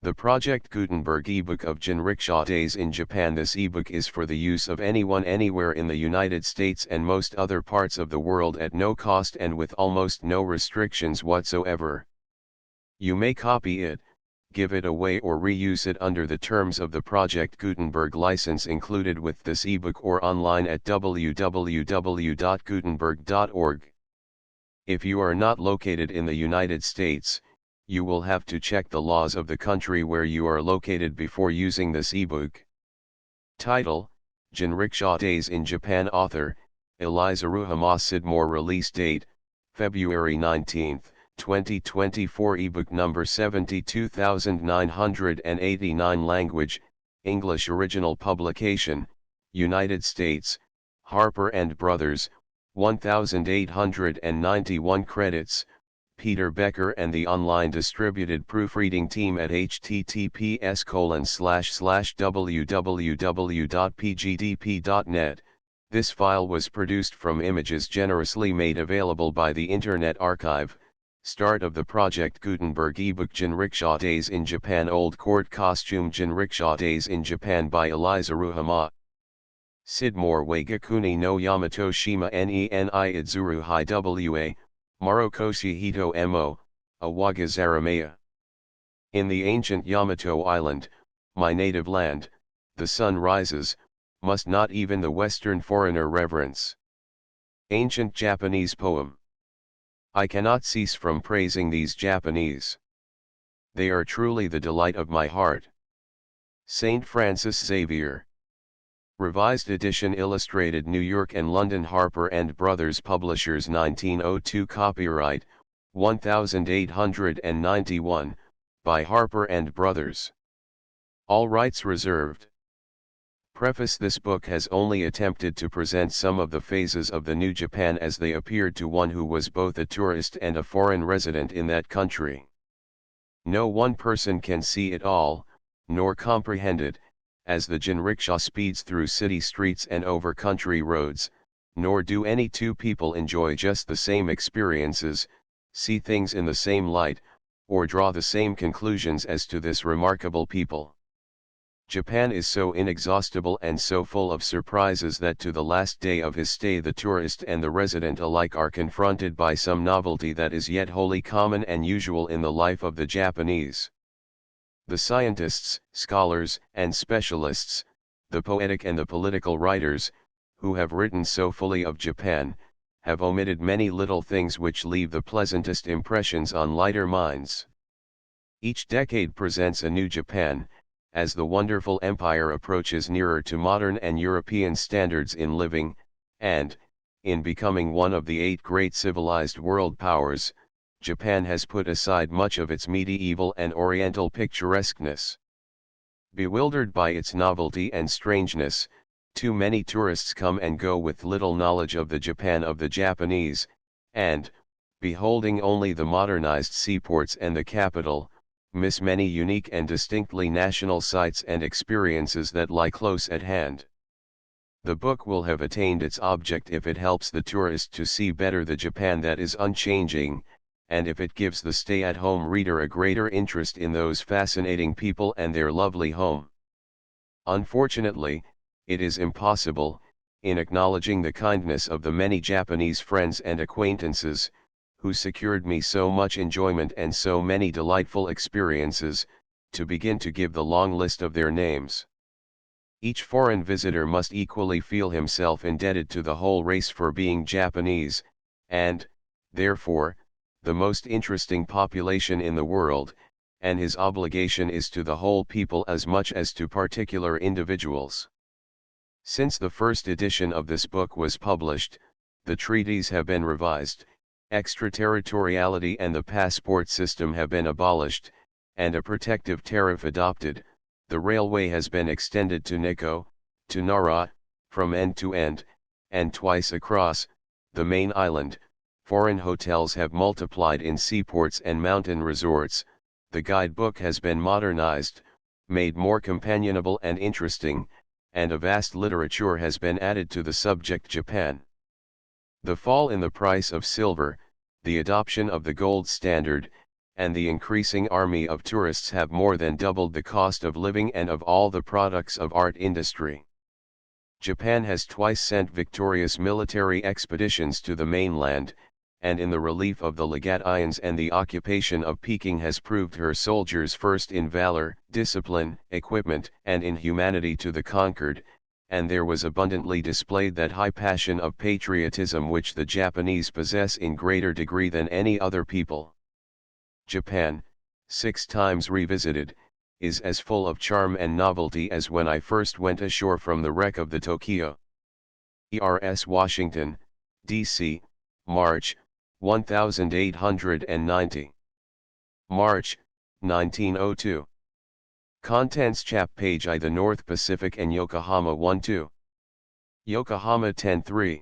The Project Gutenberg ebook of Jinrikisha Days in Japan. This ebook is for the use of anyone anywhere in the United States and most other parts of the world at no cost and with almost no restrictions whatsoever. You may copy it, give it away or reuse it under the terms of the Project Gutenberg license included with this ebook or online at www.gutenberg.org. If you are not located in the United States, you will have to check the laws of the country where you are located before using this ebook. Title: Jinrikisha Days in Japan. Author: Eliza Ruhamah Scidmore. Release date: February 19, 2024. Ebook number 72989. Language: English. Original publication: United States, Harper & Brothers, 1891 credits, Peter Becker and the online distributed proofreading team at https://www.pgdp.net. This file was produced from images generously made available by the Internet Archive. Start of the Project Gutenberg ebook. Jinrikisha Days in Japan. Old Court Costume. Jinrikisha Days in Japan by Eliza Ruhamah Scidmore. Wagakuni no Yamato Shima Neni Idzuru Hai Wa Marokoshi Hito Mo, Awagazaramaya. In the ancient Yamato island, my native land, the sun rises, must not even the Western foreigner reverence. Ancient Japanese poem. I cannot cease from praising these Japanese. They are truly the delight of my heart. Saint Francis Xavier. Revised edition. Illustrated. New York and London. Harper & Brothers Publishers. 1902. Copyright 1891, by Harper & Brothers. All rights reserved. Preface. This book has only attempted to present some of the phases of the New Japan as they appeared to one who was both a tourist and a foreign resident in that country. No one person can see it all, nor comprehend it, as the jinrikisha speeds through city streets and over country roads, nor do any two people enjoy just the same experiences, see things in the same light, or draw the same conclusions as to this remarkable people. Japan is so inexhaustible and so full of surprises that to the last day of his stay the tourist and the resident alike are confronted by some novelty that is yet wholly common and usual in the life of the Japanese. The scientists, scholars, and specialists, the poetic and the political writers, who have written so fully of Japan, have omitted many little things which leave the pleasantest impressions on lighter minds. Each decade presents a new Japan, as the wonderful empire approaches nearer to modern and European standards in living, and, in becoming one of the 8 great civilized world powers, Japan has put aside much of its medieval and oriental picturesqueness. Bewildered by its novelty and strangeness, too many tourists come and go with little knowledge of the Japan of the Japanese, and, beholding only the modernized seaports and the capital, miss many unique and distinctly national sights and experiences that lie close at hand. The book will have attained its object if it helps the tourist to see better the Japan that is unchanging, and if it gives the stay-at-home reader a greater interest in those fascinating people and their lovely home. Unfortunately, it is impossible, in acknowledging the kindness of the many Japanese friends and acquaintances, who secured me so much enjoyment and so many delightful experiences, to begin to give the long list of their names. Each foreign visitor must equally feel himself indebted to the whole race for being Japanese, and, therefore, the most interesting population in the world, and his obligation is to the whole people as much as to particular individuals. Since the first edition of this book was published, the treaties have been revised, extraterritoriality and the passport system have been abolished, and a protective tariff adopted. The railway has been extended to Nikko, to Nara, from end to end, and twice across the main island. Foreign hotels have multiplied in seaports and mountain resorts. The guidebook has been modernized, made more companionable and interesting, and a vast literature has been added to the subject Japan. The fall in the price of silver, the adoption of the gold standard, and the increasing army of tourists have more than doubled the cost of living and of all the products of art industry. Japan has twice sent victorious military expeditions to the mainland, and in the relief of the Legations and the occupation of Peking has proved her soldiers first in valor, discipline, equipment, and in humanity to the conquered, and there was abundantly displayed that high passion of patriotism which the Japanese possess in greater degree than any other people. Japan, 6 times revisited, is as full of charm and novelty as when I first went ashore from the wreck of the Tokyo. E.R.S. Washington, D.C., March, 1890. March, 1902. Contents Chap Page I The North Pacific and Yokohama 1-2. Yokohama 10-3.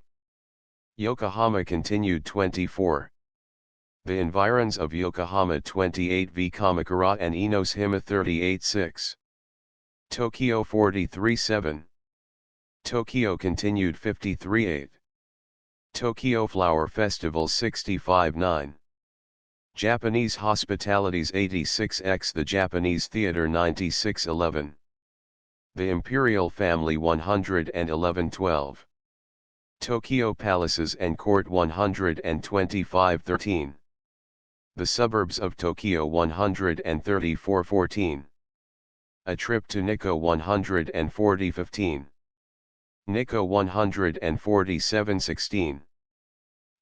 Yokohama continued 24. The environs of Yokohama 28 v Kamakura and Enoshima 38-6. Tokyo 43-7. Tokyo continued 53-8. Tokyo Flower Festival 65-9. Japanese Hospitalities 86x The Japanese Theater 96-11. The Imperial Family 111-12. Tokyo Palaces and Court 125-13. The Suburbs of Tokyo 134-14. A Trip to Nikko 140-15. Nikko 147-16.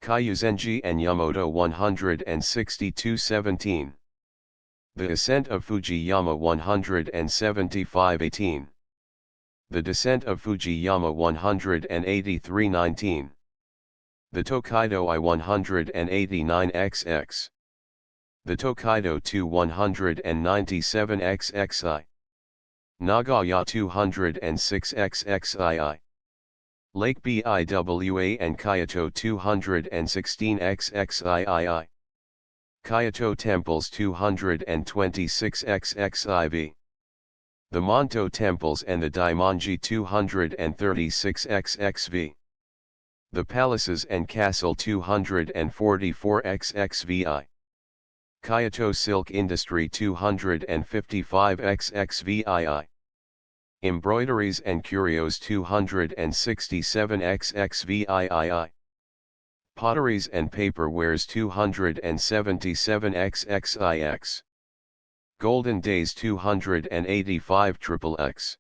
Kaiuzenji and Yamoto 162-17. The Ascent of Fujiyama 175-18. The Descent of Fujiyama 183-19. The Tokaido I 189XX. The Tokaido II 197XXI. Nagaya 206XXII. Lake Biwa and Kyoto 216XXIII. Kyoto Temples 226XXIV. The Monto Temples and the Daimonji 236XXV. The Palaces and Castle 244XXVI. Kyoto Silk Industry 255XXVII. Embroideries and Curios 267XXVII. Potteries and Paperwares 277XXIX. Golden Days 285XXX.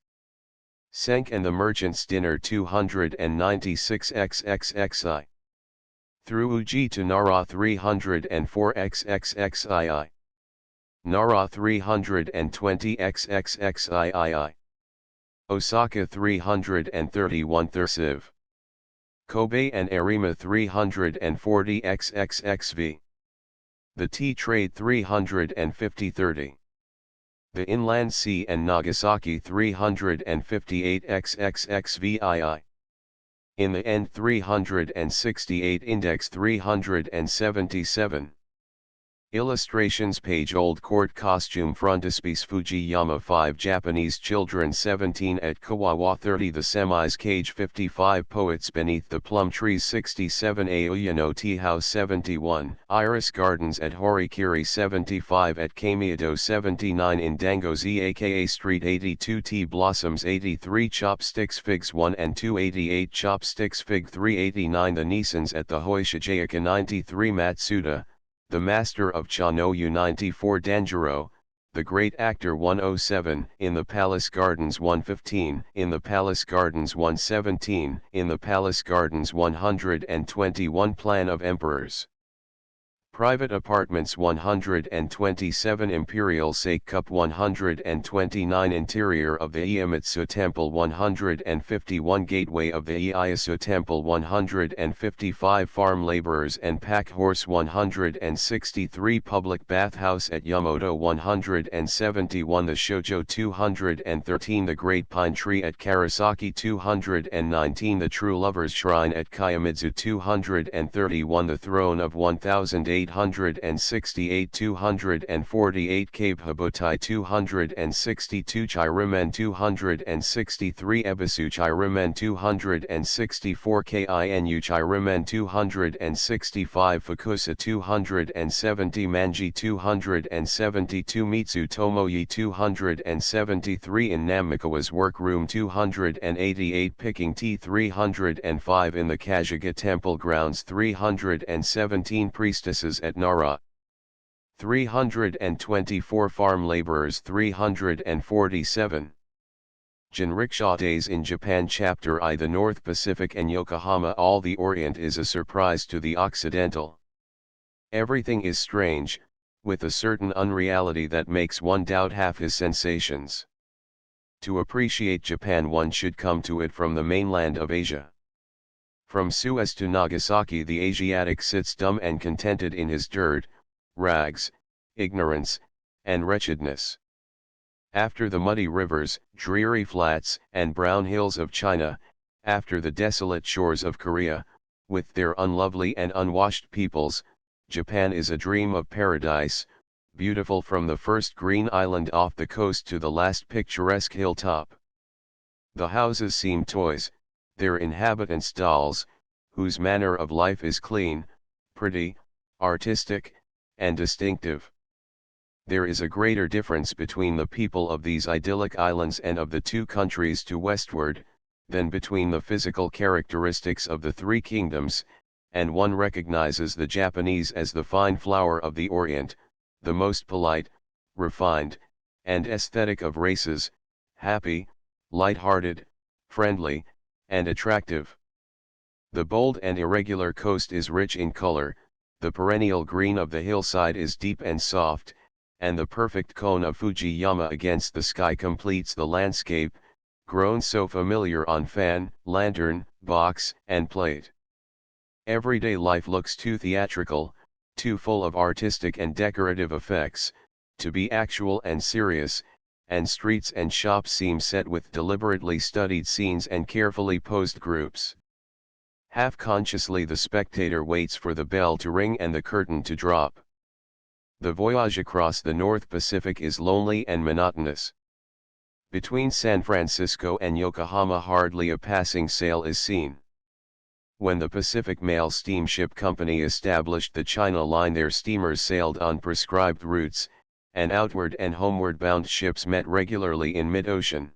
Senk and the Merchant's Dinner 296XXXI. Through Uji to Nara 304XXXII. Nara 320XXXII. Osaka 331 Thursiv. Kobe and Arima 340XXXV. The Tea Trade 350-30. The Inland Sea and Nagasaki 358XXXVII. In the End 368 Index 377. Illustrations Page Old Court Costume Frontispiece Fujiyama 5 Japanese Children 17 at Kawawa 30 The Semis Cage 55 Poets Beneath the Plum Trees 67 Aoyano Tea House 71 Iris Gardens at Horikiri 75 at Kamiado 79 in Dangozi aka Street 82 Tea Blossoms 83 Chopsticks Figs 1 and 2 88 Chopsticks Fig 389 The Nissans at the Hoishijayaka 93 Matsuda, the Master of Chanoyu 94 Danjiro, the Great Actor 107 in the Palace Gardens 115 in the Palace Gardens 117 in the Palace Gardens 121 Plan of Emperors. Private Apartments 127 Imperial Sake Cup 129 Interior of the Iemitsu Temple 151 Gateway of the Ieyasu Temple 155 Farm Laborers and Pack Horse 163 Public Bathhouse at Yamoto 171 The Shoujo 213 The Great Pine Tree at Karasaki 219 The True Lovers Shrine at Kiyomidzu 231 The Throne of 1008 868 248 Cape Habutai 262 Chirimen 263 Ebisu Chirimen 264 Kinu Chirimen 265 Fukusa 270 Manji 272 Mitsu Tomoyi 273 in Namikawa's workroom 288 Picking T 305 in the Kajiga Temple grounds 317 Priestesses at Nara 324 Farm laborers 347 Jinrikisha Days in Japan Chapter I The North Pacific and Yokohama All the Orient is a surprise to the Occidental. Everything is strange, with a certain unreality that makes one doubt half his sensations. To appreciate Japan one should come to it from the mainland of Asia. From Suez to Nagasaki the Asiatic sits dumb and contented in his dirt, rags, ignorance, and wretchedness. After the muddy rivers, dreary flats, and brown hills of China, after the desolate shores of Korea, with their unlovely and unwashed peoples, Japan is a dream of paradise, beautiful from the first green island off the coast to the last picturesque hilltop. The houses seem toys, their inhabitants dolls, whose manner of life is clean, pretty, artistic, and distinctive. There is a greater difference between the people of these idyllic islands and of the two countries to westward, than between the physical characteristics of the three kingdoms, and one recognizes the Japanese as the fine flower of the Orient, the most polite, refined, and aesthetic of races, happy, light-hearted, friendly, and attractive. The bold and irregular coast is rich in color, the perennial green of the hillside is deep and soft, and the perfect cone of Fujiyama against the sky completes the landscape, grown so familiar on fan, lantern, box, and plate. Everyday life looks too theatrical, too full of artistic and decorative effects, to be actual and serious, and streets and shops seem set with deliberately studied scenes and carefully posed groups. Half-consciously the spectator waits for the bell to ring and the curtain to drop. The voyage across the North Pacific is lonely and monotonous. Between San Francisco and Yokohama hardly a passing sail is seen. When the Pacific Mail Steamship Company established the China Line their steamers sailed on prescribed routes, and outward and homeward bound ships met regularly in mid-ocean.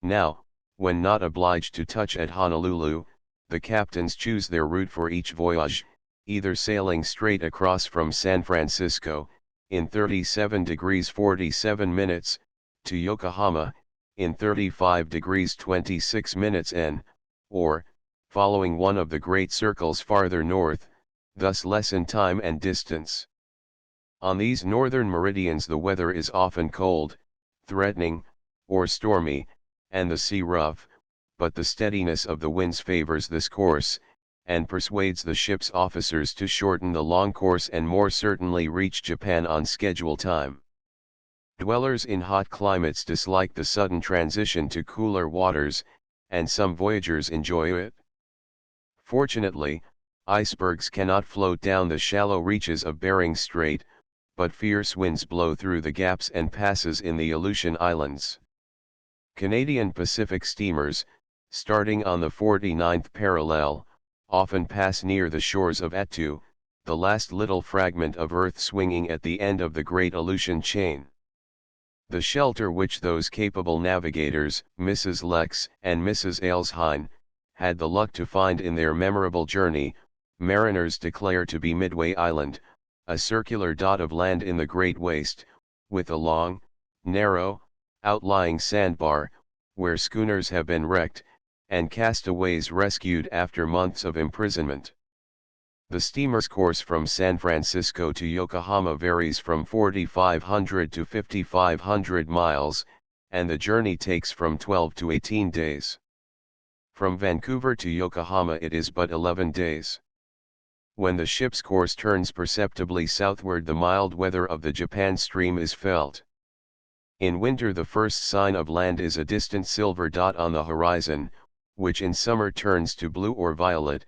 Now, when not obliged to touch at Honolulu, the captains choose their route for each voyage, either sailing straight across from San Francisco, in 37 degrees 47 minutes, to Yokohama, in 35 degrees 26 minutes N, or, following one of the great circles farther north, thus lessen time and distance. On these northern meridians the weather is often cold, threatening, or stormy, and the sea rough, but the steadiness of the winds favors this course, and persuades the ship's officers to shorten the long course and more certainly reach Japan on schedule time. Dwellers in hot climates dislike the sudden transition to cooler waters, and some voyagers enjoy it. Fortunately, icebergs cannot float down the shallow reaches of Bering Strait, but fierce winds blow through the gaps and passes in the Aleutian Islands. Canadian Pacific steamers, starting on the 49th parallel, often pass near the shores of Attu, the last little fragment of earth swinging at the end of the great Aleutian chain. The shelter which those capable navigators, Mrs. Lex and Mrs. Aleshine, had the luck to find in their memorable journey, mariners declare to be Midway Island, a circular dot of land in the Great Waste, with a long, narrow, outlying sandbar, where schooners have been wrecked, and castaways rescued after months of imprisonment. The steamer's course from San Francisco to Yokohama varies from 4,500 to 5,500 miles, and the journey takes from 12 to 18 days. From Vancouver to Yokohama it is but 11 days. When the ship's course turns perceptibly southward the mild weather of the Japan Stream is felt. In winter the first sign of land is a distant silver dot on the horizon, which in summer turns to blue or violet,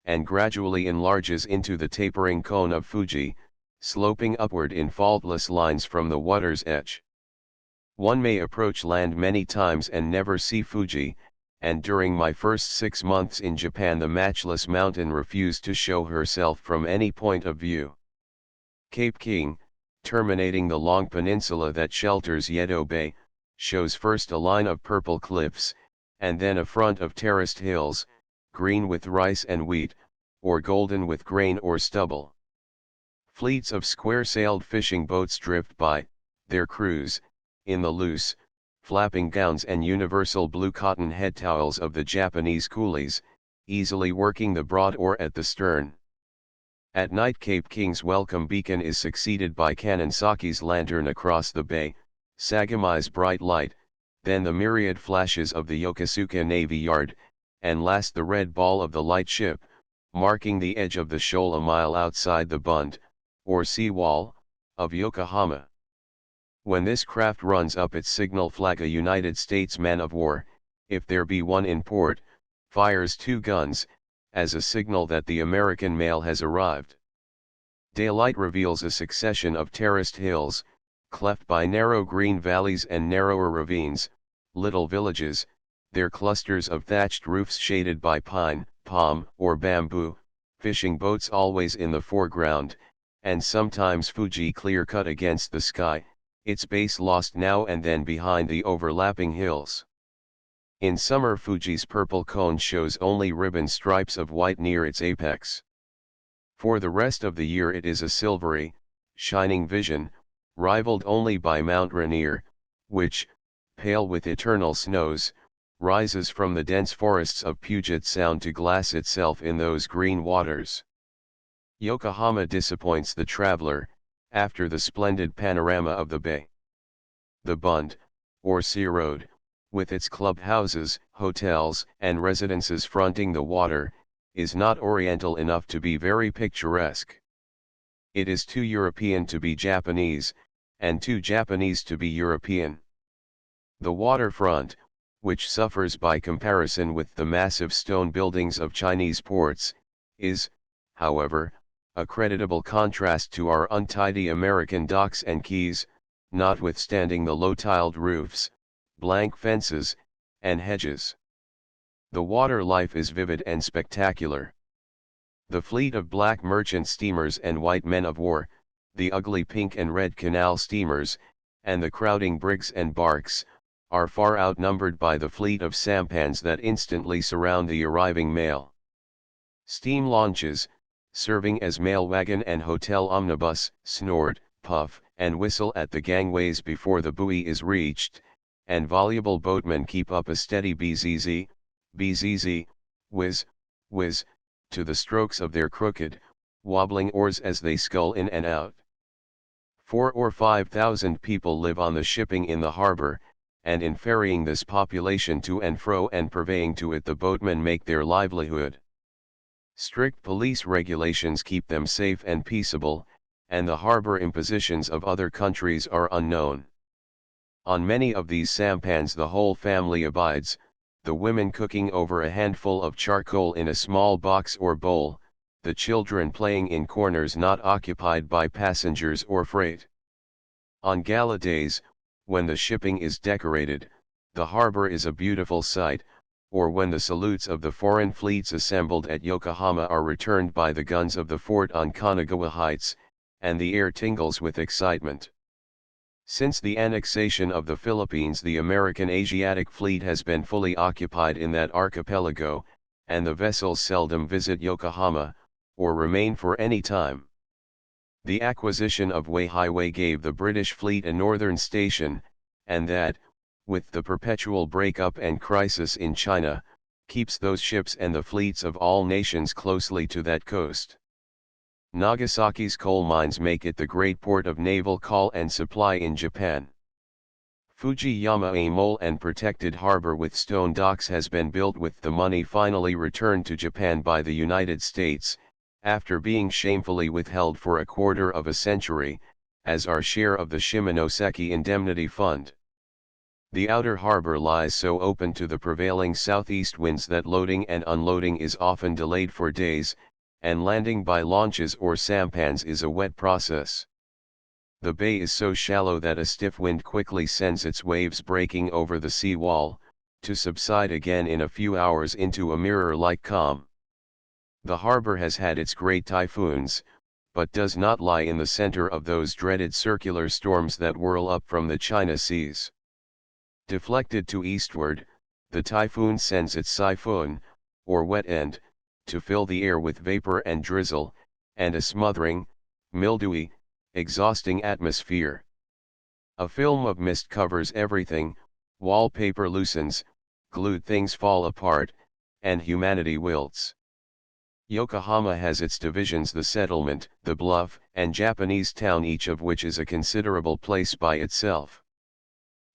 and gradually enlarges into the tapering cone of Fuji, sloping upward in faultless lines from the water's edge. One may approach land many times and never see Fuji, and during my first 6 months in Japan the matchless mountain refused to show herself from any point of view. Cape King, terminating the long peninsula that shelters Yedo Bay, shows first a line of purple cliffs, and then a front of terraced hills, green with rice and wheat, or golden with grain or stubble. Fleets of square-sailed fishing boats drift by, their crews, in the loose, flapping gowns and universal blue cotton head towels of the Japanese coolies, easily working the broad oar at the stern. At night Cape King's welcome beacon is succeeded by Kanansaki's lantern across the bay, Sagamai's bright light, then the myriad flashes of the Yokosuka Navy Yard, and last the red ball of the light ship, marking the edge of the shoal a mile outside the bund, or sea wall, of Yokohama. When this craft runs up its signal flag a United States man-of-war, if there be one in port, fires 2 guns, as a signal that the American mail has arrived. Daylight reveals a succession of terraced hills, cleft by narrow green valleys and narrower ravines, little villages, their clusters of thatched roofs shaded by pine, palm, or bamboo, fishing boats always in the foreground, and sometimes Fuji clear-cut against the sky, its base lost now and then behind the overlapping hills. In summer Fuji's purple cone shows only ribbon stripes of white near its apex. For the rest of the year it is a silvery, shining vision, rivaled only by Mount Rainier, which, pale with eternal snows, rises from the dense forests of Puget Sound to glass itself in those green waters. Yokohama disappoints the traveler, after the splendid panorama of the bay. The Bund, or Sea Road, with its clubhouses, hotels, and residences fronting the water, is not oriental enough to be very picturesque. It is too European to be Japanese, and too Japanese to be European. The waterfront, which suffers by comparison with the massive stone buildings of Chinese ports, is, however, a creditable contrast to our untidy American docks and quays, notwithstanding the low-tiled roofs, blank fences, and hedges. The water life is vivid and spectacular. The fleet of black merchant steamers and white men of war, the ugly pink and red canal steamers, and the crowding brigs and barks, are far outnumbered by the fleet of sampans that instantly surround the arriving mail. Steam launches, serving as mail wagon and hotel omnibus, snort, puff, and whistle at the gangways before the buoy is reached, and voluble boatmen keep up a steady bzz, bzz, whiz, whiz, to the strokes of their crooked, wobbling oars as they scull in and out. 4,000 or 5,000 people live on the shipping in the harbor, and in ferrying this population to and fro and purveying to it the boatmen make their livelihood. Strict police regulations keep them safe and peaceable, and the harbor impositions of other countries are unknown. On many of these sampans the whole family abides, the women cooking over a handful of charcoal in a small box or bowl, the children playing in corners not occupied by passengers or freight. On gala days, when the shipping is decorated, the harbor is a beautiful sight, or when the salutes of the foreign fleets assembled at Yokohama are returned by the guns of the fort on Kanagawa Heights, and the air tingles with excitement. Since the annexation of the Philippines, the American Asiatic Fleet has been fully occupied in that archipelago, and the vessels seldom visit Yokohama, or remain for any time. The acquisition of Wei Highway gave the British fleet a northern station, and that, with the perpetual break-up and crisis in China, keeps those ships and the fleets of all nations closely to that coast. Nagasaki's coal mines make it the great port of naval call and supply in Japan. Fujiyama, a mole and protected harbor with stone docks, has been built with the money finally returned to Japan by the United States, after being shamefully withheld for a quarter of a century, as our share of the Shimonoseki Indemnity Fund. The outer harbor lies so open to the prevailing southeast winds that loading and unloading is often delayed for days, and landing by launches or sampans is a wet process. The bay is so shallow that a stiff wind quickly sends its waves breaking over the sea wall, to subside again in a few hours into a mirror-like calm. The harbor has had its great typhoons, but does not lie in the center of those dreaded circular storms that whirl up from the China seas. Deflected to eastward, the typhoon sends its siphon, or wet end, to fill the air with vapor and drizzle, and a smothering, mildewy, exhausting atmosphere. A film of mist covers everything, wallpaper loosens, glued things fall apart, and humanity wilts. Yokohama has its divisions: the settlement, the bluff, and Japanese town, each of which is a considerable place by itself.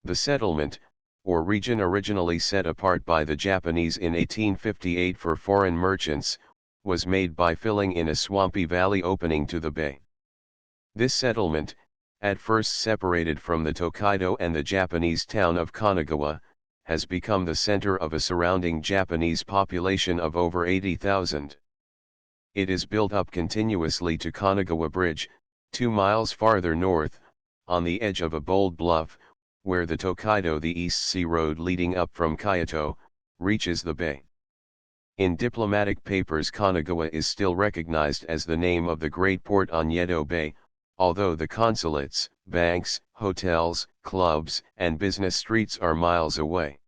The settlement, or region, originally set apart by the Japanese in 1858 for foreign merchants, was made by filling in a swampy valley opening to the bay. This settlement, at first separated from the Tokaido and the Japanese town of Kanagawa, has become the center of a surrounding Japanese population of over 80,000. It is built up continuously to Kanagawa Bridge, 2 miles farther north, on the edge of a bold bluff, where the Tokaido, the East Sea Road leading up from Kyoto, reaches the bay. In diplomatic papers, Kanagawa is still recognized as the name of the great port on Yedo Bay, although the consulates, banks, hotels, clubs, and business streets are miles away.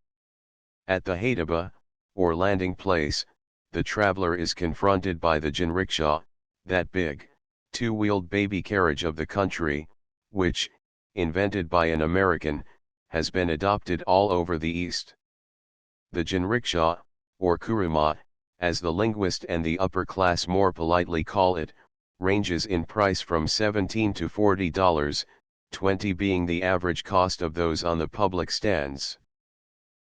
At the Haidaba, or landing place, the traveler is confronted by the Jinrikisha, that big, two-wheeled baby carriage of the country, which, invented by an American, has been adopted all over the East. The Jinrikisha, or kuruma, as the linguist and the upper class more politely call it, ranges in price from $17 to $40, $20 being the average cost of those on the public stands.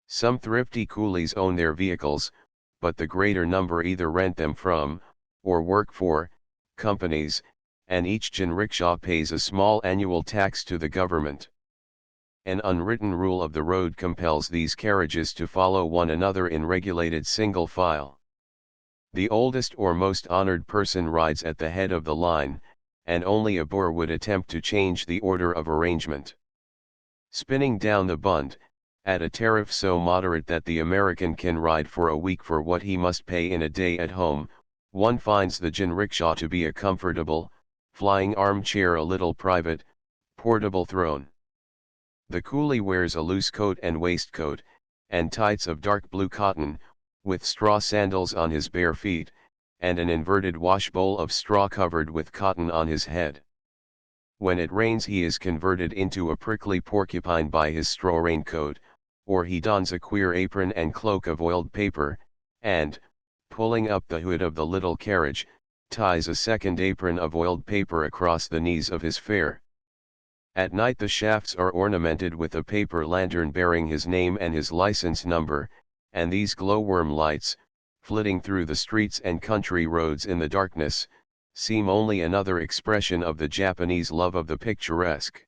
Some thrifty coolies own their vehicles, but the greater number either rent them from, or work for, companies, and each jinrikisha pays a small annual tax to the government. An unwritten rule of the road compels these carriages to follow one another in regulated single file. The oldest or most honored person rides at the head of the line, and only a boor would attempt to change the order of arrangement. Spinning down the Bund, at a tariff so moderate that the American can ride for a week for what he must pay in a day at home, one finds the jinrikisha to be a comfortable, flying armchair, a little private, portable throne. The coolie wears a loose coat and waistcoat, and tights of dark blue cotton, with straw sandals on his bare feet, and an inverted washbowl of straw covered with cotton on his head. When it rains he is converted into a prickly porcupine by his straw raincoat, or he dons a queer apron and cloak of oiled paper, and, pulling up the hood of the little carriage, ties a second apron of oiled paper across the knees of his fare. At night the shafts are ornamented with a paper lantern bearing his name and his license number, and these glowworm lights, flitting through the streets and country roads in the darkness, seem only another expression of the Japanese love of the picturesque.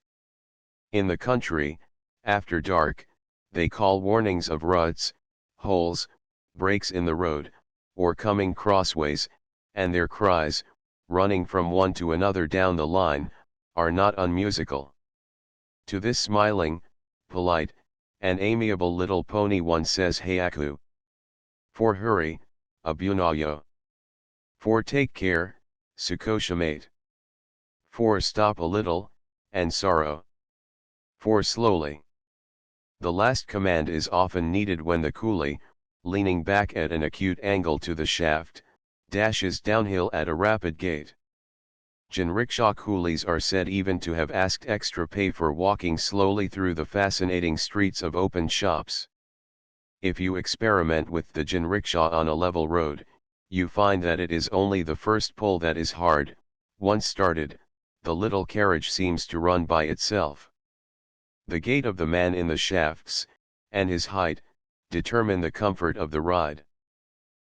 In the country, after dark, they call warnings of ruts, holes, breaks in the road, or coming crossways, and their cries, running from one to another down the line, are not unmusical. To this smiling, polite, and amiable little pony one says Heiaku. For hurry, abunayo. For take care, sukoshimate. For stop a little, and sorrow. For slowly. The last command is often needed when the coolie, leaning back at an acute angle to the shaft, dashes downhill at a rapid gait. Jinrikisha coolies are said even to have asked extra pay for walking slowly through the fascinating streets of open shops. If you experiment with the jinrikisha on a level road, you find that it is only the first pull that is hard. Once started, the little carriage seems to run by itself. The gait of the man in the shafts, and his height, determine the comfort of the ride.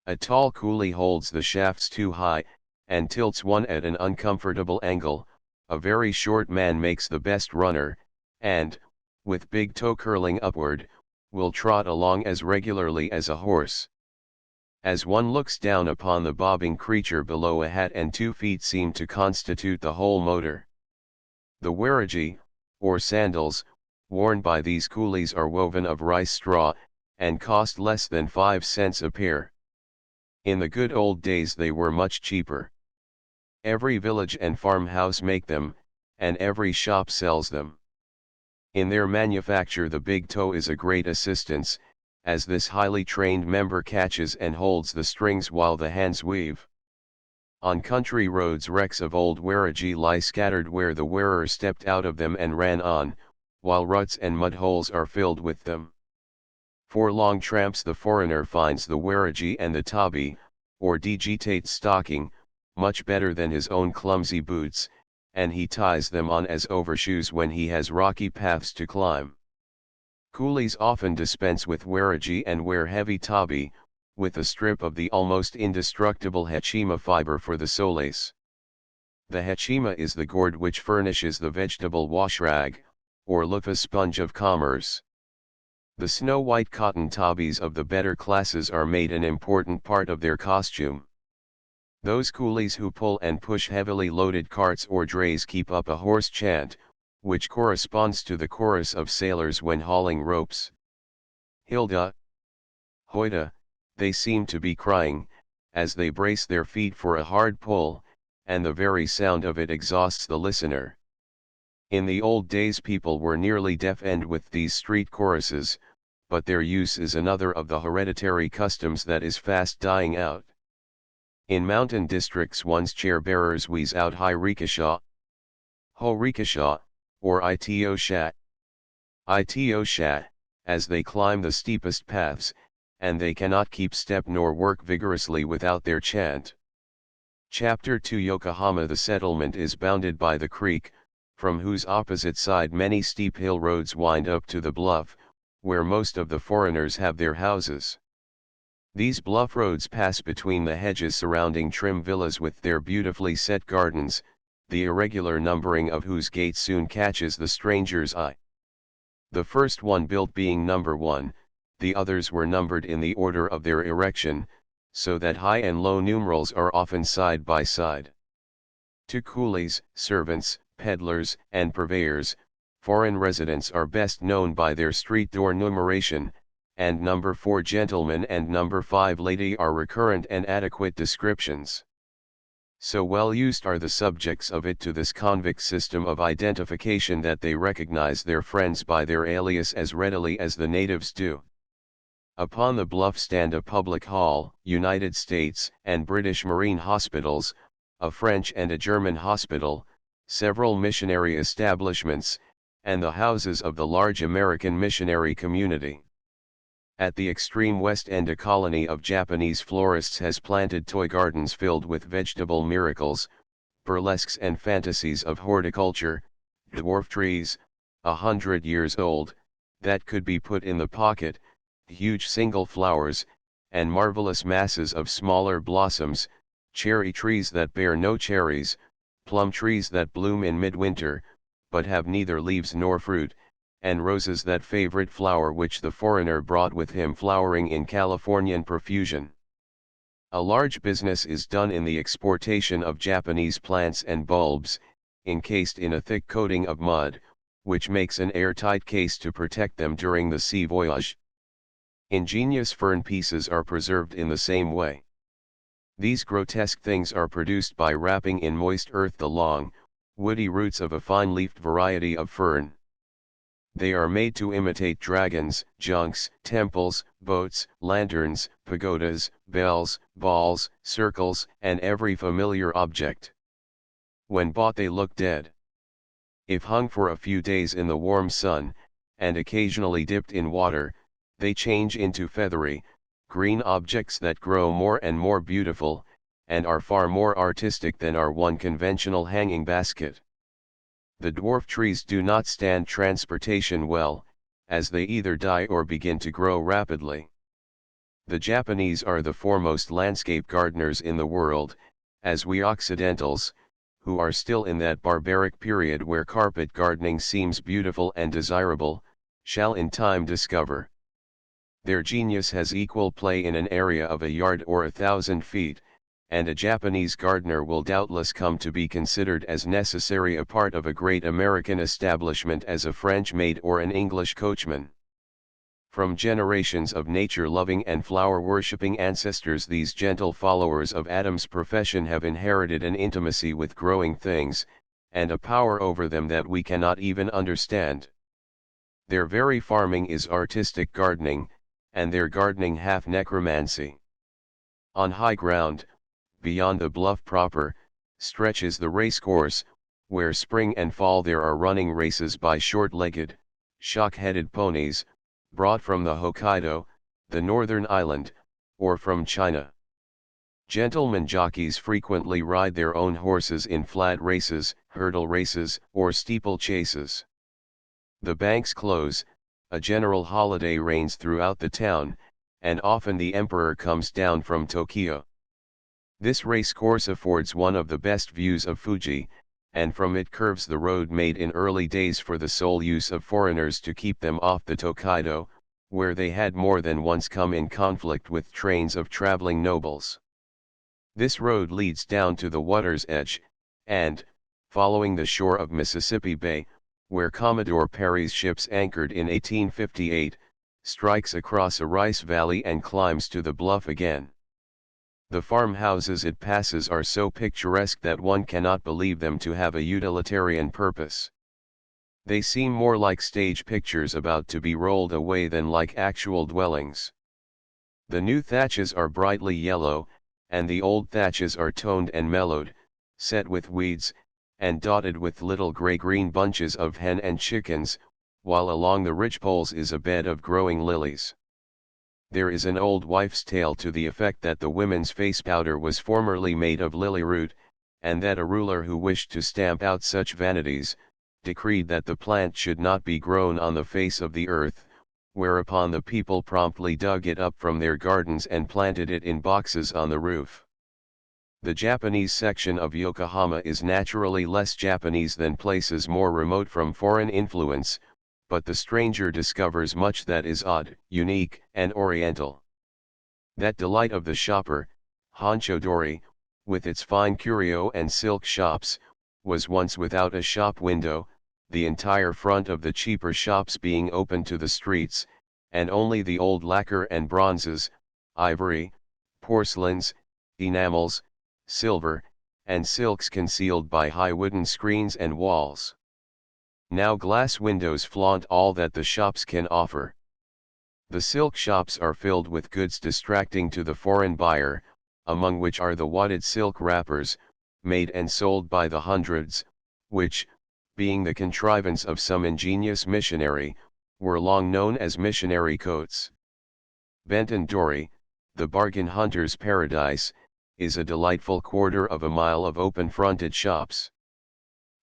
A tall coolie holds the shafts too high, and tilts one at an uncomfortable angle. A very short man makes the best runner, and, with big toe curling upward, will trot along as regularly as a horse. As one looks down upon the bobbing creature below, a hat and 2 feet seem to constitute the whole motor. The werigi, or sandals, worn by these coolies are woven of rice straw, and cost less than 5 cents a pair. In the good old days they were much cheaper. Every village and farmhouse make them, and every shop sells them. In their manufacture the big toe is a great assistance, as this highly trained member catches and holds the strings while the hands weave. On country roads wrecks of old werigi lie scattered where the wearer stepped out of them and ran on, while ruts and mud holes are filled with them. For long tramps the foreigner finds the werigi and the tabi, or digitate stocking, much better than his own clumsy boots, and he ties them on as overshoes when he has rocky paths to climb. Coolies often dispense with werigi and wear heavy tabi, with a strip of the almost indestructible hechima fiber for the soles. The hechima is the gourd which furnishes the vegetable washrag, or loofah sponge of commerce. The snow-white cotton tabis of the better classes are made an important part of their costume. Those coolies who pull and push heavily loaded carts or drays keep up a hoarse chant, which corresponds to the chorus of sailors when hauling ropes. Hilda, Hoida, they seem to be crying, as they brace their feet for a hard pull, and the very sound of it exhausts the listener. In the old days people were nearly deafened with these street choruses, but their use is another of the hereditary customs that is fast dying out. In mountain districts one's chair-bearers wheeze out Jinrikisha, Jinrikisha, or Itosha, Itosha, as they climb the steepest paths, and they cannot keep step nor work vigorously without their chant. Chapter 2 Yokohama. The settlement is bounded by the creek, from whose opposite side many steep hill roads wind up to the bluff, where most of the foreigners have their houses. These bluff roads pass between the hedges surrounding trim villas with their beautifully set gardens, the irregular numbering of whose gates soon catches the stranger's eye. The first one built being number 1, the others were numbered in the order of their erection, so that high and low numerals are often side by side. To coolies, servants, peddlers, and purveyors, foreign residents are best known by their street door numeration, and number 4 gentleman and number 5 lady are recurrent and adequate descriptions. So well used are the subjects of it to this convict system of identification that they recognize their friends by their alias as readily as the natives do. Upon the bluff stand a public hall, United States and British Marine hospitals, a French and a German hospital, several missionary establishments, and the houses of the large American missionary community. At the extreme west end a colony of Japanese florists has planted toy gardens filled with vegetable miracles, burlesques and fantasies of horticulture, dwarf trees, 100 years old, that could be put in the pocket, huge single flowers, and marvelous masses of smaller blossoms, cherry trees that bear no cherries, plum trees that bloom in midwinter, but have neither leaves nor fruit, and roses, that favorite flower which the foreigner brought with him, flowering in Californian profusion. A large business is done in the exportation of Japanese plants and bulbs, encased in a thick coating of mud, which makes an airtight case to protect them during the sea voyage. Ingenious fern pieces are preserved in the same way. These grotesque things are produced by wrapping in moist earth the long, woody roots of a fine-leafed variety of fern. They are made to imitate dragons, junks, temples, boats, lanterns, pagodas, bells, balls, circles, and every familiar object. When bought they look dead. If hung for a few days in the warm sun, and occasionally dipped in water, they change into feathery, green objects that grow more and more beautiful, and are far more artistic than our one conventional hanging basket. The dwarf trees do not stand transportation well, as they either die or begin to grow rapidly. The Japanese are the foremost landscape gardeners in the world, as we Occidentals, who are still in that barbaric period where carpet gardening seems beautiful and desirable, shall in time discover. Their genius has equal play in an area of a yard or 1,000 feet, and a Japanese gardener will doubtless come to be considered as necessary a part of a great American establishment as a French maid or an English coachman. From generations of nature-loving and flower-worshipping ancestors, these gentle followers of Adam's profession have inherited an intimacy with growing things, and a power over them that we cannot even understand. Their very farming is artistic gardening, and their gardening half necromancy. On high ground, beyond the bluff proper, stretches the racecourse, where spring and fall there are running races by short-legged, shock-headed ponies, brought from the Hokkaido, the northern island, or from China. Gentlemen jockeys frequently ride their own horses in flat races, hurdle races, or steeple chases. The banks close, a general holiday reigns throughout the town, and often the emperor comes down from Tokyo. This race course affords one of the best views of Fuji, and from it curves the road made in early days for the sole use of foreigners to keep them off the Tokaido, where they had more than once come in conflict with trains of traveling nobles. This road leads down to the water's edge, and, following the shore of Mississippi Bay, where Commodore Perry's ships anchored in 1858, strikes across a rice valley and climbs to the bluff again. The farmhouses it passes are so picturesque that one cannot believe them to have a utilitarian purpose. They seem more like stage pictures about to be rolled away than like actual dwellings. The new thatches are brightly yellow, and the old thatches are toned and mellowed, set with weeds, and dotted with little gray-green bunches of hen and chickens, while along the ridgepoles is a bed of growing lilies. There is an old wife's tale to the effect that the women's face powder was formerly made of lily root, and that a ruler who wished to stamp out such vanities, decreed that the plant should not be grown on the face of the earth, whereupon the people promptly dug it up from their gardens and planted it in boxes on the roof. The Japanese section of Yokohama is naturally less Japanese than places more remote from foreign influence, but the stranger discovers much that is odd, unique, and oriental. That delight of the shopper, Honchodori, with its fine curio and silk shops, was once without a shop window, the entire front of the cheaper shops being open to the streets, and only the old lacquer and bronzes, ivory, porcelains, enamels, silver, and silks concealed by high wooden screens and walls. Now glass windows flaunt all that the shops can offer. The silk shops are filled with goods distracting to the foreign buyer, among which are the wadded silk wrappers, made and sold by the hundreds, which, being the contrivance of some ingenious missionary, were long known as missionary coats. Benton Dori, the bargain hunter's paradise, is a delightful quarter of a mile of open-fronted shops.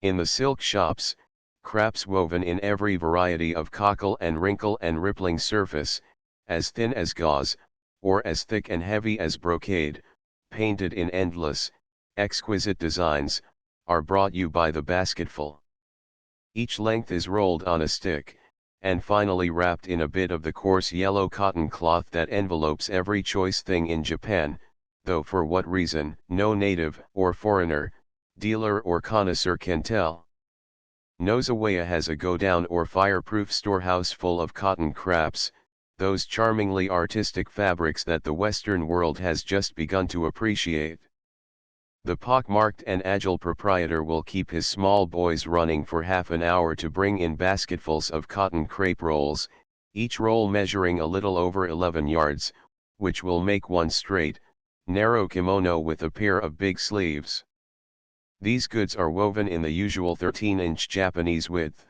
In the silk shops, crapes woven in every variety of cockle and wrinkle and rippling surface, as thin as gauze, or as thick and heavy as brocade, painted in endless, exquisite designs, are brought you by the basketful. Each length is rolled on a stick, and finally wrapped in a bit of the coarse yellow cotton cloth that envelopes every choice thing in Japan, though for what reason no native or foreigner, dealer or connoisseur can tell. Nozawa has a go-down or fireproof storehouse full of cotton crapes, those charmingly artistic fabrics that the Western world has just begun to appreciate. The pock-marked and agile proprietor will keep his small boys running for half an hour to bring in basketfuls of cotton crepe rolls, each roll measuring a little over 11 yards, which will make one straight, narrow kimono with a pair of big sleeves. These goods are woven in the usual 13-inch Japanese width,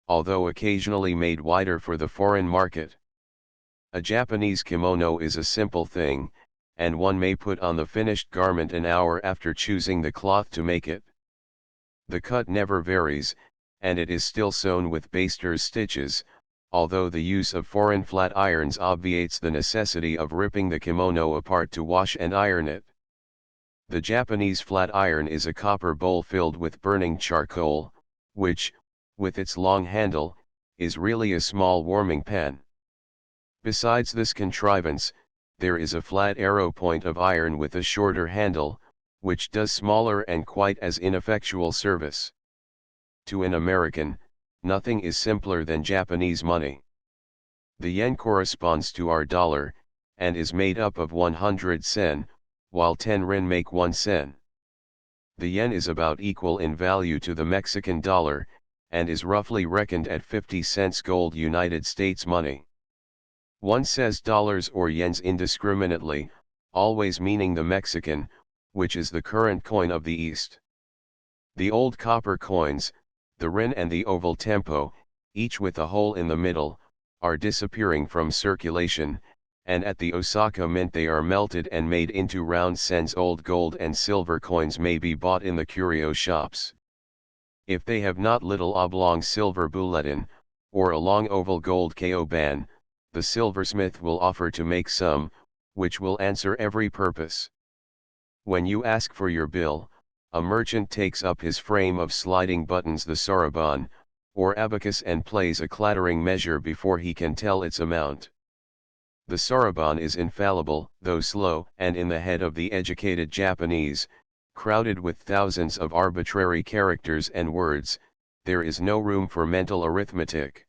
although occasionally made wider for the foreign market. A Japanese kimono is a simple thing, and one may put on the finished garment an hour after choosing the cloth to make it. The cut never varies, and it is still sewn with baster's stitches, although the use of foreign flat irons obviates the necessity of ripping the kimono apart to wash and iron it. The Japanese flat iron is a copper bowl filled with burning charcoal, which, with its long handle, is really a small warming pan. Besides this contrivance, there is a flat arrow point of iron with a shorter handle, which does smaller and quite as ineffectual service. To an American, nothing is simpler than Japanese money. The yen corresponds to our dollar, and is made up of 100 sen, while 10 rin make 1 sen. The yen is about equal in value to the Mexican dollar, and is roughly reckoned at 50 cents gold United States money. One says dollars or yens indiscriminately, always meaning the Mexican, which is the current coin of the East. The old copper coins, the rin and the oval tempo, each with a hole in the middle, are disappearing from circulation, and at the Osaka Mint they are melted and made into round cents. Old gold and silver coins may be bought in the curio shops. If they have not little oblong silver bulletin, or a long oval gold koban, the silversmith will offer to make some, which will answer every purpose. When you ask for your bill, a merchant takes up his frame of sliding buttons, the soroban, or abacus, and plays a clattering measure before he can tell its amount. The soroban is infallible, though slow, and in the head of the educated Japanese, crowded with thousands of arbitrary characters and words, there is no room for mental arithmetic.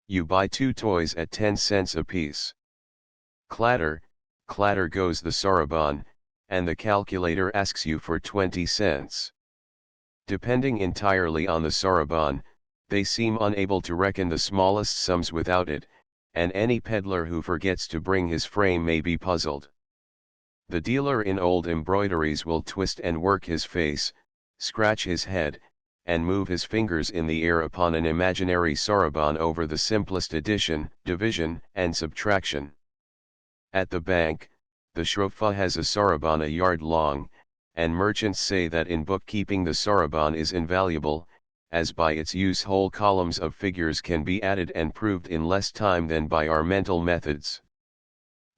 You buy 2 toys at 10 cents apiece. Clatter, clatter goes the soroban, and the calculator asks you for 20 cents. Depending entirely on the soroban, they seem unable to reckon the smallest sums without it, and any peddler who forgets to bring his frame may be puzzled. The dealer in old embroideries will twist and work his face, scratch his head, and move his fingers in the air upon an imaginary soroban over the simplest addition, division, and subtraction. At the bank, the shrofa has a soroban a yard long, and merchants say that in bookkeeping the soroban is invaluable, as by its use whole columns of figures can be added and proved in less time than by our mental methods.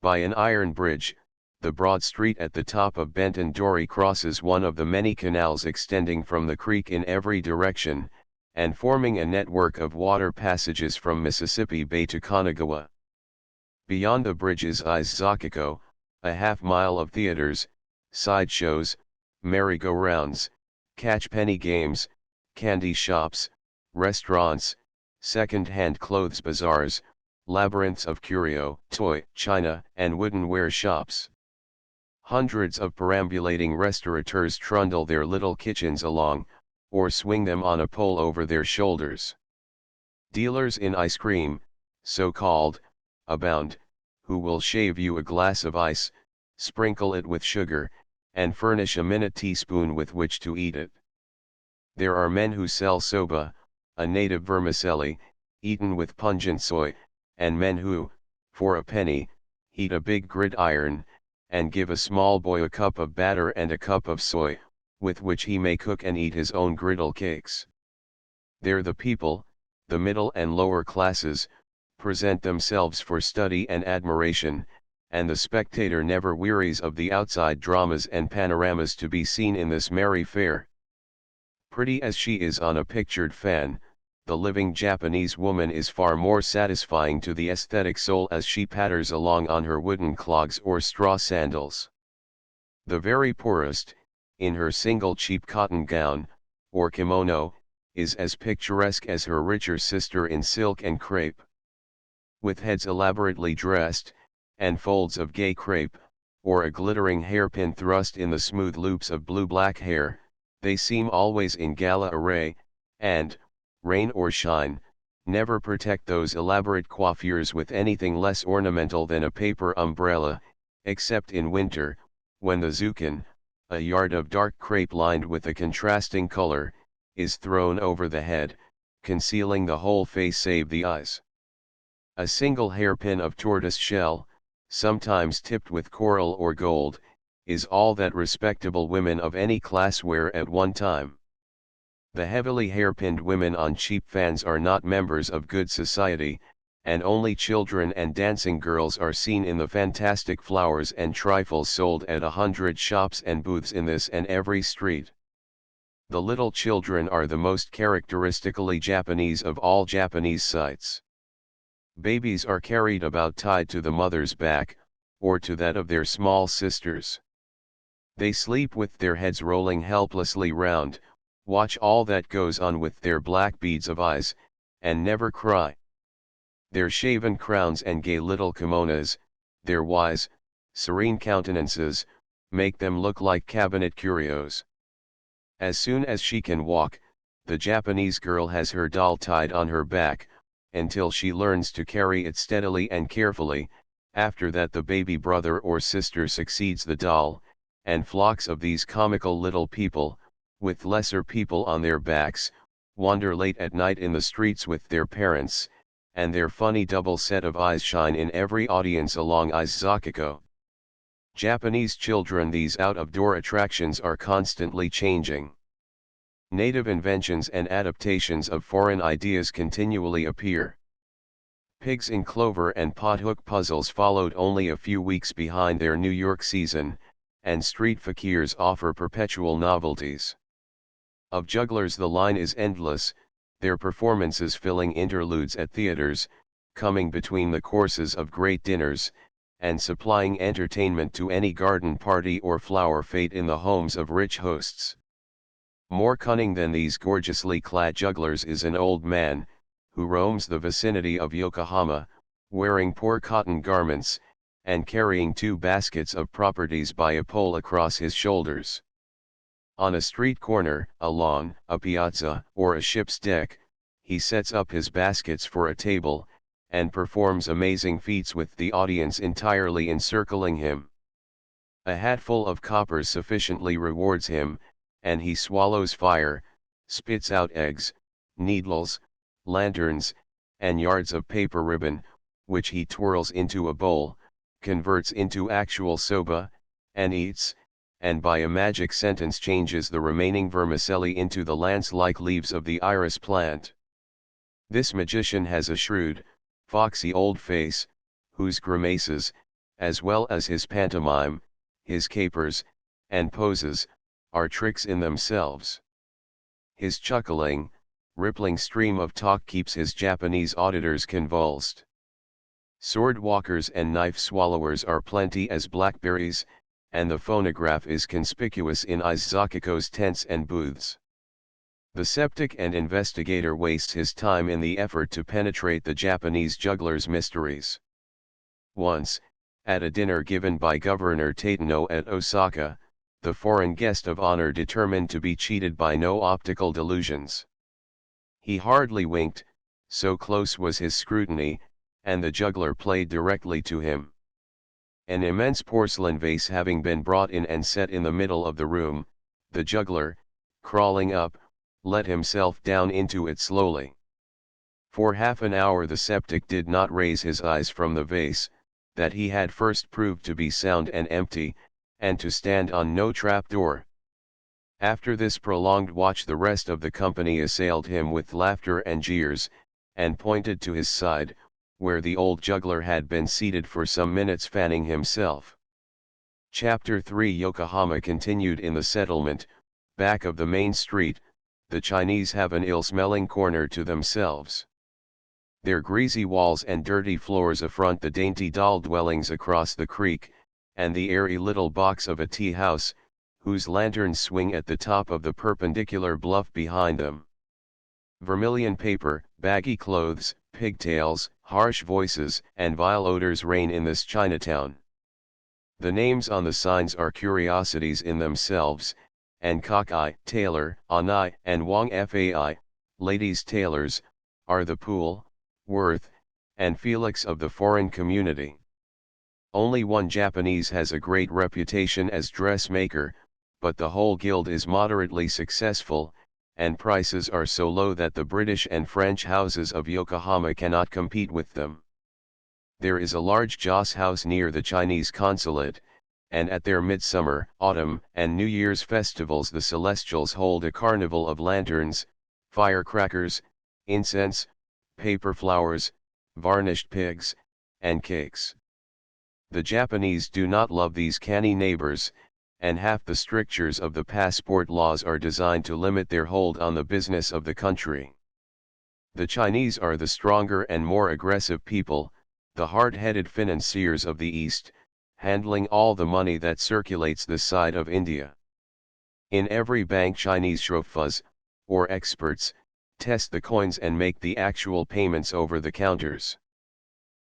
By an iron bridge, the broad street at the top of Benton Dory crosses one of the many canals extending from the creek in every direction, and forming a network of water passages from Mississippi Bay to Kanagawa. Beyond the bridge is Izakiko, a half-mile of theaters, sideshows, merry-go-rounds, catch-penny games, candy shops, restaurants, second-hand clothes bazaars, labyrinths of curio, toy, china, and woodenware shops. Hundreds of perambulating restaurateurs trundle their little kitchens along, or swing them on a pole over their shoulders. Dealers in ice cream, so-called, abound, who will shave you a glass of ice, sprinkle it with sugar, and furnish a minute teaspoon with which to eat it. There are men who sell soba, a native vermicelli, eaten with pungent soy, and men who, for a penny, heat a big gridiron, and give a small boy a cup of batter and a cup of soy, with which he may cook and eat his own griddle cakes. There the people, the middle and lower classes, present themselves for study and admiration, and the spectator never wearies of the outside dramas and panoramas to be seen in this merry fair. Pretty as she is on a pictured fan, the living Japanese woman is far more satisfying to the aesthetic soul as she patters along on her wooden clogs or straw sandals. The very poorest, in her single cheap cotton gown, or kimono, is as picturesque as her richer sister in silk and crepe. With heads elaborately dressed, and folds of gay crepe, or a glittering hairpin thrust in the smooth loops of blue-black hair, they seem always in gala array, and, rain or shine, never protect those elaborate coiffures with anything less ornamental than a paper umbrella, except in winter, when the zukin, a yard of dark crepe lined with a contrasting color, is thrown over the head, concealing the whole face save the eyes. A single hairpin of tortoise shell, sometimes tipped with coral or gold, is all that respectable women of any class wear at one time. The heavily hairpinned women on cheap fans are not members of good society, and only children and dancing girls are seen in the fantastic flowers and trifles sold at 100 shops and booths in this and every street. The little children are the most characteristically Japanese of all Japanese sights. Babies are carried about tied to the mother's back, or to that of their small sisters. They sleep with their heads rolling helplessly round, watch all that goes on with their black beads of eyes, and never cry. Their shaven crowns and gay little kimonos, their wise, serene countenances, make them look like cabinet curios. As soon as she can walk, the Japanese girl has her doll tied on her back, until she learns to carry it steadily and carefully. After that the baby brother or sister succeeds the doll, and flocks of these comical little people, with lesser people on their backs, wander late at night in the streets with their parents, and their funny double set of eyes shine in every audience along Izakiko. Japanese children, these out-of-door attractions are constantly changing. Native inventions and adaptations of foreign ideas continually appear. Pigs in Clover and pothook puzzles followed only a few weeks behind their New York season, and street fakirs offer perpetual novelties. Of jugglers the line is endless, their performances filling interludes at theaters, coming between the courses of great dinners, and supplying entertainment to any garden party or flower fete in the homes of rich hosts. More cunning than these gorgeously clad jugglers is an old man, who roams the vicinity of Yokohama, wearing poor cotton garments, and carrying 2 baskets of properties by a pole across his shoulders. On a street corner, a lawn, a piazza, or a ship's deck, he sets up his baskets for a table, and performs amazing feats with the audience entirely encircling him. A hatful of coppers sufficiently rewards him, and he swallows fire, spits out eggs, needles, lanterns, and yards of paper ribbon, which he twirls into a bowl, converts into actual soba, and eats, and by a magic sentence changes the remaining vermicelli into the lance-like leaves of the iris plant. This magician has a shrewd, foxy old face, whose grimaces, as well as his pantomime, his capers, and poses, are tricks in themselves. His chuckling, rippling stream of talk keeps his Japanese auditors convulsed. Sword walkers and knife swallowers are plenty as blackberries, and the phonograph is conspicuous in Izakiko's tents and booths. The skeptic and investigator wastes his time in the effort to penetrate the Japanese juggler's mysteries. Once, at a dinner given by Governor Tateno at Osaka, the foreign guest of honor determined to be cheated by no optical delusions. He hardly winked, so close was his scrutiny, and the juggler played directly to him. An immense porcelain vase having been brought in and set in the middle of the room, the juggler, crawling up, let himself down into it slowly. For half an hour the skeptic did not raise his eyes from the vase, that he had first proved to be sound and empty, and to stand on no trapdoor. After this prolonged watch the rest of the company assailed him with laughter and jeers, and pointed to his side, where the old juggler had been seated for some minutes fanning himself. Chapter 3 Yokohama continued. In the settlement, back of the main street, the Chinese have an ill-smelling corner to themselves. Their greasy walls and dirty floors affront the dainty doll dwellings across the creek, and the airy little box of a tea house, whose lanterns swing at the top of the perpendicular bluff behind them. Vermilion paper, baggy clothes, pigtails, harsh voices, and vile odors reign in this Chinatown. The names on the signs are curiosities in themselves, and Kokai, Taylor, Anai, and Wang Fai, ladies' tailors, are the Poole, Worth, and Felix of the foreign community. Only one Japanese has a great reputation as dressmaker, but the whole guild is moderately successful, and prices are so low that the British and French houses of Yokohama cannot compete with them. There is a large joss house near the Chinese consulate, and at their midsummer, autumn, and New Year's festivals the Celestials hold a carnival of lanterns, firecrackers, incense, paper flowers, varnished pigs, and cakes. The Japanese do not love these canny neighbors, and half the strictures of the passport laws are designed to limit their hold on the business of the country. The Chinese are the stronger and more aggressive people, the hard-headed financiers of the East, handling all the money that circulates this side of India. In every bank Chinese shrofas, or experts, test the coins and make the actual payments over the counters.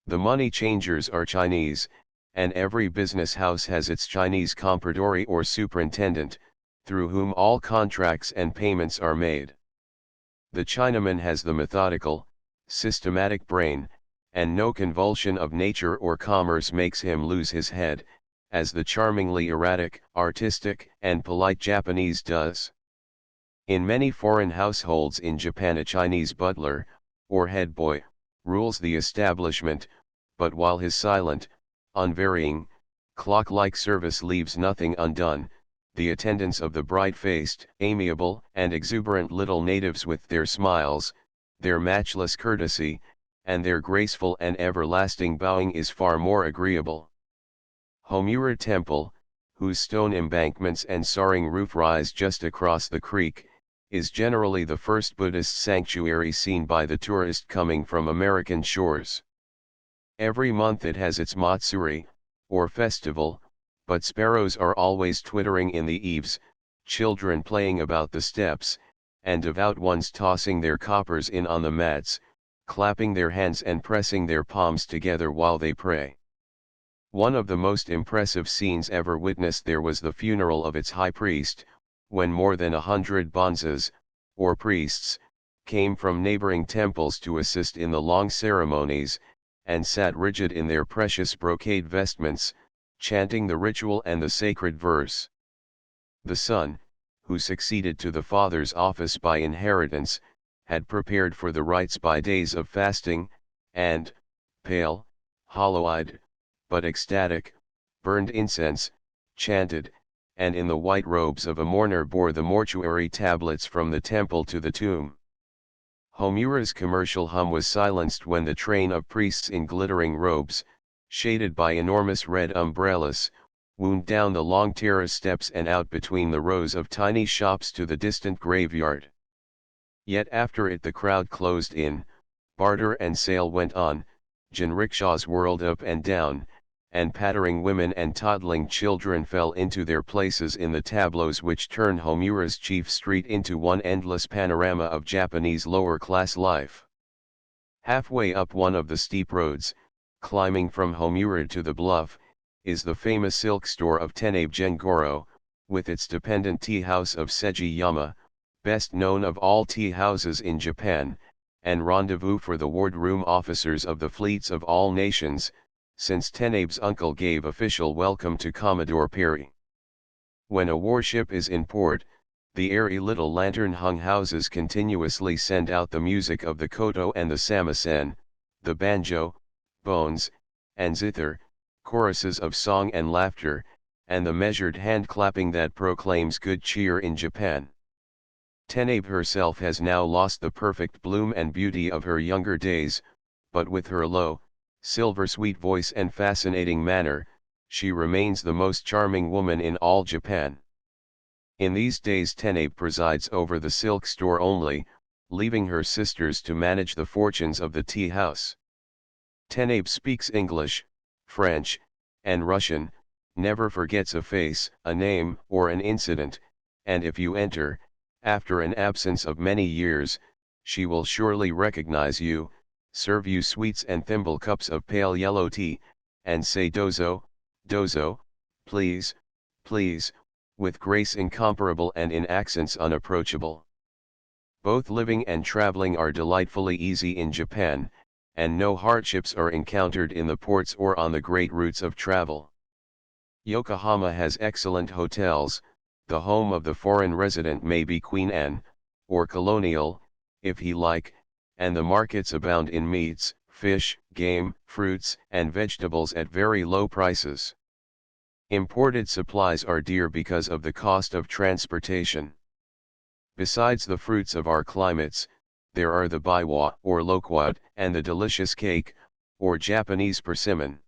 The money changers are Chinese, and every business house has its Chinese compradore or superintendent, through whom all contracts and payments are made. The Chinaman has the methodical, systematic brain, and no convulsion of nature or commerce makes him lose his head, as the charmingly erratic, artistic, and polite Japanese does. In many foreign households in Japan a Chinese butler, or head boy, rules the establishment, but while his silent, unvarying, clock-like service leaves nothing undone, the attendance of the bright-faced, amiable, and exuberant little natives with their smiles, their matchless courtesy, and their graceful and everlasting bowing is far more agreeable. Homura Temple, whose stone embankments and soaring roof rise just across the creek, is generally the first Buddhist sanctuary seen by the tourist coming from American shores. Every month it has its Matsuri, or festival, but sparrows are always twittering in the eaves, children playing about the steps, and devout ones tossing their coppers in on the mats, clapping their hands and pressing their palms together while they pray. One of the most impressive scenes ever witnessed there was the funeral of its high priest, when more than 100 bonzes, or priests, came from neighboring temples to assist in the long ceremonies, and sat rigid in their precious brocade vestments, chanting the ritual and the sacred verse. The son, who succeeded to the father's office by inheritance, had prepared for the rites by days of fasting, and, pale, hollow-eyed, but ecstatic, burned incense, chanted, and in the white robes of a mourner bore the mortuary tablets from the temple to the tomb. Homura's commercial hum was silenced when the train of priests in glittering robes, shaded by enormous red umbrellas, wound down the long terrace steps and out between the rows of tiny shops to the distant graveyard. Yet after it the crowd closed in, barter and sale went on, jinrikishas whirled up and down, and pattering women and toddling children fell into their places in the tableaus which turned Homura's chief street into one endless panorama of Japanese lower-class life. Halfway up one of the steep roads, climbing from Homura to the bluff, is the famous silk store of Tenabe Gengoro, with its dependent tea house of Seiji-yama, best known of all tea houses in Japan, and rendezvous for the wardroom officers of the fleets of all nations, since Tenabe's uncle gave official welcome to Commodore Perry. When a warship is in port, the airy little lantern-hung houses continuously send out the music of the koto and the samisen, the banjo, bones, and zither, choruses of song and laughter, and the measured hand-clapping that proclaims good cheer in Japan. Tenabe herself has now lost the perfect bloom and beauty of her younger days, but with her low, silver-sweet voice and fascinating manner, she remains the most charming woman in all Japan. In these days Tenabe presides over the silk store only, leaving her sisters to manage the fortunes of the tea house. Tenabe speaks English, French, and Russian, never forgets a face, a name, or an incident, and if you enter, after an absence of many years, she will surely recognize you, serve you sweets and thimble cups of pale yellow tea, and say dozo, dozo, please, please, with grace incomparable and in accents unapproachable. Both living and traveling are delightfully easy in Japan, and no hardships are encountered in the ports or on the great routes of travel. Yokohama has excellent hotels, the home of the foreign resident may be Queen Anne, or colonial, if he like, and the markets abound in meats, fish, game, fruits, and vegetables at very low prices. Imported supplies are dear because of the cost of transportation. Besides the fruits of our climates, there are the biwa or loquat, and the delicious cake, or Japanese persimmon.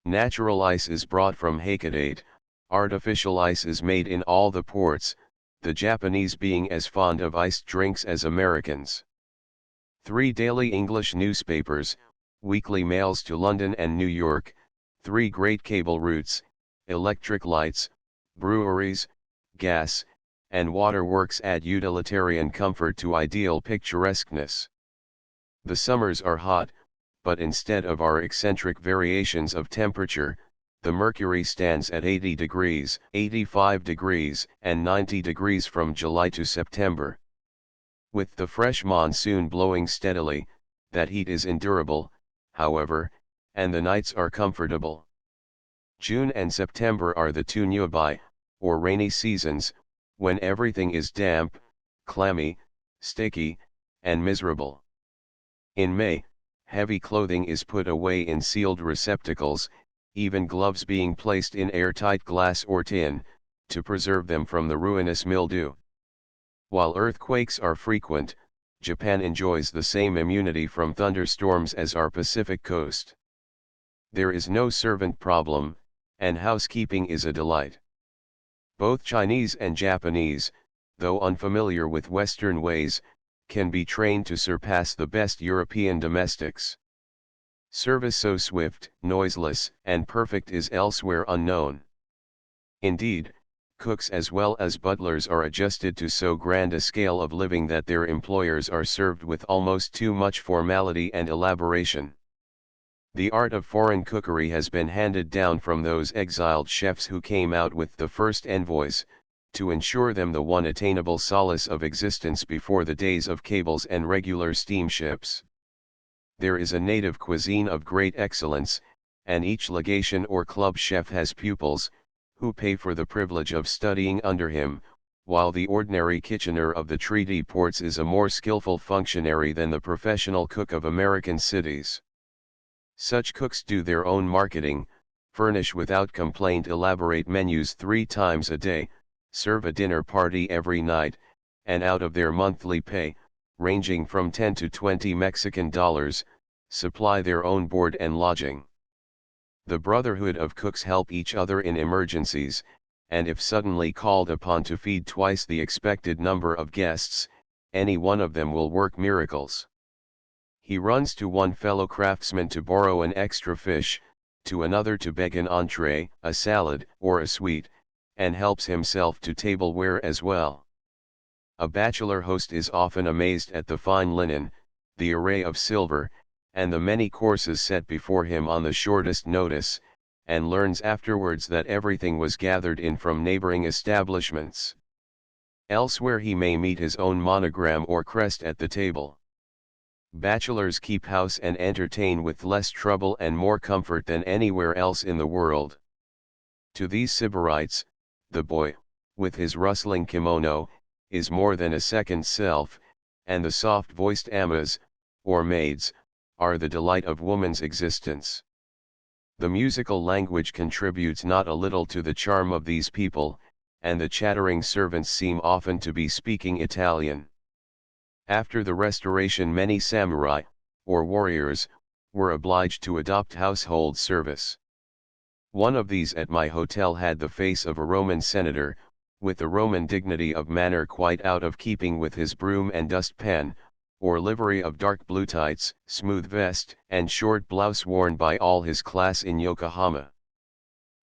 Natural ice is brought from Hakodate, Artificial ice is made in all the ports, the Japanese being as fond of iced drinks as Americans. 3 daily English newspapers, weekly mails to London and New York, 3 great cable routes, electric lights, breweries, gas, and waterworks add utilitarian comfort to ideal picturesqueness. The summers are hot, but instead of our eccentric variations of temperature, the mercury stands at 80 degrees, 85 degrees, and 90 degrees from July to September. With the fresh monsoon blowing steadily, that heat is endurable, however, and the nights are comfortable. June and September are the 2 Nyubai, or rainy seasons, when everything is damp, clammy, sticky, and miserable. In May, heavy clothing is put away in sealed receptacles, even gloves being placed in airtight glass or tin, to preserve them from the ruinous mildew. While earthquakes are frequent, Japan enjoys the same immunity from thunderstorms as our Pacific coast. There is no servant problem, and housekeeping is a delight. Both Chinese and Japanese, though unfamiliar with Western ways, can be trained to surpass the best European domestics. Service so swift, noiseless, and perfect is elsewhere unknown. Indeed, cooks as well as butlers are adjusted to so grand a scale of living that their employers are served with almost too much formality and elaboration. The art of foreign cookery has been handed down from those exiled chefs who came out with the first envoys, to ensure them the one attainable solace of existence before the days of cables and regular steamships. There is a native cuisine of great excellence, and each legation or club chef has pupils, who pay for the privilege of studying under him, while the ordinary kitchener of the treaty ports is a more skillful functionary than the professional cook of American cities. Such cooks do their own marketing, furnish without complaint elaborate menus 3 times a day, serve a dinner party every night, and out of their monthly pay, ranging from 10 to 20 Mexican dollars, supply their own board and lodging. The brotherhood of cooks help each other in emergencies, and if suddenly called upon to feed twice the expected number of guests, any one of them will work miracles. He runs to one fellow craftsman to borrow an extra fish, to another to beg an entree, a salad, or a sweet, and helps himself to tableware as well. A bachelor host is often amazed at the fine linen, the array of silver, and the many courses set before him on the shortest notice, and learns afterwards that everything was gathered in from neighboring establishments. Elsewhere he may meet his own monogram or crest at the table. Bachelors keep house and entertain with less trouble and more comfort than anywhere else in the world. To these Sybarites, the boy, with his rustling kimono, is more than a second self, and the soft-voiced amas, or maids, are the delight of woman's existence. The musical language contributes not a little to the charm of these people, and the chattering servants seem often to be speaking Italian. After the Restoration many samurai, or warriors, were obliged to adopt household service. One of these at my hotel had the face of a Roman senator, with the Roman dignity of manner quite out of keeping with his broom and dustpan, or livery of dark blue tights, smooth vest, and short blouse worn by all his class in Yokohama.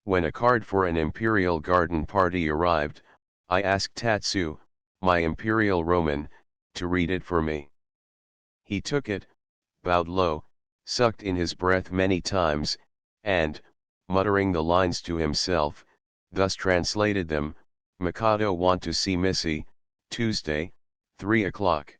When a card for an imperial garden party arrived, I asked Tatsu, my imperial Roman, to read it for me. He took it, bowed low, sucked in his breath many times, and, muttering the lines to himself, thus translated them: Mikado want to see Missy, Tuesday, 3 o'clock.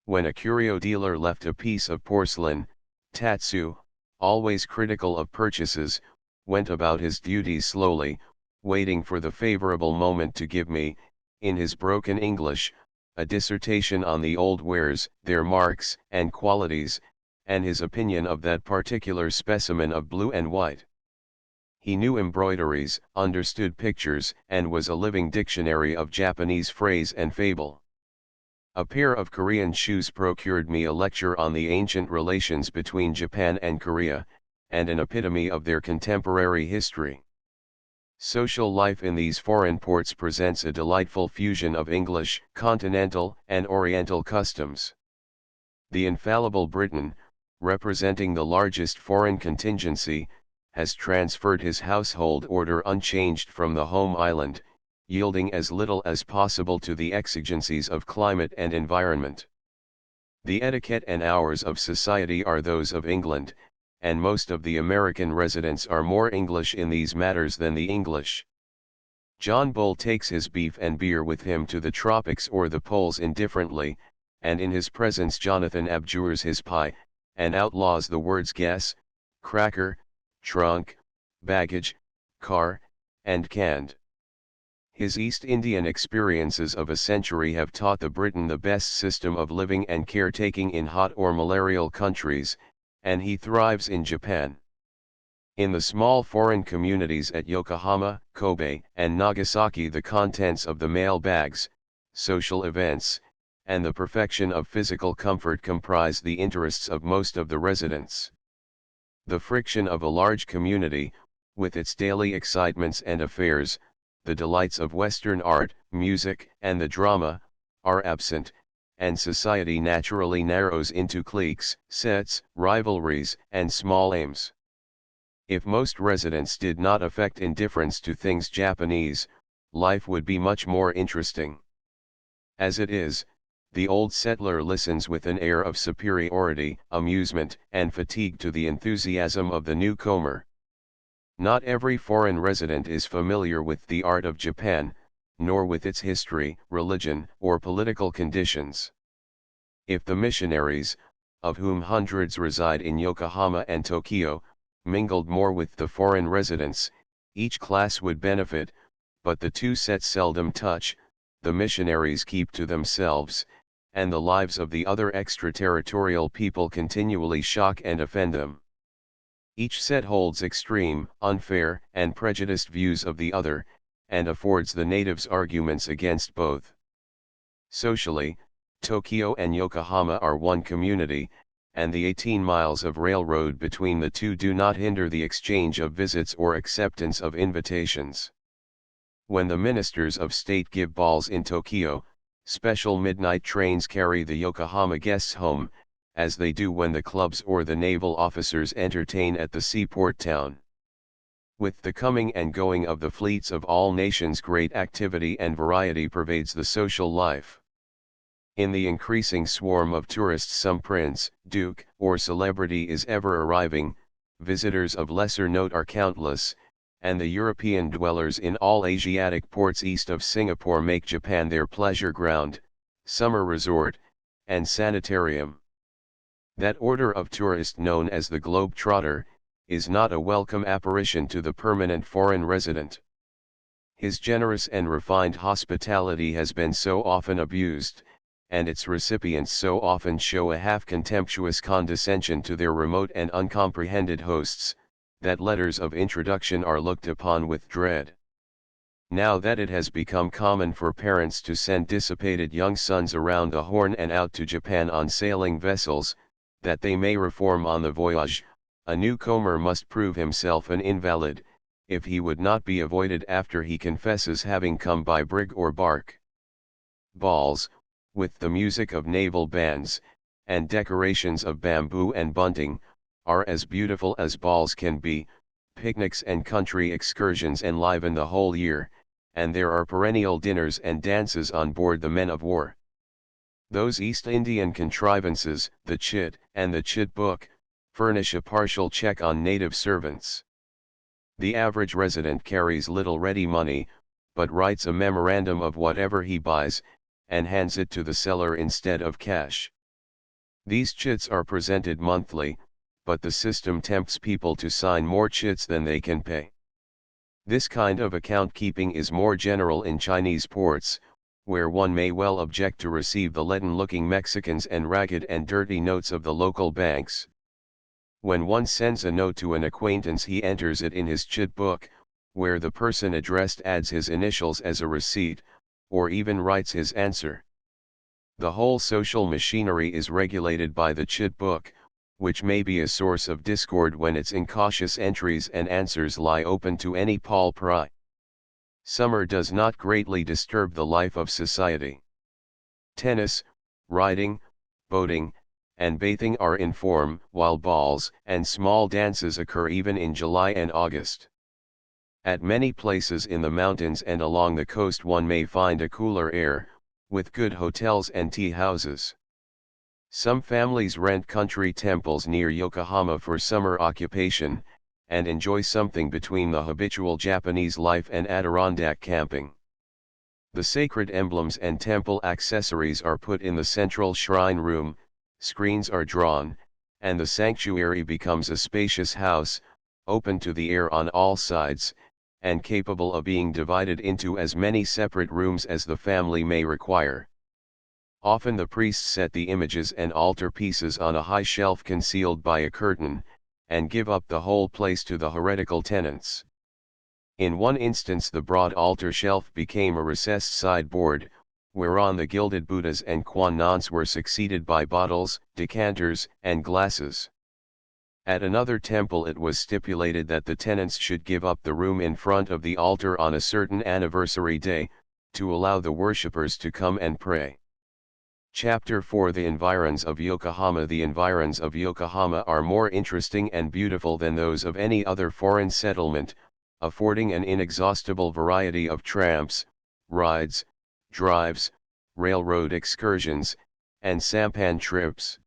When a curio dealer left a piece of porcelain, Tatsu, always critical of purchases, went about his duties slowly, waiting for the favorable moment to give me, in his broken English, a dissertation on the old wares, their marks and qualities, and his opinion of that particular specimen of blue and white. He knew embroideries, understood pictures, and was a living dictionary of Japanese phrase and fable. A pair of Korean shoes procured me a lecture on the ancient relations between Japan and Korea, and an epitome of their contemporary history. Social life in these foreign ports presents a delightful fusion of English, continental, and Oriental customs. The infallible Briton, representing the largest foreign contingency, has transferred his household order unchanged from the home island, yielding as little as possible to the exigencies of climate and environment. The etiquette and hours of society are those of England, and most of the American residents are more English in these matters than the English. John Bull takes his beef and beer with him to the tropics or the poles indifferently, and in his presence Jonathan abjures his pie, and outlaws the words guess, cracker, trunk, baggage, car, and canned. His East Indian experiences of a century have taught the Briton the best system of living and caretaking in hot or malarial countries, and he thrives in Japan. In the small foreign communities at Yokohama, Kobe, and Nagasaki, the contents of the mail bags, social events, and the perfection of physical comfort comprise the interests of most of the residents. The friction of a large community, with its daily excitements and affairs, the delights of Western art, music, and the drama, are absent, and society naturally narrows into cliques, sets, rivalries, and small aims. If most residents did not affect indifference to things Japanese, life would be much more interesting. As it is, the old settler listens with an air of superiority, amusement, and fatigue to the enthusiasm of the newcomer. Not every foreign resident is familiar with the art of Japan, nor with its history, religion, or political conditions. If the missionaries, of whom hundreds reside in Yokohama and Tokyo, mingled more with the foreign residents, each class would benefit, but the two sets seldom touch, the missionaries keep to themselves, and the lives of the other extraterritorial people continually shock and offend them. Each set holds extreme, unfair, and prejudiced views of the other, and affords the natives arguments against both. Socially, Tokyo and Yokohama are one community, and the 18 miles of railroad between the two do not hinder the exchange of visits or acceptance of invitations. When the ministers of state give balls in Tokyo, special midnight trains carry the Yokohama guests home, as they do when the clubs or the naval officers entertain at the seaport town. With the coming and going of the fleets of all nations, great activity and variety pervades the social life. In the increasing swarm of tourists, some prince, duke, or celebrity is ever arriving, visitors of lesser note are countless, and the European dwellers in all Asiatic ports east of Singapore make Japan their pleasure ground, summer resort, and sanitarium. That order of tourist known as the globe-trotter, is not a welcome apparition to the permanent foreign resident. His generous and refined hospitality has been so often abused, and its recipients so often show a half-contemptuous condescension to their remote and uncomprehended hosts, that letters of introduction are looked upon with dread. Now that it has become common for parents to send dissipated young sons around the Horn and out to Japan on sailing vessels, that they may reform on the voyage, a newcomer must prove himself an invalid, if he would not be avoided after he confesses having come by brig or bark. Balls, with the music of naval bands, and decorations of bamboo and bunting, are as beautiful as balls can be. Picnics and country excursions enliven the whole year, and there are perennial dinners and dances on board the men of war. Those East Indian contrivances, the chit and the chit book, furnish a partial check on native servants. The average resident carries little ready money, but writes a memorandum of whatever he buys, and hands it to the seller instead of cash. These chits are presented monthly, but the system tempts people to sign more chits than they can pay. This kind of account keeping is more general in Chinese ports, where one may well object to receive the leaden-looking Mexicans and ragged and dirty notes of the local banks. When one sends a note to an acquaintance, he enters it in his chit book, where the person addressed adds his initials as a receipt, or even writes his answer. The whole social machinery is regulated by the chit book, which may be a source of discord when its incautious entries and answers lie open to any Paul Pry. Summer does not greatly disturb the life of society. Tennis, riding, boating, and bathing are in form, while balls and small dances occur even in July and August. At many places in the mountains and along the coast one may find a cooler air, with good hotels and tea houses. Some families rent country temples near Yokohama for summer occupation, and enjoy something between the habitual Japanese life and Adirondack camping. The sacred emblems and temple accessories are put in the central shrine room, screens are drawn, and the sanctuary becomes a spacious house, open to the air on all sides, and capable of being divided into as many separate rooms as the family may require. Often the priests set the images and altar pieces on a high shelf concealed by a curtain, and give up the whole place to the heretical tenants. In one instance the broad altar shelf became a recessed sideboard, whereon the gilded Buddhas and Quan Nons were succeeded by bottles, decanters, and glasses. At another temple it was stipulated that the tenants should give up the room in front of the altar on a certain anniversary day, to allow the worshippers to come and pray. Chapter 4 The Environs of Yokohama. The environs of Yokohama are more interesting and beautiful than those of any other foreign settlement, affording an inexhaustible variety of tramps, rides, drives, railroad excursions, and sampan trips.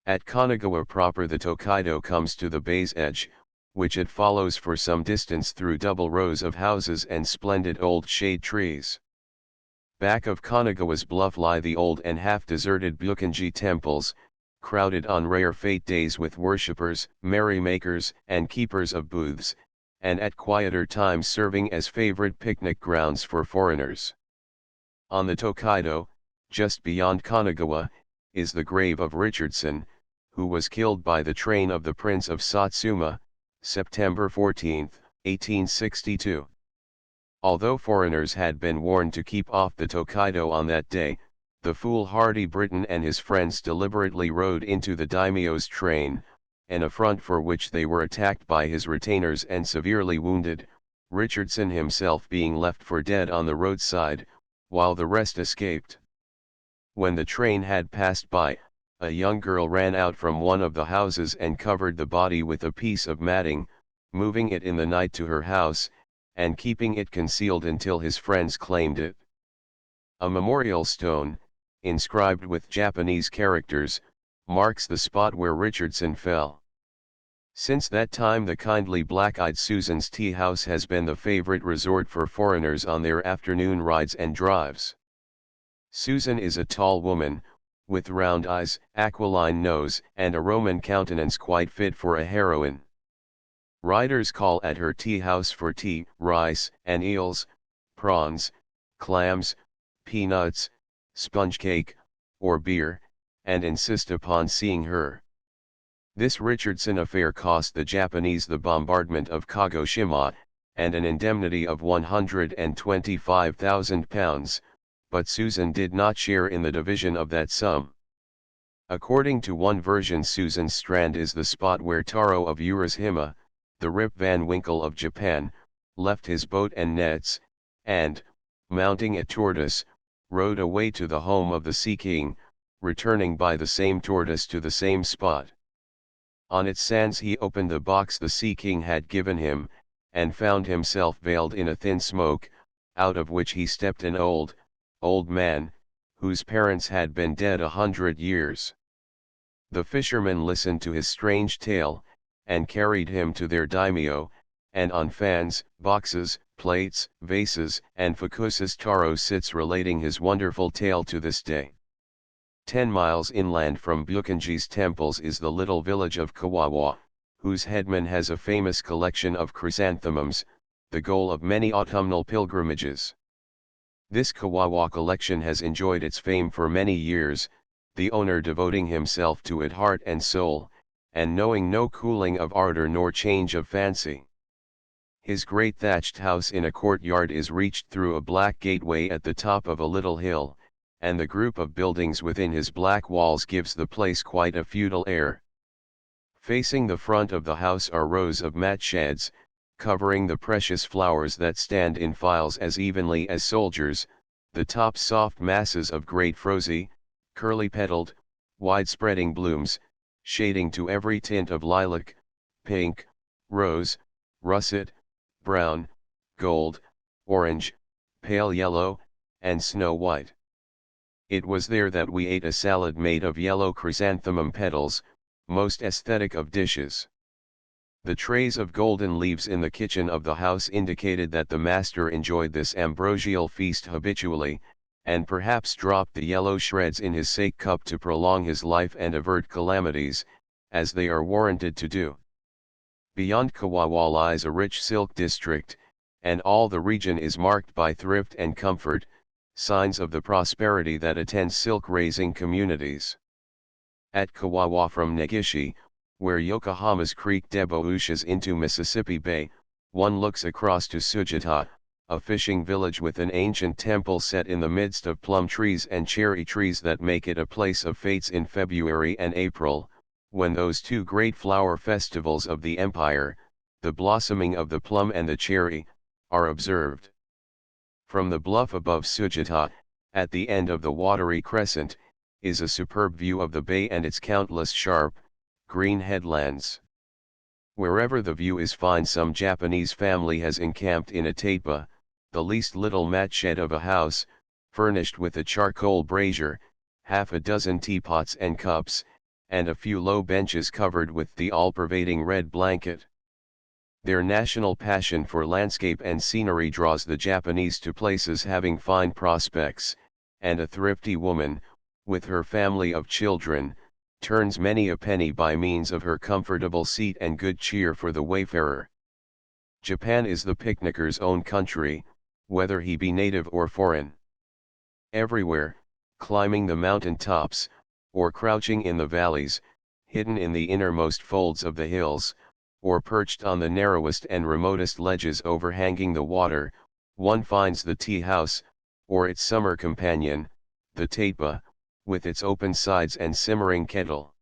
At Kanagawa proper the Tokaido comes to the bay's edge, which it follows for some distance through double rows of houses and splendid old shade trees. Back of Kanagawa's bluff lie the old and half-deserted Byokenji temples, crowded on rare fete days with worshippers, merrymakers, and keepers of booths, and at quieter times serving as favorite picnic grounds for foreigners. On the Tokaido, just beyond Kanagawa, is the grave of Richardson, who was killed by the train of the Prince of Satsuma, September 14, 1862. Although foreigners had been warned to keep off the Tokaido on that day, the foolhardy Briton and his friends deliberately rode into the daimyo's train, an affront for which they were attacked by his retainers and severely wounded, Richardson himself being left for dead on the roadside, while the rest escaped. When the train had passed by, a young girl ran out from one of the houses and covered the body with a piece of matting, moving it in the night to her house, and keeping it concealed until his friends claimed it. A memorial stone, inscribed with Japanese characters, marks the spot where Richardson fell. Since that time the kindly black-eyed Susan's tea house has been the favorite resort for foreigners on their afternoon rides and drives. Susan is a tall woman, with round eyes, aquiline nose, and a Roman countenance quite fit for a heroine. Riders call at her tea house for tea, rice, and eels, prawns, clams, peanuts, sponge cake, or beer, and insist upon seeing her. This Richardson affair cost the Japanese the bombardment of Kagoshima, and an indemnity of £125,000, but Susan did not share in the division of that sum. According to one version Susan's Strand is the spot where Taro of Urashima, the Rip Van Winkle of Japan, left his boat and nets, and, mounting a tortoise, rode away to the home of the Sea King, returning by the same tortoise to the same spot. On its sands he opened the box the Sea King had given him, and found himself veiled in a thin smoke, out of which he stepped an old man, whose parents had been dead 100 years. The fishermen listened to his strange tale, and carried him to their daimyo, and on fans, boxes, plates, vases, and fukuses Taro sits relating his wonderful tale to this day. 10 miles inland from Byokenji's temples is the little village of Kawawa, whose headman has a famous collection of chrysanthemums, the goal of many autumnal pilgrimages. This Kawawa collection has enjoyed its fame for many years, the owner devoting himself to it heart and soul, and knowing no cooling of ardor nor change of fancy. His great thatched house in a courtyard is reached through a black gateway at the top of a little hill, and the group of buildings within his black walls gives the place quite a feudal air. Facing the front of the house are rows of mat sheds, covering the precious flowers that stand in files as evenly as soldiers, the tops soft masses of great rosy, curly-petaled, wide-spreading blooms, shading to every tint of lilac, pink, rose, russet, brown, gold, orange, pale yellow, and snow white. It was there that we ate a salad made of yellow chrysanthemum petals, most aesthetic of dishes. The trays of golden leaves in the kitchen of the house indicated that the master enjoyed this ambrosial feast habitually, and perhaps dropped the yellow shreds in his sake cup to prolong his life and avert calamities, as they are warranted to do. Beyond Kawawa lies a rich silk district, and all the region is marked by thrift and comfort, signs of the prosperity that attends silk-raising communities. At Kawawa from Negishi, where Yokohama's creek debouches into Mississippi Bay, one looks across to Sujita, a fishing village with an ancient temple set in the midst of plum trees and cherry trees that make it a place of fetes in February and April, when those two great flower festivals of the empire, the blossoming of the plum and the cherry, are observed. From the bluff above Sujita, at the end of the watery crescent, is a superb view of the bay and its countless sharp, green headlands. Wherever the view is fine, some Japanese family has encamped in a taipa, the least little mat shed of a house, furnished with a charcoal brazier, half a dozen teapots and cups, and a few low benches covered with the all-pervading red blanket. Their national passion for landscape and scenery draws the Japanese to places having fine prospects, and a thrifty woman, with her family of children, turns many a penny by means of her comfortable seat and good cheer for the wayfarer. Japan is the picnicker's own country, whether he be native or foreign. Everywhere, climbing the mountain tops, or crouching in the valleys, hidden in the innermost folds of the hills, or perched on the narrowest and remotest ledges overhanging the water, one finds the tea house, or its summer companion, the taipa, with its open sides and simmering kettle.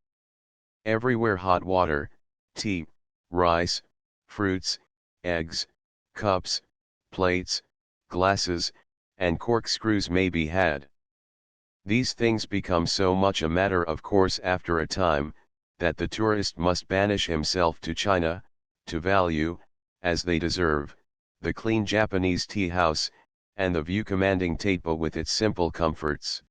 Everywhere hot water, tea, rice, fruits, eggs, cups, plates, glasses, and corkscrews may be had. These things become so much a matter of course after a time, that the tourist must banish himself to China, to value, as they deserve, the clean Japanese tea house, and the view-commanding taipa with its simple comforts.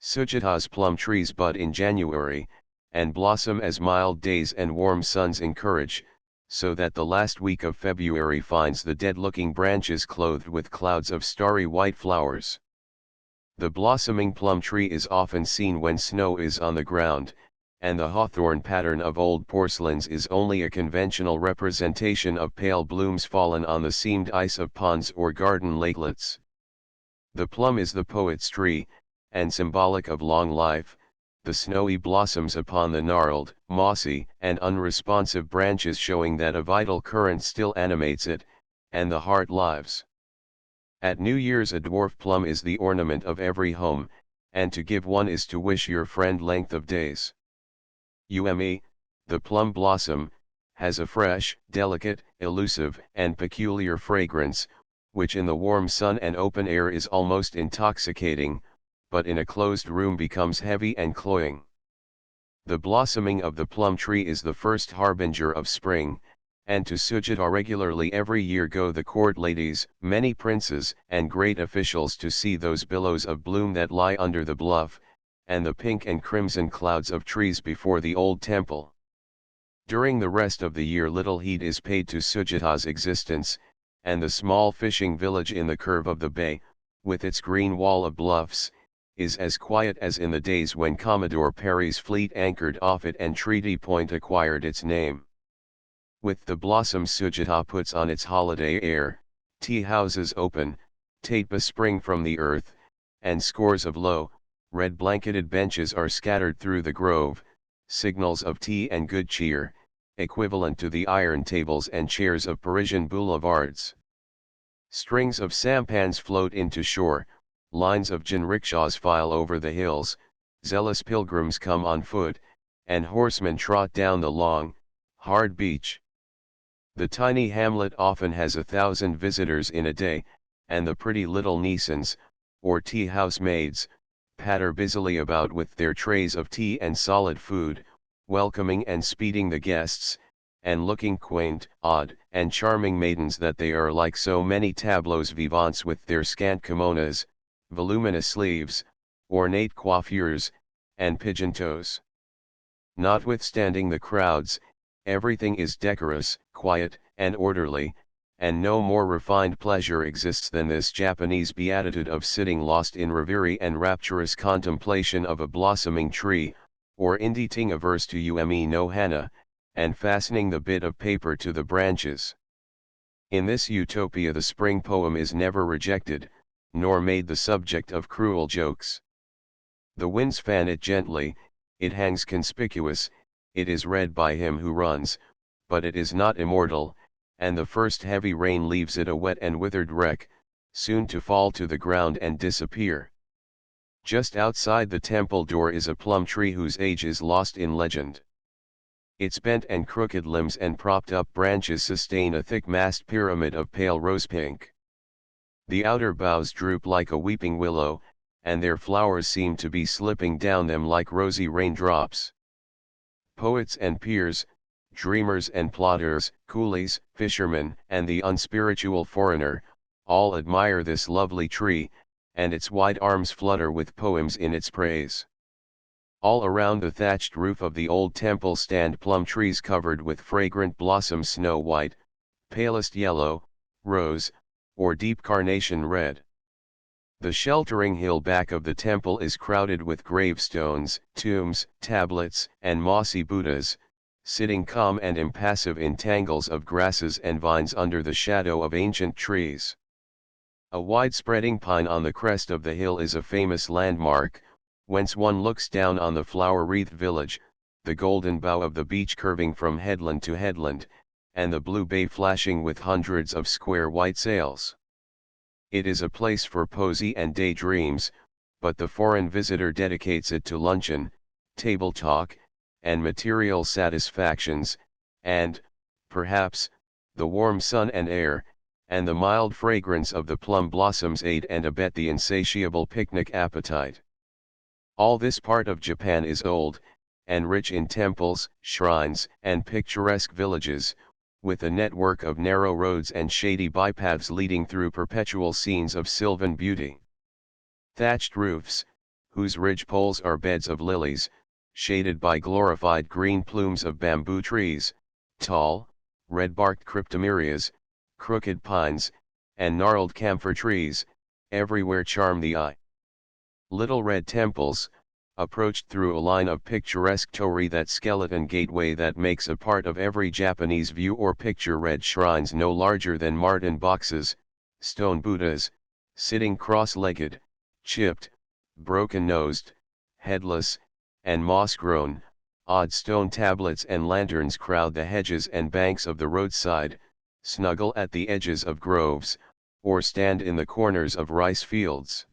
Sujita's plum trees bud in January, and blossom as mild days and warm suns encourage, so that the last week of February finds the dead-looking branches clothed with clouds of starry white flowers. The blossoming plum tree is often seen when snow is on the ground, and the hawthorn pattern of old porcelains is only a conventional representation of pale blooms fallen on the seamed ice of ponds or garden lakelets. The plum is the poet's tree, and symbolic of long life, the snowy blossoms upon the gnarled, mossy, and unresponsive branches showing that a vital current still animates it, and the heart lives. At New Year's a dwarf plum is the ornament of every home, and to give one is to wish your friend length of days. Ume, the plum blossom, has a fresh, delicate, elusive, and peculiar fragrance, which in the warm sun and open air is almost intoxicating, but in a closed room becomes heavy and cloying. The blossoming of the plum tree is the first harbinger of spring, and to Sujita regularly every year go the court ladies, many princes and great officials to see those billows of bloom that lie under the bluff, and the pink and crimson clouds of trees before the old temple. During the rest of the year little heed is paid to Sujita's existence, and the small fishing village in the curve of the bay, with its green wall of bluffs, is as quiet as in the days when Commodore Perry's fleet anchored off it and Treaty Point acquired its name. With the blossom Sujita puts on its holiday air, tea houses open, taipa spring from the earth, and scores of low, red-blanketed benches are scattered through the grove, signals of tea and good cheer, equivalent to the iron tables and chairs of Parisian boulevards. Strings of sampans float into shore, lines of jinrikishas file over the hills, zealous pilgrims come on foot, and horsemen trot down the long, hard beach. The tiny hamlet often has 1,000 visitors in a day, and the pretty little Nisans, or tea house maids, patter busily about with their trays of tea and solid food, welcoming and speeding the guests, and looking quaint, odd, and charming maidens that they are like so many tableaux vivants with their scant kimonos, voluminous sleeves, ornate coiffures, and pigeon toes. Notwithstanding the crowds, everything is decorous, quiet, and orderly, and no more refined pleasure exists than this Japanese beatitude of sitting lost in reverie and rapturous contemplation of a blossoming tree, or inditing a verse to Yuemi no Hana, and fastening the bit of paper to the branches. In this utopia the spring poem is never rejected, nor made the subject of cruel jokes. The winds fan it gently, it hangs conspicuous, it is read by him who runs, but it is not immortal, and the first heavy rain leaves it a wet and withered wreck, soon to fall to the ground and disappear. Just outside the temple door is a plum tree whose age is lost in legend. Its bent and crooked limbs and propped-up branches sustain a thick-massed pyramid of pale rose-pink. The outer boughs droop like a weeping willow, and their flowers seem to be slipping down them like rosy raindrops. Poets and peers, dreamers and plotters, coolies, fishermen, and the unspiritual foreigner, all admire this lovely tree, and its wide arms flutter with poems in its praise. All around the thatched roof of the old temple stand plum trees covered with fragrant blossoms, snow white, palest yellow, rose, or deep carnation red. The sheltering hill back of the temple is crowded with gravestones, tombs, tablets, and mossy Buddhas, sitting calm and impassive in tangles of grasses and vines under the shadow of ancient trees. A wide-spreading pine on the crest of the hill is a famous landmark, whence one looks down on the flower-wreathed village, the golden bow of the beach curving from headland to headland, and the blue bay flashing with hundreds of square white sails. It is a place for poesy and daydreams, but the foreign visitor dedicates it to luncheon, table talk, and material satisfactions, and, perhaps, the warm sun and air, and the mild fragrance of the plum blossoms aid and abet the insatiable picnic appetite. All this part of Japan is old, and rich in temples, shrines, and picturesque villages, with a network of narrow roads and shady bypaths leading through perpetual scenes of sylvan beauty. Thatched roofs, whose ridge poles are beds of lilies, shaded by glorified green plumes of bamboo trees, tall, red-barked cryptomerias, crooked pines, and gnarled camphor trees, everywhere charm the eye. Little red temples, approached through a line of picturesque torii, that skeleton gateway that makes a part of every Japanese view or picture, red shrines no larger than martin boxes, stone Buddhas, sitting cross-legged, chipped, broken-nosed, headless, and moss-grown, odd stone tablets and lanterns crowd the hedges and banks of the roadside, snuggle at the edges of groves, or stand in the corners of rice fields.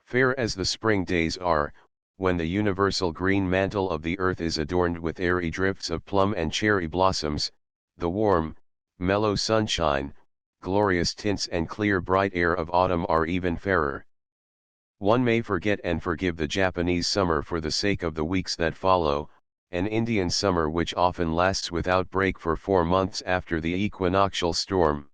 Fair as the spring days are, when the universal green mantle of the earth is adorned with airy drifts of plum and cherry blossoms, the warm, mellow sunshine, glorious tints and clear bright air of autumn are even fairer. One may forget and forgive the Japanese summer for the sake of the weeks that follow, an Indian summer which often lasts without break for 4 months after the equinoctial storm.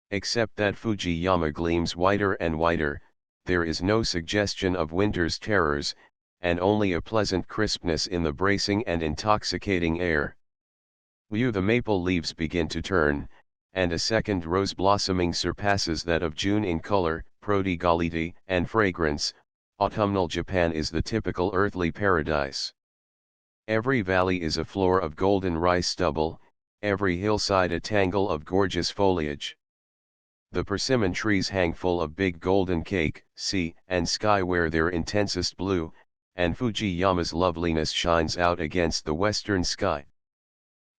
Except that Fujiyama gleams whiter and whiter, there is no suggestion of winter's terrors, and only a pleasant crispness in the bracing and intoxicating air. The maple leaves begin to turn, and a second rose blossoming surpasses that of June in color, prodigality, and fragrance. Autumnal Japan is the typical earthly paradise. Every valley is a floor of golden rice stubble, every hillside a tangle of gorgeous foliage. The persimmon trees hang full of big golden cake, sea, and sky wear their intensest blue, and Fujiyama's loveliness shines out against the western sky.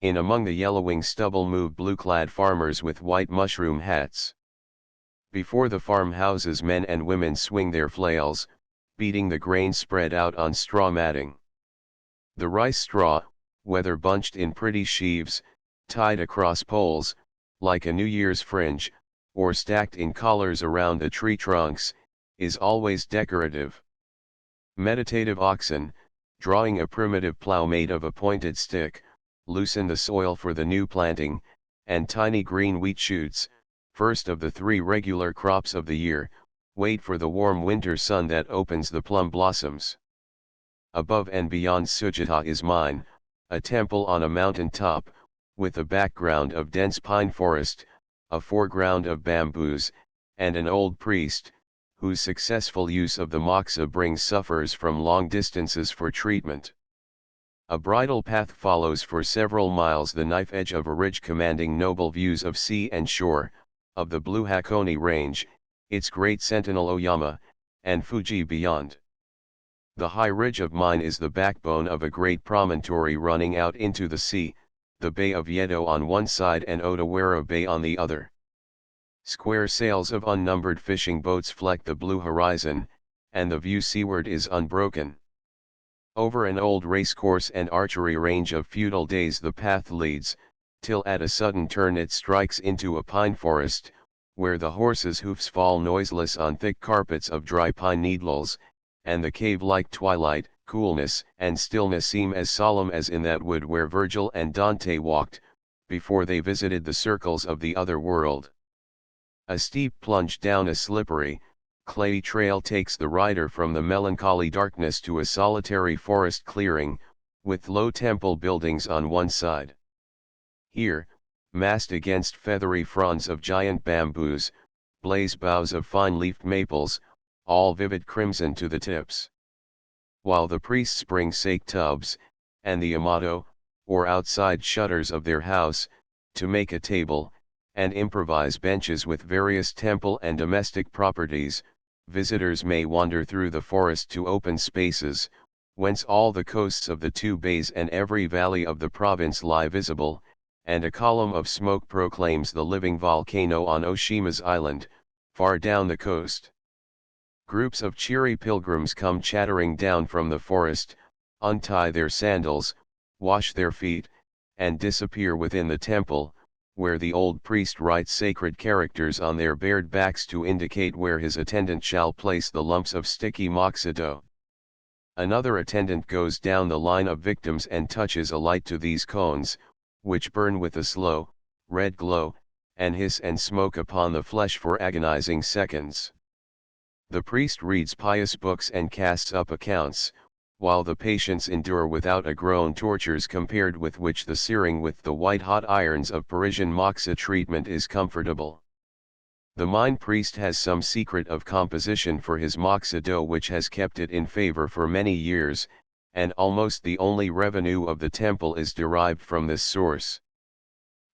In among the yellowing stubble move blue-clad farmers with white mushroom hats. Before the farmhouses men and women swing their flails, beating the grain spread out on straw matting. The rice straw, whether bunched in pretty sheaves, tied across poles, like a New Year's fringe, or stacked in collars around the tree trunks, is always decorative. Meditative oxen, drawing a primitive plow made of a pointed stick, loosen the soil for the new planting, and tiny green wheat shoots, first of the 3 regular crops of the year, wait for the warm winter sun that opens the plum blossoms. Above and beyond Sujata is mine, a temple on a mountain top, with a background of dense pine forest, a foreground of bamboos, and an old priest, whose successful use of the moksha brings sufferers from long distances for treatment. A bridle path follows for several miles the knife edge of a ridge commanding noble views of sea and shore, of the blue Hakone Range, its great sentinel Oyama, and Fuji beyond. The high ridge of mine is the backbone of a great promontory running out into the sea, the Bay of Yedo on one side and Odawara Bay on the other. Square sails of unnumbered fishing boats fleck the blue horizon, and the view seaward is unbroken. Over an old racecourse and archery range of feudal days the path leads, till at a sudden turn it strikes into a pine forest, where the horses' hoofs fall noiseless on thick carpets of dry pine needles, and the cave-like twilight, coolness, and stillness seem as solemn as in that wood where Virgil and Dante walked, before they visited the circles of the other world. A steep plunge down a slippery, clayey trail takes the rider from the melancholy darkness to a solitary forest clearing, with low temple buildings on one side. Here, massed against feathery fronds of giant bamboos, blaze boughs of fine-leafed maples, all vivid crimson to the tips. While the priests bring sake tubs, and the amato, or outside shutters of their house, to make a table, and improvise benches with various temple and domestic properties, visitors may wander through the forest to open spaces, whence all the coasts of the 2 bays and every valley of the province lie visible, and a column of smoke proclaims the living volcano on Oshima's island, far down the coast. Groups of cheery pilgrims come chattering down from the forest, untie their sandals, wash their feet, and disappear within the temple, where the old priest writes sacred characters on their bared backs to indicate where his attendant shall place the lumps of sticky moksha dough. Another attendant goes down the line of victims and touches a light to these cones, which burn with a slow, red glow, and hiss and smoke upon the flesh for agonizing seconds. The priest reads pious books and casts up accounts, while the patients endure without a groan tortures compared with which the searing with the white-hot irons of Parisian moksha treatment is comfortable. The mine priest has some secret of composition for his moksha dough which has kept it in favor for many years, and almost the only revenue of the temple is derived from this source.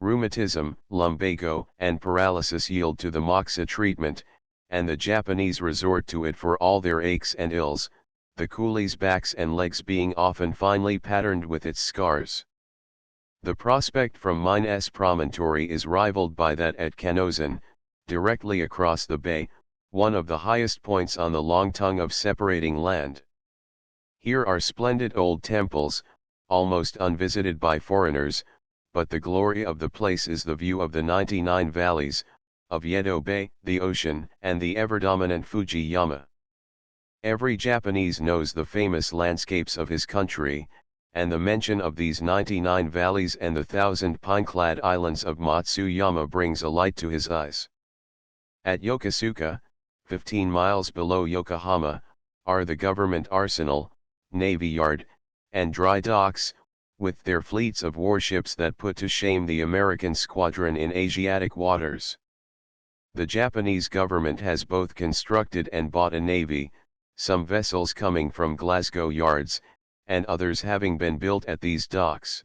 Rheumatism, lumbago, and paralysis yield to the moksha treatment, and the Japanese resort to it for all their aches and ills, the coolies' backs and legs being often finely patterned with its scars. The prospect from Mine's promontory is rivaled by that at Kanozan, directly across the bay, one of the highest points on the long tongue of separating land. Here are splendid old temples, almost unvisited by foreigners, but the glory of the place is the view of the 99 valleys, of Yedo Bay, the ocean, and the ever-dominant Fuji-yama. Every Japanese knows the famous landscapes of his country, and the mention of these 99 valleys and the 1,000 pine-clad islands of Matsuyama brings a light to his eyes. At Yokosuka, 15 miles below Yokohama, are the government arsenal, navy yard, and dry docks, with their fleets of warships that put to shame the American squadron in Asiatic waters. The Japanese government has both constructed and bought a navy, some vessels coming from Glasgow yards, and others having been built at these docks.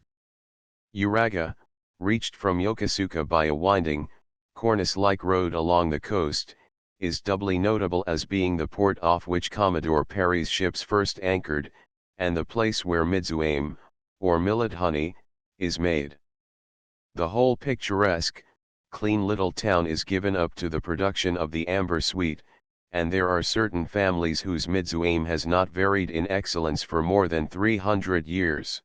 Uraga, reached from Yokosuka by a winding, cornice-like road along the coast, is doubly notable as being the port off which Commodore Perry's ships first anchored, and the place where Midzuame, or millet honey, is made. The whole picturesque, clean little town is given up to the production of the amber sweet, and there are certain families whose Midzuame has not varied in excellence for more than 300 years.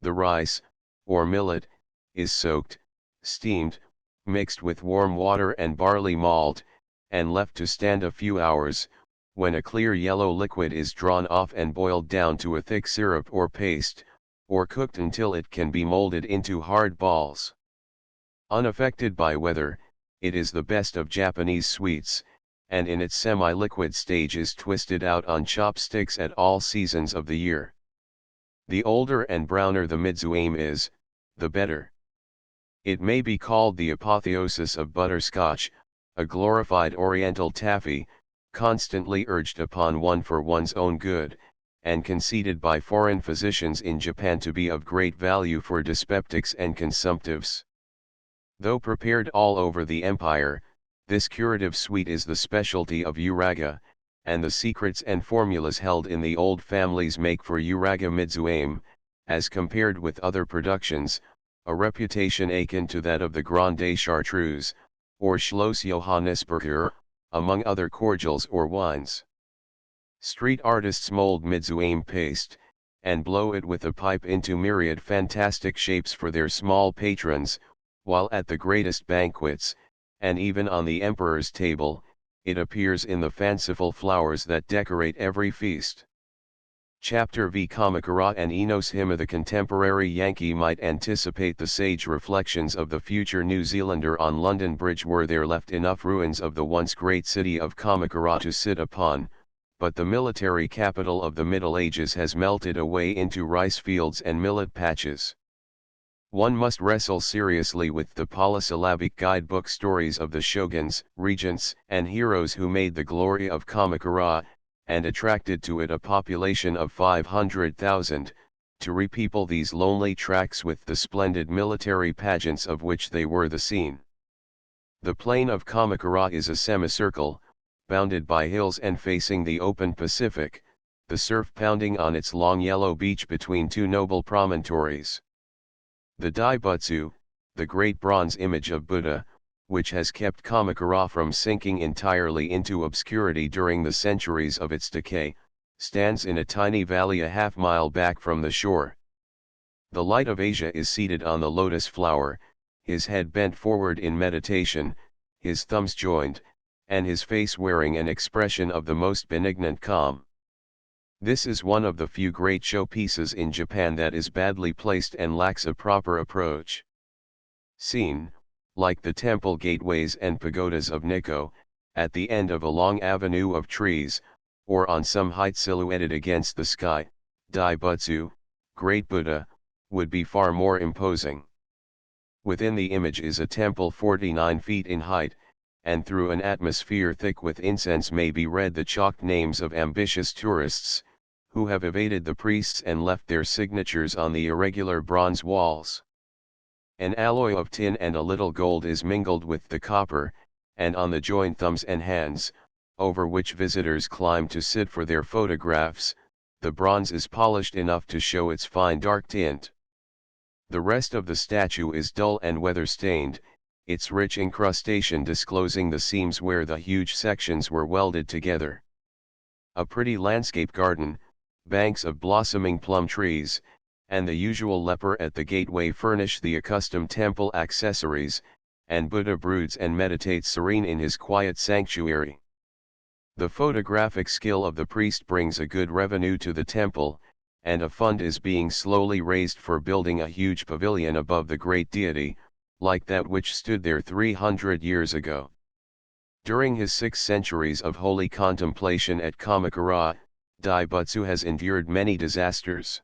The rice, or millet, is soaked, steamed, mixed with warm water and barley malt, and left to stand a few hours, when a clear yellow liquid is drawn off and boiled down to a thick syrup or paste, or cooked until it can be molded into hard balls. Unaffected by weather, it is the best of Japanese sweets, and in its semi-liquid stage is twisted out on chopsticks at all seasons of the year. The older and browner the midzuame is, the better. It may be called the apotheosis of butterscotch, a glorified oriental taffy, constantly urged upon one for one's own good, and conceded by foreign physicians in Japan to be of great value for dyspeptics and consumptives. Though prepared all over the empire, this curative sweet is the specialty of Uraga, and the secrets and formulas held in the old families make for Uraga midzuame, as compared with other productions, a reputation akin to that of the Grande Chartreuse, or Schloss Johannisberger, among other cordials or wines. Street artists mold midzuame paste, and blow it with a pipe into myriad fantastic shapes for their small patrons, while at the greatest banquets, and even on the emperor's table, it appears in the fanciful flowers that decorate every feast. Chapter V. Kamakura and Enos Hima. The contemporary Yankee might anticipate the sage reflections of the future New Zealander on London Bridge were there left enough ruins of the once great city of Kamakura to sit upon, but the military capital of the Middle Ages has melted away into rice fields and millet patches. One must wrestle seriously with the polysyllabic guidebook stories of the shoguns, regents, and heroes who made the glory of Kamakura, and attracted to it a population of 500,000, to repeople these lonely tracts with the splendid military pageants of which they were the scene. The plain of Kamakura is a semicircle, bounded by hills and facing the open Pacific, the surf pounding on its long yellow beach between two noble promontories. The Daibutsu, the great bronze image of Buddha, which has kept Kamakura from sinking entirely into obscurity during the centuries of its decay, stands in a tiny valley a half-mile back from the shore. The Light of Asia is seated on the lotus flower, his head bent forward in meditation, his thumbs joined, and his face wearing an expression of the most benignant calm. This is one of the few great showpieces in Japan that is badly placed and lacks a proper approach. Seen, like the temple gateways and pagodas of Nikko, at the end of a long avenue of trees, or on some height silhouetted against the sky, Daibutsu, Great Buddha, would be far more imposing. Within the image is a temple 49 feet in height, and through an atmosphere thick with incense may be read the chalked names of ambitious tourists, who have evaded the priests and left their signatures on the irregular bronze walls. An alloy of tin and a little gold is mingled with the copper, and on the joined thumbs and hands, over which visitors climb to sit for their photographs, the bronze is polished enough to show its fine dark tint. The rest of the statue is dull and weather-stained, its rich incrustation disclosing the seams where the huge sections were welded together. A pretty landscape garden, banks of blossoming plum trees, and the usual leper at the gateway furnish the accustomed temple accessories, and Buddha broods and meditates serene in his quiet sanctuary. The photographic skill of the priest brings a good revenue to the temple, and a fund is being slowly raised for building a huge pavilion above the great deity, like that which stood there 300 years ago. During his 6 centuries of holy contemplation at Kamakura, Daibutsu has endured many disasters.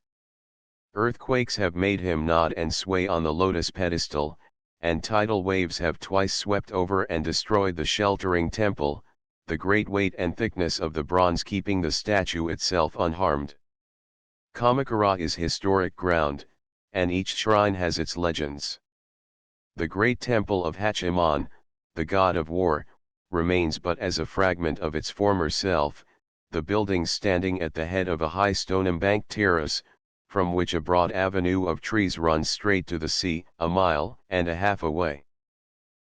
Earthquakes have made him nod and sway on the lotus pedestal, and tidal waves have twice swept over and destroyed the sheltering temple, the great weight and thickness of the bronze keeping the statue itself unharmed. Kamakura is historic ground, and each shrine has its legends. The great temple of Hachiman, the god of war, remains but as a fragment of its former self, the building standing at the head of a high stone-embanked terrace, from which a broad avenue of trees runs straight to the sea, a mile and a half away.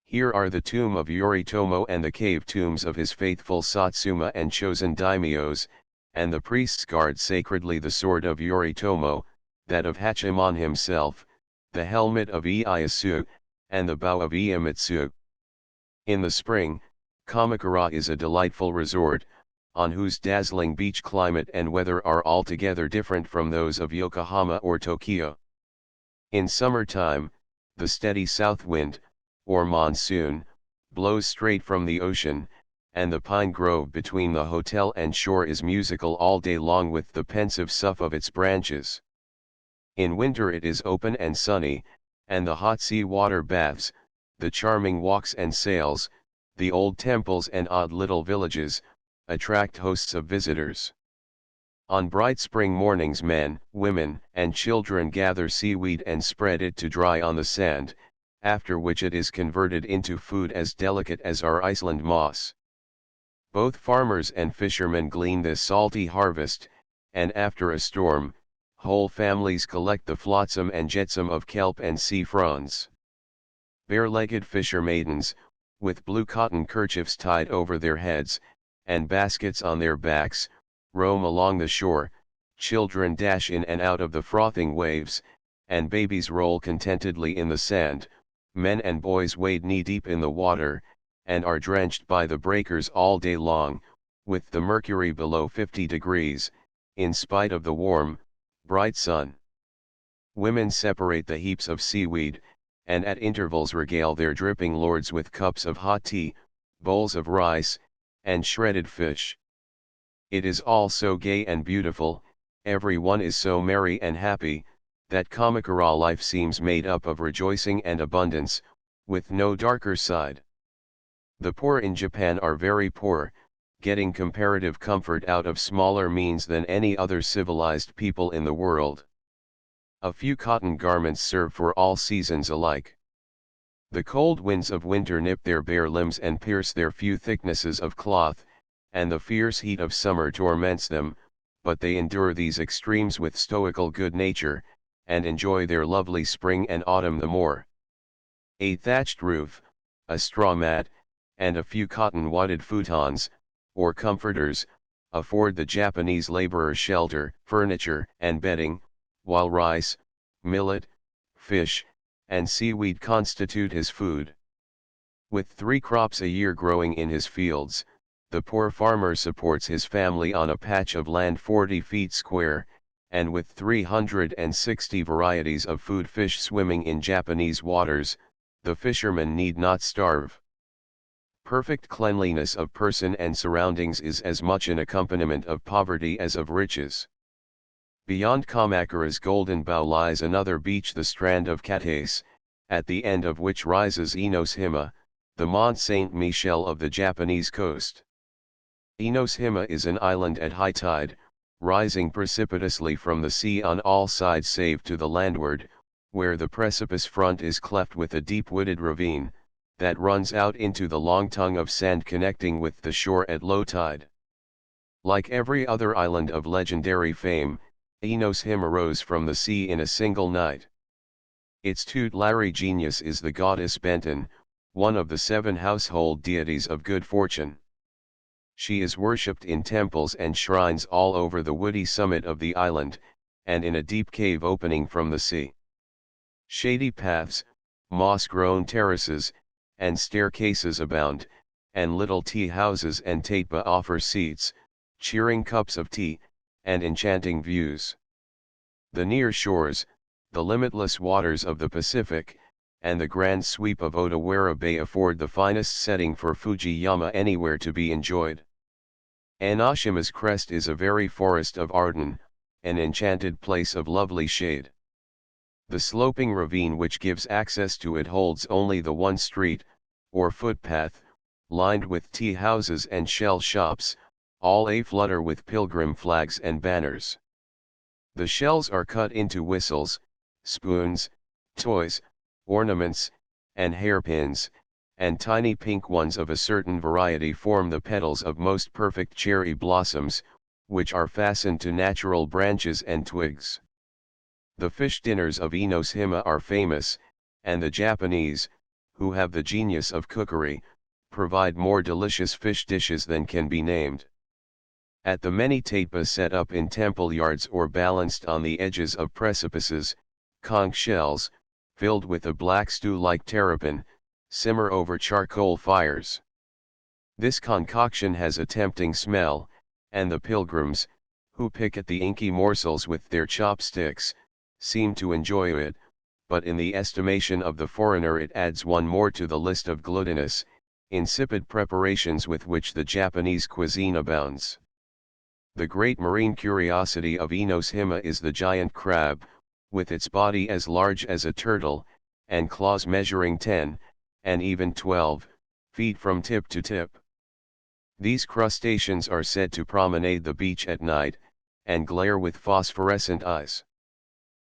Here are the tomb of Yoritomo and the cave tombs of his faithful Satsuma and chosen daimyos, and the priests guard sacredly the sword of Yoritomo, that of Hachiman himself, the helmet of Ieyasu, and the bow of Ieyamitsu. In the spring, Kamakura is a delightful resort, on whose dazzling beach climate and weather are altogether different from those of Yokohama or Tokyo. In summertime, the steady south wind, or monsoon, blows straight from the ocean, and the pine grove between the hotel and shore is musical all day long with the pensive sough of its branches. In winter it is open and sunny, and the hot sea water baths, the charming walks and sails, the old temples and odd little villages, attract hosts of visitors. On bright spring mornings men, women, and children gather seaweed and spread it to dry on the sand, after which it is converted into food as delicate as our Iceland moss. Both farmers and fishermen glean this salty harvest, and after a storm, whole families collect the flotsam and jetsam of kelp and sea fronds. Bare-legged fisher maidens, with blue cotton kerchiefs tied over their heads, and baskets on their backs, roam along the shore, children dash in and out of the frothing waves, and babies roll contentedly in the sand, men and boys wade knee-deep in the water, and are drenched by the breakers all day long, with the mercury below 50 degrees, in spite of the warm, bright sun. Women separate the heaps of seaweed, and at intervals regale their dripping lords with cups of hot tea, bowls of rice, and shredded fish. It is all so gay and beautiful, every one is so merry and happy, that Kamakura life seems made up of rejoicing and abundance, with no darker side. The poor in Japan are very poor, getting comparative comfort out of smaller means than any other civilized people in the world. A few cotton garments serve for all seasons alike. The cold winds of winter nip their bare limbs and pierce their few thicknesses of cloth, and the fierce heat of summer torments them, but they endure these extremes with stoical good nature, and enjoy their lovely spring and autumn the more. A thatched roof, a straw mat, and a few cotton-wadded futons, or comforters, afford the Japanese laborer shelter, furniture, and bedding, while rice, millet, fish, and seaweed constitute his food. With 3 crops a year growing in his fields, the poor farmer supports his family on a patch of land 40 feet square, and with 360 varieties of food fish swimming in Japanese waters, the fisherman need not starve. Perfect cleanliness of person and surroundings is as much an accompaniment of poverty as of riches. Beyond Kamakura's golden bow lies another beach, the strand of Kataise, at the end of which rises Enoshima, the Mont Saint Michel of the Japanese coast. Enoshima is an island at high tide, rising precipitously from the sea on all sides save to the landward, where the precipice front is cleft with a deep wooded ravine, that runs out into the long tongue of sand connecting with the shore at low tide. Like every other island of legendary fame, Enoshima rose from the sea in a single night. Its tutelary genius is the goddess Benten, one of the 7 household deities of good fortune. She is worshipped in temples and shrines all over the woody summit of the island, and in a deep cave opening from the sea. Shady paths, moss-grown terraces, and staircases abound, and little tea houses and tateba offer seats, cheering cups of tea, and enchanting views. The near shores, the limitless waters of the Pacific, and the grand sweep of Odawara Bay afford the finest setting for Fujiyama anywhere to be enjoyed. Enoshima's crest is a very forest of Arden, an enchanted place of lovely shade. The sloping ravine which gives access to it holds only the one street, or footpath, lined with tea houses and shell shops, all aflutter with pilgrim flags and banners. The shells are cut into whistles, spoons, toys, ornaments, and hairpins, and tiny pink ones of a certain variety form the petals of most perfect cherry blossoms, which are fastened to natural branches and twigs. The fish dinners of Enoshima are famous, and the Japanese, who have the genius of cookery, provide more delicious fish dishes than can be named. At the many tateba set up in temple yards or balanced on the edges of precipices, conch shells, filled with a black stew like terrapin, simmer over charcoal fires. This concoction has a tempting smell, and the pilgrims, who pick at the inky morsels with their chopsticks, seem to enjoy it, but in the estimation of the foreigner it adds one more to the list of gluttonous, insipid preparations with which the Japanese cuisine abounds. The great marine curiosity of Enoshima is the giant crab, with its body as large as a turtle, and claws measuring 10, and even 12, feet from tip to tip. These crustaceans are said to promenade the beach at night, and glare with phosphorescent eyes.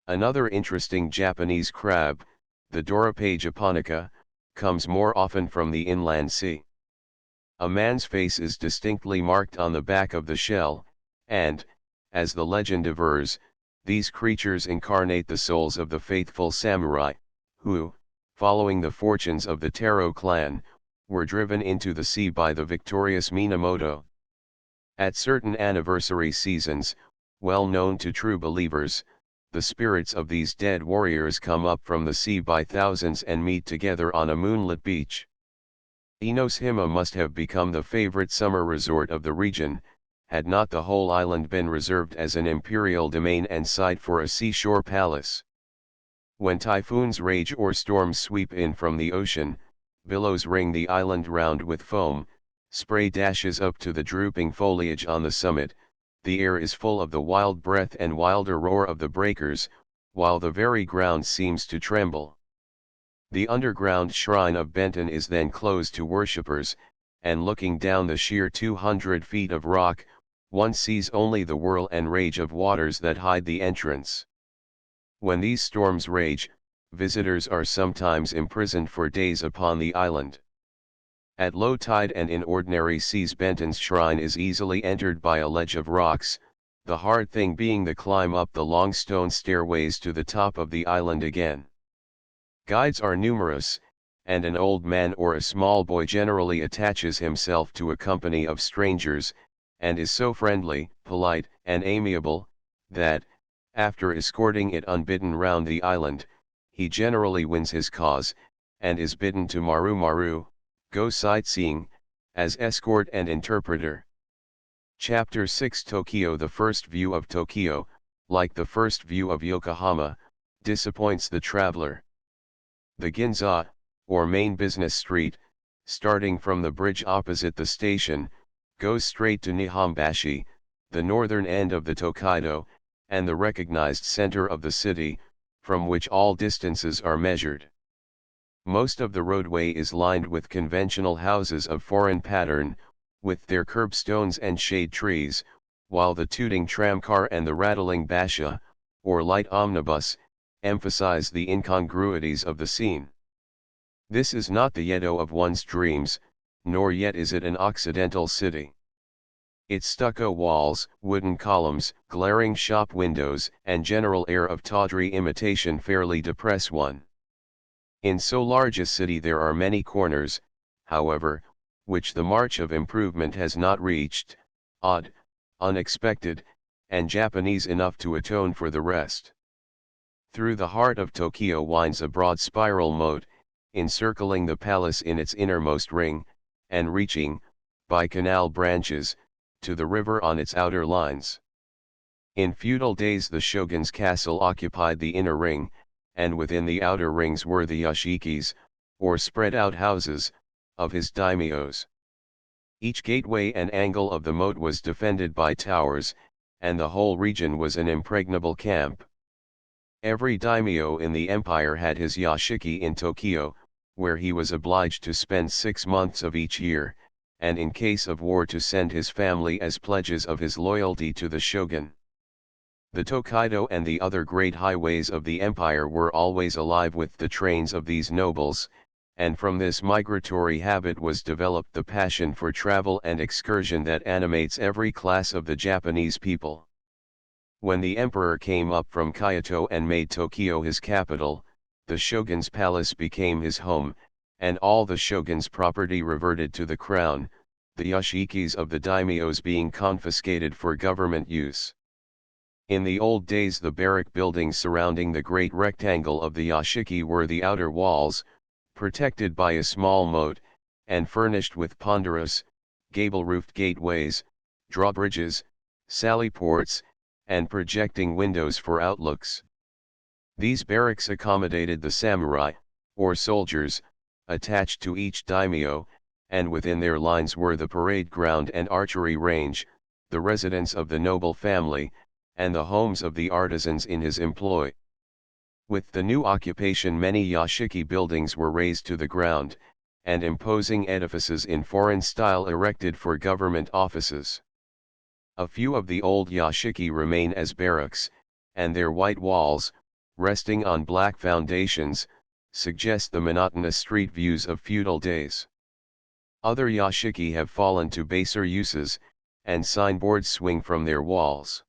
Another interesting Japanese crab, the Dorypae japonica, comes more often from the inland sea. A man's face is distinctly marked on the back of the shell, and, as the legend avers, these creatures incarnate the souls of the faithful samurai, who, following the fortunes of the Taro clan, were driven into the sea by the victorious Minamoto. At certain anniversary seasons, well known to true believers, the spirits of these dead warriors come up from the sea by thousands and meet together on a moonlit beach. Enoshima must have become the favorite summer resort of the region, had not the whole island been reserved as an imperial domain and site for a seashore palace. When typhoons rage or storms sweep in from the ocean, billows ring the island round with foam, spray dashes up to the drooping foliage on the summit, the air is full of the wild breath and wilder roar of the breakers, while the very ground seems to tremble. The underground shrine of Benton is then closed to worshippers, and looking down the sheer 200 feet of rock, one sees only the whirl and rage of waters that hide the entrance. When these storms rage, visitors are sometimes imprisoned for days upon the island. At low tide and in ordinary seas Benton's shrine is easily entered by a ledge of rocks, the hard thing being the climb up the long stone stairways to the top of the island again. Guides are numerous, and an old man or a small boy generally attaches himself to a company of strangers, and is so friendly, polite, and amiable, that, after escorting it unbidden round the island, he generally wins his cause, and is bidden to Maru Maru, go sightseeing, as escort and interpreter. Chapter 6 Tokyo. The first view of Tokyo, like the first view of Yokohama, disappoints the traveler. The Ginza, or main business street, starting from the bridge opposite the station, goes straight to Nihonbashi, the northern end of the Tokaido, and the recognized center of the city, from which all distances are measured. Most of the roadway is lined with conventional houses of foreign pattern, with their curbstones and shade trees, while the tooting tramcar and the rattling basha, or light omnibus, emphasize the incongruities of the scene. This is not the Yedo of one's dreams, nor yet is it an occidental city. Its stucco walls, wooden columns, glaring shop windows, and general air of tawdry imitation fairly depress one. In so large a city there are many corners, however, which the march of improvement has not reached, odd, unexpected, and Japanese enough to atone for the rest. Through the heart of Tokyo winds a broad spiral moat, encircling the palace in its innermost ring, and reaching, by canal branches, to the river on its outer lines. In feudal days the shogun's castle occupied the inner ring, and within the outer rings were the yashikis, or spread-out houses, of his daimyos. Each gateway and angle of the moat was defended by towers, and the whole region was an impregnable camp. Every daimyo in the empire had his yashiki in Tokyo, where he was obliged to spend 6 months of each year, and in case of war to send his family as pledges of his loyalty to the shogun. The Tokaido and the other great highways of the empire were always alive with the trains of these nobles, and from this migratory habit was developed the passion for travel and excursion that animates every class of the Japanese people. When the emperor came up from Kyoto and made Tokyo his capital, the shogun's palace became his home, and all the shogun's property reverted to the crown, the yashikis of the daimyos being confiscated for government use. In the old days the barrack buildings surrounding the great rectangle of the yashiki were the outer walls, protected by a small moat, and furnished with ponderous, gable-roofed gateways, drawbridges, sally ports, and projecting windows for outlooks. These barracks accommodated the samurai, or soldiers, attached to each daimyo, and within their lines were the parade ground and archery range, the residence of the noble family, and the homes of the artisans in his employ. With the new occupation many yashiki buildings were razed to the ground, and imposing edifices in foreign style erected for government offices. A few of the old yashiki remain as barracks, and their white walls, resting on black foundations, suggest the monotonous street views of feudal days. Other yashiki have fallen to baser uses, and signboards swing from their walls.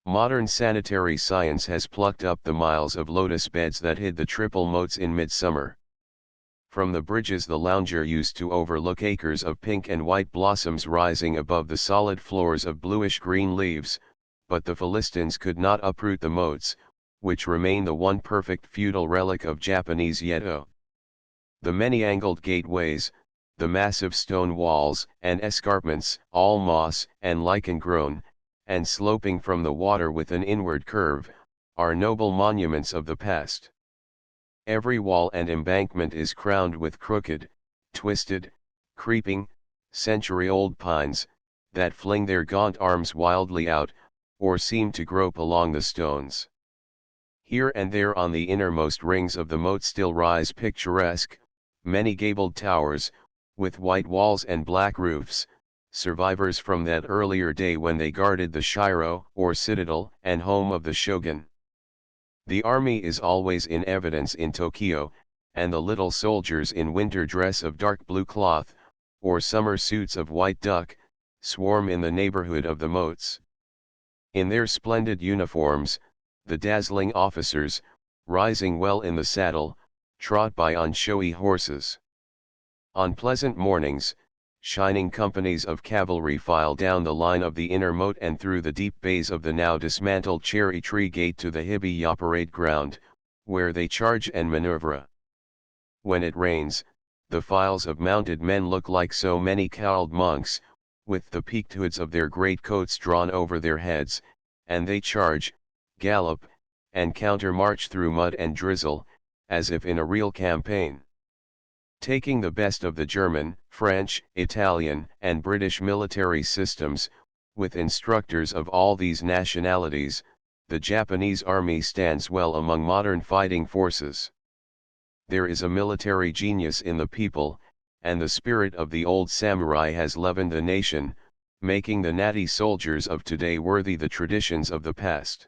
Modern sanitary science has plucked up the miles of lotus beds that hid the triple moats in midsummer. From the bridges the lounger used to overlook acres of pink and white blossoms rising above the solid floors of bluish-green leaves, but the Philistines could not uproot the moats, which remain the one perfect feudal relic of Japanese Yedo. The many-angled gateways, the massive stone walls and escarpments, all moss and lichen-grown, and sloping from the water with an inward curve, are noble monuments of the past. Every wall and embankment is crowned with crooked, twisted, creeping, century-old pines, that fling their gaunt arms wildly out, or seem to grope along the stones. Here and there on the innermost rings of the moat still rise picturesque, many-gabled towers, with white walls and black roofs, survivors from that earlier day when they guarded the shiro or citadel and home of the shogun. The army is always in evidence in Tokyo, and the little soldiers in winter dress of dark blue cloth, or summer suits of white duck, swarm in the neighborhood of the moats. In their splendid uniforms, the dazzling officers, rising well in the saddle, trot by on showy horses. On pleasant mornings, shining companies of cavalry file down the line of the inner moat and through the deep bays of the now dismantled cherry tree gate to the Hibiya parade ground, where they charge and maneuver. When it rains, the files of mounted men look like so many cowled monks, with the peaked hoods of their great coats drawn over their heads, and they charge, gallop, and counter-march through mud and drizzle, as if in a real campaign. Taking the best of the German, French, Italian, and British military systems, with instructors of all these nationalities, the Japanese army stands well among modern fighting forces. There is a military genius in the people, and the spirit of the old samurai has leavened the nation, making the natty soldiers of today worthy the traditions of the past.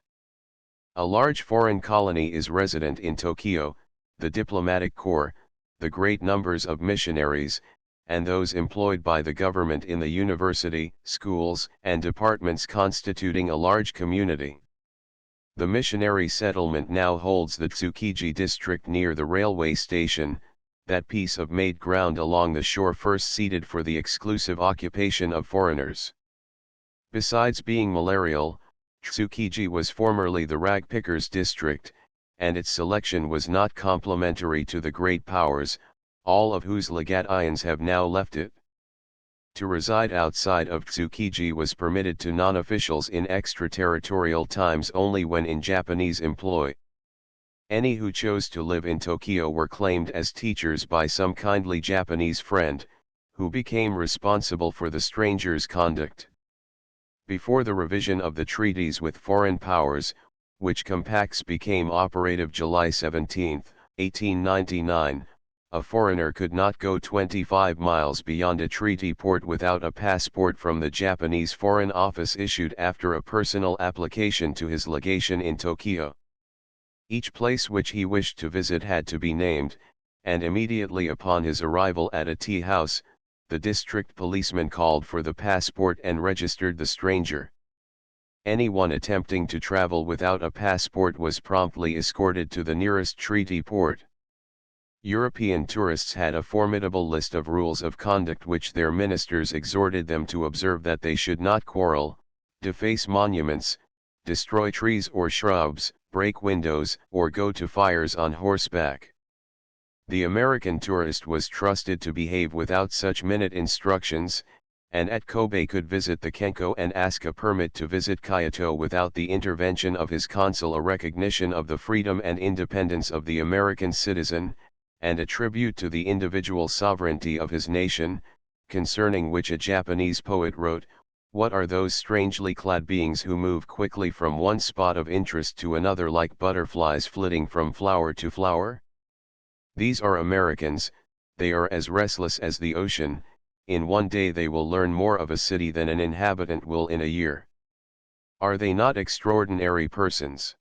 A large foreign colony is resident in Tokyo, the diplomatic corps, the great numbers of missionaries, and those employed by the government in the university, schools, and departments constituting a large community. The missionary settlement now holds the Tsukiji district near the railway station, that piece of made ground along the shore first ceded for the exclusive occupation of foreigners. Besides being malarial, Tsukiji was formerly the rag pickers district, and its selection was not complementary to the great powers, all of whose legatians have now left it. To reside outside of Tsukiji was permitted to non-officials in extraterritorial times only when in Japanese employ. Any who chose to live in Tokyo were claimed as teachers by some kindly Japanese friend, who became responsible for the stranger's conduct. Before the revision of the treaties with foreign powers, which compacts became operative July 17, 1899, a foreigner could not go 25 miles beyond a treaty port without a passport from the Japanese Foreign Office issued after a personal application to his legation in Tokyo. Each place which he wished to visit had to be named, and immediately upon his arrival at a tea house, the district policeman called for the passport and registered the stranger. Anyone attempting to travel without a passport was promptly escorted to the nearest treaty port. European tourists had a formidable list of rules of conduct which their ministers exhorted them to observe: that they should not quarrel, deface monuments, destroy trees or shrubs, break windows, or go to fires on horseback. The American tourist was trusted to behave without such minute instructions, and at Kobe could visit the Kenko and ask a permit to visit Kyoto without the intervention of his consul, a recognition of the freedom and independence of the American citizen, and a tribute to the individual sovereignty of his nation, concerning which a Japanese poet wrote, "What are those strangely clad beings who move quickly from one spot of interest to another like butterflies flitting from flower to flower? These are Americans, they are as restless as the ocean, in one day they will learn more of a city than an inhabitant will in a year. Are they not extraordinary persons?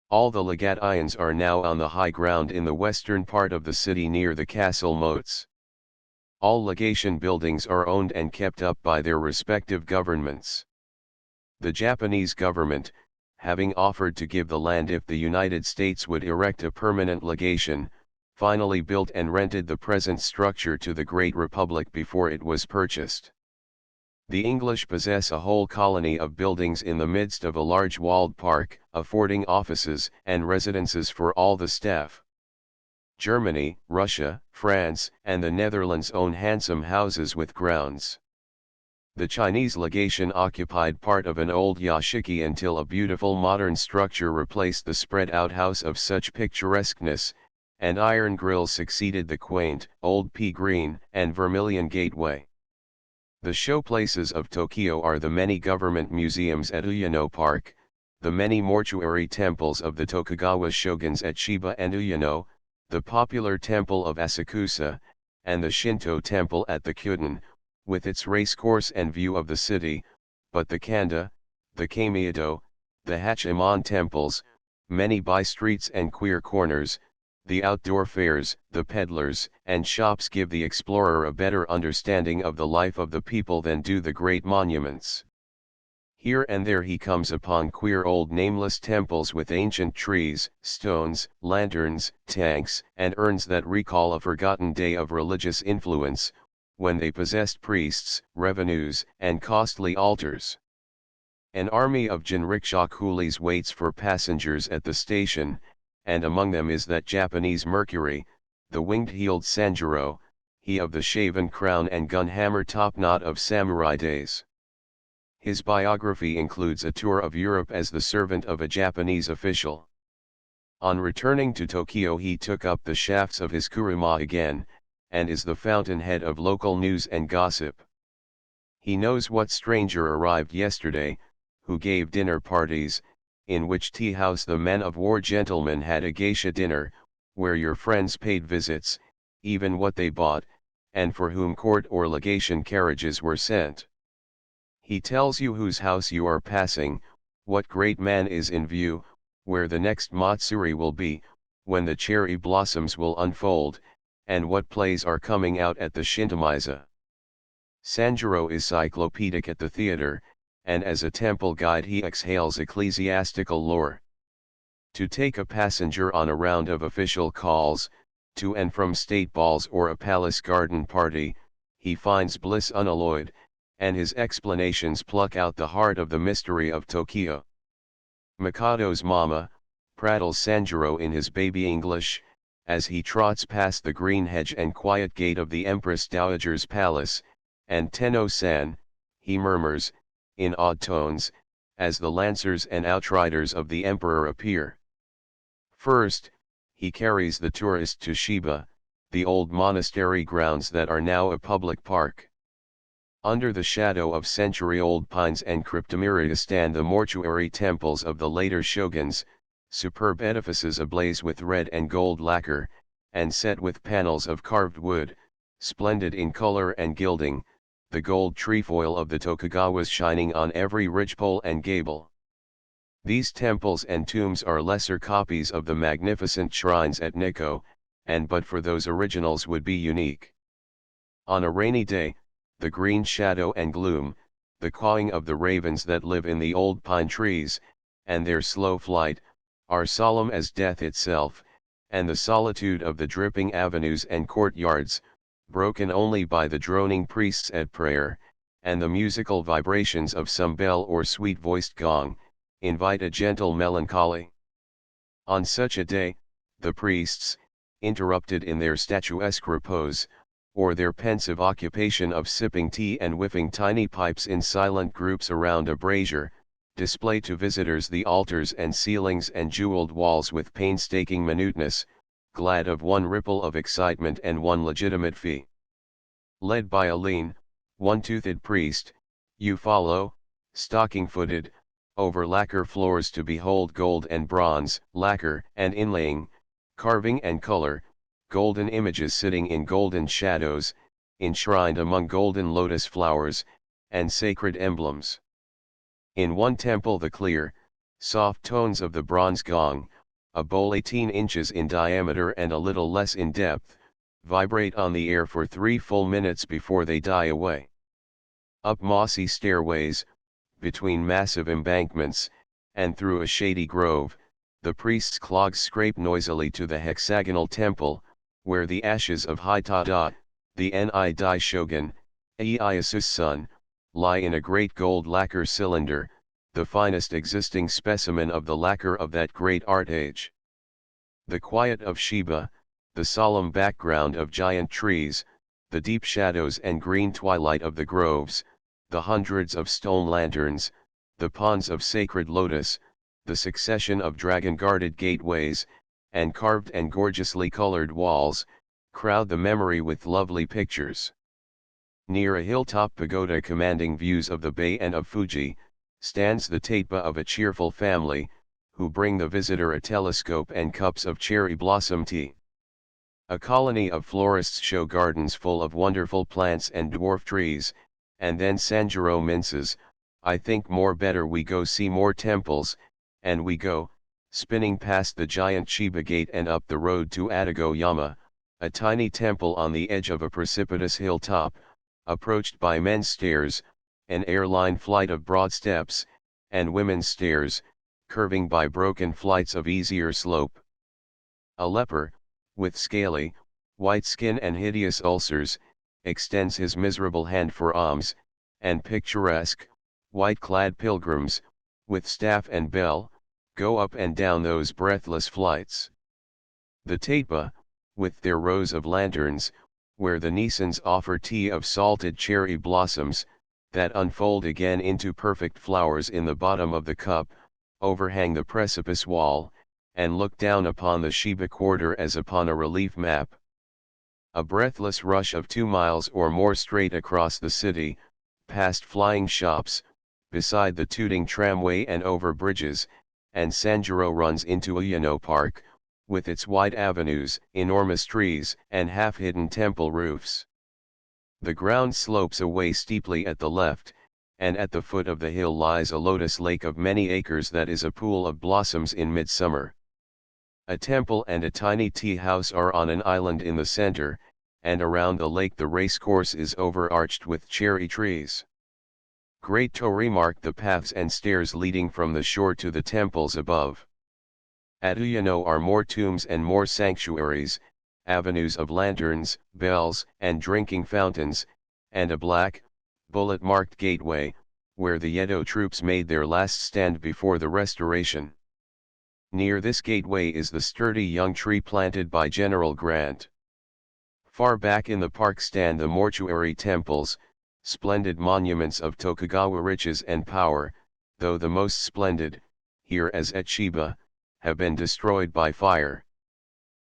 All the legatians are now on the high ground in the western part of the city near the castle moats. All legation buildings are owned and kept up by their respective governments. The Japanese government, having offered to give the land if the United States would erect a permanent legation, finally built and rented the present structure to the Great Republic before it was purchased. The English possess a whole colony of buildings in the midst of a large walled park, affording offices and residences for all the staff. Germany, Russia, France, and the Netherlands own handsome houses with grounds. The Chinese legation occupied part of an old yashiki until a beautiful modern structure replaced the spread-out house of such picturesqueness, and iron grills succeeded the quaint, old pea-green and vermilion gateway. The showplaces of Tokyo are the many government museums at Uyeno Park, the many mortuary temples of the Tokugawa shoguns at Shiba and Uyeno, the popular temple of Asakusa, and the Shinto temple at the Kyuden, with its racecourse and view of the city, but the Kanda, the Kamiado, the Hachiman temples, many by-streets and queer corners, the outdoor fairs, the peddlers, and shops give the explorer a better understanding of the life of the people than do the great monuments. Here and there he comes upon queer old nameless temples with ancient trees, stones, lanterns, tanks, and urns that recall a forgotten day of religious influence, when they possessed priests, revenues, and costly altars. An army of jinrikisha coolies waits for passengers at the station, and among them is that Japanese Mercury, the winged-heeled Sanjuro, he of the shaven crown and gun-hammer topknot of samurai days. His biography includes a tour of Europe as the servant of a Japanese official. On returning to Tokyo he took up the shafts of his kuruma again, and is the fountainhead of local news and gossip. He knows what stranger arrived yesterday, who gave dinner parties, in which tea-house the men-of-war gentlemen had a geisha dinner, where your friends paid visits, even what they bought, and for whom court or legation carriages were sent. He tells you whose house you are passing, what great man is in view, where the next matsuri will be, when the cherry blossoms will unfold, and what plays are coming out at the Shintomiza. Sanjuro is cyclopedic at the theater, and as a temple guide he exhales ecclesiastical lore. To take a passenger on a round of official calls, to and from state balls or a palace garden party, he finds bliss unalloyed, and his explanations pluck out the heart of the mystery of Tokyo. Mikado's mama, prattles Sanjuro in his baby English, as he trots past the green hedge and quiet gate of the Empress Dowager's palace, and Tenno-san, he murmurs, in odd tones, as the lancers and outriders of the emperor appear. First, he carries the tourist to Shiba, the old monastery grounds that are now a public park. Under the shadow of century-old pines and cryptomerias stand the mortuary temples of the later shoguns, superb edifices ablaze with red and gold lacquer, and set with panels of carved wood, splendid in color and gilding, the gold trefoil of the Tokugawas shining on every ridgepole and gable. These temples and tombs are lesser copies of the magnificent shrines at Nikko, and but for those originals would be unique. On a rainy day, the green shadow and gloom, the cawing of the ravens that live in the old pine trees, and their slow flight, are solemn as death itself, and the solitude of the dripping avenues and courtyards, broken only by the droning priests at prayer, and the musical vibrations of some bell or sweet-voiced gong, invite a gentle melancholy. On such a day, the priests, interrupted in their statuesque repose, or their pensive occupation of sipping tea and whiffing tiny pipes in silent groups around a brazier, display to visitors the altars and ceilings and jeweled walls with painstaking minuteness, glad of one ripple of excitement and one legitimate fee. Led by a lean, one-toothed priest, you follow, stocking-footed, over lacquer floors to behold gold and bronze, lacquer and inlaying, carving and color, golden images sitting in golden shadows, enshrined among golden lotus flowers, and sacred emblems. In one temple the clear, soft tones of the bronze gong, a bowl 18 inches in diameter and a little less in depth, vibrate on the air for 3 full minutes before they die away. Up mossy stairways, between massive embankments, and through a shady grove, the priests' clogs scrape noisily to the hexagonal temple, where the ashes of Hitada, the Ni-Dai shogun, Ieyasu's son, lie in a great gold lacquer cylinder, the finest existing specimen of the lacquer of that great art age. The quiet of Shiba, the solemn background of giant trees, the deep shadows and green twilight of the groves, the hundreds of stone lanterns, the ponds of sacred lotus, the succession of dragon-guarded gateways, and carved and gorgeously colored walls, crowd the memory with lovely pictures. Near a hilltop pagoda commanding views of the bay and of Fuji, stands the taitba of a cheerful family, who bring the visitor a telescope and cups of cherry blossom tea. A colony of florists show gardens full of wonderful plants and dwarf trees, and then Sanjuro minces, I think more better we go see more temples, and we go, spinning past the giant Shiba gate and up the road to Adago-yama, a tiny temple on the edge of a precipitous hilltop, approached by men's stairs, an airline flight of broad steps, and women's stairs, curving by broken flights of easier slope. A leper, with scaly, white skin and hideous ulcers, extends his miserable hand for alms, and picturesque, white-clad pilgrims, with staff and bell, go up and down those breathless flights. The taitba, with their rows of lanterns, where the Nisans offer tea of salted cherry blossoms, that unfold again into perfect flowers in the bottom of the cup, overhang the precipice wall, and look down upon the Shiba quarter as upon a relief map. A breathless rush of 2 miles or more straight across the city, past flying shops, beside the tooting tramway and over bridges, and Sanjuro runs into Uyano Park, with its wide avenues, enormous trees, and half-hidden temple roofs. The ground slopes away steeply at the left, and at the foot of the hill lies a lotus lake of many acres that is a pool of blossoms in midsummer. A temple and a tiny tea house are on an island in the center, and around the lake the racecourse is overarched with cherry trees. Great torii mark the paths and stairs leading from the shore to the temples above. At Uyano are more tombs and more sanctuaries, avenues of lanterns, bells, and drinking fountains, and a black, bullet-marked gateway, where the Edo troops made their last stand before the Restoration. Near this gateway is the sturdy young tree planted by General Grant. Far back in the park stand the mortuary temples, splendid monuments of Tokugawa riches and power, though the most splendid, here as at Shiba, have been destroyed by fire.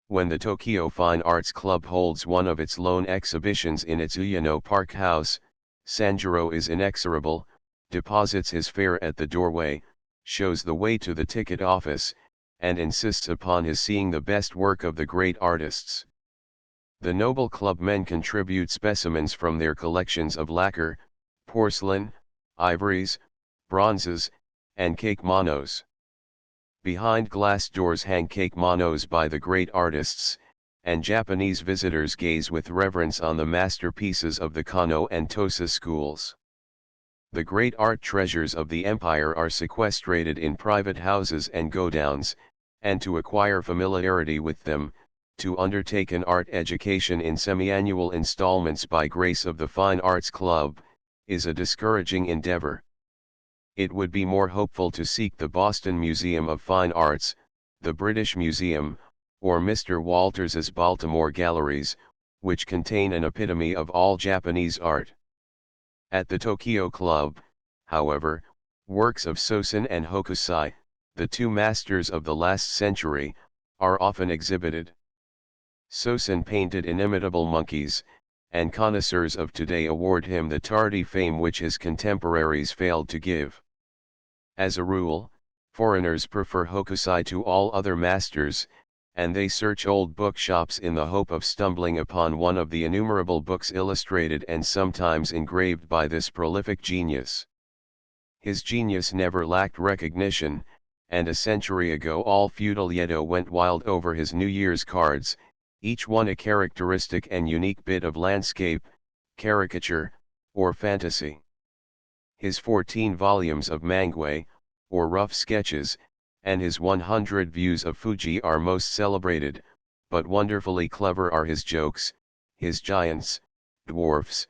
When the Tokyo Fine Arts Club holds one of its lone exhibitions in its Uyano Park house, Sanjuro is inexorable, deposits his fare at the doorway, shows the way to the ticket office, and insists upon his seeing the best work of the great artists. The noble club men contribute specimens from their collections of lacquer, porcelain, ivories, bronzes, and kakemonos. Behind glass doors hang kakemonos by the great artists, and Japanese visitors gaze with reverence on the masterpieces of the Kano and Tosa schools. The great art treasures of the empire are sequestrated in private houses and godowns, and to acquire familiarity with them, to undertake an art education in semi-annual installments by grace of the Fine Arts Club, is a discouraging endeavor. it would be more hopeful to seek the Boston Museum of Fine Arts, the British Museum, or Mr. Walters's Baltimore galleries, which contain an epitome of all Japanese art. At the Tokyo Club, however, works of Sosen and Hokusai, the two masters of the last century, are often exhibited. Sosen painted inimitable monkeys, and connoisseurs of today award him the tardy fame which his contemporaries failed to give. As a rule, foreigners prefer Hokusai to all other masters, and they search old bookshops in the hope of stumbling upon one of the innumerable books illustrated and sometimes engraved by this prolific genius. His genius never lacked recognition, and a century ago all feudal Yedo went wild over his New Year's cards, each one a characteristic and unique bit of landscape, caricature, or fantasy. His 14 volumes of mangue, or rough sketches, and his 100 views of Fuji are most celebrated, but wonderfully clever are his jokes, his giants, dwarfs,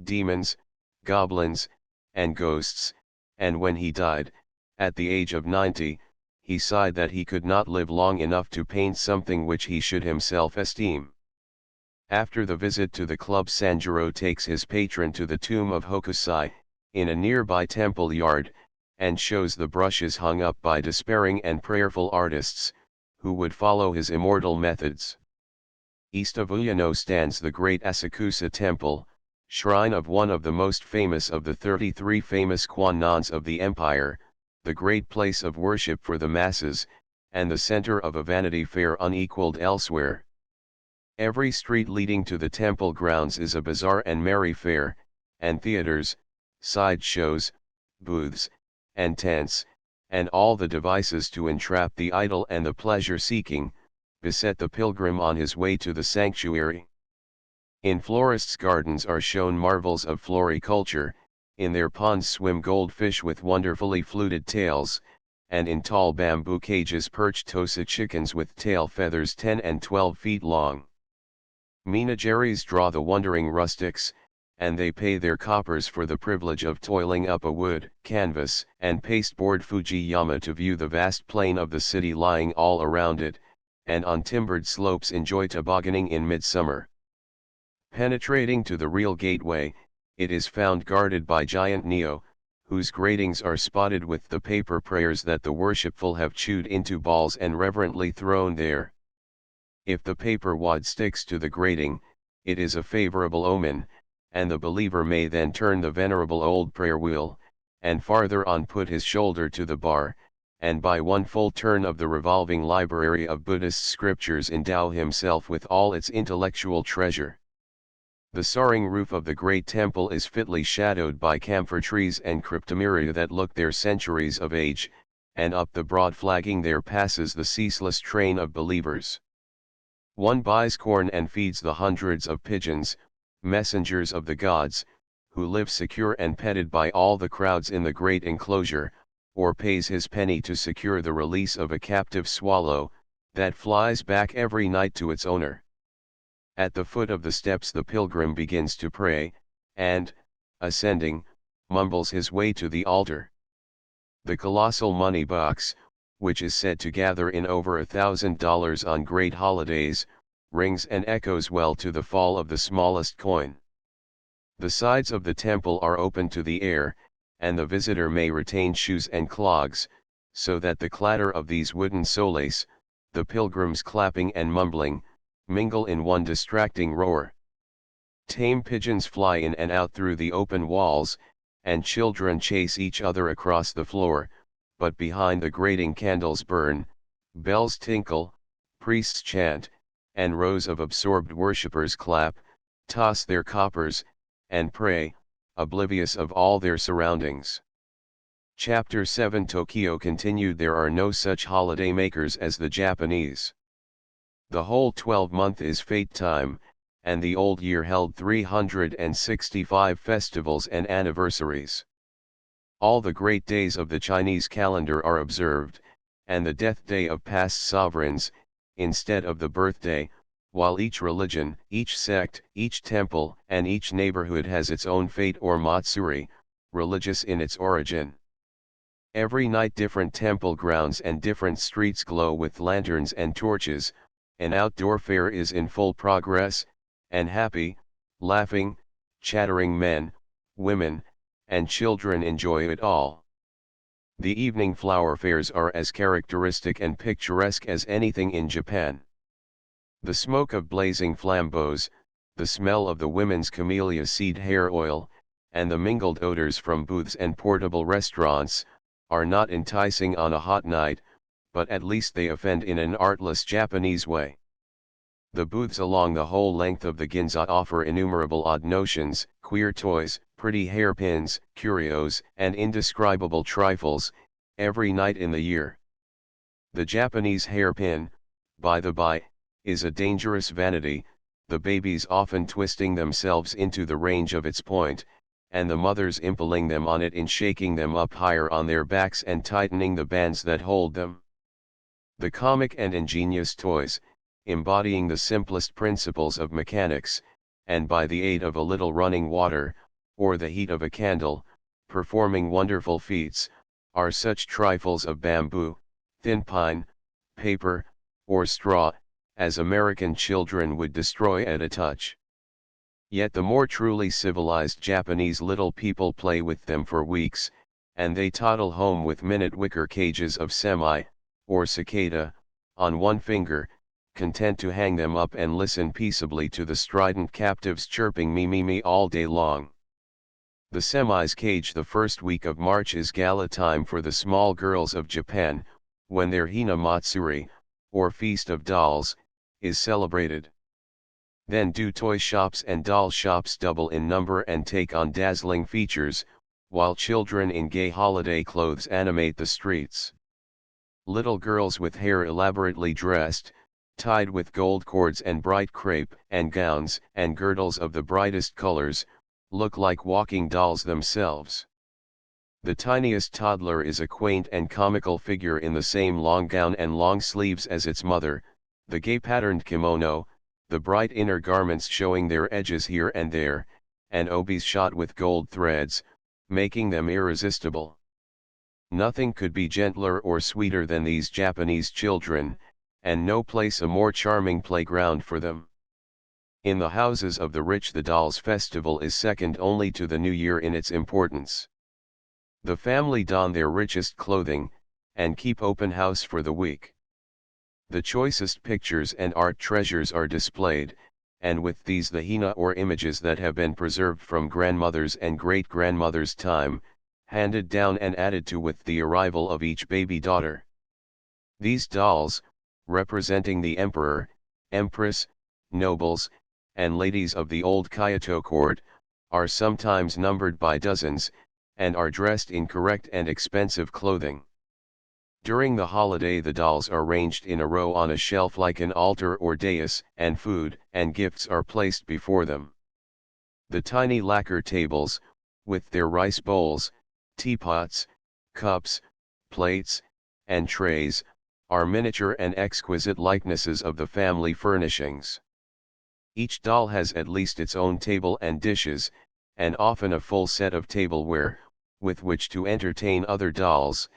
demons, goblins, and ghosts, and when he died, at the age of 90, he sighed that he could not live long enough to paint something which he should himself esteem. After the visit to the club, Sanjuro takes his patron to the tomb of Hokusai, in a nearby temple yard, and shows the brushes hung up by despairing and prayerful artists, who would follow his immortal methods. East of Uyano stands the great Asakusa Temple, shrine of one of the most famous of the 33 famous Kwan'nons of the empire, the great place of worship for the masses, and the center of a Vanity Fair unequaled elsewhere. Every street leading to the temple grounds is a bazaar and merry fair, and theaters, side shows, booths, and tents, and all the devices to entrap the idle and the pleasure-seeking, beset the pilgrim on his way to the sanctuary. In florists' gardens are shown marvels of floriculture, in their ponds swim goldfish with wonderfully fluted tails, and in tall bamboo cages perch Tosa chickens with tail feathers 10 and 12 feet long. Menageries draw the wondering rustics, and they pay their coppers for the privilege of toiling up a wood, canvas, and pasteboard Fuji-yama to view the vast plain of the city lying all around it, and on timbered slopes enjoy tobogganing in midsummer. Penetrating to the real gateway, it is found guarded by giant Neo, whose gratings are spotted with the paper prayers that the worshipful have chewed into balls and reverently thrown there. If the paper wad sticks to the grating, it is a favorable omen, and the believer may then turn the venerable old prayer wheel, and farther on put his shoulder to the bar, and by one full turn of the revolving library of Buddhist scriptures endow himself with all its intellectual treasure. The soaring roof of the great temple is fitly shadowed by camphor trees and cryptomeria that look their centuries of age, and up the broad flagging there passes the ceaseless train of believers. One buys corn and feeds the hundreds of pigeons, messengers of the gods, who live secure and petted by all the crowds in the great enclosure, or pays his penny to secure the release of a captive swallow, that flies back every night to its owner. At the foot of the steps the pilgrim begins to pray, and, ascending, mumbles his way to the altar. The colossal money box, which is said to gather in over $1,000 on great holidays, rings and echoes well to the fall of the smallest coin. The sides of the temple are open to the air, and the visitor may retain shoes and clogs, so that the clatter of these wooden soles, the pilgrims clapping and mumbling, mingle in one distracting roar. Tame pigeons fly in and out through the open walls, and children chase each other across the floor, but behind the grating candles burn, bells tinkle, priests chant, and rows of absorbed worshippers clap, toss their coppers, and pray, oblivious of all their surroundings. Chapter 7 Tokyo continued. There are no such holiday makers as the Japanese. The whole 12-month is fete time, and the old year held 365 festivals and anniversaries. All the great days of the Chinese calendar are observed, and the death day of past sovereigns, instead of the birthday, while each religion, each sect, each temple, and each neighborhood has its own fete or matsuri, religious in its origin. Every night different temple grounds and different streets glow with lanterns and torches. An outdoor fair is in full progress, and happy, laughing, chattering men, women, and children enjoy it all. The evening flower fairs are as characteristic and picturesque as anything in Japan. The smoke of blazing flambeaux, the smell of the women's camellia seed hair oil, and the mingled odors from booths and portable restaurants, are not enticing on a hot night, but at least they offend in an artless Japanese way. The booths along the whole length of the Ginza offer innumerable odd notions, queer toys, pretty hairpins, curios, and indescribable trifles, every night in the year. The Japanese hairpin, by the by, is a dangerous vanity, the babies often twisting themselves into the range of its point, and the mothers impaling them on it in shaking them up higher on their backs and tightening the bands that hold them. The comic and ingenious toys, embodying the simplest principles of mechanics, and by the aid of a little running water, or the heat of a candle, performing wonderful feats, are such trifles of bamboo, thin pine, paper, or straw, as American children would destroy at a touch. Yet the more truly civilized Japanese little people play with them for weeks, and they toddle home with minute wicker cages of semi, or cicada, on one finger, content to hang them up and listen peaceably to the strident captives chirping me me me all day long. The semi's cage the first week of March is gala time for the small girls of Japan, when their Hina Matsuri, or Feast of Dolls, is celebrated. Then do toy shops and doll shops double in number and take on dazzling features, while children in gay holiday clothes animate the streets. Little girls with hair elaborately dressed, tied with gold cords and bright crepe and gowns and girdles of the brightest colors, look like walking dolls themselves. The tiniest toddler is a quaint and comical figure in the same long gown and long sleeves as its mother, the gay-patterned kimono, the bright inner garments showing their edges here and there, and obis shot with gold threads, making them irresistible. Nothing could be gentler or sweeter than these Japanese children, and no place a more charming playground for them. In the houses of the rich the Dolls' Festival is second only to the New Year in its importance. The family don their richest clothing, and keep open house for the week. The choicest pictures and art treasures are displayed, and with these the hina or images that have been preserved from grandmother's and great-grandmother's time, handed down and added to with the arrival of each baby daughter. These dolls, representing the emperor, empress, nobles, and ladies of the old Kyoto court, are sometimes numbered by dozens, and are dressed in correct and expensive clothing. During the holiday the dolls are ranged in a row on a shelf like an altar or dais, and food and gifts are placed before them. The tiny lacquer tables, with their rice bowls, teapots, cups, plates, and trays, are miniature and exquisite likenesses of the family furnishings. Each doll has at least its own table and dishes, and often a full set of tableware, with which to entertain other dolls,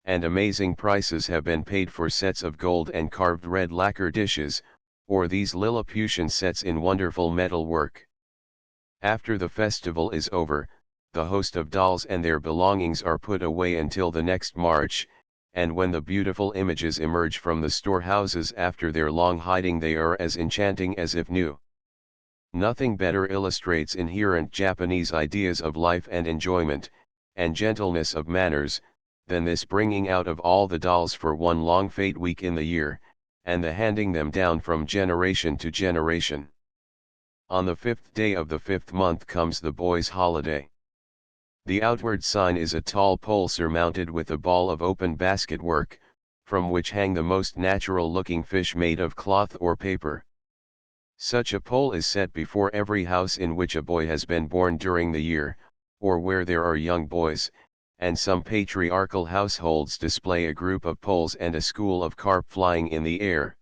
and amazing prices have been paid for sets of gold and carved red lacquer dishes, or these Lilliputian sets in wonderful metal work. After the festival is over, the host of dolls and their belongings are put away until the next March, and when the beautiful images emerge from the storehouses after their long hiding they are as enchanting as if new. Nothing better illustrates inherent Japanese ideas of life and enjoyment, and gentleness of manners, than this bringing out of all the dolls for one long fete week in the year, and the handing them down from generation to generation. On the 5th day of the 5th month comes the boys' holiday. The outward sign is a tall pole surmounted with a ball of open basket work, from which hang the most natural-looking fish made of cloth or paper. Such a pole is set before every house in which a boy has been born during the year, or where there are young boys, and some patriarchal households display a group of poles and a school of carp flying in the air.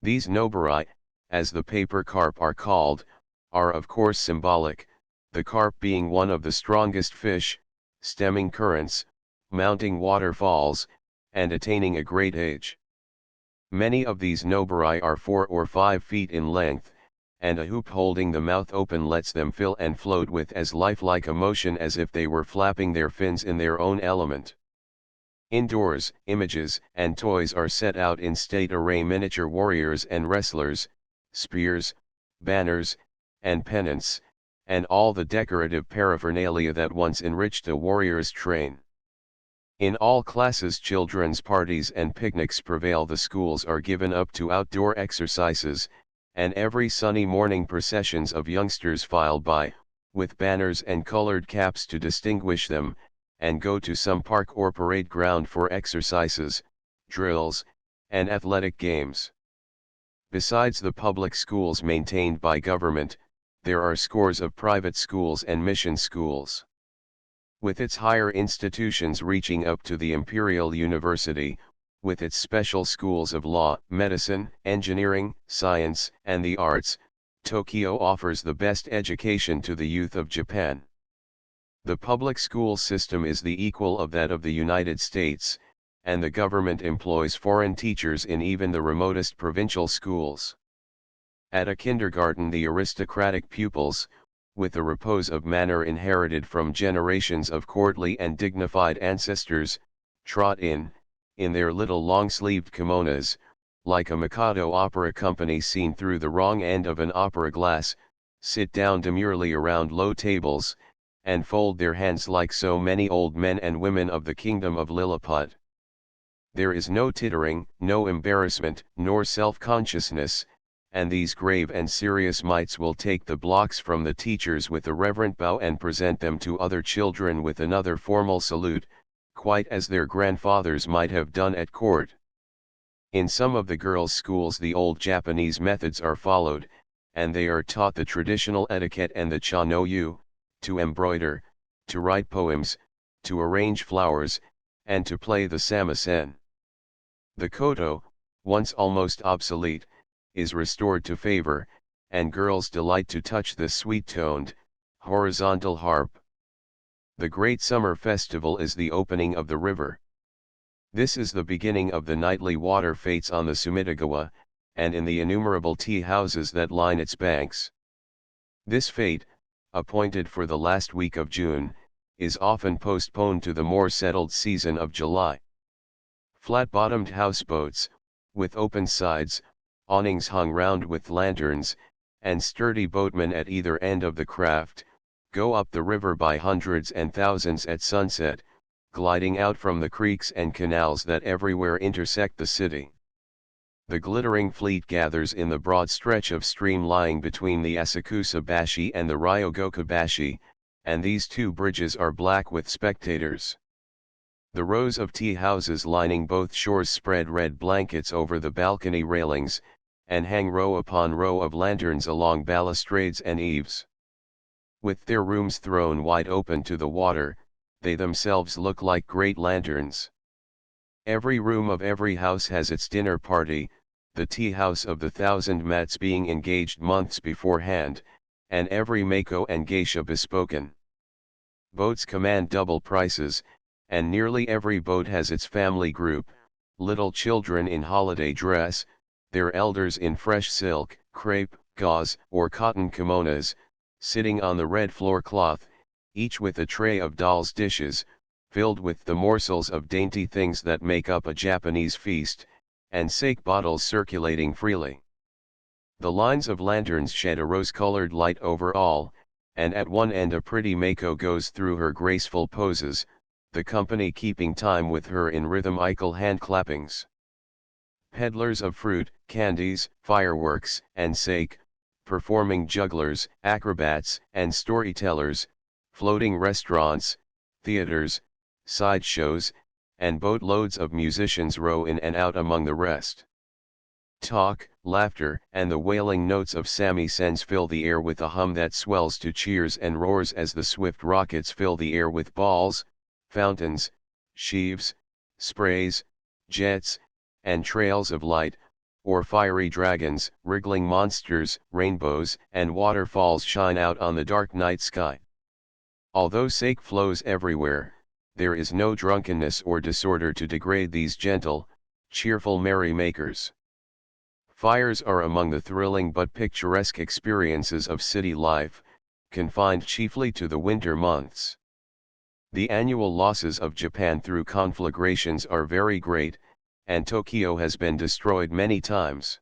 These nobari, as the paper carp are called, are of course symbolic, the carp being one of the strongest fish, stemming currents, mounting waterfalls, and attaining a great age. Many of these nobari are 4 or 5 feet in length, and a hoop holding the mouth open lets them fill and float with as lifelike a motion as if they were flapping their fins in their own element. Indoors, images and toys are set out in state array: miniature warriors and wrestlers, spears, banners, and pennants, and all the decorative paraphernalia that once enriched a warrior's train. In all classes children's parties and picnics prevail. The schools are given up to outdoor exercises, and every sunny morning processions of youngsters file by, with banners and colored caps to distinguish them, and go to some park or parade ground for exercises, drills, and athletic games. Besides the public schools maintained by government, there are scores of private schools and mission schools. With its higher institutions reaching up to the Imperial University, with its special schools of law, medicine, engineering, science, and the arts, Tokyo offers the best education to the youth of Japan. The public school system is the equal of that of the United States, and the government employs foreign teachers in even the remotest provincial schools. At a kindergarten, the aristocratic pupils, with the repose of manner inherited from generations of courtly and dignified ancestors, trot in their little long-sleeved kimonos, like a Mikado opera company seen through the wrong end of an opera glass, sit down demurely around low tables, and fold their hands like so many old men and women of the kingdom of Lilliput. There is no tittering, no embarrassment, nor self-consciousness, and these grave and serious mites will take the blocks from the teachers with a reverent bow and present them to other children with another formal salute, quite as their grandfathers might have done at court. In some of the girls' schools the old Japanese methods are followed, and they are taught the traditional etiquette and the cha no yu, to embroider, to write poems, to arrange flowers, and to play the samisen. The koto, once almost obsolete, is restored to favor, and girls delight to touch the sweet-toned, horizontal harp. The great summer festival is the opening of the river. This is the beginning of the nightly water fetes on the Sumidagawa, and in the innumerable tea houses that line its banks. This fete, appointed for the last week of June, is often postponed to the more settled season of July. Flat-bottomed houseboats, with open sides, awnings hung round with lanterns, and sturdy boatmen at either end of the craft, go up the river by hundreds and thousands at sunset, gliding out from the creeks and canals that everywhere intersect the city. The glittering fleet gathers in the broad stretch of stream lying between the Asakusa Bashi and the Ryogoku Bashi, and these two bridges are black with spectators. The rows of tea houses lining both shores spread red blankets over the balcony railings, and hang row upon row of lanterns along balustrades and eaves. With their rooms thrown wide open to the water, they themselves look like great lanterns. Every room of every house has its dinner party, the tea house of the 1,000 mats being engaged months beforehand, and every maiko and geisha bespoken. Boats command double prices, and nearly every boat has its family group, little children in holiday dress, their elders in fresh silk, crepe, gauze, or cotton kimonos, sitting on the red floor cloth, each with a tray of dolls' dishes, filled with the morsels of dainty things that make up a Japanese feast, and sake bottles circulating freely. The lines of lanterns shed a rose-colored light over all, and at one end a pretty maiko goes through her graceful poses, the company keeping time with her in rhythmical hand-clappings. Peddlers of fruit, candies, fireworks, and sake, performing jugglers, acrobats, and storytellers, floating restaurants, theaters, sideshows, and boatloads of musicians row in and out among the rest. Talk, laughter, and the wailing notes of samisens fill the air with a hum that swells to cheers and roars as the swift rockets fill the air with balls, fountains, sheaves, sprays, jets, and trails of light, or fiery dragons, wriggling monsters, rainbows, and waterfalls shine out on the dark night sky. Although sake flows everywhere, there is no drunkenness or disorder to degrade these gentle, cheerful merrymakers. Fires are among the thrilling but picturesque experiences of city life, confined chiefly to the winter months. The annual losses of Japan through conflagrations are very great, and Tokyo has been destroyed many times.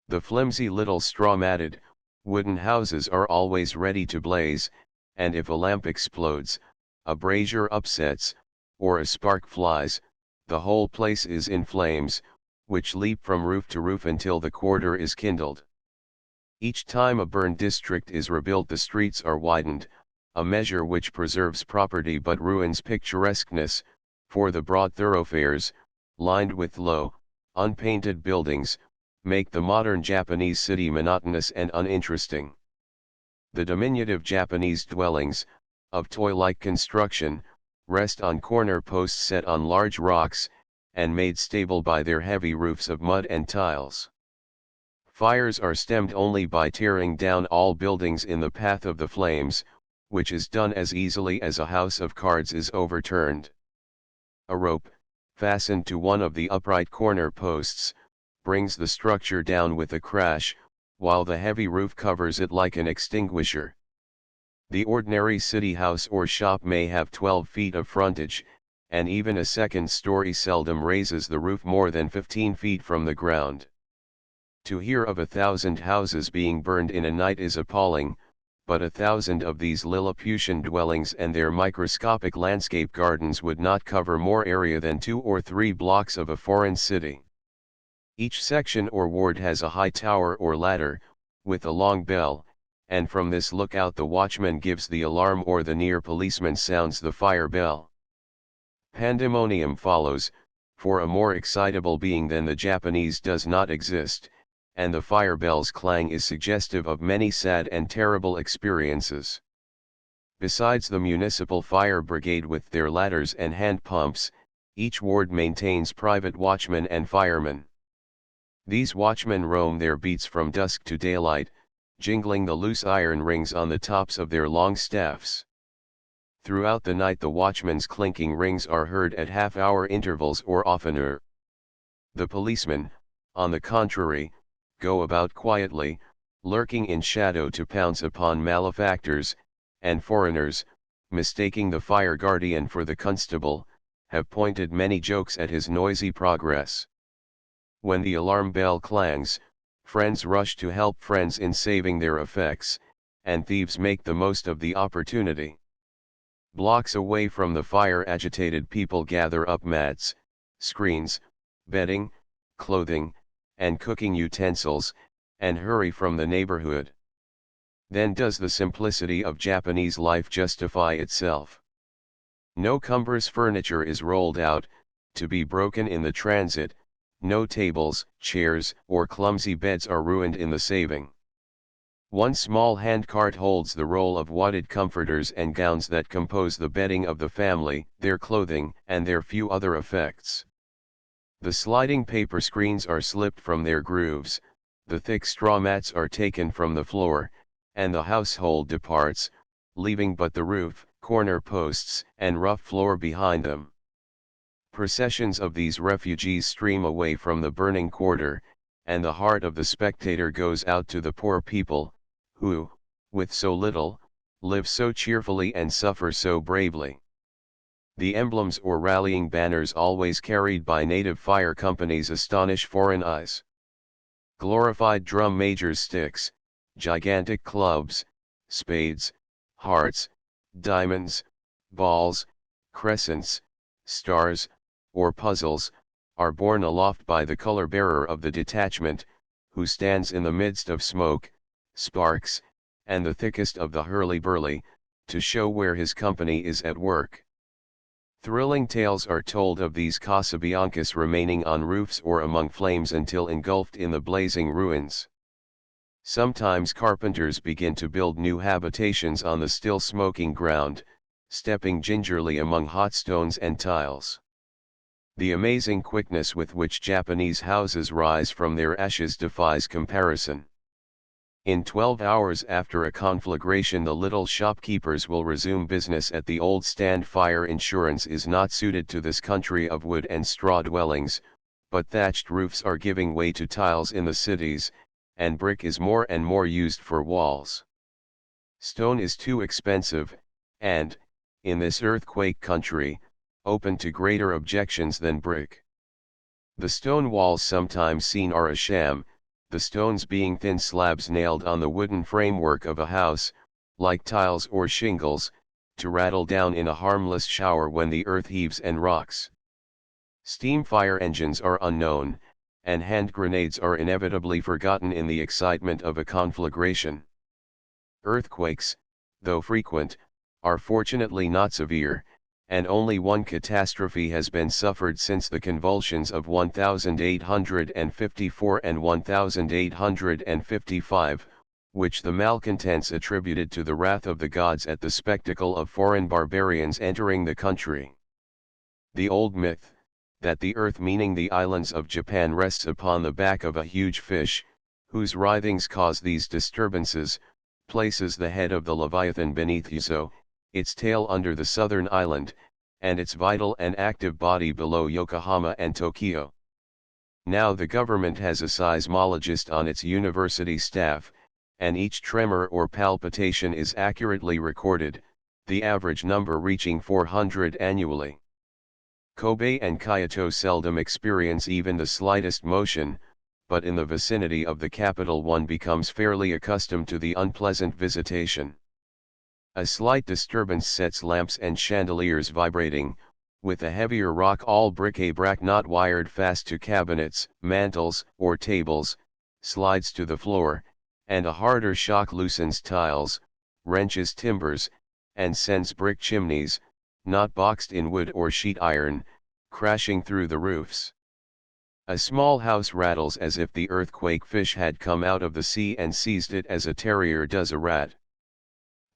The flimsy little straw-matted, wooden houses are always ready to blaze, and if a lamp explodes, a brazier upsets, or a spark flies, the whole place is in flames, which leap from roof to roof until the quarter is kindled. Each time a burned district is rebuilt, the streets are widened, a measure which preserves property but ruins picturesqueness, for the broad thoroughfares, lined with low, unpainted buildings, make the modern Japanese city monotonous and uninteresting. The diminutive Japanese dwellings, of toy-like construction, rest on corner posts set on large rocks, and made stable by their heavy roofs of mud and tiles. Fires are stemmed only by tearing down all buildings in the path of the flames, which is done as easily as a house of cards is overturned. A rope, fastened to one of the upright corner posts, brings the structure down with a crash, while the heavy roof covers it like an extinguisher. The ordinary city house or shop may have 12 feet of frontage, and even a second story seldom raises the roof more than 15 feet from the ground. To hear of 1,000 houses being burned in a night is appalling, but 1,000 of these Lilliputian dwellings and their microscopic landscape gardens would not cover more area than 2 or 3 blocks of a foreign city. Each section or ward has a high tower or ladder, with a long bell, and from this lookout the watchman gives the alarm or the near policeman sounds the fire bell. Pandemonium follows, for a more excitable being than the Japanese does not exist, and the fire bell's clang is suggestive of many sad and terrible experiences. Besides the municipal fire brigade with their ladders and hand pumps, each ward maintains private watchmen and firemen. These watchmen roam their beats from dusk to daylight, jingling the loose iron rings on the tops of their long staffs. Throughout the night the watchmen's clinking rings are heard at half-hour intervals or oftener. The policemen, on the contrary, go about quietly, lurking in shadow to pounce upon malefactors, and foreigners, mistaking the fire guardian for the constable, have pointed many jokes at his noisy progress. When the alarm bell clangs, friends rush to help friends in saving their effects, and thieves make the most of the opportunity. Blocks away from the fire agitated people gather up mats, screens, bedding, clothing, and cooking utensils, and hurry from the neighborhood. Then does the simplicity of Japanese life justify itself. No cumbrous furniture is rolled out, to be broken in the transit, no tables, chairs, or clumsy beds are ruined in the saving. One small handcart holds the roll of wadded comforters and gowns that compose the bedding of the family, their clothing, and their few other effects. The sliding paper screens are slipped from their grooves, the thick straw mats are taken from the floor, and the household departs, leaving but the roof, corner posts, and rough floor behind them. Processions of these refugees stream away from the burning quarter, and the heart of the spectator goes out to the poor people, who, with so little, live so cheerfully and suffer so bravely. The emblems or rallying banners always carried by native fire companies astonish foreign eyes. Glorified drum majors' sticks, gigantic clubs, spades, hearts, diamonds, balls, crescents, stars, or puzzles, are borne aloft by the color-bearer of the detachment, who stands in the midst of smoke, sparks, and the thickest of the hurly-burly, to show where his company is at work. Thrilling tales are told of these Casabiancas remaining on roofs or among flames until engulfed in the blazing ruins. Sometimes carpenters begin to build new habitations on the still smoking ground, stepping gingerly among hot stones and tiles. The amazing quickness with which Japanese houses rise from their ashes defies comparison. In 12 hours after a conflagration, the little shopkeepers will resume business at the old stand. Fire insurance is not suited to this country of wood and straw dwellings, but thatched roofs are giving way to tiles in the cities, and brick is more and more used for walls. Stone is too expensive, and, in this earthquake country, open to greater objections than brick. The stone walls sometimes seen are a sham, the stones being thin slabs nailed on the wooden framework of a house, like tiles or shingles, to rattle down in a harmless shower when the earth heaves and rocks. Steam fire engines are unknown, and hand grenades are inevitably forgotten in the excitement of a conflagration. Earthquakes, though frequent, are fortunately not severe, and only one catastrophe has been suffered since the convulsions of 1854 and 1855, which the malcontents attributed to the wrath of the gods at the spectacle of foreign barbarians entering the country. The old myth, that the earth, meaning the islands of Japan, rests upon the back of a huge fish, whose writhings cause these disturbances, places the head of the Leviathan beneath Yuzo, its tail under the southern island, and its vital and active body below Yokohama and Tokyo. Now the government has a seismologist on its university staff, and each tremor or palpitation is accurately recorded, the average number reaching 400 annually. Kobe and Kyoto seldom experience even the slightest motion, but in the vicinity of the capital one becomes fairly accustomed to the unpleasant visitation. A slight disturbance sets lamps and chandeliers vibrating, with a heavier rock all bric-a-brac not wired fast to cabinets, mantels, or tables, slides to the floor, and a harder shock loosens tiles, wrenches timbers, and sends brick chimneys, not boxed in wood or sheet iron, crashing through the roofs. A small house rattles as if the earthquake fish had come out of the sea and seized it as a terrier does a rat.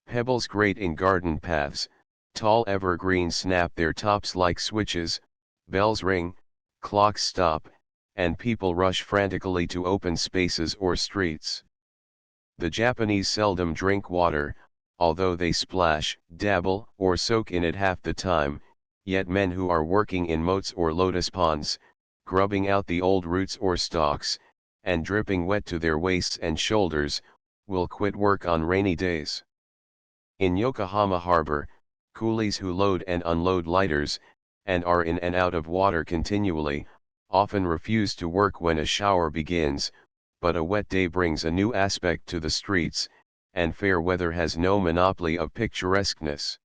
Pebbles grate in garden paths, tall evergreens snap their tops like switches, bells ring, clocks stop, and people rush frantically to open spaces or streets. The Japanese seldom drink water, although they splash, dabble, or soak in it half the time, yet men who are working in moats or lotus ponds, grubbing out the old roots or stalks, and dripping wet to their waists and shoulders, will quit work on rainy days. In Yokohama harbor, coolies who load and unload lighters, and are in and out of water continually, often refuse to work when a shower begins, but a wet day brings a new aspect to the streets, and fair weather has no monopoly of picturesqueness.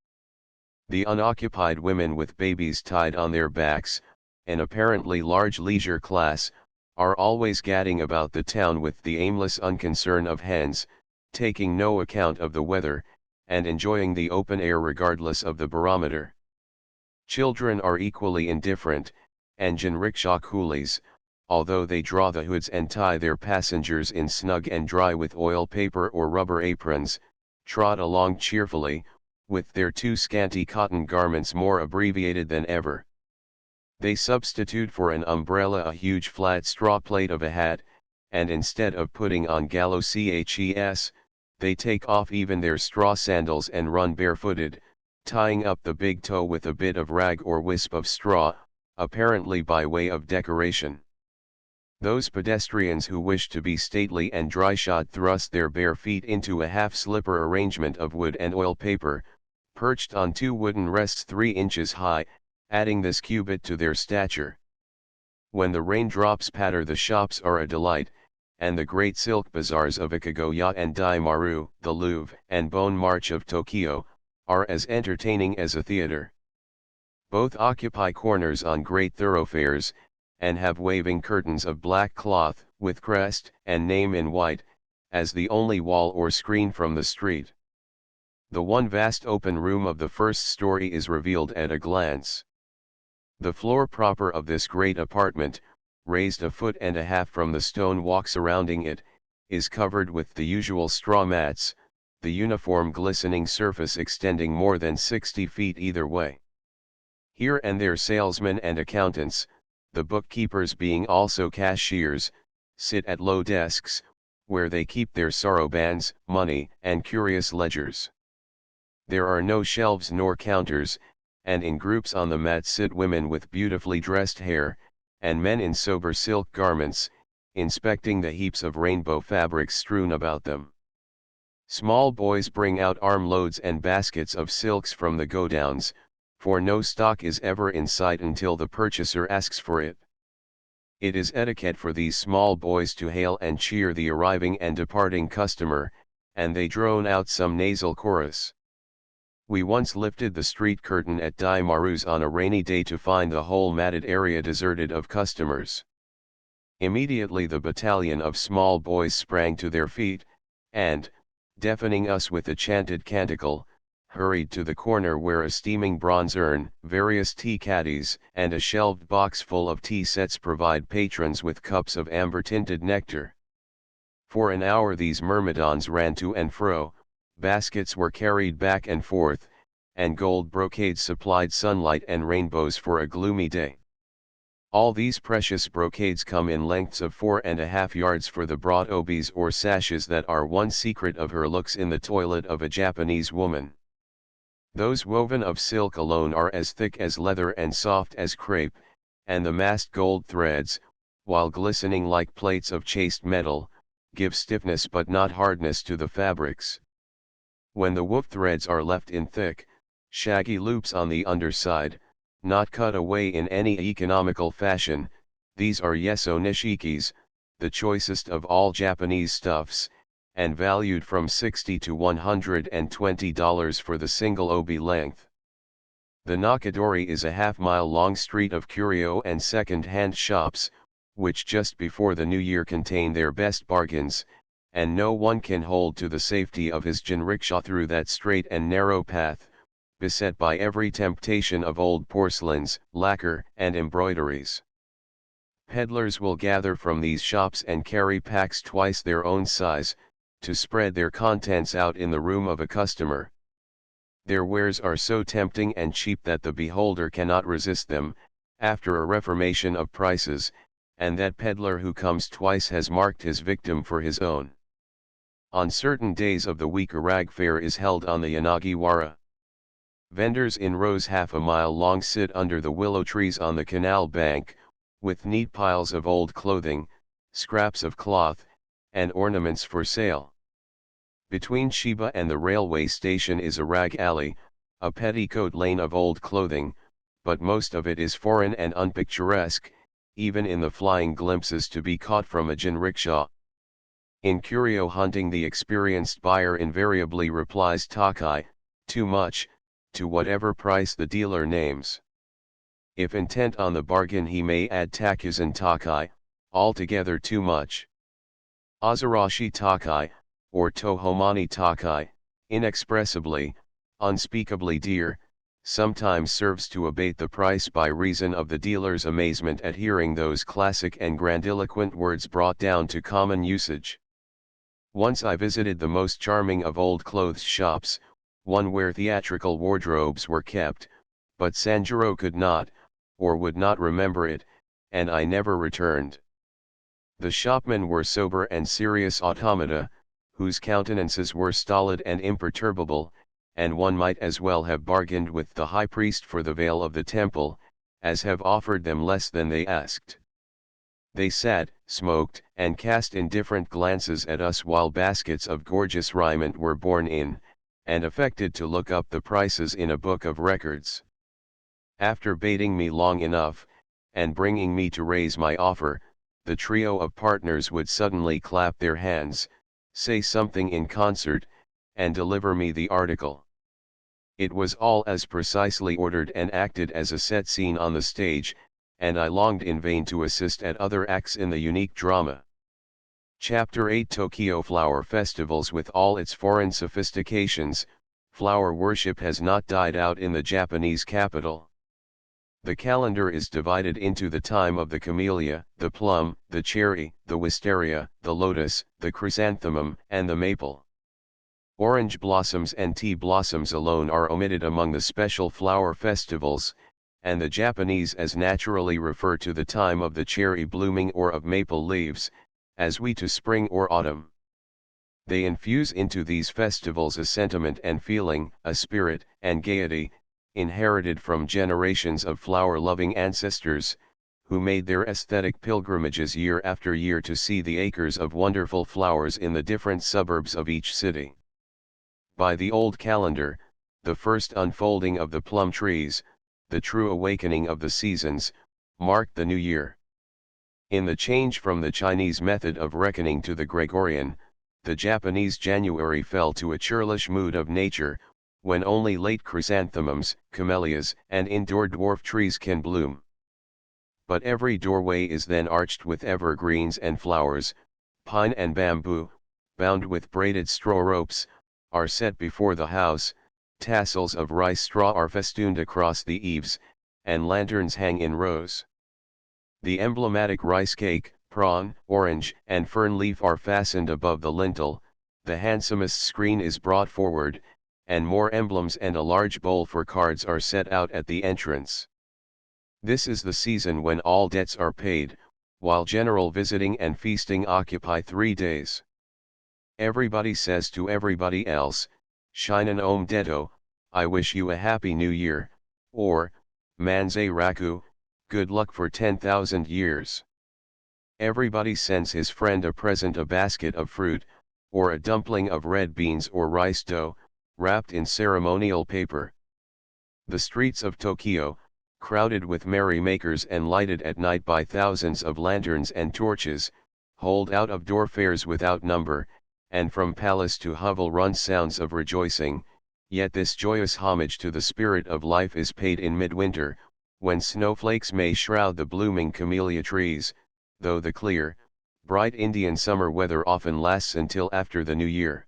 The unoccupied women with babies tied on their backs, an apparently large leisure class, are always gadding about the town with the aimless unconcern of hens, taking no account of the weather, and enjoying the open air regardless of the barometer. Children are equally indifferent, and jinrikisha coolies, although they draw the hoods and tie their passengers in snug and dry with oil paper or rubber aprons, trot along cheerfully, with their too scanty cotton garments more abbreviated than ever. They substitute for an umbrella a huge flat straw plate of a hat, and instead of putting on galoshes, they take off even their straw sandals and run barefooted, tying up the big toe with a bit of rag or wisp of straw, apparently by way of decoration. Those pedestrians who wish to be stately and dry-shod thrust their bare feet into a half-slipper arrangement of wood and oil paper, perched on two wooden rests 3 inches high, adding this cubit to their stature. When the raindrops patter, the shops are a delight, and the great silk bazaars of Ikagoya and Daimaru, the Louvre and Bone March of Tokyo, are as entertaining as a theater. Both occupy corners on great thoroughfares, and have waving curtains of black cloth, with crest and name in white, as the only wall or screen from the street. The one vast open room of the first story is revealed at a glance. The floor proper of this great apartment, raised 1.5 feet from the stone walk surrounding it, is covered with the usual straw mats, the uniform glistening surface extending more than 60 feet either way. Here and there salesmen and accountants, the bookkeepers being also cashiers, sit at low desks, where they keep their sorobands, money, and curious ledgers. There are no shelves nor counters, and in groups on the mat sit women with beautifully dressed hair, and men in sober silk garments, inspecting the heaps of rainbow fabrics strewn about them. Small boys bring out armloads and baskets of silks from the godowns, for no stock is ever in sight until the purchaser asks for it. It is etiquette for these small boys to hail and cheer the arriving and departing customer, and they drone out some nasal chorus. We once lifted the street curtain at Dai Marus on a rainy day to find the whole matted area deserted of customers. Immediately the battalion of small boys sprang to their feet, and, deafening us with a chanted canticle, hurried to the corner where a steaming bronze urn, various tea caddies, and a shelved box full of tea sets provide patrons with cups of amber-tinted nectar. For an hour these myrmidons ran to and fro, baskets were carried back and forth, and gold brocades supplied sunlight and rainbows for a gloomy day. All these precious brocades come in lengths of 4.5 yards for the broad obis or sashes that are one secret of her looks in the toilet of a Japanese woman. Those woven of silk alone are as thick as leather and soft as crepe, and the massed gold threads, while glistening like plates of chased metal, give stiffness but not hardness to the fabrics. When the woof threads are left in thick, shaggy loops on the underside, not cut away in any economical fashion, these are yeso nishikis, the choicest of all Japanese stuffs, and valued from $60 to $120 for the single obi length. The Nakadori is a half-mile long street of curio and second-hand shops, which just before the new year contain their best bargains, and no one can hold to the safety of his jinrikisha through that straight and narrow path, beset by every temptation of old porcelains, lacquer, and embroideries. Peddlers will gather from these shops and carry packs twice their own size, to spread their contents out in the room of a customer. Their wares are so tempting and cheap that the beholder cannot resist them, after a reformation of prices, and that peddler who comes twice has marked his victim for his own. On certain days of the week a rag fair is held on the Yanagiwara. Vendors in rows half a mile long sit under the willow trees on the canal bank, with neat piles of old clothing, scraps of cloth, and ornaments for sale. Between Shiba and the railway station is a rag alley, a petticoat lane of old clothing, but most of it is foreign and unpicturesque, even in the flying glimpses to be caught from a jinrikisha. In curio hunting the experienced buyer invariably replies takai, too much, to whatever price the dealer names. If intent on the bargain he may add takuzan takai, altogether too much. Azarashi takai, or tohomani takai, inexpressibly, unspeakably dear, sometimes serves to abate the price by reason of the dealer's amazement at hearing those classic and grandiloquent words brought down to common usage. Once I visited the most charming of old clothes shops, one where theatrical wardrobes were kept, but Sanjuro could not, or would not remember it, and I never returned. The shopmen were sober and serious automata, whose countenances were stolid and imperturbable, and one might as well have bargained with the high priest for the veil of the temple, as have offered them less than they asked. They sat, smoked, and cast indifferent glances at us while baskets of gorgeous raiment were borne in, and affected to look up the prices in a book of records. After baiting me long enough, and bringing me to raise my offer, the trio of partners would suddenly clap their hands, say something in concert, and deliver me the article. It was all as precisely ordered and acted as a set scene on the stage, and I longed in vain to assist at other acts in the unique drama. Chapter 8 Tokyo Flower Festivals. With all its foreign sophistications, flower worship has not died out in the Japanese capital. The calendar is divided into the time of the camellia, the plum, the cherry, the wisteria, the lotus, the chrysanthemum, and the maple. Orange blossoms and tea blossoms alone are omitted among the special flower festivals, and the Japanese as naturally refer to the time of the cherry blooming or of maple leaves, as we to spring or autumn. They infuse into these festivals a sentiment and feeling, a spirit and gaiety, inherited from generations of flower-loving ancestors, who made their aesthetic pilgrimages year after year to see the acres of wonderful flowers in the different suburbs of each city. By the old calendar, the first unfolding of the plum trees, the true awakening of the seasons, marked the new year. In the change from the Chinese method of reckoning to the Gregorian, the Japanese January fell to a churlish mood of nature, when only late chrysanthemums, camellias, and indoor dwarf trees can bloom. But every doorway is then arched with evergreens and flowers, pine and bamboo, bound with braided straw ropes, are set before the house, tassels of rice straw are festooned across the eaves, and lanterns hang in rows. The emblematic rice cake, prawn, orange, and fern leaf are fastened above the lintel, the handsomest screen is brought forward, and more emblems and a large bowl for cards are set out at the entrance. This is the season when all debts are paid, while general visiting and feasting occupy 3 days. Everybody says to everybody else, "Shinen om detto, I wish you a happy new year," or, "Manze raku, good luck for 10,000 years." Everybody sends his friend a present, a basket of fruit, or a dumpling of red beans or rice dough, wrapped in ceremonial paper. The streets of Tokyo, crowded with merrymakers and lighted at night by thousands of lanterns and torches, hold out-of-door fairs without number, and from palace to hovel run sounds of rejoicing, yet this joyous homage to the spirit of life is paid in midwinter, when snowflakes may shroud the blooming camellia trees, though the clear, bright Indian summer weather often lasts until after the new year.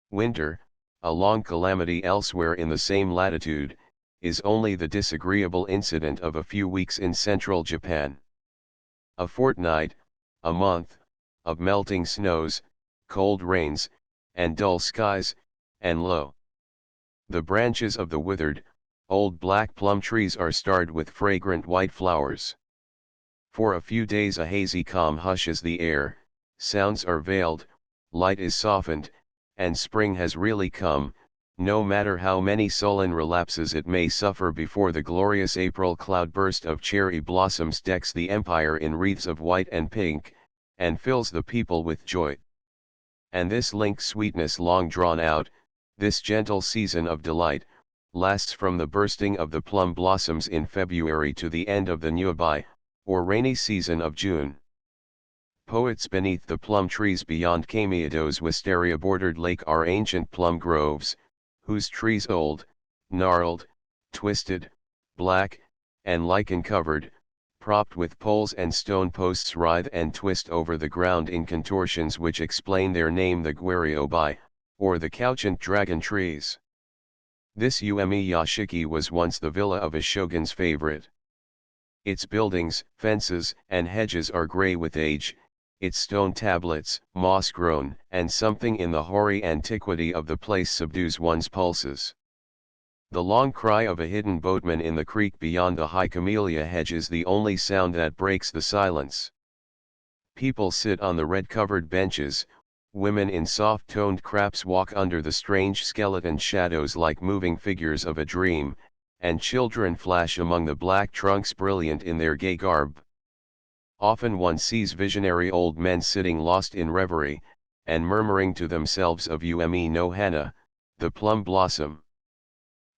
Winter, a long calamity elsewhere in the same latitude, is only the disagreeable incident of a few weeks in central Japan. A fortnight, a month, of melting snows, cold rains, and dull skies, and lo! the branches of the withered, old black plum trees are starred with fragrant white flowers. For a few days a hazy calm hushes the air, sounds are veiled, light is softened, and spring has really come, no matter how many sullen relapses it may suffer before the glorious April cloudburst of cherry blossoms decks the empire in wreaths of white and pink, and fills the people with joy. And this link sweetness long drawn out, this gentle season of delight, lasts from the bursting of the plum blossoms in February to the end of the Nyubai, or rainy season of June. Poets beneath the plum trees beyond Kamiado's wisteria-bordered lake are ancient plum groves, whose trees old, gnarled, twisted, black, and lichen-covered, propped with poles and stone posts writhe and twist over the ground in contortions which explain their name, the guariobai, or the couchant dragon trees. This Uemi Yashiki was once the villa of a shogun's favorite. Its buildings, fences, and hedges are gray with age, its stone tablets, moss-grown, and something in the hoary antiquity of the place subdues one's pulses. The long cry of a hidden boatman in the creek beyond the high camellia hedge is the only sound that breaks the silence. People sit on the red-covered benches, women in soft-toned crapes walk under the strange skeleton shadows like moving figures of a dream, and children flash among the black trunks brilliant in their gay garb. Often one sees visionary old men sitting lost in reverie, and murmuring to themselves of Uemi no Hana, the plum blossom.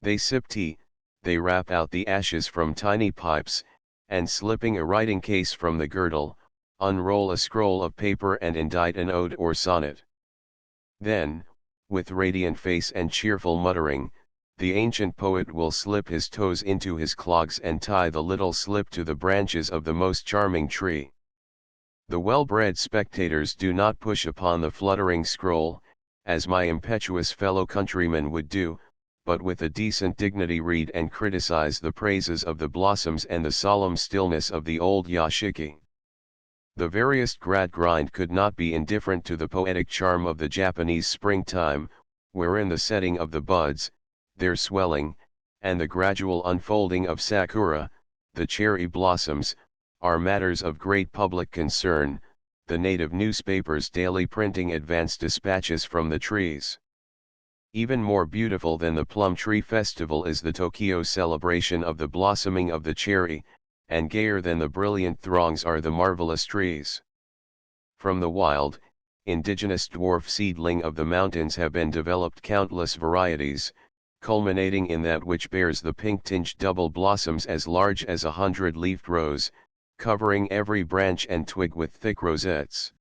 They sip tea, they rap out the ashes from tiny pipes, and slipping a writing case from the girdle, unroll a scroll of paper and indite an ode or sonnet. Then, with radiant face and cheerful muttering, the ancient poet will slip his toes into his clogs and tie the little slip to the branches of the most charming tree. The well-bred spectators do not push upon the fluttering scroll, as my impetuous fellow countrymen would do, but with a decent dignity read and criticize the praises of the blossoms and the solemn stillness of the old yashiki. The veriest Gradgrind could not be indifferent to the poetic charm of the Japanese springtime, wherein the setting of the buds, their swelling, and the gradual unfolding of sakura, the cherry blossoms, are matters of great public concern, the native newspapers daily printing advance dispatches from the trees. Even more beautiful than the plum tree festival is the Tokyo celebration of the blossoming of the cherry, and gayer than the brilliant throngs are the marvelous trees. From the wild, indigenous dwarf seedling of the mountains have been developed countless varieties, culminating in that which bears the pink-tinged double blossoms as large as 100-leafed rose, covering every branch and twig with thick rosettes.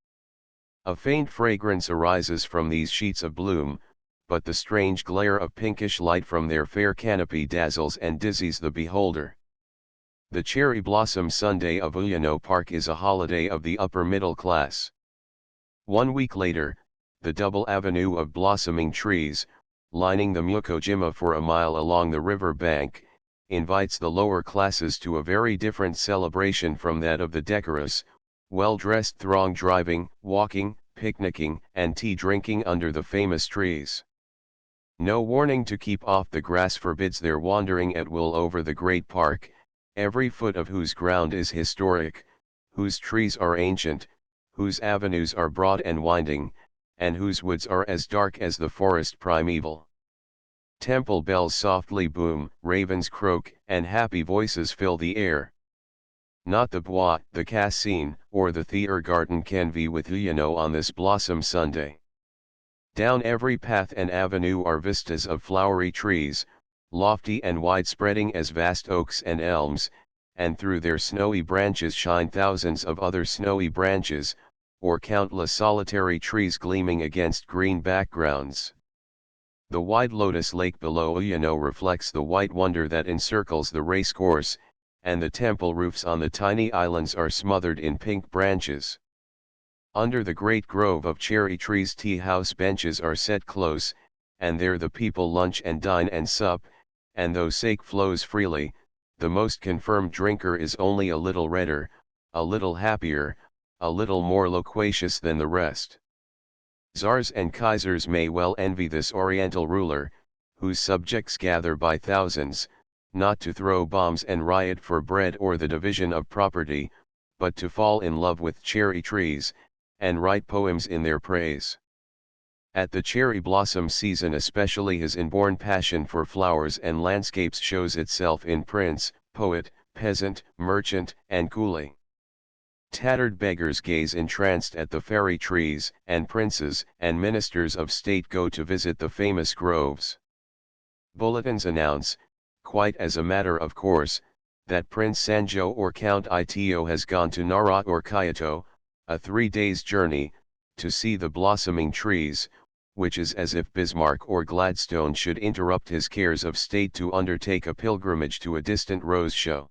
A faint fragrance arises from these sheets of bloom, but the strange glare of pinkish light from their fair canopy dazzles and dizzies the beholder. The Cherry Blossom Sunday of Uyano Park is a holiday of the upper middle class. 1 week later, the double avenue of blossoming trees, lining the Myokojima for a mile along the river bank, invites the lower classes to a very different celebration from that of the decorous, well-dressed throng driving, walking, picnicking, and tea drinking under the famous trees. No warning to keep off the grass forbids their wandering at will over the great park, every foot of whose ground is historic, whose trees are ancient, whose avenues are broad and winding, and whose woods are as dark as the forest primeval. Temple bells softly boom, ravens croak, and happy voices fill the air. Not the Bois, the Cassine, or the theatre garden can vie with Uyano on this Blossom Sunday. Down every path and avenue are vistas of flowery trees, lofty and wide-spreading as vast oaks and elms, and through their snowy branches shine thousands of other snowy branches, or countless solitary trees gleaming against green backgrounds. The wide lotus lake below Uyano reflects the white wonder that encircles the racecourse, and the temple roofs on the tiny islands are smothered in pink branches. Under the great grove of cherry trees tea-house benches are set close, and there the people lunch and dine and sup, and though sake flows freely, the most confirmed drinker is only a little redder, a little happier, a little more loquacious than the rest. Tsars and Kaisers may well envy this oriental ruler, whose subjects gather by thousands, not to throw bombs and riot for bread or the division of property, but to fall in love with cherry trees, and write poems in their praise. At the cherry blossom season especially his inborn passion for flowers and landscapes shows itself in prince, poet, peasant, merchant, and coolie. Tattered beggars gaze entranced at the fairy trees, and princes and ministers of state go to visit the famous groves. Bulletins announce, quite as a matter of course, that Prince Sanjo or Count Ito has gone to Nara or Kyoto, a 3 days' journey, to see the blossoming trees, which is as if Bismarck or Gladstone should interrupt his cares of state to undertake a pilgrimage to a distant rose show.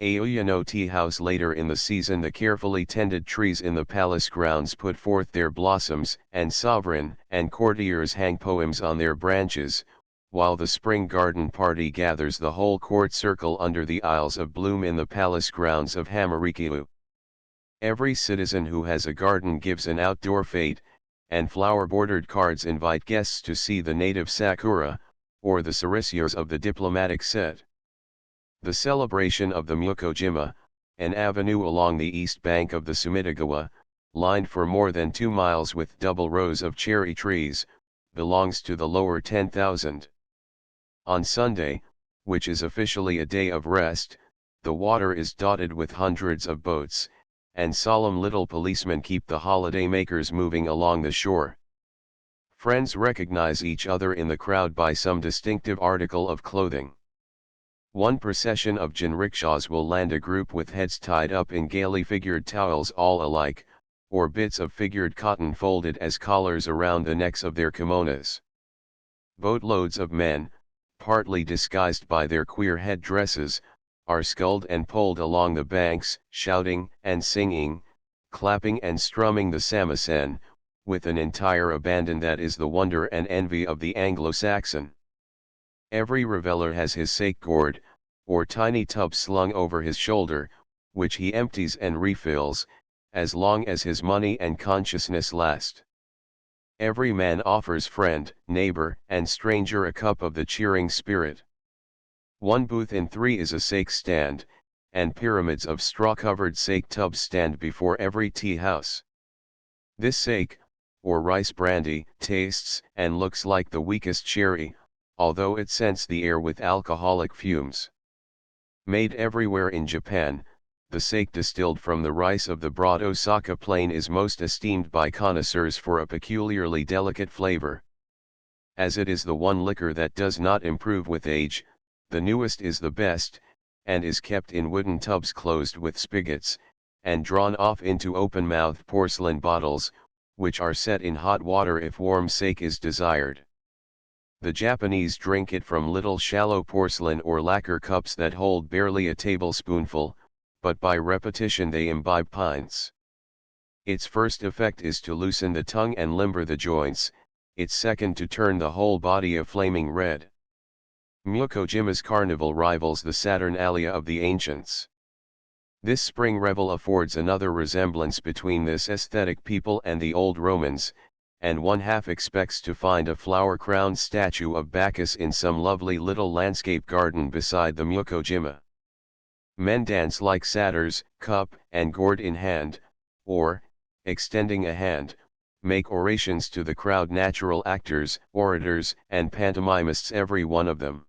At Uyano Tea House later in the season the carefully tended trees in the palace grounds put forth their blossoms, and sovereign and courtiers hang poems on their branches, while the spring garden party gathers the whole court circle under the aisles of bloom in the palace grounds of Hamarikyu. Every citizen who has a garden gives an outdoor fete, and flower-bordered cards invite guests to see the native sakura, or the cerisiers of the diplomatic set. The celebration of the Myokojima, an avenue along the east bank of the Sumidagawa, lined for more than 2 miles with double rows of cherry trees, belongs to the lower 10,000. On Sunday, which is officially a day of rest, the water is dotted with hundreds of boats, and solemn little policemen keep the holiday makers moving along the shore. Friends recognize each other in the crowd by some distinctive article of clothing. One procession of jinrikishas will land a group with heads tied up in gaily figured towels all alike, or bits of figured cotton folded as collars around the necks of their kimonos. Boatloads of men, partly disguised by their queer head dresses, are sculled and pulled along the banks, shouting and singing, clapping and strumming the samisen, with an entire abandon that is the wonder and envy of the Anglo-Saxon. Every reveller has his sake gourd, or tiny tub slung over his shoulder, which he empties and refills, as long as his money and consciousness last. Every man offers friend, neighbor, and stranger a cup of the cheering spirit. One booth in 3 is a sake stand, and pyramids of straw-covered sake tubs stand before every tea house. This sake, or rice brandy, tastes and looks like the weakest sherry, although it scents the air with alcoholic fumes. Made everywhere in Japan, the sake distilled from the rice of the broad Osaka plain is most esteemed by connoisseurs for a peculiarly delicate flavor. As it is the one liquor that does not improve with age, the newest is the best, and is kept in wooden tubs closed with spigots, and drawn off into open-mouthed porcelain bottles, which are set in hot water if warm sake is desired. The Japanese drink it from little shallow porcelain or lacquer cups that hold barely a tablespoonful, but by repetition they imbibe pints. Its first effect is to loosen the tongue and limber the joints, its second to turn the whole body a flaming red. Myokojima's carnival rivals the Saturnalia of the ancients. This spring revel affords another resemblance between this aesthetic people and the old Romans, and one half expects to find a flower-crowned statue of Bacchus in some lovely little landscape garden beside the Myokojima. Men dance like satyrs, cup and gourd in hand, or, extending a hand, make orations to the crowd, natural actors, orators, and pantomimists every one of them.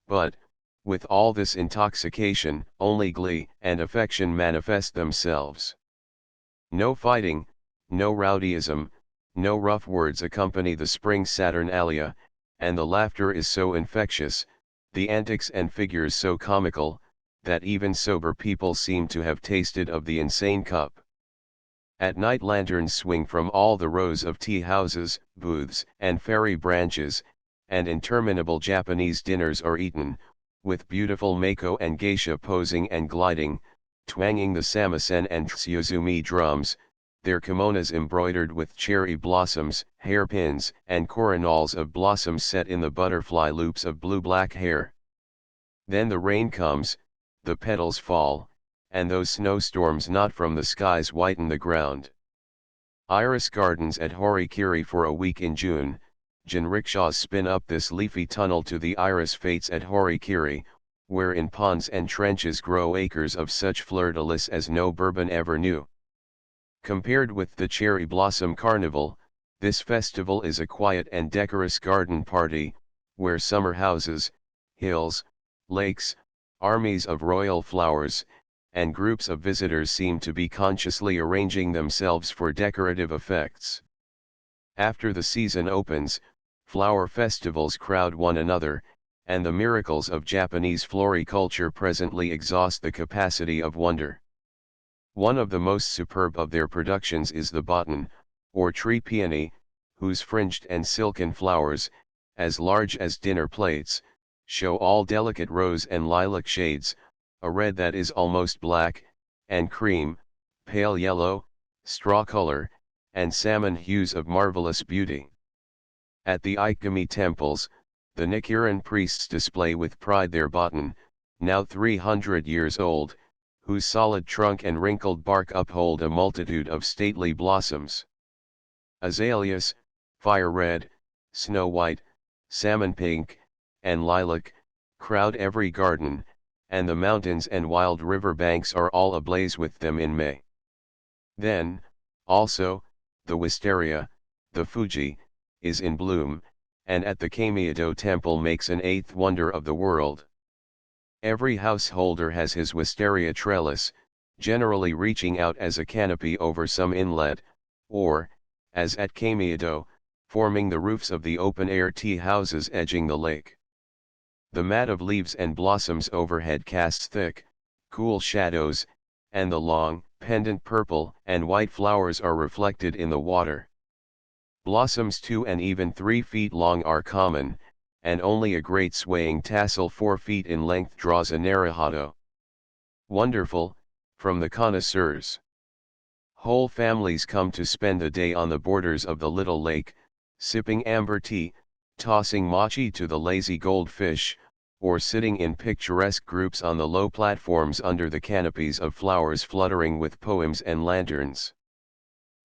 But, with all this intoxication, only glee and affection manifest themselves. No fighting, no rowdyism, no rough words accompany the spring Saturnalia, and the laughter is so infectious, the antics and figures so comical, that even sober people seem to have tasted of the insane cup. At night lanterns swing from all the rows of tea houses, booths, and ferry branches, and interminable Japanese dinners are eaten, with beautiful Mako and geisha posing and gliding, twanging the samisen and tsuizumi drums, their kimonos embroidered with cherry blossoms, hairpins, and coronals of blossoms set in the butterfly loops of blue-black hair. Then the rain comes, the petals fall, and those snowstorms not from the skies whiten the ground. Iris gardens at Horikiri for a week in June. Jinrikishas spin up this leafy tunnel to the iris fates at Horikiri, where in ponds and trenches grow acres of such fleur-de-lis as no Bourbon ever knew. Compared with the cherry blossom carnival, this festival is a quiet and decorous garden party, where summer houses, hills, lakes, armies of royal flowers, and groups of visitors seem to be consciously arranging themselves for decorative effects. After the season opens, flower festivals crowd one another, and the miracles of Japanese floriculture presently exhaust the capacity of wonder. One of the most superb of their productions is the botan, or tree peony, whose fringed and silken flowers, as large as dinner plates, show all delicate rose and lilac shades, a red that is almost black, and cream, pale yellow, straw color, and salmon hues of marvelous beauty. At the Ikegami temples, the Nichiren priests display with pride their botan, now 300 years old, whose solid trunk and wrinkled bark uphold a multitude of stately blossoms. Azaleas, fire red, snow white, salmon pink, and lilac, crowd every garden, and the mountains and wild river banks are all ablaze with them in May. Then, also, the wisteria, the Fuji, is in bloom, and at the Kamiado temple makes an eighth wonder of the world. Every householder has his wisteria trellis, generally reaching out as a canopy over some inlet, or, as at Kamiado, forming the roofs of the open-air tea houses edging the lake. The mat of leaves and blossoms overhead casts thick, cool shadows, and the long, pendant purple and white flowers are reflected in the water. Blossoms 2 and even 3 feet long are common, and only a great swaying tassel 4 feet in length draws a naruhado. Wonderful, from the connoisseurs. Whole families come to spend the day on the borders of the little lake, sipping amber tea, tossing mochi to the lazy goldfish, or sitting in picturesque groups on the low platforms under the canopies of flowers fluttering with poems and lanterns.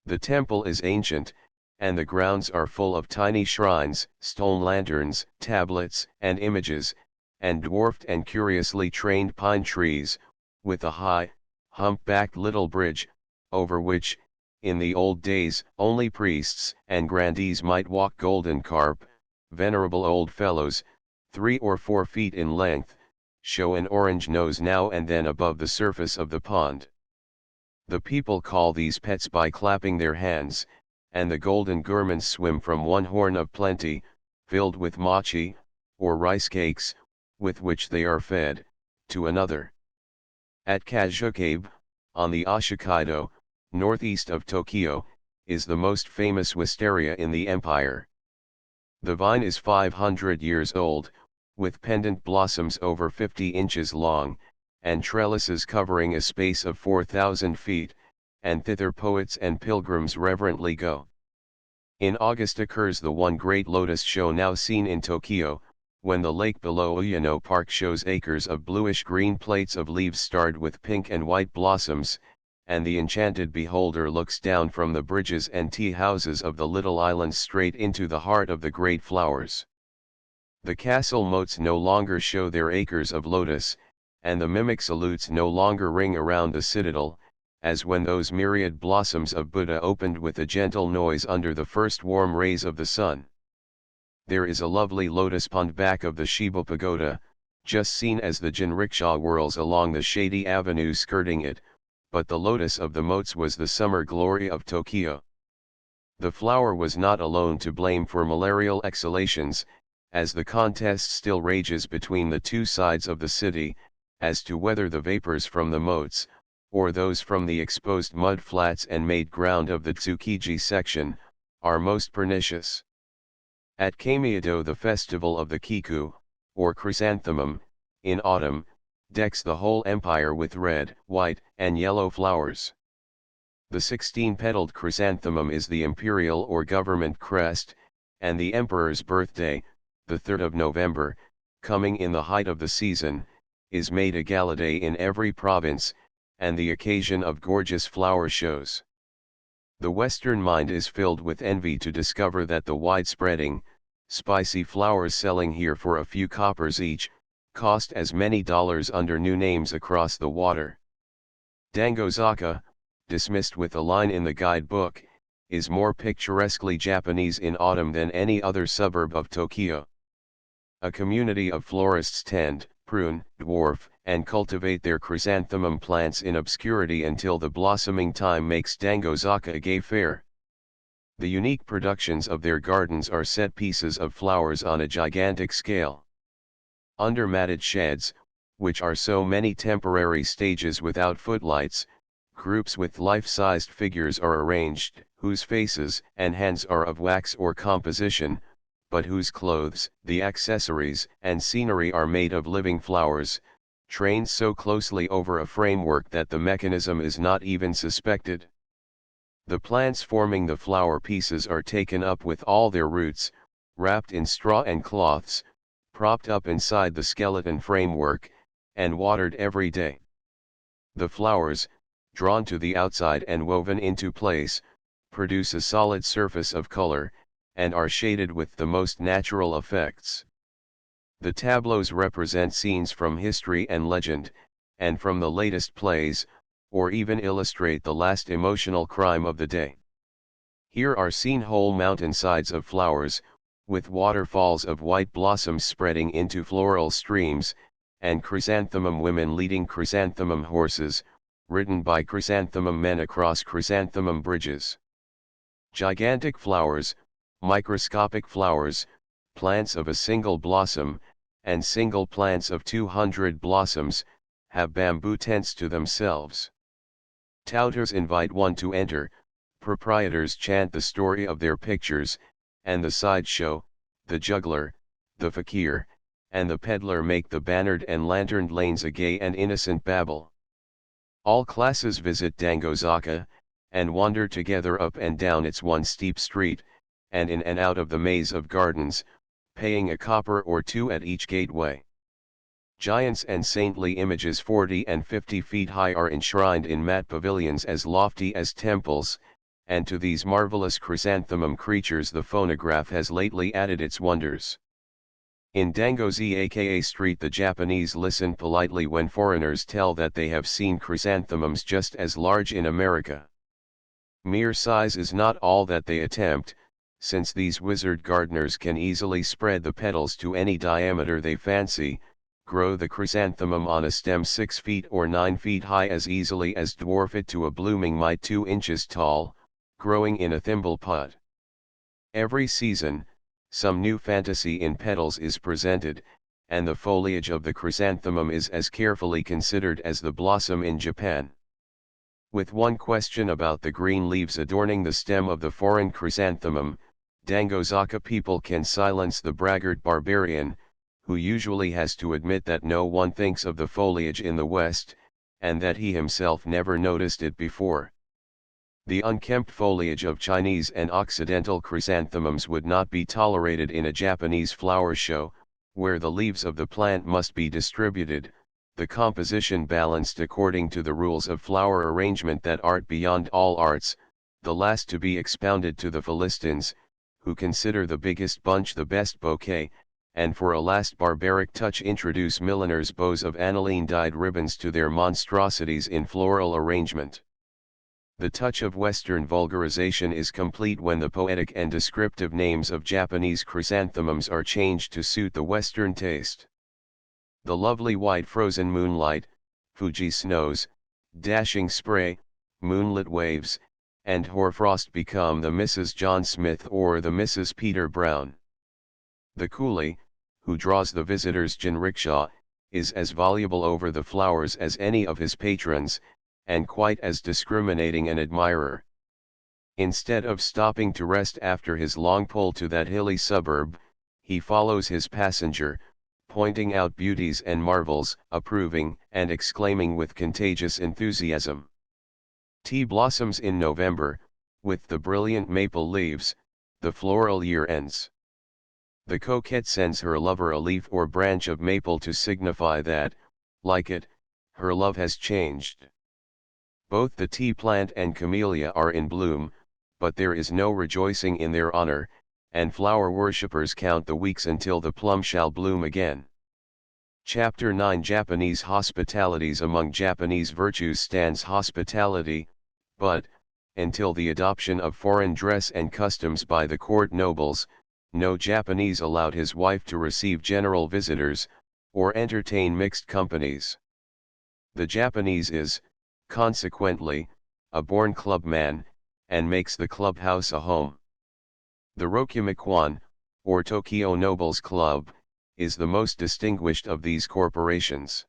The temple is ancient, and the grounds are full of tiny shrines, stone lanterns, tablets, and images, and dwarfed and curiously trained pine trees, with a high, hump-backed little bridge, over which, in the old days, only priests and grandees might walk. Golden carp, venerable old fellows, 3 or 4 feet in length, show an orange nose now and then above the surface of the pond. The people call these pets by clapping their hands, and the golden gourmands swim from one horn of plenty, filled with mochi, or rice cakes, with which they are fed, to another. At Kajukabe, on the Ashikaido, northeast of Tokyo, is the most famous wisteria in the empire. The vine is 500 years old, with pendant blossoms over 50 inches long, and trellises covering a space of 4,000 feet, and thither poets and pilgrims reverently go. In August occurs the one great lotus show now seen in Tokyo, when the lake below Uyano Park shows acres of bluish-green plates of leaves starred with pink and white blossoms, and the enchanted beholder looks down from the bridges and tea-houses of the little islands straight into the heart of the great flowers. The castle moats no longer show their acres of lotus, and the mimic salutes no longer ring around the citadel, as when those myriad blossoms of Buddha opened with a gentle noise under the first warm rays of the sun. There is a lovely lotus pond back of the Shiba Pagoda, just seen as the jinrikisha whirls along the shady avenue skirting it, but the lotus of the moats was the summer glory of Tokyo. The flower was not alone to blame for malarial exhalations, as the contest still rages between the two sides of the city, as to whether the vapors from the moats, or those from the exposed mud flats and made ground of the Tsukiji section, are most pernicious. At Kamiado the festival of the Kiku, or chrysanthemum, in autumn, decks the whole empire with red, white, and yellow flowers. The 16-petaled chrysanthemum is the imperial or government crest, and the emperor's birthday, the 3rd of November, coming in the height of the season, is made a gala day in every province, and the occasion of gorgeous flower shows. The Western mind is filled with envy to discover that the wide-spreading, spicy flowers selling here for a few coppers each, cost as many dollars under new names across the water. Dangozaka, dismissed with a line in the guidebook, is more picturesquely Japanese in autumn than any other suburb of Tokyo. A community of florists tend, prune, dwarf, and cultivate their chrysanthemum plants in obscurity until the blossoming time makes Dangozaka a gay fair. The unique productions of their gardens are set pieces of flowers on a gigantic scale. Under matted sheds, which are so many temporary stages without footlights, groups with life-sized figures are arranged, whose faces and hands are of wax or composition, but whose clothes, the accessories, and scenery are made of living flowers, trained so closely over a framework that the mechanism is not even suspected. The plants forming the flower pieces are taken up with all their roots, wrapped in straw and cloths, propped up inside the skeleton framework, and watered every day. The flowers, drawn to the outside and woven into place, produce a solid surface of color, and are shaded with the most natural effects. The tableaus represent scenes from history and legend, and from the latest plays, or even illustrate the last emotional crime of the day. Here are seen whole mountainsides of flowers, with waterfalls of white blossoms spreading into floral streams, and chrysanthemum women leading chrysanthemum horses, ridden by chrysanthemum men across chrysanthemum bridges. Gigantic flowers, microscopic flowers, plants of a single blossom, and single plants of 200 blossoms, have bamboo tents to themselves. Touters invite one to enter, proprietors chant the story of their pictures, and the sideshow, the juggler, the fakir, and the peddler make the bannered and lanterned lanes a gay and innocent babel. All classes visit Dangozaka, and wander together up and down its one steep street, and in and out of the maze of gardens, paying a copper or two at each gateway. Giants and saintly images 40 and 50 feet high are enshrined in mat pavilions as lofty as temples, and to these marvelous chrysanthemum creatures the phonograph has lately added its wonders. In Dangozi aka Street, the Japanese listen politely when foreigners tell that they have seen chrysanthemums just as large in America. Mere size is not all that they attempt, since these wizard gardeners can easily spread the petals to any diameter they fancy, grow the chrysanthemum on a stem 6 feet or 9 feet high as easily as dwarf it to a blooming mite 2 inches tall, growing in a thimble pot. Every season, some new fantasy in petals is presented, and the foliage of the chrysanthemum is as carefully considered as the blossom in Japan. With one question about the green leaves adorning the stem of the foreign chrysanthemum, Dangozaka people can silence the braggart barbarian, who usually has to admit that no one thinks of the foliage in the West, and that he himself never noticed it before. The unkempt foliage of Chinese and Occidental chrysanthemums would not be tolerated in a Japanese flower show, where the leaves of the plant must be distributed, the composition balanced according to the rules of flower arrangement that art beyond all arts, the last to be expounded to the Philistines, who consider the biggest bunch the best bouquet, and for a last barbaric touch introduce milliners' bows of aniline-dyed ribbons to their monstrosities in floral arrangement. The touch of Western vulgarization is complete when the poetic and descriptive names of Japanese chrysanthemums are changed to suit the Western taste. The lovely white frozen moonlight, Fuji snows, dashing spray, moonlit waves, and hoarfrost become the Mrs. John Smith or the Mrs. Peter Brown. The coolie, who draws the visitor's jinrikisha, is as voluble over the flowers as any of his patrons, and quite as discriminating an admirer. Instead of stopping to rest after his long pull to that hilly suburb, he follows his passenger, pointing out beauties and marvels, approving and exclaiming with contagious enthusiasm. Tea blossoms in November, with the brilliant maple leaves, the floral year ends. The coquette sends her lover a leaf or branch of maple to signify that, like it, her love has changed. Both the tea plant and camellia are in bloom, but there is no rejoicing in their honor, and flower worshippers count the weeks until the plum shall bloom again. Chapter 9 Japanese Hospitalities. Among Japanese virtues stands hospitality, but, until the adoption of foreign dress and customs by the court nobles, no Japanese allowed his wife to receive general visitors, or entertain mixed companies. The Japanese is, consequently, a born clubman, and makes the clubhouse a home. The Rokumakwan, or Tokyo Nobles Club, is the most distinguished of these corporations.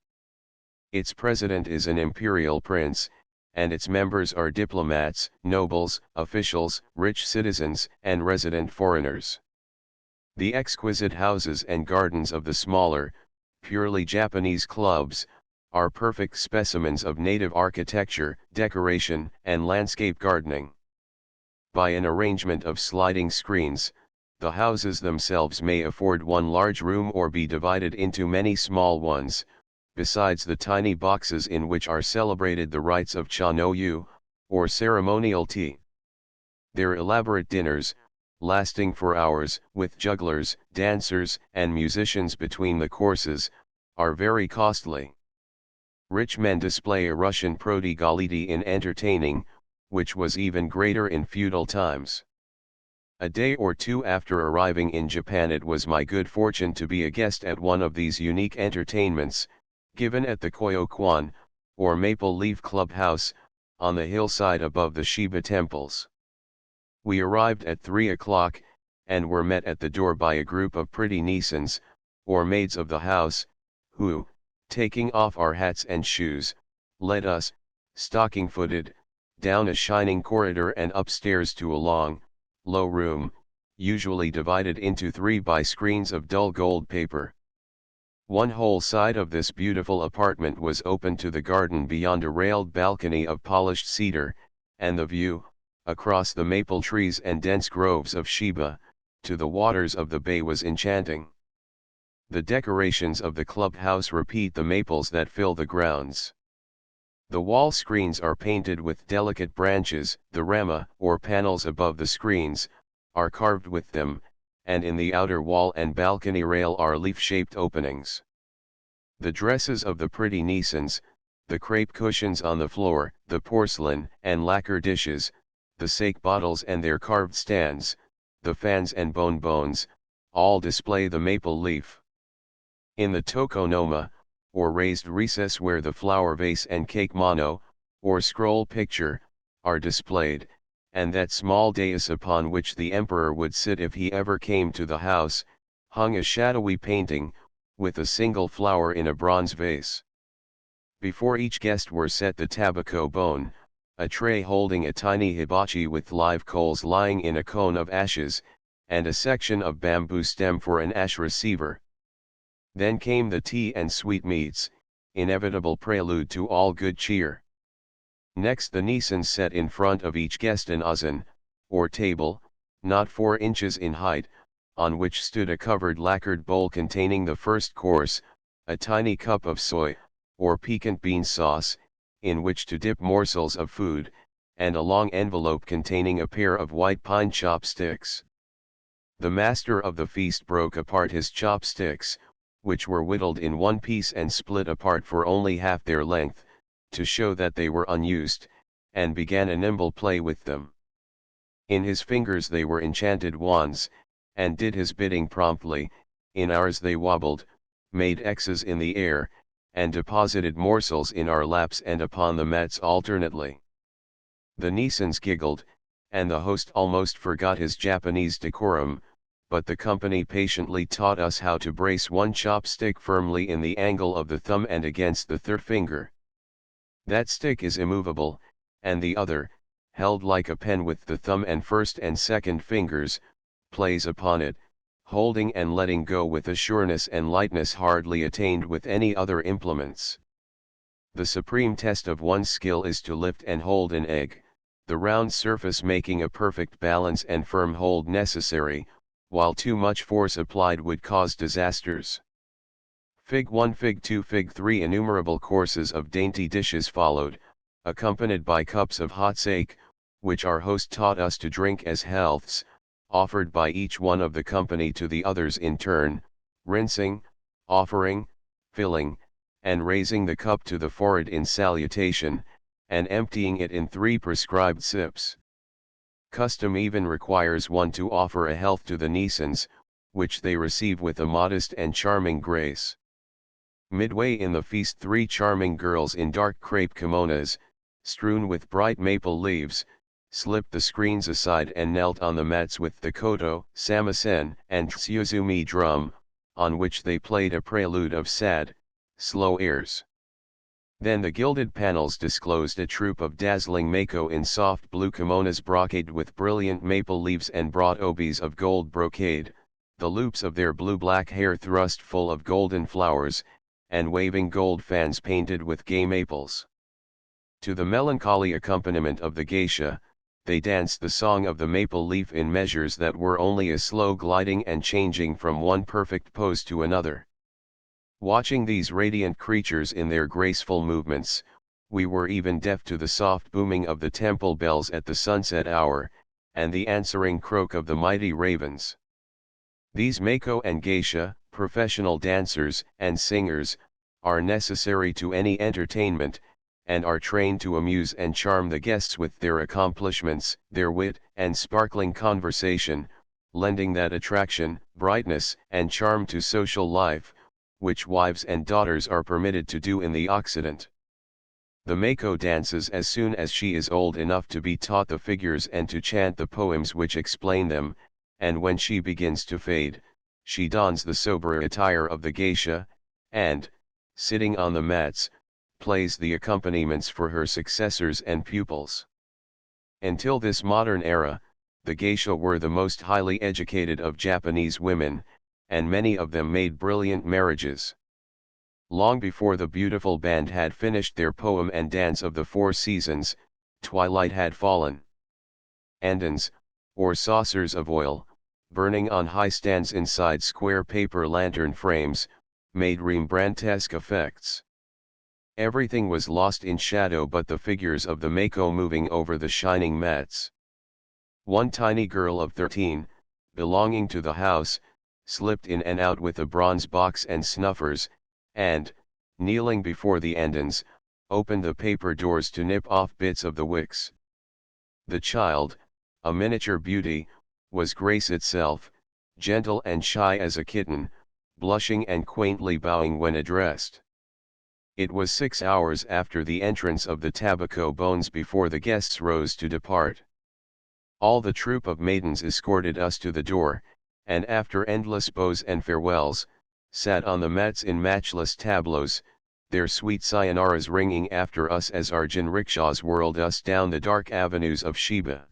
Its president is an imperial prince, and its members are diplomats, nobles, officials, rich citizens, and resident foreigners. The exquisite houses and gardens of the smaller, purely Japanese clubs, are perfect specimens of native architecture, decoration, and landscape gardening. By an arrangement of sliding screens, the houses themselves may afford one large room or be divided into many small ones, besides the tiny boxes in which are celebrated the rites of cha no yu, or ceremonial tea. Their elaborate dinners, lasting for hours, with jugglers, dancers, and musicians between the courses, are very costly. Rich men display a Russian prodigality in entertaining, which was even greater in feudal times. A day or two after arriving in Japan, it was my good fortune to be a guest at one of these unique entertainments, given at the Koyokwan, or Maple Leaf Clubhouse, on the hillside above the Shiba temples. We arrived at 3 o'clock, and were met at the door by a group of pretty Nisans, or maids of the house, who, taking off our hats and shoes, led us, stocking-footed, down a shining corridor and upstairs to a long, low room, usually divided into 3 by screens of dull gold paper. One whole side of this beautiful apartment was open to the garden beyond a railed balcony of polished cedar, and the view, across the maple trees and dense groves of Shiba, to the waters of the bay was enchanting. The decorations of the clubhouse repeat the maples that fill the grounds. The wall screens are painted with delicate branches, the rama, or panels above the screens, are carved with them, and in the outer wall and balcony rail are leaf-shaped openings. The dresses of the pretty Nisans, the crepe cushions on the floor, the porcelain and lacquer dishes, the sake bottles and their carved stands, the fans and bonbons, all display the maple leaf. In the tokonoma, or raised recess where the flower vase and cake mono, or scroll picture, are displayed, and that small dais upon which the emperor would sit if he ever came to the house, hung a shadowy painting, with a single flower in a bronze vase. Before each guest were set the tabako bone, a tray holding a tiny hibachi with live coals lying in a cone of ashes, and a section of bamboo stem for an ash receiver. Then came the tea and sweetmeats, inevitable prelude to all good cheer. Next the Nisans set in front of each guest an ozan, or table, not 4 inches in height, on which stood a covered lacquered bowl containing the first course, a tiny cup of soy, or piquant bean sauce, in which to dip morsels of food, and a long envelope containing a pair of white pine chopsticks. The master of the feast broke apart his chopsticks, which were whittled in one piece and split apart for only half their length, to show that they were unused, and began a nimble play with them. In his fingers they were enchanted wands, and did his bidding promptly. In ours they wobbled, made X's in the air, and deposited morsels in our laps and upon the mats alternately. The Nisans giggled, and the host almost forgot his Japanese decorum, but the company patiently taught us how to brace one chopstick firmly in the angle of the thumb and against the third finger. That stick is immovable, and the other, held like a pen with the thumb and first and second fingers, plays upon it, holding and letting go with a sureness and lightness hardly attained with any other implements. The supreme test of one's skill is to lift and hold an egg, the round surface making a perfect balance and firm hold necessary, while too much force applied would cause disasters. Fig 1, Fig 2, Fig 3. Innumerable courses of dainty dishes followed, accompanied by cups of hot sake, which our host taught us to drink as healths, offered by each one of the company to the others in turn, rinsing, offering, filling, and raising the cup to the forehead in salutation, and emptying it in 3 prescribed sips. Custom even requires one to offer a health to the Nisans, which they receive with a modest and charming grace. Midway in the feast 3 charming girls in dark crepe kimonos, strewn with bright maple leaves, slipped the screens aside and knelt on the mats with the koto, samisen, and tsuizumi drum, on which they played a prelude of sad, slow airs. Then the gilded panels disclosed a troupe of dazzling maiko in soft blue kimonos brocaded with brilliant maple leaves and broad obis of gold brocade, the loops of their blue-black hair thrust full of golden flowers, and waving gold fans painted with gay maples. To the melancholy accompaniment of the geisha, they danced the song of the maple leaf in measures that were only a slow gliding and changing from one perfect pose to another. Watching these radiant creatures in their graceful movements, we were even deaf to the soft booming of the temple bells at the sunset hour, and the answering croak of the mighty ravens. These maiko and geisha, professional dancers and singers, are necessary to any entertainment, and are trained to amuse and charm the guests with their accomplishments, their wit and sparkling conversation, lending that attraction, brightness and charm to social life, which wives and daughters are permitted to do in the Occident. The maiko dances as soon as she is old enough to be taught the figures and to chant the poems which explain them, and when she begins to fade, she dons the sober attire of the geisha, and, sitting on the mats, plays the accompaniments for her successors and pupils. Until this modern era, the geisha were the most highly educated of Japanese women, and many of them made brilliant marriages. Long before the beautiful band had finished their poem and dance of the 4 seasons, twilight had fallen. Andons, or saucers of oil, burning on high stands inside square paper lantern frames, made Rembrandtesque effects. Everything was lost in shadow but the figures of the maiko moving over the shining mats. One tiny girl of 13, belonging to the house, slipped in and out with a bronze box and snuffers, and, kneeling before the andons, opened the paper doors to nip off bits of the wicks. The child, a miniature beauty, was grace itself, gentle and shy as a kitten, blushing and quaintly bowing when addressed. It was 6 hours after the entrance of the tobacco bones before the guests rose to depart. All the troop of maidens escorted us to the door, and after endless bows and farewells, sat on the mats in matchless tableaus, their sweet sayanaras ringing after us as our jinrikishas whirled us down the dark avenues of Shiba.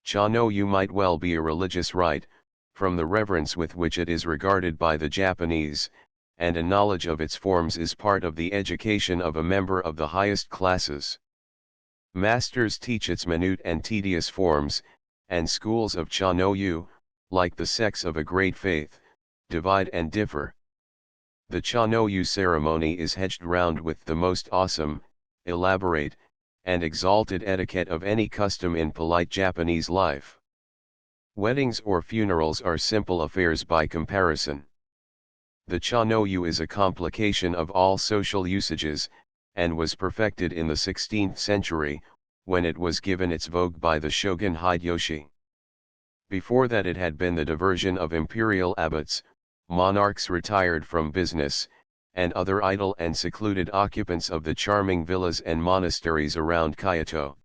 Cha-no-yu might well be a religious rite, from the reverence with which it is regarded by the Japanese, and a knowledge of its forms is part of the education of a member of the highest classes. Masters teach its minute and tedious forms, and schools of Cha-no-yu, like the sects of a great faith, divide and differ. The Cha-no-yu ceremony is hedged round with the most awesome, elaborate, and exalted etiquette of any custom in polite Japanese life. Weddings or funerals are simple affairs by comparison. The Cha-no-yu is a complication of all social usages, and was perfected in the 16th century, when it was given its vogue by the shogun Hideyoshi. Before that it had been the diversion of imperial abbots, monarchs retired from business, and other idle and secluded occupants of the charming villas and monasteries around Kyoto.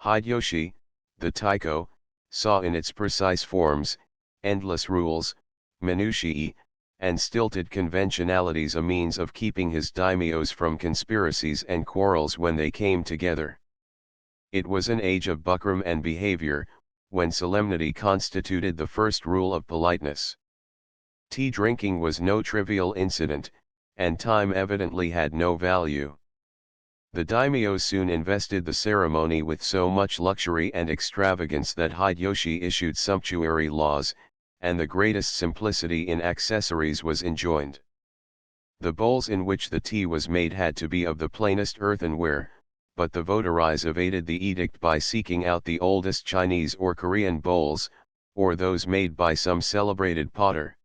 Hideyoshi, the Taiko, saw in its precise forms, endless rules, minutiae, and stilted conventionalities a means of keeping his daimyos from conspiracies and quarrels when they came together. It was an age of buckram and behavior, when solemnity constituted the first rule of politeness. Tea drinking was no trivial incident, and time evidently had no value. The daimyos soon invested the ceremony with so much luxury and extravagance that Hideyoshi issued sumptuary laws, and the greatest simplicity in accessories was enjoined. The bowls in which the tea was made had to be of the plainest earthenware, but the votaries evaded the edict by seeking out the oldest Chinese or Korean bowls, or those made by some celebrated potter.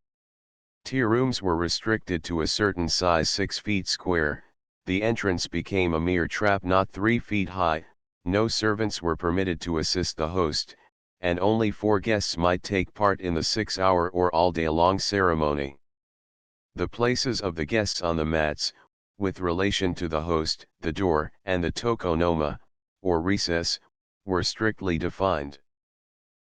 Tea rooms were restricted to a certain size 6 feet square, the entrance became a mere trap not 3 feet high, no servants were permitted to assist the host, and only 4 guests might take part in the 6-hour or all-day-long ceremony. The places of the guests on the mats, with relation to the host, the door, and the tokonoma, or recess, were strictly defined.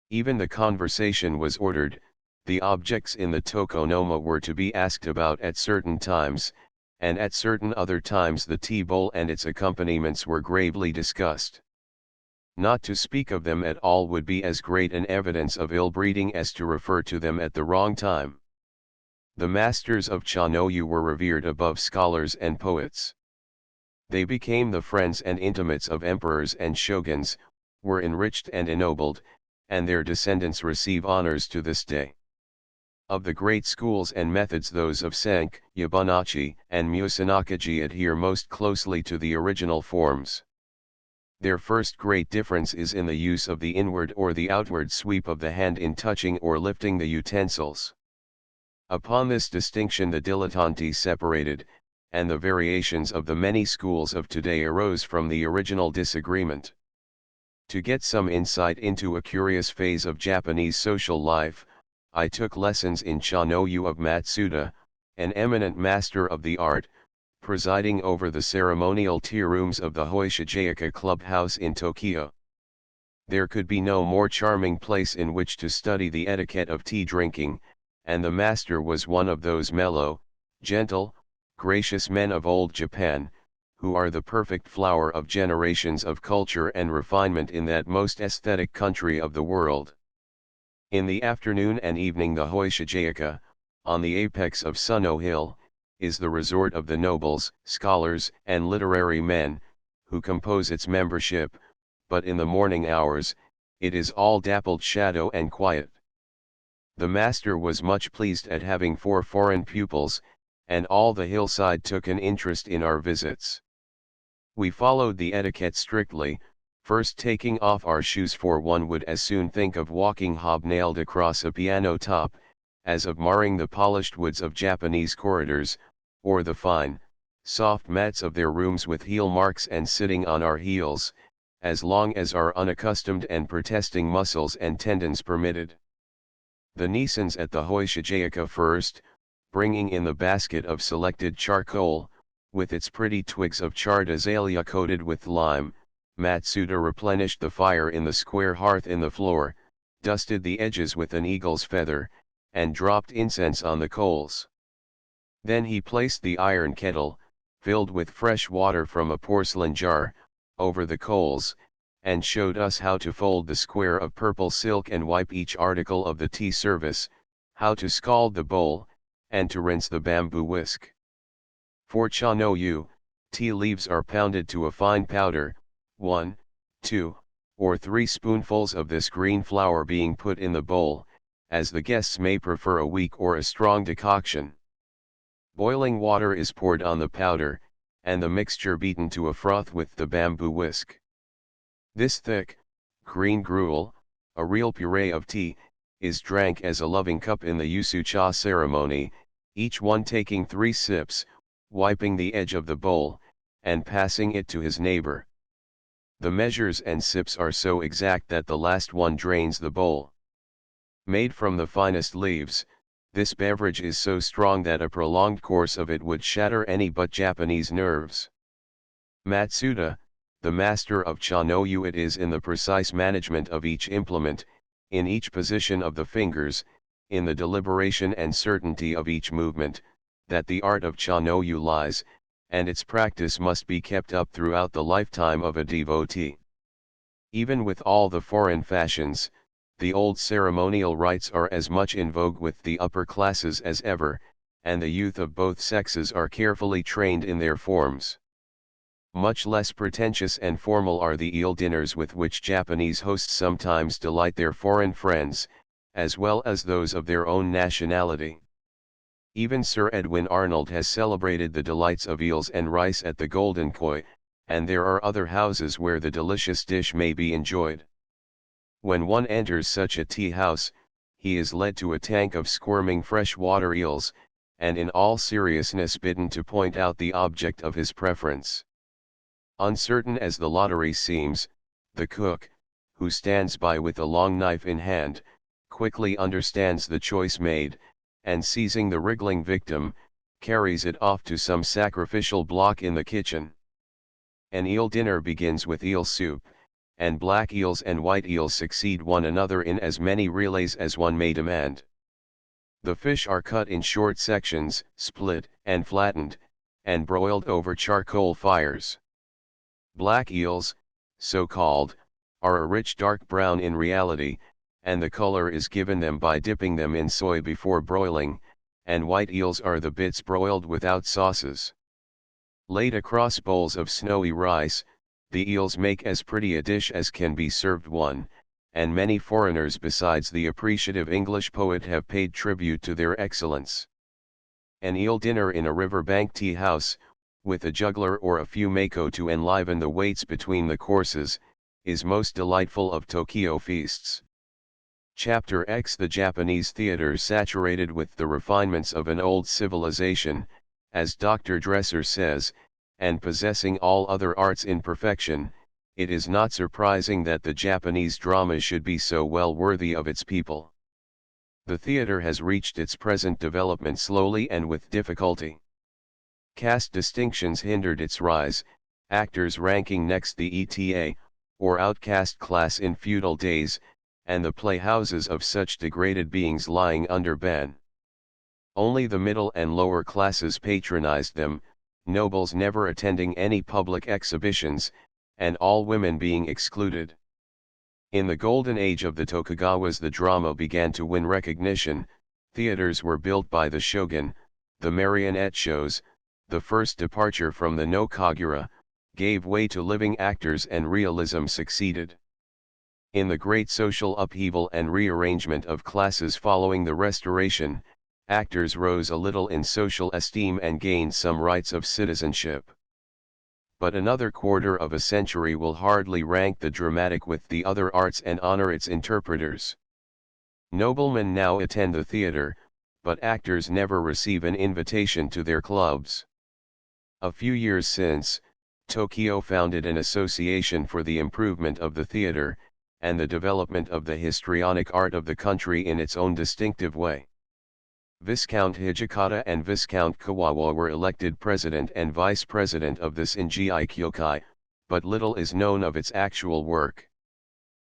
Even the conversation was ordered, the objects in the tokonoma were to be asked about at certain times, and at certain other times the tea bowl and its accompaniments were gravely discussed. Not to speak of them at all would be as great an evidence of ill-breeding as to refer to them at the wrong time. The masters of Cha-no-yu were revered above scholars and poets. They became the friends and intimates of emperors and shoguns, were enriched and ennobled, and their descendants receive honors to this day. Of the great schools and methods, those of Senki, Yabunachi, and Musanakaji adhere most closely to the original forms. Their first great difference is in the use of the inward or the outward sweep of the hand in touching or lifting the utensils. Upon this distinction the dilettanti separated, and the variations of the many schools of today arose from the original disagreement. To get some insight into a curious phase of Japanese social life, I took lessons in Cha-no-yu of Matsuda, an eminent master of the art, presiding over the ceremonial tea rooms of the Hoishijayaka Clubhouse in Tokyo. There could be no more charming place in which to study the etiquette of tea drinking, and the master was one of those mellow, gentle, gracious men of old Japan, who are the perfect flower of generations of culture and refinement in that most aesthetic country of the world. In the afternoon and evening the Hoishijayaka, on the apex of Suno Hill, is the resort of the nobles, scholars, and literary men, who compose its membership, but in the morning hours, it is all dappled shadow and quiet. The master was much pleased at having 4 foreign pupils, and all the hillside took an interest in our visits. We followed the etiquette strictly, First taking off our shoes, for one would as soon think of walking hobnailed across a piano top, as of marring the polished woods of Japanese corridors, or the fine, soft mats of their rooms with heel marks, and sitting on our heels, as long as our unaccustomed and protesting muscles and tendons permitted. The Nisans at the Hoishijayaka first, bringing in the basket of selected charcoal, with its pretty twigs of charred azalea coated with lime. Matsuda replenished the fire in the square hearth in the floor, dusted the edges with an eagle's feather, and dropped incense on the coals. Then he placed the iron kettle, filled with fresh water from a porcelain jar, over the coals, and showed us how to fold the square of purple silk and wipe each article of the tea service, how to scald the bowl, and to rinse the bamboo whisk. For cha no yu, tea leaves are pounded to a fine powder, 1, 2, or 3 spoonfuls of this green flour being put in the bowl, as the guests may prefer a weak or a strong decoction. Boiling water is poured on the powder, and the mixture beaten to a froth with the bamboo whisk. This thick, green gruel, a real puree of tea, is drank as a loving cup in the yusu-cha ceremony, each one taking 3 sips, wiping the edge of the bowl, and passing it to his neighbor. The measures and sips are so exact that the last one drains the bowl. Made from the finest leaves, this beverage is so strong that a prolonged course of it would shatter any but Japanese nerves. Matsuda, the master of cha no yu, it is in the precise management of each implement, in each position of the fingers, in the deliberation and certainty of each movement, that the art of cha no yu lies, and its practice must be kept up throughout the lifetime of a devotee. Even with all the foreign fashions, the old ceremonial rites are as much in vogue with the upper classes as ever, and the youth of both sexes are carefully trained in their forms. Much less pretentious and formal are the eel dinners with which Japanese hosts sometimes delight their foreign friends, as well as those of their own nationality. Even Sir Edwin Arnold has celebrated the delights of eels and rice at the Golden Koi, and there are other houses where the delicious dish may be enjoyed. When one enters such a tea house, he is led to a tank of squirming freshwater eels, and in all seriousness bidden to point out the object of his preference. Uncertain as the lottery seems, the cook, who stands by with a long knife in hand, quickly understands the choice made, and seizing the wriggling victim, carries it off to some sacrificial block in the kitchen. An eel dinner begins with eel soup, and black eels and white eels succeed one another in as many relays as one may demand. The fish are cut in short sections, split and flattened, and broiled over charcoal fires. Black eels, so called, are a rich dark brown in reality, and the color is given them by dipping them in soy before broiling, and white eels are the bits broiled without sauces. Laid across bowls of snowy rice, the eels make as pretty a dish as can be served one, and many foreigners besides the appreciative English poet have paid tribute to their excellence. An eel dinner in a riverbank tea house, with a juggler or a few mako to enliven the waits between the courses, is most delightful of Tokyo feasts. Chapter X. The Japanese theater, saturated with the refinements of an old civilization, as Dr. Dresser says, and possessing all other arts in perfection, it is not surprising that the Japanese drama should be so well worthy of its people. The theater has reached its present development slowly and with difficulty. Caste distinctions hindered its rise, actors ranking next the eta, or outcast class in feudal days, and the playhouses of such degraded beings lying under ban. Only the middle and lower classes patronized them, nobles never attending any public exhibitions, and all women being excluded. In the golden age of the Tokugawas the drama began to win recognition, theaters were built by the shogun, the marionette shows, the first departure from the no kagura, gave way to living actors and realism succeeded. In the great social upheaval and rearrangement of classes following the Restoration, actors rose a little in social esteem and gained some rights of citizenship. but another quarter of a century will hardly rank the dramatic with the other arts and honor its interpreters. Noblemen now attend the theater, but actors never receive an invitation to their clubs. A few years since, Tokyo founded an association for the improvement of the theater, and the development of the histrionic art of the country in its own distinctive way. Viscount Hijikata and Viscount Kawawa were elected president and vice president of this Inji Kyokai, but little is known of its actual work.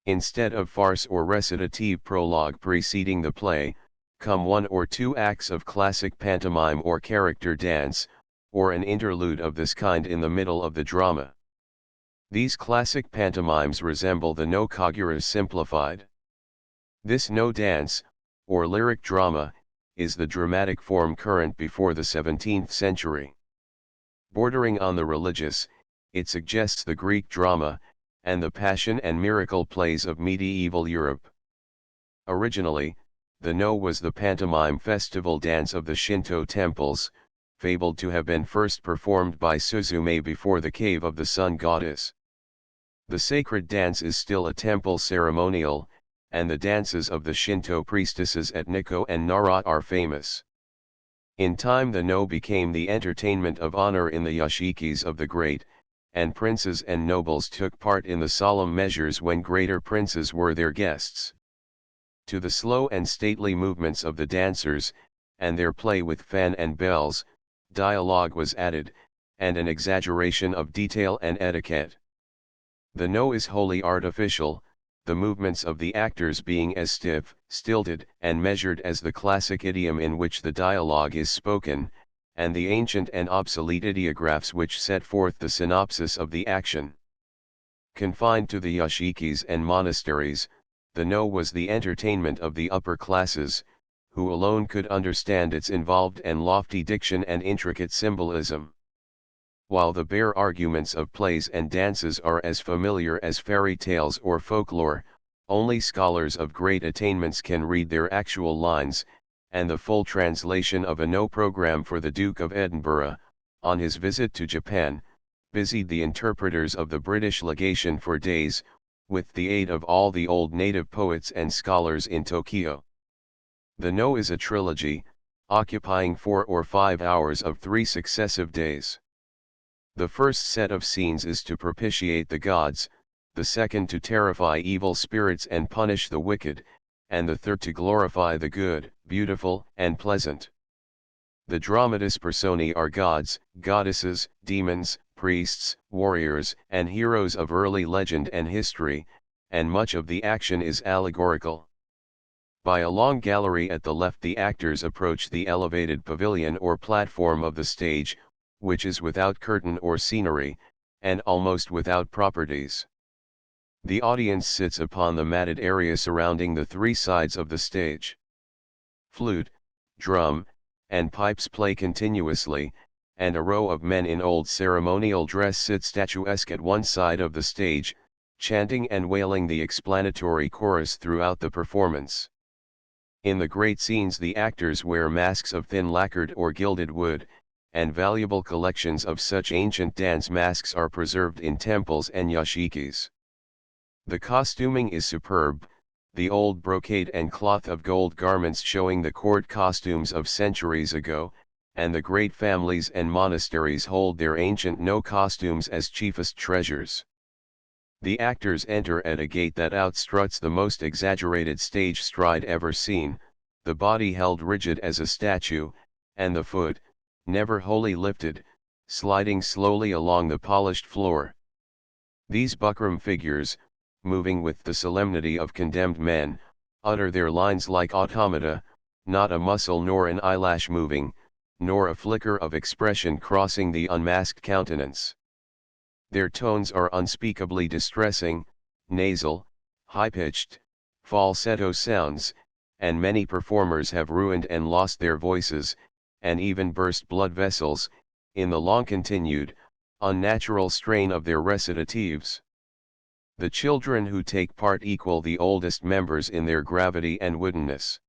Instead of farce or recitative prologue preceding the play, come one or two acts of classic pantomime or character dance, or an interlude of this kind in the middle of the drama. These classic pantomimes resemble the no kagura simplified. This no dance, or lyric drama, is the dramatic form current before the 17th century. Bordering on the religious, it suggests the Greek drama, and the passion and miracle plays of medieval Europe. Originally, the no was the pantomime festival dance of the Shinto temples, fabled to have been first performed by Suzume before the cave of the sun goddess. The sacred dance is still a temple ceremonial, and the dances of the Shinto priestesses at Nikko and Nara are famous. In time the no became the entertainment of honor in the yashikis of the great, and princes and nobles took part in the solemn measures when greater princes were their guests. To the slow and stately movements of the dancers, and their play with fan and bells, dialogue was added, and an exaggeration of detail and etiquette. The no is wholly artificial, the movements of the actors being as stiff, stilted, and measured as the classic idiom in which the dialogue is spoken, and the ancient and obsolete ideographs which set forth the synopsis of the action. Confined to the yashikis and monasteries, the no was the entertainment of the upper classes, who alone could understand its involved and lofty diction and intricate symbolism. While the bare arguments of plays and dances are as familiar as fairy tales or folklore, only scholars of great attainments can read their actual lines, and the full translation of a no program for the Duke of Edinburgh, on his visit to Japan, busied the interpreters of the British legation for days, with the aid of all the old native poets and scholars in Tokyo. The no is a trilogy, occupying 4 or 5 hours of 3 successive days. The first set of scenes is to propitiate the gods, the second to terrify evil spirits and punish the wicked, and the third to glorify the good, beautiful, and pleasant. The dramatis personae are gods, goddesses, demons, priests, warriors, and heroes of early legend and history, and much of the action is allegorical. By a long gallery at the left the actors approach the elevated pavilion or platform of the stage, which is without curtain or scenery, and almost without properties. The audience sits upon the matted area surrounding the 3 sides of the stage. Flute, drum, and pipes play continuously, and a row of men in old ceremonial dress sit statuesque at one side of the stage, chanting and wailing the explanatory chorus throughout the performance. In the great scenes the actors wear masks of thin lacquered or gilded wood, and valuable collections of such ancient dance masks are preserved in temples and yashikis. The costuming is superb, the old brocade and cloth of gold garments showing the court costumes of centuries ago, and the great families and monasteries hold their ancient no costumes as chiefest treasures. The actors enter at a gate that outstruts the most exaggerated stage stride ever seen, the body held rigid as a statue, and the foot, never wholly lifted, sliding slowly along the polished floor. These buckram figures, moving with the solemnity of condemned men, utter their lines like automata, not a muscle nor an eyelash moving, nor a flicker of expression crossing the unmasked countenance. Their tones are unspeakably distressing, nasal, high-pitched, falsetto sounds, and many performers have ruined and lost their voices, and even burst blood vessels, in the long-continued, unnatural strain of their recitatives. The children who take part equal the oldest members in their gravity and woodenness.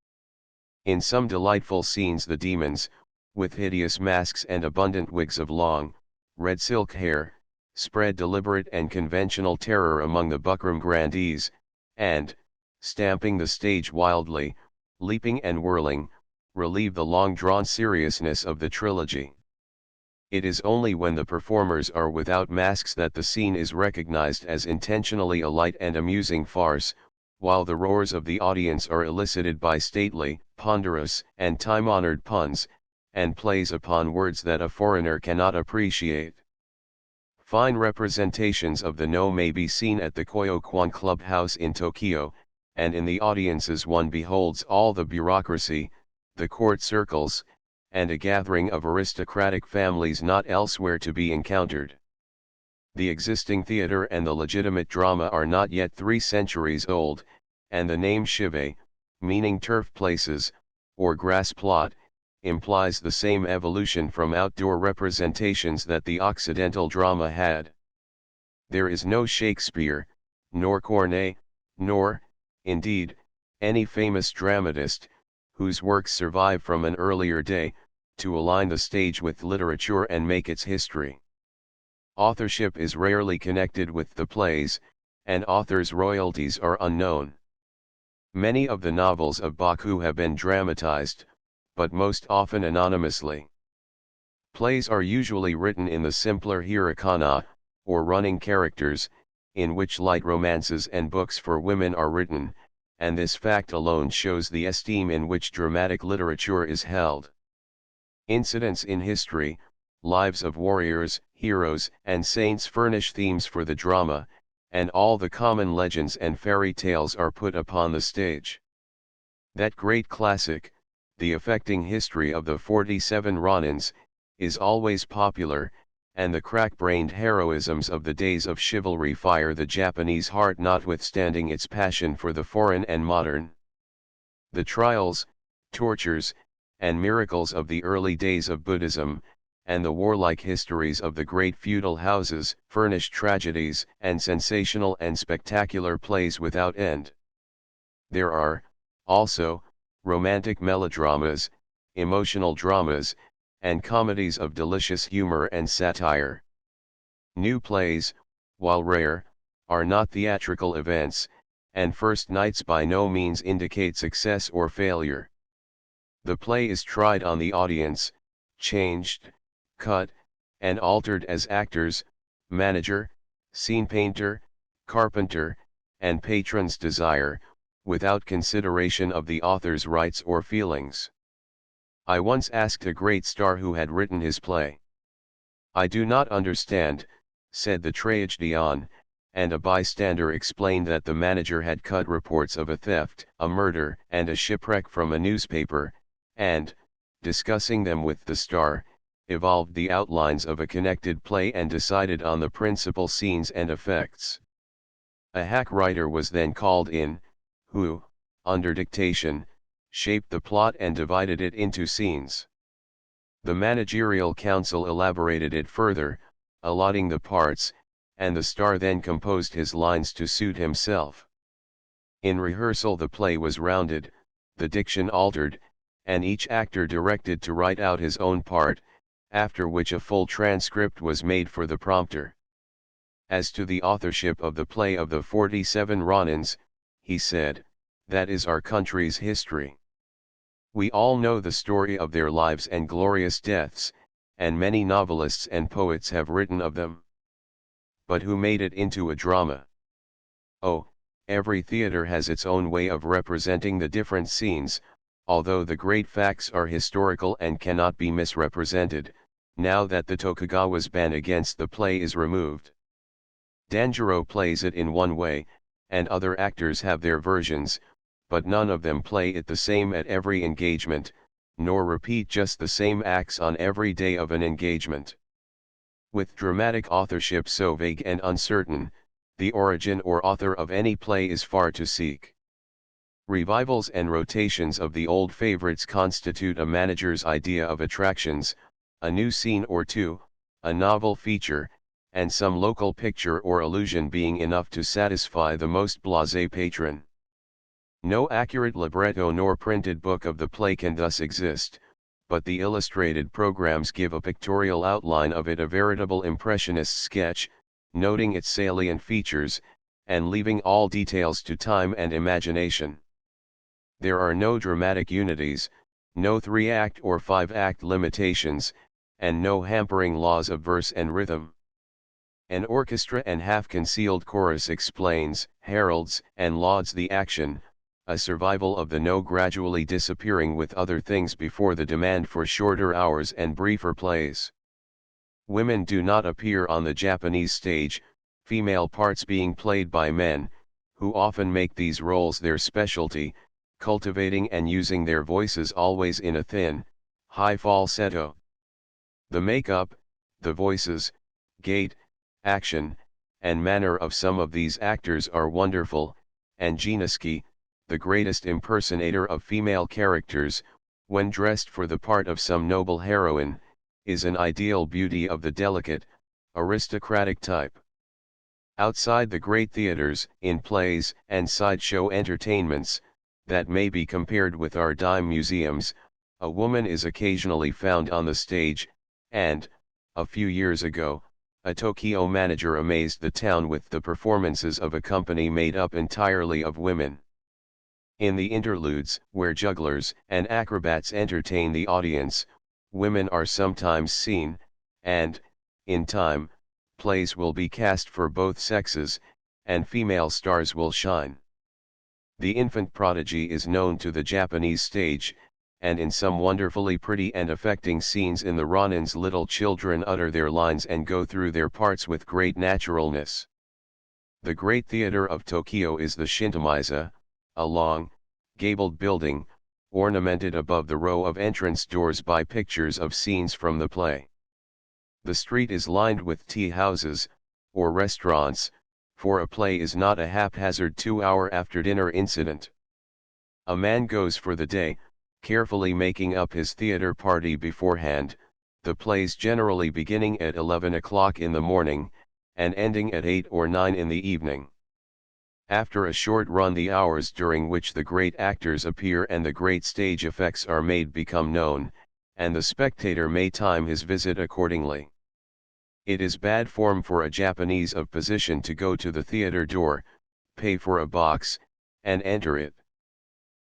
In some delightful scenes the demons, with hideous masks and abundant wigs of long, red silk hair, spread deliberate and conventional terror among the buckram grandees, and, stamping the stage wildly, leaping and whirling, relieve the long-drawn seriousness of the trilogy. It is only when the performers are without masks that the scene is recognized as intentionally a light and amusing farce, while the roars of the audience are elicited by stately, ponderous, and time-honored puns, and plays upon words that a foreigner cannot appreciate. Fine representations of the No may be seen at the Koyokwan Clubhouse in Tokyo, and in the audiences one beholds all the bureaucracy, the court circles, and a gathering of aristocratic families not elsewhere to be encountered. The existing theatre and the legitimate drama are not yet 3 centuries old, and the name Shive, meaning turf places, or grass plot, implies the same evolution from outdoor representations that the Occidental drama had. There is no Shakespeare, nor Corneille, nor, indeed, any famous dramatist, whose works survive from an earlier day, to align the stage with literature and make its history. Authorship is rarely connected with the plays, and authors' royalties are unknown. Many of the novels of Baku have been dramatized, but most often anonymously. Plays are usually written in the simpler hiragana, or running characters, in which light romances and books for women are written, and this fact alone shows the esteem in which dramatic literature is held. Incidents in history, lives of warriors, heroes, and saints furnish themes for the drama, and all the common legends and fairy tales are put upon the stage. That great classic, The Affecting History of the 47 Ronins, is always popular, and the crack-brained heroisms of the days of chivalry fire the Japanese heart notwithstanding its passion for the foreign and modern. The trials, tortures, and miracles of the early days of Buddhism, and the warlike histories of the great feudal houses, furnish tragedies and sensational and spectacular plays without end. There are, also, romantic melodramas, emotional dramas, and comedies of delicious humor and satire. New plays, while rare, are not theatrical events, and first nights by no means indicate success or failure. The play is tried on the audience, changed, cut, and altered as actors, manager, scene painter, carpenter, and patrons desire, without consideration of the author's rights or feelings. I once asked a great star who had written his play. "I do not understand," said the tragedian, and a bystander explained that the manager had cut reports of a theft, a murder, and a shipwreck from a newspaper, and, discussing them with the star, evolved the outlines of a connected play and decided on the principal scenes and effects. A hack writer was then called in, who, under dictation, shaped the plot and divided it into scenes. The managerial council elaborated it further, allotting the parts, and the star then composed his lines to suit himself. In rehearsal the play was rounded, the diction altered, and each actor directed to write out his own part, after which a full transcript was made for the prompter. As to the authorship of the play of the 47 Ronins, he said, "That is our country's history. We all know the story of their lives and glorious deaths, and many novelists and poets have written of them. But who made it into a drama? Oh, every theater has its own way of representing the different scenes, although the great facts are historical and cannot be misrepresented, now that the Tokugawa's ban against the play is removed. Danjiro plays it in one way, and other actors have their versions, but none of them play it the same at every engagement, nor repeat just the same acts on every day of an engagement. With dramatic authorship so vague and uncertain, the origin or author of any play is far to seek. Revivals and rotations of the old favorites constitute a manager's idea of attractions, a new scene or two, a novel feature, and some local picture or allusion being enough to satisfy the most blasé patron. No accurate libretto nor printed book of the play can thus exist, but the illustrated programs give a pictorial outline of it, a veritable impressionist sketch, noting its salient features, and leaving all details to time and imagination. There are no dramatic unities, no 3-act or 5-act limitations, and no hampering laws of verse and rhythm. An orchestra and half-concealed chorus explains, heralds, and lauds the action, a survival of the no gradually disappearing with other things before the demand for shorter hours and briefer plays. Women do not appear on the Japanese stage, female parts being played by men, who often make these roles their specialty, cultivating and using their voices always in a thin, high falsetto. The makeup, the voices, gait, action, and manner of some of these actors are wonderful, and Jinrikisha, the greatest impersonator of female characters, when dressed for the part of some noble heroine, is an ideal beauty of the delicate, aristocratic type. Outside the great theaters, in plays and sideshow entertainments, that may be compared with our dime museums, a woman is occasionally found on the stage, and, a few years ago, a Tokyo manager amazed the town with the performances of a company made up entirely of women. In the interludes, where jugglers and acrobats entertain the audience, women are sometimes seen, and, in time, plays will be cast for both sexes, and female stars will shine. The infant prodigy is known to the Japanese stage, and in some wonderfully pretty and affecting scenes in the Ronins, little children utter their lines and go through their parts with great naturalness. The Great Theater of Tokyo is the Shintomiza, a long, gabled building, ornamented above the row of entrance doors by pictures of scenes from the play. The street is lined with tea houses, or restaurants, for a play is not a haphazard 2-hour after-dinner incident. A man goes for the day, carefully making up his theater party beforehand, the plays generally beginning at 11 o'clock in the morning, and ending at 8 or 9 in the evening. After a short run, the hours during which the great actors appear and the great stage effects are made become known, and the spectator may time his visit accordingly. It is bad form for a Japanese of position to go to the theater door, pay for a box, and enter it.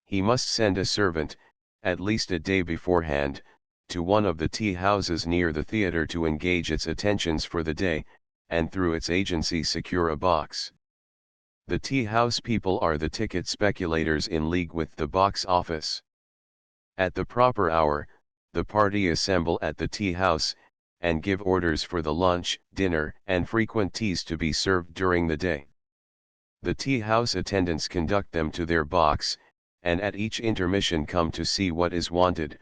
He must send a servant, at least a day beforehand, to one of the tea houses near the theater to engage its attentions for the day, and through its agency secure a box. The tea house people are the ticket speculators in league with the box office. At the proper hour, the party assemble at the tea house, and give orders for the lunch, dinner, and frequent teas to be served during the day. The tea house attendants conduct them to their box, and at each intermission come to see what is wanted,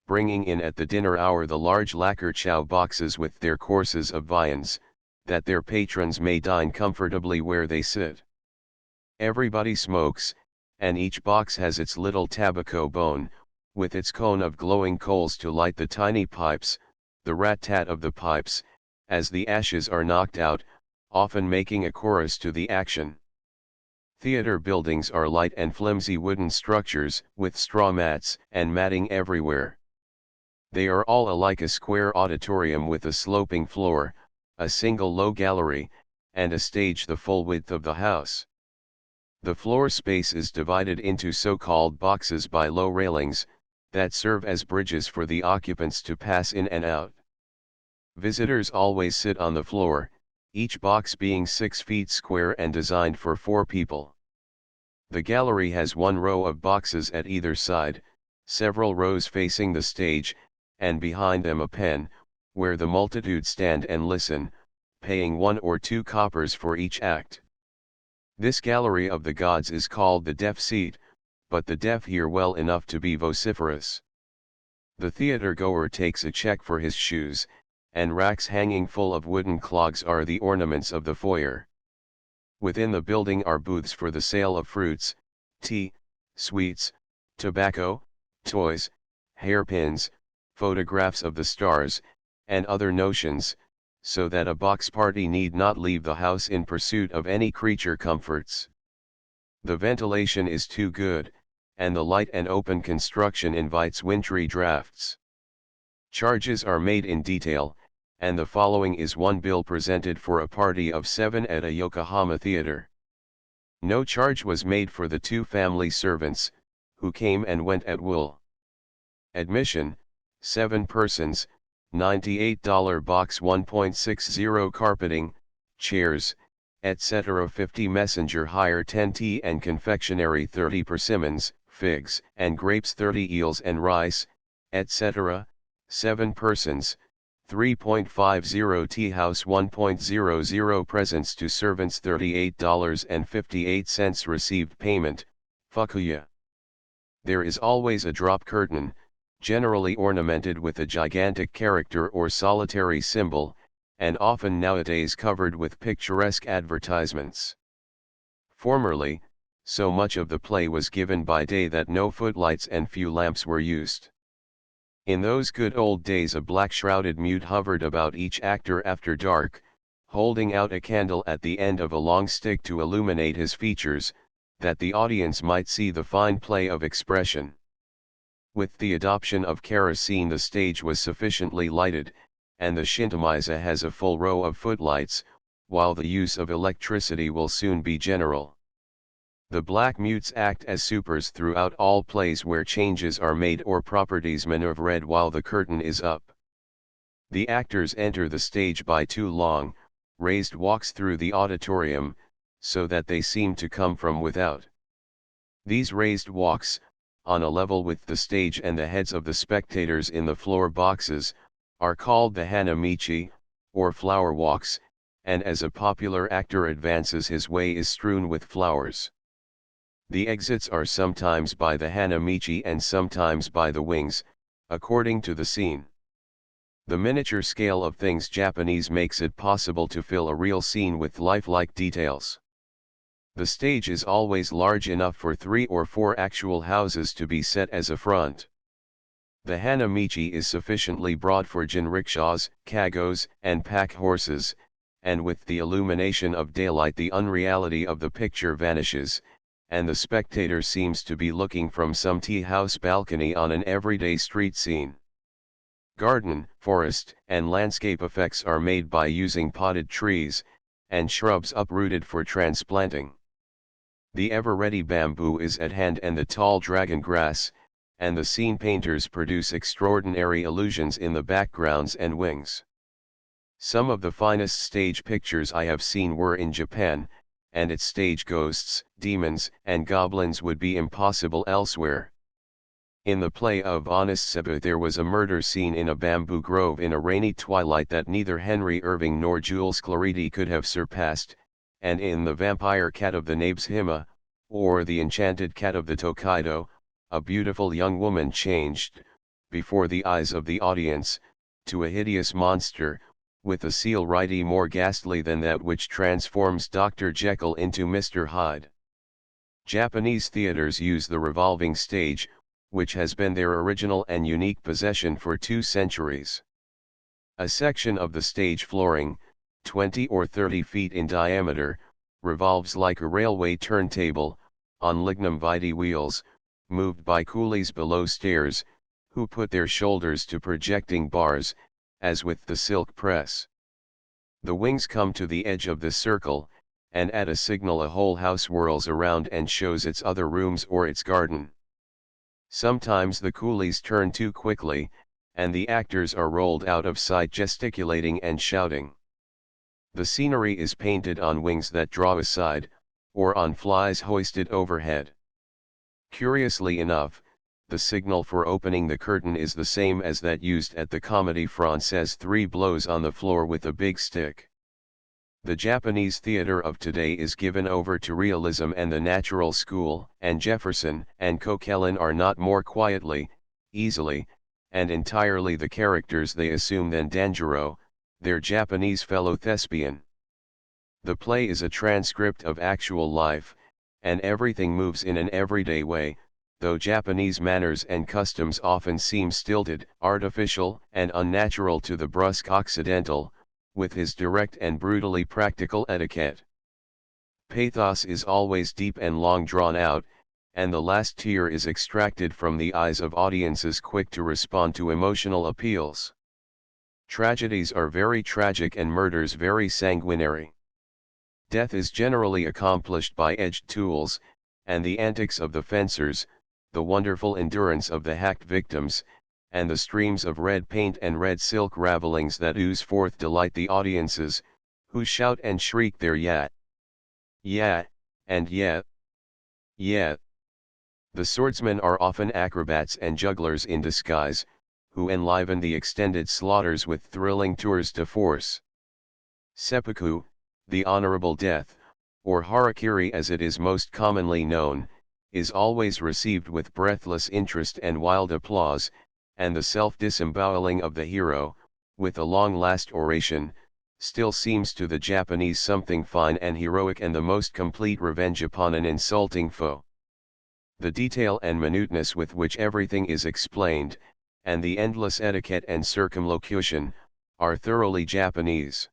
bringing in at the dinner hour the large lacquer chow boxes with their courses of viands, that their patrons may dine comfortably where they sit. Everybody smokes, and each box has its little tobacco bone, with its cone of glowing coals to light the tiny pipes, the rat-tat of the pipes, as the ashes are knocked out, often making a chorus to the action. Theater buildings are light and flimsy wooden structures, with straw mats and matting everywhere. They are all alike a square auditorium with a sloping floor, a single low gallery, and a stage the full width of the house. The floor space is divided into so-called boxes by low railings, that serve as bridges for the occupants to pass in and out. Visitors always sit on the floor, each box being 6 feet square and designed for 4 people. The gallery has 1 row of boxes at either side, several rows facing the stage, and behind them a pen, where the multitude stand and listen, paying 1 or 2 coppers for each act. This gallery of the gods is called the deaf seat, but the deaf hear well enough to be vociferous. The theater-goer takes a check for his shoes, and racks hanging full of wooden clogs are the ornaments of the foyer. Within the building are booths for the sale of fruits, tea, sweets, tobacco, toys, hairpins, photographs of the stars, and other notions, so that a box party need not leave the house in pursuit of any creature comforts. The ventilation is too good, and the light and open construction invites wintry drafts. Charges are made in detail, and the following is one bill presented for a party of 7 at a Yokohama theater. No charge was made for the 2 family servants, who came and went at will. Admission, 7 persons, $98 box 1.60 carpeting, chairs, etc. 50 messenger hire 10 tea and confectionery 30 persimmons, figs and grapes 30 eels and rice, etc. 7 persons, 3.50 tea house 1.00 presents to servants $38.58 received payment, Fukuya. There is always a drop curtain, generally ornamented with a gigantic character or solitary symbol, and often nowadays covered with picturesque advertisements. Formerly, so much of the play was given by day that no footlights and few lamps were used. In those good old days a black-shrouded mute hovered about each actor after dark, holding out a candle at the end of a long stick to illuminate his features, that the audience might see the fine play of expression. With the adoption of kerosene the stage was sufficiently lighted, and the Shintomiza has a full row of footlights, while the use of electricity will soon be general. The black mutes act as supers throughout all plays where changes are made or properties maneuvered while the curtain is up. The actors enter the stage by 2 long, raised walks through the auditorium, so that they seem to come from without. These raised walks, on a level with the stage and the heads of the spectators in the floor boxes, are called the hanamichi, or flower walks, and as a popular actor advances his way is strewn with flowers. The exits are sometimes by the hanamichi and sometimes by the wings, according to the scene. The miniature scale of things Japanese makes it possible to fill a real scene with lifelike details. The stage is always large enough for 3 or 4 actual houses to be set as a front. The hanamichi is sufficiently broad for jinrikishas, kagos, and pack horses, and with the illumination of daylight the unreality of the picture vanishes, and the spectator seems to be looking from some tea house balcony on an everyday street scene. Garden, forest, and landscape effects are made by using potted trees, and shrubs uprooted for transplanting. The ever-ready bamboo is at hand and the tall dragon grass, and the scene painters produce extraordinary illusions in the backgrounds and wings. Some of the finest stage pictures I have seen were in Japan, and its stage ghosts, demons, and goblins would be impossible elsewhere. In the play of Honest Sebu there was a murder scene in a bamboo grove in a rainy twilight that neither Henry Irving nor Jules Clarity could have surpassed, and in The Vampire Cat of the Nabes Hima, or The Enchanted Cat of the Tokaido, a beautiful young woman changed, before the eyes of the audience, to a hideous monster, with a seal righty more ghastly than that which transforms Dr. Jekyll into Mr. Hyde. Japanese theaters use the revolving stage, which has been their original and unique possession for 2 centuries. A section of the stage flooring, 20 or 30 feet in diameter, revolves like a railway turntable, on lignum vitae wheels, moved by coolies below stairs, who put their shoulders to projecting bars, as with the silk press. The wings come to the edge of the circle, and at a signal a whole house whirls around and shows its other rooms or its garden. Sometimes the coolies turn too quickly, and the actors are rolled out of sight gesticulating and shouting. The scenery is painted on wings that draw aside, or on flies hoisted overhead. Curiously enough, the signal for opening the curtain is the same as that used at the Comédie Française, 3 blows on the floor with a big stick. The Japanese theater of today is given over to realism and the natural school, and Jefferson and Coquelin are not more quietly, easily, and entirely the characters they assume than Danjiro, their Japanese fellow thespian. The play is a transcript of actual life, and everything moves in an everyday way, though Japanese manners and customs often seem stilted, artificial, and unnatural to the brusque Occidental, with his direct and brutally practical etiquette. Pathos is always deep and long drawn out, and the last tear is extracted from the eyes of audiences quick to respond to emotional appeals. Tragedies are very tragic and murders very sanguinary. Death is generally accomplished by edged tools, and the antics of the fencers, the wonderful endurance of the hacked victims, and the streams of red paint and red silk ravelings that ooze forth delight the audiences, who shout and shriek their yet, yet, and yet, yet. The swordsmen are often acrobats and jugglers in disguise, who enliven the extended slaughters with thrilling tours de force. Seppuku, the honorable death, or harakiri as it is most commonly known, is always received with breathless interest and wild applause, and the self-disemboweling of the hero, with a long-last oration, still seems to the Japanese something fine and heroic and the most complete revenge upon an insulting foe. The detail and minuteness with which everything is explained, and the endless etiquette and circumlocution, are thoroughly Japanese.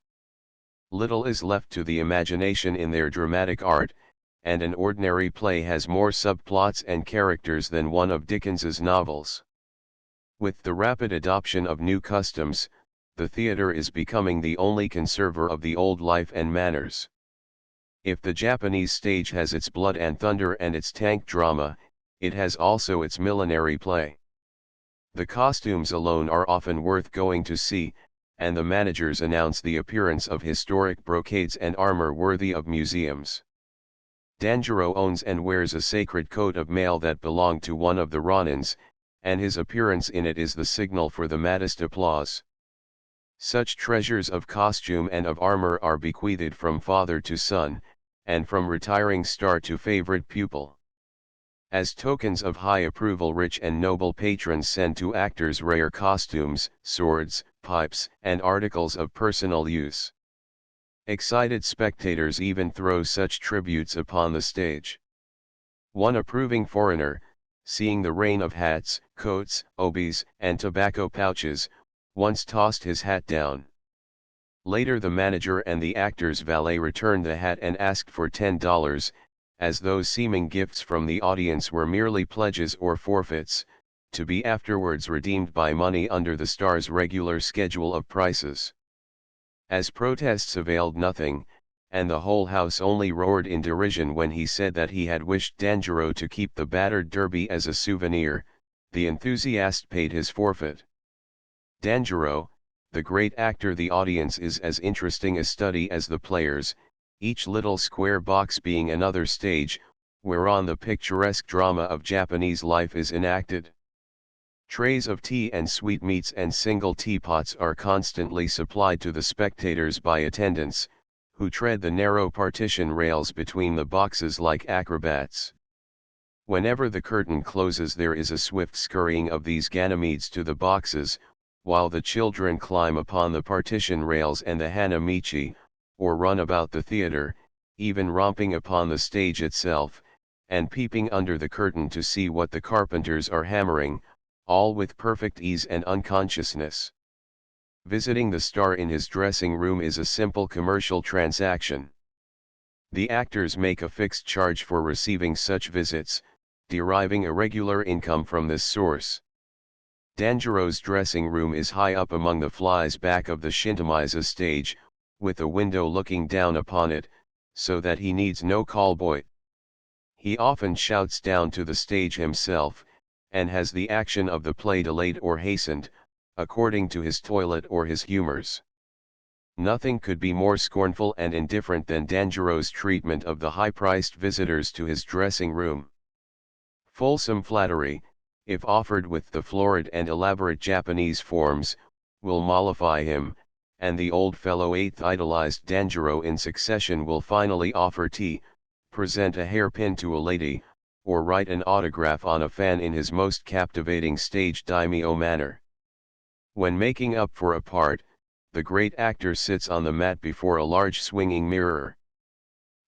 Little is left to the imagination in their dramatic art, and an ordinary play has more subplots and characters than one of Dickens's novels. With the rapid adoption of new customs, the theater is becoming the only conserver of the old life and manners. If the Japanese stage has its blood and thunder and its tank drama, it has also its millinery play. The costumes alone are often worth going to see, and the managers announce the appearance of historic brocades and armor worthy of museums. Danjiro owns and wears a sacred coat of mail that belonged to one of the Ronins, and his appearance in it is the signal for the maddest applause. Such treasures of costume and of armor are bequeathed from father to son, and from retiring star to favorite pupil. As tokens of high approval, rich and noble patrons send to actors rare costumes, swords, pipes, and articles of personal use. Excited spectators even throw such tributes upon the stage. One approving foreigner, seeing the rain of hats, coats, obis, and tobacco pouches, once tossed his hat down. Later the manager and the actor's valet returned the hat and asked for $10, as those seeming gifts from the audience were merely pledges or forfeits, to be afterwards redeemed by money under the star's regular schedule of prices. As protests availed nothing, and the whole house only roared in derision when he said that he had wished Danjiro to keep the battered derby as a souvenir, the enthusiast paid his forfeit. Danjiro, the great actor. The audience is as interesting a study as the players, each little square box being another stage, whereon the picturesque drama of Japanese life is enacted. Trays of tea and sweetmeats and single teapots are constantly supplied to the spectators by attendants, who tread the narrow partition rails between the boxes like acrobats. Whenever the curtain closes there is a swift scurrying of these Ganymedes to the boxes, while the children climb upon the partition rails and the hanamichi, or run about the theater, even romping upon the stage itself, and peeping under the curtain to see what the carpenters are hammering, all with perfect ease and unconsciousness. Visiting the star in his dressing room is a simple commercial transaction. The actors make a fixed charge for receiving such visits, deriving a regular income from this source. Danjiro's dressing room is high up among the flies back of the Shintomiza stage, with a window looking down upon it, so that he needs no callboy. He often shouts down to the stage himself, and has the action of the play delayed or hastened, according to his toilet or his humors. Nothing could be more scornful and indifferent than Danjiro's treatment of the high-priced visitors to his dressing room. Fulsome flattery, if offered with the florid and elaborate Japanese forms, will mollify him, and the old fellow eighth idolized Danjiro in succession will finally offer tea, present a hairpin to a lady, or write an autograph on a fan in his most captivating stage daimyo manner. When making up for a part, the great actor sits on the mat before a large swinging mirror.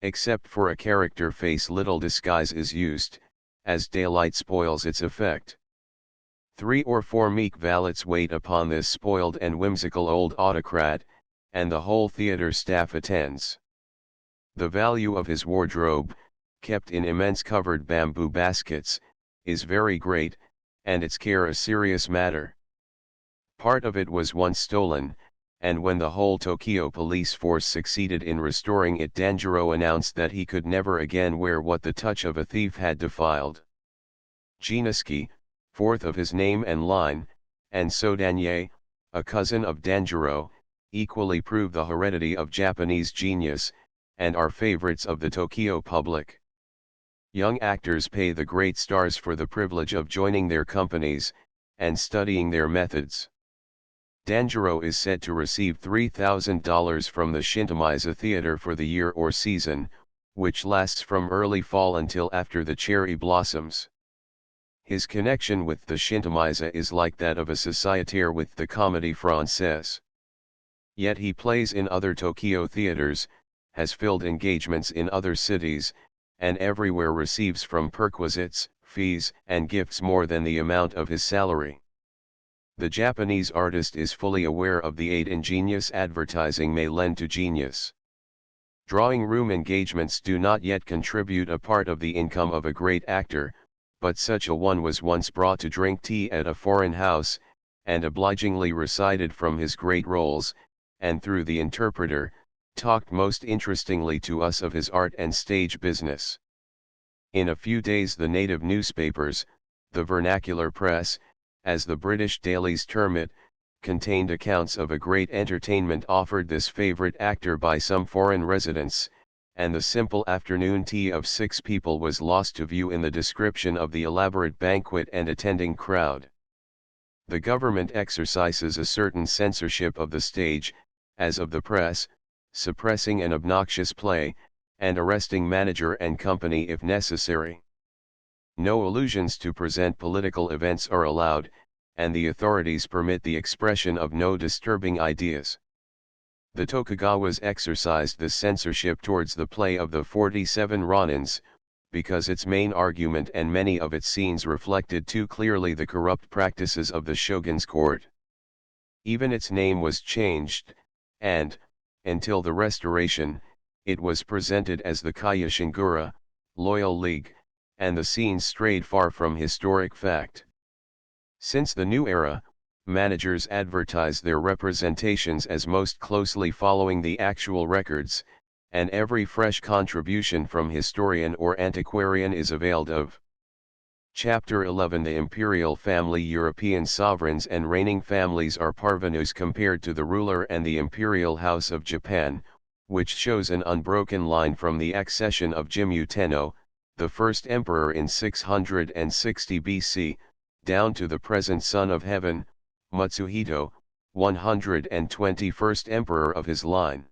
Except for a character face little disguise is used, as daylight spoils its effect. 3 or 4 meek valets wait upon this spoiled and whimsical old autocrat, and the whole theater staff attends. The value of his wardrobe, kept in immense covered bamboo baskets, is very great, and its care a serious matter. Part of it was once stolen, and when the whole Tokyo police force succeeded in restoring it, Danjiro announced that he could never again wear what the touch of a thief had defiled. Jinrikisha, fourth of his name and line, and Sodanye, a cousin of Danjiro, equally prove the heredity of Japanese genius, and are favorites of the Tokyo public. Young actors pay the great stars for the privilege of joining their companies, and studying their methods. Danjiro is said to receive $3,000 from the Shintomiza Theater for the year or season, which lasts from early fall until after the cherry blossoms. His connection with the Shintomiza is like that of a sociétaire with the Comédie Française. Yet he plays in other Tokyo theaters, has filled engagements in other cities, and everywhere receives from perquisites, fees, and gifts more than the amount of his salary. The Japanese artist is fully aware of the aid ingenious advertising may lend to genius. Drawing room engagements do not yet contribute a part of the income of a great actor, but such a one was once brought to drink tea at a foreign house, and obligingly recited from his great roles, and through the interpreter, talked most interestingly to us of his art and stage business. In a few days the native newspapers, the vernacular press, as the British dailies term it, contained accounts of a great entertainment offered this favorite actor by some foreign residents, and the simple afternoon tea of 6 people was lost to view in the description of the elaborate banquet and attending crowd. The government exercises a certain censorship of the stage, as of the press, suppressing an obnoxious play, and arresting manager and company if necessary. No allusions to present political events are allowed, and the authorities permit the expression of no disturbing ideas. The Tokugawas exercised this censorship towards the play of the 47 Ronins, because its main argument and many of its scenes reflected too clearly the corrupt practices of the shogun's court. Even its name was changed, and, until the Restoration, it was presented as the Kayashingura, Loyal League, and the scenes strayed far from historic fact. Since the new era, managers advertise their representations as most closely following the actual records, and every fresh contribution from historian or antiquarian is availed of. Chapter 11 The imperial family. European sovereigns and reigning families are parvenus compared to the ruler and the imperial house of Japan, which shows an unbroken line from the accession of Jimmu Tenno, the first emperor in 660 BC, down to the present Son of Heaven, Matsuhito, 121st emperor of his line.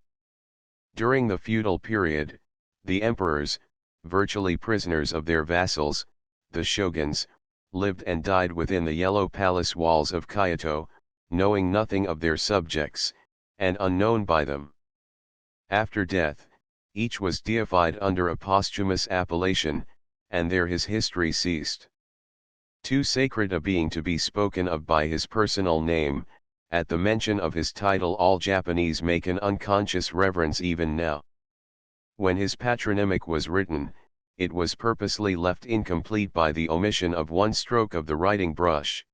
During the feudal period, the emperors, virtually prisoners of their vassals, the shoguns, lived and died within the yellow palace walls of Kyoto, knowing nothing of their subjects, and unknown by them. After death, each was deified under a posthumous appellation, and there his history ceased. Too sacred a being to be spoken of by his personal name, at the mention of his title all Japanese make an unconscious reverence even now. When his patronymic was written, it was purposely left incomplete by the omission of one stroke of the writing brush.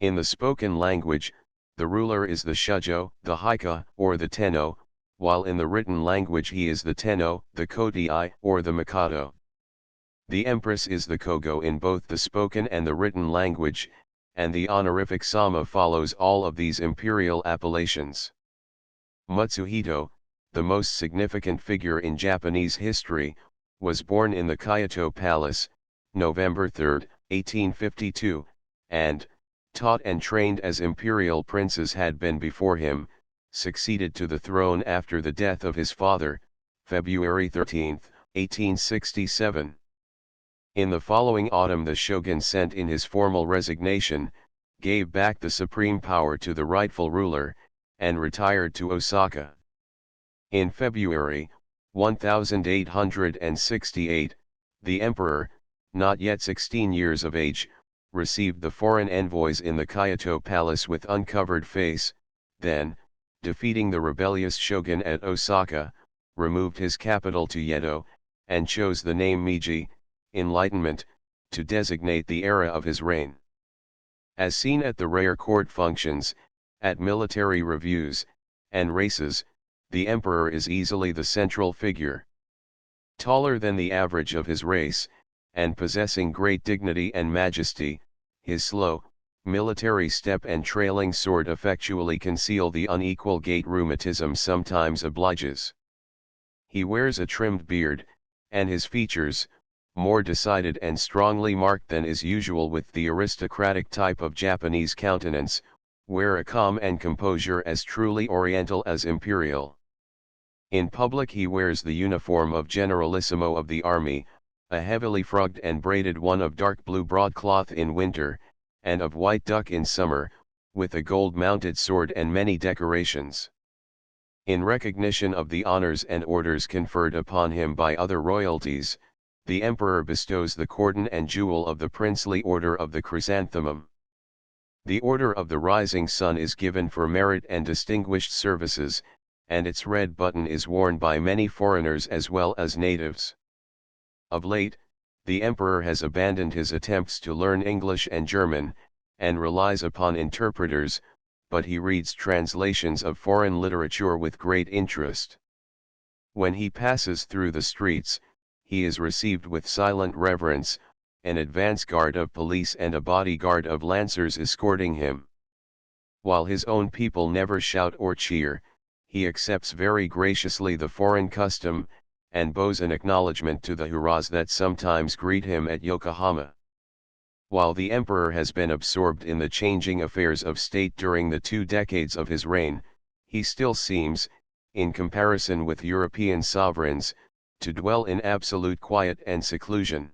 In the spoken language, the ruler is the Shujo, the Haika, or the Tenno, while in the written language he is the Tenno, the Kodai, or the Mikado. The Empress is the Kogo in both the spoken and the written language, and the honorific Sama follows all of these imperial appellations. Matsuhito, the most significant figure in Japanese history, was born in the Kyoto Palace, November 3, 1852, and, taught and trained as imperial princes had been before him, succeeded to the throne after the death of his father, February 13, 1867. In the following autumn the shogun sent in his formal resignation, gave back the supreme power to the rightful ruler, and retired to Osaka. In February, 1868, the emperor, not yet 16 years of age, received the foreign envoys in the Kyoto Palace with uncovered face, then, defeating the rebellious shogun at Osaka, removed his capital to Yedo, and chose the name Meiji, Enlightenment, to designate the era of his reign. As seen at the rare court functions, at military reviews, and races, the emperor is easily the central figure. Taller than the average of his race, and possessing great dignity and majesty, his slow, military step and trailing sword effectually conceal the unequal gait rheumatism sometimes obliges. He wears a trimmed beard, and his features, more decided and strongly marked than is usual with the aristocratic type of Japanese countenance, wear a calm and composure as truly oriental as imperial. In public he wears the uniform of Generalissimo of the army, a heavily frogged and braided one of dark blue broadcloth in winter, and of white duck in summer, with a gold-mounted sword and many decorations. In recognition of the honors and orders conferred upon him by other royalties, the emperor bestows the cordon and jewel of the princely order of the chrysanthemum. The order of the rising sun is given for merit and distinguished services, and its red button is worn by many foreigners as well as natives. Of late, the emperor has abandoned his attempts to learn English and German, and relies upon interpreters, but he reads translations of foreign literature with great interest. When he passes through the streets, he is received with silent reverence, an advance guard of police and a bodyguard of lancers escorting him. While his own people never shout or cheer, he accepts very graciously the foreign custom, and bows an acknowledgment to the hurrahs that sometimes greet him at Yokohama. While the emperor has been absorbed in the changing affairs of state during the 2 decades of his reign, he still seems, in comparison with European sovereigns, to dwell in absolute quiet and seclusion.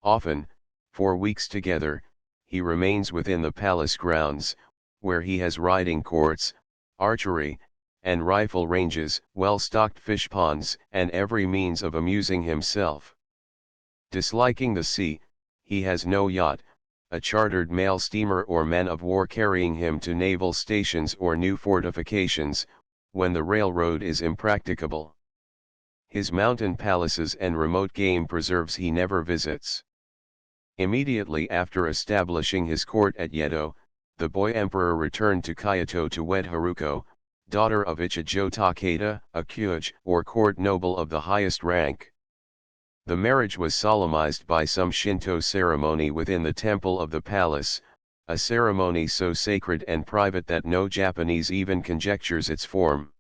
Often, for weeks together, he remains within the palace grounds, where he has riding courts, archery, and rifle ranges, well-stocked fish ponds, and every means of amusing himself. Disliking the sea, he has no yacht, a chartered mail steamer or man of war carrying him to naval stations or new fortifications, when the railroad is impracticable. His mountain palaces and remote game preserves he never visits. Immediately after establishing his court at Yedo, the boy emperor returned to Kyoto to wed Haruko, daughter of Ichijo Takeda, a kyuj, or court noble of the highest rank. The marriage was solemnized by some Shinto ceremony within the temple of the palace, a ceremony so sacred and private that no Japanese even conjectures its form.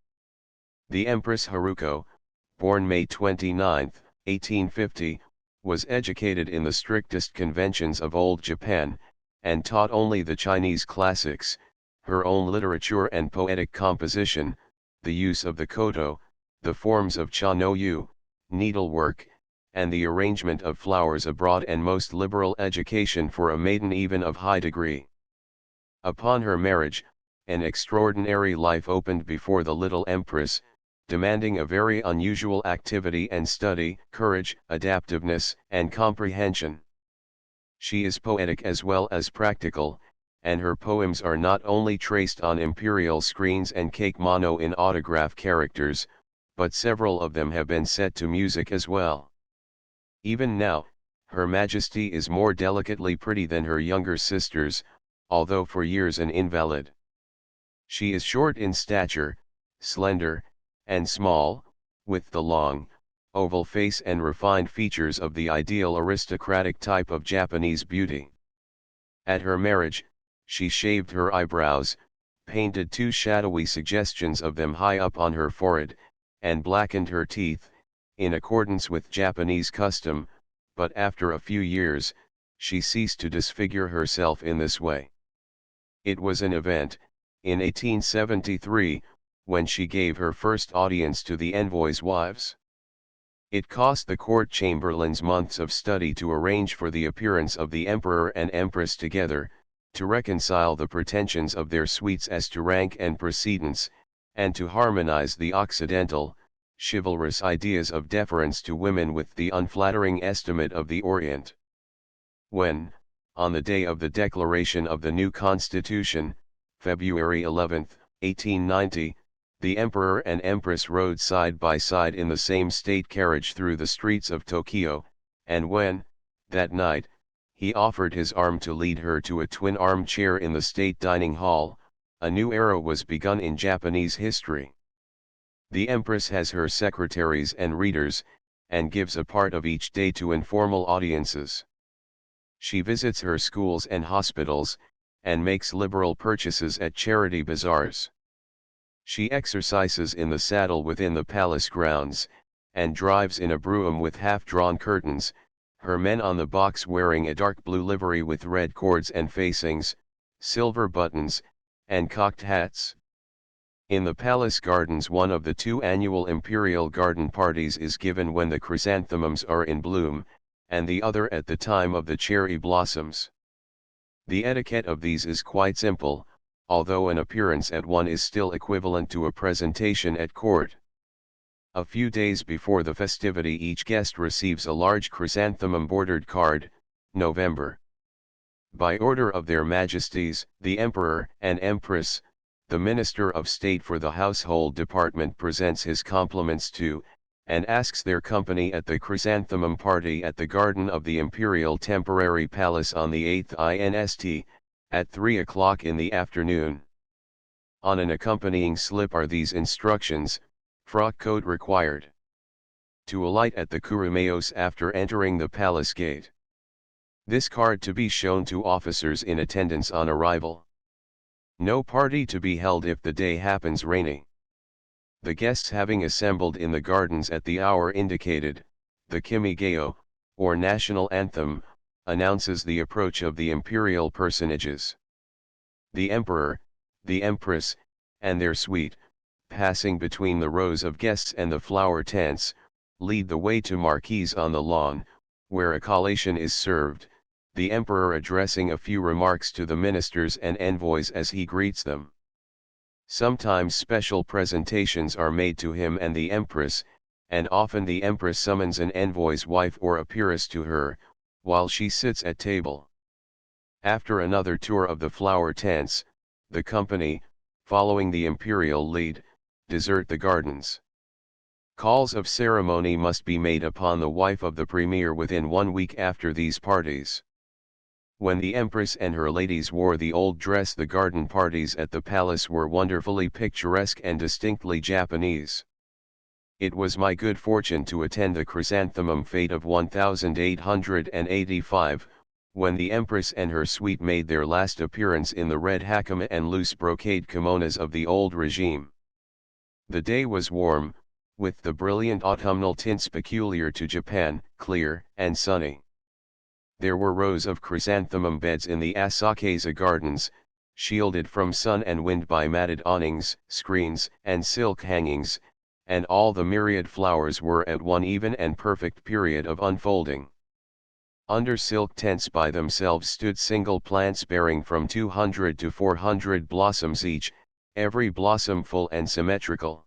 The Empress Haruko, born May 29, 1850, was educated in the strictest conventions of old Japan, and taught only the Chinese classics, her own literature and poetic composition, the use of the koto, the forms of cha no yu, needlework, and the arrangement of flowers, a broad and most liberal education for a maiden even of high degree. Upon her marriage, an extraordinary life opened before the little empress, demanding a very unusual activity and study, courage, adaptiveness, and comprehension. She is poetic as well as practical, and her poems are not only traced on imperial screens and kakemono in autograph characters, but several of them have been set to music as well. Even now, Her Majesty is more delicately pretty than her younger sisters, although for years an invalid. She is short in stature, slender, and small, with the long, oval face and refined features of the ideal aristocratic type of Japanese beauty. At her marriage, she shaved her eyebrows, painted 2 shadowy suggestions of them high up on her forehead, and blackened her teeth, in accordance with Japanese custom, but after a few years, she ceased to disfigure herself in this way. It was an event, in 1873, when she gave her first audience to the envoys' wives. It cost the court chamberlains months of study to arrange for the appearance of the emperor and empress together, to reconcile the pretensions of their suites as to rank and precedence, and to harmonize the Occidental, chivalrous ideas of deference to women with the unflattering estimate of the Orient. When, on the day of the declaration of the new constitution, February 11, 1890, the emperor and empress rode side by side in the same state carriage through the streets of Tokyo, and when, that night, he offered his arm to lead her to a twin armchair in the state dining hall. A new era was begun in Japanese history. The Empress has her secretaries and readers, and gives a part of each day to informal audiences. She visits her schools and hospitals, and makes liberal purchases at charity bazaars. She exercises in the saddle within the palace grounds, and drives in a brougham with half-drawn curtains, her men on the box wearing a dark blue livery with red cords and facings, silver buttons, and cocked hats. In the palace gardens, one of the 2 annual imperial garden parties is given when the chrysanthemums are in bloom, and the other at the time of the cherry blossoms. The etiquette of these is quite simple, although an appearance at one is still equivalent to a presentation at court. A few days before the festivity, each guest receives a large chrysanthemum-bordered card, November. By order of their Majesties, the Emperor and Empress, the Minister of State for the Household Department presents his compliments to, and asks their company at the chrysanthemum party at the garden of the Imperial Temporary Palace on the 8th INST, at 3 o'clock in the afternoon. On an accompanying slip are these instructions: frock coat required. To alight at the Kurumeos after entering the palace gate. This card to be shown to officers in attendance on arrival. No party to be held if the day happens rainy. The guests having assembled in the gardens at the hour indicated, the Kimigayo, or national anthem, announces the approach of the imperial personages. The Emperor, the Empress, and their suite, passing between the rows of guests and the flower tents, lead the way to marquees on the lawn, where a collation is served, the Emperor addressing a few remarks to the ministers and envoys as he greets them. Sometimes special presentations are made to him and the Empress, and often the Empress summons an envoy's wife or a peeress to her, while she sits at table. After another tour of the flower tents, the company, following the imperial lead, desert the gardens. Calls of ceremony must be made upon the wife of the premier within 1 week after these parties. When the Empress and her ladies wore the old dress, the garden parties at the palace were wonderfully picturesque and distinctly Japanese. It was my good fortune to attend the chrysanthemum fete of 1885, when the Empress and her suite made their last appearance in the red hakama and loose brocade kimonos of the old regime. The day was warm, with the brilliant autumnal tints peculiar to Japan, clear and sunny. There were rows of chrysanthemum beds in the Asakasa gardens, shielded from sun and wind by matted awnings, screens, and silk hangings, and all the myriad flowers were at one even and perfect period of unfolding. Under silk tents by themselves stood single plants bearing from 200 to 400 blossoms each, every blossom full and symmetrical.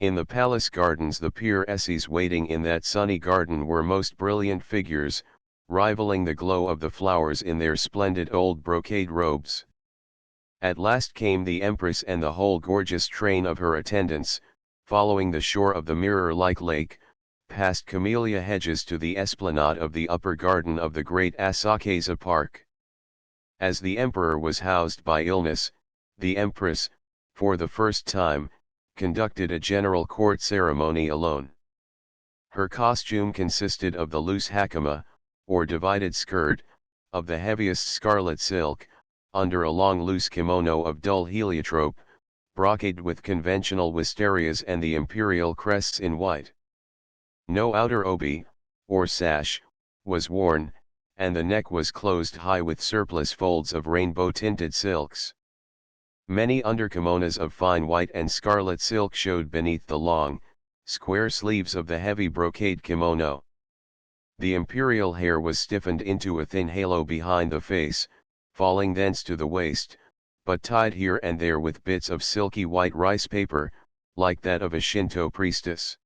In the palace gardens, the peeresses waiting in that sunny garden were most brilliant figures, rivaling the glow of the flowers in their splendid old brocade robes. At last came the Empress and the whole gorgeous train of her attendants, following the shore of the mirror-like lake, past camellia hedges to the esplanade of the upper garden of the great Asakasa Park. As the Emperor was housed by illness, the Empress, for the first time, conducted a general court ceremony alone. Her costume consisted of the loose hakama, or divided skirt, of the heaviest scarlet silk, under a long loose kimono of dull heliotrope, brocaded with conventional wisterias and the imperial crests in white. No outer obi, or sash, was worn, and the neck was closed high with surplus folds of rainbow-tinted silks. Many underkimonos of fine white and scarlet silk showed beneath the long, square sleeves of the heavy brocade kimono. The imperial hair was stiffened into a thin halo behind the face, falling thence to the waist, but tied here and there with bits of silky white rice paper, like that of a Shinto priestess.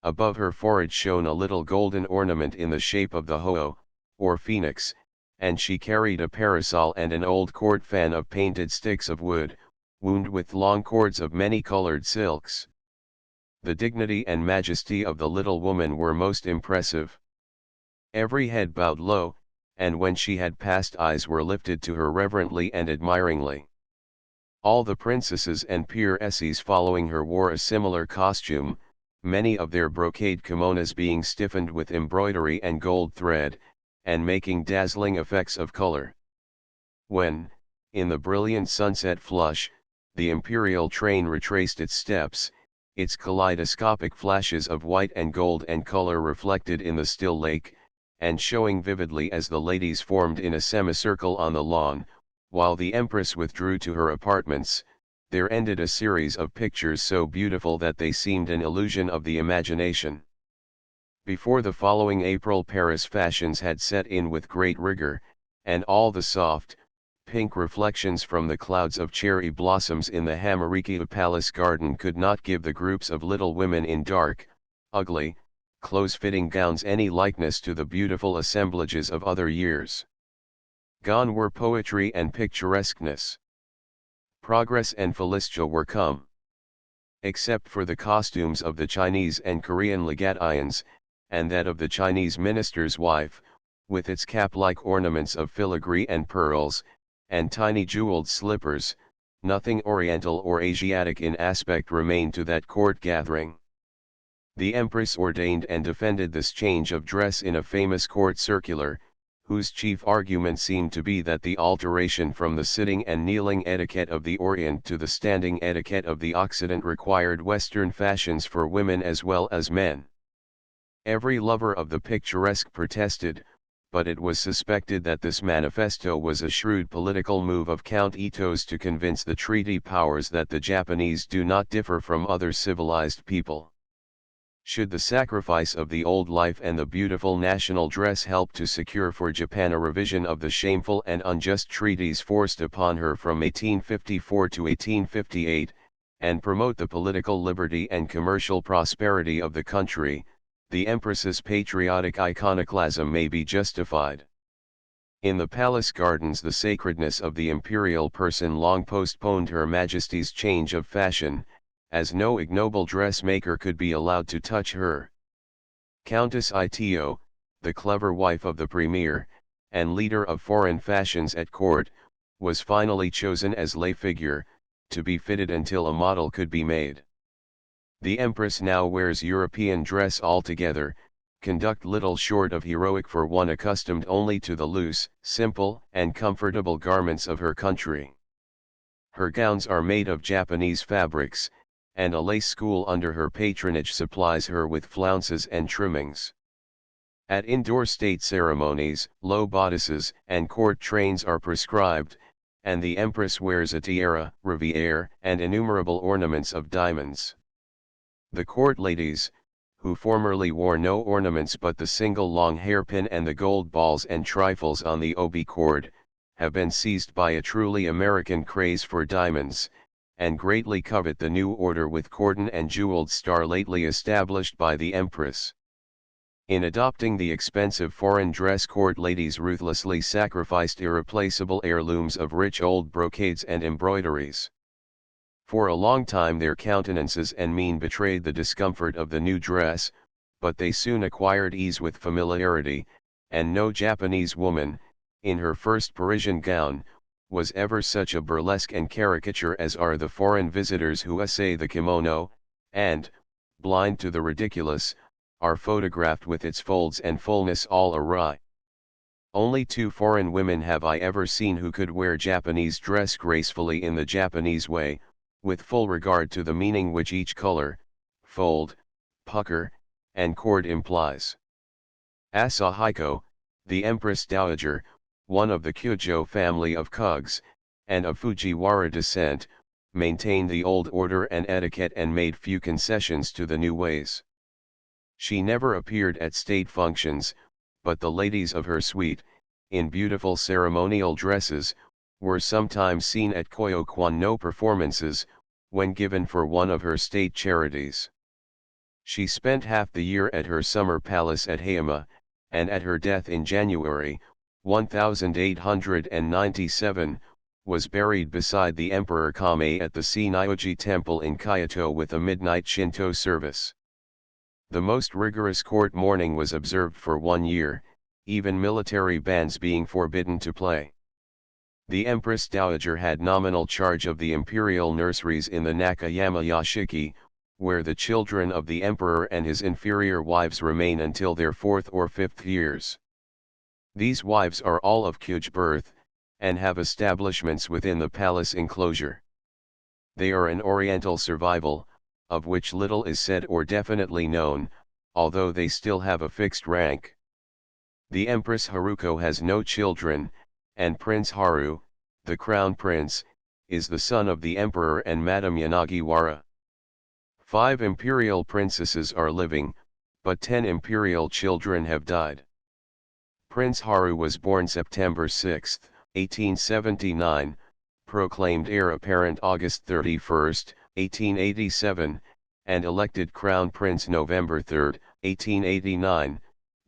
Above her forehead shone a little golden ornament in the shape of the ho-oh, or phoenix, and she carried a parasol and an old court fan of painted sticks of wood, wound with long cords of many-colored silks. The dignity and majesty of the little woman were most impressive. Every head bowed low, and when she had passed eyes were lifted to her reverently and admiringly. All the princesses and peeresses following her wore a similar costume, many of their brocade kimonos being stiffened with embroidery and gold thread, and making dazzling effects of color. When, in the brilliant sunset flush, the imperial train retraced its steps, its kaleidoscopic flashes of white and gold and color reflected in the still lake, and showing vividly as the ladies formed in a semicircle on the lawn, while the Empress withdrew to her apartments, there ended a series of pictures so beautiful that they seemed an illusion of the imagination. Before the following April Paris fashions had set in with great rigor, and all the soft, pink reflections from the clouds of cherry blossoms in the Hamarikya Palace garden could not give the groups of little women in dark, ugly, close-fitting gowns any likeness to the beautiful assemblages of other years. Gone were poetry and picturesqueness. Progress and felicity were come. Except for the costumes of the Chinese and Korean legatians, and that of the Chinese minister's wife, with its cap-like ornaments of filigree and pearls, and tiny jeweled slippers, nothing oriental or Asiatic in aspect remained to that court gathering. The Empress ordained and defended this change of dress in a famous court circular, whose chief argument seemed to be that the alteration from the sitting and kneeling etiquette of the Orient to the standing etiquette of the Occident required Western fashions for women as well as men. Every lover of the picturesque protested, but it was suspected that this manifesto was a shrewd political move of Count Ito's to convince the treaty powers that the Japanese do not differ from other civilized people. Should the sacrifice of the old life and the beautiful national dress help to secure for Japan a revision of the shameful and unjust treaties forced upon her from 1854 to 1858, and promote the political liberty and commercial prosperity of the country, the Empress's patriotic iconoclasm may be justified. In the palace gardens the sacredness of the imperial person long postponed Her Majesty's change of fashion, as no ignoble dressmaker could be allowed to touch her. Countess Ito, the clever wife of the premier, and leader of foreign fashions at court, was finally chosen as lay figure, to be fitted until a model could be made. The Empress now wears European dress altogether, conduct little short of heroic for one accustomed only to the loose, simple, and comfortable garments of her country. Her gowns are made of Japanese fabrics, and a lace school under her patronage supplies her with flounces and trimmings. At indoor state ceremonies, low bodices and court trains are prescribed, and the Empress wears a tiara, riviere, and innumerable ornaments of diamonds. The court ladies, who formerly wore no ornaments but the single long hairpin and the gold balls and trifles on the obi cord, have been seized by a truly American craze for diamonds, and greatly covet the new order with cordon and jeweled star lately established by the Empress. In adopting the expensive foreign dress, court ladies ruthlessly sacrificed irreplaceable heirlooms of rich old brocades and embroideries. For a long time their countenances and mien betrayed the discomfort of the new dress, but they soon acquired ease with familiarity, and no Japanese woman, in her first Parisian gown, was ever such a burlesque and caricature as are the foreign visitors who essay the kimono, and, blind to the ridiculous, are photographed with its folds and fullness all awry. Only 2 foreign women have I ever seen who could wear Japanese dress gracefully in the Japanese way, with full regard to the meaning which each color, fold, pucker, and cord implies. Asahiko, the Empress Dowager, one of the Kyujo family of Kugs, and of Fujiwara descent, maintained the old order and etiquette and made few concessions to the new ways. She never appeared at state functions, but the ladies of her suite, in beautiful ceremonial dresses, were sometimes seen at Koyokwan no performances, when given for one of her state charities. She spent half the year at her summer palace at Hayama, and at her death in January, 1897, was buried beside the Emperor Kame at the Shinyoji Temple in Kyoto with a midnight Shinto service. The most rigorous court mourning was observed for 1 year, even military bands being forbidden to play. The Empress Dowager had nominal charge of the imperial nurseries in the Nakayama Yashiki, where the children of the emperor and his inferior wives remain until their 4th or 5th years. These wives are all of Kyuj birth, and have establishments within the palace enclosure. They are an oriental survival, of which little is said or definitely known, although they still have a fixed rank. The Empress Haruko has no children, and Prince Haru, the crown prince, is the son of the emperor and Madame Yanagiwara. 5 imperial princesses are living, but 10 imperial children have died. Prince Haru was born September 6, 1879, proclaimed heir apparent August 31, 1887, and elected crown prince November 3, 1889,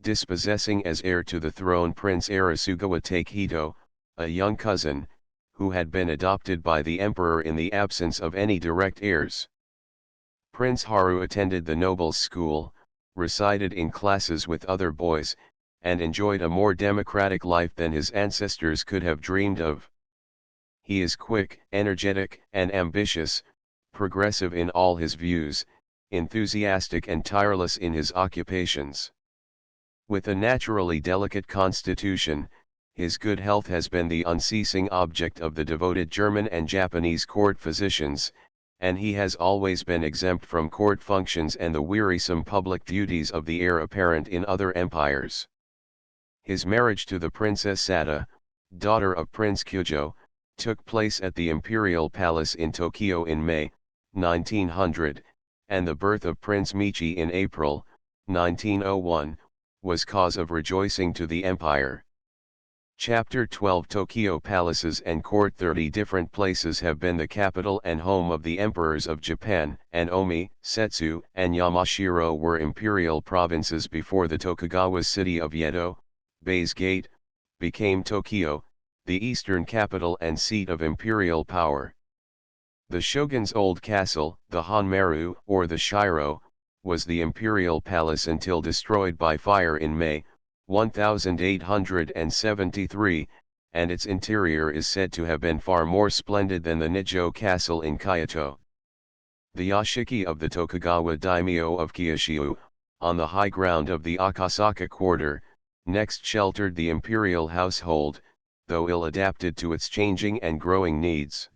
dispossessing as heir to the throne Prince Arisugawa Takehito, a young cousin, who had been adopted by the emperor in the absence of any direct heirs. Prince Haru attended the nobles' school, resided in classes with other boys, and enjoyed a more democratic life than his ancestors could have dreamed of. He is quick, energetic, and ambitious, progressive in all his views, enthusiastic and tireless in his occupations. With a naturally delicate constitution, his good health has been the unceasing object of the devoted German and Japanese court physicians, and he has always been exempt from court functions and the wearisome public duties of the heir apparent in other empires. His marriage to the Princess Sada, daughter of Prince Kyujo, took place at the Imperial Palace in Tokyo in May, 1900, and the birth of Prince Michi in April, 1901, was cause of rejoicing to the empire. Chapter 12 Tokyo Palaces and Court 30 different places have been the capital and home of the emperors of Japan, and Omi, Setsu, and Yamashiro were imperial provinces before the Tokugawa city of Yedo, Baize Gate, became Tokyo, the eastern capital and seat of imperial power. The shogun's old castle, the Hanmaru or the Shiro, was the imperial palace until destroyed by fire in May, 1873, and its interior is said to have been far more splendid than the Nijo castle in Kyoto. The yashiki of the Tokugawa daimyo of Kyushu, on the high ground of the Akasaka quarter, next sheltered the imperial household, though ill-adapted to its changing and growing needs.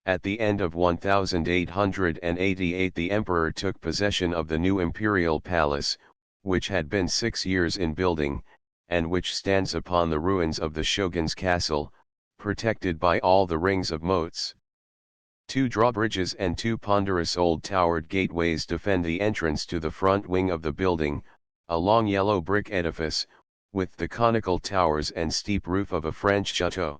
At the end of 1888 the emperor took possession of the new imperial palace, which had been 6 years in building, and which stands upon the ruins of the shogun's castle, protected by all the rings of moats. 2 drawbridges and 2 ponderous old towered gateways defend the entrance to the front wing of the building, a long yellow brick edifice, with the conical towers and steep roof of a French chateau.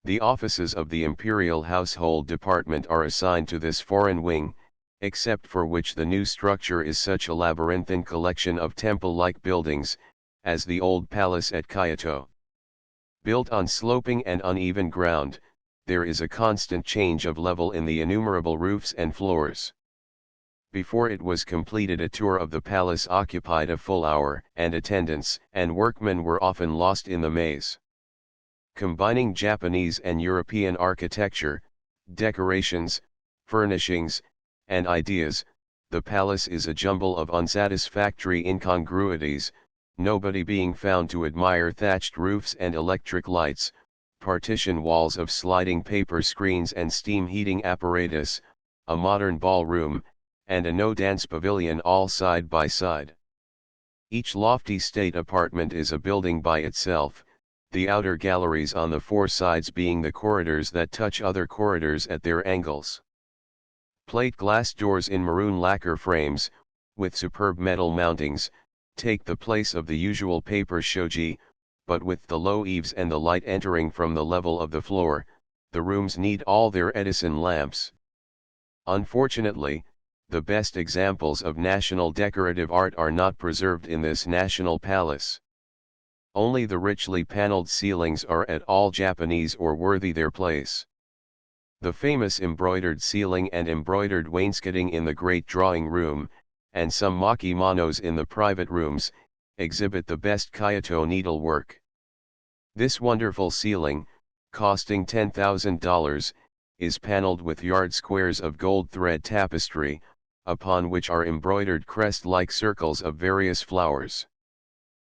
The offices of the imperial household department are assigned to this foreign wing, except for which the new structure is such a labyrinthine collection of temple-like buildings, as the old palace at Kyoto. Built on sloping and uneven ground, there is a constant change of level in the innumerable roofs and floors. Before it was completed, a tour of the palace occupied a full hour, and attendants and workmen were often lost in the maze. Combining Japanese and European architecture, decorations, furnishings, and ideas, the palace is a jumble of unsatisfactory incongruities, nobody being found to admire thatched roofs and electric lights, partition walls of sliding paper screens and steam heating apparatus, a modern ballroom, and a no-dance pavilion all side by side. Each lofty state apartment is a building by itself, the outer galleries on the 4 sides being the corridors that touch other corridors at their angles. Plate glass doors in maroon lacquer frames, with superb metal mountings, take the place of the usual paper shoji, but with the low eaves and the light entering from the level of the floor, the rooms need all their Edison lamps. Unfortunately, the best examples of national decorative art are not preserved in this national palace. Only the richly paneled ceilings are at all Japanese or worthy their place. The famous embroidered ceiling and embroidered wainscoting in the great drawing room, and some makimonos in the private rooms, exhibit the best Kyoto needlework. This wonderful ceiling, costing $10,000, is paneled with yard squares of gold thread tapestry, upon which are embroidered crest-like circles of various flowers.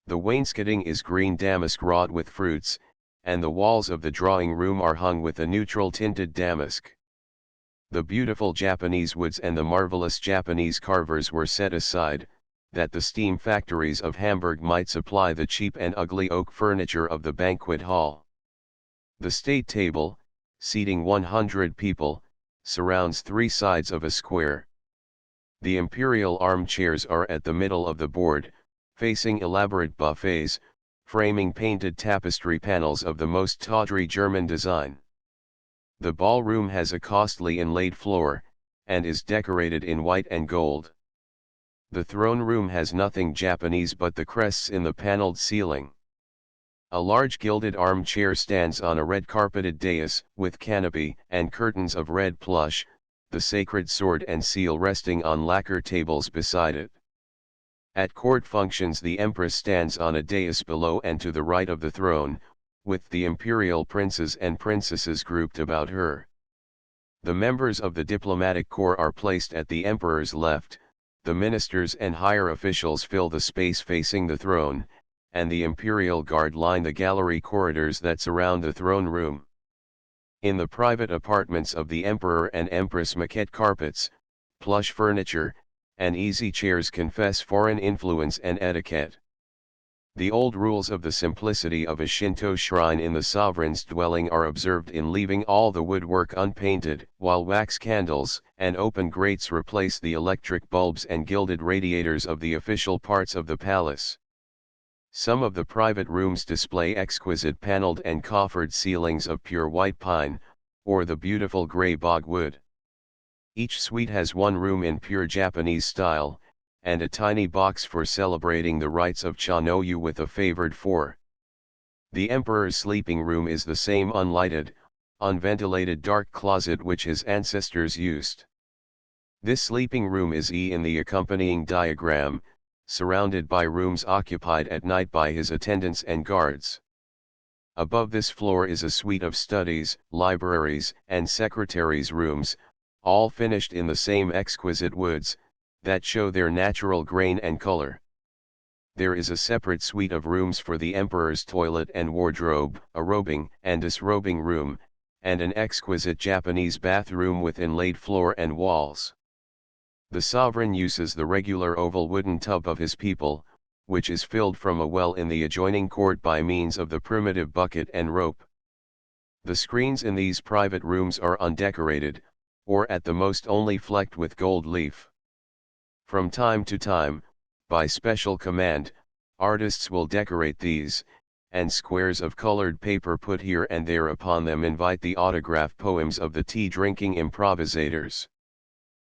The wainscoting is green damask wrought with fruits, and the walls of the drawing room are hung with a neutral tinted damask. The beautiful Japanese woods and the marvelous Japanese carvers were set aside, that the steam factories of Hamburg might supply the cheap and ugly oak furniture of the banquet hall. The state table, seating 100 people, surrounds 3 sides of a square. The imperial armchairs are at the middle of the board, facing elaborate buffets, framing painted tapestry panels of the most tawdry German design. The ballroom has a costly inlaid floor, and is decorated in white and gold. The throne room has nothing Japanese but the crests in the paneled ceiling. A large gilded armchair stands on a red carpeted dais, with canopy and curtains of red plush, the sacred sword and seal resting on lacquer tables beside it. At court functions the empress stands on a dais below and to the right of the throne, with the imperial princes and princesses grouped about her. The members of the diplomatic corps are placed at the emperor's left, the ministers and higher officials fill the space facing the throne, and the imperial guard line the gallery corridors that surround the throne room. In the private apartments of the emperor and empress maquette carpets, plush furniture, and easy chairs confess foreign influence and etiquette. The old rules of the simplicity of a Shinto shrine in the sovereign's dwelling are observed in leaving all the woodwork unpainted, while wax candles and open grates replace the electric bulbs and gilded radiators of the official parts of the palace. Some of the private rooms display exquisite paneled and coffered ceilings of pure white pine, or the beautiful gray bogwood. Each suite has one room in pure Japanese style, and a tiny box for celebrating the rites of Cha-no-yu with a favored 4. The emperor's sleeping room is the same unlighted, unventilated dark closet which his ancestors used. This sleeping room is in the accompanying diagram, surrounded by rooms occupied at night by his attendants and guards. Above this floor is a suite of studies, libraries, and secretaries' rooms, all finished in the same exquisite woods, that show their natural grain and color. There is a separate suite of rooms for the emperor's toilet and wardrobe, a robing and disrobing room, and an exquisite Japanese bathroom with inlaid floor and walls. The sovereign uses the regular oval wooden tub of his people, which is filled from a well in the adjoining court by means of the primitive bucket and rope. The screens in these private rooms are undecorated, or at the most only flecked with gold leaf. From time to time, by special command, artists will decorate these, and squares of colored paper put here and there upon them invite the autograph poems of the tea-drinking improvisators.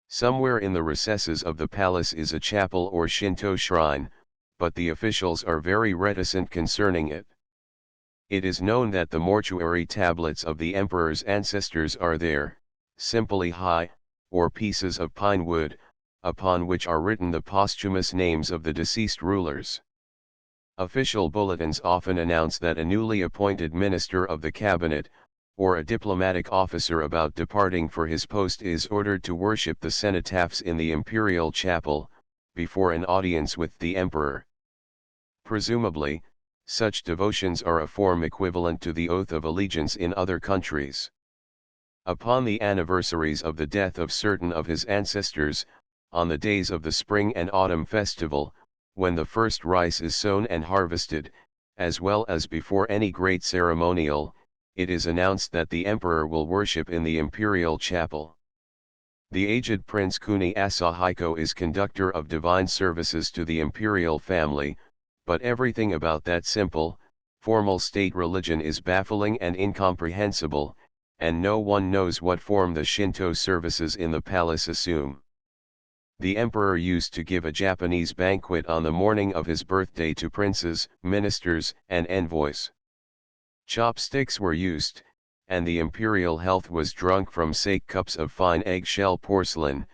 Somewhere in the recesses of the palace is a chapel or Shinto shrine, but the officials are very reticent concerning it. It is known that the mortuary tablets of the emperor's ancestors are there, simply high, or pieces of pine wood, upon which are written the posthumous names of the deceased rulers. Official bulletins often announce that a newly appointed minister of the cabinet, or a diplomatic officer about departing for his post is ordered to worship the cenotaphs in the imperial chapel, before an audience with the emperor. Presumably, such devotions are a form equivalent to the oath of allegiance in other countries. Upon the anniversaries of the death of certain of his ancestors, on the days of the spring and autumn festival, when the first rice is sown and harvested, as well as before any great ceremonial, it is announced that the emperor will worship in the imperial chapel. The aged Prince Kuni Asahiko is conductor of divine services to the imperial family, but everything about that simple, formal state religion is baffling and incomprehensible, and no one knows what form the Shinto services in the palace assume. The emperor used to give a Japanese banquet on the morning of his birthday to princes, ministers, and envoys. Chopsticks were used, and the imperial health was drunk from sake cups of fine eggshell porcelain,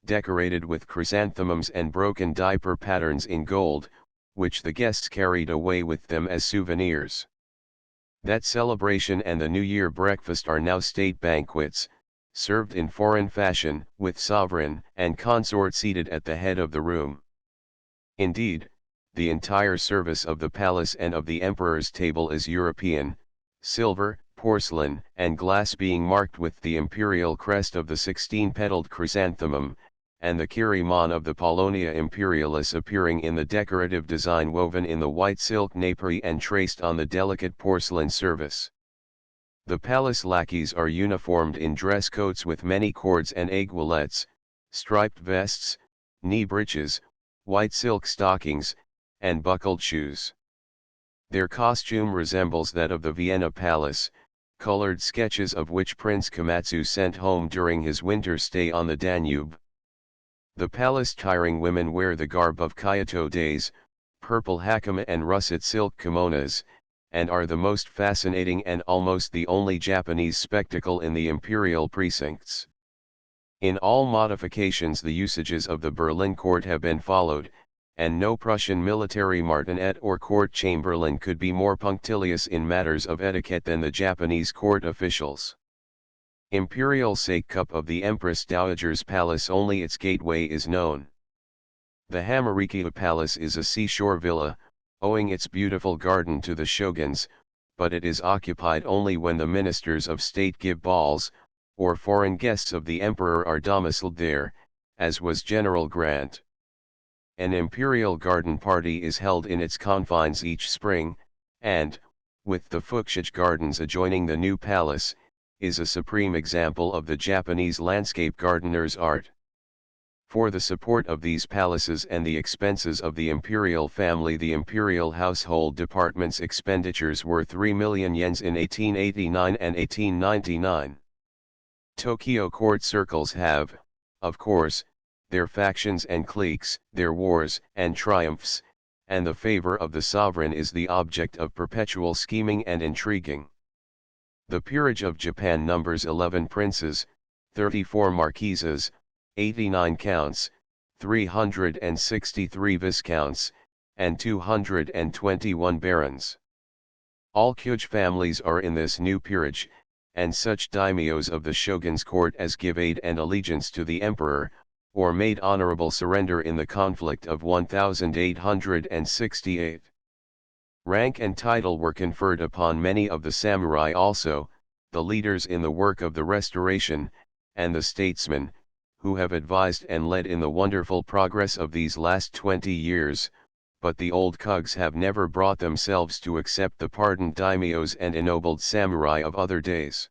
decorated with chrysanthemums and broken diaper patterns in gold, which the guests carried away with them as souvenirs. That celebration and the New Year breakfast are now state banquets, served in foreign fashion, with sovereign and consort seated at the head of the room. Indeed, the entire service of the palace and of the emperor's table is European, silver, porcelain, and glass being marked with the imperial crest of the 16-petaled chrysanthemum, and the Kyrimon of the Polonia Imperialis appearing in the decorative design woven in the white silk napery and traced on the delicate porcelain service. The palace lackeys are uniformed in dress coats with many cords and aiguillettes, striped vests, knee breeches, white silk stockings, and buckled shoes. Their costume resembles that of the Vienna Palace, colored sketches of which Prince Komatsu sent home during his winter stay on the Danube. The palace-tiring women wear the garb of Kyoto days, purple hakama and russet silk kimonos, and are the most fascinating and almost the only Japanese spectacle in the imperial precincts. In all modifications the usages of the Berlin court have been followed, and no Prussian military martinet or court chamberlain could be more punctilious in matters of etiquette than the Japanese court officials. Imperial sake cup of the Empress Dowager's Palace, only its gateway is known. The Hamarikyo Palace is a seashore villa, owing its beautiful garden to the shoguns, but it is occupied only when the ministers of state give balls, or foreign guests of the emperor are domiciled there, as was General Grant. An imperial garden party is held in its confines each spring, and, with the Fuchsige Gardens adjoining the new palace, is a supreme example of the Japanese landscape gardener's art. For the support of these palaces and the expenses of the imperial family, the imperial household department's expenditures were 3 million yens in 1889 and 1899. Tokyo court circles have, of course, their factions and cliques, their wars and triumphs, and the favor of the sovereign is the object of perpetual scheming and intriguing. The peerage of Japan numbers 11 princes, 34 marquises, 89 counts, 363 viscounts, and 221 barons. All Kyoge families are in this new peerage, and such daimyos of the shogun's court as give aid and allegiance to the emperor, or made honorable surrender in the conflict of 1868. Rank and title were conferred upon many of the samurai also, the leaders in the work of the restoration, and the statesmen, who have advised and led in the wonderful progress of these last 20 years, but the old Kugs have never brought themselves to accept the pardoned daimyos and ennobled samurai of other days.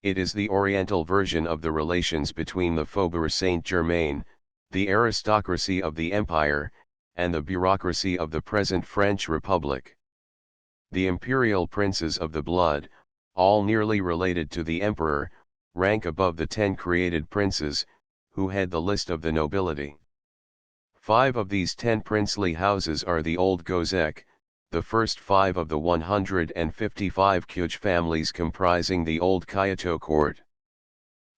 It is the Oriental version of the relations between the Faubourg Saint-Germain, the aristocracy of the empire, and the bureaucracy of the present French Republic. The imperial princes of the blood, all nearly related to the emperor, rank above the 10 created princes, who head the list of the nobility. 5 of these 10 princely houses are the old Gozek, the first 5 of the 155 Kyoge families comprising the old Kyoto court.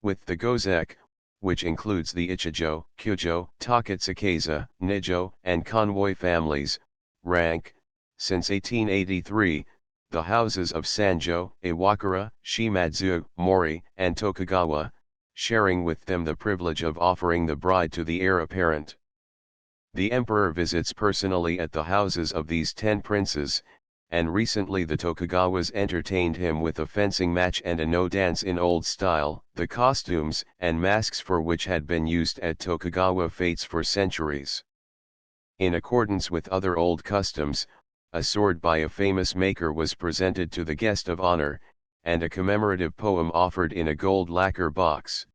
With the Gozek, which includes the Ichijo, Kyojo, Takatsukasa, Nijo, and Konwoi families, rank, since 1883, the houses of Sanjo, Iwakura, Shimadzu, Mori, and Tokugawa, sharing with them the privilege of offering the bride to the heir apparent. The emperor visits personally at the houses of these 10 princes, and recently the Tokugawas entertained him with a fencing match and a no-dance in old style, the costumes and masks for which had been used at Tokugawa fetes for centuries. In accordance with other old customs, a sword by a famous maker was presented to the guest of honor, and a commemorative poem offered in a gold lacquer box.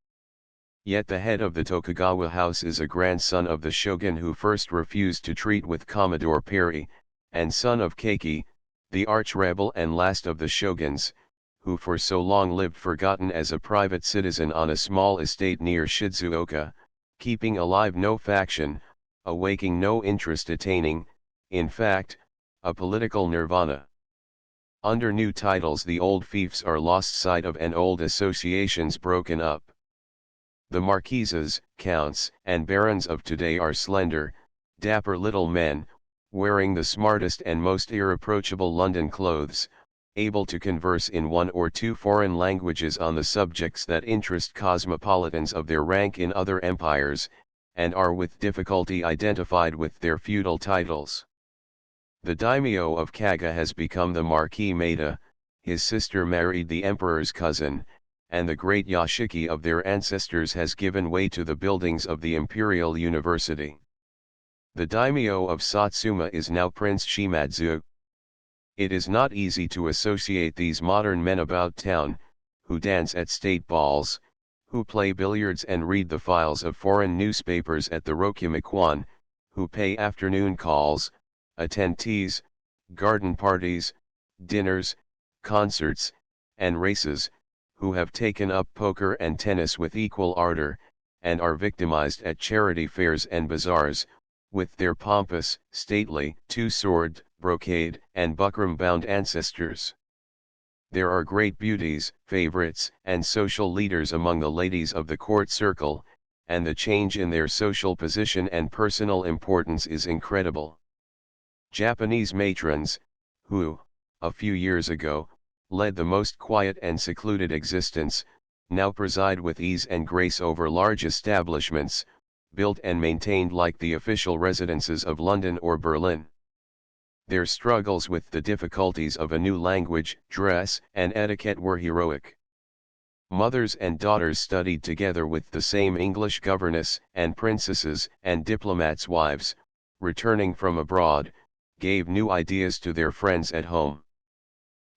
Yet the head of the Tokugawa house is a grandson of the shogun who first refused to treat with Commodore Perry, and son of Keiki, the arch-rebel and last of the shoguns, who for so long lived forgotten as a private citizen on a small estate near Shizuoka, keeping alive no faction, awaking no interest, attaining, in fact, a political nirvana. Under new titles the old fiefs are lost sight of and old associations broken up. The marquises, counts, and barons of today are slender, dapper little men, wearing the smartest and most irreproachable London clothes, able to converse in one or two foreign languages on the subjects that interest cosmopolitans of their rank in other empires, and are with difficulty identified with their feudal titles. The daimyo of Kaga has become the Marquis Maida, his sister married the emperor's cousin, and the great yashiki of their ancestors has given way to the buildings of the Imperial University. The daimyo of Satsuma is now Prince Shimadzu. It is not easy to associate these modern men about town, who dance at state balls, who play billiards and read the files of foreign newspapers at the Rokumikwan, who pay afternoon calls, attend teas, garden parties, dinners, concerts, and races, who have taken up poker and tennis with equal ardor, and are victimized at charity fairs and bazaars, with their pompous, stately, two-sword, brocade, and buckram-bound ancestors. There are great beauties, favorites, and social leaders among the ladies of the court circle, and the change in their social position and personal importance is incredible. Japanese matrons, who, a few years ago, led the most quiet and secluded existence, now preside with ease and grace over large establishments, built and maintained like the official residences of London or Berlin. Their struggles with the difficulties of a new language, dress, and etiquette were heroic. Mothers and daughters studied together with the same English governess, and princesses and diplomats' wives, returning from abroad, gave new ideas to their friends at home.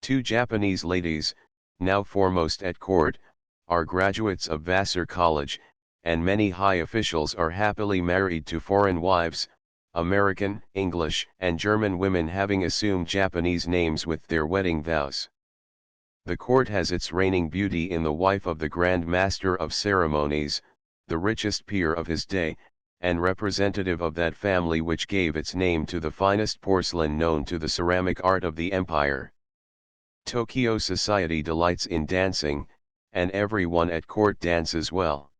Two Japanese ladies, now foremost at court, are graduates of Vassar College, and many high officials are happily married to foreign wives, American, English, and German women having assumed Japanese names with their wedding vows. The court has its reigning beauty in the wife of the Grand Master of Ceremonies, the richest peer of his day, and representative of that family which gave its name to the finest porcelain known to the ceramic art of the empire. Tokyo society delights in dancing, and everyone at court dances well.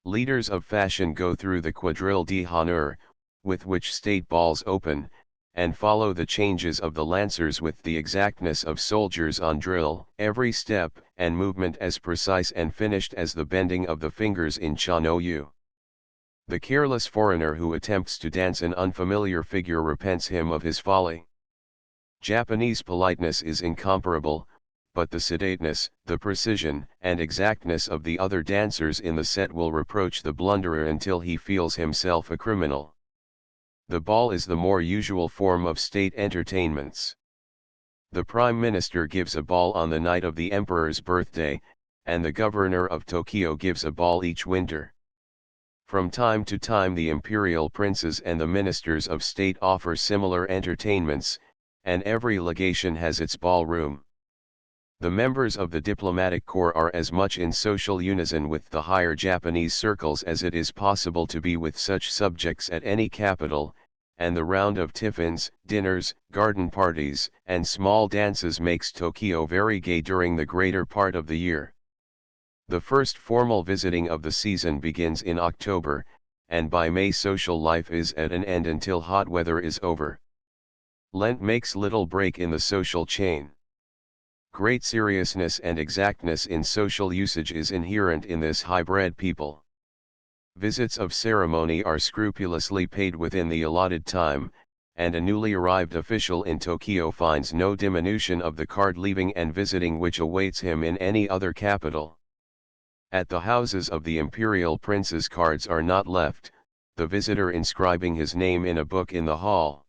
Leaders of fashion go through the quadrille d'honneur, with which state balls open, and follow the changes of the lancers with the exactness of soldiers on drill, every step and movement as precise and finished as the bending of the fingers in Cha-no-yu. The careless foreigner who attempts to dance an unfamiliar figure repents him of his folly. Japanese politeness is incomparable, but the sedateness, the precision, and exactness of the other dancers in the set will reproach the blunderer until he feels himself a criminal. The ball is the more usual form of state entertainments. The Prime Minister gives a ball on the night of the Emperor's birthday, and the Governor of Tokyo gives a ball each winter. From time to time the imperial princes and the ministers of state offer similar entertainments, and every legation has its ballroom. The members of the diplomatic corps are as much in social unison with the higher Japanese circles as it is possible to be with such subjects at any capital, and the round of tiffins, dinners, garden parties, and small dances makes Tokyo very gay during the greater part of the year. The first formal visiting of the season begins in October, and by May social life is at an end until hot weather is over. Lent makes little break in the social chain. Great seriousness and exactness in social usage is inherent in this high-bred people. Visits of ceremony are scrupulously paid within the allotted time, and a newly arrived official in Tokyo finds no diminution of the card leaving and visiting which awaits him in any other capital. At the houses of the imperial princes cards are not left, the visitor inscribing his name in a book in the hall.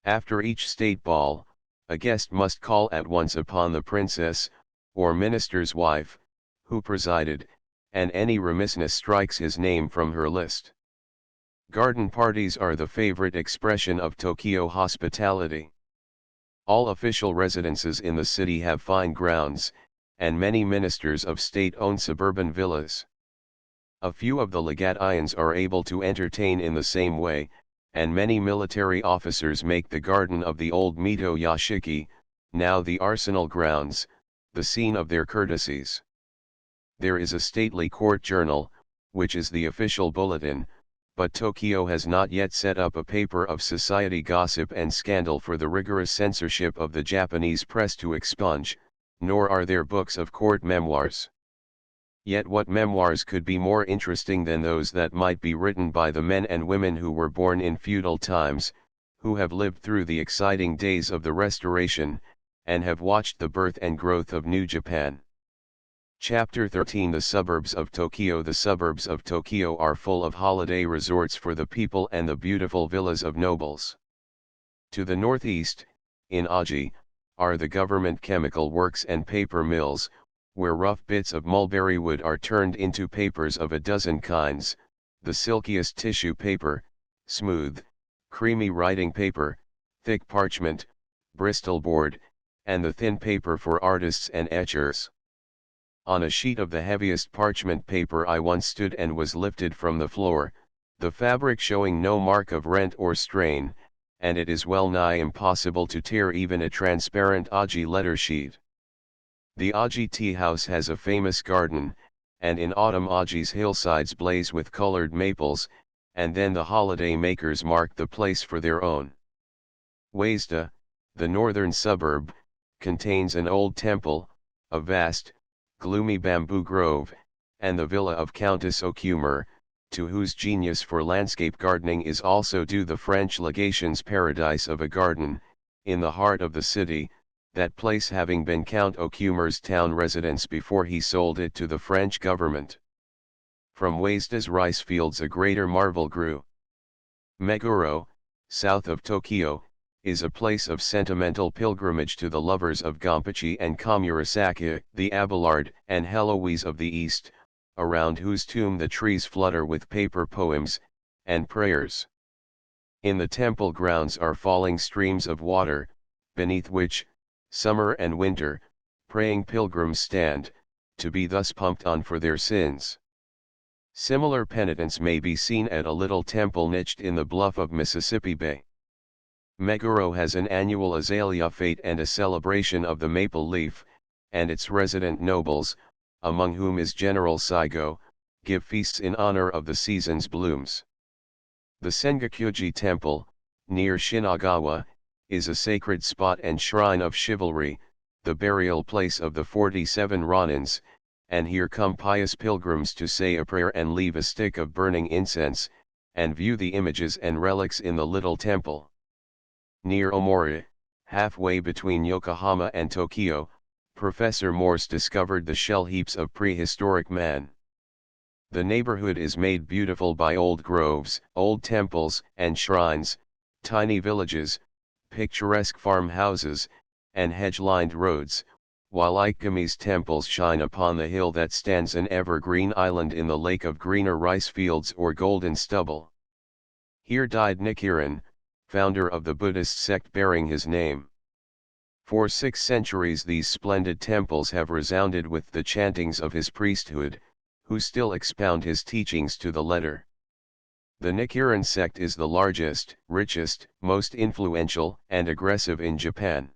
After each state ball, a guest must call at once upon the princess, or minister's wife, who presided, and any remissness strikes his name from her list. Garden parties are the favorite expression of Tokyo hospitality. All official residences in the city have fine grounds, and many ministers of state own suburban villas. A few of the legatians are able to entertain in the same way, and many military officers make the garden of the old Mito Yashiki, now the arsenal grounds, the scene of their courtesies. There is a stately court journal, which is the official bulletin, but Tokyo has not yet set up a paper of society gossip and scandal for the rigorous censorship of the Japanese press to expunge, nor are there books of court memoirs. Yet what memoirs could be more interesting than those that might be written by the men and women who were born in feudal times, who have lived through the exciting days of the Restoration, and have watched the birth and growth of New Japan. Chapter 13 The Suburbs of Tokyo. The suburbs of Tokyo are full of holiday resorts for the people and the beautiful villas of nobles. To the northeast, in Aji, are the government chemical works and paper mills, where rough bits of mulberry wood are turned into papers of a dozen kinds, the silkiest tissue paper, smooth, creamy writing paper, thick parchment, Bristol board, and the thin paper for artists and etchers. On a sheet of the heaviest parchment paper I once stood and was lifted from the floor, the fabric showing no mark of rent or strain, and it is well nigh impossible to tear even a transparent Aji letter sheet. The Aji tea house has a famous garden, and in autumn Aji's hillsides blaze with colored maples, and then the holiday makers mark the place for their own. Uesda, the northern suburb, contains an old temple, a vast, gloomy bamboo grove, and the villa of Countess Okumur, to whose genius for landscape gardening is also due the French legation's paradise of a garden, in the heart of the city, that place having been Count Okumur's town residence before he sold it to the French government. From Uesda's rice fields a greater marvel grew. Meguro, south of Tokyo, is a place of sentimental pilgrimage to the lovers of Gompachi and Komurasaki, the Abelard and Heloise of the East, around whose tomb the trees flutter with paper poems and prayers. In the temple grounds are falling streams of water, beneath which, summer and winter, praying pilgrims stand, to be thus pumped on for their sins. Similar penitence may be seen at a little temple niched in the bluff of Mississippi Bay. Meguro has an annual azalea fete and a celebration of the maple leaf, and its resident nobles, among whom is General Saigo, give feasts in honor of the season's blooms. The Sengakuji Temple, near Shinagawa, is a sacred spot and shrine of chivalry, the burial place of the 47 Ronins, and here come pious pilgrims to say a prayer and leave a stick of burning incense, and view the images and relics in the little temple. Near Omori, halfway between Yokohama and Tokyo, Professor Morse discovered the shell heaps of prehistoric man. The neighborhood is made beautiful by old groves, old temples and shrines, tiny villages, picturesque farmhouses, and hedge-lined roads, while Ikemi's temples shine upon the hill that stands an evergreen island in the lake of greener rice fields or golden stubble. Here died Nichiren, founder of the Buddhist sect bearing his name. For 6 centuries these splendid temples have resounded with the chantings of his priesthood, who still expound his teachings to the letter. The Nichiren sect is the largest, richest, most influential and aggressive in Japan.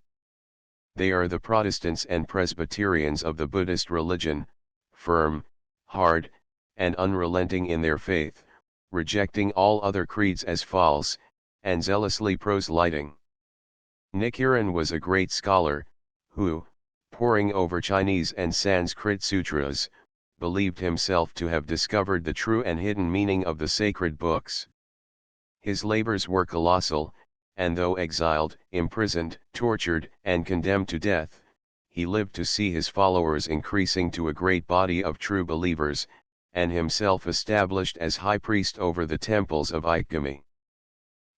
They are the Protestants and Presbyterians of the Buddhist religion, firm, hard, and unrelenting in their faith, rejecting all other creeds as false, and zealously proselyting. Nichiren was a great scholar, who, poring over Chinese and Sanskrit sutras, believed himself to have discovered the true and hidden meaning of the sacred books. His labors were colossal, and though exiled, imprisoned, tortured, and condemned to death, he lived to see his followers increasing to a great body of true believers, and himself established as high priest over the temples of Ikemi.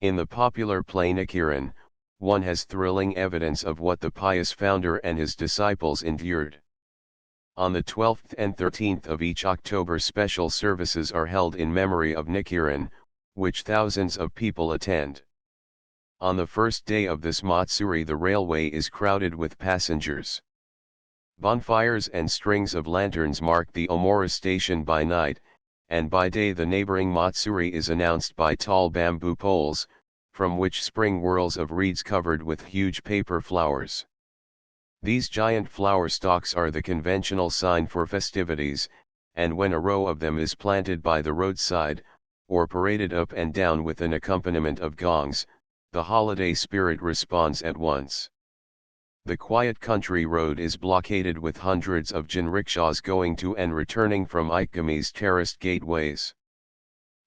In the popular play Nichiren, one has thrilling evidence of what the pious founder and his disciples endured. On the 12th and 13th of each October special services are held in memory of Nichiren, which thousands of people attend. On the first day of this Matsuri the railway is crowded with passengers. Bonfires and strings of lanterns mark the Omori station by night, and by day the neighboring Matsuri is announced by tall bamboo poles, from which spring whirls of reeds covered with huge paper flowers. These giant flower stalks are the conventional sign for festivities, and when a row of them is planted by the roadside, or paraded up and down with an accompaniment of gongs, the holiday spirit responds at once. The quiet country road is blockaded with hundreds of jinrikishas going to and returning from Ikgami's terraced gateways.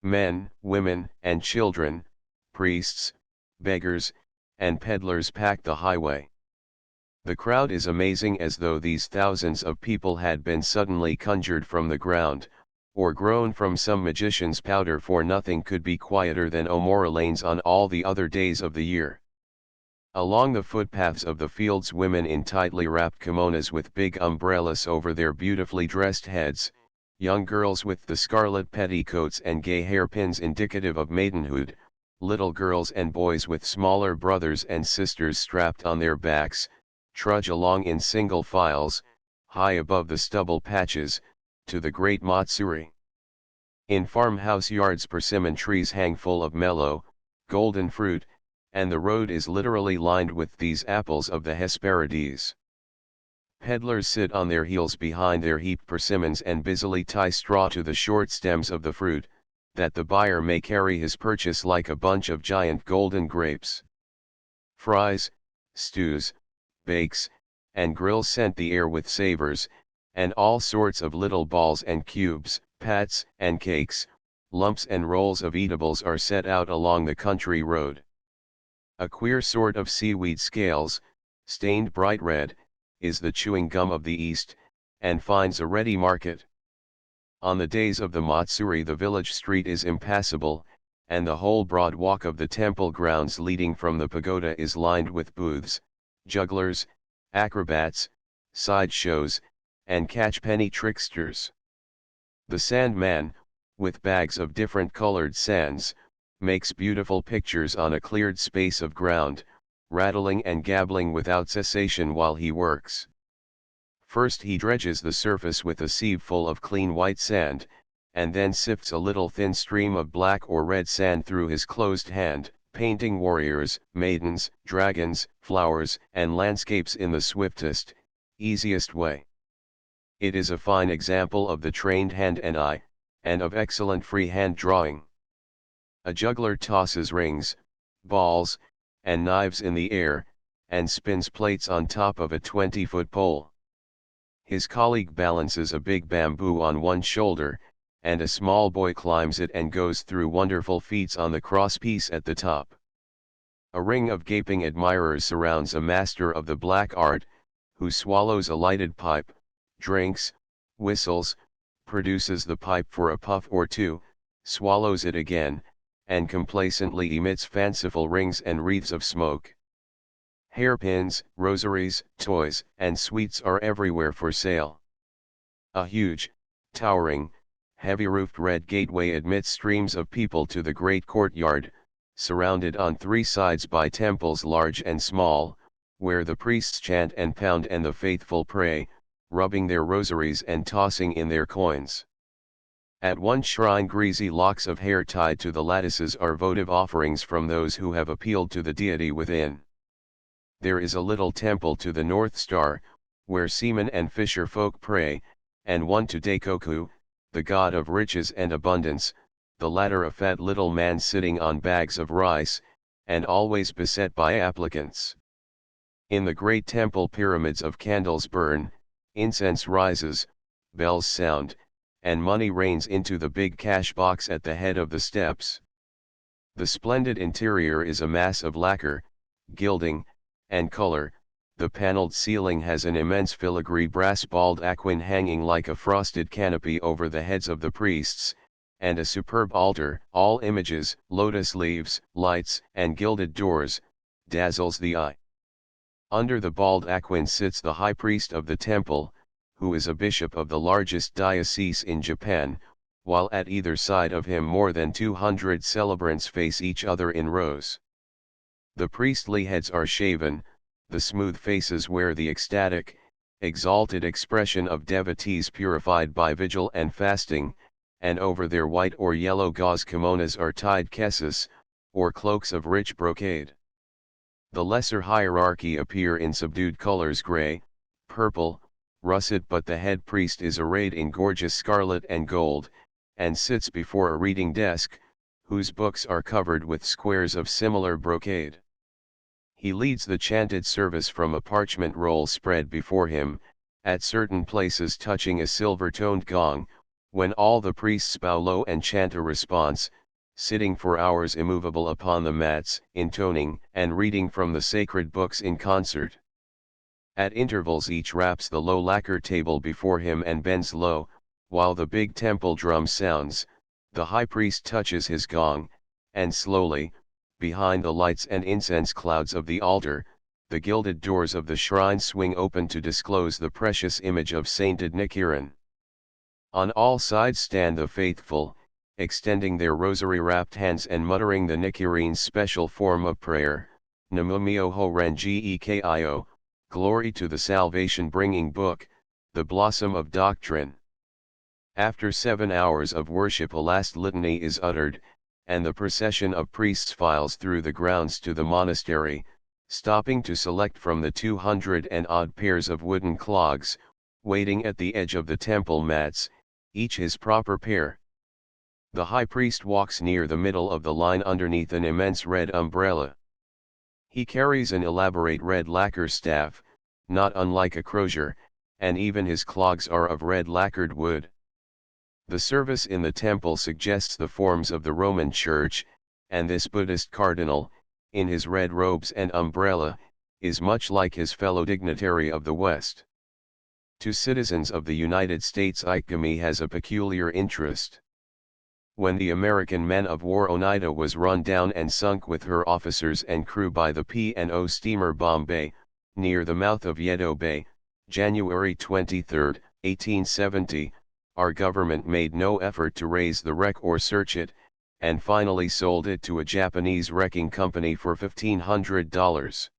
Men, women, and children, priests, beggars, and peddlers pack the highway. The crowd is amazing, as though these thousands of people had been suddenly conjured from the ground, or grown from some magician's powder, for nothing could be quieter than Omora lanes on all the other days of the year. Along the footpaths of the fields, women in tightly wrapped kimonos with big umbrellas over their beautifully dressed heads, young girls with the scarlet petticoats and gay hairpins indicative of maidenhood, little girls and boys with smaller brothers and sisters strapped on their backs, trudge along in single files, high above the stubble patches, to the great Matsuri. In farmhouse yards persimmon trees hang full of mellow, golden fruit, and the road is literally lined with these apples of the Hesperides. Peddlers sit on their heels behind their heaped persimmons and busily tie straw to the short stems of the fruit, that the buyer may carry his purchase like a bunch of giant golden grapes. Fries, stews, bakes, and grills scent the air with savors, and all sorts of little balls and cubes, pats and cakes, lumps and rolls of eatables are set out along the country road. A queer sort of seaweed scales, stained bright red, is the chewing gum of the East, and finds a ready market. On the days of the Matsuri the village street is impassable, and the whole broad walk of the temple grounds leading from the pagoda is lined with booths, jugglers, acrobats, sideshows, and catchpenny tricksters. The sandman, with bags of different colored sands, makes beautiful pictures on a cleared space of ground, rattling and gabbling without cessation while he works. First he dredges the surface with a sieve full of clean white sand, and then sifts a little thin stream of black or red sand through his closed hand, painting warriors, maidens, dragons, flowers, and landscapes in the swiftest, easiest way. It is a fine example of the trained hand and eye, and of excellent free hand drawing. A juggler tosses rings, balls, and knives in the air, and spins plates on top of a 20-foot pole. His colleague balances a big bamboo on one shoulder, and a small boy climbs it and goes through wonderful feats on the crosspiece at the top. A ring of gaping admirers surrounds a master of the black art, who swallows a lighted pipe, drinks, whistles, produces the pipe for a puff or two, swallows it again, and complacently emits fanciful rings and wreaths of smoke. Hairpins, rosaries, toys, and sweets are everywhere for sale. A huge, towering, heavy-roofed red gateway admits streams of people to the great courtyard, surrounded on three sides by temples large and small, where the priests chant and pound and the faithful pray, rubbing their rosaries and tossing in their coins. At one shrine greasy locks of hair tied to the lattices are votive offerings from those who have appealed to the deity within. There is a little temple to the North Star, where seamen and fisher folk pray, and one to Daikoku, the god of riches and abundance, the latter a fat little man sitting on bags of rice, and always beset by applicants. In the great temple pyramids of candles burn, incense rises, bells sound, and money rains into the big cash box at the head of the steps. The splendid interior is a mass of lacquer, gilding, and color. The paneled ceiling has an immense filigree brass baldachin hanging like a frosted canopy over the heads of the priests, and a superb altar, all images, lotus leaves, lights, and gilded doors, dazzles the eye. Under the baldachin sits the high priest of the temple, who is a bishop of the largest diocese in Japan, while at either side of him more than 200 celebrants face each other in rows. The priestly heads are shaven, the smooth faces wear the ecstatic, exalted expression of devotees purified by vigil and fasting, and over their white or yellow gauze kimonos are tied kesses, or cloaks of rich brocade. The lesser hierarchy appear in subdued colors: gray, purple, russet, but the head priest is arrayed in gorgeous scarlet and gold, and sits before a reading desk, whose books are covered with squares of similar brocade. He leads the chanted service from a parchment roll spread before him, at certain places touching a silver-toned gong, when all the priests bow low and chant a response, sitting for hours immovable upon the mats, intoning and reading from the sacred books in concert. At intervals each raps the low lacquer table before him and bends low, while the big temple drum sounds. The high priest touches his gong, and slowly, behind the lights and incense clouds of the altar, the gilded doors of the shrine swing open to disclose the precious image of sainted Nichiren. On all sides stand the faithful, extending their rosary-wrapped hands and muttering the Nichiren's special form of prayer, Namo Myoho Renge-kyo, glory to the salvation-bringing book, the blossom of doctrine. After 7 hours of worship a last litany is uttered, and the procession of priests files through the grounds to the monastery, stopping to select from the 200 and odd pairs of wooden clogs, waiting at the edge of the temple mats, each his proper pair. The high priest walks near the middle of the line underneath an immense red umbrella. He carries an elaborate red lacquer staff, not unlike a crozier, and even his clogs are of red lacquered wood. The service in the temple suggests the forms of the Roman Church, and this Buddhist cardinal, in his red robes and umbrella, is much like his fellow dignitary of the West. To citizens of the United States Ikegami has a peculiar interest. When the American man-of-war Oneida was run down and sunk with her officers and crew by the P&O steamer Bombay, near the mouth of Yedo Bay, January 23, 1870, our government made no effort to raise the wreck or search it, and finally sold it to a Japanese wrecking company for $1,500.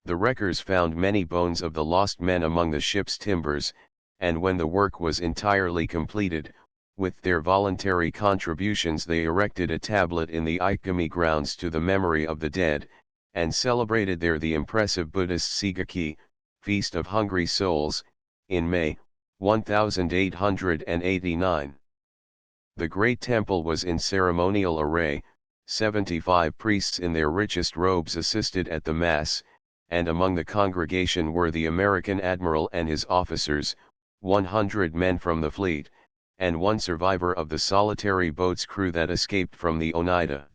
The wreckers found many bones of the lost men among the ship's timbers, and when the work was entirely completed, with their voluntary contributions they erected a tablet in the Ikegami grounds to the memory of the dead, and celebrated there the impressive Buddhist Sigaki, Feast of Hungry Souls, in May, 1889. The great temple was in ceremonial array, 75 priests in their richest robes assisted at the Mass, and among the congregation were the American admiral and his officers, 100 men from the fleet, and one survivor of the solitary boat's crew that escaped from the Oneida.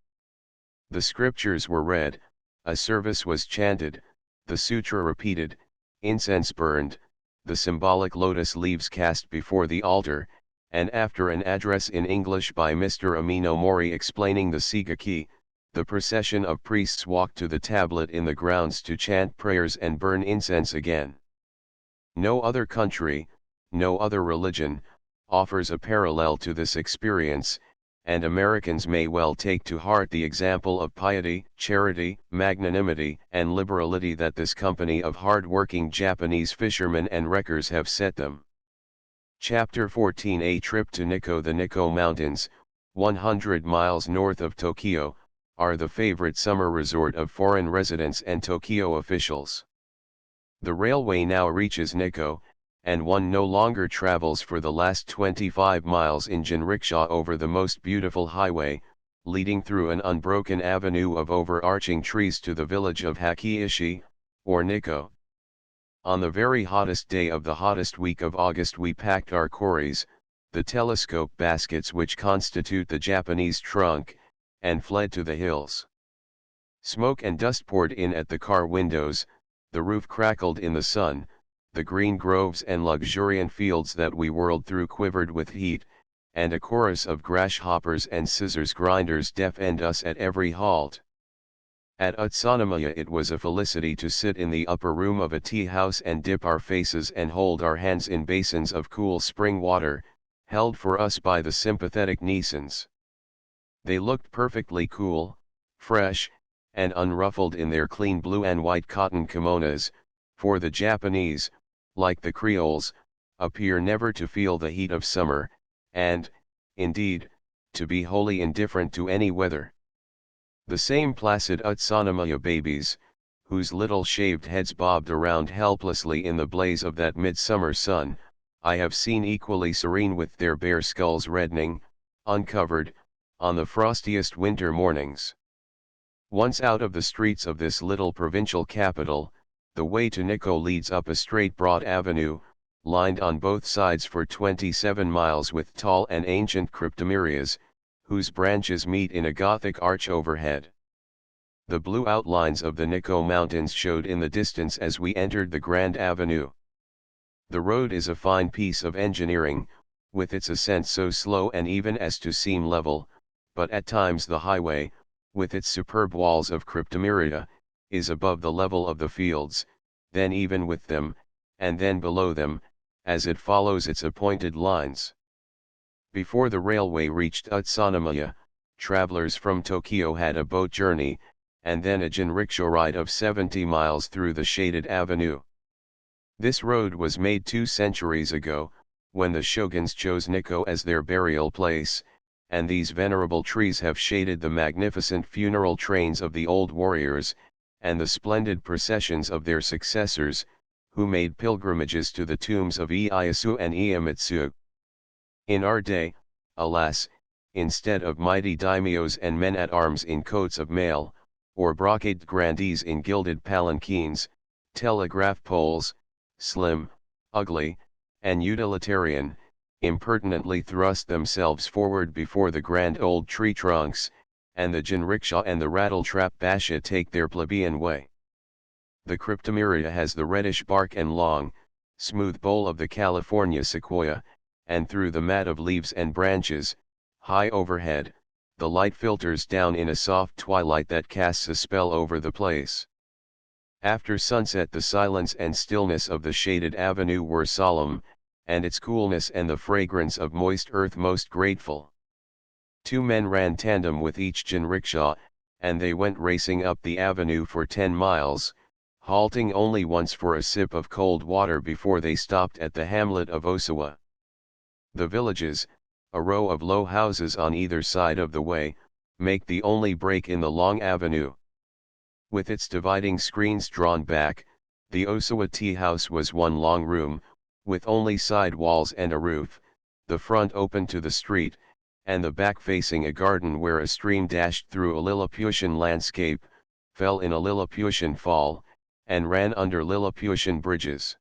The scriptures were read, a service was chanted, the sutra repeated, incense burned, the symbolic lotus leaves cast before the altar, and after an address in English by Mr. Amino Mori explaining the Sigaki, the procession of priests walked to the tablet in the grounds to chant prayers and burn incense again. No other country, no other religion, offers a parallel to this experience, and Americans may well take to heart the example of piety, charity, magnanimity, and liberality that this company of hard-working Japanese fishermen and wreckers have set them. Chapter 14: A trip to Nikko. The Nikko Mountains, 100 miles north of Tokyo, are the favorite summer resort of foreign residents and Tokyo officials. The railway now reaches Nikko, and one no longer travels for the last 25 miles in Jinrikisha over the most beautiful highway, leading through an unbroken avenue of overarching trees to the village of Hakiishi, or Nikko. On the very hottest day of the hottest week of August we packed our koris, the telescope baskets which constitute the Japanese trunk, and fled to the hills. Smoke and dust poured in at the car windows, the roof crackled in the sun, the green groves and luxuriant fields that we whirled through quivered with heat, and a chorus of grasshoppers and scissors grinders deafened us at every halt. At Utsunomiya it was a felicity to sit in the upper room of a tea house and dip our faces and hold our hands in basins of cool spring water, held for us by the sympathetic Nisans. They looked perfectly cool, fresh, and unruffled in their clean blue and white cotton kimonos, for the Japanese, like the Creoles, appear never to feel the heat of summer, and, indeed, to be wholly indifferent to any weather. The same placid Utsunomiya babies, whose little shaved heads bobbed around helplessly in the blaze of that midsummer sun, I have seen equally serene with their bare skulls reddening, uncovered, on the frostiest winter mornings. Once out of the streets of this little provincial capital, the way to Nikko leads up a straight broad avenue, lined on both sides for 27 miles with tall and ancient cryptomerias, whose branches meet in a Gothic arch overhead. The blue outlines of the Nikko Mountains showed in the distance as we entered the Grand Avenue. The road is a fine piece of engineering, with its ascent so slow and even as to seem level, but at times the highway, with its superb walls of cryptomeria, is above the level of the fields, then even with them, and then below them, as it follows its appointed lines. Before the railway reached Utsunomiya, travelers from Tokyo had a boat journey, and then a jinrikisha ride of 70 miles through the shaded avenue. This road was made 2 centuries ago, when the shoguns chose Nikko as their burial place, and these venerable trees have shaded the magnificent funeral trains of the old warriors, and the splendid processions of their successors, who made pilgrimages to the tombs of Ieyasu and Iemitsu. In our day, alas, instead of mighty daimyos and men-at-arms in coats of mail, or brocaded grandees in gilded palanquins, telegraph poles, slim, ugly, and utilitarian, impertinently thrust themselves forward before the grand old tree trunks, and the jinrikisha and the rattletrap basha take their plebeian way. The cryptomeria has the reddish bark and long, smooth bole of the California sequoia, and through the mat of leaves and branches, high overhead, the light filters down in a soft twilight that casts a spell over the place. After sunset the silence and stillness of the shaded avenue were solemn, and its coolness and the fragrance of moist earth most grateful. 2 men ran tandem with each jinrikisha, and they went racing up the avenue for 10 miles, halting only once for a sip of cold water before they stopped at the hamlet of Osawa. The villages, a row of low houses on either side of the way, make the only break in the long avenue. With its dividing screens drawn back, the Osawa tea house was one long room, with only side walls and a roof, the front open to the street, and the back facing a garden where a stream dashed through a Lilliputian landscape, fell in a Lilliputian fall, and ran under Lilliputian bridges.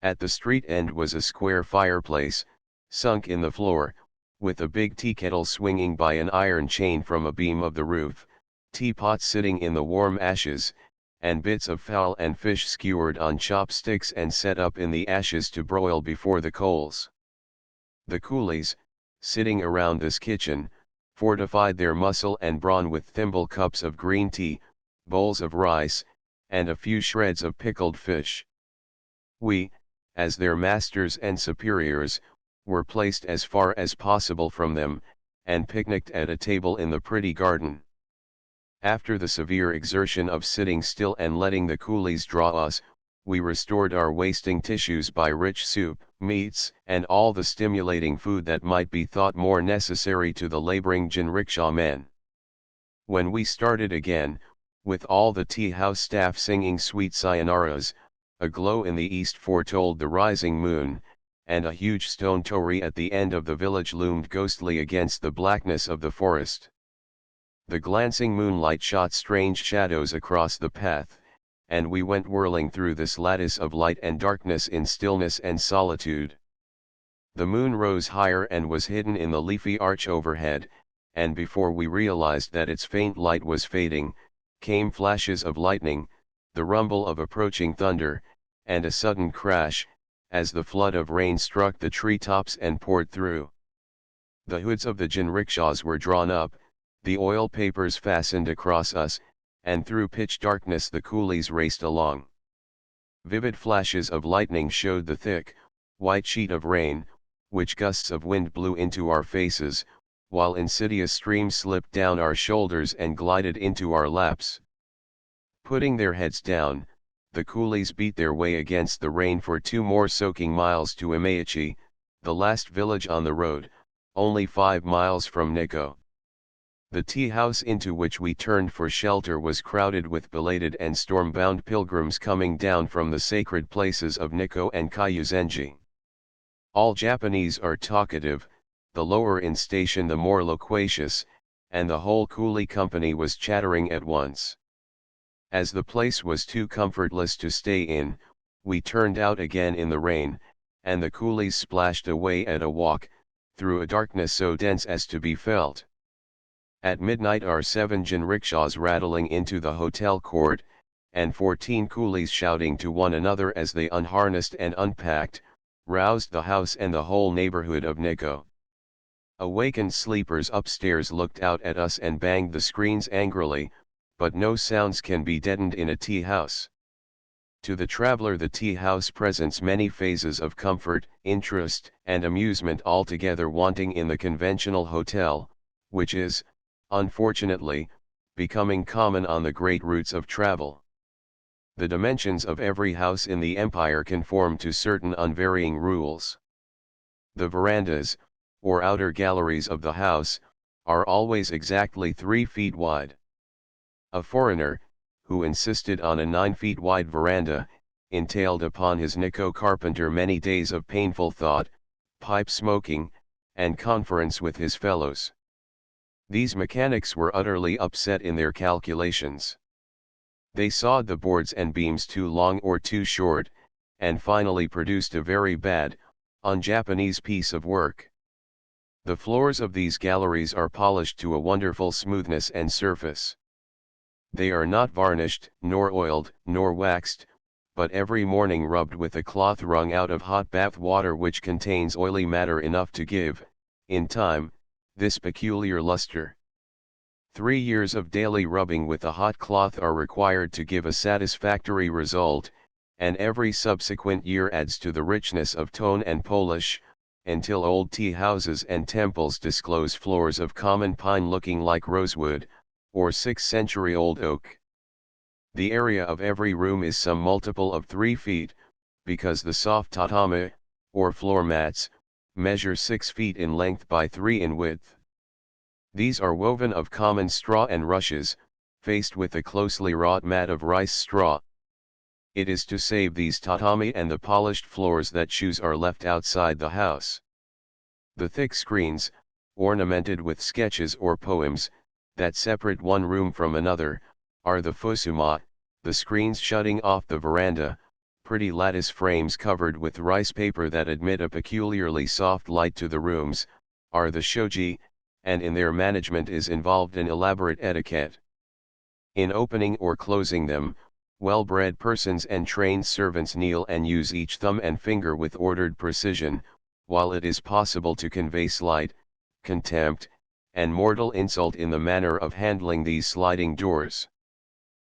At the street end was a square fireplace, sunk in the floor, with a big tea kettle swinging by an iron chain from a beam of the roof, teapots sitting in the warm ashes, and bits of fowl and fish skewered on chopsticks and set up in the ashes to broil before the coals. The coolies, sitting around this kitchen, fortified their muscle and brawn with thimble cups of green tea, bowls of rice, and a few shreds of pickled fish. We, as their masters and superiors, were placed as far as possible from them, and picnicked at a table in the pretty garden. After the severe exertion of sitting still and letting the coolies draw us, we restored our wasting tissues by rich soup, meats, and all the stimulating food that might be thought more necessary to the laboring jinrikisha men. When we started again, with all the tea house staff singing sweet sayonaras, a glow in the east foretold the rising moon, and a huge stone torii at the end of the village loomed ghostly against the blackness of the forest. The glancing moonlight shot strange shadows across the path, and we went whirling through this lattice of light and darkness in stillness and solitude. The moon rose higher and was hidden in the leafy arch overhead, and before we realized that its faint light was fading, came flashes of lightning, the rumble of approaching thunder, and a sudden crash, as the flood of rain struck the treetops and poured through. The hoods of the jinrikishas were drawn up, the oil papers fastened across us, and through pitch darkness the coolies raced along. Vivid flashes of lightning showed the thick, white sheet of rain, which gusts of wind blew into our faces, while insidious streams slipped down our shoulders and glided into our laps. Putting their heads down, the coolies beat their way against the rain for 2 more soaking miles to Imaichi, the last village on the road, only 5 miles from Nikko. The tea house into which we turned for shelter was crowded with belated and storm-bound pilgrims coming down from the sacred places of Nikko and Kyuzenji. All Japanese are talkative, the lower in station the more loquacious, and the whole coolie company was chattering at once. As the place was too comfortless to stay in, we turned out again in the rain, and the coolies splashed away at a walk, through a darkness so dense as to be felt. At midnight our 7 jinrikishas rattling into the hotel court, and 14 coolies shouting to one another as they unharnessed and unpacked, roused the house and the whole neighborhood of Nikko. Awakened sleepers upstairs looked out at us and banged the screens angrily, but no sounds can be deadened in a tea house. To the traveler the tea house presents many phases of comfort, interest, and amusement altogether wanting in the conventional hotel, which is, unfortunately, becoming common on the great routes of travel. The dimensions of every house in the empire conform to certain unvarying rules. The verandas, or outer galleries of the house, are always exactly 3 feet wide. A foreigner, who insisted on a 9 feet wide veranda, entailed upon his Nikko carpenter many days of painful thought, pipe smoking, and conference with his fellows. These mechanics were utterly upset in their calculations. They sawed the boards and beams too long or too short, and finally produced a very bad, un-Japanese piece of work. The floors of these galleries are polished to a wonderful smoothness and surface. They are not varnished, nor oiled, nor waxed, but every morning rubbed with a cloth wrung out of hot bath water which contains oily matter enough to give, in time, this peculiar luster. 3 years of daily rubbing with a hot cloth are required to give a satisfactory result, and every subsequent year adds to the richness of tone and polish, until old tea houses and temples disclose floors of common pine looking like rosewood, or 6th-century-old oak. The area of every room is some multiple of 3 feet, because the soft tatami, or floor mats, measure 6 feet in length by 3 in width. These are woven of common straw and rushes, faced with a closely wrought mat of rice straw. It is to save these tatami and the polished floors that shoes are left outside the house. The thick screens, ornamented with sketches or poems, that separate one room from another, are the fusuma, the screens shutting off the veranda, pretty lattice frames covered with rice paper that admit a peculiarly soft light to the rooms, are the shoji, and in their management is involved an elaborate etiquette. In opening or closing them, well-bred persons and trained servants kneel and use each thumb and finger with ordered precision, while it is possible to convey slight, contempt, and mortal insult in the manner of handling these sliding doors.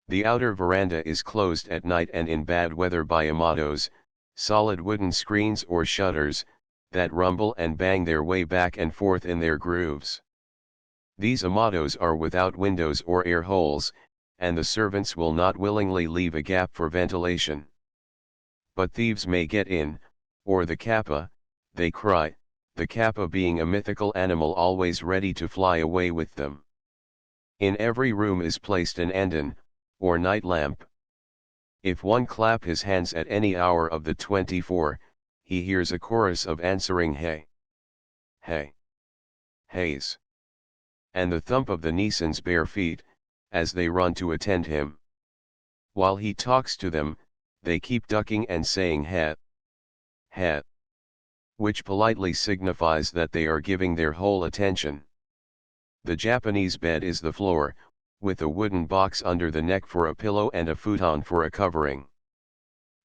The outer veranda is closed at night and in bad weather by amados, solid wooden screens or shutters, that rumble and bang their way back and forth in their grooves. These amados are without windows or air holes, and the servants will not willingly leave a gap for ventilation. But thieves may get in, or the kappa, they cry, the kappa being a mythical animal always ready to fly away with them. In every room is placed an andon, or night lamp. If one clap his hands at any hour of the 24, he hears a chorus of answering hey, hey, heys, and the thump of the Nissan's bare feet, as they run to attend him. While he talks to them, they keep ducking and saying het, het, which politely signifies that they are giving their whole attention. The Japanese bed is the floor, with a wooden box under the neck for a pillow and a futon for a covering.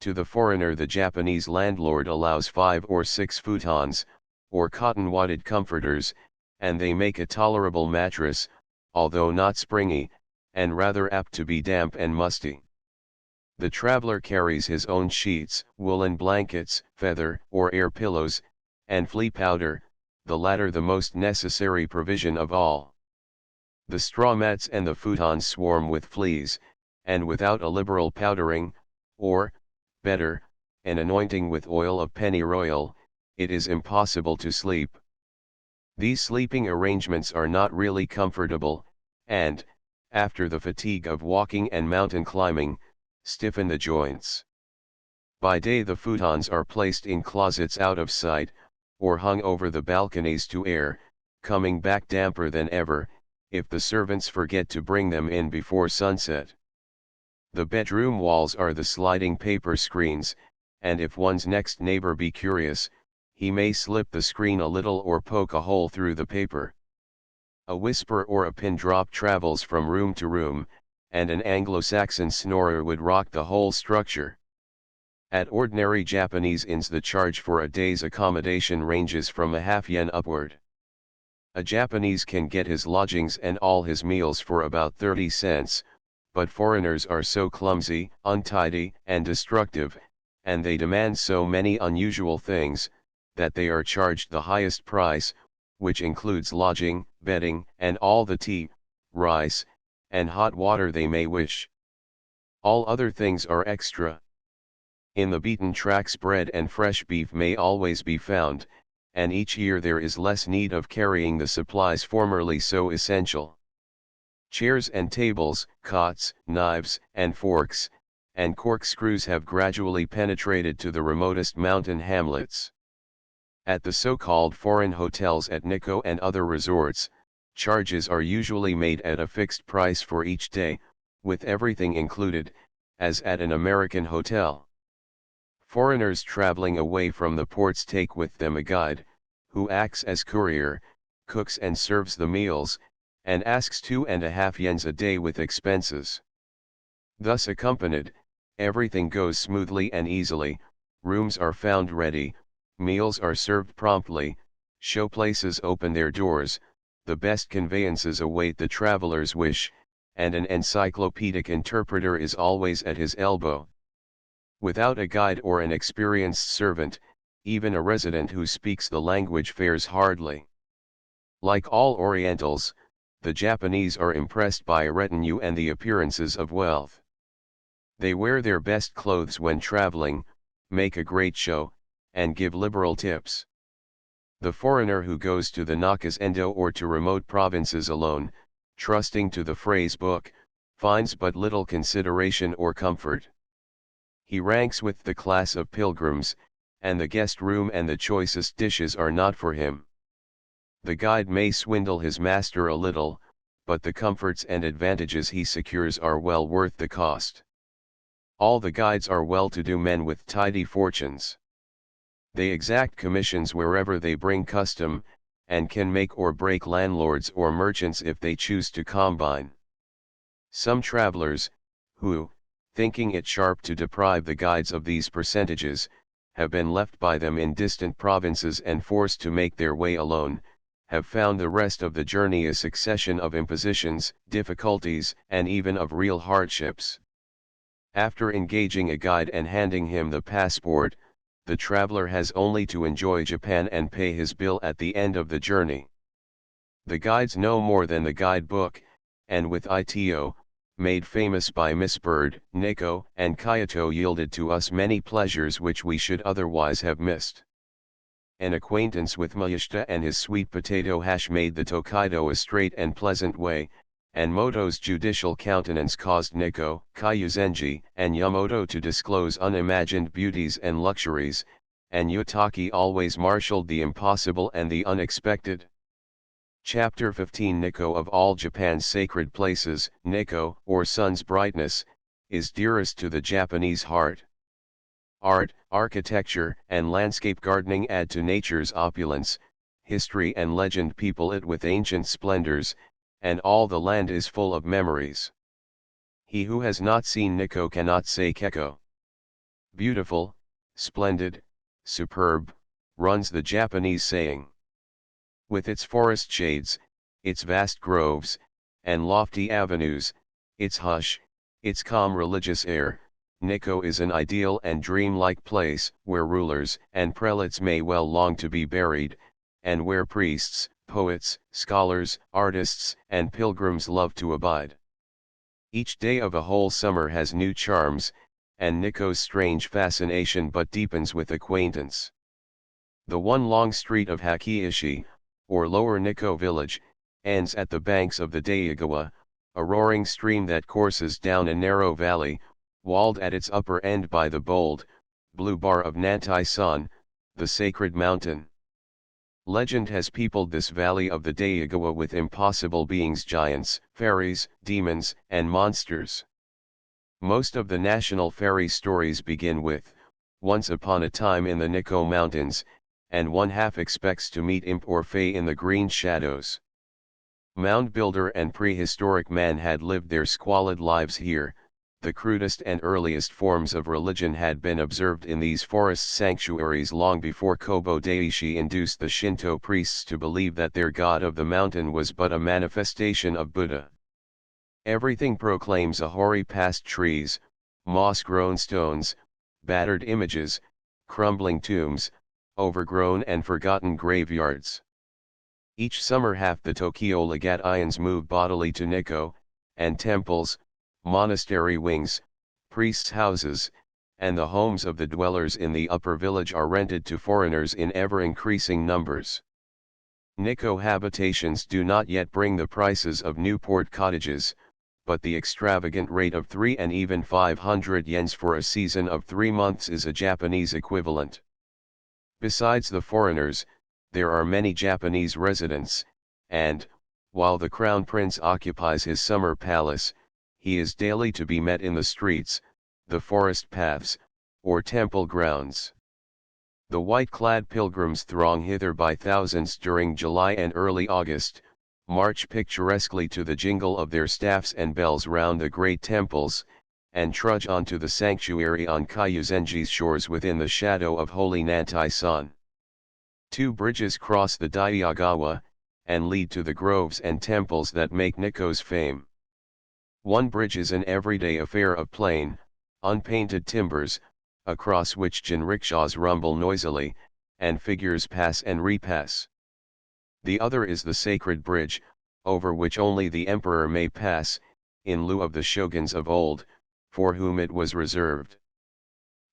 To the foreigner the Japanese landlord allows 5 or 6 futons, or cotton-wadded comforters, and they make a tolerable mattress, although not springy, and rather apt to be damp and musty. The traveler carries his own sheets, woolen blankets, feather or air pillows, and flea powder, the latter the most necessary provision of all. The straw mats and the futons swarm with fleas, and without a liberal powdering, or, better, an anointing with oil of pennyroyal, it is impossible to sleep. These sleeping arrangements are not really comfortable, and, after the fatigue of walking and mountain climbing, stiffen the joints. By day the futons are placed in closets out of sight, or hung over the balconies to air, coming back damper than ever, if the servants forget to bring them in before sunset. The bedroom walls are the sliding paper screens, and if one's next neighbor be curious, he may slip the screen a little or poke a hole through the paper. A whisper or a pin drop travels from room to room, and an Anglo-Saxon snorer would rock the whole structure. At ordinary Japanese inns the charge for a day's accommodation ranges from a half-yen upward. A Japanese can get his lodgings and all his meals for about 30 cents, but foreigners are so clumsy, untidy, and destructive, and they demand so many unusual things, that they are charged the highest price, which includes lodging, bedding, and all the tea, rice, and hot water they may wish. All other things are extra. In the beaten tracks bread and fresh beef may always be found, and each year there is less need of carrying the supplies formerly so essential. Chairs and tables, cots, knives, and forks, and corkscrews have gradually penetrated to the remotest mountain hamlets. At the so-called foreign hotels at Nikko and other resorts, charges are usually made at a fixed price for each day, with everything included, as at an American hotel. Foreigners traveling away from the ports take with them a guide, who acts as courier, cooks and serves the meals, and asks 2.5 yens a day with expenses. Thus accompanied, everything goes smoothly and easily, rooms are found ready, meals are served promptly, showplaces open their doors, the best conveyances await the traveler's wish, and an encyclopedic interpreter is always at his elbow. Without a guide or an experienced servant, even a resident who speaks the language fares hardly. Like all Orientals, the Japanese are impressed by a retinue and the appearances of wealth. They wear their best clothes when traveling, make a great show, and give liberal tips. The foreigner who goes to the Nakas Endo or to remote provinces alone, trusting to the phrase book, finds but little consideration or comfort. He ranks with the class of pilgrims, and the guest room and the choicest dishes are not for him. The guide may swindle his master a little, but the comforts and advantages he secures are well worth the cost. All the guides are well-to-do men with tidy fortunes. They exact commissions wherever they bring custom, and can make or break landlords or merchants if they choose to combine. Some travelers, who, thinking it sharp to deprive the guides of these percentages, have been left by them in distant provinces and forced to make their way alone, have found the rest of the journey a succession of impositions, difficulties, and even of real hardships. After engaging a guide and handing him the passport, the traveler has only to enjoy Japan and pay his bill at the end of the journey. The guides know more than the guidebook, and with ITO, made famous by Miss Bird, Nikko, and Kyoto, yielded to us many pleasures which we should otherwise have missed. An acquaintance with Miyashita and his sweet potato hash made the Tokaido a straight and pleasant way, and Moto's judicial countenance caused Nikko, Kyuzenji, and Yamoto to disclose unimagined beauties and luxuries, and Yutaki always marshaled the impossible and the unexpected. Chapter 15 Nikko. Of all Japan's sacred places, Nikko, or sun's brightness, is dearest to the Japanese heart. Art, architecture, and landscape gardening add to nature's opulence, history and legend people it with ancient splendors, and all the land is full of memories. He who has not seen Nikko cannot say Kekko. Beautiful, splendid, superb, runs the Japanese saying. With its forest shades, its vast groves, and lofty avenues, its hush, its calm religious air, Nikko is an ideal and dream-like place, where rulers and prelates may well long to be buried, and where priests, poets, scholars, artists, and pilgrims love to abide. Each day of a whole summer has new charms, and Nikko's strange fascination but deepens with acquaintance. The one long street of Hakiishi, or Lower Nikko village, ends at the banks of the Daigawa, a roaring stream that courses down a narrow valley, walled at its upper end by the bold, blue bar of Nantai-san, the sacred mountain. Legend has peopled this valley of the Dayagawa with impossible beings, giants, fairies, demons, and monsters. Most of the national fairy stories begin with, once upon a time in the Nikko Mountains, and one half expects to meet imp or fae in the green shadows. Mound builder and prehistoric man had lived their squalid lives here. The crudest and earliest forms of religion had been observed in these forest sanctuaries long before Kobo Daishi induced the Shinto priests to believe that their god of the mountain was but a manifestation of Buddha. Everything proclaims a hoary past: trees, moss-grown stones, battered images, crumbling tombs, overgrown and forgotten graveyards. Each summer half the Tokyo Legatians move bodily to Nikko, and temples, monastery wings, priests' houses, and the homes of the dwellers in the upper village are rented to foreigners in ever-increasing numbers. Nikko habitations do not yet bring the prices of Newport cottages, but the extravagant rate of 3 and even 500 yens for a season of 3 months is a Japanese equivalent. Besides the foreigners, there are many Japanese residents, and, while the Crown Prince occupies his summer palace, he is daily to be met in the streets, the forest paths, or temple grounds. The white-clad pilgrims throng hither by thousands during July and early August, march picturesquely to the jingle of their staffs and bells round the great temples, and trudge on to the sanctuary on Kyuzenji's shores within the shadow of holy Nantai-san. 2 bridges cross the Daiagawa, and lead to the groves and temples that make Nikko's fame. One bridge is an everyday affair of plain, unpainted timbers, across which jinrikishas rumble noisily, and figures pass and repass. The other is the sacred bridge, over which only the emperor may pass, in lieu of the shoguns of old, for whom it was reserved.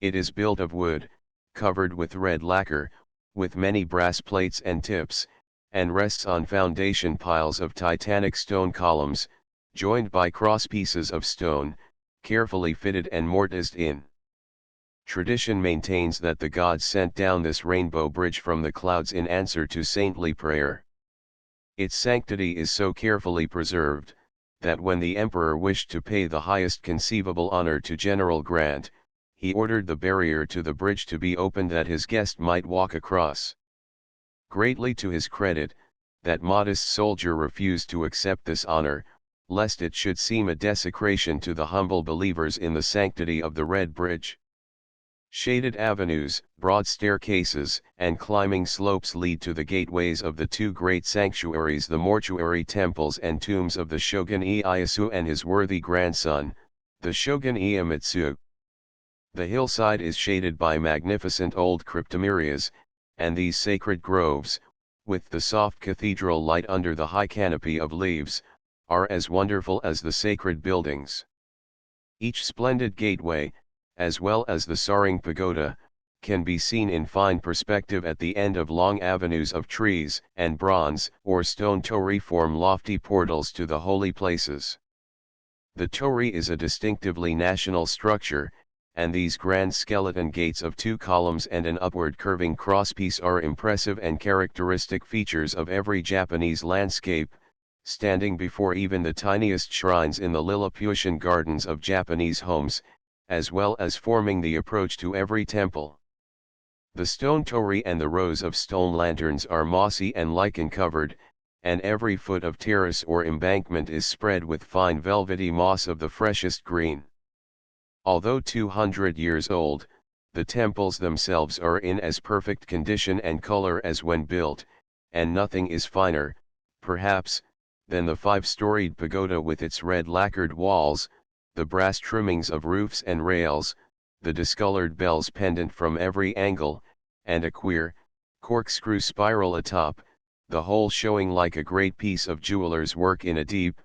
It is built of wood, covered with red lacquer, with many brass plates and tips, and rests on foundation piles of titanic stone columns, joined by cross pieces of stone, carefully fitted and mortised in. Tradition maintains that the gods sent down this rainbow bridge from the clouds in answer to saintly prayer. Its sanctity is so carefully preserved, that when the emperor wished to pay the highest conceivable honor to General Grant, he ordered the barrier to the bridge to be opened that his guest might walk across. Greatly to his credit, that modest soldier refused to accept this honor, lest it should seem a desecration to the humble believers in the sanctity of the Red Bridge. Shaded avenues, broad staircases, and climbing slopes lead to the gateways of the 2 great sanctuaries, the mortuary temples and tombs of the Shogun Ieyasu and his worthy grandson, the Shogun Iemitsu. The hillside is shaded by magnificent old cryptomerias, and these sacred groves, with the soft cathedral light under the high canopy of leaves, are as wonderful as the sacred buildings. Each splendid gateway, as well as the soaring pagoda, can be seen in fine perspective at the end of long avenues of trees, and bronze or stone torii form lofty portals to the holy places. The torii is a distinctively national structure, and these grand skeleton gates of 2 columns and an upward curving crosspiece are impressive and characteristic features of every Japanese landscape, standing before even the tiniest shrines in the Lilliputian gardens of Japanese homes, as well as forming the approach to every temple. The stone torii and the rows of stone lanterns are mossy and lichen covered, and every foot of terrace or embankment is spread with fine velvety moss of the freshest green. Although 200 years old, the temples themselves are in as perfect condition and color as when built, and nothing is finer, perhaps, than the 5-storied pagoda with its red lacquered walls, the brass trimmings of roofs and rails, the discolored bells pendant from every angle, and a queer, corkscrew spiral atop, the whole showing like a great piece of jeweler's work in a deep,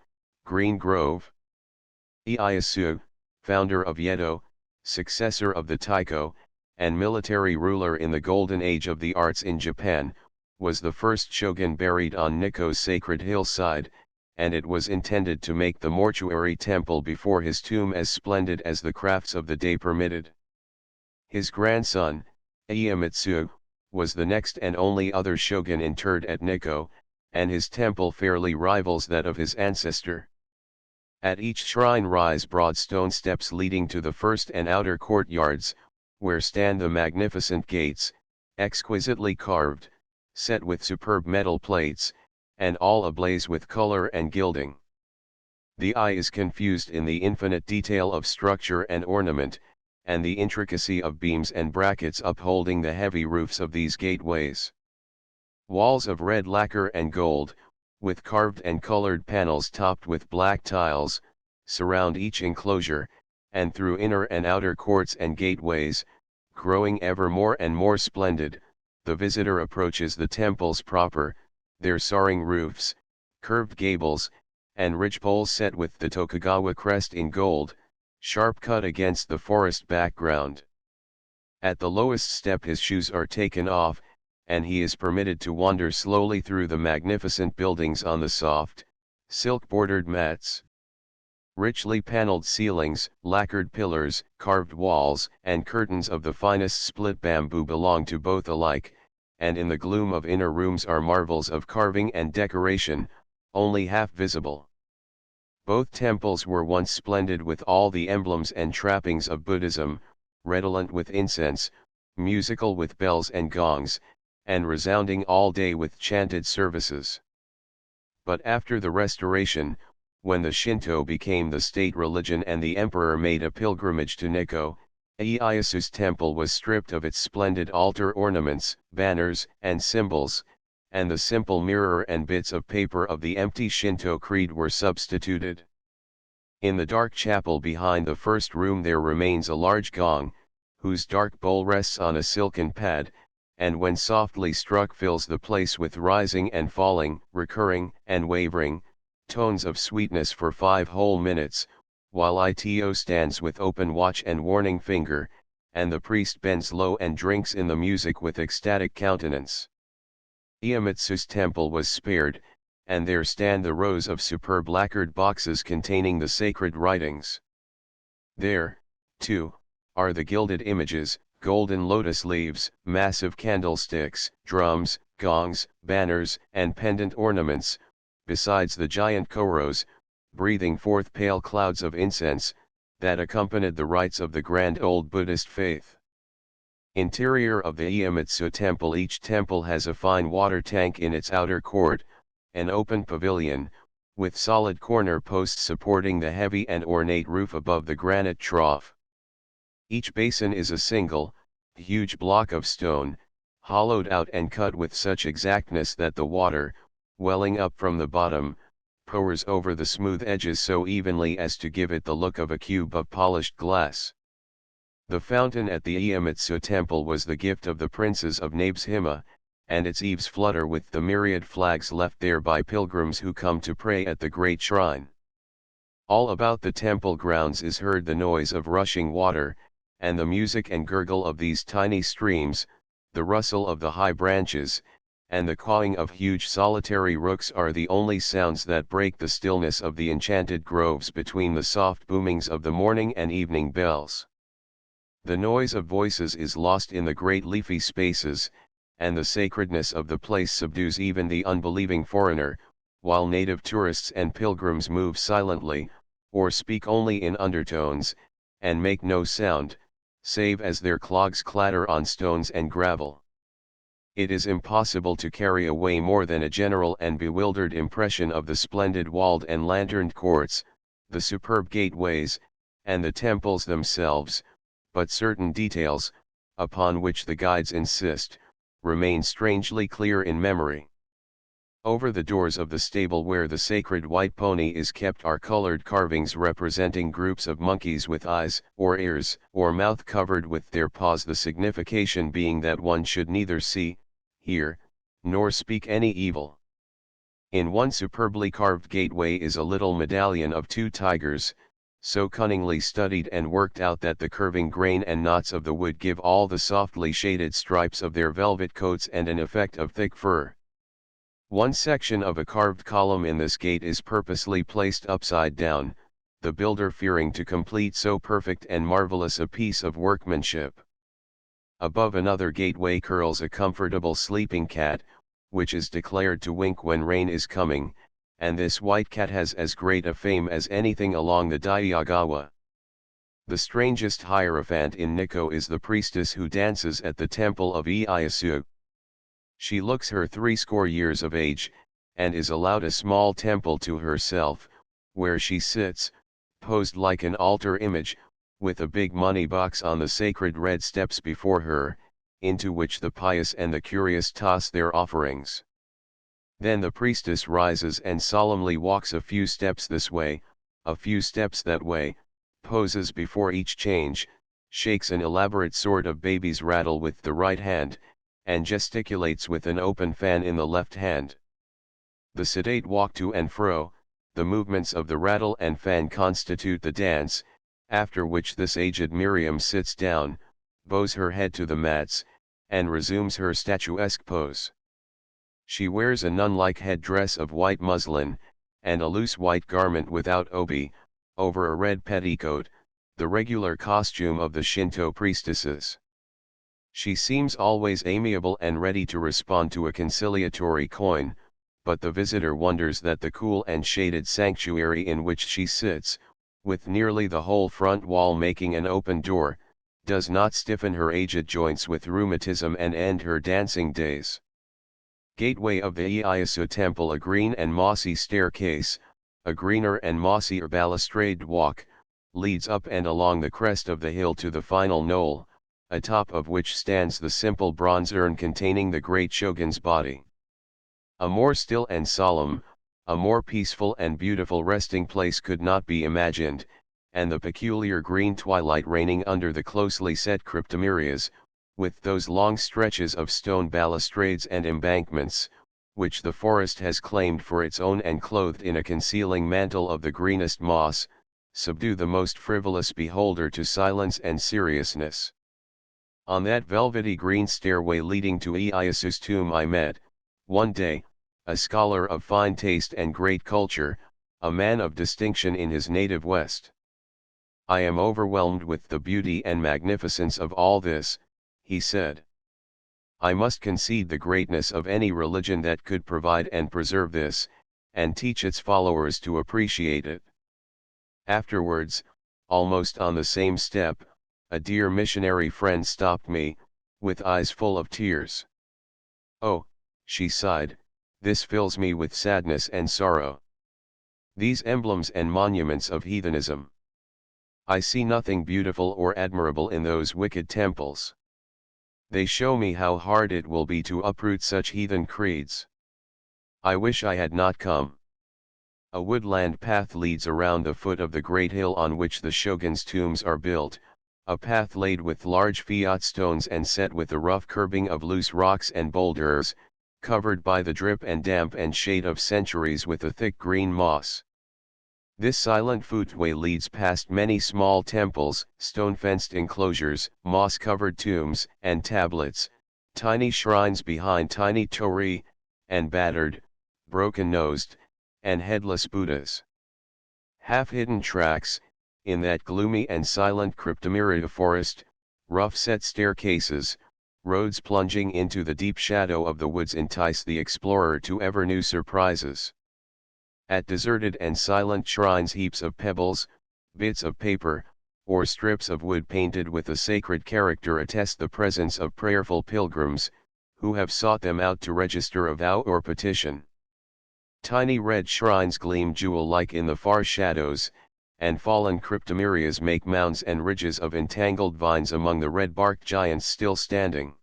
green grove. Ieyasu, founder of Yedo, successor of the Taiko, and military ruler in the golden age of the arts in Japan, was the first shogun buried on Nikko's sacred hillside, and it was intended to make the mortuary temple before his tomb as splendid as the crafts of the day permitted. His grandson, Iemitsu, was the next and only other shogun interred at Nikko, and his temple fairly rivals that of his ancestor. At each shrine rise broad stone steps leading to the first and outer courtyards, where stand the magnificent gates, exquisitely carved, set with superb metal plates, and all ablaze with color and gilding. The eye is confused in the infinite detail of structure and ornament, and the intricacy of beams and brackets upholding the heavy roofs of these gateways. Walls of red lacquer and gold, with carved and colored panels topped with black tiles, surround each enclosure, and through inner and outer courts and gateways, growing ever more and more splendid, the visitor approaches the temples proper, their soaring roofs, curved gables, and ridgepoles set with the Tokugawa crest in gold, sharp cut against the forest background. At the lowest step his shoes are taken off, and he is permitted to wander slowly through the magnificent buildings on the soft, silk-bordered mats. Richly paneled ceilings, lacquered pillars, carved walls, and curtains of the finest split bamboo belong to both alike, and in the gloom of inner rooms are marvels of carving and decoration, only half visible. Both temples were once splendid with all the emblems and trappings of Buddhism, redolent with incense, musical with bells and gongs, and resounding all day with chanted services. But after the Restoration, when the Shinto became the state religion and the emperor made a pilgrimage to Nikko, Ieyasu's temple was stripped of its splendid altar ornaments, banners, and symbols, and the simple mirror and bits of paper of the empty Shinto creed were substituted. In the dark chapel behind the first room there remains a large gong, whose dark bowl rests on a silken pad, and when softly struck fills the place with rising and falling, recurring and wavering, tones of sweetness for 5 whole minutes, while Ito stands with open watch and warning finger, and the priest bends low and drinks in the music with ecstatic countenance. Iemitsu's temple was spared, and there stand the rows of superb lacquered boxes containing the sacred writings. There, too, are the gilded images, golden lotus leaves, massive candlesticks, drums, gongs, banners, and pendant ornaments, besides the giant koros, breathing forth pale clouds of incense, that accompanied the rites of the grand old Buddhist faith. Interior of the Iemitsu temple. Each temple has a fine water tank in its outer court, an open pavilion, with solid corner posts supporting the heavy and ornate roof above the granite trough. Each basin is a single, huge block of stone, hollowed out and cut with such exactness that the water, welling up from the bottom, pours over the smooth edges so evenly as to give it the look of a cube of polished glass. The fountain at the Iemitsu temple was the gift of the princes of Nabeshima, and its eaves flutter with the myriad flags left there by pilgrims who come to pray at the great shrine. All about the temple grounds is heard the noise of rushing water, and the music and gurgle of these tiny streams, the rustle of the high branches, and the cawing of huge solitary rooks are the only sounds that break the stillness of the enchanted groves between the soft boomings of the morning and evening bells. The noise of voices is lost in the great leafy spaces, and the sacredness of the place subdues even the unbelieving foreigner, while native tourists and pilgrims move silently, or speak only in undertones, and make no sound, save as their clogs clatter on stones and gravel. It is impossible to carry away more than a general and bewildered impression of the splendid walled and lanterned courts, the superb gateways, and the temples themselves, but certain details, upon which the guides insist, remain strangely clear in memory. Over the doors of the stable where the sacred white pony is kept are colored carvings representing groups of monkeys with eyes, or ears, or mouth covered with their paws, the signification being that one should neither see, hear, nor speak any evil. In one superbly carved gateway is a little medallion of 2 tigers, so cunningly studied and worked out that the curving grain and knots of the wood give all the softly shaded stripes of their velvet coats and an effect of thick fur. One section of a carved column in this gate is purposely placed upside down, the builder fearing to complete so perfect and marvelous a piece of workmanship. Above another gateway curls a comfortable sleeping cat, which is declared to wink when rain is coming, and this white cat has as great a fame as anything along the Daiyagawa. The strangest hierophant in Nikko is the priestess who dances at the temple of Ieyasu. She looks her 80 years of age, and is allowed a small temple to herself, where she sits, posed like an altar image, with a big money box on the sacred red steps before her, into which the pious and the curious toss their offerings. Then the priestess rises and solemnly walks a few steps this way, a few steps that way, poses before each change, shakes an elaborate sort of baby's rattle with the right hand, and gesticulates with an open fan in the left hand. The sedate walk to and fro, the movements of the rattle and fan constitute the dance, after which this aged Miriam sits down, bows her head to the mats, and resumes her statuesque pose. She wears a nun-like head-dress of white muslin, and a loose white garment without obi, over a red petticoat, the regular costume of the Shinto priestesses. She seems always amiable and ready to respond to a conciliatory coin, but the visitor wonders that the cool and shaded sanctuary in which she sits, with nearly the whole front wall making an open door, does not stiffen her aged joints with rheumatism and end her dancing days. Gateway of the Ieyasu temple, a green and mossy staircase, a greener and mossier balustraded walk, leads up and along the crest of the hill to the final knoll, atop of which stands the simple bronze urn containing the great shogun's body. A more still and solemn, a more peaceful and beautiful resting place could not be imagined, and the peculiar green twilight reigning under the closely set cryptomerias, with those long stretches of stone balustrades and embankments, which the forest has claimed for its own and clothed in a concealing mantle of the greenest moss, subdue the most frivolous beholder to silence and seriousness. On that velvety green stairway leading to Ieyasu's tomb I met, one day, a scholar of fine taste and great culture, a man of distinction in his native West. I am overwhelmed with the beauty and magnificence of all this, he said. I must concede the greatness of any religion that could provide and preserve this, and teach its followers to appreciate it. Afterwards, almost on the same step, a dear missionary friend stopped me, with eyes full of tears. Oh, she sighed, this fills me with sadness and sorrow. These emblems and monuments of heathenism. I see nothing beautiful or admirable in those wicked temples. They show me how hard it will be to uproot such heathen creeds. I wish I had not come. A woodland path leads around the foot of the great hill on which the shogun's tombs are built, a path laid with large fiat stones and set with the rough curbing of loose rocks and boulders, covered by the drip and damp and shade of centuries with a thick green moss. This silent footway leads past many small temples, stone-fenced enclosures, moss-covered tombs and tablets, tiny shrines behind tiny torii, and battered, broken-nosed, and headless Buddhas. Half-hidden tracks, in that gloomy and silent cryptomeria forest, rough-set staircases, roads plunging into the deep shadow of the woods entice the explorer to ever new surprises. At deserted and silent shrines heaps of pebbles, bits of paper, or strips of wood painted with a sacred character attest the presence of prayerful pilgrims, who have sought them out to register a vow or petition. Tiny red shrines gleam jewel-like in the far shadows, and fallen cryptomerias make mounds and ridges of entangled vines among the red-barked giants still standing.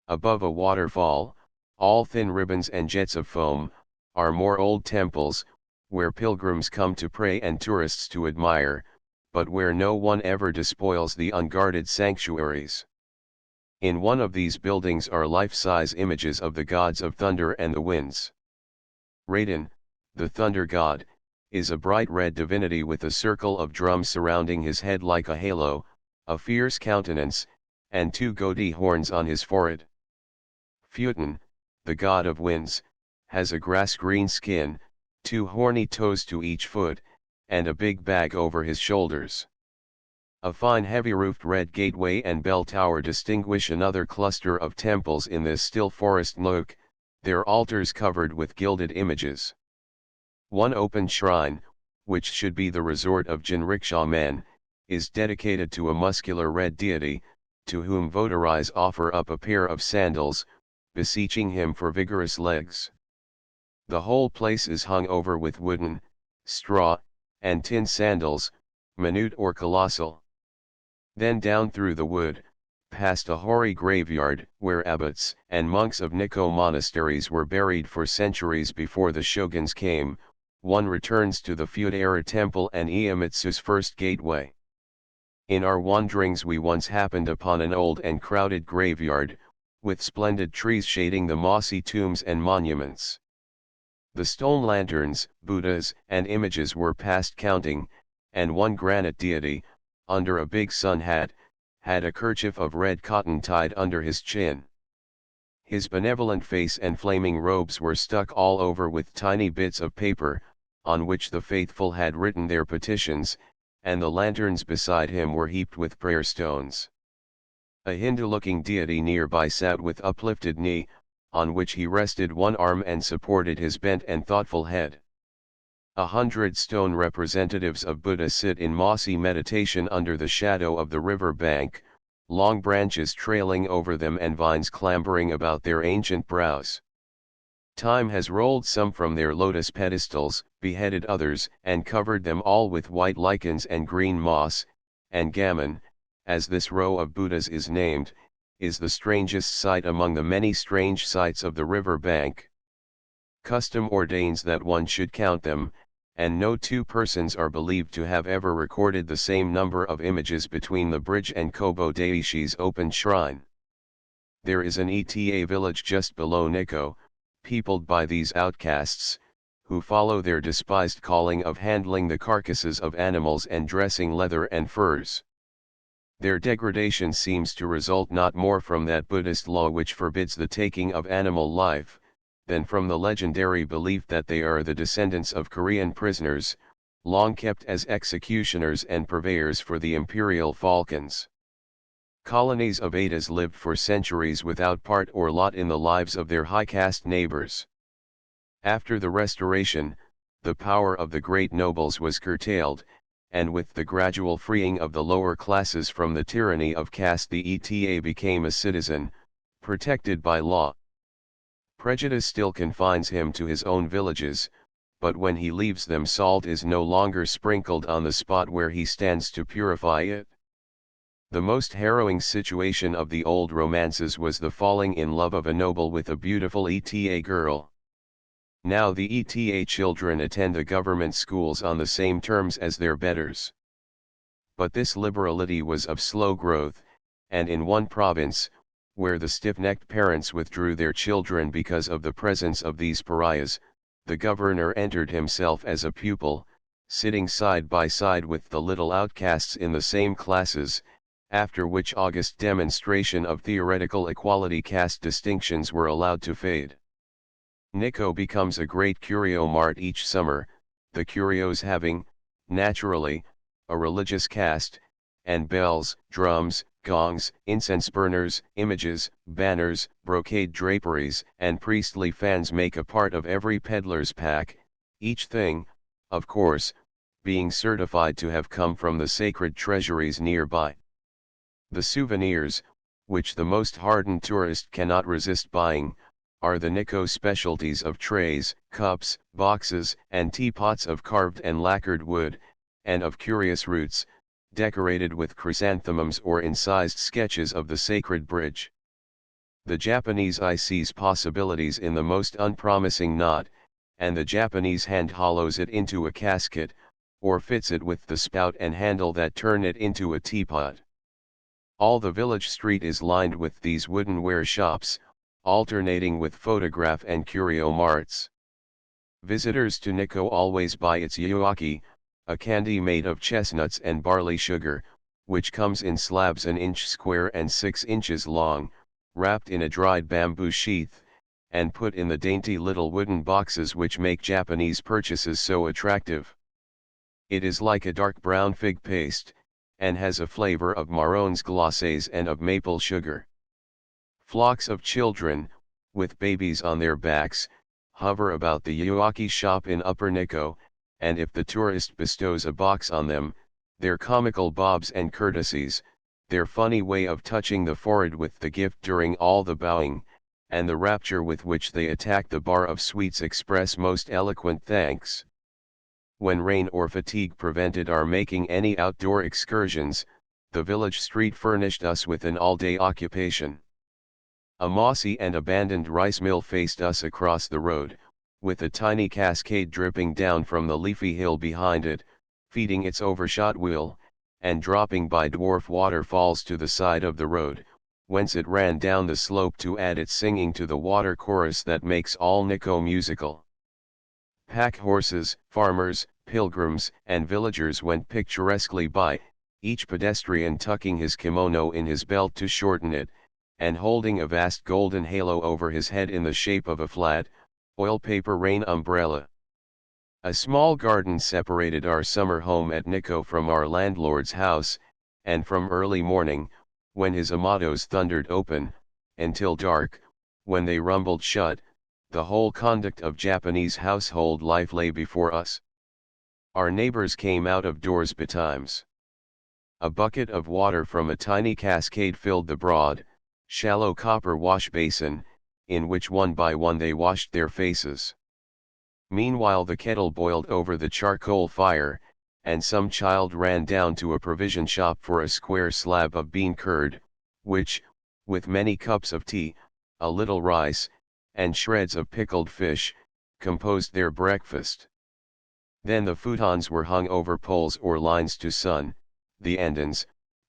Above a waterfall, all thin ribbons and jets of foam, are more old temples, where pilgrims come to pray and tourists to admire, but where no one ever despoils the unguarded sanctuaries. In one of these buildings are life-size images of the gods of thunder and the winds. Raiden, the thunder god, is a bright red divinity with a circle of drums surrounding his head like a halo, a fierce countenance, and two goatee horns on his forehead. Futen, the god of winds, has a grass-green skin, two horny toes to each foot, and a big bag over his shoulders. A fine heavy-roofed red gateway and bell tower distinguish another cluster of temples in this still forest nook, their altars covered with gilded images. One open shrine, which should be the resort of Jinrikisha men, is dedicated to a muscular red deity, to whom votaries offer up a pair of sandals, beseeching him for vigorous legs. The whole place is hung over with wooden, straw, and tin sandals, minute or colossal. Then down through the wood, past a hoary graveyard where abbots and monks of Nikko monasteries were buried for centuries before the shoguns came, one returns to the Fudaira temple and Iemitsu's first gateway. In our wanderings we once happened upon an old and crowded graveyard, with splendid trees shading the mossy tombs and monuments. The stone lanterns, Buddhas, and images were past counting, and one granite deity, under a big sun hat, had a kerchief of red cotton tied under his chin. His benevolent face and flaming robes were stuck all over with tiny bits of paper, on which the faithful had written their petitions, and the lanterns beside him were heaped with prayer stones. A Hindu-looking deity nearby sat with uplifted knee, on which he rested one arm and supported his bent and thoughtful head. 100 stone representatives of Buddha sit in mossy meditation under the shadow of the river bank, long branches trailing over them and vines clambering about their ancient brows. Time has rolled some from their lotus pedestals, beheaded others, and covered them all with white lichens and green moss, and gammon, as this row of Buddhas is named, is the strangest sight among the many strange sights of the river bank. Custom ordains that one should count them, and no two persons are believed to have ever recorded the same number of images between the bridge and Kobo Daishi's open shrine. There is an ETA village just below Nikko, peopled by these outcasts, who follow their despised calling of handling the carcasses of animals and dressing leather and furs. Their degradation seems to result not more from that Buddhist law which forbids the taking of animal life, than from the legendary belief that they are the descendants of Korean prisoners, long kept as executioners and purveyors for the imperial falcons. Colonies of Adas lived for centuries without part or lot in the lives of their high-caste neighbors. After the Restoration, the power of the great nobles was curtailed, and with the gradual freeing of the lower classes from the tyranny of caste the ETA became a citizen, protected by law. Prejudice still confines him to his own villages, but when he leaves them salt is no longer sprinkled on the spot where he stands to purify it. The most harrowing situation of the old romances was the falling in love of a noble with a beautiful ETA girl. Now the ETA children attend the government schools on the same terms as their betters. But this liberality was of slow growth, and in one province, where the stiff-necked parents withdrew their children because of the presence of these pariahs, the governor entered himself as a pupil, sitting side by side with the little outcasts in the same classes, after which august demonstration of theoretical equality caste distinctions were allowed to fade. Nikko becomes a great curio mart each summer, the curios having, naturally, a religious caste, and bells, drums, gongs, incense burners, images, banners, brocade draperies, and priestly fans make a part of every peddler's pack, each thing, of course, being certified to have come from the sacred treasuries nearby. The souvenirs, which the most hardened tourist cannot resist buying, are the Nikko specialties of trays, cups, boxes, and teapots of carved and lacquered wood, and of curious roots, decorated with chrysanthemums or incised sketches of the sacred bridge. The Japanese eye sees possibilities in the most unpromising knot, and the Japanese hand hollows it into a casket, or fits it with the spout and handle that turn it into a teapot. All the village street is lined with these wooden ware shops, alternating with photograph and curio marts. Visitors to Nikko always buy its yuaki, a candy made of chestnuts and barley sugar, which comes in slabs an inch square and 6 inches long, wrapped in a dried bamboo sheath, and put in the dainty little wooden boxes which make Japanese purchases so attractive. It is like a dark brown fig paste, and has a flavor of marrons glacés and of maple sugar. Flocks of children, with babies on their backs, hover about the Yuaki shop in Upper Nikko, and if the tourist bestows a box on them, their comical bobs and courtesies, their funny way of touching the forehead with the gift during all the bowing, and the rapture with which they attack the bar of sweets express most eloquent thanks. When rain or fatigue prevented our making any outdoor excursions, the village street furnished us with an all-day occupation. A mossy and abandoned rice mill faced us across the road, with a tiny cascade dripping down from the leafy hill behind it, feeding its overshot wheel, and dropping by dwarf waterfalls to the side of the road, whence it ran down the slope to add its singing to the water chorus that makes all Nikko musical. Pack horses, farmers, pilgrims, and villagers went picturesquely by, each pedestrian tucking his kimono in his belt to shorten it, and holding a vast golden halo over his head in the shape of a flat, oil-paper rain umbrella. A small garden separated our summer home at Nikko from our landlord's house, and from early morning, when his amados thundered open, until dark, when they rumbled shut, the whole conduct of Japanese household life lay before us. Our neighbors came out of doors betimes. A bucket of water from a tiny cascade filled the broad, shallow copper wash basin, in which one by one they washed their faces. Meanwhile the kettle boiled over the charcoal fire, and some child ran down to a provision shop for a square slab of bean curd, which, with many cups of tea, a little rice, and shreds of pickled fish, composed their breakfast. Then the futons were hung over poles or lines to sun, the andons,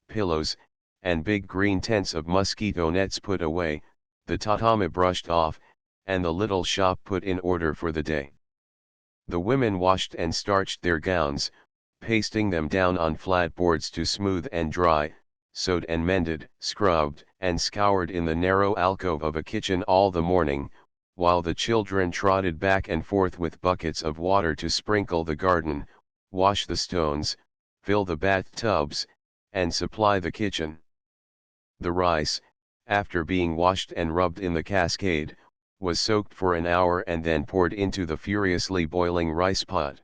pillows, and big green tents of mosquito nets put away, the tatami brushed off, and the little shop put in order for the day. The women washed and starched their gowns, pasting them down on flat boards to smooth and dry, sewed and mended, scrubbed and scoured in the narrow alcove of a kitchen all the morning, while the children trotted back and forth with buckets of water to sprinkle the garden, wash the stones, fill the bathtubs, and supply the kitchen. The rice, after being washed and rubbed in the cascade, was soaked for an hour and then poured into the furiously boiling rice pot.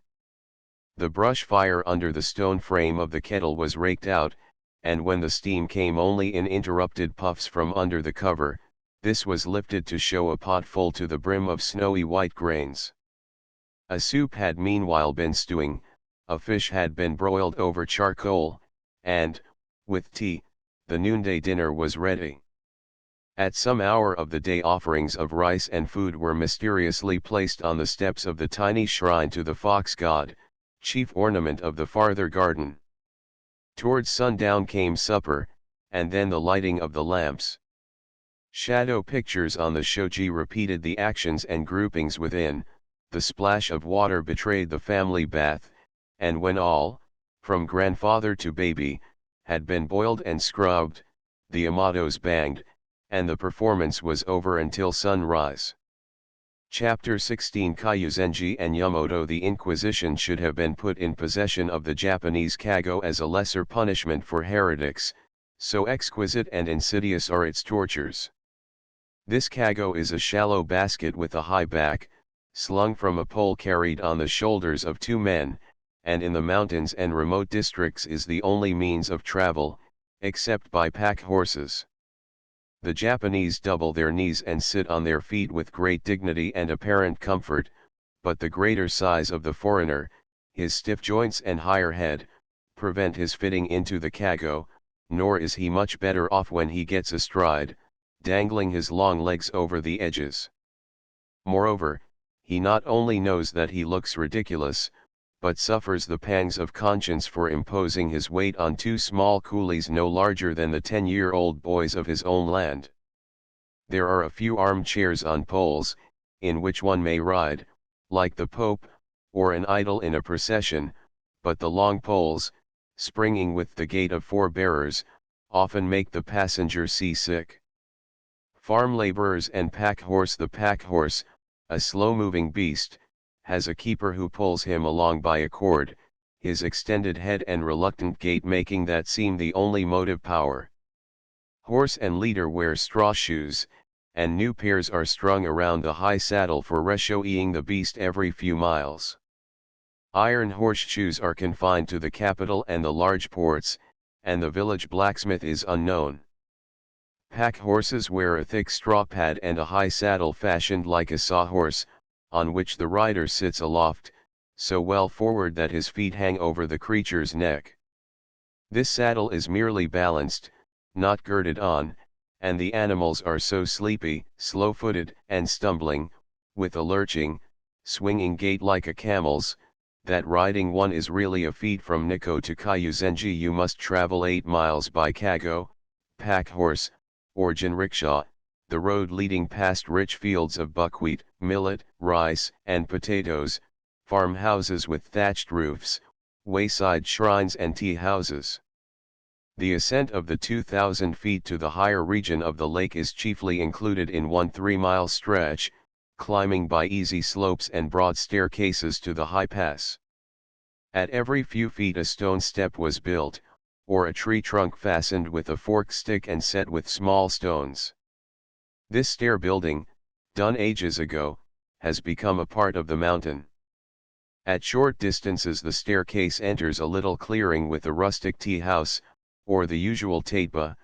The brush fire under the stone frame of the kettle was raked out, and when the steam came only in interrupted puffs from under the cover, this was lifted to show a pot full to the brim of snowy white grains. A soup had meanwhile been stewing, a fish had been broiled over charcoal, and, with tea, the noonday dinner was ready. At some hour of the day offerings of rice and food were mysteriously placed on the steps of the tiny shrine to the fox god, chief ornament of the farther garden. Towards sundown came supper, and then the lighting of the lamps. Shadow pictures on the shoji repeated the actions and groupings within, the splash of water betrayed the family bath, and when all, from grandfather to baby, had been boiled and scrubbed, the amados banged, and the performance was over until sunrise. Chapter 16 Kyuzenji and Yamoto. The Inquisition should have been put in possession of the Japanese kago as a lesser punishment for heretics, so exquisite and insidious are its tortures. This kago is a shallow basket with a high back, slung from a pole carried on the shoulders of two men, and in the mountains and remote districts is the only means of travel, except by pack horses. The Japanese double their knees and sit on their feet with great dignity and apparent comfort, but the greater size of the foreigner, his stiff joints and higher head, prevent his fitting into the kago, nor is he much better off when he gets astride, dangling his long legs over the edges. Moreover, he not only knows that he looks ridiculous, but suffers the pangs of conscience for imposing his weight on two small coolies no larger than the 10-year-old boys of his own land. There are a few armchairs on poles, in which one may ride, like the Pope, or an idol in a procession, but the long poles, springing with the gait of four bearers, often make the passenger seasick. Farm laborers and pack horse. The pack horse, a slow-moving beast, has a keeper who pulls him along by a cord, his extended head and reluctant gait making that seem the only motive power. Horse and leader wear straw shoes, and new pairs are strung around the high saddle for reshoeing the beast every few miles. Iron horseshoes are confined to the capital and the large ports, and the village blacksmith is unknown. Pack horses wear a thick straw pad and a high saddle fashioned like a sawhorse, on which the rider sits aloft, so well forward that his feet hang over the creature's neck. This saddle is merely balanced, not girded on, and the animals are so sleepy, slow-footed, and stumbling, with a lurching, swinging gait like a camel's, that riding one is really a feat. From Nikko to Kyuzenji you must travel 8 miles by kago, pack horse, or jinrikisha, the road leading past rich fields of buckwheat, millet, rice, and potatoes, farmhouses with thatched roofs, wayside shrines and tea houses. The ascent of the 2,000 feet to the higher region of the lake is chiefly included in one 3-mile stretch, climbing by easy slopes and broad staircases to the high pass. At every few feet a stone step was built, or a tree trunk fastened with a forked stick and set with small stones. This stair building, done ages ago, has become a part of the mountain. At short distances the staircase enters a little clearing with a rustic tea house, or the usual taitba,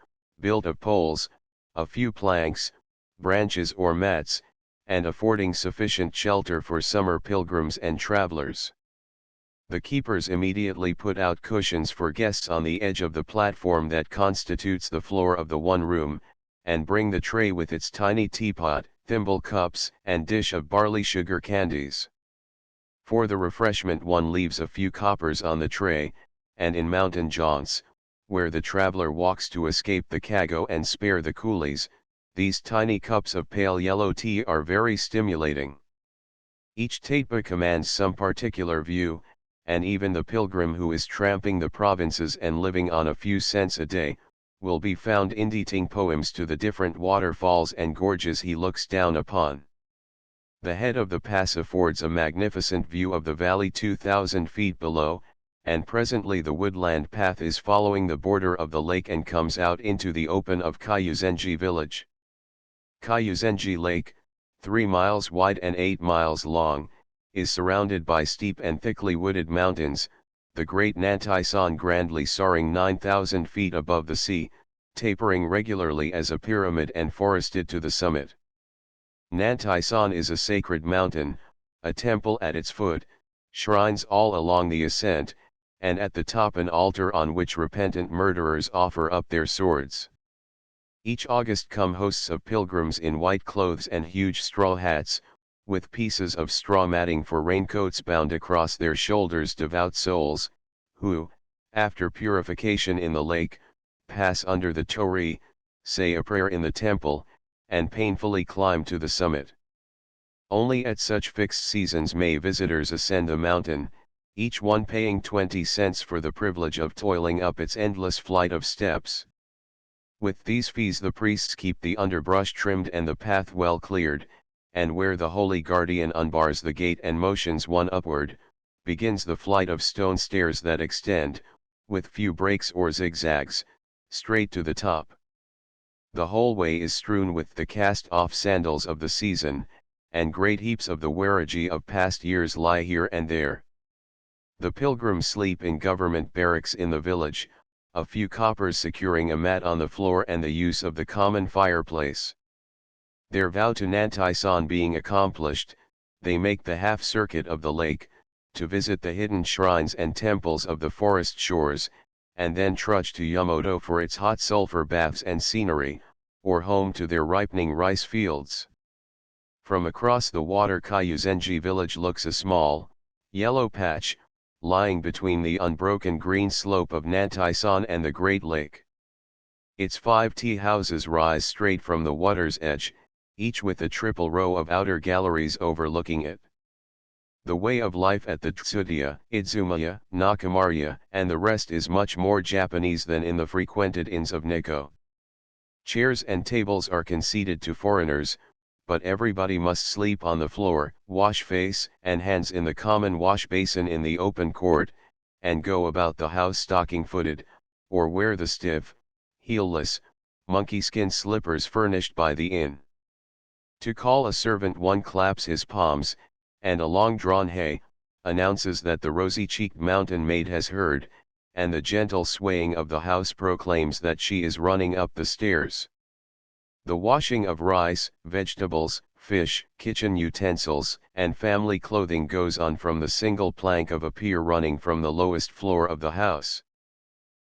built of poles, a few planks, branches or mats, and affording sufficient shelter for summer pilgrims and travelers. The keepers immediately put out cushions for guests on the edge of the platform that constitutes the floor of the one room, and bring the tray with its tiny teapot, thimble cups, and dish of barley sugar candies. For the refreshment one leaves a few coppers on the tray, and in mountain jaunts, where the traveler walks to escape the kago and spare the coolies, these tiny cups of pale yellow tea are very stimulating. Each taitba commands some particular view, and even the pilgrim who is tramping the provinces and living on a few cents a day, will be found inditing poems to the different waterfalls and gorges he looks down upon. The head of the pass affords a magnificent view of the valley 2,000 feet below, and presently the woodland path is following the border of the lake and comes out into the open of Kyuzenji village. Kyuzenji Lake, 3 miles wide and 8 miles long, is surrounded by steep and thickly wooded mountains, the great Nantai-san grandly soaring 9,000 feet above the sea, tapering regularly as a pyramid and forested to the summit. Nantai-san is a sacred mountain, a temple at its foot, shrines all along the ascent, and at the top an altar on which repentant murderers offer up their swords. Each August come hosts of pilgrims in white clothes and huge straw hats, with pieces of straw matting for raincoats bound across their shoulders, devout souls, who, after purification in the lake, pass under the torii, say a prayer in the temple, and painfully climb to the summit. Only at such fixed seasons may visitors ascend the mountain, each one paying 20 cents for the privilege of toiling up its endless flight of steps. With these fees the priests keep the underbrush trimmed and the path well cleared, and where the holy guardian unbars the gate and motions one upward, begins the flight of stone stairs that extend, with few breaks or zigzags, straight to the top. The whole way is strewn with the cast-off sandals of the season, and great heaps of the waraji of past years lie here and there. The pilgrims sleep in government barracks in the village, a few coppers securing a mat on the floor and the use of the common fireplace. Their vow to Nantai-san being accomplished, they make the half-circuit of the lake, to visit the hidden shrines and temples of the forest shores, and then trudge to Yamato for its hot sulfur baths and scenery, or home to their ripening rice fields. From across the water Kyuzenji village looks a small, yellow patch, lying between the unbroken green slope of Nantai-san and the Great Lake. Its 5 tea houses rise straight from the water's edge, each with a triple row of outer galleries overlooking it. The way of life at the Tsudiya, Idzumaya, Nakamariya, and the rest is much more Japanese than in the frequented inns of Nikko. Chairs and tables are conceded to foreigners, but everybody must sleep on the floor, wash face and hands in the common wash basin in the open court, and go about the house stocking-footed, or wear the stiff, heelless, monkey-skin slippers furnished by the inn. To call a servant one claps his palms, and a long-drawn hey announces that the rosy-cheeked mountain maid has heard, and the gentle swaying of the house proclaims that she is running up the stairs. The washing of rice, vegetables, fish, kitchen utensils, and family clothing goes on from the single plank of a pier running from the lowest floor of the house.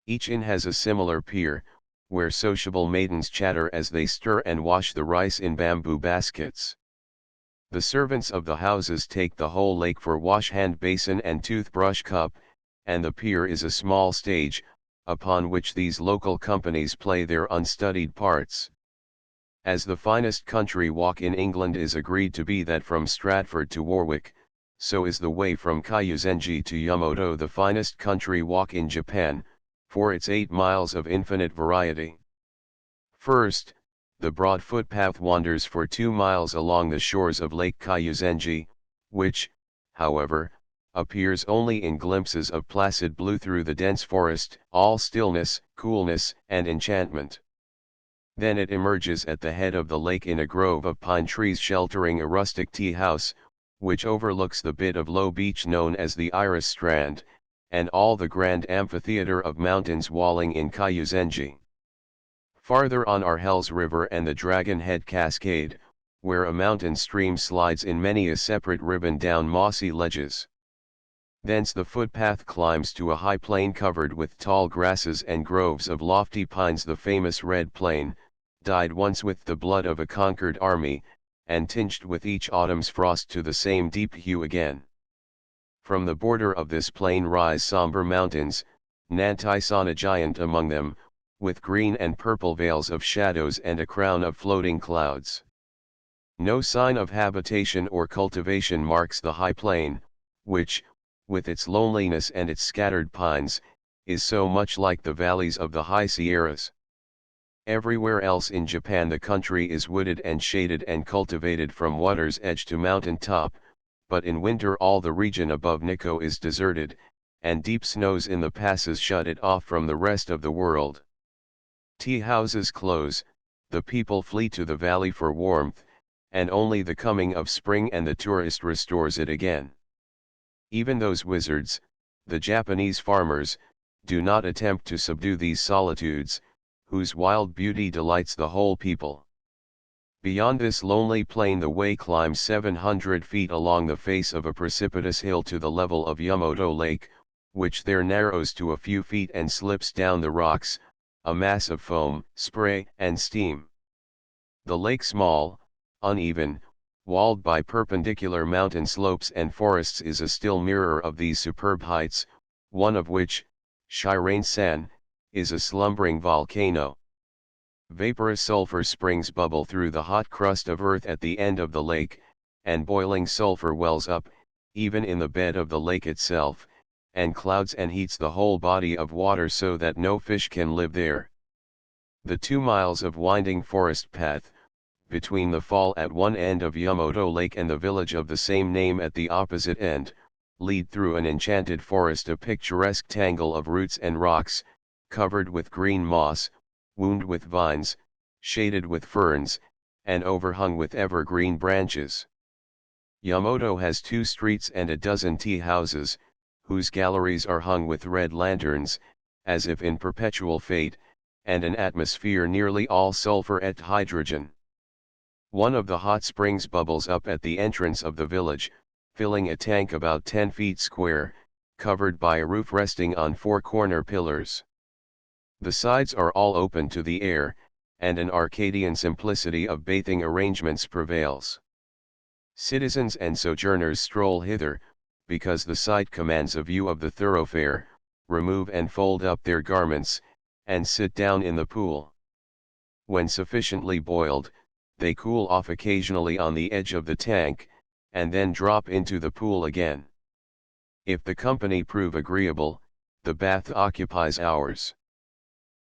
Each inn has a similar pier, where sociable maidens chatter as they stir and wash the rice in bamboo baskets. The servants of the houses take the whole lake for wash hand basin and toothbrush cup, and the pier is a small stage, upon which these local companies play their unstudied parts. As the finest country walk in England is agreed to be that from Stratford to Warwick, so is the way from Kyozenji to Yamato the finest country walk in Japan, for its 8 miles of infinite variety. First, the broad footpath wanders for 2 miles along the shores of Lake Kyozenji, which, however, appears only in glimpses of placid blue through the dense forest, all stillness, coolness, and enchantment. Then it emerges at the head of the lake in a grove of pine trees sheltering a rustic tea house, which overlooks the bit of low beach known as the Iris Strand, and all the grand amphitheater of mountains walling in Kyozenji. Farther on are Hell's River and the Dragon Head Cascade, where a mountain stream slides in many a separate ribbon down mossy ledges. Thence the footpath climbs to a high plain covered with tall grasses and groves of lofty pines, the famous Red Plain, dyed once with the blood of a conquered army, and tinged with each autumn's frost to the same deep hue again. From the border of this plain rise somber mountains, Nantaisana giant among them, with green and purple veils of shadows and a crown of floating clouds. No sign of habitation or cultivation marks the high plain, which, with its loneliness and its scattered pines, is so much like the valleys of the high Sierras. Everywhere else in Japan the country is wooded and shaded and cultivated from water's edge to mountain top, but in winter all the region above Nikko is deserted, and deep snows in the passes shut it off from the rest of the world. Tea houses close, the people flee to the valley for warmth, and only the coming of spring and the tourist restores it again. Even those wizards, the Japanese farmers, do not attempt to subdue these solitudes, whose wild beauty delights the whole people. Beyond this lonely plain the way climbs 700 feet along the face of a precipitous hill to the level of Yamato Lake, which there narrows to a few feet and slips down the rocks, a mass of foam, spray, and steam. The lake, small, uneven, walled by perpendicular mountain slopes and forests, is a still mirror of these superb heights, one of which, Shirane-san, is a slumbering volcano. Vaporous sulfur springs bubble through the hot crust of earth at the end of the lake, and boiling sulfur wells up, even in the bed of the lake itself, and clouds and heats the whole body of water so that no fish can live there. The 2 miles of winding forest path, between the fall at one end of Yamato Lake and the village of the same name at the opposite end, lead through an enchanted forest, a picturesque tangle of roots and rocks, covered with green moss, wound with vines, shaded with ferns, and overhung with evergreen branches. Yamato has 2 streets and a dozen tea houses, whose galleries are hung with red lanterns, as if in perpetual fate, and an atmosphere nearly all sulfur et hydrogen. One of the hot springs bubbles up at the entrance of the village, filling a tank about 10 feet square, covered by a roof resting on 4 corner pillars. The sides are all open to the air, and an Arcadian simplicity of bathing arrangements prevails. Citizens and sojourners stroll hither, because the site commands a view of the thoroughfare, remove and fold up their garments, and sit down in the pool. When sufficiently boiled, they cool off occasionally on the edge of the tank, and then drop into the pool again. If the company prove agreeable, the bath occupies hours.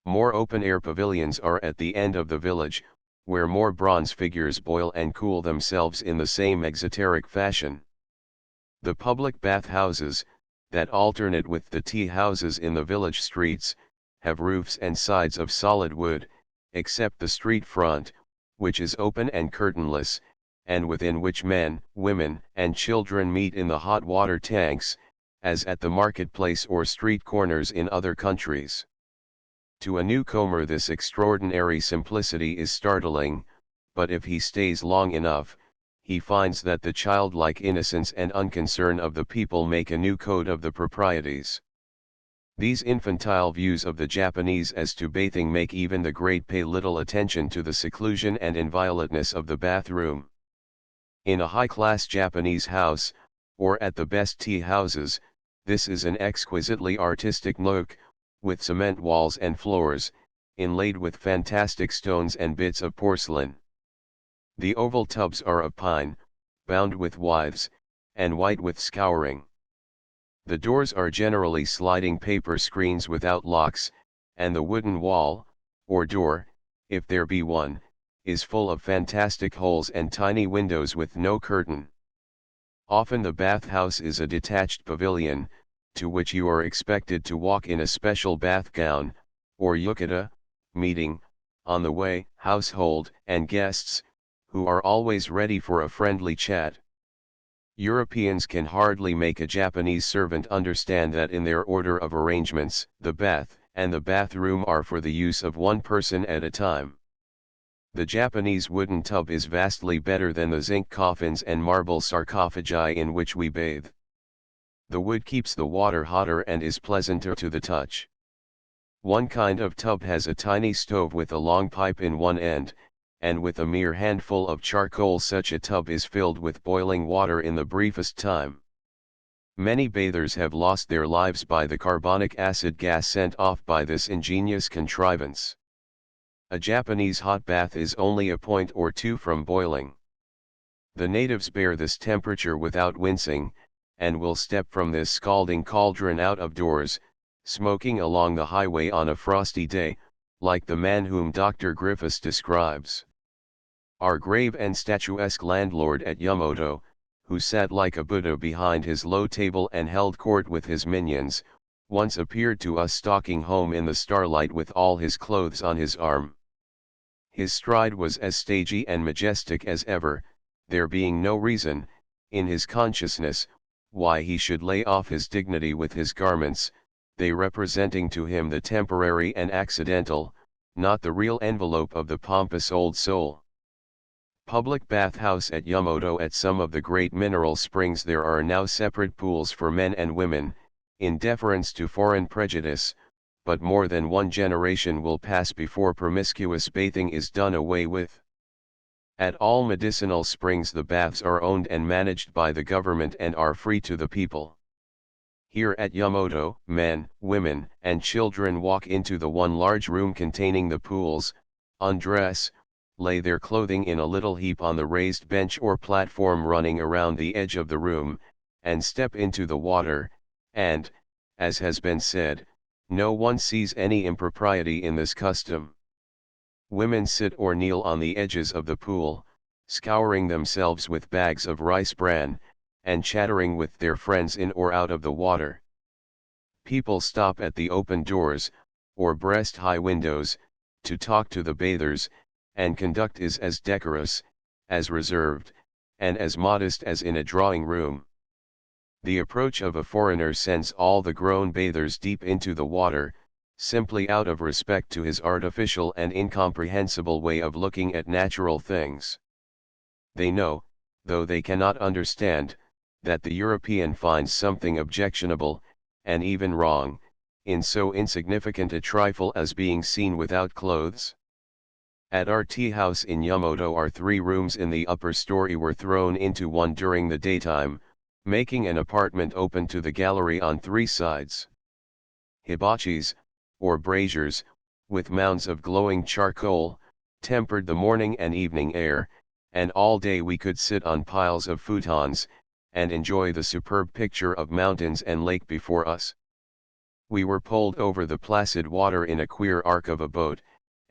More open-air pavilions are at the end of the village, where more bronze figures boil and cool themselves in the same exoteric fashion. The public bath houses, that alternate with the tea houses in the village streets, have roofs and sides of solid wood, except the street front, which is open and curtainless, and within which men, women, and children meet in the hot water tanks, as at the marketplace or street corners in other countries. To a newcomer this extraordinary simplicity is startling, but if he stays long enough, he finds that the childlike innocence and unconcern of the people make a new code of the proprieties. These infantile views of the Japanese as to bathing make even the great pay little attention to the seclusion and inviolateness of the bathroom. In a high-class Japanese house, or at the best tea houses, this is an exquisitely artistic nook, with cement walls and floors, inlaid with fantastic stones and bits of porcelain. The oval tubs are of pine, bound with withes, and white with scouring. The doors are generally sliding paper screens without locks, and the wooden wall, or door, if there be one, is full of fantastic holes and tiny windows with no curtain. Often the bathhouse is a detached pavilion, to which you are expected to walk in a special bath gown, or yukata, meeting, on the way, household and guests, who are always ready for a friendly chat. Europeans can hardly make a Japanese servant understand that in their order of arrangements, the bath and the bathroom are for the use of one person at a time. The Japanese wooden tub is vastly better than the zinc coffins and marble sarcophagi in which we bathe. The wood keeps the water hotter and is pleasanter to the touch. One kind of tub has a tiny stove with a long pipe in one end, and with a mere handful of charcoal such a tub is filled with boiling water in the briefest time. Many bathers have lost their lives by the carbonic acid gas sent off by this ingenious contrivance. A Japanese hot bath is only a point or two from boiling. The natives bear this temperature without wincing, and will step from this scalding cauldron out of doors, smoking along the highway on a frosty day, like the man whom Dr. Griffiths describes. Our grave and statuesque landlord at Yamato, who sat like a Buddha behind his low table and held court with his minions, once appeared to us stalking home in the starlight with all his clothes on his arm. His stride was as stagey and majestic as ever, there being no reason, in his consciousness, why he should lay off his dignity with his garments, they representing to him the temporary and accidental, not the real envelope of the pompous old soul. Public bathhouse at Yamato. At some of the great mineral springs there are now separate pools for men and women, in deference to foreign prejudice, but more than one generation will pass before promiscuous bathing is done away with. At all medicinal springs the baths are owned and managed by the government and are free to the people. Here at Yamato, men, women, and children walk into the one large room containing the pools, undress, lay their clothing in a little heap on the raised bench or platform running around the edge of the room, and step into the water, and, as has been said, no one sees any impropriety in this custom. Women sit or kneel on the edges of the pool, scouring themselves with bags of rice bran, and chattering with their friends in or out of the water. People stop at the open doors, or breast-high windows, to talk to the bathers, and conduct is as decorous, as reserved, and as modest as in a drawing room. The approach of a foreigner sends all the grown bathers deep into the water, simply out of respect to his artificial and incomprehensible way of looking at natural things. They know, though they cannot understand, that the European finds something objectionable, and even wrong, in so insignificant a trifle as being seen without clothes. At our tea house in Yamato our 3 rooms in the upper story were thrown into one during the daytime, making an apartment open to the gallery on 3 sides. Hibachis, or braziers, with mounds of glowing charcoal, tempered the morning and evening air, and all day we could sit on piles of futons, and enjoy the superb picture of mountains and lake before us. We were poled over the placid water in a queer arc of a boat,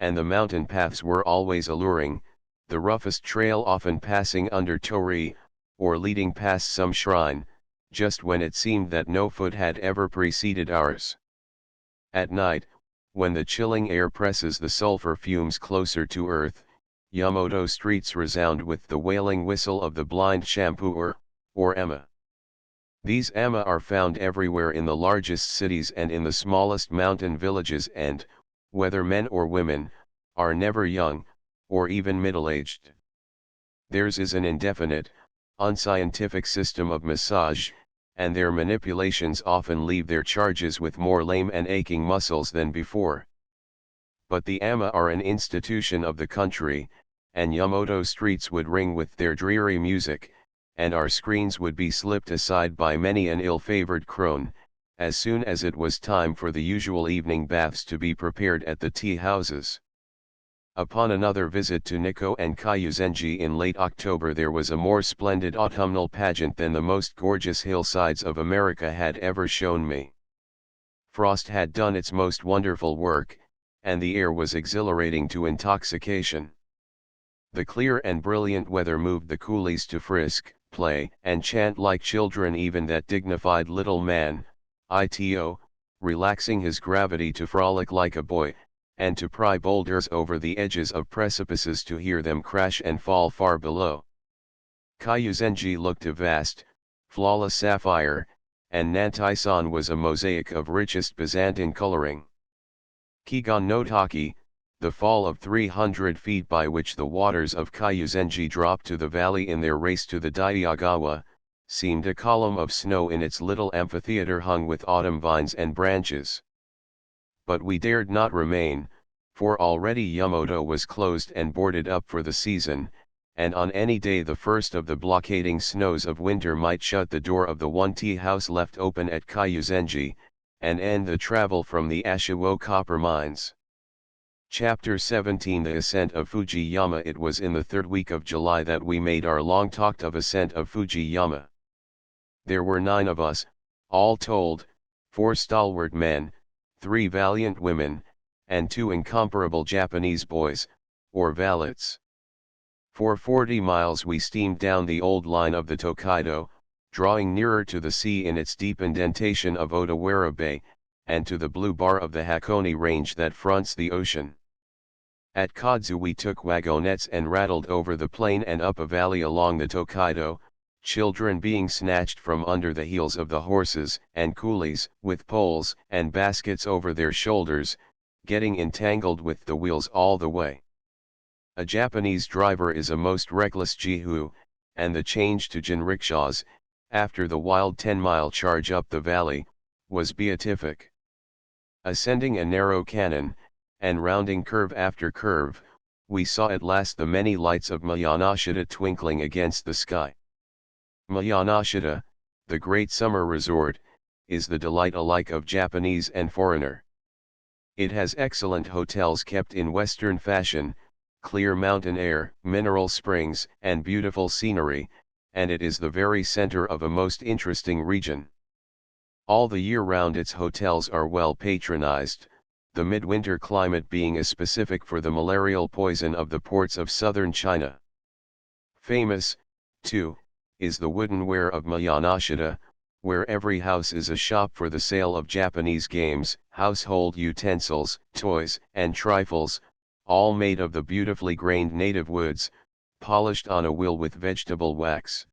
and the mountain paths were always alluring, the roughest trail often passing under torii, or leading past some shrine, just when it seemed that no foot had ever preceded ours. At night, when the chilling air presses the sulfur fumes closer to earth, Yamato streets resound with the wailing whistle of the blind shampooer, or ema. These ema are found everywhere in the largest cities and in the smallest mountain villages and, whether men or women, are never young, or even middle-aged. Theirs is an indefinite, unscientific system of massage, and their manipulations often leave their charges with more lame and aching muscles than before. But the ema are an institution of the country, and Yamato streets would ring with their dreary music, and our screens would be slipped aside by many an ill-favored crone, as soon as it was time for the usual evening baths to be prepared at the tea houses. Upon another visit to Nikko and Kyuzenji in late October, there was a more splendid autumnal pageant than the most gorgeous hillsides of America had ever shown me. Frost had done its most wonderful work, and the air was exhilarating to intoxication. The clear and brilliant weather moved the coolies to frisk, play, and chant like children. Even that dignified little man, Ito, relaxing his gravity to frolic like a boy, and to pry boulders over the edges of precipices to hear them crash and fall far below. Kyuzenji looked a vast, flawless sapphire, and Nantai-san was a mosaic of richest Byzantine coloring. Kigon no Taki, the fall of 300 feet by which the waters of Kyuzenji dropped to the valley in their race to the Daiagawa, seemed a column of snow in its little amphitheater hung with autumn vines and branches. But we dared not remain, for already Yamato was closed and boarded up for the season, and on any day the first of the blockading snows of winter might shut the door of the one tea house left open at Kyuzenji, and end the travel from the Ashiwo copper mines. Chapter 17 The Ascent of Fujiyama. It was in the third week of July that we made our long-talked-of ascent of Fujiyama. There were 9 of us, all told, 4 stalwart men, 3 valiant women, and 2 incomparable Japanese boys, or valets. For 40 miles we steamed down the old line of the Tokaido, drawing nearer to the sea in its deep indentation of Odawara Bay, and to the blue bar of the Hakone Range that fronts the ocean. At Kodzu we took wagonettes and rattled over the plain and up a valley along the Tokaido, children being snatched from under the heels of the horses, and coolies, with poles and baskets over their shoulders, getting entangled with the wheels all the way. A Japanese driver is a most reckless jihu, and the change to jinrikishas, after the wild 10-mile charge up the valley, was beatific. Ascending a narrow canon, and rounding curve after curve, we saw at last the many lights of Miyanoshita twinkling against the sky. Miyanoshita, the great summer resort, is the delight alike of Japanese and foreigner. It has excellent hotels kept in Western fashion, clear mountain air, mineral springs, and beautiful scenery, and it is the very center of a most interesting region. All the year round its hotels are well patronized, the midwinter climate being as specific for the malarial poison of the ports of southern China. Famous, too, is the woodenware of Miyanoshita, where every house is a shop for the sale of Japanese games, household utensils, toys, and trifles, all made of the beautifully grained native woods, polished on a wheel with vegetable wax.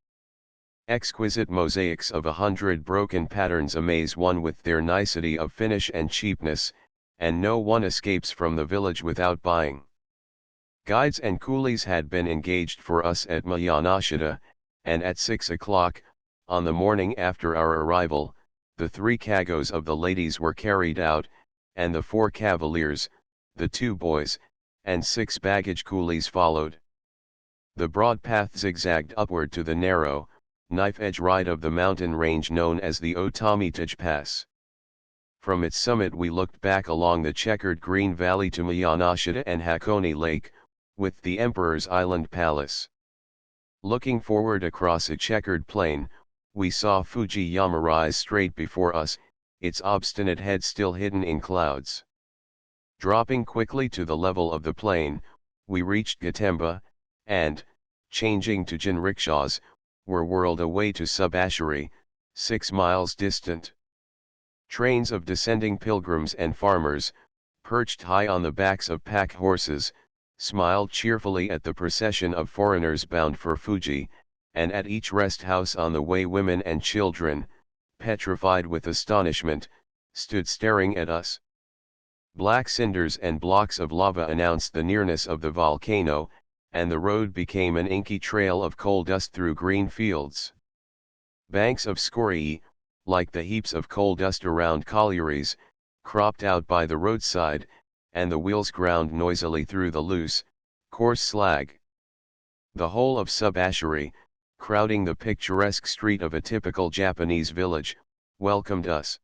Exquisite mosaics of 100 broken patterns amaze one with their nicety of finish and cheapness, and no one escapes from the village without buying. Guides and coolies had been engaged for us at Miyanoshita, and at 6 o'clock, on the morning after our arrival, the 3 kagos of the ladies were carried out, and the 4 cavaliers, the 2 boys, and 6 baggage coolies followed. The broad path zigzagged upward to the narrow, knife-edge ride of the mountain range known as the Otamitage Pass. From its summit we looked back along the checkered green valley to Miyanoshita and Hakone Lake, with the Emperor's Island Palace. Looking forward across a checkered plain, we saw Fujiyama rise straight before us, its obstinate head still hidden in clouds. Dropping quickly to the level of the plain, we reached Gatemba, and, changing to jinrikishas, were whirled away to Subashiri, 6 miles distant. Trains of descending pilgrims and farmers, perched high on the backs of pack horses, smiled cheerfully at the procession of foreigners bound for Fuji, and at each rest house on the way women and children, petrified with astonishment, stood staring at us. Black cinders and blocks of lava announced the nearness of the volcano, and the road became an inky trail of coal dust through green fields. Banks of scoriae, like the heaps of coal dust around collieries, cropped out by the roadside, and the wheels ground noisily through the loose, coarse slag. The whole of Subashiri, crowding the picturesque street of a typical Japanese village, welcomed us.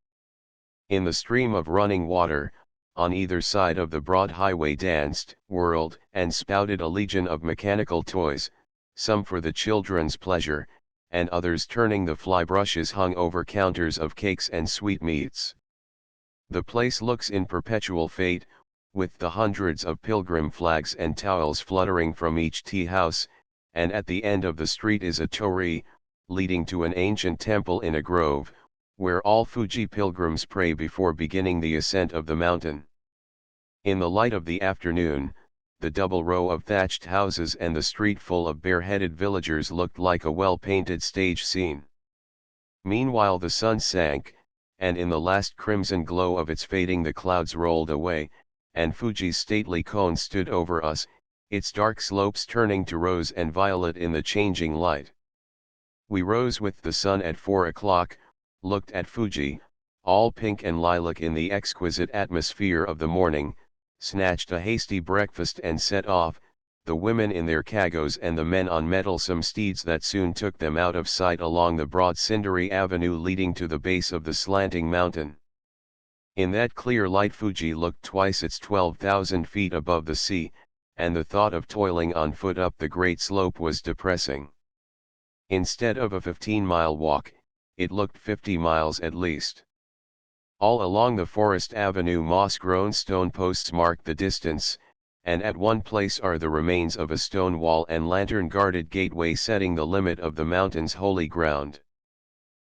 In the stream of running water, on either side of the broad highway danced, whirled, and spouted a legion of mechanical toys, some for the children's pleasure, and others turning the fly brushes hung over counters of cakes and sweetmeats. The place looks in perpetual fete, with the hundreds of pilgrim flags and towels fluttering from each tea house, and at the end of the street is a torii, leading to an ancient temple in a grove, where all Fuji pilgrims pray before beginning the ascent of the mountain. In the light of the afternoon, the double row of thatched houses and the street full of bareheaded villagers looked like a well-painted stage scene. Meanwhile the sun sank, and in the last crimson glow of its fading the clouds rolled away, and Fuji's stately cone stood over us, its dark slopes turning to rose and violet in the changing light. We rose with the sun at 4 o'clock, looked at Fuji, all pink and lilac in the exquisite atmosphere of the morning, snatched a hasty breakfast and set off, the women in their kagos and the men on mettlesome steeds that soon took them out of sight along the broad cindery avenue leading to the base of the slanting mountain. In that clear light Fuji looked twice its 12,000 feet above the sea, and the thought of toiling on foot up the great slope was depressing. Instead of a 15-mile walk, it looked 50 miles at least. All along the forest avenue moss-grown stone posts mark the distance, and at one place are the remains of a stone wall and lantern-guarded gateway setting the limit of the mountain's holy ground.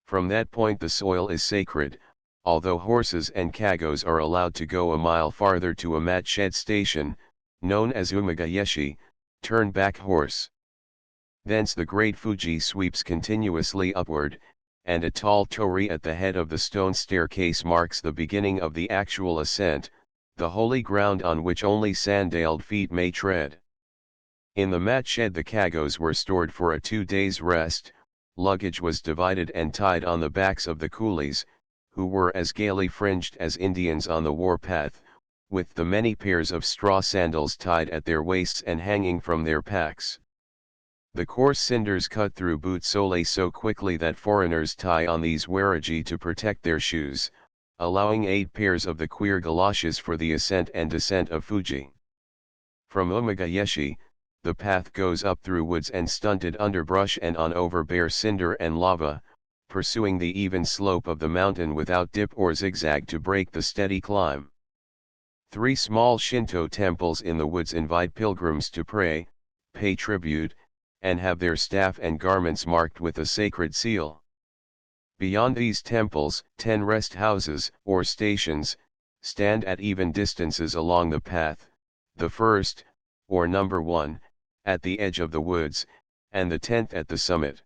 From that point the soil is sacred, although horses and kagos are allowed to go a mile farther to a mat shed station, known as Umagayeshi, turn-back horse. Thence the great Fuji sweeps continuously upward, and a tall torii at the head of the stone staircase marks the beginning of the actual ascent, the holy ground on which only sandaled feet may tread. In the mat shed the kagos were stored for a 2 days' rest, luggage was divided and tied on the backs of the coolies, who were as gaily fringed as Indians on the warpath, with the many pairs of straw sandals tied at their waists and hanging from their packs. The coarse cinders cut through boot soles so quickly that foreigners tie on these waraji to protect their shoes, allowing 8 pairs of the queer galoshes for the ascent and descent of Fuji. From Umagayeshi, the path goes up through woods and stunted underbrush and on over bare cinder and lava, pursuing the even slope of the mountain without dip or zigzag to break the steady climb. 3 small Shinto temples in the woods invite pilgrims to pray, pay tribute, and have their staff and garments marked with a sacred seal. Beyond these temples, 10 rest houses, or stations, stand at even distances along the path, the first, or number 1, at the edge of the woods, and the 10th at the summit.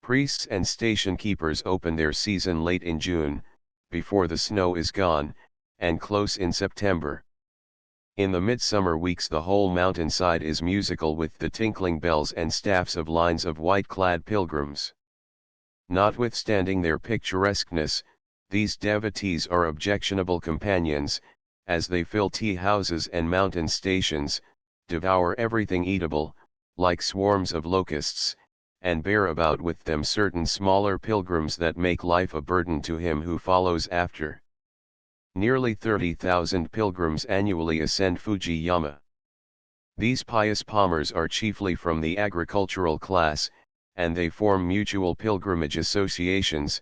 Priests and station keepers open their season late in June, before the snow is gone, and close in September. In the midsummer weeks the whole mountainside is musical with the tinkling bells and staffs of lines of white-clad pilgrims. Notwithstanding their picturesqueness, these devotees are objectionable companions, as they fill tea houses and mountain stations, devour everything eatable, like swarms of locusts, and bear about with them certain smaller pilgrims that make life a burden to him who follows after. Nearly 30,000 pilgrims annually ascend Fuji-yama. These pious palmers are chiefly from the agricultural class, and they form mutual pilgrimage associations,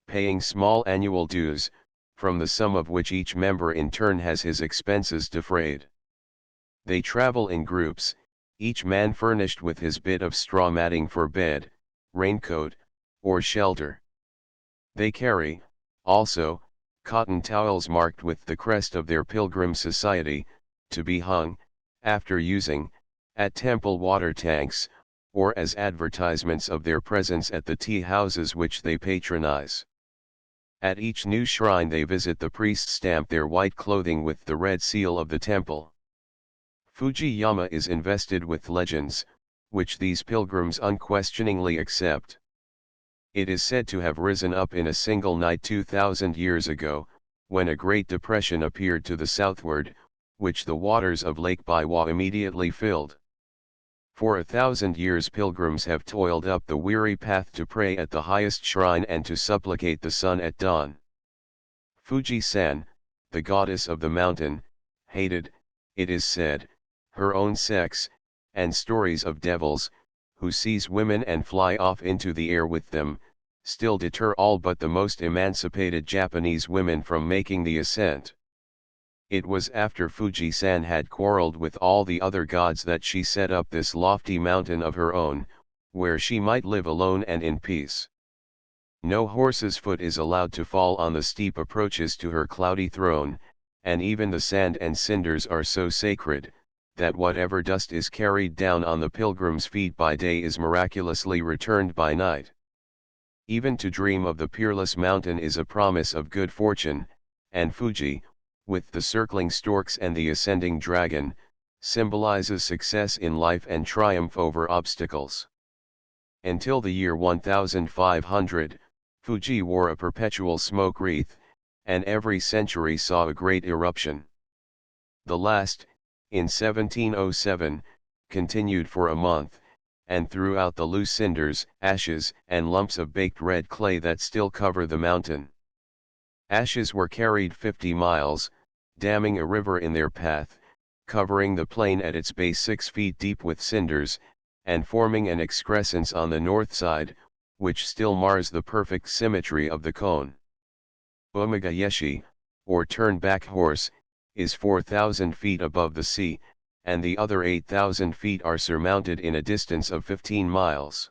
paying small annual dues, from the sum of which each member in turn has his expenses defrayed. They travel in groups, each man furnished with his bit of straw matting for bed, raincoat, or shelter. They carry, also, cotton towels marked with the crest of their pilgrim society, to be hung, after using, at temple water tanks, or as advertisements of their presence at the tea houses which they patronize. At each new shrine they visit, the priests stamp their white clothing with the red seal of the temple. Fuji-yama is invested with legends, which these pilgrims unquestioningly accept. It is said to have risen up in a single night 2,000 years ago, when a Great Depression appeared to the southward, which the waters of Lake Biwa immediately filled. For 1,000 years pilgrims have toiled up the weary path to pray at the highest shrine and to supplicate the sun at dawn. Fuji-san, the goddess of the mountain, hated, it is said, her own sex, and stories of devils, who seize women and fly off into the air with them, still deter all but the most emancipated Japanese women from making the ascent. It was after Fuji-san had quarreled with all the other gods that she set up this lofty mountain of her own, where she might live alone and in peace. No horse's foot is allowed to fall on the steep approaches to her cloudy throne, and even the sand and cinders are so sacred, that whatever dust is carried down on the pilgrim's feet by day is miraculously returned by night. Even to dream of the peerless mountain is a promise of good fortune, and Fuji, with the circling storks and the ascending dragon, symbolizes success in life and triumph over obstacles. Until the year 1500, Fuji wore a perpetual smoke wreath, and every century saw a great eruption. The last, in 1707, continued for a month, and threw out the loose cinders, ashes, and lumps of baked red clay that still cover the mountain. Ashes were carried 50 miles, damming a river in their path, covering the plain at its base 6 feet deep with cinders, and forming an excrescence on the north side, which still mars the perfect symmetry of the cone. Omega Yeshi, or turn-back horse, is 4,000 feet above the sea, and the other 8,000 feet are surmounted in a distance of 15 miles.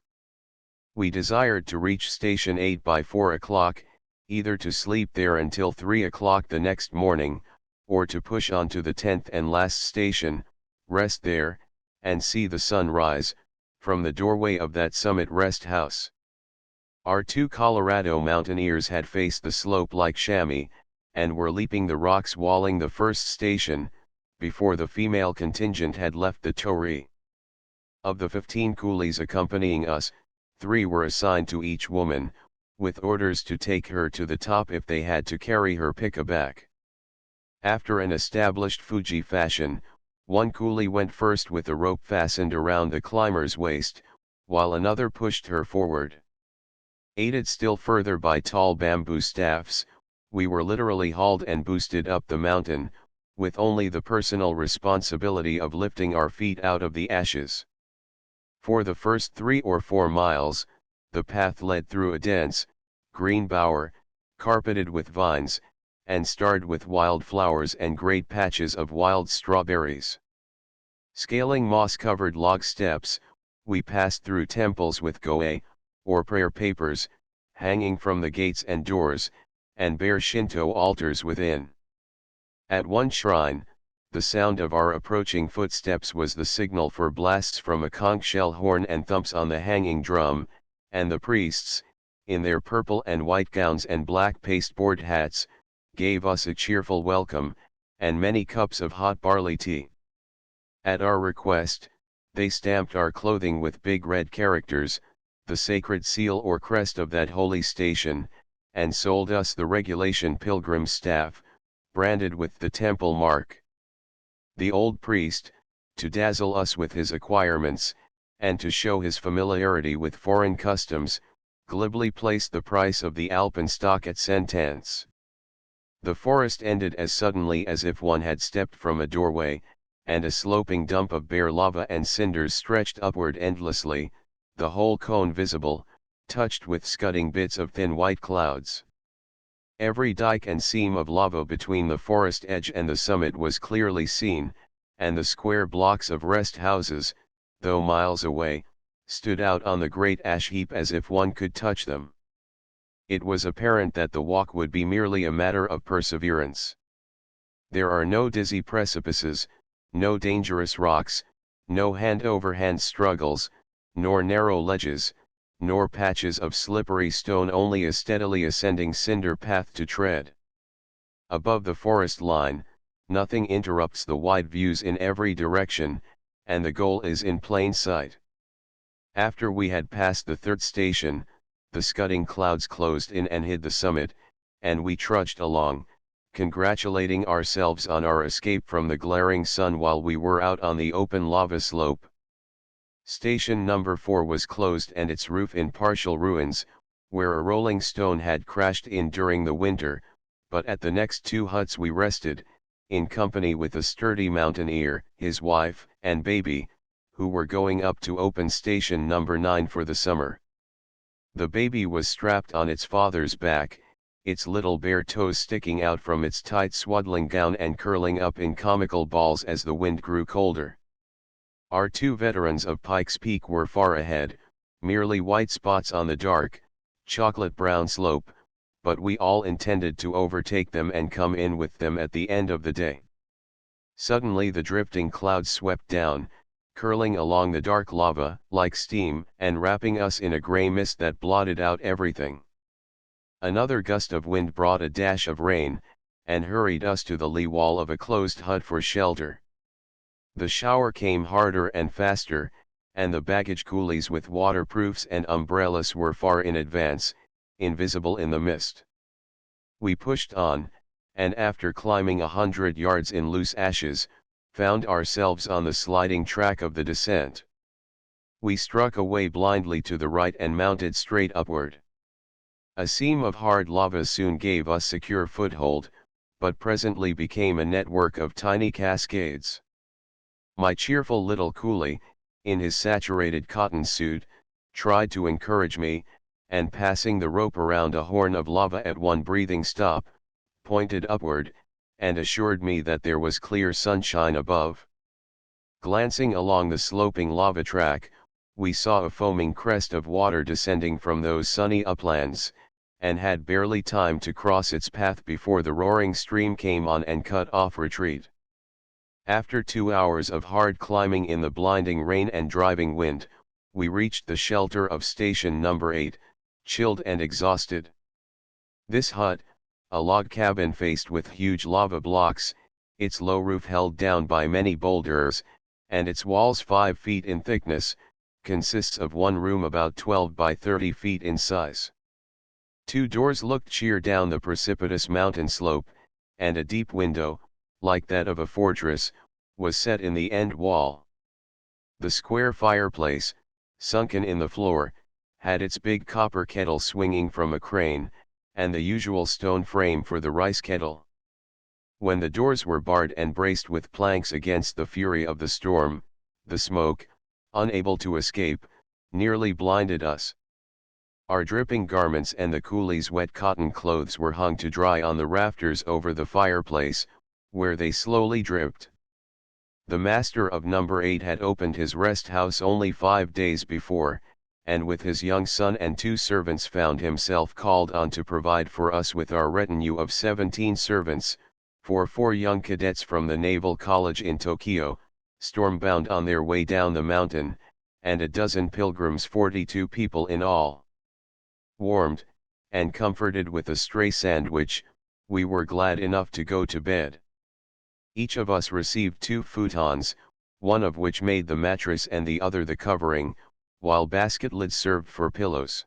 We desired to reach Station 8 by 4 o'clock, either to sleep there until 3 o'clock the next morning, or to push on to the 10th and last station, rest there, and see the sun rise, from the doorway of that summit rest house. Our two Colorado mountaineers had faced the slope like chamois, and were leaping the rocks walling the first station, before the female contingent had left the torii. Of the 15 coolies accompanying us, 3 were assigned to each woman, with orders to take her to the top if they had to carry her pick-a-back. After an established Fuji fashion, one coolie went first with a rope fastened around the climber's waist, while another pushed her forward. Aided still further by tall bamboo staffs, we were literally hauled and boosted up the mountain, with only the personal responsibility of lifting our feet out of the ashes. For the first 3 or 4 miles, the path led through a dense, green bower, carpeted with vines, and starred with wild flowers and great patches of wild strawberries. Scaling moss-covered log steps, we passed through temples with goei, or prayer papers, hanging from the gates and doors, and bare Shinto altars within. At one shrine, the sound of our approaching footsteps was the signal for blasts from a conch shell horn and thumps on the hanging drum, and the priests, in their purple and white gowns and black pasteboard hats, gave us a cheerful welcome, and many cups of hot barley tea. At our request, they stamped our clothing with big red characters, the sacred seal or crest of that holy station, and sold us the regulation pilgrim staff, branded with the temple mark. The old priest, to dazzle us with his acquirements, and to show his familiarity with foreign customs, glibly placed the price of the alpenstock at centants. The forest ended as suddenly as if one had stepped from a doorway, and a sloping dump of bare lava and cinders stretched upward endlessly, the whole cone visible, touched with scudding bits of thin white clouds. Every dike and seam of lava between the forest edge and the summit was clearly seen, and the square blocks of rest houses, though miles away, stood out on the great ash heap as if one could touch them. It was apparent that the walk would be merely a matter of perseverance. There are no dizzy precipices, no dangerous rocks, no hand-over-hand struggles, nor narrow ledges, nor patches of slippery stone, only a steadily ascending cinder path to tread. Above the forest line, nothing interrupts the wide views in every direction, and the goal is in plain sight. After we had passed the third station, the scudding clouds closed in and hid the summit, and we trudged along, congratulating ourselves on our escape from the glaring sun while we were out on the open lava slope. Station number 4 was closed and its roof in partial ruins, where a rolling stone had crashed in during the winter, but at the next 2 huts we rested, in company with a sturdy mountaineer, his wife, and baby, who were going up to open station number 9 for the summer. The baby was strapped on its father's back, its little bare toes sticking out from its tight swaddling gown and curling up in comical balls as the wind grew colder. Our 2 veterans of Pikes Peak were far ahead, merely white spots on the dark, chocolate-brown slope, but we all intended to overtake them and come in with them at the end of the day. Suddenly the drifting clouds swept down, curling along the dark lava like steam and wrapping us in a grey mist that blotted out everything. Another gust of wind brought a dash of rain, and hurried us to the lee wall of a closed hut for shelter. The shower came harder and faster, and the baggage coolies with waterproofs and umbrellas were far in advance, invisible in the mist. We pushed on, and after climbing 100 yards in loose ashes, found ourselves on the sliding track of the descent. We struck away blindly to the right and mounted straight upward. A seam of hard lava soon gave us secure foothold, but presently became a network of tiny cascades. My cheerful little coolie, in his saturated cotton suit, tried to encourage me, and passing the rope around a horn of lava at one breathing stop, pointed upward, and assured me that there was clear sunshine above. Glancing along the sloping lava track, we saw a foaming crest of water descending from those sunny uplands, and had barely time to cross its path before the roaring stream came on and cut off retreat. After 2 hours of hard climbing in the blinding rain and driving wind, we reached the shelter of station number 8, chilled and exhausted. This hut, a log cabin faced with huge lava blocks, its low roof held down by many boulders, and its walls 5 feet in thickness, consists of one room about 12 by 30 feet in size. 2 doors looked sheer down the precipitous mountain slope, and a deep window, like that of a fortress, was set in the end wall. The square fireplace, sunken in the floor, had its big copper kettle swinging from a crane, and the usual stone frame for the rice kettle. When the doors were barred and braced with planks against the fury of the storm, the smoke, unable to escape, nearly blinded us. Our dripping garments and the coolies' wet cotton clothes were hung to dry on the rafters over the fireplace, where they slowly dripped. The master of number 8 had opened his rest house only 5 days before, and with his young son and 2 servants found himself called on to provide for us with our retinue of 17 servants, for 4 young cadets from the Naval College in Tokyo, stormbound on their way down the mountain, and a dozen pilgrims, 42 people in all. Warmed, and comforted with a stray sandwich, we were glad enough to go to bed. Each of us received 2 futons, one of which made the mattress and the other the covering, while basket lids served for pillows.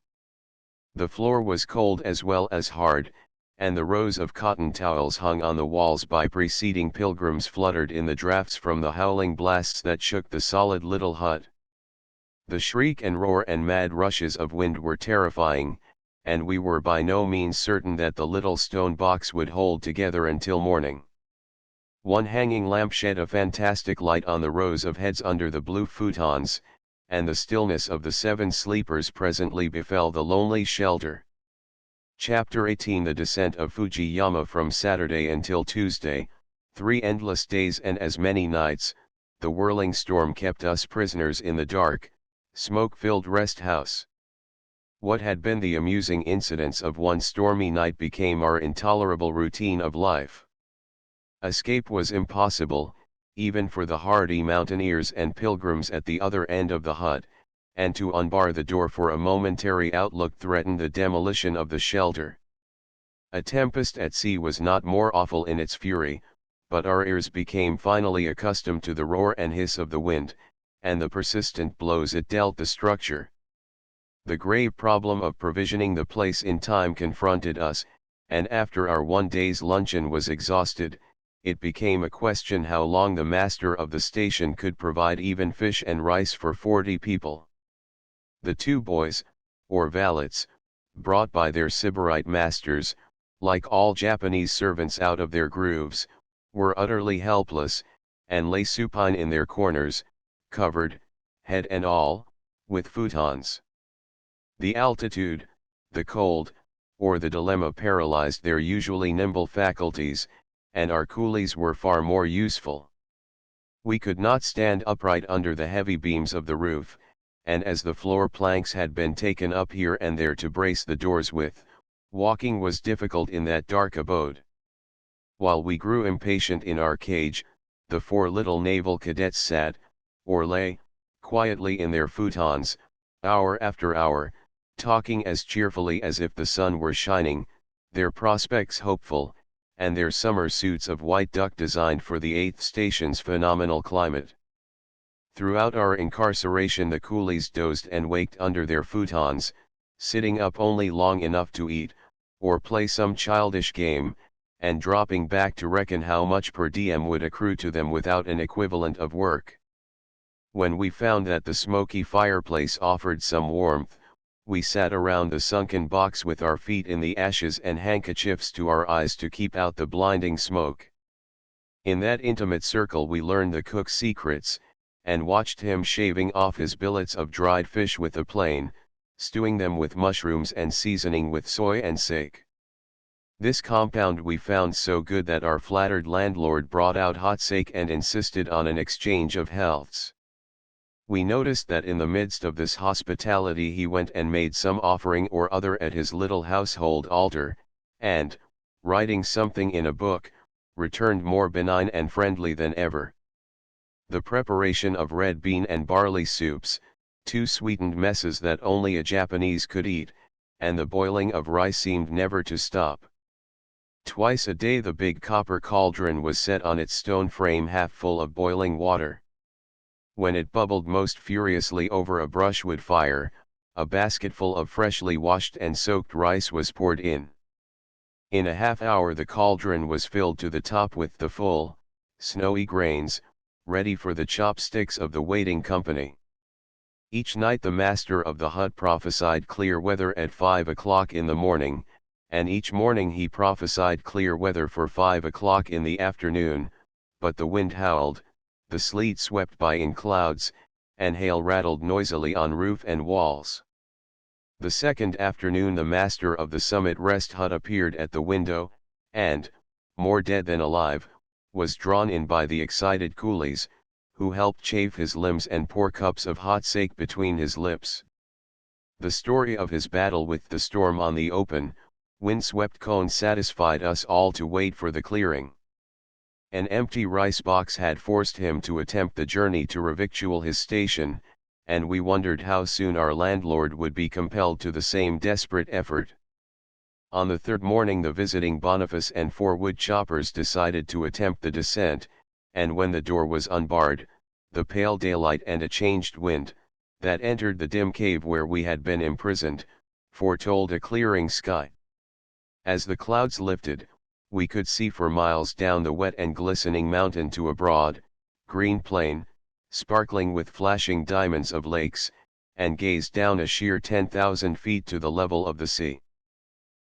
The floor was cold as well as hard, and the rows of cotton towels hung on the walls by preceding pilgrims fluttered in the drafts from the howling blasts that shook the solid little hut. The shriek and roar and mad rushes of wind were terrifying, and we were by no means certain that the little stone box would hold together until morning. One hanging lamp shed a fantastic light on the rows of heads under the blue futons, and the stillness of the 7 sleepers presently befell the lonely shelter. Chapter 18 The Descent of Fujiyama. From Saturday until Tuesday, 3 endless days and as many nights, the whirling storm kept us prisoners in the dark, smoke-filled rest house. What had been the amusing incidents of one stormy night became our intolerable routine of life. Escape was impossible, even for the hardy mountaineers and pilgrims at the other end of the hut, and to unbar the door for a momentary outlook threatened the demolition of the shelter. A tempest at sea was not more awful in its fury, but our ears became finally accustomed to the roar and hiss of the wind, and the persistent blows it dealt the structure. The grave problem of provisioning the place in time confronted us, and after our one day's luncheon was exhausted, it became a question how long the master of the station could provide even fish and rice for 40 people. The two boys, or valets, brought by their Sybarite masters, like all Japanese servants out of their grooves, were utterly helpless, and lay supine in their corners, covered, head and all, with futons. The altitude, the cold, or the dilemma paralyzed their usually nimble faculties, and our coolies were far more useful. We could not stand upright under the heavy beams of the roof, and as the floor planks had been taken up here and there to brace the doors with, walking was difficult in that dark abode. While we grew impatient in our cage, the 4 little naval cadets sat, or lay, quietly in their futons, hour after hour, talking as cheerfully as if the sun were shining, their prospects hopeful, and their summer suits of white duck designed for the 8th station's phenomenal climate. Throughout our incarceration the coolies dozed and waked under their futons, sitting up only long enough to eat, or play some childish game, and dropping back to reckon how much per diem would accrue to them without an equivalent of work. When we found that the smoky fireplace offered some warmth, we sat around the sunken box with our feet in the ashes and handkerchiefs to our eyes to keep out the blinding smoke. In that intimate circle we learned the cook's secrets, and watched him shaving off his billets of dried fish with a plane, stewing them with mushrooms and seasoning with soy and sake. This compound we found so good that our flattered landlord brought out hot sake and insisted on an exchange of healths. We noticed that in the midst of this hospitality he went and made some offering or other at his little household altar, and, writing something in a book, returned more benign and friendly than ever. The preparation of red bean and barley soups, 2 sweetened messes that only a Japanese could eat, and the boiling of rice seemed never to stop. Twice a day the big copper cauldron was set on its stone frame half full of boiling water. When it bubbled most furiously over a brushwood fire, a basketful of freshly washed and soaked rice was poured in. In a half hour the cauldron was filled to the top with the full, snowy grains, ready for the chopsticks of the waiting company. Each night the master of the hut prophesied clear weather at 5 o'clock in the morning, and each morning he prophesied clear weather for 5 o'clock in the afternoon, but the wind howled, the sleet swept by in clouds, and hail rattled noisily on roof and walls. The second afternoon the master of the summit rest hut appeared at the window, and, more dead than alive, was drawn in by the excited coolies, who helped chafe his limbs and pour cups of hot sake between his lips. The story of his battle with the storm on the open, wind-swept cone satisfied us all to wait for the clearing. An empty rice box had forced him to attempt the journey to revictual his station, and we wondered how soon our landlord would be compelled to the same desperate effort. On the 3rd morning the visiting Boniface and 4 wood choppers decided to attempt the descent, and when the door was unbarred, the pale daylight and a changed wind, that entered the dim cave where we had been imprisoned, foretold a clearing sky. As the clouds lifted, we could see for miles down the wet and glistening mountain to a broad, green plain, sparkling with flashing diamonds of lakes, and gaze down a sheer 10,000 feet to the level of the sea.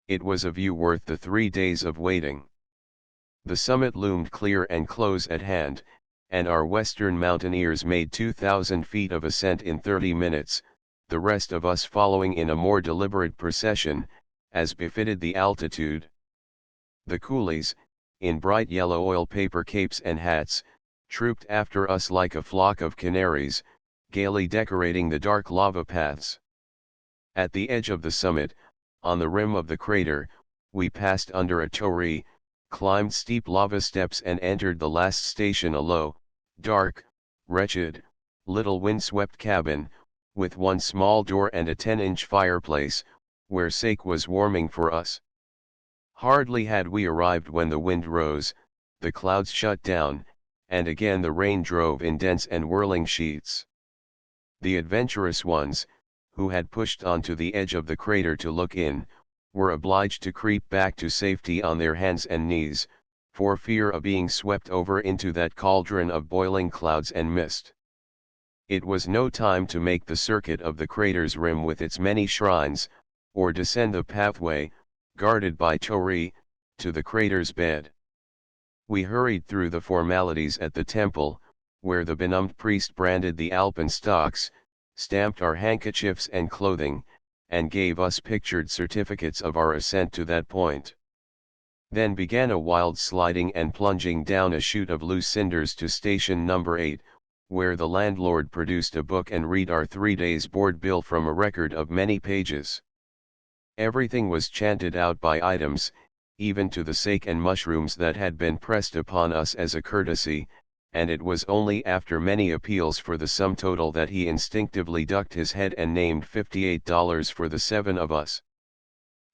It was a view worth the 3 days of waiting. The summit loomed clear and close at hand, and our western mountaineers made 2,000 feet of ascent in 30 minutes, the rest of us following in a more deliberate procession, as befitted the altitude. The coolies, in bright yellow oil paper capes and hats, trooped after us like a flock of canaries, gaily decorating the dark lava paths. At the edge of the summit, on the rim of the crater, we passed under a torii, climbed steep lava steps and entered the last station, a low, dark, wretched, little wind-swept cabin, with one small door and a 10-inch fireplace, where sake was warming for us. Hardly had we arrived when the wind rose, the clouds shut down, and again the rain drove in dense and whirling sheets. The adventurous ones, who had pushed onto the edge of the crater to look in, were obliged to creep back to safety on their hands and knees, for fear of being swept over into that cauldron of boiling clouds and mist. It was no time to make the circuit of the crater's rim with its many shrines, or descend the pathway, guarded by torii, to the crater's bed. We hurried through the formalities at the temple, where the benumbed priest branded the alpenstocks, stamped our handkerchiefs and clothing, and gave us pictured certificates of our ascent to that point. Then began a wild sliding and plunging down a chute of loose cinders to station number 8, where the landlord produced a book and read our 3 days' board bill from a record of many pages. Everything was chanted out by items, even to the sake and mushrooms that had been pressed upon us as a courtesy, and it was only after many appeals for the sum total that he instinctively ducked his head and named $58 for the 7 of us.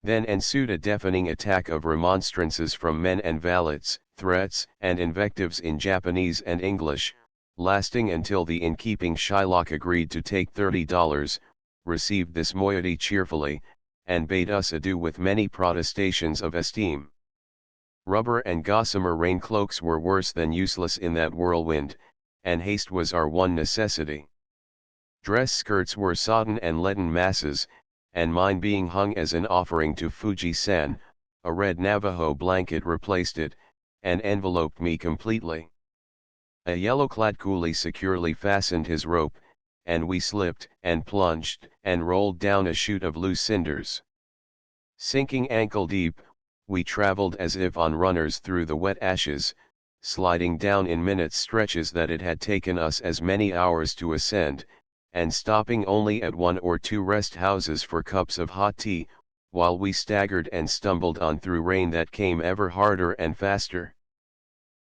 Then ensued a deafening attack of remonstrances from men and valets, threats and invectives in Japanese and English, lasting until the innkeeping Shylock agreed to take $30, received this moiety cheerfully, and bade us adieu with many protestations of esteem. Rubber and gossamer rain-cloaks were worse than useless in that whirlwind, and haste was our one necessity. Dress skirts were sodden and leaden masses, and mine being hung as an offering to Fuji-san, a red Navajo blanket replaced it, and enveloped me completely. A yellow-clad coolie securely fastened his rope, and we slipped and plunged and rolled down a chute of loose cinders. Sinking ankle-deep, we traveled as if on runners through the wet ashes, sliding down in minute stretches that it had taken us as many hours to ascend, and stopping only at 1 or 2 rest houses for cups of hot tea, while we staggered and stumbled on through rain that came ever harder and faster.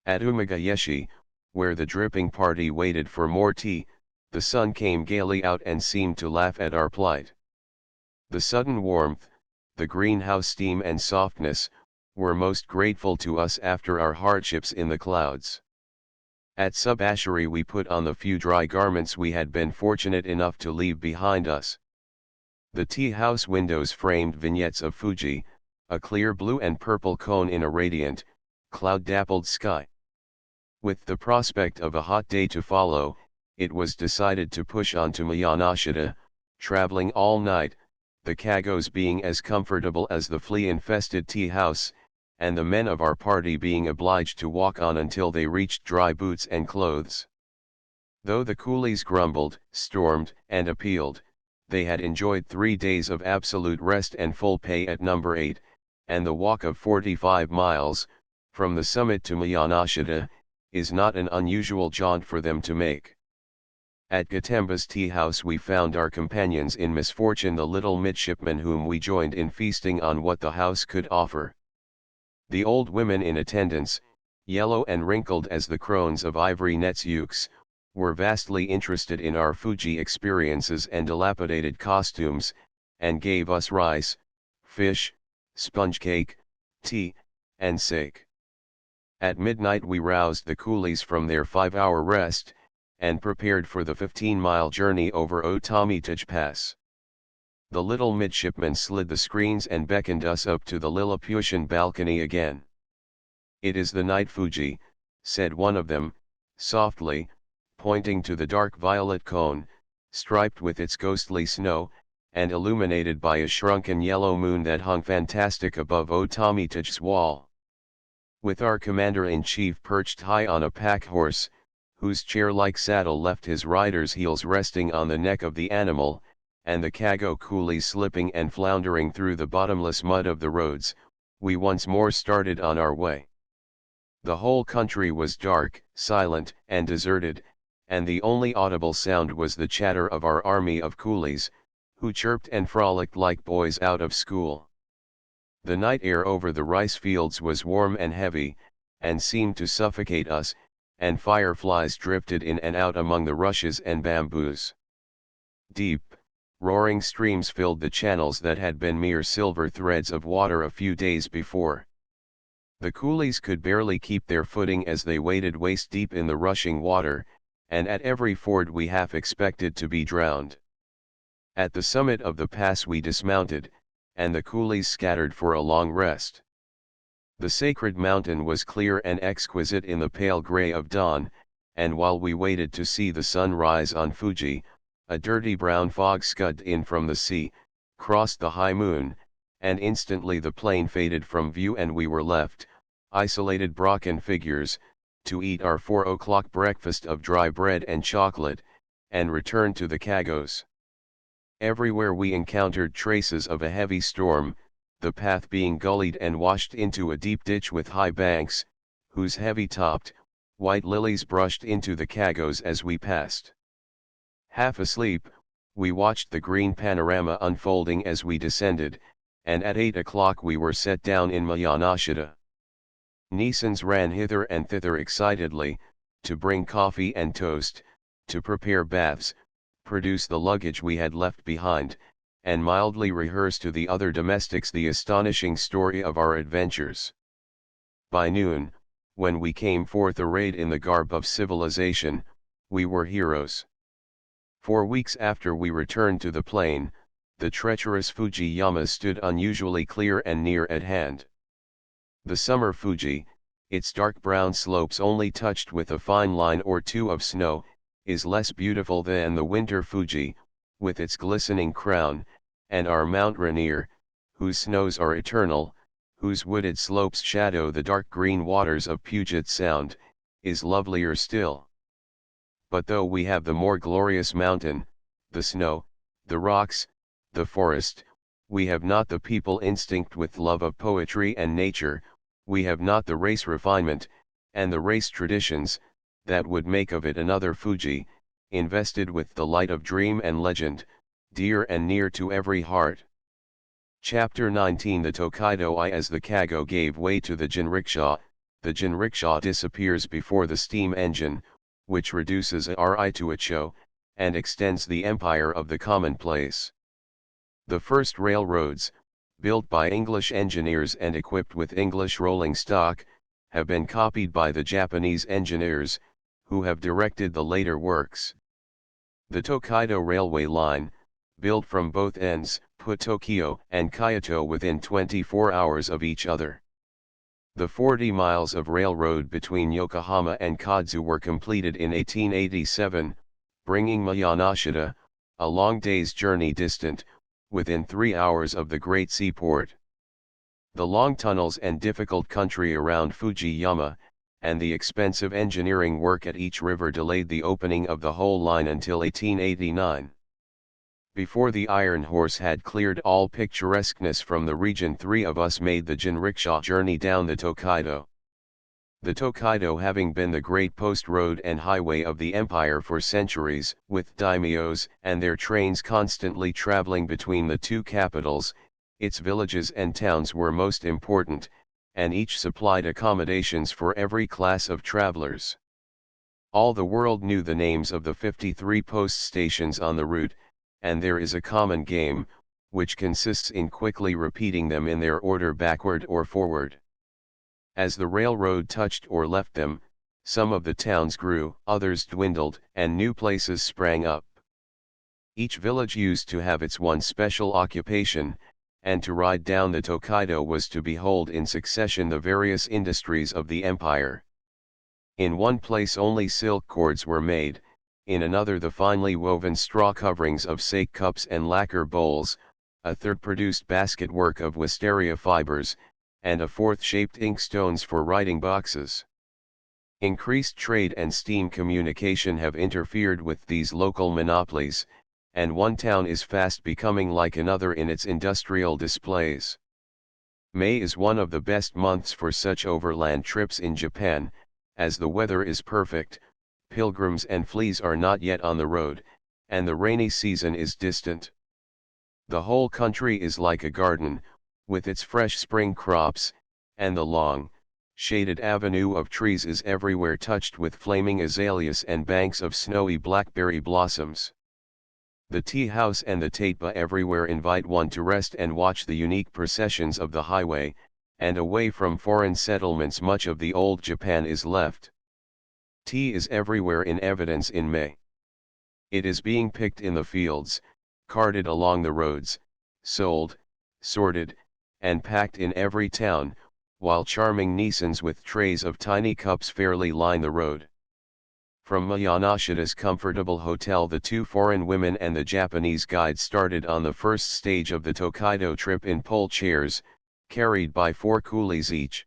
At Umagayeshi, where the dripping party waited for more tea, the sun came gaily out and seemed to laugh at our plight. The sudden warmth, the greenhouse steam and softness, were most grateful to us after our hardships in the clouds. At Subashiri we put on the few dry garments we had been fortunate enough to leave behind us. The tea-house windows framed vignettes of Fuji, a clear blue and purple cone in a radiant, cloud-dappled sky. With the prospect of a hot day to follow, it was decided to push on to Miyanoshita, traveling all night, the kagos being as comfortable as the flea-infested tea-house, and the men of our party being obliged to walk on until they reached dry boots and clothes. Though the coolies grumbled, stormed, and appealed, they had enjoyed 3 days of absolute rest and full pay at number 8, and the walk of 45 miles, from the summit to Miyanoshita, is not an unusual jaunt for them to make. At Gatemba's tea house we found our companions in misfortune, the little midshipmen whom we joined in feasting on what the house could offer. The old women in attendance, yellow and wrinkled as the crones of ivory Netsukes, were vastly interested in our Fuji experiences and dilapidated costumes, and gave us rice, fish, sponge cake, tea, and sake. At midnight we roused the coolies from their 5-hour rest, and prepared for the 15-mile journey over Otomitage Pass. The little midshipman slid the screens and beckoned us up to the Lilliputian balcony again. "It is the night Fuji," said one of them, softly, pointing to the dark violet cone, striped with its ghostly snow, and illuminated by a shrunken yellow moon that hung fantastic above Otomitage's wall. With our commander-in-chief perched high on a pack-horse, whose chair-like saddle left his rider's heels resting on the neck of the animal, and the kago coolies slipping and floundering through the bottomless mud of the roads, we once more started on our way. The whole country was dark, silent, and deserted, and the only audible sound was the chatter of our army of coolies, who chirped and frolicked like boys out of school. The night air over the rice fields was warm and heavy, and seemed to suffocate us, and fireflies drifted in and out among the rushes and bamboos. Deep, roaring streams filled the channels that had been mere silver threads of water a few days before. The coolies could barely keep their footing as they waded waist deep in the rushing water, and at every ford we half expected to be drowned. At the summit of the pass we dismounted, and the coolies scattered for a long rest. The sacred mountain was clear and exquisite in the pale gray of dawn, and while we waited to see the sun rise on Fuji, a dirty brown fog scudded in from the sea, crossed the high moon, and instantly the plain faded from view and we were left, isolated Brocken figures, to eat our 4 o'clock breakfast of dry bread and chocolate, and return to the Cagos. Everywhere we encountered traces of a heavy storm, the path being gullied and washed into a deep ditch with high banks, whose heavy-topped, white lilies brushed into the Cagos as we passed. Half asleep, we watched the green panorama unfolding as we descended, and at 8 o'clock we were set down in Mayanashita. Nisans ran hither and thither excitedly, to bring coffee and toast, to prepare baths, produce the luggage we had left behind, and mildly rehearse to the other domestics the astonishing story of our adventures. By noon, when we came forth arrayed in the garb of civilization, we were heroes. 4 weeks after we returned to the plain, the treacherous Fuji-yama stood unusually clear and near at hand. The summer Fuji, its dark brown slopes only touched with a fine line or two of snow, is less beautiful than the winter Fuji, with its glistening crown, and our Mount Rainier, whose snows are eternal, whose wooded slopes shadow the dark green waters of Puget Sound, is lovelier still. But though we have the more glorious mountain, the snow, the rocks, the forest, we have not the people instinct with love of poetry and nature, we have not the race refinement, and the race traditions, that would make of it another Fuji, invested with the light of dream and legend, dear and near to every heart. Chapter 19 The Tokaido I As the Kago gave way to the Jinrikisha, the Jinrikisha disappears before the steam engine, which reduces a Ri to a Cho, and extends the empire of the commonplace. The first railroads, built by English engineers and equipped with English rolling stock, have been copied by the Japanese engineers, who have directed the later works. The Tokaido Railway Line, built from both ends, put Tokyo and Kyoto within 24 hours of each other. The 40 miles of railroad between Yokohama and Kodzu were completed in 1887, bringing Mayanashita, a long day's journey distant, within 3 hours of the great seaport. The long tunnels and difficult country around Fuji-yama, and the expensive engineering work at each river delayed the opening of the whole line until 1889. Before the Iron Horse had cleared all picturesqueness from the region, 3 of us made the jinriksha journey down the Tokaido. The Tokaido having been the great post road and highway of the empire for centuries, with daimyos and their trains constantly traveling between the two capitals, its villages and towns were most important, and each supplied accommodations for every class of travelers. All the world knew the names of the 53 post stations on the route, and there is a common game, which consists in quickly repeating them in their order backward or forward. As the railroad touched or left them, some of the towns grew, others dwindled, and new places sprang up. Each village used to have its one special occupation, and to ride down the Tokaido was to behold in succession the various industries of the empire. In one place only silk cords were made, in another the finely woven straw coverings of sake cups and lacquer bowls, a third produced basket work of wisteria fibers, and a fourth shaped inkstones for writing boxes. Increased trade and steam communication have interfered with these local monopolies, and one town is fast becoming like another in its industrial displays. May is one of the best months for such overland trips in Japan, as the weather is perfect, pilgrims and fleas are not yet on the road, and the rainy season is distant. The whole country is like a garden, with its fresh spring crops, and the long, shaded avenue of trees is everywhere touched with flaming azaleas and banks of snowy blackberry blossoms. The tea house and the tatpa everywhere invite one to rest and watch the unique processions of the highway, and away from foreign settlements much of the old Japan is left. Tea is everywhere in evidence in May. It is being picked in the fields, carted along the roads, sold, sorted, and packed in every town, while charming Nissans with trays of tiny cups fairly line the road. From Mayanashida's comfortable hotel, the two foreign women and the Japanese guide started on the first stage of the Tokaido trip in pole chairs, carried by 4 coolies each.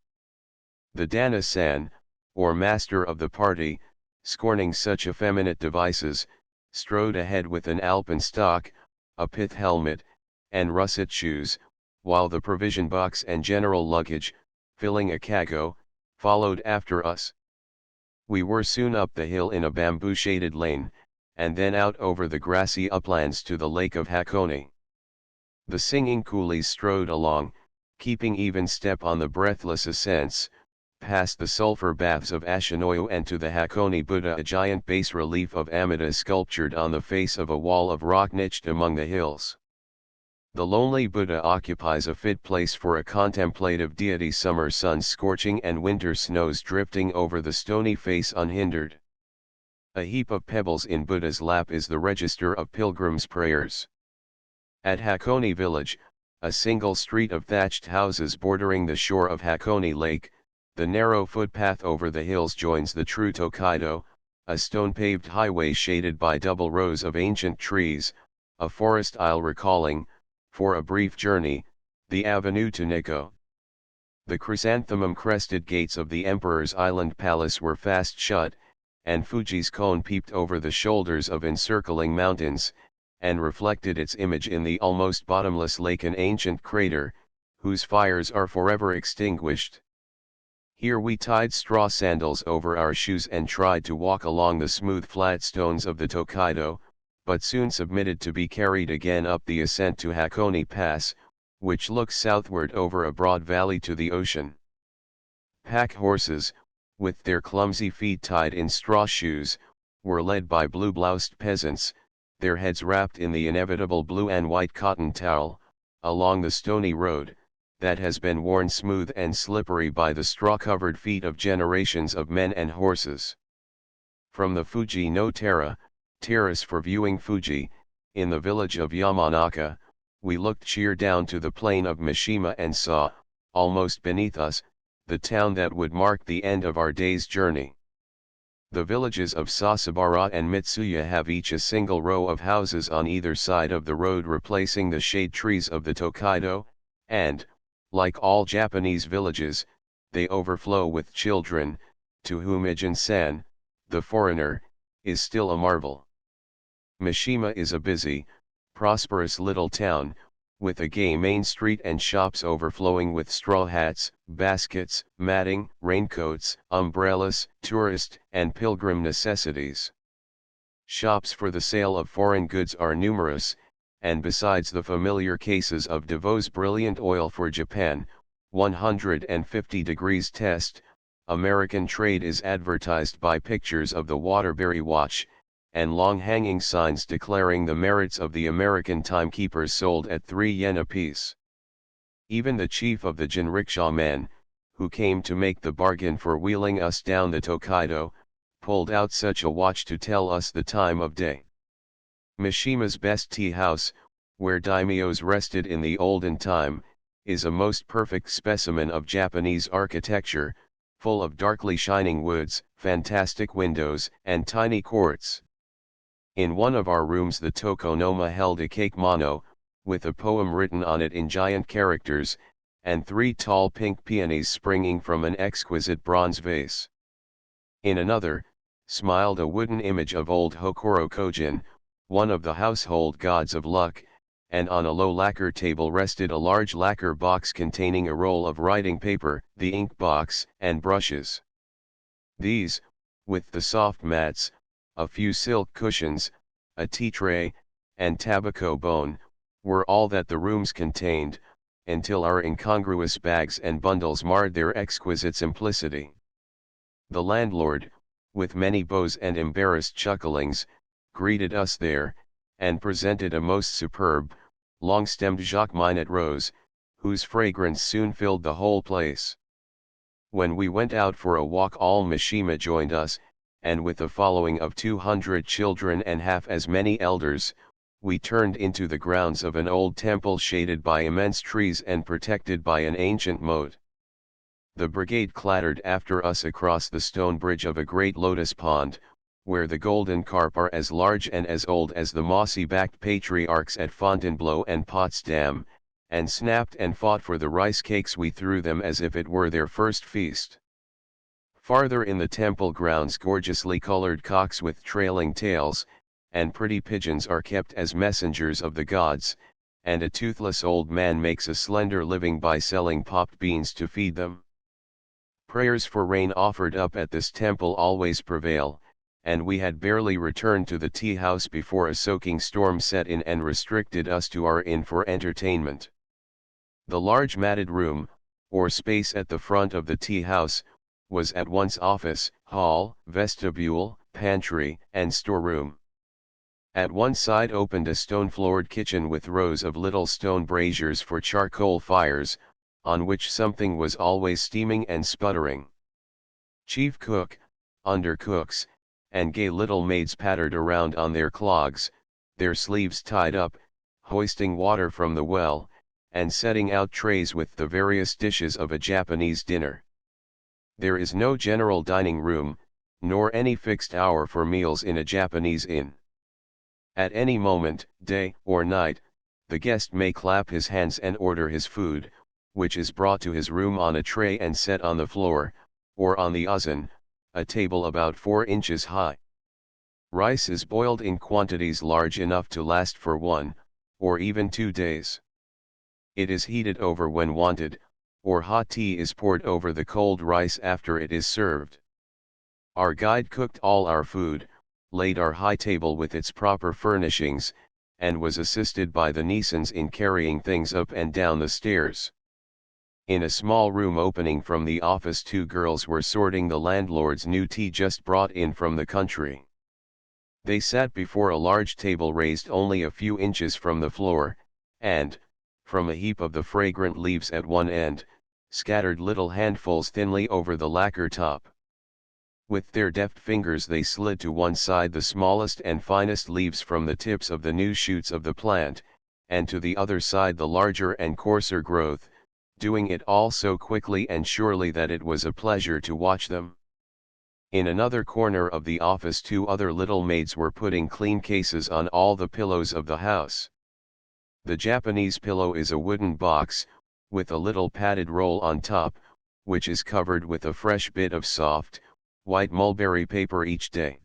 The Dana-san, or master of the party, scorning such effeminate devices, strode ahead with an alpenstock, a pith helmet, and russet shoes, while the provision box and general luggage, filling a kago, followed after us. We were soon up the hill in a bamboo-shaded lane, and then out over the grassy uplands to the lake of Hakone. The singing coolies strode along, keeping even step on the breathless ascents, past the sulphur baths of Ashinoyo and to the Hakone Buddha, a giant bas-relief of Amida sculptured on the face of a wall of rock niched among the hills. The lonely Buddha occupies a fit place for a contemplative deity, summer suns scorching and winter snows drifting over the stony face unhindered. A heap of pebbles in Buddha's lap is the register of pilgrims' prayers. At Hakone village, a single street of thatched houses bordering the shore of Hakone Lake, the narrow footpath over the hills joins the true Tokaido, a stone-paved highway shaded by double rows of ancient trees, a forest aisle recalling, for a brief journey, the avenue to Nikko. The chrysanthemum-crested gates of the Emperor's Island Palace were fast shut, and Fuji's cone peeped over the shoulders of encircling mountains, and reflected its image in the almost bottomless lake, an ancient crater, whose fires are forever extinguished. Here we tied straw sandals over our shoes and tried to walk along the smooth flat stones of the Tokaido, but soon submitted to be carried again up the ascent to Hakone Pass, which looks southward over a broad valley to the ocean. Pack horses, with their clumsy feet tied in straw shoes, were led by blue-bloused peasants, their heads wrapped in the inevitable blue and white cotton towel, along the stony road, that has been worn smooth and slippery by the straw-covered feet of generations of men and horses. From the Fuji no terrace for viewing Fuji, in the village of Yamanaka, we looked sheer down to the plain of Mishima and saw, almost beneath us, the town that would mark the end of our day's journey. The villages of Sasabara and Mitsuya have each a single row of houses on either side of the road replacing the shade trees of the Tokaido, and, like all Japanese villages, they overflow with children, to whom Ijin-san, the foreigner, is still a marvel. Mishima is a busy, prosperous little town, with a gay main street and shops overflowing with straw hats, baskets, matting, raincoats, umbrellas, tourist and pilgrim necessities. Shops for the sale of foreign goods are numerous, and besides the familiar cases of DeVoe's brilliant oil for Japan, 150 degrees test, American trade is advertised by pictures of the Waterbury watch, and long-hanging signs declaring the merits of the American timekeepers sold at 3 yen apiece. Even the chief of the Jinrikisha men, who came to make the bargain for wheeling us down the Tokaido, pulled out such a watch to tell us the time of day. Mishima's best tea house, where daimyos rested in the olden time, is a most perfect specimen of Japanese architecture, full of darkly shining woods, fantastic windows, and tiny courts. In one of our rooms the tokonoma held a cake-mono, with a poem written on it in giant characters, and 3 tall pink peonies springing from an exquisite bronze vase. In another, smiled a wooden image of old Hokoro Kojin, one of the household gods of luck, and on a low lacquer table rested a large lacquer box containing a roll of writing paper, the ink box, and brushes. These, with the soft mats, a few silk cushions, a tea tray, and tobacco bone, were all that the rooms contained, until our incongruous bags and bundles marred their exquisite simplicity. The landlord, with many bows and embarrassed chucklings, greeted us there, and presented a most superb, long-stemmed Jacqueminot rose, whose fragrance soon filled the whole place. When we went out for a walk, all Mishima joined us, and with a following of 200 children and half as many elders, we turned into the grounds of an old temple shaded by immense trees and protected by an ancient moat. The brigade clattered after us across the stone bridge of a great lotus pond, where the golden carp are as large and as old as the mossy-backed patriarchs at Fontainebleau and Potsdam, and snapped and fought for the rice cakes we threw them as if it were their first feast. Farther in the temple grounds, gorgeously colored cocks with trailing tails, and pretty pigeons are kept as messengers of the gods, and a toothless old man makes a slender living by selling popped beans to feed them. Prayers for rain offered up at this temple always prevail, and we had barely returned to the tea house before a soaking storm set in and restricted us to our inn for entertainment. The large matted room, or space at the front of the tea house, was at once office, hall, vestibule, pantry, and storeroom. At one side opened a stone-floored kitchen with rows of little stone braziers for charcoal fires, on which something was always steaming and sputtering. Chief cook, under-cooks, and gay little maids pattered around on their clogs, their sleeves tied up, hoisting water from the well, and setting out trays with the various dishes of a Japanese dinner. There is no general dining room, nor any fixed hour for meals in a Japanese inn. At any moment, day or night, the guest may clap his hands and order his food, which is brought to his room on a tray and set on the floor, or on the uzan, a table about 4 inches high. Rice is boiled in quantities large enough to last for 1, or even 2 days. It is heated over when wanted, or hot tea is poured over the cold rice after it is served. Our guide cooked all our food, laid our high table with its proper furnishings, and was assisted by the Nisans in carrying things up and down the stairs. In a small room opening from the office, 2 girls were sorting the landlord's new tea just brought in from the country. They sat before a large table raised only a few inches from the floor, and, from a heap of the fragrant leaves at one end, scattered little handfuls thinly over the lacquer top. With their deft fingers they slid to one side the smallest and finest leaves from the tips of the new shoots of the plant, and to the other side the larger and coarser growth, doing it all so quickly and surely that it was a pleasure to watch them. In another corner of the office 2 other little maids were putting clean cases on all the pillows of the house. The Japanese pillow is a wooden box, with a little padded roll on top, which is covered with a fresh bit of soft, white mulberry paper each day.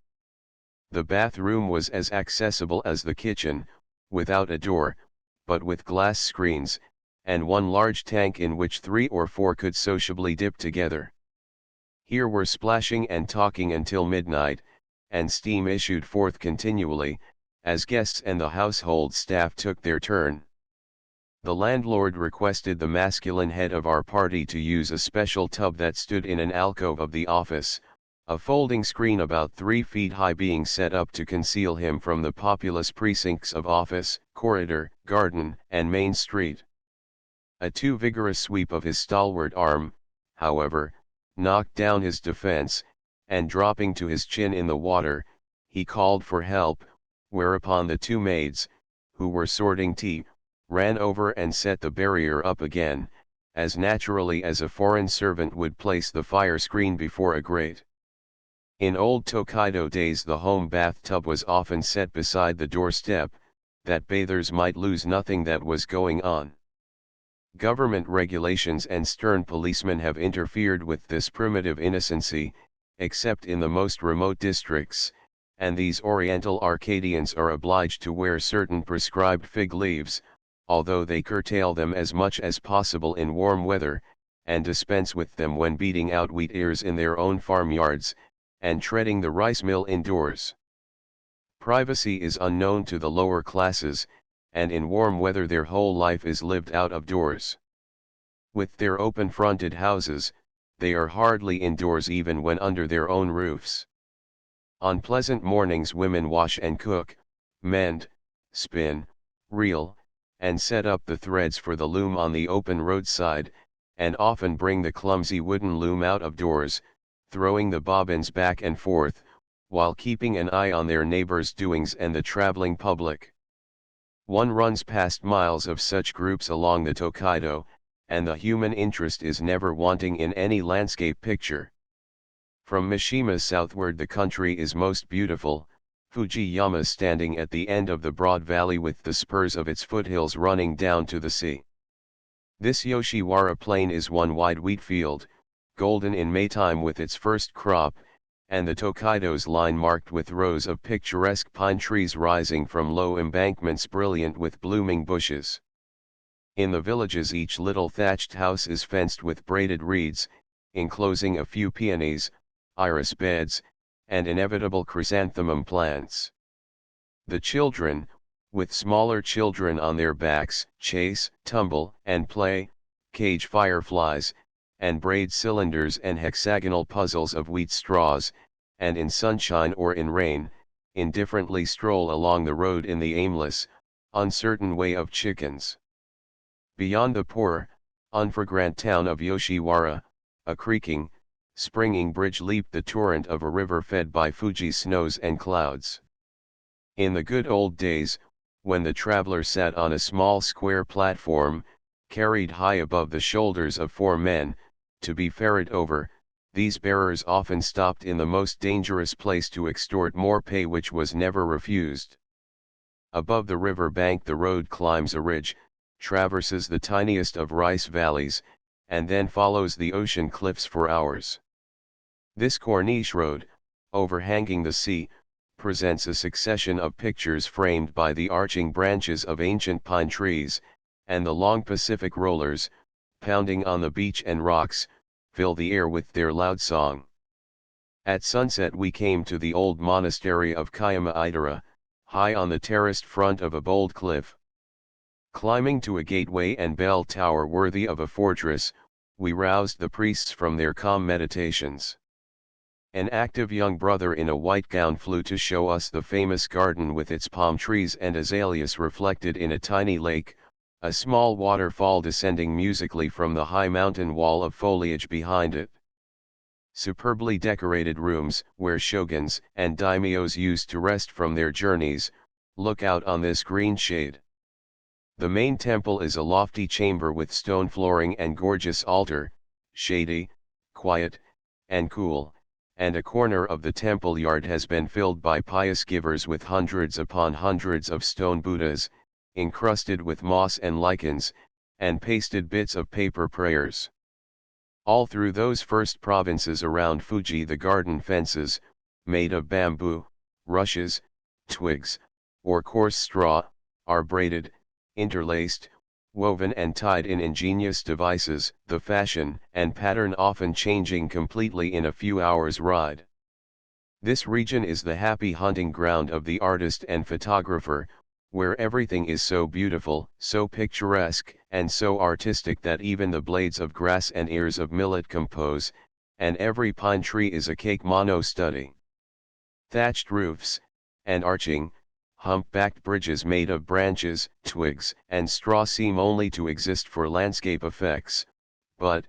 The bathroom was as accessible as the kitchen, without a door, but with glass screens, and one large tank in which 3 or 4 could sociably dip together. Here were splashing and talking until midnight, and steam issued forth continually, as guests and the household staff took their turn. The landlord requested the masculine head of our party to use a special tub that stood in an alcove of the office, a folding screen about 3 feet high being set up to conceal him from the populous precincts of office, corridor, garden, and main street. A too vigorous sweep of his stalwart arm, however, knocked down his defense, and dropping to his chin in the water, he called for help, whereupon the 2 maids, who were sorting tea, ran over and set the barrier up again, as naturally as a foreign servant would place the fire screen before a grate. In old Tokaido days the home bathtub was often set beside the doorstep, that bathers might lose nothing that was going on. Government regulations and stern policemen have interfered with this primitive innocency, except in the most remote districts, and these Oriental Arcadians are obliged to wear certain prescribed fig leaves, although they curtail them as much as possible in warm weather, and dispense with them when beating out wheat ears in their own farmyards, and treading the rice mill indoors. Privacy is unknown to the lower classes, and in warm weather their whole life is lived out of doors. With their open-fronted houses, they are hardly indoors even when under their own roofs. On pleasant mornings women wash and cook, mend, spin, reel, and set up the threads for the loom on the open roadside, and often bring the clumsy wooden loom out of doors, throwing the bobbins back and forth, while keeping an eye on their neighbors' doings and the traveling public. One runs past miles of such groups along the Tokaido, and the human interest is never wanting in any landscape picture. From Mishima southward the country is most beautiful, Fujiyama standing at the end of the broad valley with the spurs of its foothills running down to the sea. This Yoshiwara plain is one wide wheat field, golden in Maytime with its first crop, and the Tokaido's line marked with rows of picturesque pine trees rising from low embankments brilliant with blooming bushes. In the villages each little thatched house is fenced with braided reeds, enclosing a few peonies, iris beds, and inevitable chrysanthemum plants. The children, with smaller children on their backs, chase, tumble, and play, cage fireflies, and braid cylinders and hexagonal puzzles of wheat straws, and in sunshine or in rain, indifferently stroll along the road in the aimless, uncertain way of chickens. Beyond the poor, unfragrant town of Yoshiwara, a creaking, springing bridge leaped the torrent of a river fed by Fuji's snows and clouds. In the good old days, when the traveler sat on a small square platform, carried high above the shoulders of four men, to be ferried over, these bearers often stopped in the most dangerous place to extort more pay which was never refused. Above the river bank the road climbs a ridge, traverses the tiniest of rice valleys, and then follows the ocean cliffs for hours. This Corniche road, overhanging the sea, presents a succession of pictures framed by the arching branches of ancient pine trees, and the long Pacific rollers, pounding on the beach and rocks, fill the air with their loud song. At sunset we came to the old monastery of Kayama Idara, high on the terraced front of a bold cliff. Climbing to a gateway and bell tower worthy of a fortress, we roused the priests from their calm meditations. An active young brother in a white gown flew to show us the famous garden with its palm trees and azaleas reflected in a tiny lake, a small waterfall descending musically from the high mountain wall of foliage behind it. Superbly decorated rooms, where shoguns and daimyos used to rest from their journeys, look out on this green shade. The main temple is a lofty chamber with stone flooring and gorgeous altar, shady, quiet, and cool, and a corner of the temple yard has been filled by pious givers with hundreds upon hundreds of stone Buddhas, encrusted with moss and lichens, and pasted bits of paper prayers. All through those first provinces around Fuji the garden fences, made of bamboo, rushes, twigs, or coarse straw, are braided, interlaced, woven and tied in ingenious devices, the fashion and pattern often changing completely in a few hours' ride. This region is the happy hunting ground of the artist and photographer, where everything is so beautiful, so picturesque, and so artistic that even the blades of grass and ears of millet compose, and every pine tree is a cake-mono study. Thatched roofs, and arching, hump-backed bridges made of branches, twigs, and straw seem only to exist for landscape effects, but,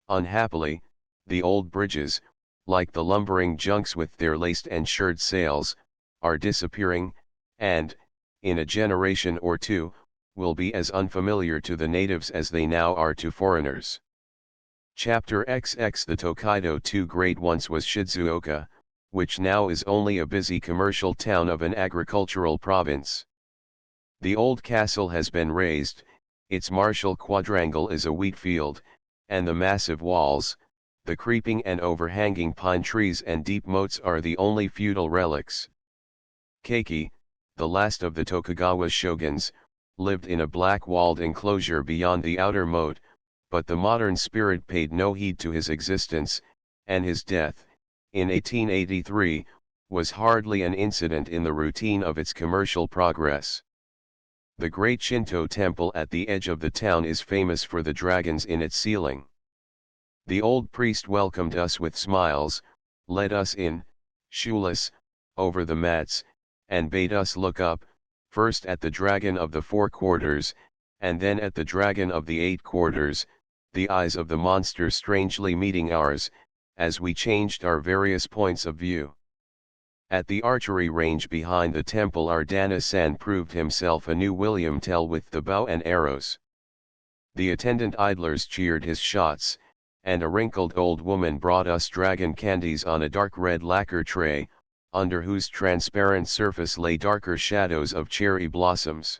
unhappily, the old bridges, like the lumbering junks with their laced and shirred sails, are disappearing, and, in a generation or two, will be as unfamiliar to the natives as they now are to foreigners. Chapter XX The Tokaido too great once was Shizuoka, which now is only a busy commercial town of an agricultural province. The old castle has been razed, its martial quadrangle is a wheat field, and the massive walls, the creeping and overhanging pine trees and deep moats are the only feudal relics. Keiki, the last of the Tokugawa shoguns, lived in a black-walled enclosure beyond the outer moat, but the modern spirit paid no heed to his existence, and his death, in 1883, was hardly an incident in the routine of its commercial progress. The great Shinto temple at the edge of the town is famous for the dragons in its ceiling. The old priest welcomed us with smiles, led us in, shoeless, over the mats, and bade us look up, first at the dragon of the 4 quarters, and then at the dragon of the 8 quarters, the eyes of the monster strangely meeting ours, as we changed our various points of view. At the archery range behind the temple Ardana-san proved himself a new William Tell with the bow and arrows. The attendant idlers cheered his shots, and a wrinkled old woman brought us dragon candies on a dark red lacquer tray, under whose transparent surface lay darker shadows of cherry blossoms.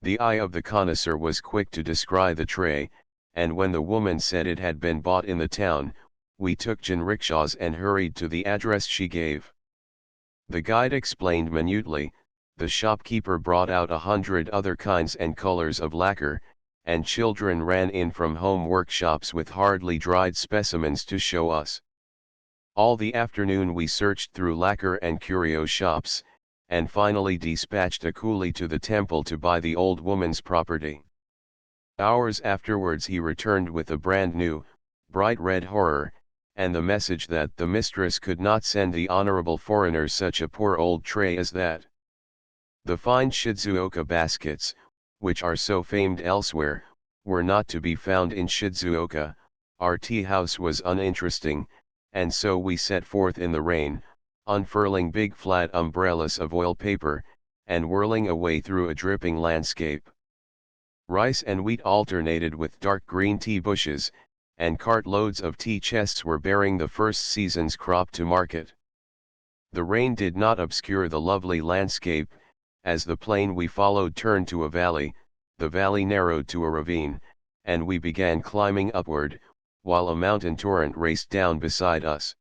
The eye of the connoisseur was quick to descry the tray, and when the woman said it had been bought in the town, we took jinrikishas and hurried to the address she gave. The guide explained minutely, the shopkeeper brought out 100 other kinds and colors of lacquer, and children ran in from home workshops with hardly dried specimens to show us. All the afternoon we searched through lacquer and curio shops, and finally dispatched a coolie to the temple to buy the old woman's property. Hours afterwards he returned with a brand new, bright red horror, and the message that the mistress could not send the honorable foreigners such a poor old tray as that. The fine Shizuoka baskets, which are so famed elsewhere, were not to be found in Shizuoka. Our tea house was uninteresting, and so we set forth in the rain, unfurling big flat umbrellas of oil paper, and whirling away through a dripping landscape. Rice and wheat alternated with dark green tea bushes, and cartloads of tea chests were bearing the first season's crop to market. The rain did not obscure the lovely landscape. As the plain we followed turned to a valley, the valley narrowed to a ravine, and we began climbing upward, while a mountain torrent raced down beside us.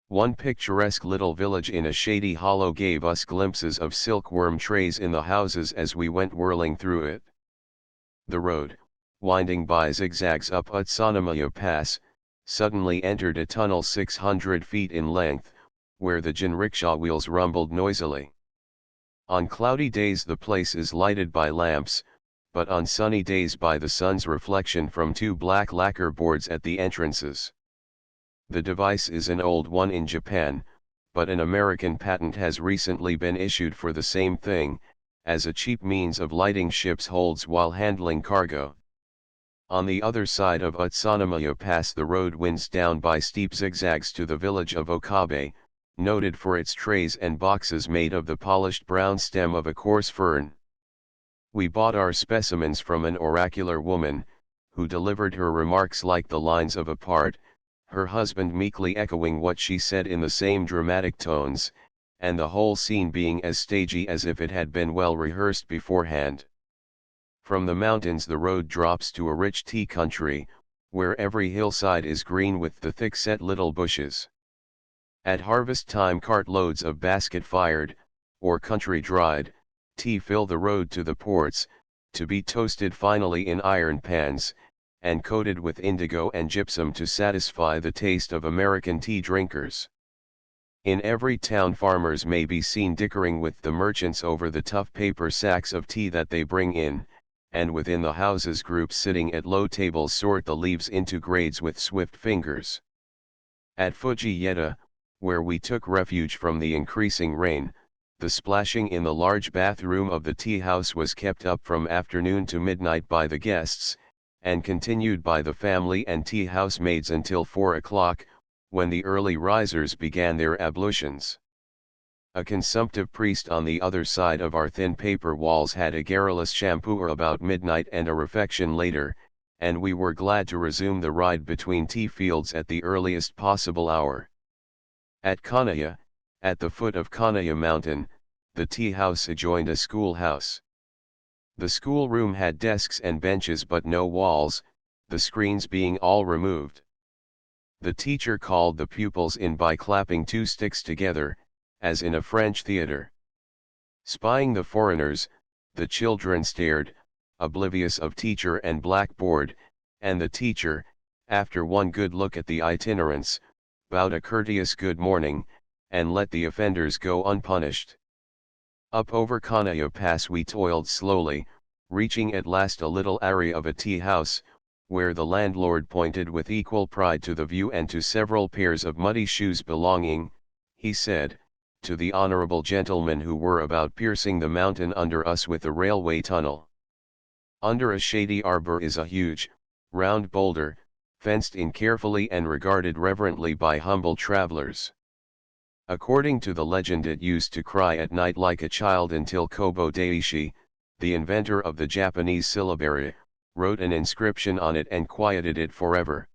One picturesque little village in a shady hollow gave us glimpses of silkworm trays in the houses as we went whirling through it. The road, winding by zigzags up Utsunomiya Pass, suddenly entered a tunnel 600 feet in length, where the jinriksha wheels rumbled noisily. On cloudy days the place is lighted by lamps, but on sunny days by the sun's reflection from 2 black lacquer boards at the entrances. The device is an old one in Japan, but an American patent has recently been issued for the same thing, as a cheap means of lighting ships' holds while handling cargo. On the other side of Utsunomiya Pass the road winds down by steep zigzags to the village of Okabe, noted for its trays and boxes made of the polished brown stem of a coarse fern. We bought our specimens from an oracular woman, who delivered her remarks like the lines of a part, her husband meekly echoing what she said in the same dramatic tones, and the whole scene being as stagey as if it had been well rehearsed beforehand. From the mountains the road drops to a rich tea country, where every hillside is green with the thick-set little bushes. At harvest time cartloads of basket-fired, or country-dried, tea fill the road to the ports, to be toasted finally in iron pans, and coated with indigo and gypsum to satisfy the taste of American tea drinkers. In every town farmers may be seen dickering with the merchants over the tough paper sacks of tea that they bring in, and within the houses groups sitting at low tables sort the leaves into grades with swift fingers. At Fujiyeta, where we took refuge from the increasing rain, the splashing in the large bathroom of the tea house was kept up from afternoon to midnight by the guests, and continued by the family and tea house maids until 4 o'clock, when the early risers began their ablutions. A consumptive priest on the other side of our thin paper walls had a garrulous shampooer about midnight and a refection later, and we were glad to resume the ride between tea fields at the earliest possible hour. At Kanaya, at the foot of Kanaya Mountain, the tea house adjoined a schoolhouse. The schoolroom had desks and benches but no walls, the screens being all removed. The teacher called the pupils in by clapping 2 sticks together, as in a French theater. Spying the foreigners, the children stared, oblivious of teacher and blackboard, and the teacher, after one good look at the itinerants, bowed a courteous good morning, and let the offenders go unpunished. Up over Kanaya Pass we toiled slowly, reaching at last a little area of a tea house, where the landlord pointed with equal pride to the view and to several pairs of muddy shoes belonging, he said, to the honorable gentlemen who were about piercing the mountain under us with a railway tunnel. Under a shady arbor is a huge, round boulder, fenced in carefully and regarded reverently by humble travelers. According to the legend, it used to cry at night like a child until Kobo Daishi, the inventor of the Japanese syllabary, wrote an inscription on it and quieted it forever.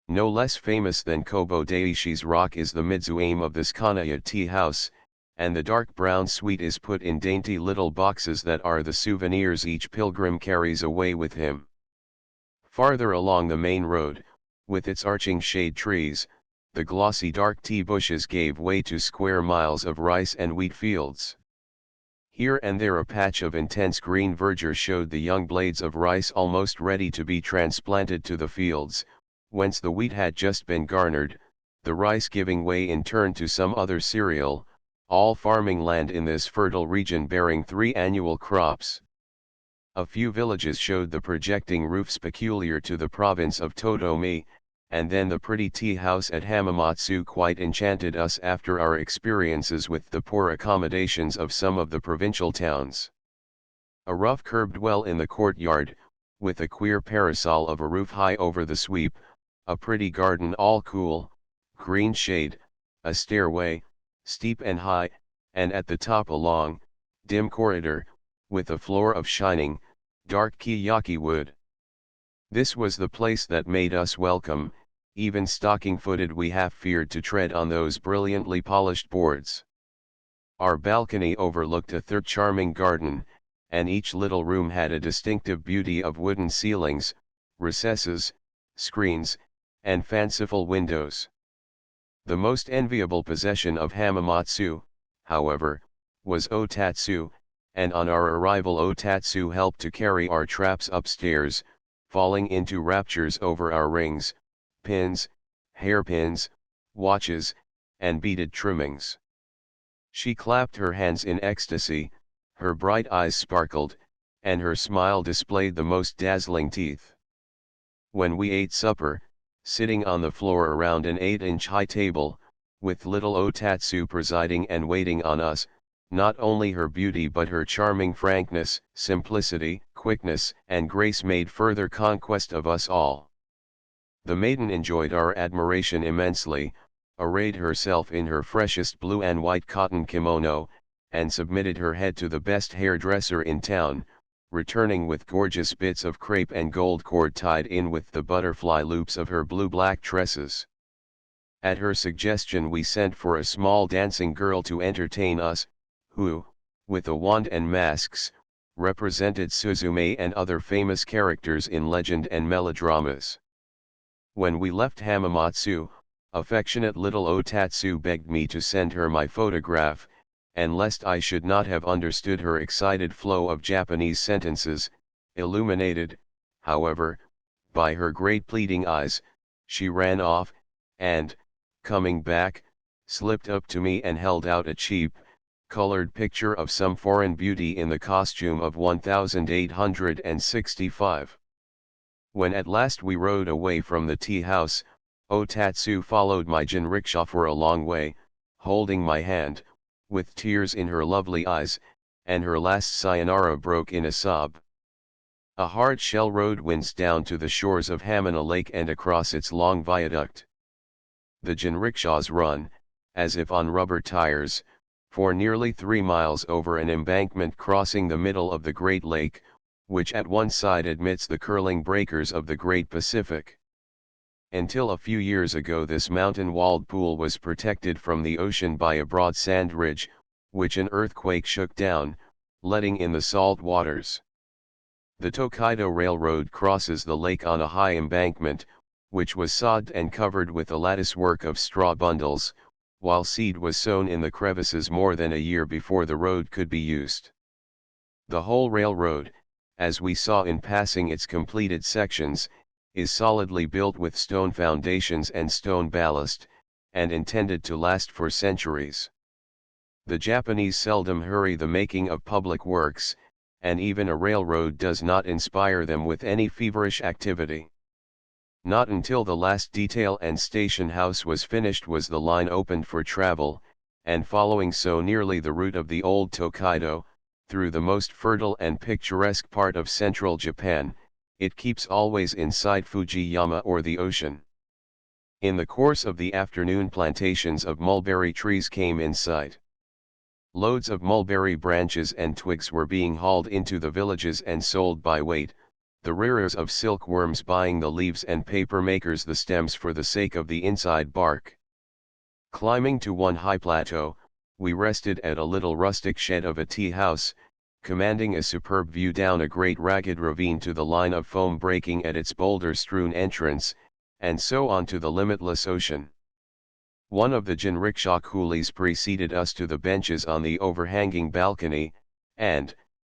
No less famous than Kobo Daishi's rock is the midzuame of this Kanaya tea house, and the dark brown sweet is put in dainty little boxes that are the souvenirs each pilgrim carries away with him. Farther along the main road, with its arching shade trees, the glossy dark tea bushes gave way to square miles of rice and wheat fields. Here and there a patch of intense green verdure showed the young blades of rice almost ready to be transplanted to the fields, whence the wheat had just been garnered, the rice giving way in turn to some other cereal, all farming land in this fertile region bearing 3 annual crops. A few villages showed the projecting roofs peculiar to the province of Totomi, and then the pretty tea house at Hamamatsu quite enchanted us after our experiences with the poor accommodations of some of the provincial towns. A rough curbed well in the courtyard, with a queer parasol of a roof high over the sweep, a pretty garden all cool, green shade, a stairway, steep and high, and at the top a long, dim corridor, with a floor of shining, dark kiyaki wood. This was the place that made us welcome, even stocking-footed we half feared to tread on those brilliantly polished boards. Our balcony overlooked a third charming garden, and each little room had a distinctive beauty of wooden ceilings, recesses, screens, and fanciful windows. The most enviable possession of Hamamatsu, however, was Otatsu, and on our arrival Otatsu helped to carry our traps upstairs, falling into raptures over our rings, pins, hairpins, watches, and beaded trimmings. She clapped her hands in ecstasy, her bright eyes sparkled, and her smile displayed the most dazzling teeth. When we ate supper, sitting on the floor around an 8-inch high table, with little Otatsu presiding and waiting on us, not only her beauty but her charming frankness, simplicity, quickness, and grace made further conquest of us all. The maiden enjoyed our admiration immensely, arrayed herself in her freshest blue and white cotton kimono, and submitted her head to the best hairdresser in town, returning with gorgeous bits of crepe and gold cord tied in with the butterfly loops of her blue-black tresses. At her suggestion we sent for a small dancing girl to entertain us, who, with a wand and masks, represented Suzume and other famous characters in legend and melodramas. When we left Hamamatsu, affectionate little Otatsu begged me to send her my photograph, and lest I should not have understood her excited flow of Japanese sentences, illuminated, however, by her great pleading eyes, she ran off, and, coming back, slipped up to me and held out a cheap, colored picture of some foreign beauty in the costume of 1865. When at last we rode away from the tea house, Otatsu followed my jinrikisha for a long way, holding my hand, with tears in her lovely eyes, and her last sayonara broke in a sob. A hard shell road winds down to the shores of Hamana Lake and across its long viaduct. The jinrikishas run, as if on rubber tires, for nearly 3 miles over an embankment crossing the middle of the Great Lake, which at one side admits the curling breakers of the Great Pacific. Until a few years ago this mountain-walled pool was protected from the ocean by a broad sand ridge, which an earthquake shook down, letting in the salt waters. The Tokaido Railroad crosses the lake on a high embankment, which was sodded and covered with a latticework of straw bundles, while seed was sown in the crevices more than a year before the road could be used. The whole railroad, as we saw in passing its completed sections, is solidly built with stone foundations and stone ballast, and intended to last for centuries. The Japanese seldom hurry the making of public works, and even a railroad does not inspire them with any feverish activity. Not until the last detail and station house was finished was the line opened for travel, and following so nearly the route of the old Tokaido, through the most fertile and picturesque part of central Japan, it keeps always in sight Fujiyama or the ocean. In the course of the afternoon plantations of mulberry trees came in sight. Loads of mulberry branches and twigs were being hauled into the villages and sold by weight, the rearers of silkworms buying the leaves and paper makers the stems for the sake of the inside bark. Climbing to one high plateau, we rested at a little rustic shed of a tea house, commanding a superb view down a great ragged ravine to the line of foam breaking at its boulder-strewn entrance, and so on to the limitless ocean. One of the jinrikisha coolies preceded us to the benches on the overhanging balcony, and,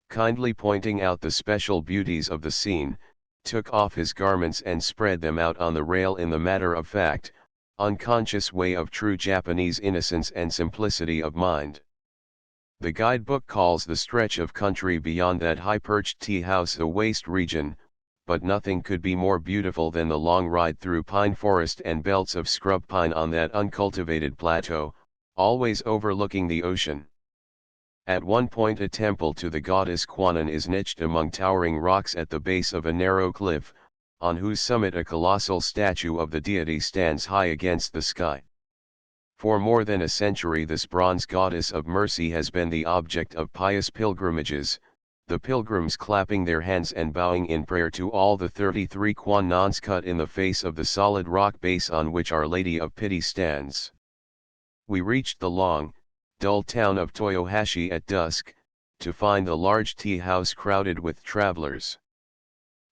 kindly pointing out the special beauties of the scene, took off his garments and spread them out on the rail in the matter-of-fact, unconscious way of true Japanese innocence and simplicity of mind. The guidebook calls the stretch of country beyond that high-perched tea house a waste region, but nothing could be more beautiful than the long ride through pine forest and belts of scrub pine on that uncultivated plateau, always overlooking the ocean. At one point a temple to the goddess Kwannon is niched among towering rocks at the base of a narrow cliff, on whose summit a colossal statue of the deity stands high against the sky. For more than a century this bronze goddess of mercy has been the object of pious pilgrimages, the pilgrims clapping their hands and bowing in prayer to all the 33 Kwannons cut in the face of the solid rock base on which Our Lady of Pity stands. We reached the long, dull town of Toyohashi at dusk, to find the large tea house crowded with travelers.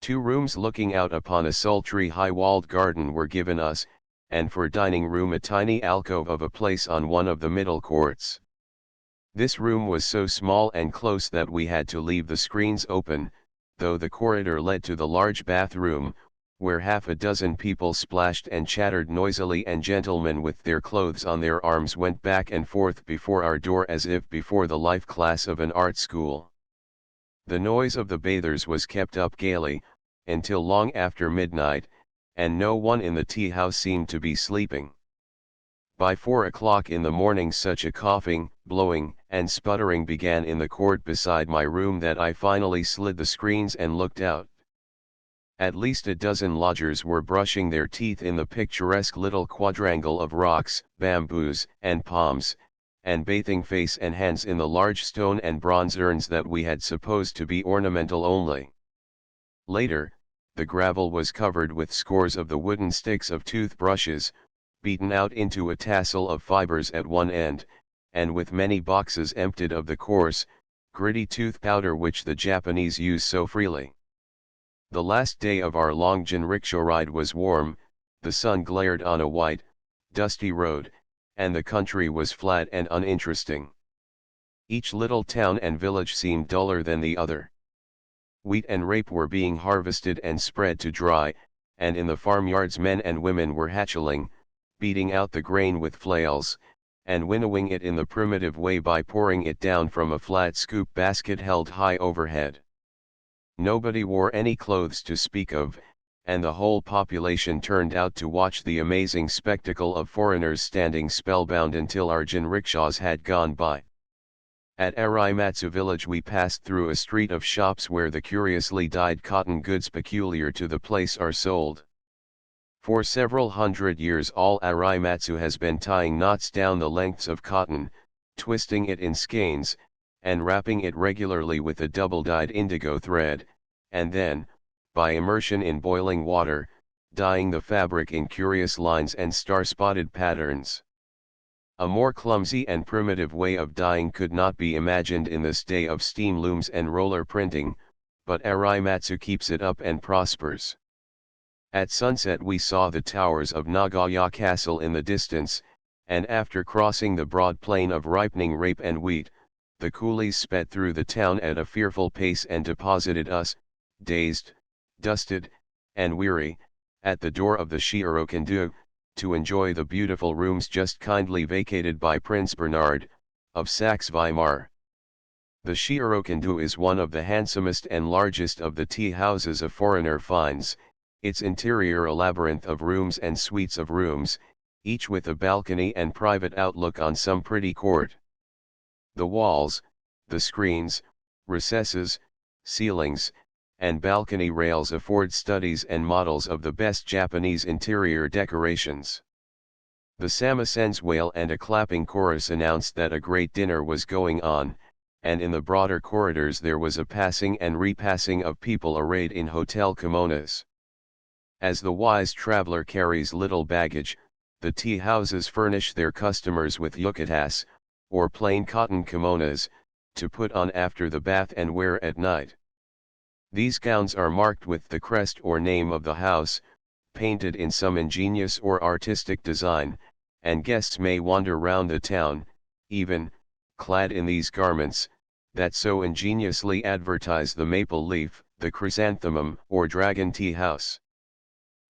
2 rooms looking out upon a sultry high-walled garden were given us, and for dining room a tiny alcove of a place on one of the middle courts. This room was so small and close that we had to leave the screens open, though the corridor led to the large bathroom, where half a dozen people splashed and chattered noisily and gentlemen with their clothes on their arms went back and forth before our door as if before the life class of an art school. The noise of the bathers was kept up gaily, until long after midnight, and no one in the tea house seemed to be sleeping. By 4 o'clock in the morning such a coughing, blowing, and sputtering began in the court beside my room that I finally slid the screens and looked out. At least a dozen lodgers were brushing their teeth in the picturesque little quadrangle of rocks, bamboos, and palms, and bathing face and hands in the large stone and bronze urns that we had supposed to be ornamental only. Later, the gravel was covered with scores of the wooden sticks of toothbrushes, beaten out into a tassel of fibers at one end, and with many boxes emptied of the coarse, gritty tooth powder which the Japanese use so freely. The last day of our long jinrikisha ride was warm, the sun glared on a white, dusty road, and the country was flat and uninteresting. Each little town and village seemed duller than the other. Wheat and rape were being harvested and spread to dry, and in the farmyards men and women were hatcheling, beating out the grain with flails, and winnowing it in the primitive way by pouring it down from a flat scoop basket held high overhead. Nobody wore any clothes to speak of, and the whole population turned out to watch the amazing spectacle of foreigners standing spellbound until our jinrikishas had gone by. At Arimatsu village we passed through a street of shops where the curiously dyed cotton goods peculiar to the place are sold. For several hundred years all Arimatsu has been tying knots down the lengths of cotton, twisting it in skeins, and wrapping it regularly with a double-dyed indigo thread, and then, by immersion in boiling water, dyeing the fabric in curious lines and star-spotted patterns. A more clumsy and primitive way of dyeing could not be imagined in this day of steam looms and roller printing, but Arimatsu keeps it up and prospers. At sunset we saw the towers of Nagaya Castle in the distance, and after crossing the broad plain of ripening rape and wheat, the coolies sped through the town at a fearful pace and deposited us, dazed, dusted, and weary, at the door of the Shirokan-do, to enjoy the beautiful rooms just kindly vacated by Prince Bernard, of Saxe-Weimar. The Schierokendu is one of the handsomest and largest of the tea houses a foreigner finds, its interior a labyrinth of rooms and suites of rooms, each with a balcony and private outlook on some pretty court. The walls, the screens, recesses, ceilings, and balcony rails afford studies and models of the best Japanese interior decorations. The samasen's wail and a clapping chorus announced that a great dinner was going on, and in the broader corridors there was a passing and repassing of people arrayed in hotel kimonos. As the wise traveler carries little baggage, the tea houses furnish their customers with yukatas, or plain cotton kimonos, to put on after the bath and wear at night. These gowns are marked with the crest or name of the house, painted in some ingenious or artistic design, and guests may wander round the town, even, clad in these garments, that so ingeniously advertise the maple leaf, the chrysanthemum or dragon tea house.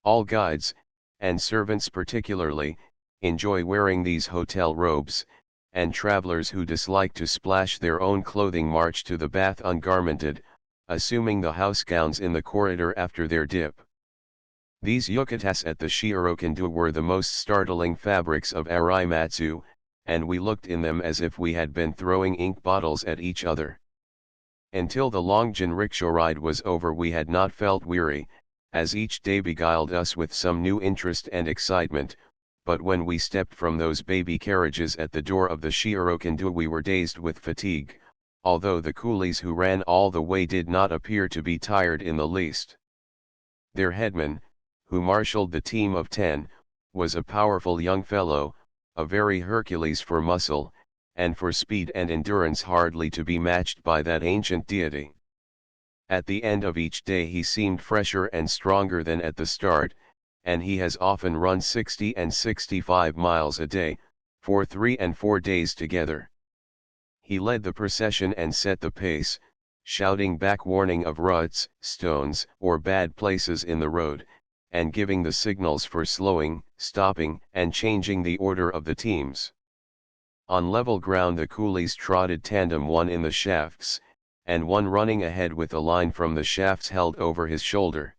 All guides, and servants particularly, enjoy wearing these hotel robes, and travelers who dislike to splash their own clothing march to the bath ungarmented, assuming the house gowns in the corridor after their dip. These yukatas at the Schierokendu were the most startling fabrics of Arimatsu, and we looked in them as if we had been throwing ink bottles at each other. Until the long jinrikisha ride was over we had not felt weary, as each day beguiled us with some new interest and excitement, but when we stepped from those baby carriages at the door of the Schierokendu we were dazed with fatigue, although the coolies who ran all the way did not appear to be tired in the least. Their headman, who marshaled the team of 10, was a powerful young fellow, a very Hercules for muscle, and for speed and endurance hardly to be matched by that ancient deity. At the end of each day he seemed fresher and stronger than at the start, and he has often run 60 and 65 miles a day, for 3 and 4 days together. He led the procession and set the pace, shouting back warning of ruts, stones, or bad places in the road, and giving the signals for slowing, stopping, and changing the order of the teams. On level ground the coolies trotted tandem, one in the shafts, and one running ahead with a line from the shafts held over his shoulder.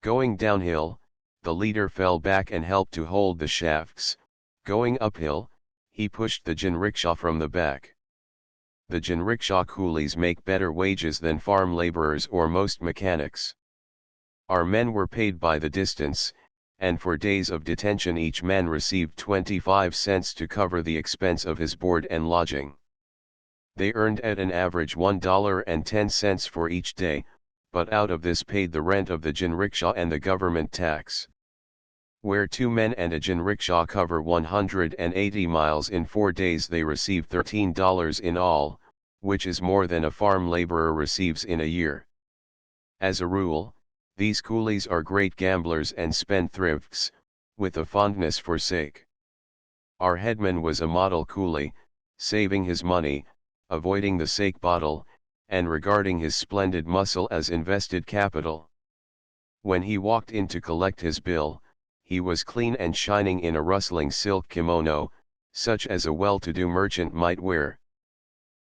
Going downhill, the leader fell back and helped to hold the shafts. Going uphill, he pushed the jinrikisha from the back. The jinrikisha coolies make better wages than farm laborers or most mechanics. Our men were paid by the distance, and for days of detention each man received 25 cents to cover the expense of his board and lodging. They earned at an average $1.10 for each day, but out of this paid the rent of the jinrikisha and the government tax. Where 2 men and a jinrikisha cover 180 miles in 4 days they receive $13 in all, which is more than a farm laborer receives in a year. As a rule, these coolies are great gamblers and spendthrifts, with a fondness for sake. Our headman was a model coolie, saving his money, avoiding the sake bottle, and regarding his splendid muscle as invested capital. When he walked in to collect his bill, he was clean and shining in a rustling silk kimono, such as a well-to-do merchant might wear.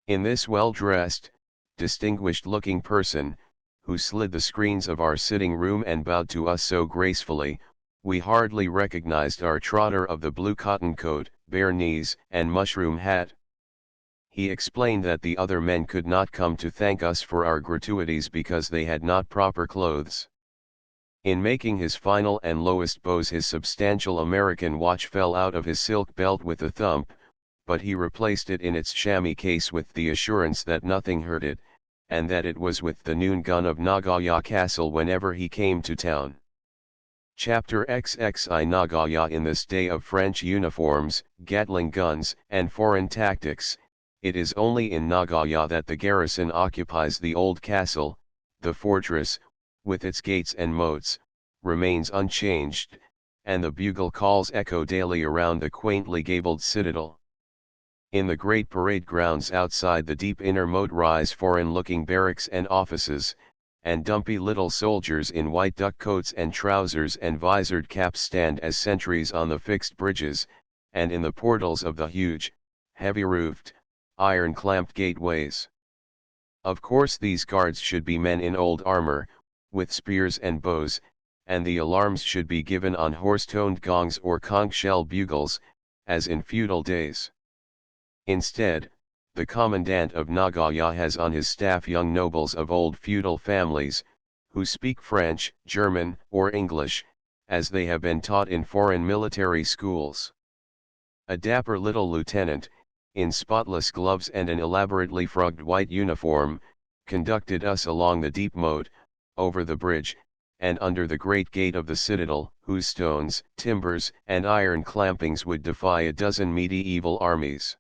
In this well-dressed, distinguished-looking person, who slid the screens of our sitting room and bowed to us so gracefully, we hardly recognized our trotter of the blue cotton coat, bare knees, and mushroom hat. He explained that the other men could not come to thank us for our gratuities because they had not proper clothes. In making his final and lowest bows his substantial American watch fell out of his silk belt with a thump, but he replaced it in its chamois case with the assurance that nothing hurt it, and that it was with the noon gun of Nagaya Castle whenever he came to town. Chapter XXI Nagaya. In this day of French uniforms, Gatling guns, and foreign tactics, it is only in Nagaya that the garrison occupies the old castle. The fortress, with its gates and moats, remains unchanged, and the bugle calls echo daily around the quaintly gabled citadel. In the great parade grounds outside the deep inner moat rise foreign-looking barracks and offices, and dumpy little soldiers in white duck coats and trousers and visored caps stand as sentries on the fixed bridges, and in the portals of the huge, heavy-roofed, iron-clamped gateways. Of course these guards should be men in old armor, with spears and bows, and the alarms should be given on horse-toned gongs or conch-shell bugles, as in feudal days. Instead, the commandant of Nagoya has on his staff young nobles of old feudal families, who speak French, German, or English, as they have been taught in foreign military schools. A dapper little lieutenant, in spotless gloves and an elaborately frogged white uniform, conducted us along the deep moat, over the bridge, and under the great gate of the citadel, whose stones, timbers, and iron clampings would defy a dozen medieval armies.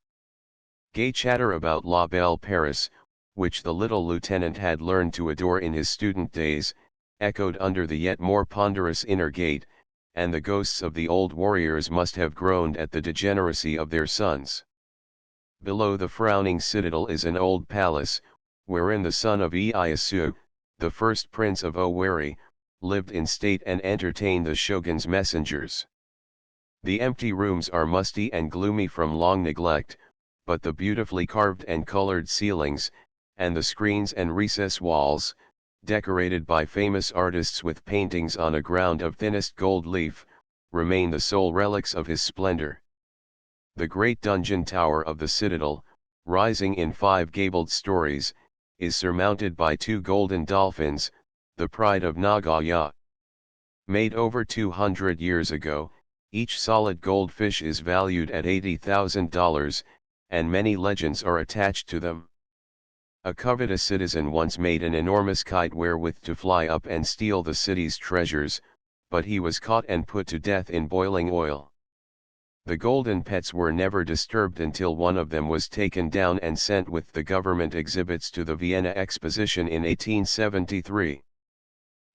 Gay chatter about La Belle Paris, which the little lieutenant had learned to adore in his student days, echoed under the yet more ponderous inner gate, and the ghosts of the old warriors must have groaned at the degeneracy of their sons. Below the frowning citadel is an old palace, wherein the son of Ieyasu, the first prince of Oweri, lived in state and entertained the shogun's messengers. The empty rooms are musty and gloomy from long neglect, but the beautifully carved and colored ceilings, and the screens and recess walls, decorated by famous artists with paintings on a ground of thinnest gold leaf, remain the sole relics of his splendor. The great dungeon tower of the citadel, rising in 5 gabled stories, is surmounted by 2 golden dolphins, the pride of Nagoya. Made over 200 years ago, each solid goldfish is valued at $80,000, and many legends are attached to them. A covetous citizen once made an enormous kite wherewith to fly up and steal the city's treasures, but he was caught and put to death in boiling oil. The golden pets were never disturbed until one of them was taken down and sent with the government exhibits to the Vienna Exposition in 1873.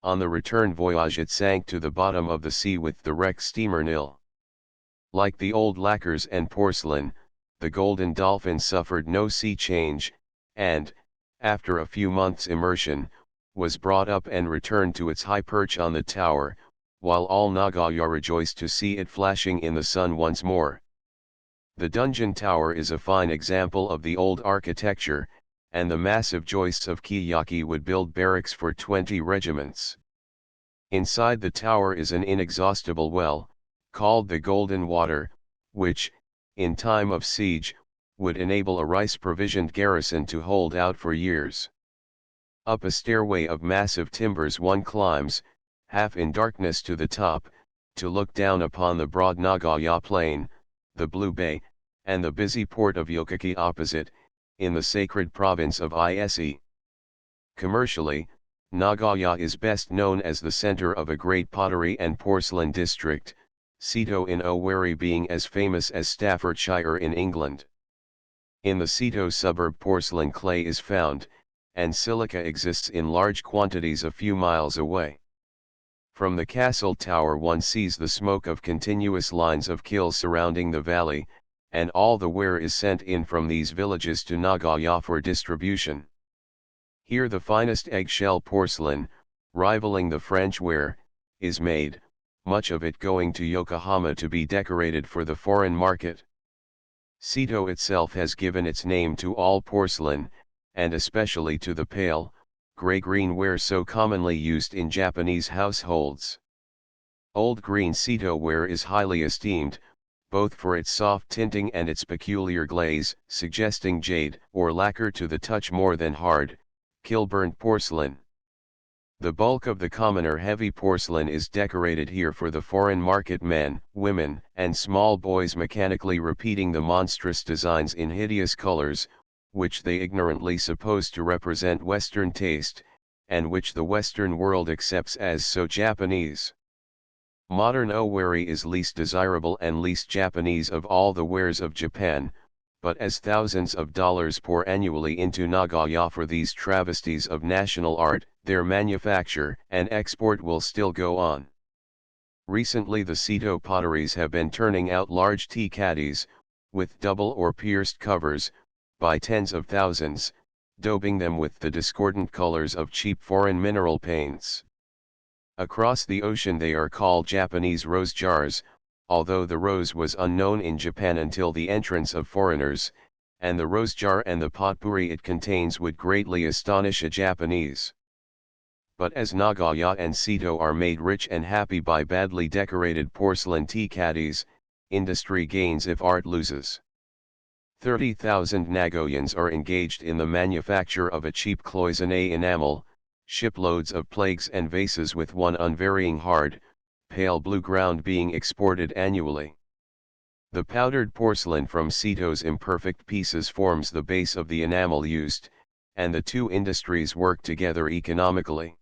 On the return voyage it sank to the bottom of the sea with the wrecked steamer nil. Like the old lacquers and porcelain, the golden dolphin suffered no sea change, and, after a few months' immersion, was brought up and returned to its high perch on the tower, while all Nagoya rejoiced to see it flashing in the sun once more. The dungeon tower is a fine example of the old architecture, and the massive joists of Kiyaki would build barracks for 20 regiments. Inside the tower is an inexhaustible well, called the Golden Water, which, in time of siege, would enable a rice-provisioned garrison to hold out for years. Up a stairway of massive timbers one climbs, half in darkness to the top, to look down upon the broad Nagoya plain, the Blue Bay, and the busy port of Yokaki opposite, in the sacred province of Ise. Commercially, Nagoya is best known as the center of a great pottery and porcelain district, Seto in Oweri being as famous as Staffordshire in England. In the Seto suburb porcelain clay is found, and silica exists in large quantities a few miles away. From the castle tower one sees the smoke of continuous lines of kilns surrounding the valley, and all the ware is sent in from these villages to Nagoya for distribution. Here the finest eggshell porcelain, rivaling the French ware, is made, much of it going to Yokohama to be decorated for the foreign market. Seto itself has given its name to all porcelain, and especially to the pale, gray-green ware so commonly used in Japanese households. Old green Seto ware is highly esteemed, both for its soft tinting and its peculiar glaze, suggesting jade or lacquer to the touch more than hard, kilburnt porcelain. The bulk of the commoner heavy porcelain is decorated here for the foreign market, men, women, and small boys mechanically repeating the monstrous designs in hideous colors, which they ignorantly suppose to represent Western taste, and which the Western world accepts as so Japanese. Modern Oweri is least desirable and least Japanese of all the wares of Japan, but as thousands of dollars pour annually into Nagoya for these travesties of national art, their manufacture and export will still go on. Recently the Seto potteries have been turning out large tea caddies, with double or pierced covers, by tens of thousands, daubing them with the discordant colors of cheap foreign mineral paints. Across the ocean they are called Japanese rose jars, although the rose was unknown in Japan until the entrance of foreigners, and the rose jar and the potpourri it contains would greatly astonish a Japanese. But as Nagoya and Seto are made rich and happy by badly decorated porcelain tea caddies, industry gains if art loses. 30,000 Nagoyans are engaged in the manufacture of a cheap cloisonné enamel, shiploads of plagues and vases with one unvarying hard, pale blue ground being exported annually. The powdered porcelain from Seto's imperfect pieces forms the base of the enamel used, and the two industries work together economically.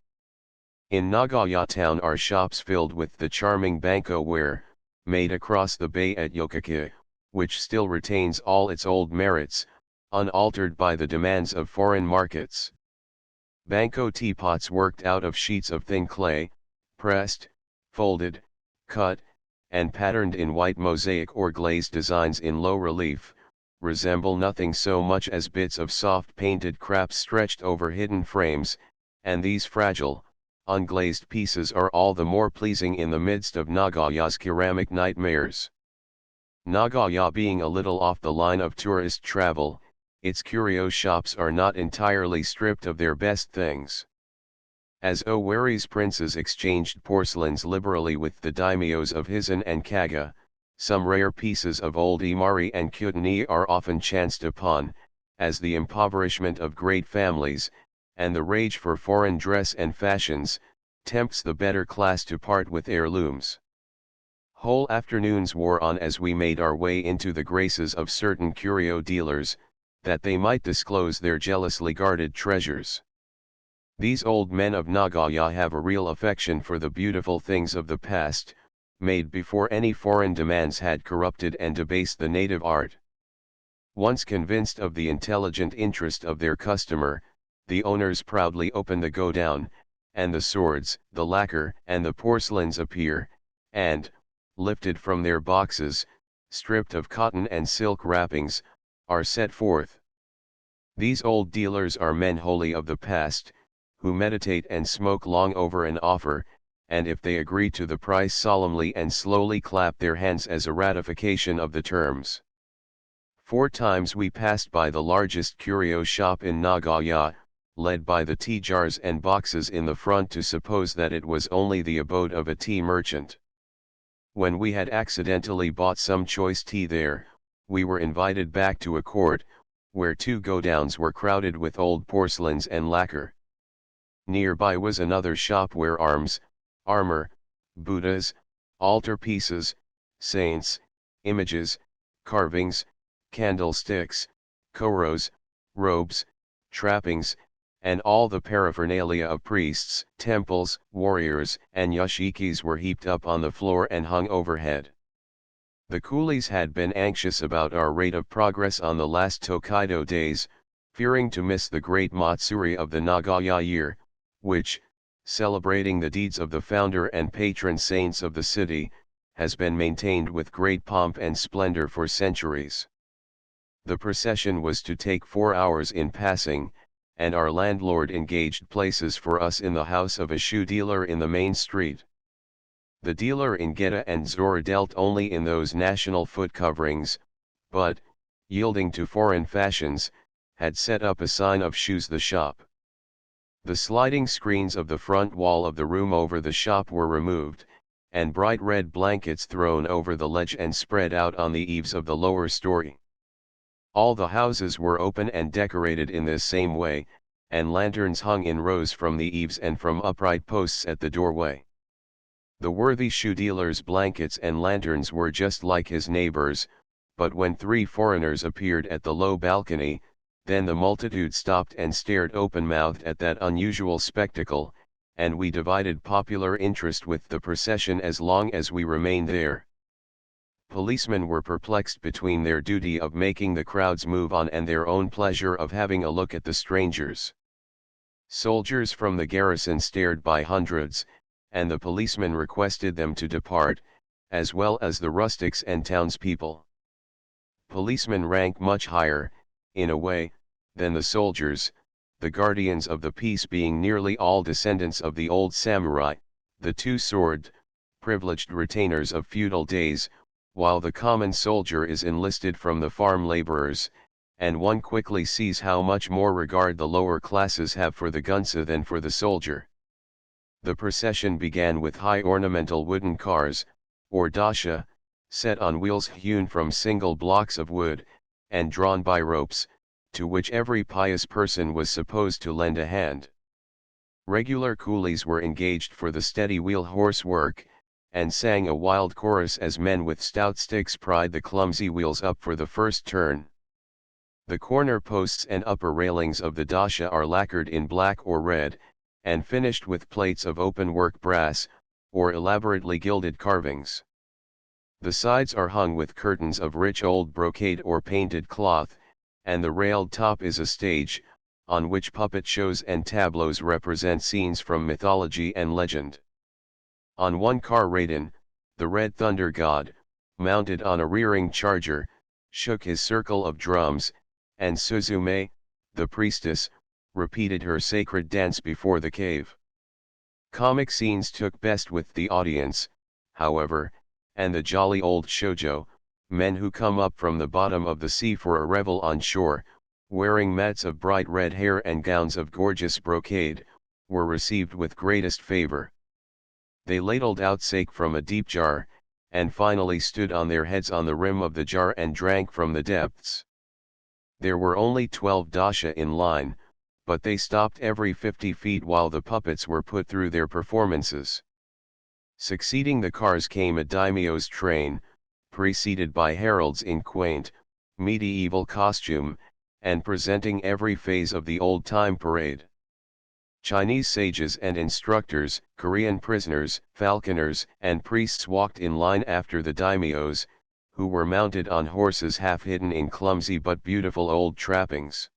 In Nagoya town are shops filled with the charming banko ware, made across the bay at Yokoki, which still retains all its old merits, unaltered by the demands of foreign markets. Banko teapots worked out of sheets of thin clay, pressed, folded, cut, and patterned in white mosaic or glazed designs in low relief, resemble nothing so much as bits of soft painted crap stretched over hidden frames, and these fragile, unglazed pieces are all the more pleasing in the midst of Nagoya's ceramic nightmares. Nagoya being a little off the line of tourist travel, its curio shops are not entirely stripped of their best things. As Owari's princes exchanged porcelains liberally with the daimyos of Hizen and Kaga, some rare pieces of old Imari and Kutani are often chanced upon, as the impoverishment of great families, and the rage for foreign dress and fashions, tempts the better class to part with heirlooms. Whole afternoons wore on as we made our way into the graces of certain curio dealers, that they might disclose their jealously guarded treasures. These old men of Nagoya have a real affection for the beautiful things of the past, made before any foreign demands had corrupted and debased the native art. Once convinced of the intelligent interest of their customer, the owners proudly open the go-down, and the swords, the lacquer and the porcelains appear, and, lifted from their boxes, stripped of cotton and silk wrappings, are set forth. These old dealers are men wholly of the past, who meditate and smoke long over an offer, and if they agree to the price solemnly and slowly clap their hands as a ratification of the terms. 4 times we passed by the largest curio shop in Nagoya, led by the tea jars and boxes in the front to suppose that it was only the abode of a tea merchant. When we had accidentally bought some choice tea there, we were invited back to a court, where 2 go-downs were crowded with old porcelains and lacquer. Nearby was another shop where arms, armor, Buddhas, altar pieces, saints, images, carvings, candlesticks, koros, robes, trappings, and all the paraphernalia of priests, temples, warriors, and yashikis were heaped up on the floor and hung overhead. The coolies had been anxious about our rate of progress on the last Tokaido days, fearing to miss the great Matsuri of the Nagoya year, which, celebrating the deeds of the founder and patron saints of the city, has been maintained with great pomp and splendor for centuries. The procession was to take 4 hours in passing, and our landlord engaged places for us in the house of a shoe dealer in the main street. The dealer in Geta and Zora dealt only in those national foot coverings, but, yielding to foreign fashions, had set up a sign of shoes the shop. The sliding screens of the front wall of the room over the shop were removed, and bright red blankets thrown over the ledge and spread out on the eaves of the lower story. All the houses were open and decorated in this same way, and lanterns hung in rows from the eaves and from upright posts at the doorway. The worthy shoe dealer's blankets and lanterns were just like his neighbors, but when 3 foreigners appeared at the low balcony, then the multitude stopped and stared open-mouthed at that unusual spectacle, and we divided popular interest with the procession as long as we remained there. Policemen were perplexed between their duty of making the crowds move on and their own pleasure of having a look at the strangers. Soldiers from the garrison stared by hundreds, and the policemen requested them to depart, as well as the rustics and townspeople. Policemen rank much higher, in a way, than the soldiers, the guardians of the peace being nearly all descendants of the old samurai, the 2-sworded, privileged retainers of feudal days, while the common soldier is enlisted from the farm laborers, and one quickly sees how much more regard the lower classes have for the gunsa than for the soldier. The procession began with high ornamental wooden cars, or dasha, set on wheels hewn from single blocks of wood, and drawn by ropes, to which every pious person was supposed to lend a hand. Regular coolies were engaged for the steady wheel horse work, and sang a wild chorus as men with stout sticks pried the clumsy wheels up for the first turn. The corner posts and upper railings of the dasha are lacquered in black or red, and finished with plates of open-work brass, or elaborately gilded carvings. The sides are hung with curtains of rich old brocade or painted cloth, and the railed top is a stage, on which puppet shows and tableaus represent scenes from mythology and legend. On one car Raiden, the Red Thunder God, mounted on a rearing charger, shook his circle of drums, and Suzume, the priestess, repeated her sacred dance before the cave. Comic scenes took best with the audience, however, and the jolly old shoujo, men who come up from the bottom of the sea for a revel on shore, wearing mats of bright red hair and gowns of gorgeous brocade, were received with greatest favor. They ladled out sake from a deep jar, and finally stood on their heads on the rim of the jar and drank from the depths. There were only 12 dasha in line, but they stopped every 50 feet while the puppets were put through their performances. Succeeding the cars came a daimyo's train, preceded by heralds in quaint, medieval costume, and presenting every phase of the old-time parade. Chinese sages and instructors, Korean prisoners, falconers, and priests walked in line after the daimyos, who were mounted on horses half hidden in clumsy but beautiful old trappings.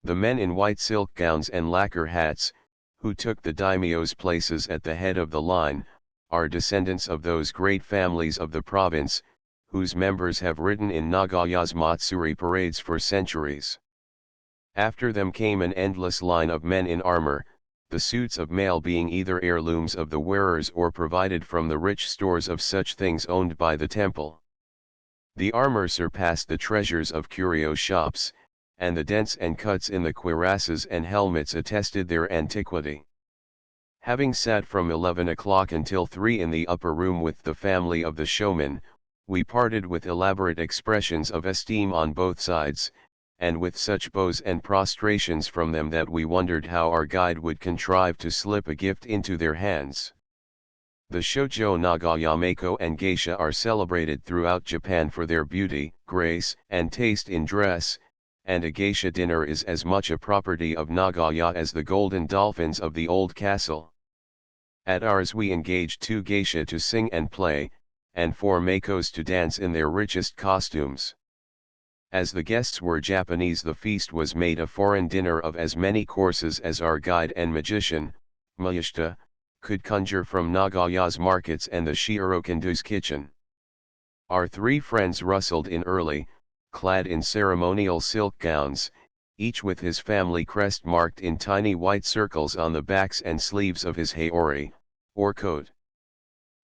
The men in white silk gowns and lacquer hats, who took the daimyos' places at the head of the line, are descendants of those great families of the province, whose members have ridden in Nagaya's Matsuri parades for centuries. After them came an endless line of men in armor, the suits of mail being either heirlooms of the wearers or provided from the rich stores of such things owned by the temple. The armor surpassed the treasures of curio shops, and the dents and cuts in the cuirasses and helmets attested their antiquity. Having sat from 11 o'clock until 3 in the upper room with the family of the showman, we parted with elaborate expressions of esteem on both sides, and with such bows and prostrations from them that we wondered how our guide would contrive to slip a gift into their hands. The shoujo Nagayameko and geisha are celebrated throughout Japan for their beauty, grace, and taste in dress, and a geisha dinner is as much a property of Nagaya as the golden dolphins of the old castle. At ours we engaged 2 geisha to sing and play, and 4 makos to dance in their richest costumes. As the guests were Japanese, the feast was made a foreign dinner of as many courses as our guide and magician, Mayashita, could conjure from Nagaya's markets and the Shirokandu's kitchen. Our 3 friends rustled in early, clad in ceremonial silk gowns, each with his family crest marked in tiny white circles on the backs and sleeves of his haori, or coat.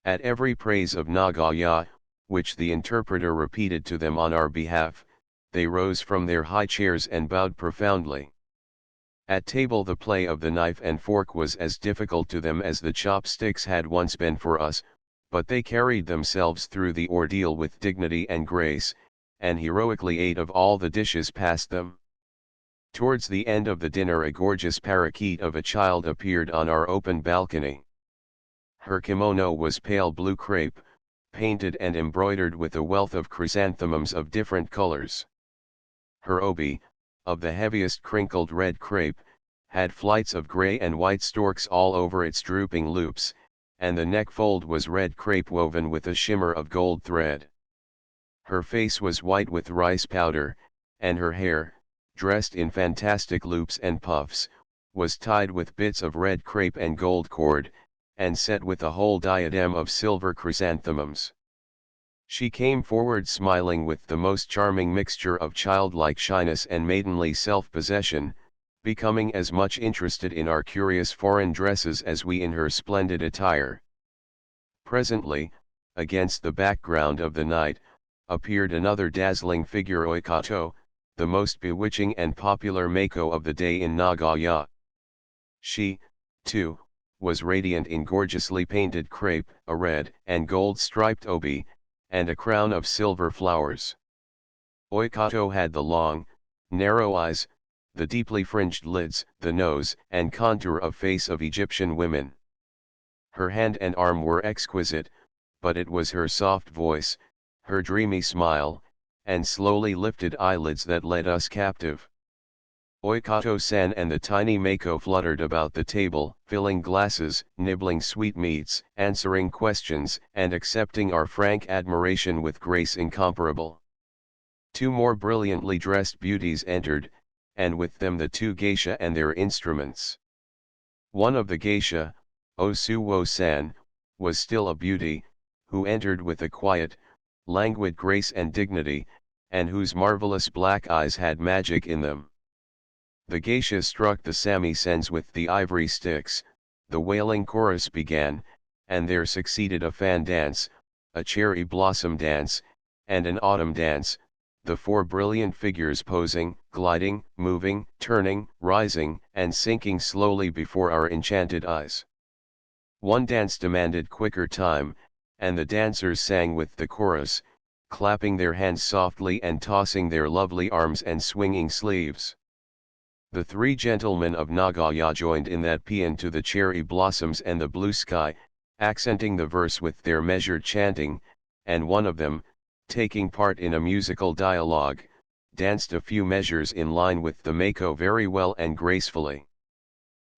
At every praise of Nagaya, which the interpreter repeated to them on our behalf, they rose from their high chairs and bowed profoundly. At table the play of the knife and fork was as difficult to them as the chopsticks had once been for us, but they carried themselves through the ordeal with dignity and grace, and heroically ate of all the dishes passed them. Towards the end of the dinner a gorgeous parakeet of a child appeared on our open balcony. Her kimono was pale blue crepe, painted and embroidered with a wealth of chrysanthemums of different colors. Her obi, of the heaviest crinkled red crepe, had flights of gray and white storks all over its drooping loops, and the neck fold was red crepe woven with a shimmer of gold thread. Her face was white with rice powder, and her hair, dressed in fantastic loops and puffs, was tied with bits of red crepe and gold cord, and set with a whole diadem of silver chrysanthemums. She came forward smiling with the most charming mixture of childlike shyness and maidenly self-possession, becoming as much interested in our curious foreign dresses as we in her splendid attire. Presently, against the background of the night, appeared another dazzling figure, Oikato, the most bewitching and popular Mako of the day in Nagoya. She, too, was radiant in gorgeously painted crepe, a red and gold striped obi, and a crown of silver flowers. Oikato had the long, narrow eyes, the deeply fringed lids, the nose and contour of face of Egyptian women. Her hand and arm were exquisite, but it was her soft voice, her dreamy smile, and slowly lifted eyelids that led us captive. Oikato-san and the tiny Mako fluttered about the table, filling glasses, nibbling sweetmeats, answering questions, and accepting our frank admiration with grace incomparable. Two more brilliantly dressed beauties entered, and with them the two geisha and their instruments. One of the geisha, Osuwo-san, was still a beauty, who entered with a quiet, languid grace and dignity, and whose marvelous black eyes had magic in them. The geisha struck the samisens with the ivory sticks, the wailing chorus began, and there succeeded a fan dance, a cherry blossom dance, and an autumn dance, the four brilliant figures posing, gliding, moving, turning, rising, and sinking slowly before our enchanted eyes. One dance demanded quicker time, and the dancers sang with the chorus, clapping their hands softly and tossing their lovely arms and swinging sleeves. The three gentlemen of Nagoya joined in that paean to the cherry blossoms and the blue sky, accenting the verse with their measured chanting, and one of them, taking part in a musical dialogue, danced a few measures in line with the Mako very well and gracefully.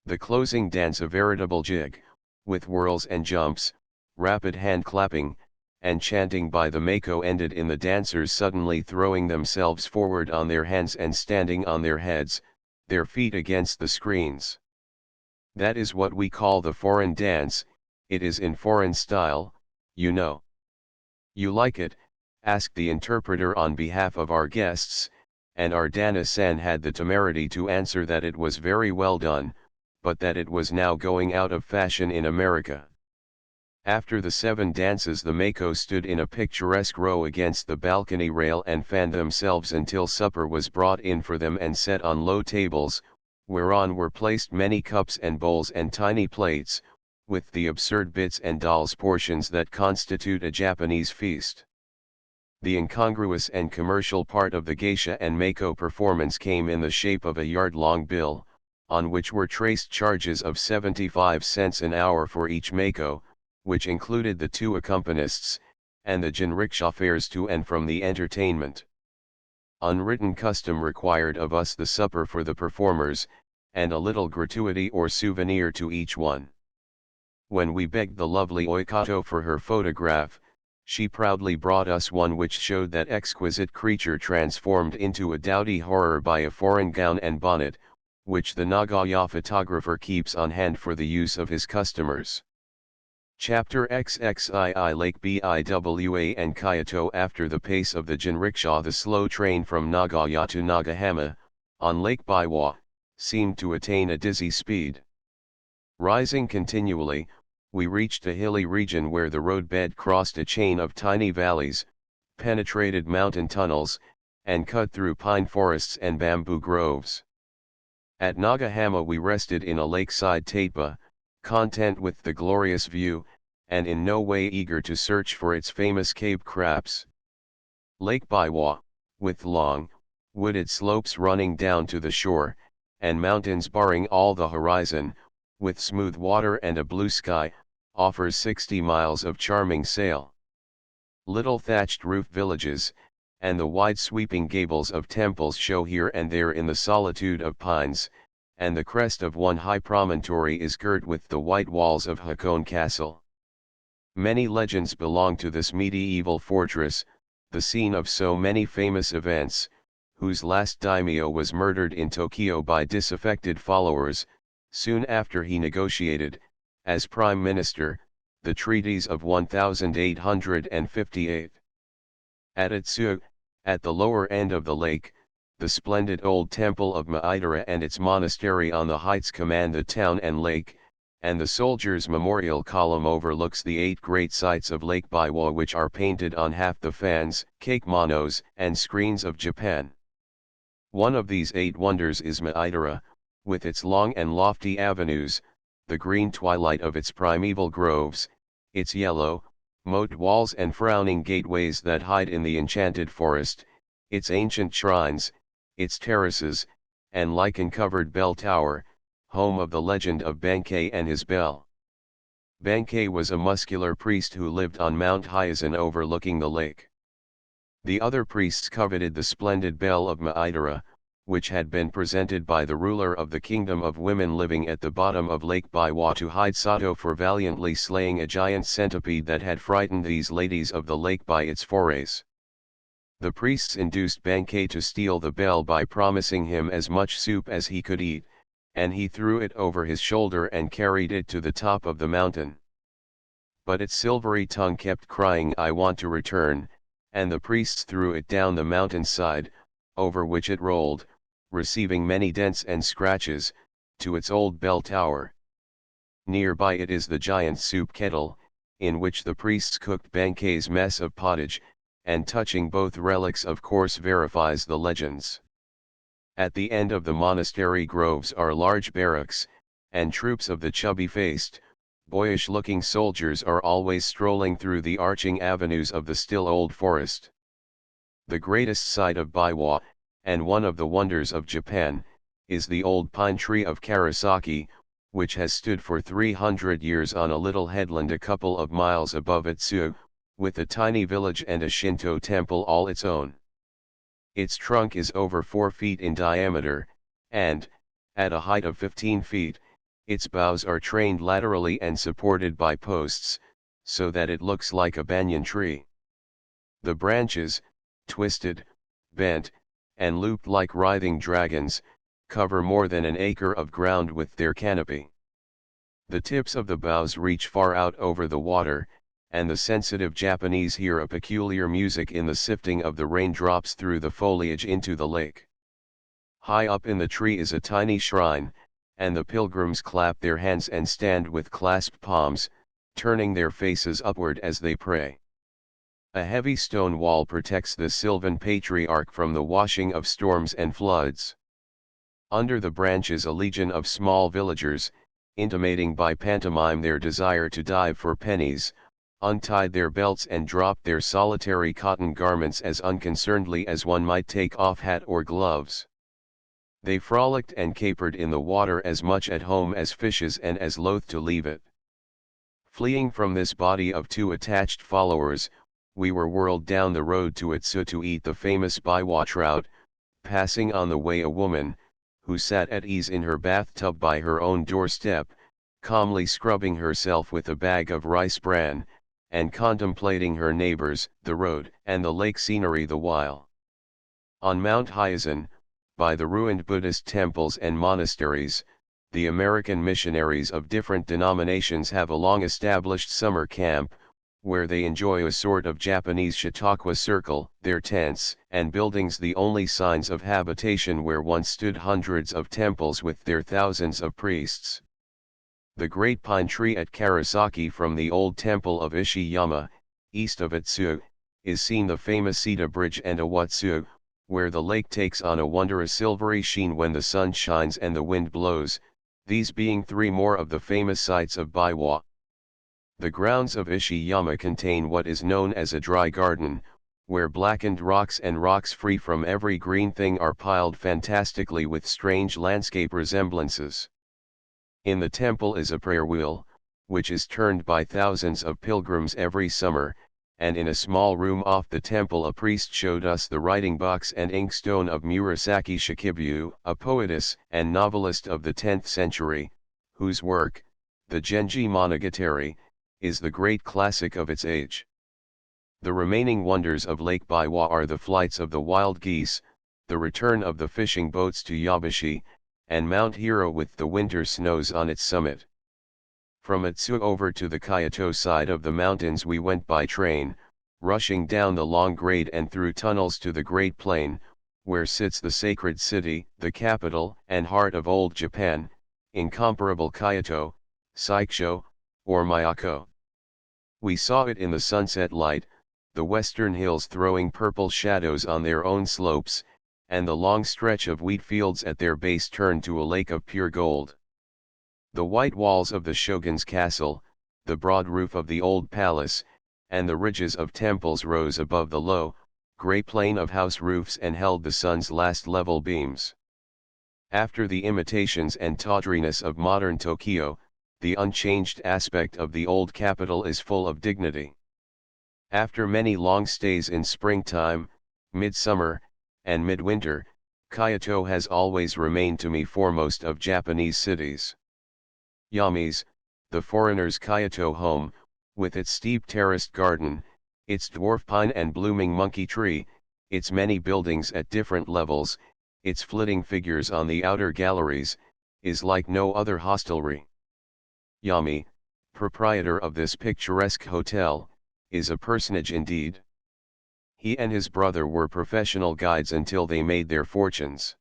The closing dance, a veritable jig, with whirls and jumps, rapid hand clapping, and chanting by the Mako, ended in the dancers suddenly throwing themselves forward on their hands and standing on their heads, their feet against the screens. That is what we call the foreign dance. It is in foreign style, you know. You like it? Asked the interpreter on behalf of our guests, and Ardana-san had the temerity to answer that it was very well done, but that it was now going out of fashion in America. After the 7 dances, the Mako stood in a picturesque row against the balcony rail and fanned themselves until supper was brought in for them and set on low tables, whereon were placed many cups and bowls and tiny plates, with the absurd bits and dolls portions that constitute a Japanese feast. The incongruous and commercial part of the geisha and Mako performance came in the shape of a yard-long bill, on which were traced charges of 75 cents an hour for each Mako, which included the 2 accompanists, and the jinrikisha fares to and from the entertainment. Unwritten custom required of us the supper for the performers, and a little gratuity or souvenir to each one. When we begged the lovely Oikato for her photograph, she proudly brought us one which showed that exquisite creature transformed into a dowdy horror by a foreign gown and bonnet, which the Nagoya photographer keeps on hand for the use of his customers. Chapter XXII Lake Biwa and Kyoto. After the pace of the jinrikisha, the slow train from Nagoya to Nagahama, on Lake Biwa, seemed to attain a dizzy speed. Rising continually, we reached a hilly region where the roadbed crossed a chain of tiny valleys, penetrated mountain tunnels, and cut through pine forests and bamboo groves. At Nagahama we rested in a lakeside tatpa, content with the glorious view, and in no way eager to search for its famous cave crabs. Lake Biwa, with long, wooded slopes running down to the shore, and mountains barring all the horizon, with smooth water and a blue sky, offers 60 miles of charming sail. Little thatched roof villages, and the wide sweeping gables of temples show here and there in the solitude of pines, and the crest of one high promontory is girt with the white walls of Hakone Castle. Many legends belong to this medieval fortress, the scene of so many famous events, whose last daimyo was murdered in Tokyo by disaffected followers, soon after he negotiated, as prime minister, the treaties of 1858. At Atsu, at the lower end of the lake, the splendid old temple of Maidara and its monastery on the heights command the town and lake, and the soldiers' memorial column overlooks the 8 great sights of Lake Biwa, which are painted on half the fans, kakemonos, and screens of Japan. One of these 8 wonders is Maidara, with its long and lofty avenues, the green twilight of its primeval groves, its yellow, moat walls and frowning gateways that hide in the enchanted forest, its ancient shrines, its terraces, and lichen-covered bell tower, home of the legend of Bankei and his bell. Bankei was a muscular priest who lived on Mount Hyazen overlooking the lake. The other priests coveted the splendid bell of Maidara, which had been presented by the ruler of the kingdom of women living at the bottom of Lake Biwa to hide Sato for valiantly slaying a giant centipede that had frightened these ladies of the lake by its forays. The priests induced Bankei to steal the bell by promising him as much soup as he could eat, and he threw it over his shoulder and carried it to the top of the mountain. But its silvery tongue kept crying, "I want to return," and the priests threw it down the mountainside, over which it rolled, receiving many dents and scratches, to its old bell tower. Nearby it is the giant soup kettle, in which the priests cooked Bankei's mess of pottage, and touching both relics of course verifies the legends. At the end of the monastery groves are large barracks, and troops of the chubby-faced, boyish-looking soldiers are always strolling through the arching avenues of the still old forest. The greatest sight of Biwa, and one of the wonders of Japan, is the old pine tree of Karasaki, which has stood for 300 years on a little headland a couple of miles above Atsuo, with a tiny village and a Shinto temple all its own. Its trunk is over 4 feet in diameter, and, at a height of 15 feet, its boughs are trained laterally and supported by posts, so that it looks like a banyan tree. The branches, twisted, bent, and looped like writhing dragons, cover more than an acre of ground with their canopy. The tips of the boughs reach far out over the water, and the sensitive Japanese hear a peculiar music in the sifting of the raindrops through the foliage into the lake. High up in the tree is a tiny shrine, and the pilgrims clap their hands and stand with clasped palms, turning their faces upward as they pray. A heavy stone wall protects the Sylvan patriarch from the washing of storms and floods. Under the branches a legion of small villagers, intimating by pantomime their desire to dive for pennies, untied their belts and dropped their solitary cotton garments as unconcernedly as one might take off hat or gloves. They frolicked and capered in the water as much at home as fishes and as loath to leave it. Fleeing from this body of 2 attached followers, we were whirled down the road to Atsu to eat the famous Biwa trout, passing on the way a woman, who sat at ease in her bathtub by her own doorstep, calmly scrubbing herself with a bag of rice bran, and contemplating her neighbors, the road, and the lake scenery the while. On Mount Hyazen, by the ruined Buddhist temples and monasteries, the American missionaries of different denominations have a long-established summer camp, where they enjoy a sort of Japanese Chautauqua circle, their tents and buildings the only signs of habitation where once stood hundreds of temples with their thousands of priests. The great pine tree at Karasaki from the old temple of Ishiyama, east of Atsuo, is seen the famous Sita Bridge and Awatsuo, where the lake takes on a wondrous silvery sheen when the sun shines and the wind blows, these being 3 more of the famous sights of Biwa. The grounds of Ishiyama contain what is known as a dry garden, where blackened rocks and rocks free from every green thing are piled fantastically with strange landscape resemblances. In the temple is a prayer wheel, which is turned by thousands of pilgrims every summer, and in a small room off the temple a priest showed us the writing box and inkstone of Murasaki Shikibu, a poetess and novelist of the 10th century, whose work, the Genji Monogatari, is the great classic of its age. The remaining wonders of Lake Biwa are the flights of the wild geese, the return of the fishing boats to Yabashi, and Mount Hiro with the winter snows on its summit. From Atsu over to the Kyoto side of the mountains we went by train, rushing down the long grade and through tunnels to the Great Plain, where sits the sacred city, the capital and heart of old Japan, incomparable Kyoto, Saikyo, or Miyako. We saw it in the sunset light, the western hills throwing purple shadows on their own slopes, and the long stretch of wheat fields at their base turned to a lake of pure gold. The white walls of the shogun's castle, the broad roof of the old palace, and the ridges of temples rose above the low, grey plain of house roofs and held the sun's last level beams. After the imitations and tawdriness of modern Tokyo, the unchanged aspect of the old capital is full of dignity. After many long stays in springtime, midsummer, and midwinter, Kyoto has always remained to me foremost of Japanese cities. Yami's, the foreigner's Kyoto home, with its steep terraced garden, its dwarf pine and blooming monkey tree, its many buildings at different levels, its flitting figures on the outer galleries, is like no other hostelry. Yami, proprietor of this picturesque hotel, is a personage indeed. He and his brother were professional guides until they made their fortunes.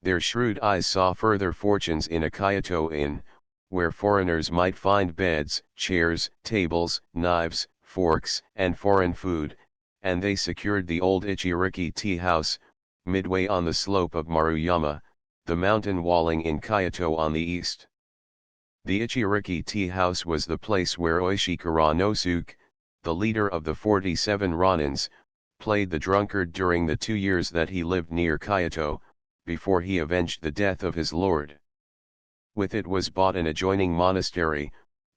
Their shrewd eyes saw further fortunes in a Kyoto inn, where foreigners might find beds, chairs, tables, knives, forks, and foreign food, and they secured the old Ichiriki tea house, midway on the slope of Maruyama, the mountain walling in Kyoto on the east. The Ichiriki tea house was the place where Oishi Kuranosuke, the leader of the 47 Ronins, played the drunkard during the 2 years that he lived near Kyoto, before he avenged the death of his lord. With it was bought an adjoining monastery,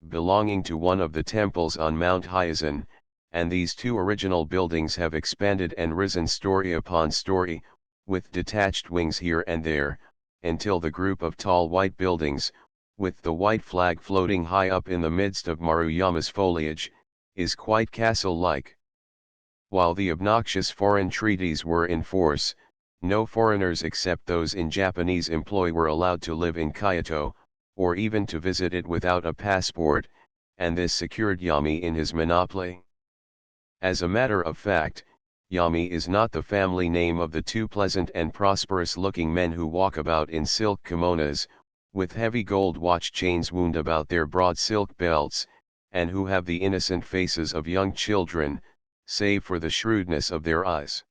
belonging to one of the temples on Mount Hyazen, and these two original buildings have expanded and risen story upon story, with detached wings here and there, until the group of tall white buildings, with the white flag floating high up in the midst of Maruyama's foliage, is quite castle-like. While the obnoxious foreign treaties were in force, no foreigners except those in Japanese employ were allowed to live in Kyoto, or even to visit it without a passport, and this secured Yami in his monopoly. As a matter of fact, Yami is not the family name of the two pleasant and prosperous-looking men who walk about in silk kimonos, with heavy gold watch chains wound about their broad silk belts, and who have the innocent faces of young children, save for the shrewdness of their eyes.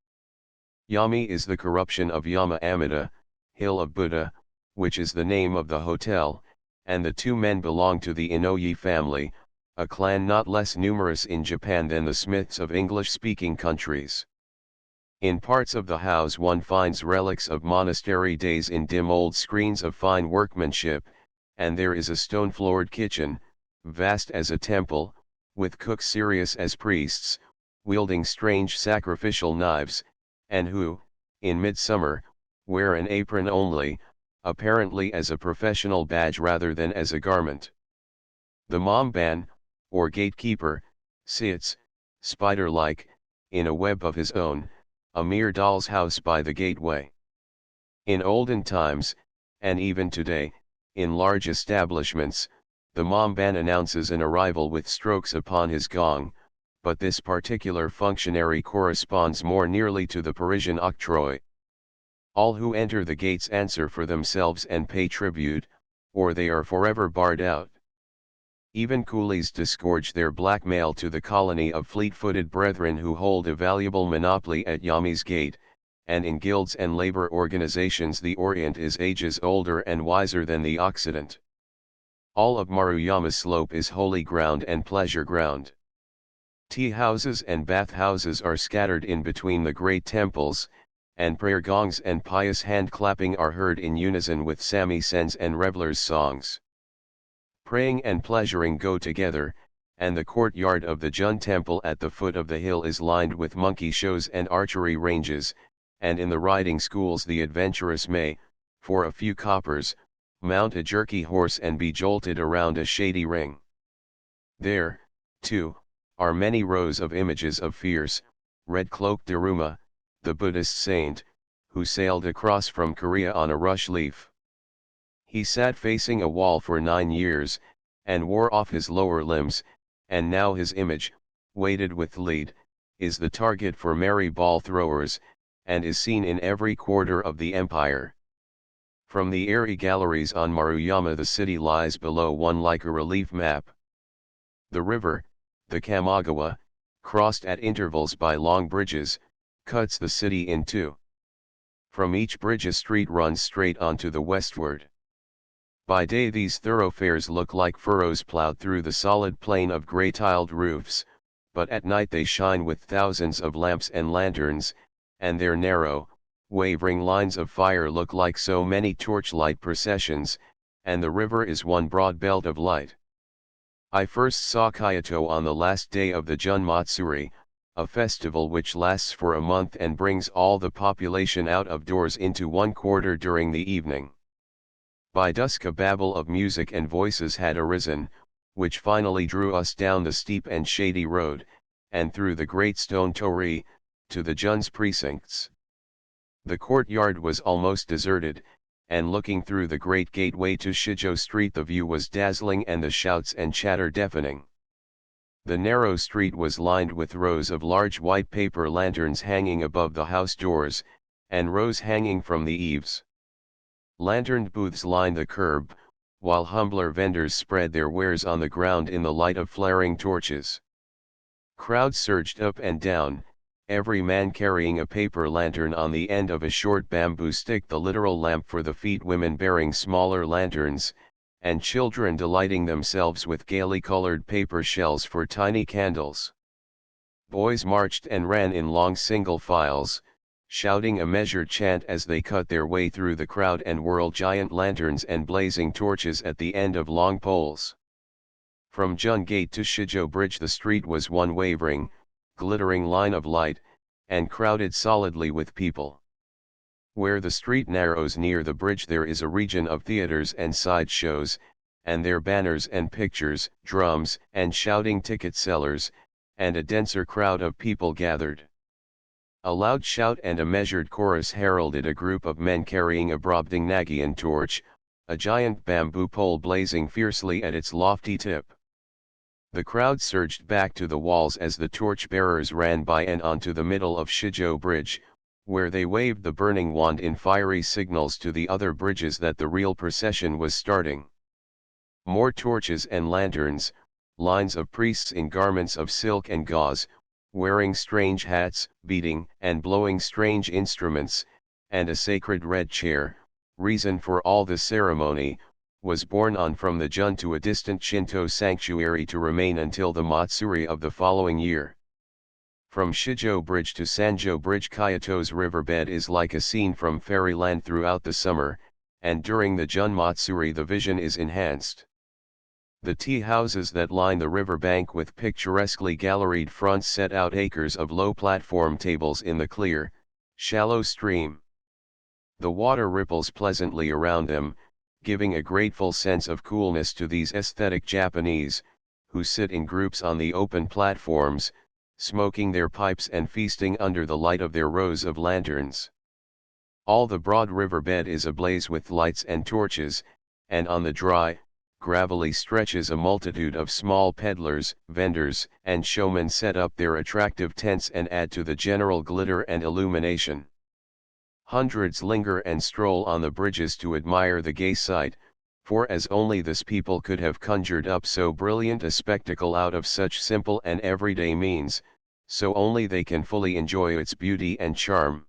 Yami is the corruption of Yama Amida, Hill of Buddha, which is the name of the hotel, and the two men belong to the Inoue family, a clan not less numerous in Japan than the Smiths of English-speaking countries. In parts of the house one finds relics of monastery days in dim old screens of fine workmanship, and there is a stone-floored kitchen, vast as a temple, with cooks serious as priests, wielding strange sacrificial knives, and who, in midsummer, wear an apron only, apparently as a professional badge rather than as a garment. The momban, or gatekeeper, sits, spider-like, in a web of his own, a mere doll's house by the gateway. In olden times, and even today, in large establishments, the momban announces an arrival with strokes upon his gong, but this particular functionary corresponds more nearly to the Parisian octroi. All who enter the gates answer for themselves and pay tribute, or they are forever barred out. Even coolies disgorge their blackmail to the colony of fleet-footed brethren who hold a valuable monopoly at Yami's gate, and in guilds and labor organizations the Orient is ages older and wiser than the Occident. All of Maruyama's slope is holy ground and pleasure ground. Tea houses and bath houses are scattered in between the great temples, and prayer gongs and pious hand-clapping are heard in unison with samisens and revelers' songs. Praying and pleasuring go together, and the courtyard of the Jun temple at the foot of the hill is lined with monkey shows and archery ranges, and in the riding schools the adventurous may, for a few coppers, mount a jerky horse and be jolted around a shady ring. There, too, are many rows of images of fierce, red-cloaked Daruma, the Buddhist saint, who sailed across from Korea on a rush leaf. He sat facing a wall for 9 years, and wore off his lower limbs, and now his image, weighted with lead, is the target for merry ball throwers, and is seen in every quarter of the empire. From the airy galleries on Maruyama the city lies below one like a relief map. The river, the Kamagawa, crossed at intervals by long bridges, cuts the city in two. From each bridge a street runs straight onto the westward. By day these thoroughfares look like furrows plowed through the solid plain of grey tiled roofs, but at night they shine with thousands of lamps and lanterns, and their narrow, wavering lines of fire look like so many torchlight processions, and the river is one broad belt of light. I first saw Kyoto on the last day of the Jun Matsuri, a festival which lasts for a month and brings all the population out of doors into one quarter during the evening. By dusk a babel of music and voices had arisen, which finally drew us down the steep and shady road, and through the great stone torii, to the Jun's precincts. The courtyard was almost deserted, and looking through the great gateway to Shijo Street the view was dazzling and the shouts and chatter deafening. The narrow street was lined with rows of large white paper lanterns hanging above the house doors, and rows hanging from the eaves. Lanterned booths lined the curb, while humbler vendors spread their wares on the ground in the light of flaring torches. Crowds surged up and down, every man carrying a paper lantern on the end of a short bamboo stick, the literal lamp for the feet, women bearing smaller lanterns, and children delighting themselves with gaily colored paper shells for tiny candles. Boys marched and ran in long single files, shouting a measured chant as they cut their way through the crowd and whirled giant lanterns and blazing torches at the end of long poles. From Jun Gate to Shijo Bridge the street was one wavering, glittering line of light, and crowded solidly with people. Where the street narrows near the bridge there is a region of theaters and side shows, and their banners and pictures, drums and shouting ticket sellers, and a denser crowd of people gathered. A loud shout and a measured chorus heralded a group of men carrying a Brobdingnagian torch, a giant bamboo pole blazing fiercely at its lofty tip. The crowd surged back to the walls as the torch-bearers ran by and onto the middle of Shijo Bridge, where they waved the burning wand in fiery signals to the other bridges that the real procession was starting. More torches and lanterns, lines of priests in garments of silk and gauze, wearing strange hats, beating and blowing strange instruments, and a sacred red chair, reason for all the ceremony, was borne on from the Jun to a distant Shinto sanctuary to remain until the Matsuri of the following year. From Shijo Bridge to Sanjo Bridge, Kyoto's riverbed is like a scene from fairyland throughout the summer, and during the Jun Matsuri the vision is enhanced. The tea houses that line the riverbank with picturesquely galleried fronts set out acres of low platform tables in the clear, shallow stream. The water ripples pleasantly around them, giving a grateful sense of coolness to these aesthetic Japanese, who sit in groups on the open platforms, smoking their pipes and feasting under the light of their rows of lanterns. All the broad riverbed is ablaze with lights and torches, and on the dry, gravelly stretches a multitude of small peddlers, vendors, and showmen set up their attractive tents and add to the general glitter and illumination. Hundreds linger and stroll on the bridges to admire the gay sight, for as only this people could have conjured up so brilliant a spectacle out of such simple and everyday means, so only they can fully enjoy its beauty and charm.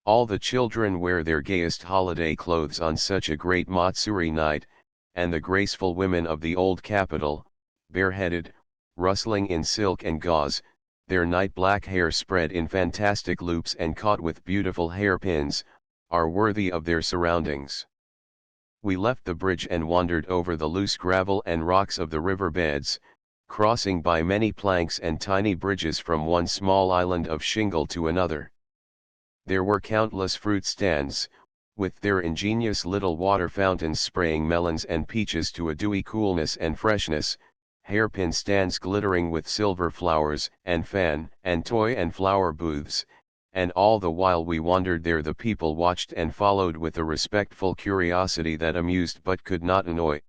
All the children wear their gayest holiday clothes on such a great Matsuri night, and the graceful women of the old capital, bareheaded, rustling in silk and gauze, their night black hair spread in fantastic loops and caught with beautiful hairpins, are worthy of their surroundings. We left the bridge and wandered over the loose gravel and rocks of the riverbeds, crossing by many planks and tiny bridges from one small island of shingle to another. There were countless fruit stands, with their ingenious little water fountains spraying melons and peaches to a dewy coolness and freshness, hairpin stands glittering with silver flowers, and fan and toy and flower booths, and all the while we wandered there the people watched and followed with a respectful curiosity that amused but could not annoy.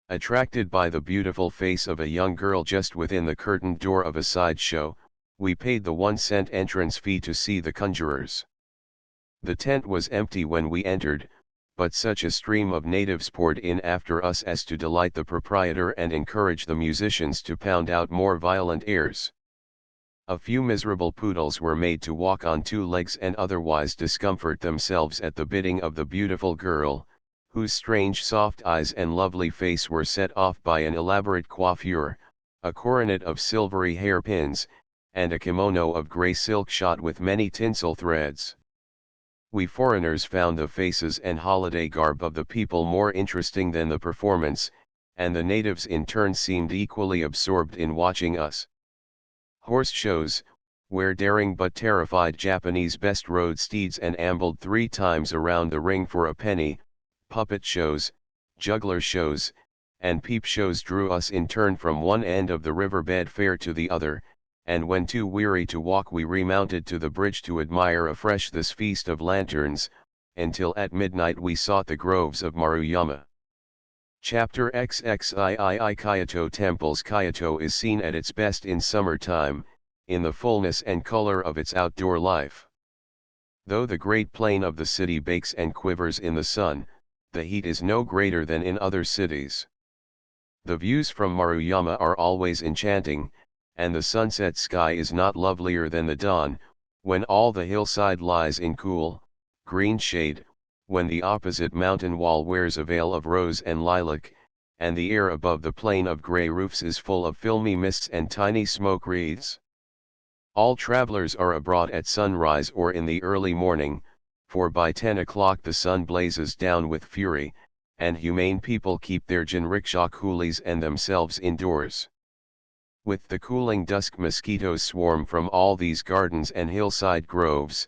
Attracted by the beautiful face of a young girl just within the curtained door of a side show, we paid the 1-cent entrance fee to see the conjurers. The tent was empty when we entered, but such a stream of natives poured in after us as to delight the proprietor and encourage the musicians to pound out more violent airs. A few miserable poodles were made to walk on two legs and otherwise discomfort themselves at the bidding of the beautiful girl, whose strange soft eyes and lovely face were set off by an elaborate coiffure, a coronet of silvery hairpins, and a kimono of grey silk shot with many tinsel threads. We foreigners found the faces and holiday garb of the people more interesting than the performance, and the natives in turn seemed equally absorbed in watching us. Horse shows, where daring but terrified Japanese best rode steeds and ambled 3 times around the ring for a penny, puppet shows, juggler shows, and peep shows drew us in turn from one end of the riverbed fair to the other, and when too weary to walk we remounted to the bridge to admire afresh this feast of lanterns, until at midnight we sought the groves of Maruyama. Chapter XXIII Kyoto Temples. Kyoto is seen at its best in summertime, in the fullness and color of its outdoor life. Though the great plain of the city bakes and quivers in the sun, the heat is no greater than in other cities. The views from Maruyama are always enchanting, and the sunset sky is not lovelier than the dawn, when all the hillside lies in cool, green shade, when the opposite mountain wall wears a veil of rose and lilac, and the air above the plain of grey roofs is full of filmy mists and tiny smoke wreaths. All travelers are abroad at sunrise or in the early morning, for by 10 o'clock the sun blazes down with fury, and humane people keep their jinrikisha coolies and themselves indoors. With the cooling dusk mosquitoes swarm from all these gardens and hillside groves,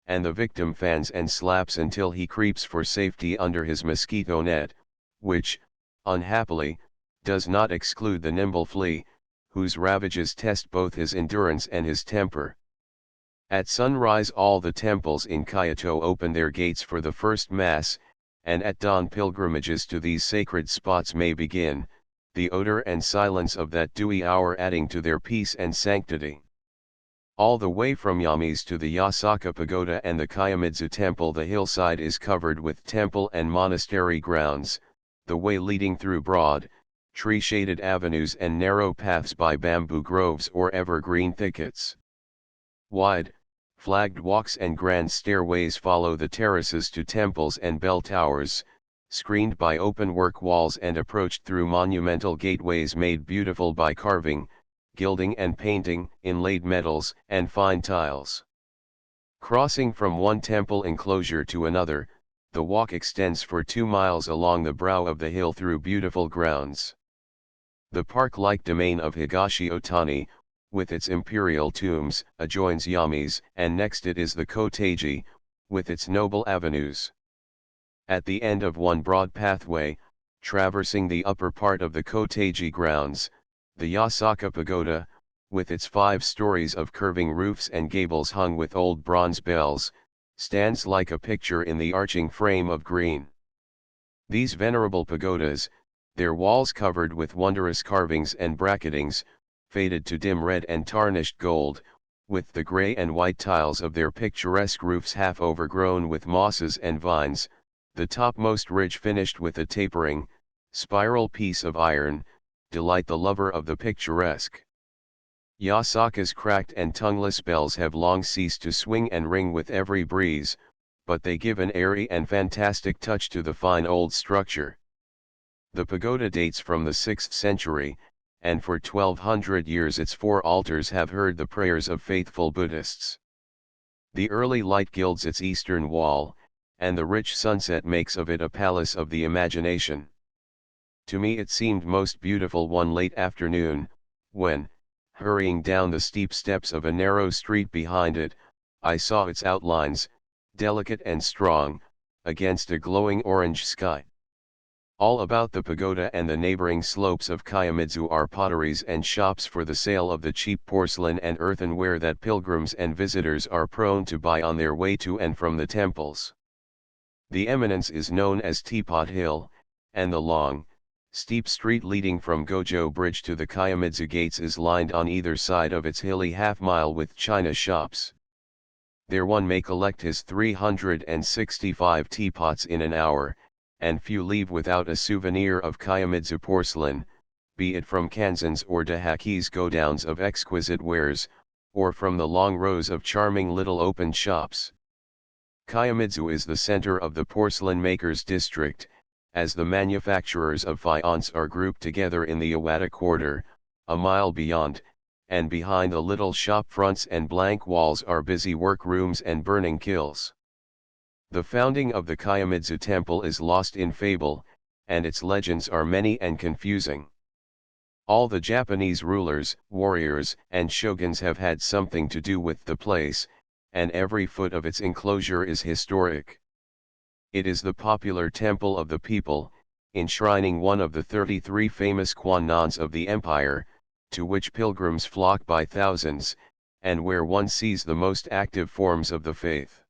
and the victim fans and slaps until he creeps for safety under his mosquito net, which, unhappily, does not exclude the nimble flea, whose ravages test both his endurance and his temper. At sunrise all the temples in Kyoto open their gates for the first mass, and at dawn pilgrimages to these sacred spots may begin, the odor and silence of that dewy hour adding to their peace and sanctity. All the way from Yamis to the Yasaka Pagoda and the Kiyomidzu Temple the hillside is covered with temple and monastery grounds, the way leading through broad, tree-shaded avenues and narrow paths by bamboo groves or evergreen thickets. Wide, flagged walks and grand stairways follow the terraces to temples and bell towers, screened by open-work walls and approached through monumental gateways made beautiful by carving, gilding and painting, inlaid metals and fine tiles. Crossing from one temple enclosure to another, the walk extends for 2 miles along the brow of the hill through beautiful grounds. The park-like domain of Higashi Otani, with its imperial tombs, adjoins Yamis, and next it is the Koteiji, with its noble avenues. At the end of one broad pathway, traversing the upper part of the Koteiji grounds, the Yasaka Pagoda, with its 5 stories of curving roofs and gables hung with old bronze bells, stands like a picture in the arching frame of green. These venerable pagodas, their walls covered with wondrous carvings and bracketings, faded to dim red and tarnished gold, with the grey and white tiles of their picturesque roofs half overgrown with mosses and vines, the topmost ridge finished with a tapering, spiral piece of iron, delight the lover of the picturesque. Yasaka's cracked and tongueless bells have long ceased to swing and ring with every breeze, but they give an airy and fantastic touch to the fine old structure. The pagoda dates from the 6th century, and for 1200 years its 4 altars have heard the prayers of faithful Buddhists. The early light gilds its eastern wall, and the rich sunset makes of it a palace of the imagination. To me it seemed most beautiful one late afternoon, when, hurrying down the steep steps of a narrow street behind it, I saw its outlines, delicate and strong, against a glowing orange sky. All about the pagoda and the neighboring slopes of Kiyomidzu are potteries and shops for the sale of the cheap porcelain and earthenware that pilgrims and visitors are prone to buy on their way to and from the temples. The eminence is known as Teapot Hill, and the long, steep street leading from Gojo Bridge to the Kiyomidzu gates is lined on either side of its hilly half-mile with china shops. There one may collect his 365 teapots in an hour, and few leave without a souvenir of Kiyomidzu porcelain, be it from Kanzan's or Dahaki's godowns of exquisite wares, or from the long rows of charming little open shops. Kiyomidzu is the center of the porcelain makers district, as the manufacturers of faience are grouped together in the Iwata quarter, a mile beyond, and behind the little shop fronts and blank walls are busy workrooms and burning kilns. The founding of the Kiyomidzu temple is lost in fable, and its legends are many and confusing. All the Japanese rulers, warriors, and shoguns have had something to do with the place, and every foot of its enclosure is historic. It is the popular temple of the people, enshrining one of the 33 famous Kwanons of the empire, to which pilgrims flock by thousands, and where one sees the most active forms of the faith.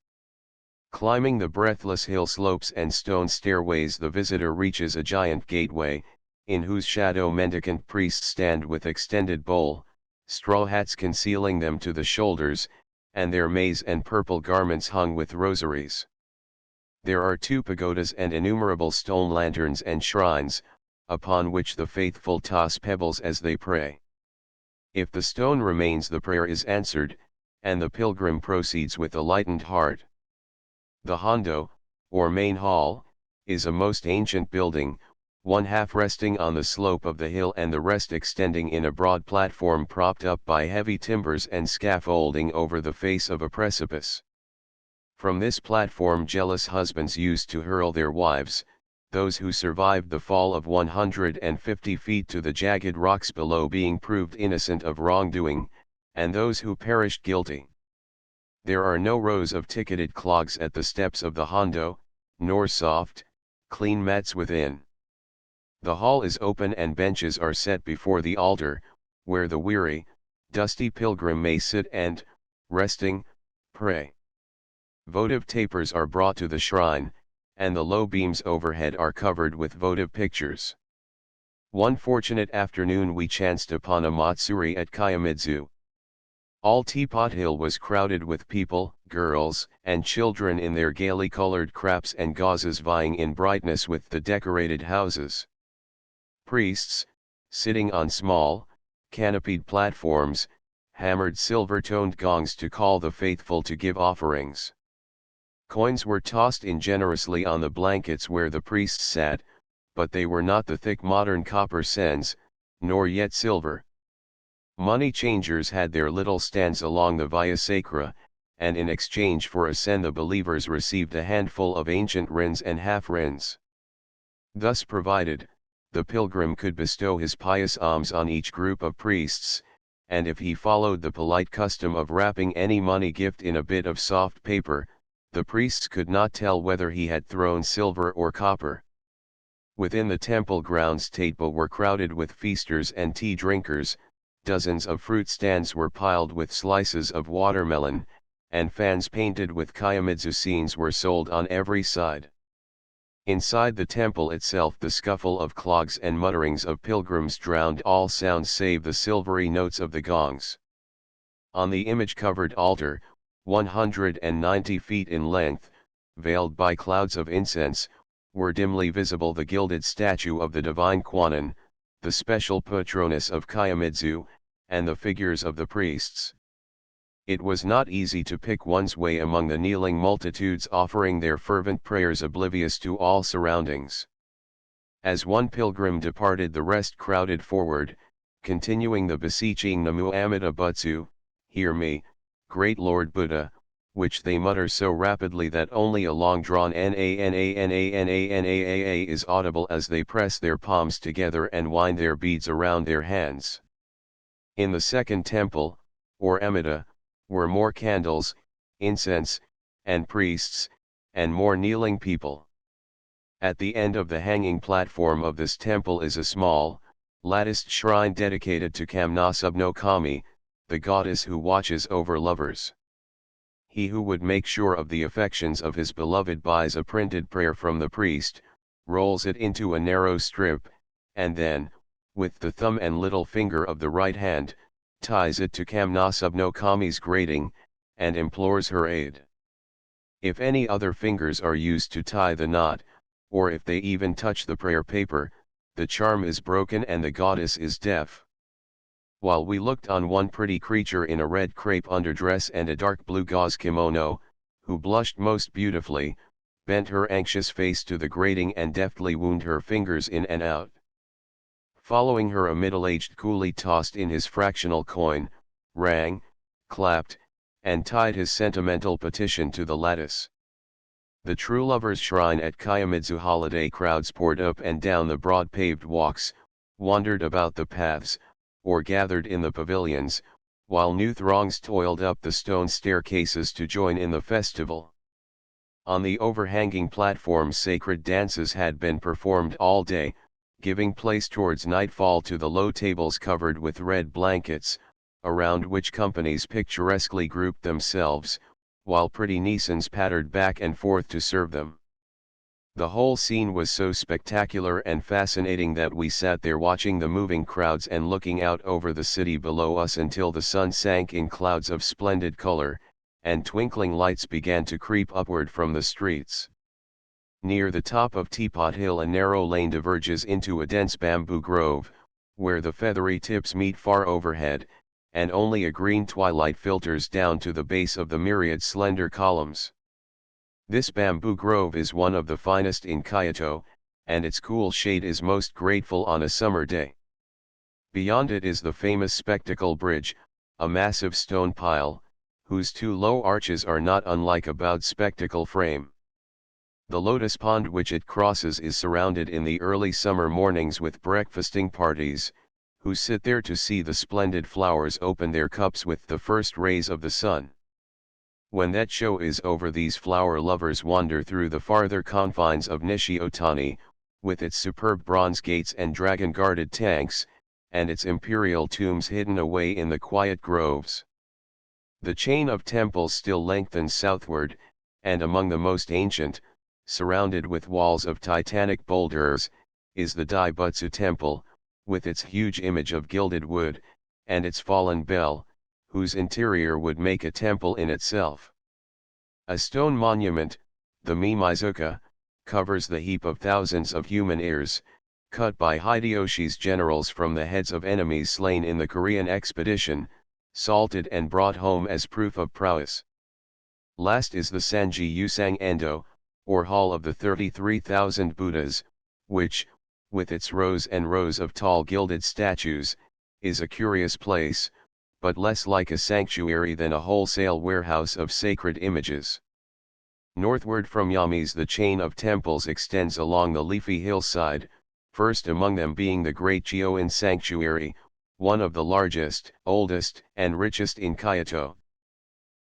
Climbing the breathless hill slopes and stone stairways, the visitor reaches a giant gateway, in whose shadow mendicant priests stand with extended bowl, straw hats concealing them to the shoulders, and their maize and purple garments hung with rosaries. There are 2 pagodas and innumerable stone lanterns and shrines, upon which the faithful toss pebbles as they pray. If the stone remains, the prayer is answered, and the pilgrim proceeds with a lightened heart. The Hondo, or main hall, is a most ancient building, one half resting on the slope of the hill and the rest extending in a broad platform propped up by heavy timbers and scaffolding over the face of a precipice. From this platform jealous husbands used to hurl their wives, those who survived the fall of 150 feet to the jagged rocks below being proved innocent of wrongdoing, and those who perished guilty. There are no rows of ticketed clogs at the steps of the Hondo, nor soft, clean mats within. The hall is open and benches are set before the altar, where the weary, dusty pilgrim may sit and, resting, pray. Votive tapers are brought to the shrine, and the low beams overhead are covered with votive pictures. One fortunate afternoon we chanced upon a matsuri at Kiyomidzu. All Teapot Hill was crowded with people, girls, and children in their gaily colored crapes and gauzes vying in brightness with the decorated houses. Priests, sitting on small, canopied platforms, hammered silver-toned gongs to call the faithful to give offerings. Coins were tossed in generously on the blankets where the priests sat, but they were not the thick modern copper cents, nor yet silver. Money changers had their little stands along the Via Sacra, and in exchange for a sen the believers received a handful of ancient rins and half-rins. Thus provided, the pilgrim could bestow his pious alms on each group of priests, and if he followed the polite custom of wrapping any money gift in a bit of soft paper, the priests could not tell whether he had thrown silver or copper. Within the temple grounds tatepa were crowded with feasters and tea drinkers, dozens of fruit stands were piled with slices of watermelon, and fans painted with Kiyomidzu scenes were sold on every side. Inside the temple itself the scuffle of clogs and mutterings of pilgrims drowned all sounds save the silvery notes of the gongs. On the image-covered altar, 190 feet in length, veiled by clouds of incense, were dimly visible the gilded statue of the divine Kwannon, the special patroness of Kiyomidzu, and the figures of the priests. It was not easy to pick one's way among the kneeling multitudes offering their fervent prayers oblivious to all surroundings. As one pilgrim departed the rest crowded forward, continuing the beseeching Namu Amida Butsu, hear me, great Lord Buddha, which they mutter so rapidly that only a long-drawn Nananananananaa is audible as they press their palms together and wind their beads around their hands. In the second temple, or Amida, were more candles, incense, and priests, and more kneeling people. At the end of the hanging platform of this temple is a small, latticed shrine dedicated to Kamnasub no Kami, the goddess who watches over lovers. He who would make sure of the affections of his beloved buys a printed prayer from the priest, rolls it into a narrow strip, and then, with the thumb and little finger of the right hand, ties it to Kamnasub no Kami's grating, and implores her aid. If any other fingers are used to tie the knot, or if they even touch the prayer paper, the charm is broken and the goddess is deaf. while we looked on one pretty creature in a red crepe underdress and a dark blue gauze kimono, who blushed most beautifully, bent her anxious face to the grating and deftly wound her fingers in and out. Following her a middle-aged coolie tossed in his fractional coin, rang, clapped, and tied his sentimental petition to the lattice. The true lover's shrine at Kiyomizu holiday crowds poured up and down the broad paved walks, wandered about the paths, or gathered in the pavilions, while new throngs toiled up the stone staircases to join in the festival. On the overhanging platforms sacred dances had been performed all day, giving place towards nightfall to the low tables covered with red blankets, around which companies picturesquely grouped themselves, while pretty Nisans pattered back and forth to serve them. The whole scene was so spectacular and fascinating that we sat there watching the moving crowds and looking out over the city below us until the sun sank in clouds of splendid color, and twinkling lights began to creep upward from the streets. Near the top of Teapot Hill a narrow lane diverges into a dense bamboo grove, where the feathery tips meet far overhead, and only a green twilight filters down to the base of the myriad slender columns. This bamboo grove is one of the finest in Kyoto, and its cool shade is most grateful on a summer day. Beyond it is the famous Spectacle Bridge, a massive stone pile, whose two low arches are not unlike a bowed spectacle frame. The lotus pond which it crosses is surrounded in the early summer mornings with breakfasting parties, who sit there to see the splendid flowers open their cups with the first rays of the sun. When that show is over, these flower lovers wander through the farther confines of Nishi-Otani, with its superb bronze gates and dragon-guarded tanks, and its imperial tombs hidden away in the quiet groves. The chain of temples still lengthens southward, and among the most ancient, surrounded with walls of titanic boulders, is the Daibutsu Temple, with its huge image of gilded wood, and its fallen bell, whose interior would make a temple in itself. A stone monument, the Mimizuka, covers the heap of thousands of human ears, cut by Hideyoshi's generals from the heads of enemies slain in the Korean expedition, salted and brought home as proof of prowess. Last is the Sanji Yusang Endo, or Hall of the 33,000 Buddhas, which, with its rows and rows of tall gilded statues, is a curious place, but less like a sanctuary than a wholesale warehouse of sacred images. Northward from Yami's the chain of temples extends along the leafy hillside, first among them being the great Chioin Sanctuary, one of the largest, oldest, and richest in Kyoto.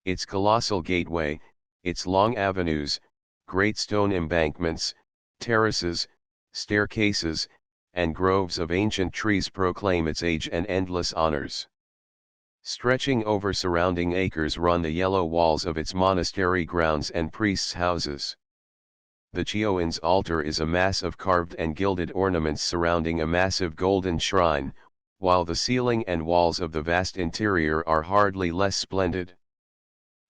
Its colossal gateway, its long avenues, great stone embankments, terraces, staircases, and groves of ancient trees proclaim its age and endless honors. Stretching over surrounding acres run the yellow walls of its monastery grounds and priests' houses. The Chioin's altar is a mass of carved and gilded ornaments surrounding a massive golden shrine, while the ceiling and walls of the vast interior are hardly less splendid.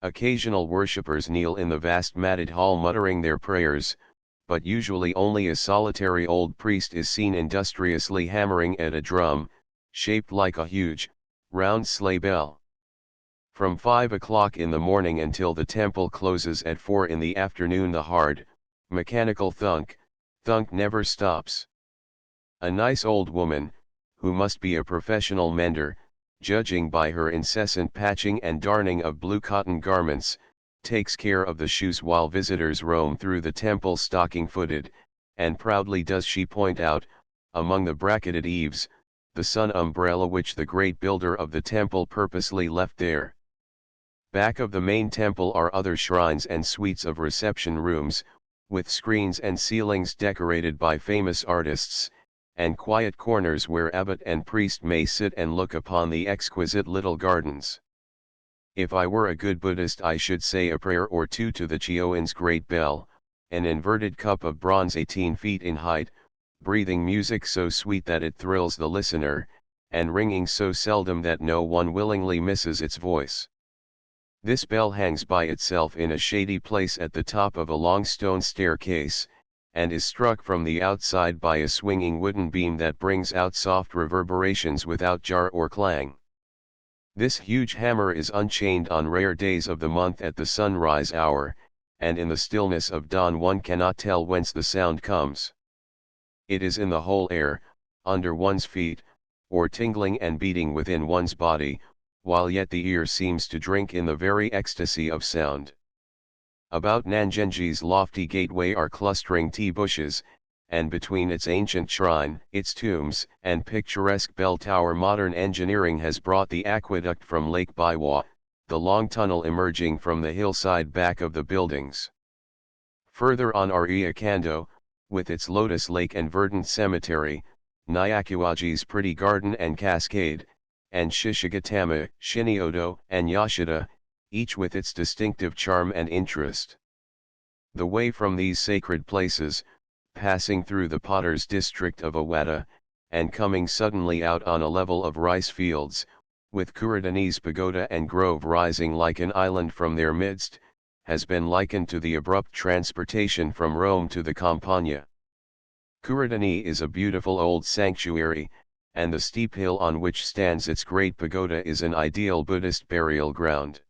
Occasional worshippers kneel in the vast matted hall muttering their prayers, but usually only a solitary old priest is seen industriously hammering at a drum, shaped like a huge, round sleigh bell. From 5 o'clock in the morning until the temple closes at 4 in the afternoon the hard, mechanical thunk never stops. A nice old woman, who must be a professional mender, judging by her incessant patching and darning of blue cotton garments, takes care of the shoes while visitors roam through the temple stocking-footed, and proudly does she point out, among the bracketed eaves, the sun umbrella which the great builder of the temple purposely left there. Back of the main temple are other shrines and suites of reception rooms, with screens and ceilings decorated by famous artists, and quiet corners where abbot and priest may sit and look upon the exquisite little gardens. If I were a good Buddhist I should say a prayer or two to the Chioin's great bell, an inverted cup of bronze 18 feet in height, breathing music so sweet that it thrills the listener, and ringing so seldom that no one willingly misses its voice. This bell hangs by itself in a shady place at the top of a long stone staircase, and is struck from the outside by a swinging wooden beam that brings out soft reverberations without jar or clang. This huge hammer is unchained on rare days of the month at the sunrise hour, and in the stillness of dawn one cannot tell whence the sound comes. It is in the whole air, under one's feet, or tingling and beating within one's body, while yet the ear seems to drink in the very ecstasy of sound. About Nanjenji's lofty gateway are clustering tea bushes, and between its ancient shrine, its tombs, and picturesque bell tower modern engineering has brought the aqueduct from Lake Biwa, the long tunnel emerging from the hillside back of the buildings. Further on are Iakando, with its lotus lake and verdant cemetery, Nyakuaji's pretty garden and cascade, and Shishigatama, Shiniodo, and Yashida, each with its distinctive charm and interest. The way from these sacred places, passing through the potter's district of Awada, and coming suddenly out on a level of rice fields, with Kurodani's pagoda and grove rising like an island from their midst, has been likened to the abrupt transportation from Rome to the Campagna. Kurodani is a beautiful old sanctuary, and the steep hill on which stands its great pagoda is an ideal Buddhist burial ground.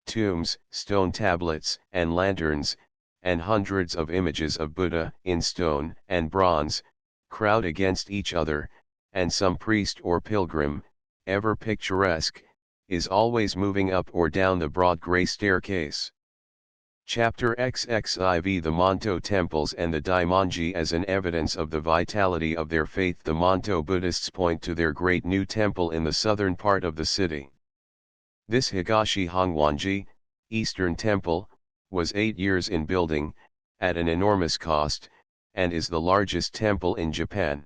Tombs, stone tablets, and lanterns, and hundreds of images of Buddha, in stone and bronze, crowd against each other, and some priest or pilgrim, ever picturesque, is always moving up or down the broad grey staircase. Chapter XXIV The Monto temples and the Daimonji. As an evidence of the vitality of their faith, the Monto Buddhists point to their great new temple in the southern part of the city. This Higashi Hongwanji, Eastern Temple, was 8 years in building, at an enormous cost, and is the largest temple in Japan.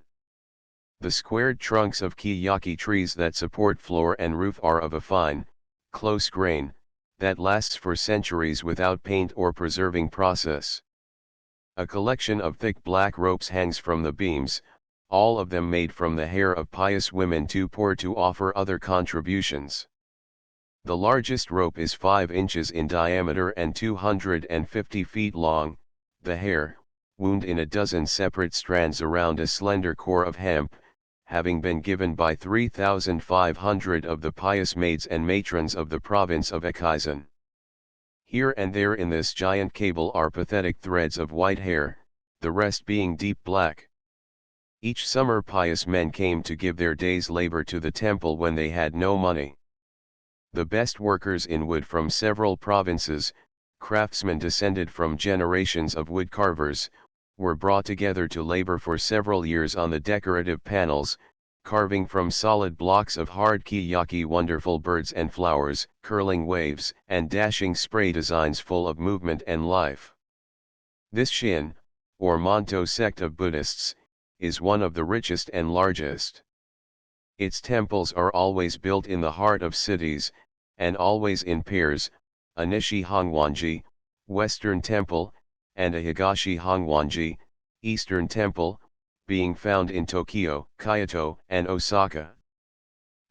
The squared trunks of kiyaki trees that support floor and roof are of a fine, close grain, that lasts for centuries without paint or preserving process. A collection of thick black ropes hangs from the beams, all of them made from the hair of pious women too poor to offer other contributions. The largest rope is 5 inches in diameter and 250 feet long, the hair, wound in a dozen separate strands around a slender core of hemp, having been given by 3,500 of the pious maids and matrons of the province of Akaizen. Here and there in this giant cable are pathetic threads of white hair, the rest being deep black. Each summer pious men came to give their day's labor to the temple when they had no money. The best workers in wood from several provinces, craftsmen descended from generations of wood carvers, were brought together to labor for several years on the decorative panels, carving from solid blocks of hard kiyaki wonderful birds and flowers, curling waves, and dashing spray designs full of movement and life. This Shin, or Monto sect of Buddhists, is one of the richest and largest. Its temples are always built in the heart of cities, and always in pairs, a Nishi Hongwanji, Western Temple, and a Higashi Hongwanji, Eastern Temple, being found in Tokyo, Kyoto, and Osaka.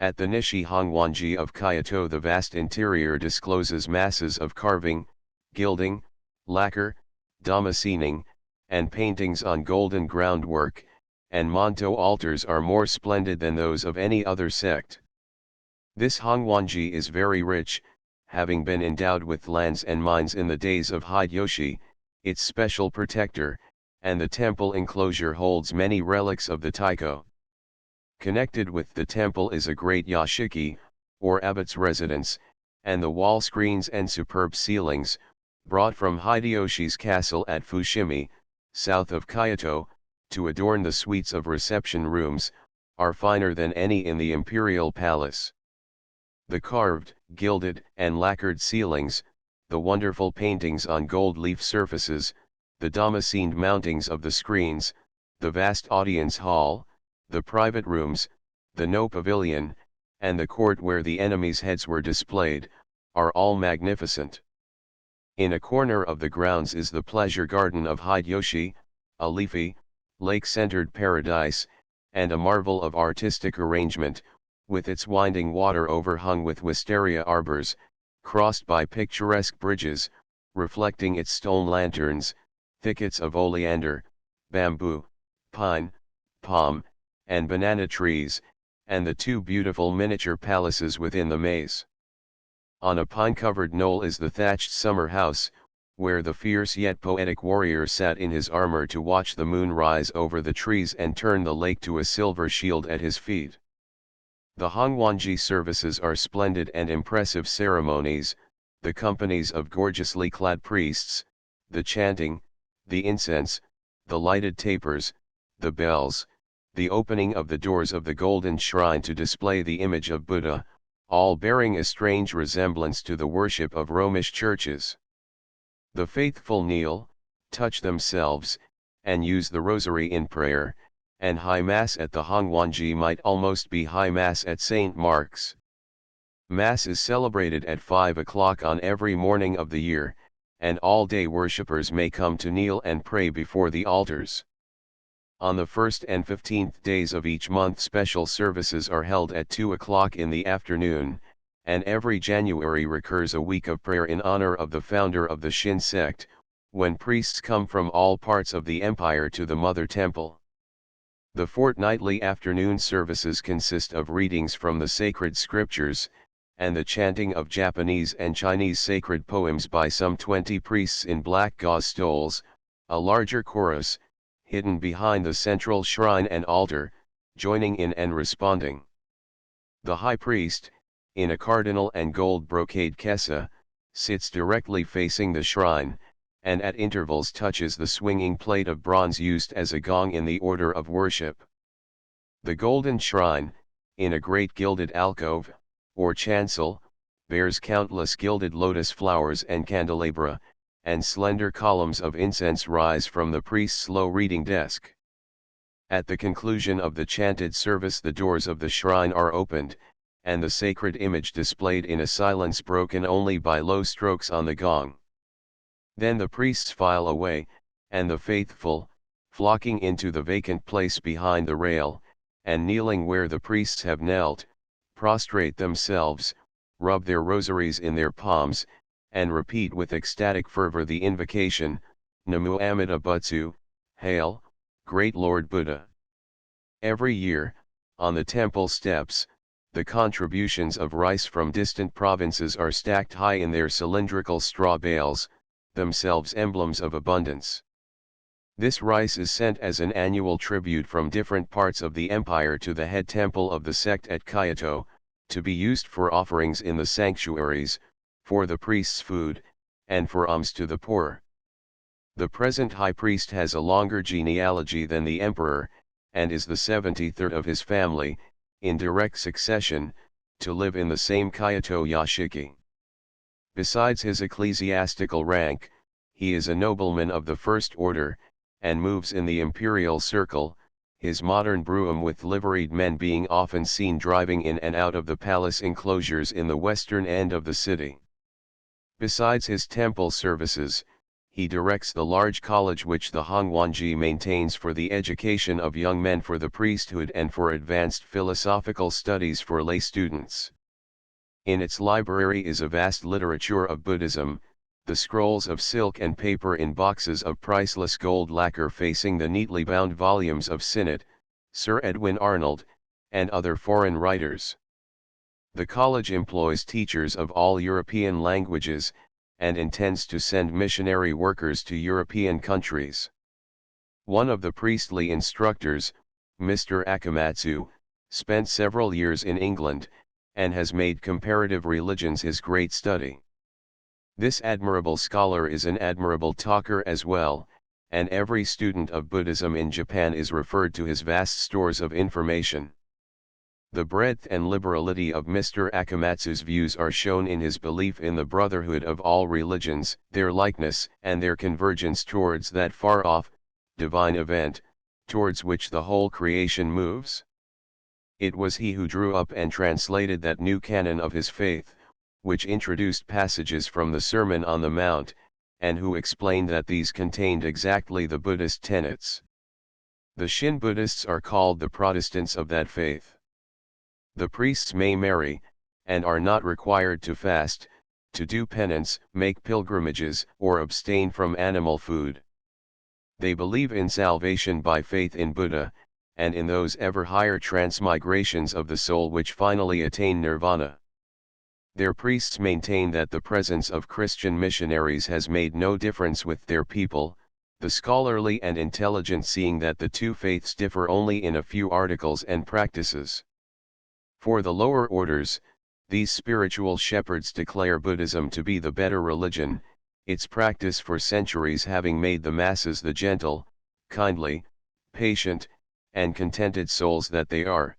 At the Nishi Hongwanji of Kyoto the vast interior discloses masses of carving, gilding, lacquer, damascening, and paintings on golden groundwork, and Monto altars are more splendid than those of any other sect. This Hongwanji is very rich, having been endowed with lands and mines in the days of Hideyoshi, its special protector, and the temple enclosure holds many relics of the Taiko. Connected with the temple is a great yashiki, or abbot's residence, and the wall screens and superb ceilings, brought from Hideyoshi's castle at Fushimi, south of Kyoto, to adorn the suites of reception rooms, are finer than any in the imperial palace. The carved, gilded, and lacquered ceilings, the wonderful paintings on gold leaf surfaces, the damascened mountings of the screens, the vast audience hall, the private rooms, the no pavilion, and the court where the enemies' heads were displayed, are all magnificent. In a corner of the grounds is the pleasure garden of Hideyoshi, a leafy, lake-centered paradise, and a marvel of artistic arrangement, with its winding water overhung with wisteria arbors, crossed by picturesque bridges, reflecting its stone lanterns, thickets of oleander, bamboo, pine, palm, and banana trees, and the two beautiful miniature palaces within the maze. On a pine-covered knoll is the thatched summer house, where the fierce yet poetic warrior sat in his armor to watch the moon rise over the trees and turn the lake to a silver shield at his feet. The Hongwanji services are splendid and impressive ceremonies, the companies of gorgeously clad priests, the chanting, the incense, the lighted tapers, the bells, the opening of the doors of the golden shrine to display the image of Buddha, all bearing a strange resemblance to the worship of Romish churches. The faithful kneel, touch themselves, and use the rosary in prayer, and High Mass at the Hongwanji might almost be High Mass at St. Mark's. Mass is celebrated at 5 o'clock on every morning of the year, and all-day worshippers may come to kneel and pray before the altars. On the 1st and 15th days of each month special services are held at 2 o'clock in the afternoon, and every January recurs a week of prayer in honor of the founder of the Shin sect, when priests come from all parts of the empire to the Mother Temple. The fortnightly afternoon services consist of readings from the sacred scriptures, and the chanting of Japanese and Chinese sacred poems by some 20 priests in black gauze stoles, a larger chorus, hidden behind the central shrine and altar, joining in and responding. The high priest, in a cardinal and gold brocade kessa, sits directly facing the shrine, and at intervals touches the swinging plate of bronze used as a gong in the order of worship. The golden shrine, in a great gilded alcove, or chancel, bears countless gilded lotus flowers and candelabra, and slender columns of incense rise from the priest's low reading desk. At the conclusion of the chanted service the doors of the shrine are opened, and the sacred image displayed in a silence broken only by low strokes on the gong. Then the priests file away, and the faithful, flocking into the vacant place behind the rail, and kneeling where the priests have knelt, prostrate themselves, rub their rosaries in their palms, and repeat with ecstatic fervor the invocation, Namu Amida Butsu, Hail, Great Lord Buddha. Every year, on the temple steps, the contributions of rice from distant provinces are stacked high in their cylindrical straw bales, themselves emblems of abundance. This rice is sent as an annual tribute from different parts of the empire to the head temple of the sect at Kyoto, to be used for offerings in the sanctuaries, for the priest's food, and for alms to the poor. The present high priest has a longer genealogy than the emperor, and is the 73rd of his family, in direct succession, to live in the same Kyoto yashiki. Besides his ecclesiastical rank, he is a nobleman of the first order, and moves in the imperial circle, his modern brougham with liveried men being often seen driving in and out of the palace enclosures in the western end of the city. Besides his temple services, he directs the large college which the Hongwanji maintains for the education of young men for the priesthood and for advanced philosophical studies for lay students. In its library is a vast literature of Buddhism, the scrolls of silk and paper in boxes of priceless gold lacquer facing the neatly bound volumes of Sinnett, Sir Edwin Arnold, and other foreign writers. The college employs teachers of all European languages, and intends to send missionary workers to European countries. One of the priestly instructors, Mr. Akamatsu, spent several years in England, and has made comparative religions his great study. This admirable scholar is an admirable talker as well, and every student of Buddhism in Japan is referred to his vast stores of information. The breadth and liberality of Mr. Akamatsu's views are shown in his belief in the brotherhood of all religions, their likeness and their convergence towards that far-off, divine event, towards which the whole creation moves. It was he who drew up and translated that new canon of his faith, which introduced passages from the Sermon on the Mount, and who explained that these contained exactly the Buddhist tenets. The Shin Buddhists are called the Protestants of that faith. The priests may marry, and are not required to fast, to do penance, make pilgrimages, or abstain from animal food. They believe in salvation by faith in Buddha, and in those ever higher transmigrations of the soul which finally attain nirvana. Their priests maintain that the presence of Christian missionaries has made no difference with their people, the scholarly and intelligent seeing that the two faiths differ only in a few articles and practices. For the lower orders, these spiritual shepherds declare Buddhism to be the better religion, its practice for centuries having made the masses the gentle, kindly, patient, and contented souls that they are.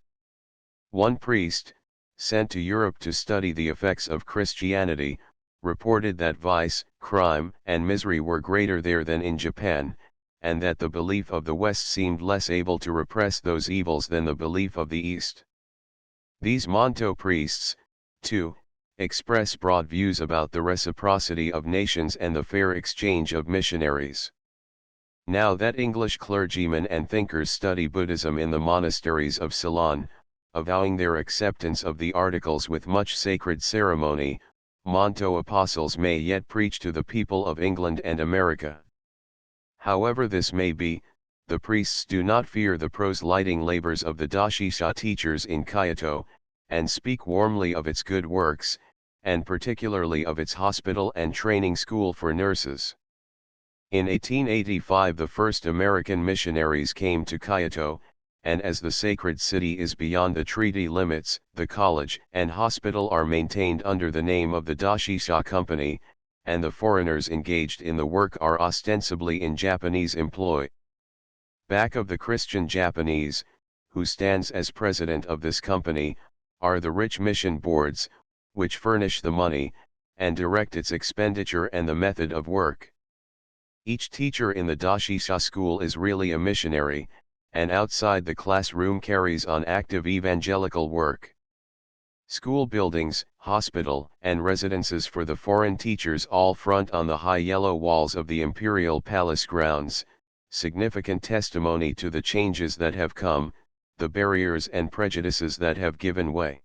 One priest, sent to Europe to study the effects of Christianity, reported that vice, crime, and misery were greater there than in Japan, and that the belief of the West seemed less able to repress those evils than the belief of the East. These Monto priests, too, express broad views about the reciprocity of nations and the fair exchange of missionaries. Now that English clergymen and thinkers study Buddhism in the monasteries of Ceylon, avowing their acceptance of the articles with much sacred ceremony, Monto apostles may yet preach to the people of England and America. However this may be, the priests do not fear the proselyting labors of the Dashisha teachers in Kyoto, and speak warmly of its good works, and particularly of its hospital and training school for nurses. In 1885 the first American missionaries came to Kyoto, and as the sacred city is beyond the treaty limits, the college and hospital are maintained under the name of the Dashisha Company, and the foreigners engaged in the work are ostensibly in Japanese employ. Back of the Christian Japanese, who stands as president of this company, are the rich mission boards, which furnish the money, and direct its expenditure and the method of work. Each teacher in the Dashisha school is really a missionary, and outside the classroom carries on active evangelical work. School buildings, hospital, and residences for the foreign teachers all front on the high yellow walls of the imperial palace grounds, significant testimony to the changes that have come, the barriers and prejudices that have given way.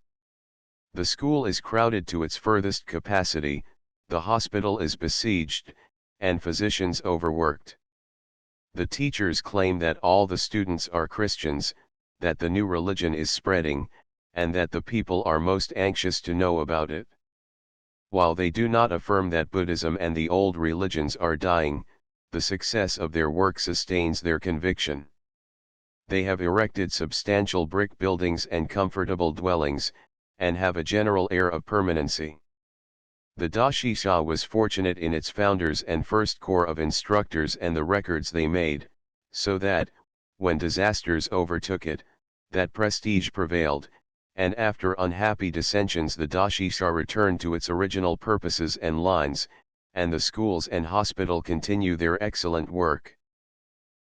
The school is crowded to its furthest capacity, the hospital is besieged, and physicians overworked. The teachers claim that all the students are Christians, that the new religion is spreading, and that the people are most anxious to know about it. While they do not affirm that Buddhism and the old religions are dying, the success of their work sustains their conviction. They have erected substantial brick buildings and comfortable dwellings, and have a general air of permanency. The Dashisha was fortunate in its founders and first corps of instructors and the records they made, so that, when disasters overtook it, that prestige prevailed, and after unhappy dissensions the Dashisha returned to its original purposes and lines, and the schools and hospital continue their excellent work.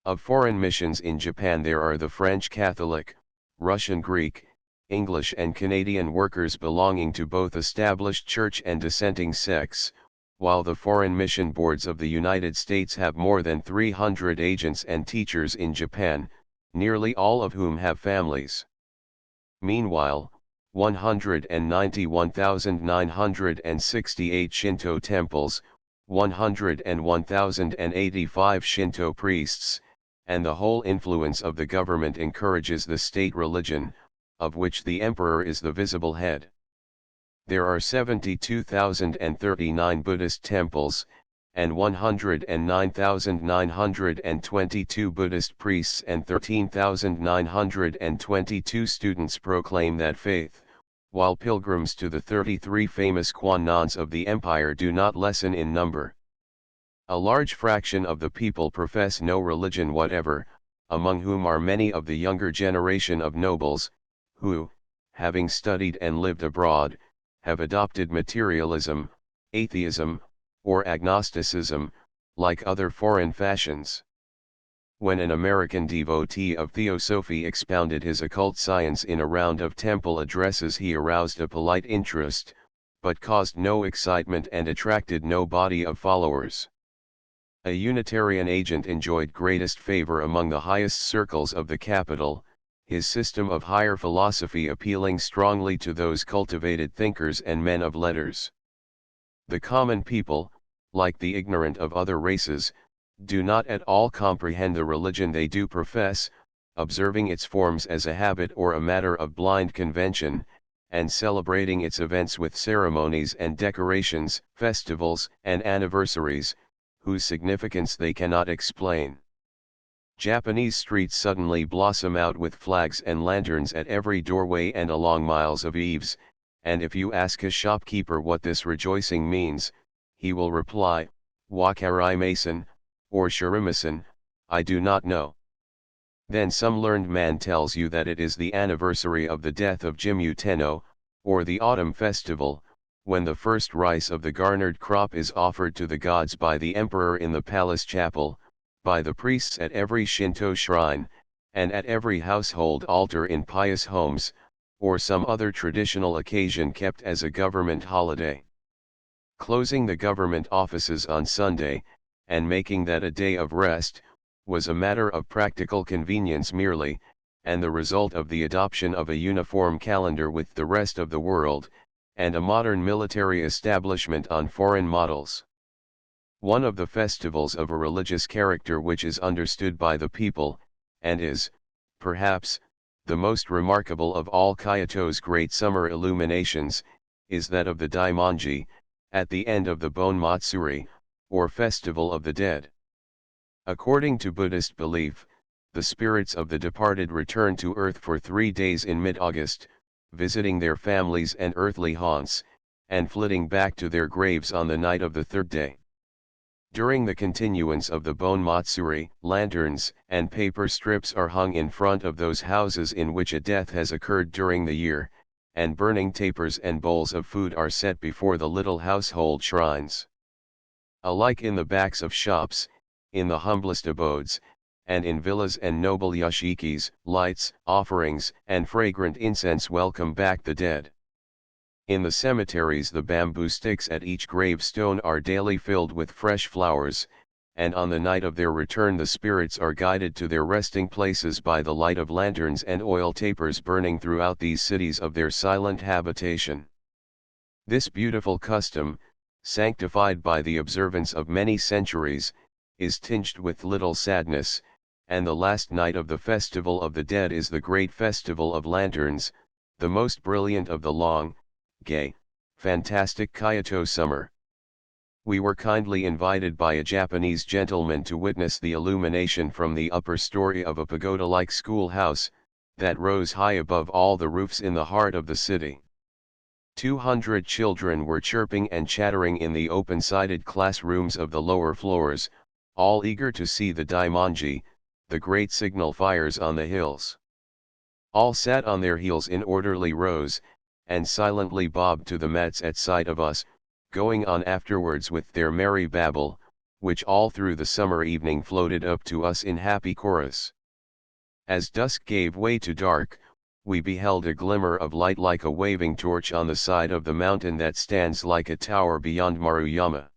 Of foreign missions in Japan there are the French Catholic, Russian Greek, English and Canadian workers belonging to both established church and dissenting sects, while the foreign mission boards of the United States have more than 300 agents and teachers in Japan, nearly all of whom have families. Meanwhile, 191,968 Shinto temples, 101,085 Shinto priests, and the whole influence of the government encourages the state religion, of which the emperor is the visible head. There are 72,039 Buddhist temples, and 109,922 Buddhist priests and 13,922 students proclaim that faith, while pilgrims to the 33 famous Kwanons of the empire do not lessen in number. A large fraction of the people profess no religion whatever, among whom are many of the younger generation of nobles, who, having studied and lived abroad, have adopted materialism, atheism, or agnosticism, like other foreign fashions. When an American devotee of theosophy expounded his occult science in a round of temple addresses he aroused a polite interest, but caused no excitement and attracted no body of followers. A Unitarian agent enjoyed greatest favor among the highest circles of the capital, his system of higher philosophy appealing strongly to those cultivated thinkers and men of letters. The common people, like the ignorant of other races, do not at all comprehend the religion they do profess, observing its forms as a habit or a matter of blind convention, and celebrating its events with ceremonies and decorations, festivals and anniversaries, whose significance they cannot explain. Japanese streets suddenly blossom out with flags and lanterns at every doorway and along miles of eaves, and if you ask a shopkeeper what this rejoicing means, he will reply, "Wakarimasen," or "Shirimasen, I do not know." Then some learned man tells you that it is the anniversary of the death of Jimmu Tenno, or the autumn festival, when the first rice of the garnered crop is offered to the gods by the emperor in the palace chapel, by the priests at every Shinto shrine, and at every household altar in pious homes, or some other traditional occasion kept as a government holiday. Closing the government offices on Sunday, and making that a day of rest, was a matter of practical convenience merely, and the result of the adoption of a uniform calendar with the rest of the world, and a modern military establishment on foreign models. One of the festivals of a religious character which is understood by the people, and is, perhaps, the most remarkable of all Kyoto's great summer illuminations, is that of the Daimonji, at the end of the Bon Matsuri, or Festival of the Dead. According to Buddhist belief, the spirits of the departed return to earth for 3 days in mid-August, visiting their families and earthly haunts, and flitting back to their graves on the night of the third day. During the continuance of the Bon Matsuri, lanterns and paper strips are hung in front of those houses in which a death has occurred during the year, and burning tapers and bowls of food are set before the little household shrines. Alike in the backs of shops, in the humblest abodes, and in villas and noble yashikis, lights, offerings, and fragrant incense welcome back the dead. In the cemeteries the bamboo sticks at each gravestone are daily filled with fresh flowers, and on the night of their return the spirits are guided to their resting places by the light of lanterns and oil tapers burning throughout these cities of their silent habitation. This beautiful custom, sanctified by the observance of many centuries, is tinged with little sadness, and the last night of the Festival of the Dead is the great Festival of Lanterns, the most brilliant of the long, gay, fantastic Kyoto summer. We were kindly invited by a Japanese gentleman to witness the illumination from the upper story of a pagoda-like schoolhouse, that rose high above all the roofs in the heart of the city. 200 children were chirping and chattering in the open-sided classrooms of the lower floors, all eager to see the Daimonji, the great signal fires on the hills. All sat on their heels in orderly rows, and silently bobbed to the mats at sight of us, going on afterwards with their merry babble, which all through the summer evening floated up to us in happy chorus. As dusk gave way to dark, we beheld a glimmer of light like a waving torch on the side of the mountain that stands like a tower beyond Maruyama.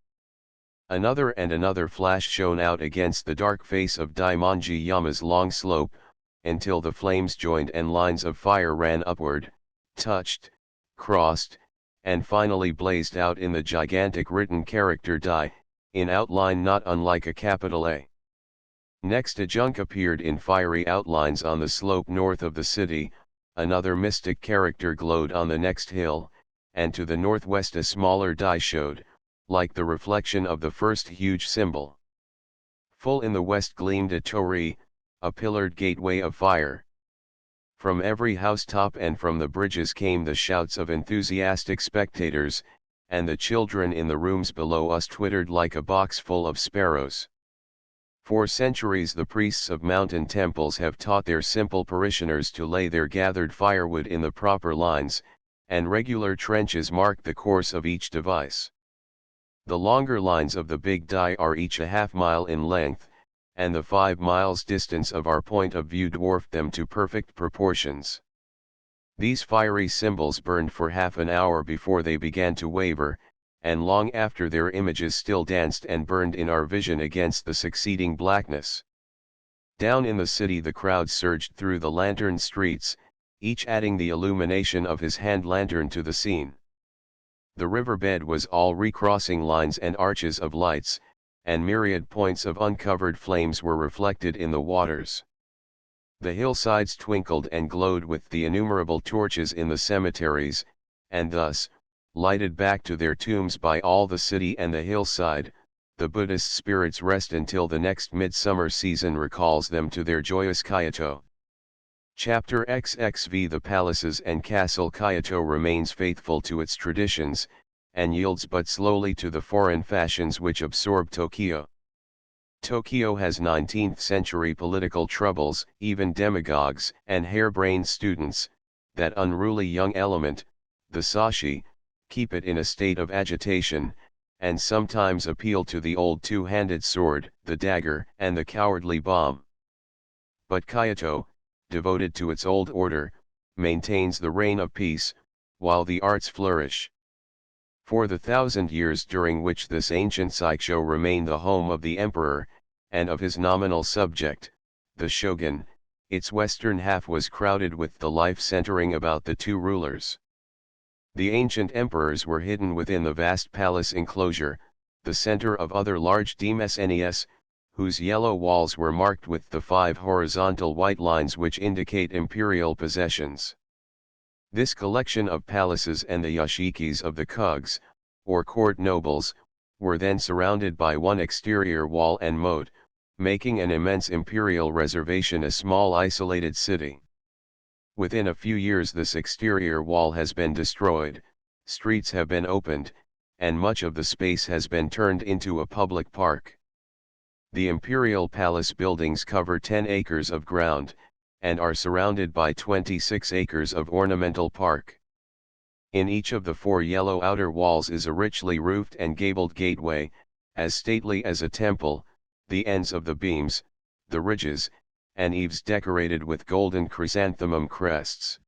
Another and another flash shone out against the dark face of Daimonji Yama's long slope, until the flames joined and lines of fire ran upward, touched, crossed, and finally blazed out in the gigantic written character Dai, in outline not unlike a capital A. Next a junk appeared in fiery outlines on the slope north of the city, another mystic character glowed on the next hill, and to the northwest a smaller Dai showed, like the reflection of the first huge symbol. Full in the west gleamed a torii, a pillared gateway of fire. From every housetop and from the bridges came the shouts of enthusiastic spectators, and the children in the rooms below us twittered like a box full of sparrows. For centuries the priests of mountain temples have taught their simple parishioners to lay their gathered firewood in the proper lines, and regular trenches mark the course of each device. The longer lines of the big Dai are each a half-mile in length, and the 5 miles distance of our point of view dwarfed them to perfect proportions. These fiery symbols burned for half an hour before they began to waver, and long after their images still danced and burned in our vision against the succeeding blackness. Down in the city the crowd surged through the lantern streets, each adding the illumination of his hand lantern to the scene. The riverbed was all recrossing lines and arches of lights, and myriad points of uncovered flames were reflected in the waters. The hillsides twinkled and glowed with the innumerable torches in the cemeteries, and thus, lighted back to their tombs by all the city and the hillside, the Buddhist spirits rest until the next midsummer season recalls them to their joyous Kyoto. Chapter XXV The palaces and castle Kyoto remains faithful to its traditions, and yields but slowly to the foreign fashions which absorb Tokyo. Tokyo has 19th-century political troubles, even demagogues and harebrained students, that unruly young element, the sashi, keep it in a state of agitation, and sometimes appeal to the old two-handed sword, the dagger, and the cowardly bomb. But Kyoto, devoted to its old order, maintains the reign of peace, while the arts flourish. For the 1,000 years during which this ancient Saikyo remained the home of the emperor, and of his nominal subject, the shogun, its western half was crowded with the life centering about the two rulers. The ancient emperors were hidden within the vast palace enclosure, the center of other large domes, whose yellow walls were marked with the 5 horizontal white lines which indicate imperial possessions. This collection of palaces and the yashikis of the kugs, or court nobles, were then surrounded by one exterior wall and moat, making an immense imperial reservation a small isolated city. Within a few years this exterior wall has been destroyed, streets have been opened, and much of the space has been turned into a public park. The imperial palace buildings cover 10 acres of ground, and are surrounded by 26 acres of ornamental park. In each of the 4 yellow outer walls is a richly roofed and gabled gateway, as stately as a temple, the ends of the beams, the ridges, and eaves decorated with golden chrysanthemum crests.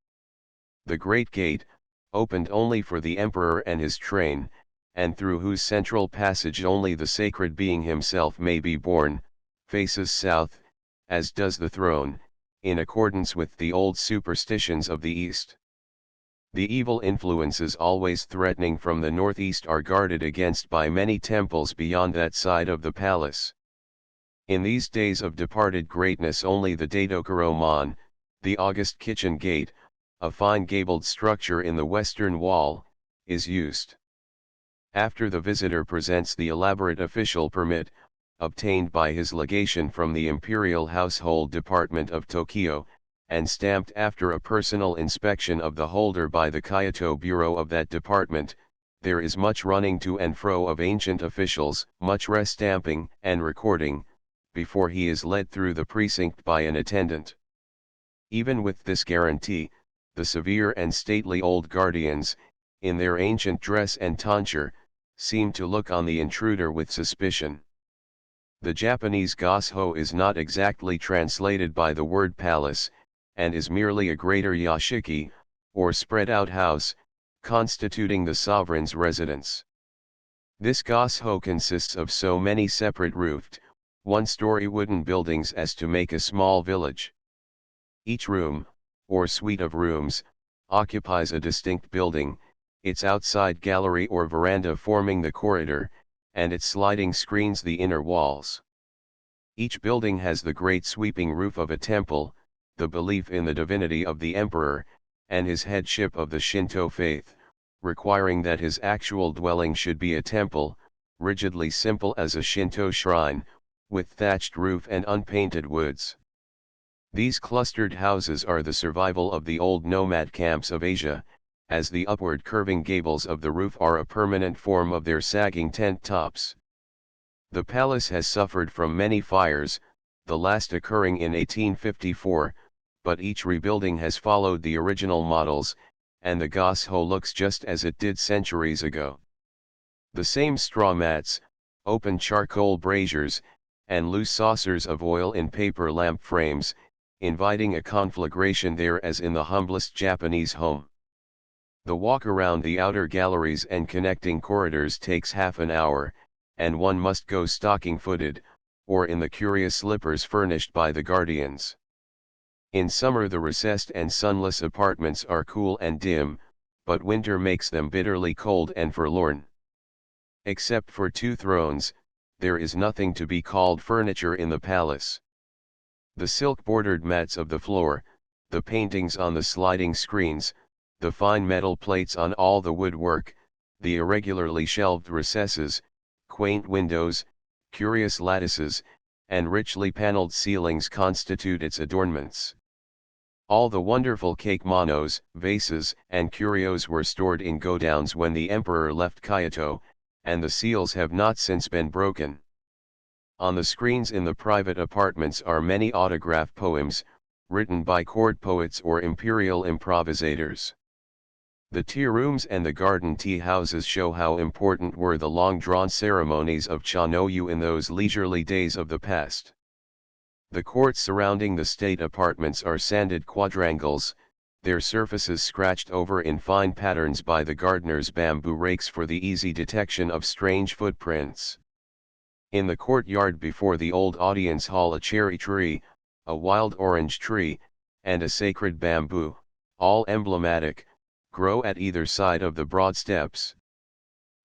The great gate, opened only for the emperor and his train, and through whose central passage only the sacred being himself may be borne, faces south, as does the throne, in accordance with the old superstitions of the East. The evil influences always threatening from the northeast are guarded against by many temples beyond that side of the palace. In these days of departed greatness only the Daidokuro-mon, the august kitchen gate, a fine gabled structure in the western wall, is used. After the visitor presents the elaborate official permit, obtained by his legation from the Imperial Household Department of Tokyo, and stamped after a personal inspection of the holder by the Kyoto Bureau of that department, there is much running to and fro of ancient officials, much restamping and recording, before he is led through the precinct by an attendant. Even with this guarantee, the severe and stately old guardians, in their ancient dress and tonsure, seem to look on the intruder with suspicion. The Japanese gasho is not exactly translated by the word palace, and is merely a greater yashiki, or spread-out house, constituting the sovereign's residence. This gasho consists of so many separate roofed, one-story wooden buildings as to make a small village. Each room, or suite of rooms, occupies a distinct building, its outside gallery or veranda forming the corridor, and its sliding screens the inner walls. Each building has the great sweeping roof of a temple, the belief in the divinity of the emperor, and his headship of the Shinto faith, requiring that his actual dwelling should be a temple, rigidly simple as a Shinto shrine, with thatched roof and unpainted woods. These clustered houses are the survival of the old nomad camps of Asia, as the upward curving gables of the roof are a permanent form of their sagging tent tops. The palace has suffered from many fires, the last occurring in 1854, but each rebuilding has followed the original models, and the gasho looks just as it did centuries ago. The same straw mats, open charcoal braziers, and loose saucers of oil in paper lamp frames, inviting a conflagration there as in the humblest Japanese home. The walk around the outer galleries and connecting corridors takes half an hour, and one must go stocking-footed, or in the curious slippers furnished by the guardians. In summer the recessed and sunless apartments are cool and dim, but winter makes them bitterly cold and forlorn. Except for 2 thrones, there is nothing to be called furniture in the palace. The silk-bordered mats of the floor, the paintings on the sliding screens, the fine metal plates on all the woodwork, the irregularly shelved recesses, quaint windows, curious lattices, and richly paneled ceilings constitute its adornments. All the wonderful cake manos, vases, and curios were stored in godowns when the emperor left Kyoto, and the seals have not since been broken. On the screens in the private apartments are many autograph poems, written by court poets or imperial improvisators. The tea rooms and the garden tea houses show how important were the long-drawn ceremonies of Chanoyu in those leisurely days of the past. The courts surrounding the state apartments are sanded quadrangles, their surfaces scratched over in fine patterns by the gardener's bamboo rakes for the easy detection of strange footprints. In the courtyard before the old audience hall a cherry tree, a wild orange tree, and a sacred bamboo, all emblematic, grow at either side of the broad steps.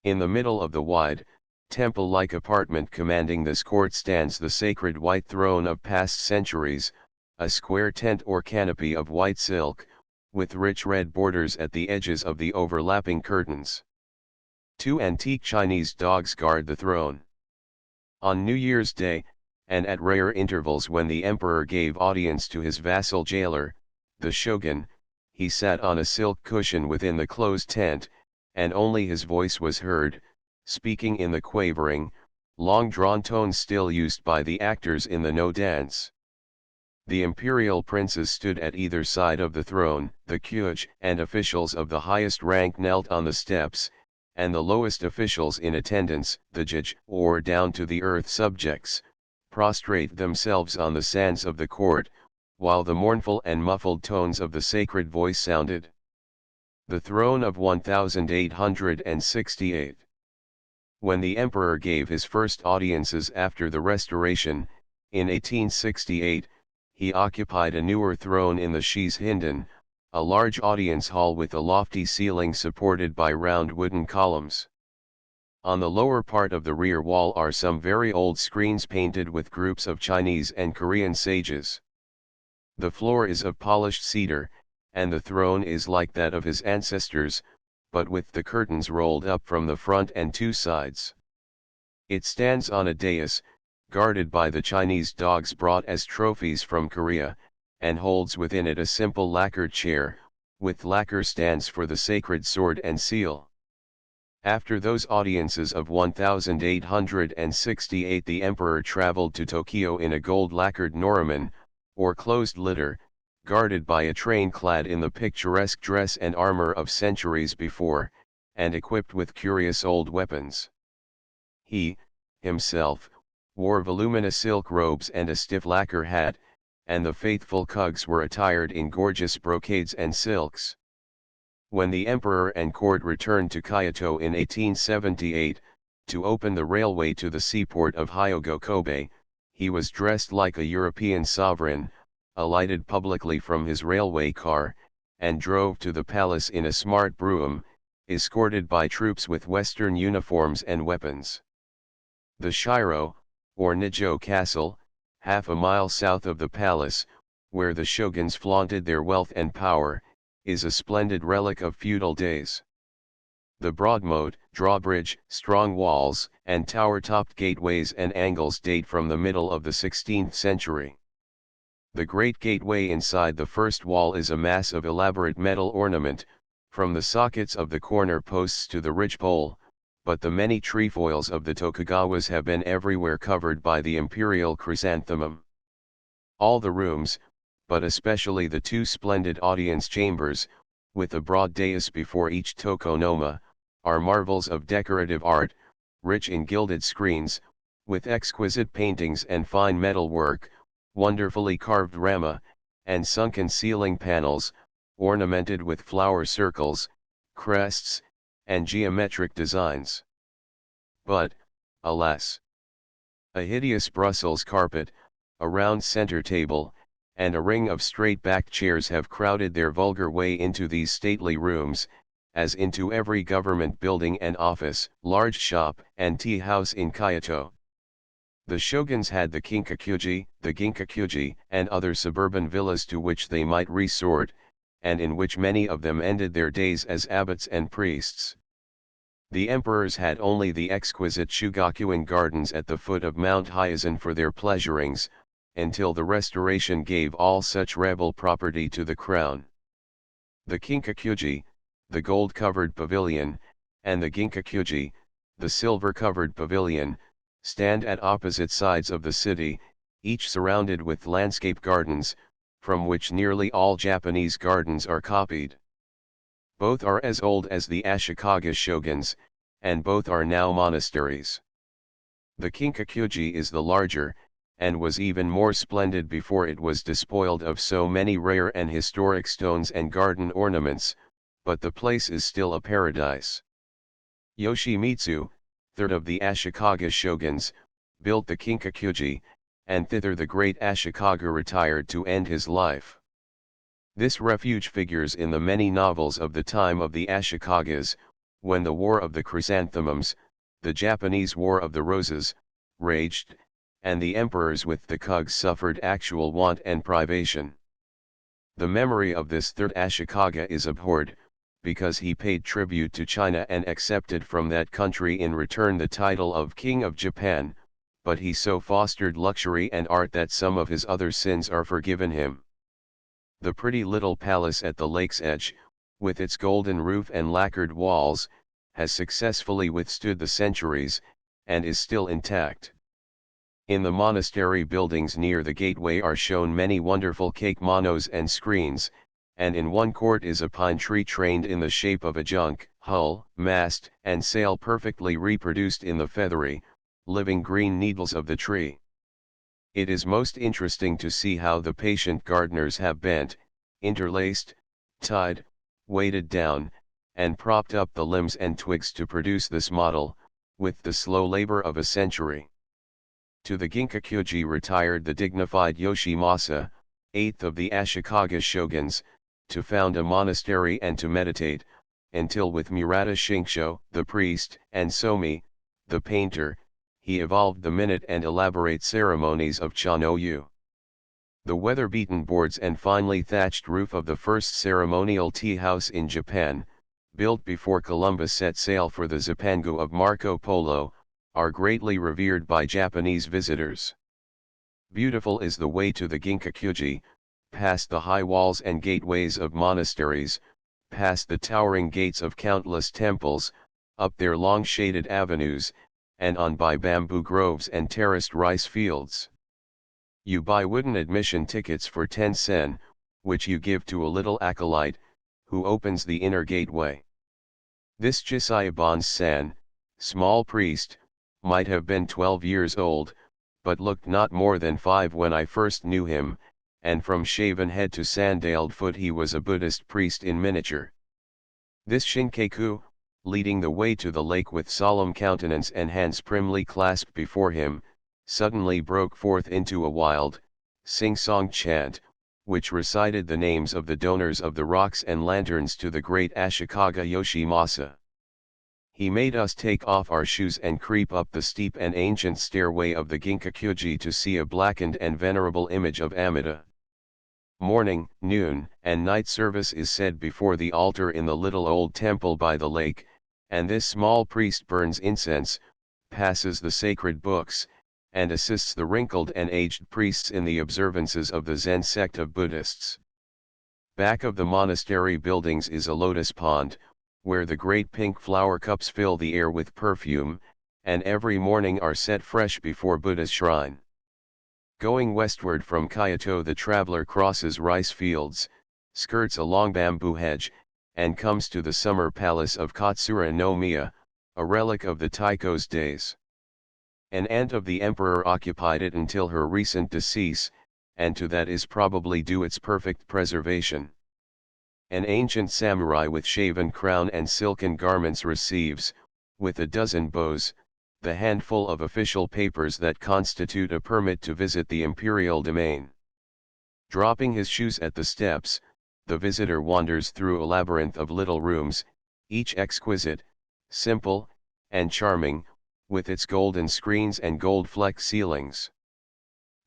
In the middle of the wide, temple-like apartment commanding this court stands the sacred white throne of past centuries, a square tent or canopy of white silk, with rich red borders at the edges of the overlapping curtains. 2 antique Chinese dogs guard the throne. On New Year's Day, and at rare intervals when the emperor gave audience to his vassal jailer, the shogun, he sat on a silk cushion within the closed tent, and only his voice was heard, speaking in the quavering, long-drawn tones still used by the actors in the No dance. The imperial princes stood at either side of the throne, the kyuj and officials of the highest rank knelt on the steps, and the lowest officials in attendance, the judge or down to the earth subjects, prostrate themselves on the sands of the court, while the mournful and muffled tones of the sacred voice sounded. The throne of 1868. When the emperor gave his first audiences after the Restoration, in 1868, he occupied a newer throne in the Shi's Hinden, a large audience hall with a lofty ceiling supported by round wooden columns. On the lower part of the rear wall are some very old screens painted with groups of Chinese and Korean sages. The floor is of polished cedar, and the throne is like that of his ancestors, but with the curtains rolled up from the front and 2 sides. It stands on a dais, guarded by the Chinese dogs brought as trophies from Korea, and holds within it a simple lacquered chair, with lacquer stands for the sacred sword and seal. After those audiences of 1868 the emperor traveled to Tokyo in a gold lacquered noriman, or closed litter, guarded by a train clad in the picturesque dress and armor of centuries before, and equipped with curious old weapons. He, himself, wore voluminous silk robes and a stiff lacquer hat, and the faithful Kugs were attired in gorgeous brocades and silks. When the emperor and court returned to Kyoto in 1878, to open the railway to the seaport of Hyogo Kobe, he was dressed like a European sovereign, alighted publicly from his railway car, and drove to the palace in a smart brougham, escorted by troops with Western uniforms and weapons. The Shiro, or Nijo Castle, half a mile south of the palace, where the shoguns flaunted their wealth and power, is a splendid relic of feudal days. The broad moat, drawbridge, strong walls, and tower-topped gateways and angles date from the middle of the 16th century. The great gateway inside the first wall is a mass of elaborate metal ornament, from the sockets of the corner posts to the ridgepole, but the many trefoils of the Tokugawas have been everywhere covered by the imperial chrysanthemum. All the rooms, but especially the 2 splendid audience chambers, with a broad dais before each tokonoma, are marvels of decorative art, rich in gilded screens, with exquisite paintings and fine metal work, wonderfully carved rama, and sunken ceiling panels, ornamented with flower circles, crests, and geometric designs. But, alas! A hideous Brussels carpet, a round center table, and a ring of straight-backed chairs have crowded their vulgar way into these stately rooms, as into every government building and office, large shop and tea house in Kyoto. The shoguns had the kinkakuji, the ginkakuji, and other suburban villas to which they might resort, and in which many of them ended their days as abbots and priests. The emperors had only the exquisite Shugakuin gardens at the foot of Mount Hyazen for their pleasurings, until the restoration gave all such rebel property to the crown. The kinkakuji, the gold-covered pavilion, and the ginkakuji, the silver-covered pavilion, stand at opposite sides of the city, each surrounded with landscape gardens, from which nearly all Japanese gardens are copied. Both are as old as the Ashikaga shoguns, and both are now monasteries. The kinkakuji is the larger, and was even more splendid before it was despoiled of so many rare and historic stones and garden ornaments, but the place is still a paradise. Yoshimitsu, third of the Ashikaga shoguns, built the kinkakuji, and thither the great Ashikaga retired to end his life. This refuge figures in the many novels of the time of the Ashikagas, when the War of the Chrysanthemums, the Japanese War of the Roses, raged, and the emperors with the Kugs suffered actual want and privation. The memory of this third Ashikaga is abhorred, because he paid tribute to China and accepted from that country in return the title of King of Japan, but he so fostered luxury and art that some of his other sins are forgiven him. The pretty little palace at the lake's edge, with its golden roof and lacquered walls, has successfully withstood the centuries, and is still intact. In the monastery buildings near the gateway are shown many wonderful cake-monos and screens, and in one court is a pine tree trained in the shape of a junk, hull, mast, and sail perfectly reproduced in the feathery, living green needles of the tree. It is most interesting to see how the patient gardeners have bent, interlaced, tied, weighted down, and propped up the limbs and twigs to produce this model, with the slow labor of a century. To the ginkakuji retired the dignified Yoshimasa, eighth of the Ashikaga shoguns, to found a monastery and to meditate, until with Murata Shinsho, the priest, and Somi, the painter, he evolved the minute and elaborate ceremonies of Cha-no-yu. The weather-beaten boards and finely thatched roof of the first ceremonial tea house in Japan, built before Columbus set sail for the Zipangu of Marco Polo, are greatly revered by Japanese visitors. Beautiful is the way to the ginkakuji, past the high walls and gateways of monasteries, past the towering gates of countless temples, up their long shaded avenues, and on by bamboo groves and terraced rice fields. You buy wooden admission tickets for 10 sen, which you give to a little acolyte, who opens the inner gateway. This Jisayabon-san, small priest, might have been 12 years old, but looked not more than 5 when I first knew him, and from shaven head to sandaled foot he was a Buddhist priest in miniature. This Shinkaku, leading the way to the lake with solemn countenance and hands primly clasped before him, suddenly broke forth into a wild, sing-song chant, which recited the names of the donors of the rocks and lanterns to the great Ashikaga Yoshimasa. He made us take off our shoes and creep up the steep and ancient stairway of the ginkakuji to see a blackened and venerable image of Amida. Morning, noon, and night service is said before the altar in the little old temple by the lake, and this small priest burns incense, passes the sacred books, and assists the wrinkled and aged priests in the observances of the Zen sect of Buddhists. Back of the monastery buildings is a lotus pond, where the great pink flower cups fill the air with perfume, and every morning are set fresh before Buddha's shrine. Going westward from Kyoto, the traveler crosses rice fields, skirts a long bamboo hedge, and comes to the summer palace of Katsura no Miya, a relic of the Taiko's days. An aunt of the emperor occupied it until her recent decease, and to that is probably due its perfect preservation. An ancient samurai with shaven crown and silken garments receives, with a dozen bows, the handful of official papers that constitute a permit to visit the imperial domain. Dropping his shoes at the steps, the visitor wanders through a labyrinth of little rooms, each exquisite, simple, and charming, with its golden screens and gold-flecked ceilings.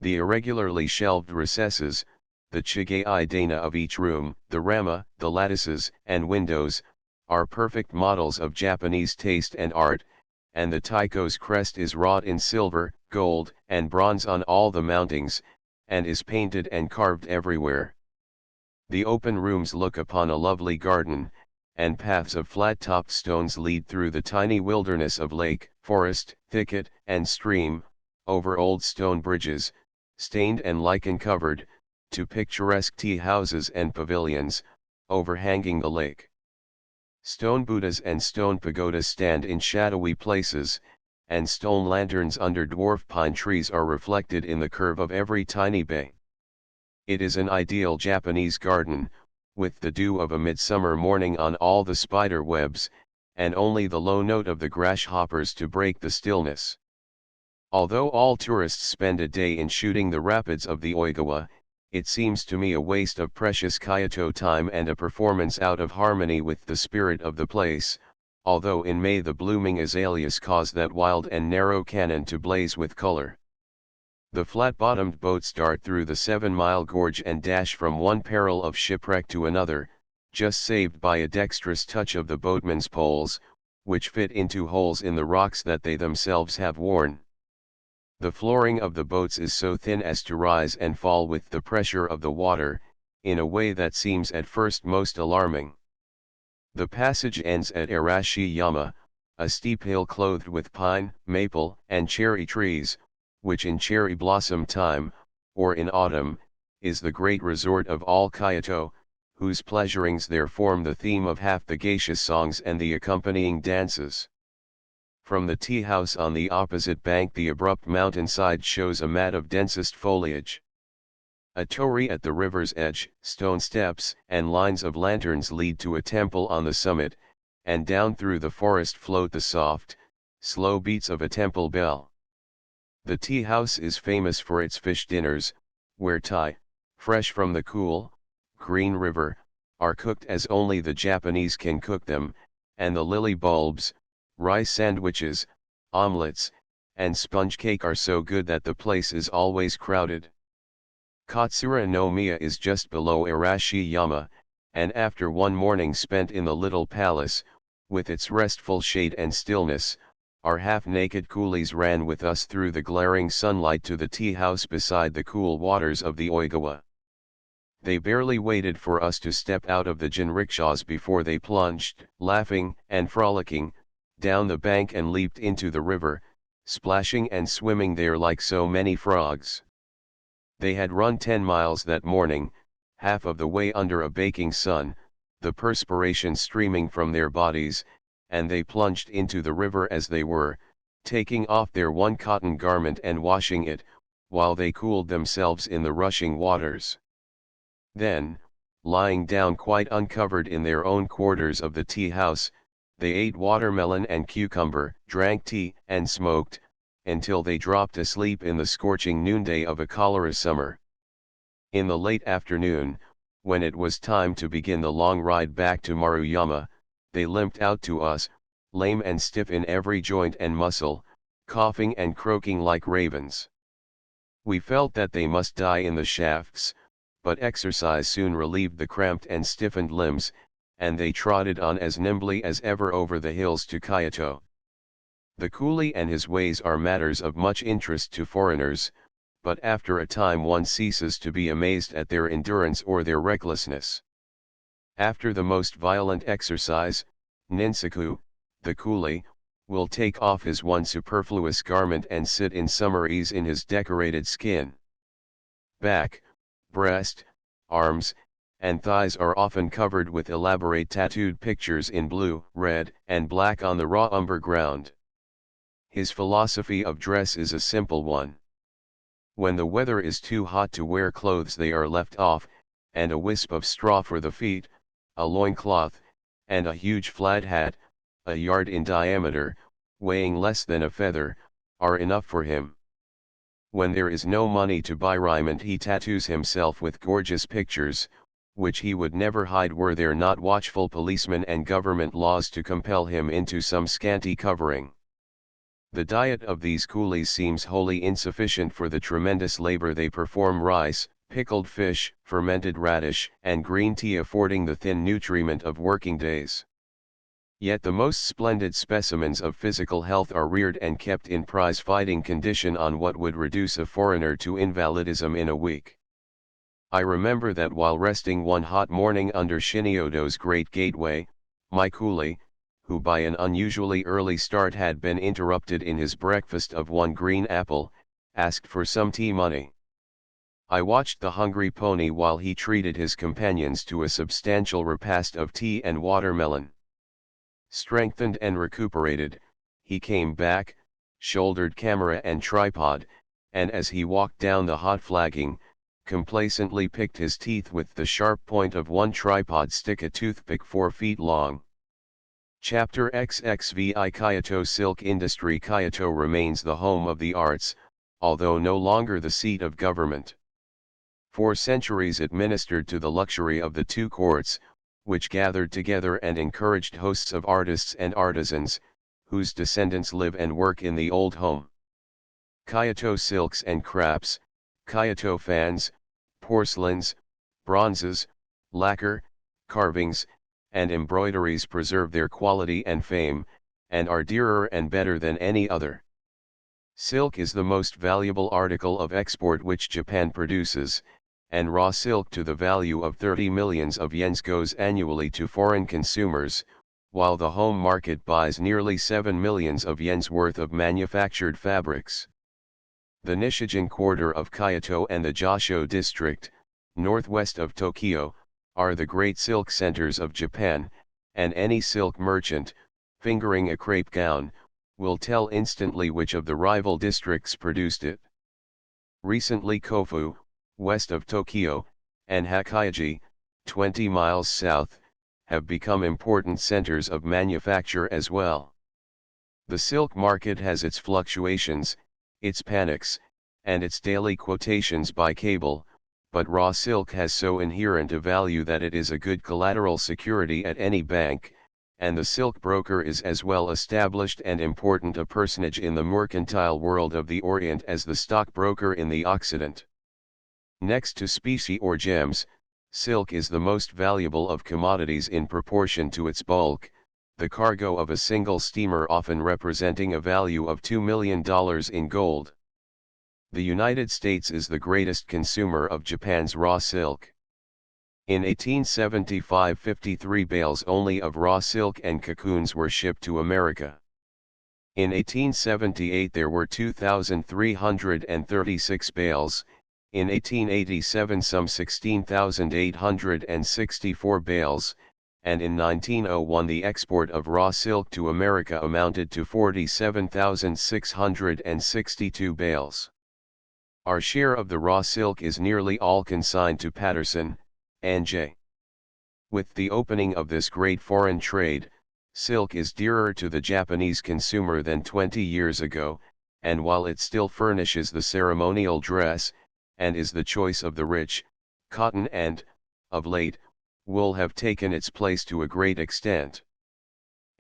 The irregularly shelved recesses, the chigai dana of each room, the rama, the lattices, and windows, are perfect models of Japanese taste and art, and the taiko's crest is wrought in silver, gold, and bronze on all the mountings, and is painted and carved everywhere. The open rooms look upon a lovely garden, and paths of flat-topped stones lead through the tiny wilderness of lake, forest, thicket, and stream, over old stone bridges, stained and lichen-covered, to picturesque tea-houses and pavilions, overhanging the lake. Stone Buddhas and stone pagodas stand in shadowy places, and stone lanterns under dwarf pine trees are reflected in the curve of every tiny bay. It is an ideal Japanese garden, with the dew of a midsummer morning on all the spider webs, and only the low note of the grasshoppers to break the stillness. Although all tourists spend a day in shooting the rapids of the Oigawa, it seems to me a waste of precious Kyoto time and a performance out of harmony with the spirit of the place, although in May the blooming azaleas cause that wild and narrow canon to blaze with color. The flat-bottomed boats dart through the 7-mile gorge and dash from one peril of shipwreck to another, just saved by a dexterous touch of the boatman's poles, which fit into holes in the rocks that they themselves have worn. The flooring of the boats is so thin as to rise and fall with the pressure of the water, in a way that seems at first most alarming. The passage ends at Arashiyama, a steep hill clothed with pine, maple, and cherry trees, which in cherry blossom time, or in autumn, is the great resort of all Kyoto, whose pleasurings there form the theme of half the geisha songs and the accompanying dances. From the tea house on the opposite bank the abrupt mountainside shows a mat of densest foliage. A torii at the river's edge, stone steps and lines of lanterns lead to a temple on the summit, and down through the forest float the soft, slow beats of a temple bell. The tea house is famous for its fish dinners, where tai, fresh from the cool, green river, are cooked as only the Japanese can cook them, and the lily bulbs, rice sandwiches, omelets, and sponge cake are so good that the place is always crowded. Katsura no Miya is just below Arashiyama, and after one morning spent in the little palace, with its restful shade and stillness, our half-naked coolies ran with us through the glaring sunlight to the tea-house beside the cool waters of the Oigawa. They barely waited for us to step out of the jinrikishas before they plunged, laughing and frolicking, down the bank and leaped into the river, splashing and swimming there like so many frogs. They had run 10 miles that morning, half of the way under a baking sun, the perspiration streaming from their bodies, and they plunged into the river as they were, taking off their one cotton garment and washing it, while they cooled themselves in the rushing waters. Then, lying down quite uncovered in their own quarters of the tea house, they ate watermelon and cucumber, drank tea, and smoked, until they dropped asleep in the scorching noonday of a cholera summer. In the late afternoon, when it was time to begin the long ride back to Maruyama, they limped out to us, lame and stiff in every joint and muscle, coughing and croaking like ravens. We felt that they must die in the shafts, but exercise soon relieved the cramped and stiffened limbs, and they trotted on as nimbly as ever over the hills to Kyoto. The coolie and his ways are matters of much interest to foreigners, but after a time one ceases to be amazed at their endurance or their recklessness. After the most violent exercise, Ninsaku, the coolie, will take off his one superfluous garment and sit in summer ease in his decorated skin. Back, breast, arms, and thighs are often covered with elaborate tattooed pictures in blue, red, and black on the raw umber ground. His philosophy of dress is a simple one. When the weather is too hot to wear clothes they are left off, and a wisp of straw for the feet, a loincloth, and a huge flat hat, a yard in diameter, weighing less than a feather, are enough for him. When there is no money to buy raiment he tattoos himself with gorgeous pictures, which he would never hide were there not watchful policemen and government laws to compel him into some scanty covering. The diet of these coolies seems wholly insufficient for the tremendous labor they perform, rice, pickled fish, fermented radish, and green tea affording the thin nutriment of working days. Yet the most splendid specimens of physical health are reared and kept in prize-fighting condition on what would reduce a foreigner to invalidism in a week. I remember that while resting one hot morning under Shinyodo's great gateway, my coolie, who by an unusually early start had been interrupted in his breakfast of one green apple, asked for some tea money. I watched the hungry pony while he treated his companions to a substantial repast of tea and watermelon. Strengthened and recuperated, he came back, shouldered camera and tripod, and as he walked down the hot flagging, complacently picked his teeth with the sharp point of one tripod stick, a toothpick 4 feet long. Chapter XXVI Kyoto Silk Industry. Kyoto remains the home of the arts, although no longer the seat of government. For centuries it ministered to the luxury of the two courts, which gathered together and encouraged hosts of artists and artisans, whose descendants live and work in the old home. Kyoto silks and crafts, Kyoto fans, porcelains, bronzes, lacquer, carvings, and embroideries preserve their quality and fame, and are dearer and better than any other. Silk is the most valuable article of export which Japan produces, and raw silk to the value of 30 millions of yens goes annually to foreign consumers, while the home market buys nearly 7 millions of yens worth of manufactured fabrics. The Nishijin quarter of Kyoto and the Josho district, northwest of Tokyo, are the great silk centers of Japan, and any silk merchant, fingering a crepe gown, will tell instantly which of the rival districts produced it. Recently Kofu, west of Tokyo, and Hakaiji, 20 miles south, have become important centers of manufacture as well. The silk market has its fluctuations, its panics, and its daily quotations by cable, but raw silk has so inherent a value that it is a good collateral security at any bank, and the silk broker is as well established and important a personage in the mercantile world of the Orient as the stockbroker in the Occident. Next to specie or gems, silk is the most valuable of commodities in proportion to its bulk, the cargo of a single steamer often representing a value of $2 million in gold. The United States is the greatest consumer of Japan's raw silk. In 1875, 53 bales only of raw silk and cocoons were shipped to America. In 1878 there were 2,336 bales, in 1887 some 16,864 bales, and in 1901 the export of raw silk to America amounted to 47,662 bales. Our share of the raw silk is nearly all consigned to Patterson, N.J. With the opening of this great foreign trade, silk is dearer to the Japanese consumer than 20 years ago, and while it still furnishes the ceremonial dress, and is the choice of the rich, cotton and, of late, wool have taken its place to a great extent.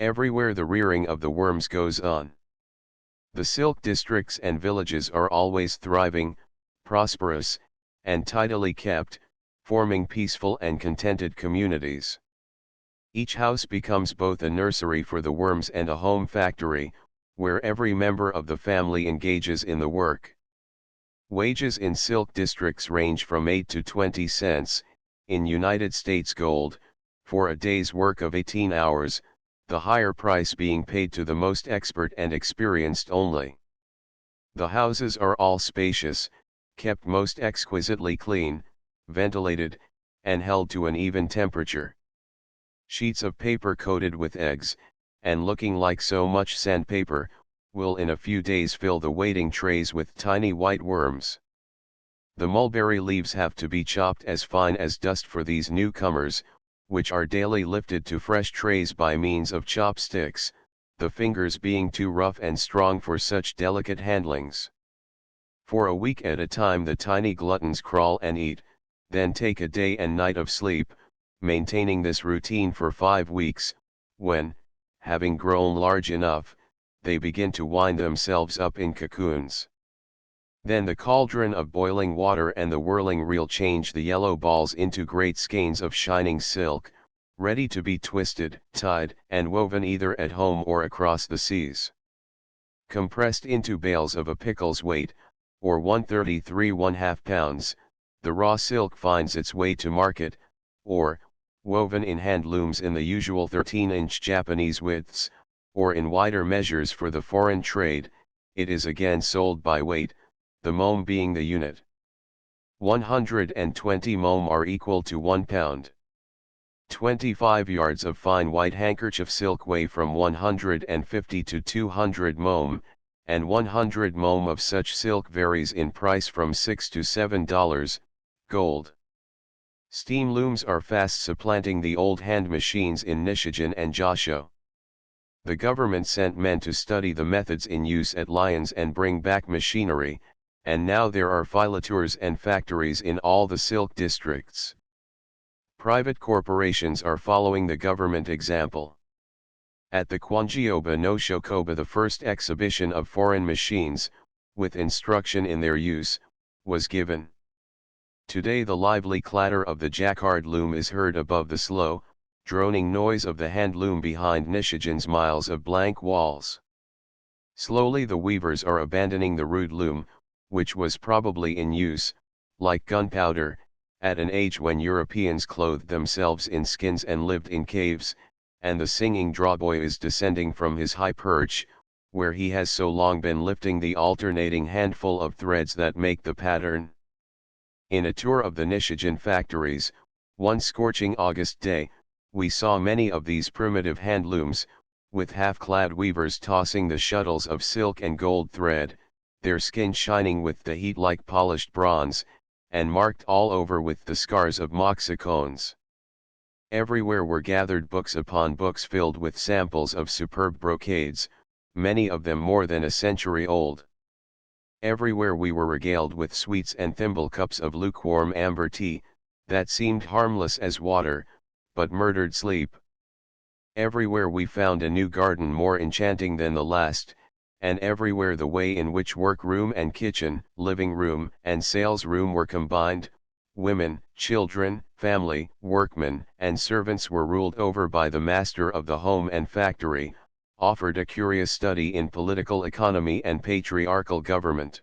Everywhere the rearing of the worms goes on. The silk districts and villages are always thriving, prosperous, and tidily kept, forming peaceful and contented communities. Each house becomes both a nursery for the worms and a home factory, where every member of the family engages in the work. Wages in silk districts range from 8 to 20 cents, in United States gold, for a day's work of 18 hours, the higher price being paid to the most expert and experienced only. The houses are all spacious, kept most exquisitely clean, ventilated, and held to an even temperature. Sheets of paper coated with eggs, and looking like so much sandpaper, will in a few days fill the waiting trays with tiny white worms. The mulberry leaves have to be chopped as fine as dust for these newcomers, which are daily lifted to fresh trays by means of chopsticks, the fingers being too rough and strong for such delicate handlings. For a week at a time the tiny gluttons crawl and eat, then take a day and night of sleep, maintaining this routine for 5 weeks, when, having grown large enough, they begin to wind themselves up in cocoons. Then the cauldron of boiling water and the whirling reel change the yellow balls into great skeins of shining silk, ready to be twisted, tied, and woven either at home or across the seas. Compressed into bales of a pickle's weight, or 133½ pounds, the raw silk finds its way to market, or, woven in hand looms in the usual 13-inch Japanese widths, or in wider measures for the foreign trade, it is again sold by weight, the mome being the unit. 120 mome are equal to 1 pound. 25 yards of fine white handkerchief silk weigh from 150 to 200 mome, and 100 mome of such silk varies in price from $6 to $7. Gold. Steam looms are fast supplanting the old hand machines in Nishijan and Josho. The government sent men to study the methods in use at Lyons and bring back machinery, and now there are filatures and factories in all the silk districts. Private corporations are following the government example. At the Kwanjioba no Shokoba, the first exhibition of foreign machines, with instruction in their use, was given. Today the lively clatter of the jacquard loom is heard above the slow, droning noise of the hand loom behind Nishijan's miles of blank walls. Slowly the weavers are abandoning the rude loom, which was probably in use, like gunpowder, at an age when Europeans clothed themselves in skins and lived in caves, and the singing drawboy is descending from his high perch, where he has so long been lifting the alternating handful of threads that make the pattern. In a tour of the Nishijan factories, one scorching August day, we saw many of these primitive hand looms, with half-clad weavers tossing the shuttles of silk and gold thread, their skin shining with the heat like polished bronze, and marked all over with the scars of moxa cones. Everywhere were gathered books upon books filled with samples of superb brocades, many of them more than a century old. Everywhere we were regaled with sweets and thimble cups of lukewarm amber tea, that seemed harmless as water, but murdered sleep. Everywhere we found a new garden more enchanting than the last, and everywhere the way in which workroom and kitchen, living room and sales room were combined, women, children, family, workmen, and servants were ruled over by the master of the home and factory, offered a curious study in political economy and patriarchal government.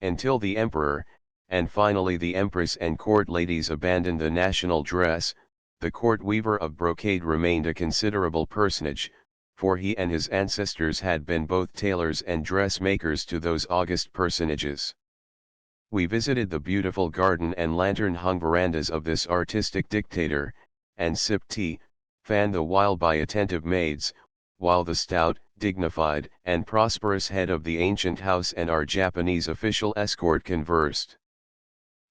Until the emperor, and finally the empress and court ladies abandoned the national dress, the court weaver of brocade remained a considerable personage, for he and his ancestors had been both tailors and dressmakers to those august personages. We visited the beautiful garden and lantern-hung verandas of this artistic dictator, and sipped tea, fanned the while by attentive maids, while the stout, dignified, and prosperous head of the ancient house and our Japanese official escort conversed.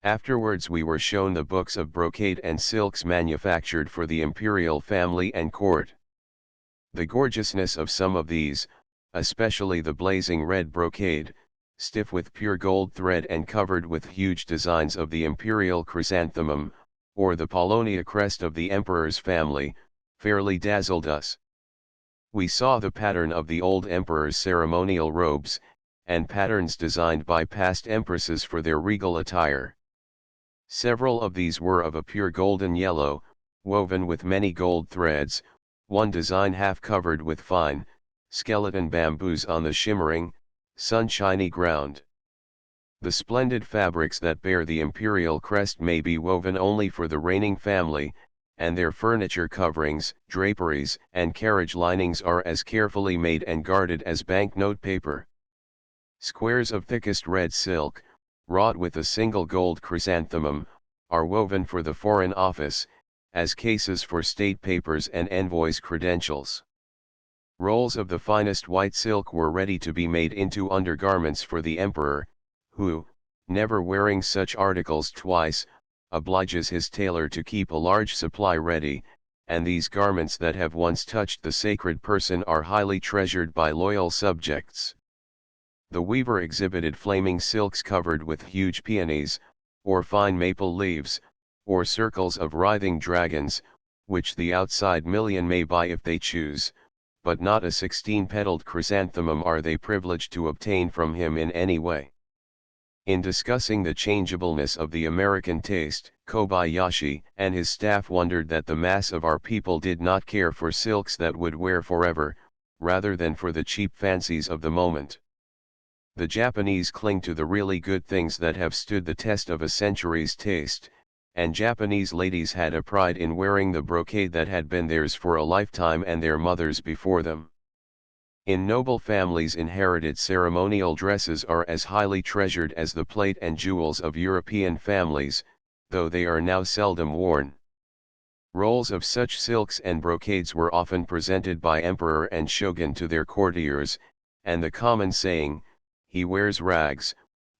Afterwards we were shown the books of brocade and silks manufactured for the imperial family and court. The gorgeousness of some of these, especially the blazing red brocade, stiff with pure gold thread and covered with huge designs of the imperial chrysanthemum, or the Polonia crest of the emperor's family, fairly dazzled us. We saw the pattern of the old emperor's ceremonial robes, and patterns designed by past empresses for their regal attire. Several of these were of a pure golden yellow, woven with many gold threads, one design half covered with fine, skeleton bamboos on the shimmering, sunshiny ground. The splendid fabrics that bear the imperial crest may be woven only for the reigning family, and their furniture coverings, draperies, and carriage linings are as carefully made and guarded as banknote paper. Squares of thickest red silk, wrought with a single gold chrysanthemum, are woven for the Foreign Office, as cases for state papers and envoys' credentials. Rolls of the finest white silk were ready to be made into undergarments for the emperor, who, never wearing such articles twice, obliges his tailor to keep a large supply ready, and these garments that have once touched the sacred person are highly treasured by loyal subjects. The weaver exhibited flaming silks covered with huge peonies, or fine maple leaves, or circles of writhing dragons, which the outside million may buy if they choose, but not a 16-petaled chrysanthemum are they privileged to obtain from him in any way. In discussing the changeableness of the American taste, Kobayashi and his staff wondered that the mass of our people did not care for silks that would wear forever, rather than for the cheap fancies of the moment. The Japanese cling to the really good things that have stood the test of a century's taste, and Japanese ladies had a pride in wearing the brocade that had been theirs for a lifetime and their mothers before them. In noble families, inherited ceremonial dresses are as highly treasured as the plate and jewels of European families, though they are now seldom worn. Rolls of such silks and brocades were often presented by emperor and shogun to their courtiers, and the common saying, "He wears rags,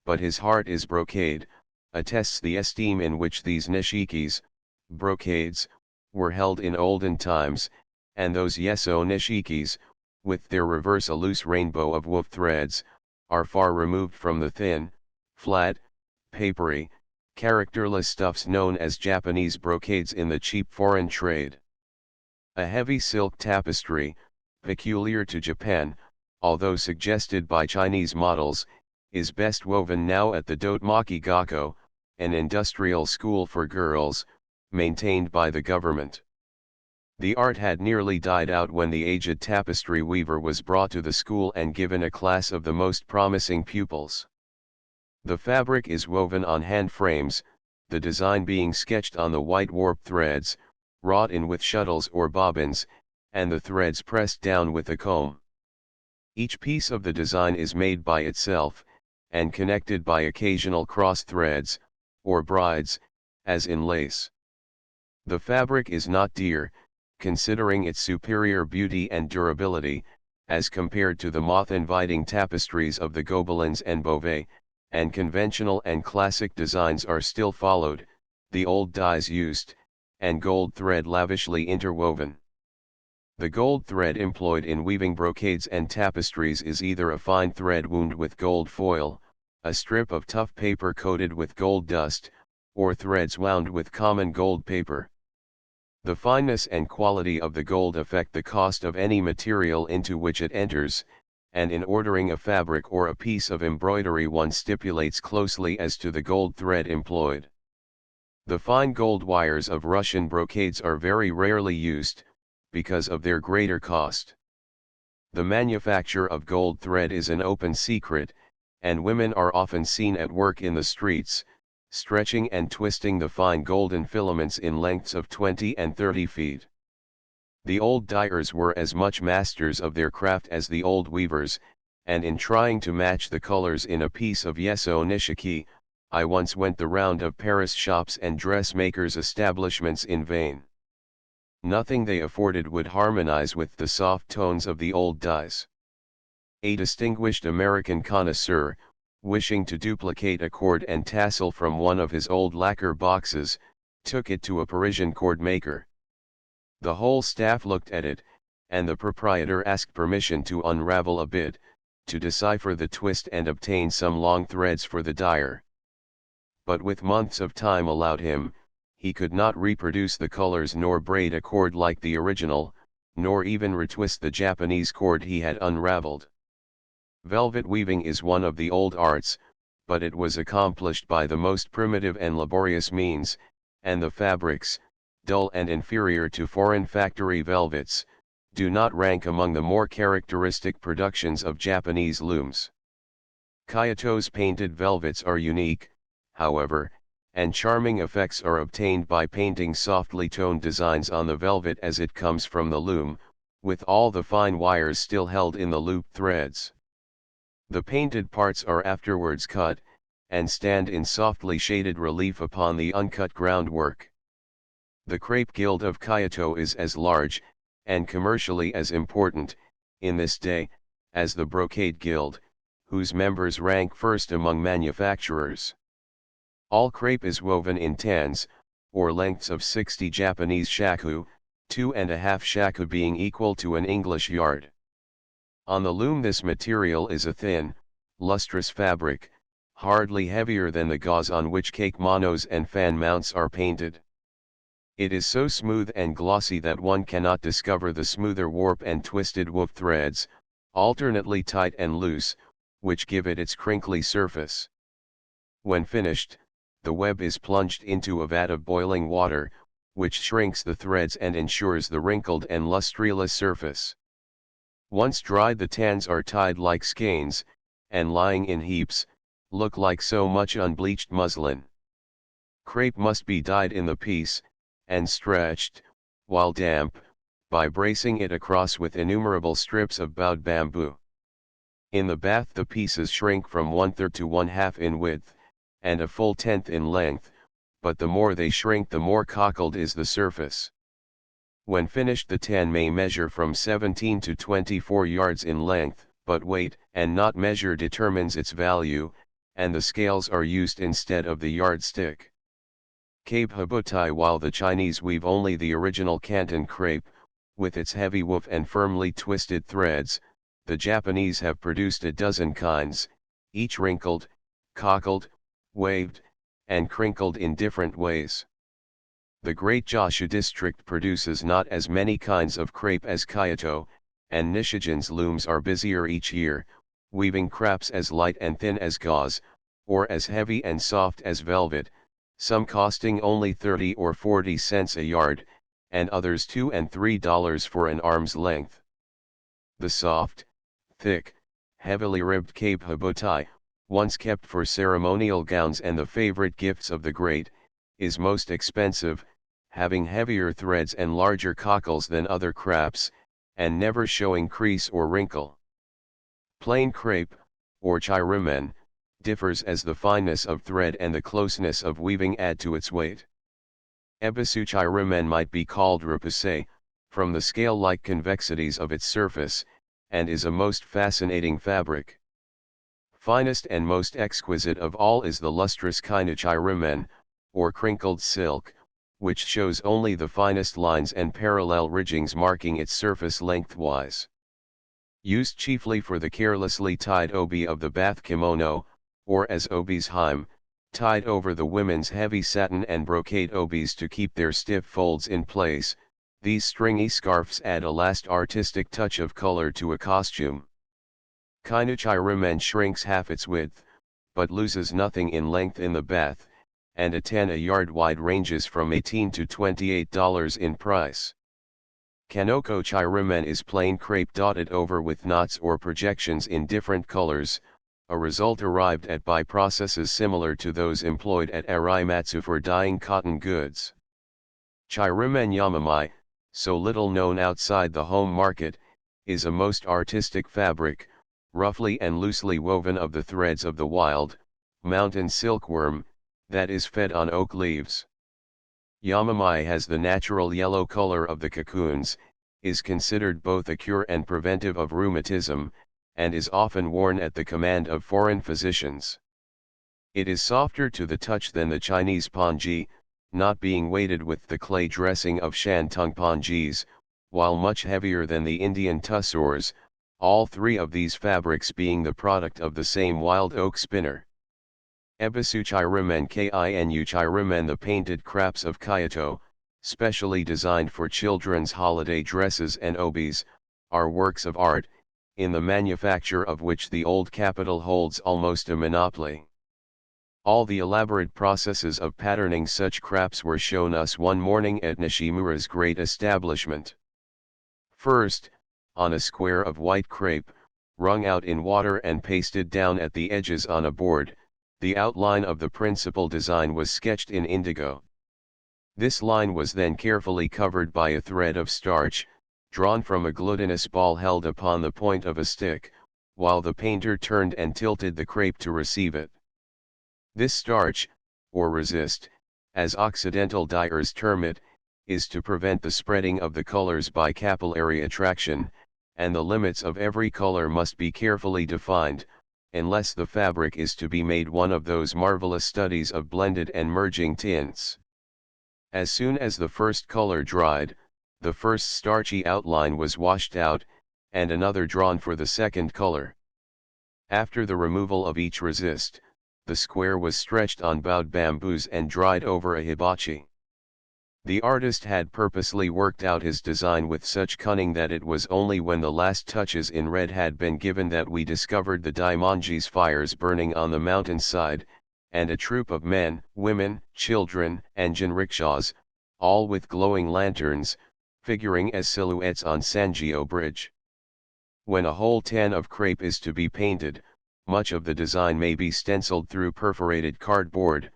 but his heart is brocade," attests the esteem in which these nishikis, brocades, were held in olden times, and those yeso nishikis, with their reverse a loose rainbow of woof threads, are far removed from the thin, flat, papery, characterless stuffs known as Japanese brocades in the cheap foreign trade. A heavy silk tapestry, peculiar to Japan, although suggested by Chinese models, is best woven now at the Dotmaki Gakko, an industrial school for girls, maintained by the government. The art had nearly died out when the aged tapestry weaver was brought to the school and given a class of the most promising pupils. The fabric is woven on hand frames, the design being sketched on the white warp threads, wrought in with shuttles or bobbins, and the threads pressed down with a comb. Each piece of the design is made by itself, and connected by occasional cross threads, or brides, as in lace. The fabric is not dear, considering its superior beauty and durability, as compared to the moth-inviting tapestries of the Gobelins and Beauvais, and conventional and classic designs are still followed, the old dyes used, and gold thread lavishly interwoven. The gold thread employed in weaving brocades and tapestries is either a fine thread wound with gold foil, a strip of tough paper coated with gold dust, or threads wound with common gold paper. The fineness and quality of the gold affect the cost of any material into which it enters, and in ordering a fabric or a piece of embroidery one stipulates closely as to the gold thread employed. The fine gold wires of Russian brocades are very rarely used, because of their greater cost. The manufacture of gold thread is an open secret, and women are often seen at work in the streets, stretching and twisting the fine golden filaments in lengths of 20 and 30 feet. The old dyers were as much masters of their craft as the old weavers, and in trying to match the colors in a piece of yeso nishiki, I once went the round of Paris shops and dressmakers' establishments in vain. Nothing they afforded would harmonize with the soft tones of the old dyes. A distinguished American connoisseur, wishing to duplicate a cord and tassel from one of his old lacquer boxes, took it to a Parisian cord maker. The whole staff looked at it, and the proprietor asked permission to unravel a bit, to decipher the twist and obtain some long threads for the dyer. But with months of time allowed him, he could not reproduce the colors nor braid a cord like the original, nor even retwist the Japanese cord he had unraveled. Velvet weaving is one of the old arts, but it was accomplished by the most primitive and laborious means, and the fabrics, dull and inferior to foreign factory velvets, do not rank among the more characteristic productions of Japanese looms. Kyoto's painted velvets are unique, however, and charming effects are obtained by painting softly toned designs on the velvet as it comes from the loom, with all the fine wires still held in the loop threads. The painted parts are afterwards cut, and stand in softly shaded relief upon the uncut groundwork. The crepe guild of Kyoto is as large, and commercially as important, in this day, as the brocade guild, whose members rank first among manufacturers. All crepe is woven in tans, or lengths of 60 Japanese shaku, 2.5 shaku being equal to an English yard. On the loom this material is a thin, lustrous fabric, hardly heavier than the gauze on which cake monos and fan mounts are painted. It is so smooth and glossy that one cannot discover the smoother warp and twisted woof threads, alternately tight and loose, which give it its crinkly surface. When finished, the web is plunged into a vat of boiling water, which shrinks the threads and ensures the wrinkled and lustreless surface. Once dried, the tans are tied like skeins, and lying in heaps, look like so much unbleached muslin. Crepe must be dyed in the piece, and stretched, while damp, by bracing it across with innumerable strips of bowed bamboo. In the bath the pieces shrink from 1/3 to 1/2 in width, and a full 1/10 in length, but the more they shrink the more cockled is the surface. When finished the tan may measure from 17 to 24 yards in length, but weight and not measure determines its value, and the scales are used instead of the yardstick. Cape Habutai. While the Chinese weave only the original Canton crepe, with its heavy woof and firmly twisted threads, the Japanese have produced a dozen kinds, each wrinkled, cockled, waved, and crinkled in different ways. The Great Jiashu district produces not as many kinds of crepe as Kyoto, and Nishigin's looms are busier each year, weaving crepes as light and thin as gauze, or as heavy and soft as velvet, some costing only 30 or 40 cents a yard, and others $2 and $3 for an arm's length. The soft, thick, heavily ribbed Cape Habutai, once kept for ceremonial gowns and the favorite gifts of the great, is most expensive, having heavier threads and larger cockles than other crepes, and never showing crease or wrinkle. Plain crepe, or chirimen, differs as the fineness of thread and the closeness of weaving add to its weight. Ebisu chirimen might be called repoussé, from the scale-like convexities of its surface, and is a most fascinating fabric. Finest and most exquisite of all is the lustrous Kainu chirimen, or crinkled silk, which shows only the finest lines and parallel ridgings marking its surface lengthwise. Used chiefly for the carelessly tied obi of the bath kimono, or as obi's heim, tied over the women's heavy satin and brocade obis to keep their stiff folds in place, these stringy scarfs add a last artistic touch of color to a costume. Kainu chirimen shrinks half its width, but loses nothing in length in the bath, and a tan a yard wide ranges from $18 to $28 in price. Kanoko chirimen is plain crepe dotted over with knots or projections in different colors, a result arrived at by processes similar to those employed at Arimatsu for dyeing cotton goods. Chirimen yamamai, so little known outside the home market, is a most artistic fabric, roughly and loosely woven of the threads of the wild, mountain silkworm, that is fed on oak leaves. Yamamai has the natural yellow color of the cocoons, is considered both a cure and preventive of rheumatism, and is often worn at the command of foreign physicians. It is softer to the touch than the Chinese pongee, not being weighted with the clay dressing of Shantung pongees, while much heavier than the Indian tussores, all three of these fabrics being the product of the same wild oak spinner. Ebisu chirimen Kinu chirimen, the painted crepes of Kyoto, specially designed for children's holiday dresses and obis, are works of art, in the manufacture of which the old capital holds almost a monopoly. All the elaborate processes of patterning such crepes were shown us one morning at Nishimura's great establishment. First, on a square of white crepe, wrung out in water and pasted down at the edges on a board, the outline of the principal design was sketched in indigo. This line was then carefully covered by a thread of starch, drawn from a glutinous ball held upon the point of a stick, while the painter turned and tilted the crepe to receive it. This starch, or resist, as Occidental dyers term it, is to prevent the spreading of the colors by capillary attraction, and the limits of every color must be carefully defined, unless the fabric is to be made one of those marvelous studies of blended and merging tints. As soon as the first color dried, the first starchy outline was washed out, and another drawn for the second color. After the removal of each resist, the square was stretched on bowed bamboos and dried over a hibachi. The artist had purposely worked out his design with such cunning that it was only when the last touches in red had been given that we discovered the Daimonji's fires burning on the mountainside, and a troop of men, women, children, and jinrikishas, all with glowing lanterns, figuring as silhouettes on Sanjio Bridge. When a whole tan of crepe is to be painted, much of the design may be stenciled through perforated cardboard,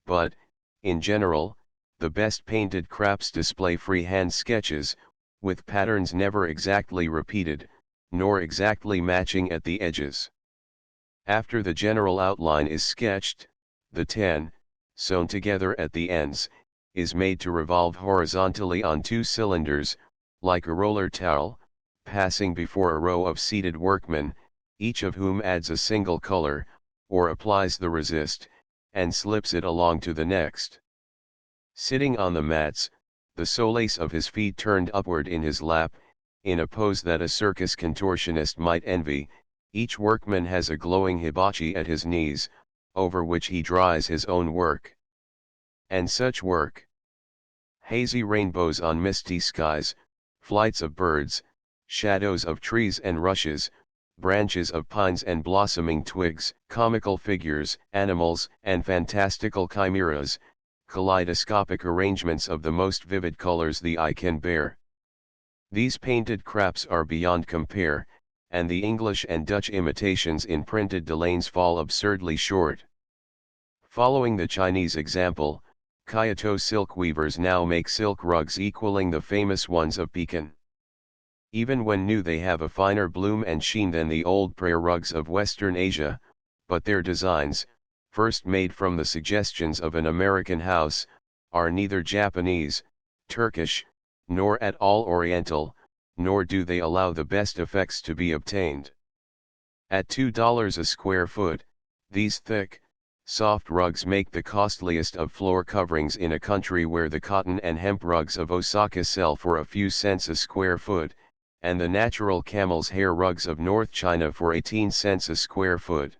but, in general, the best painted crafts display freehand sketches, with patterns never exactly repeated, nor exactly matching at the edges. After the general outline is sketched, the tan, sewn together at the ends, is made to revolve horizontally on two cylinders, like a roller towel, passing before a row of seated workmen, each of whom adds a single color, or applies the resist, and slips it along to the next. Sitting on the mats, the soles of his feet turned upward in his lap, in a pose that a circus contortionist might envy, each workman has a glowing hibachi at his knees, over which he dries his own work. And such work! Hazy rainbows on misty skies, flights of birds, shadows of trees and rushes, branches of pines and blossoming twigs, comical figures, animals, and fantastical chimeras, kaleidoscopic arrangements of the most vivid colors the eye can bear. These painted crafts are beyond compare, and the English and Dutch imitations in printed delaines fall absurdly short. Following the Chinese example, Kyoto silk weavers now make silk rugs equaling the famous ones of Pekin. Even when new, they have a finer bloom and sheen than the old prayer rugs of Western Asia, but their designs, first made from the suggestions of an American house, are neither Japanese, Turkish, nor at all Oriental, nor do they allow the best effects to be obtained. At $2 a square foot, these thick, soft rugs make the costliest of floor coverings in a country where the cotton and hemp rugs of Osaka sell for a few cents a square foot, and the natural camel's hair rugs of North China for 18 cents a square foot.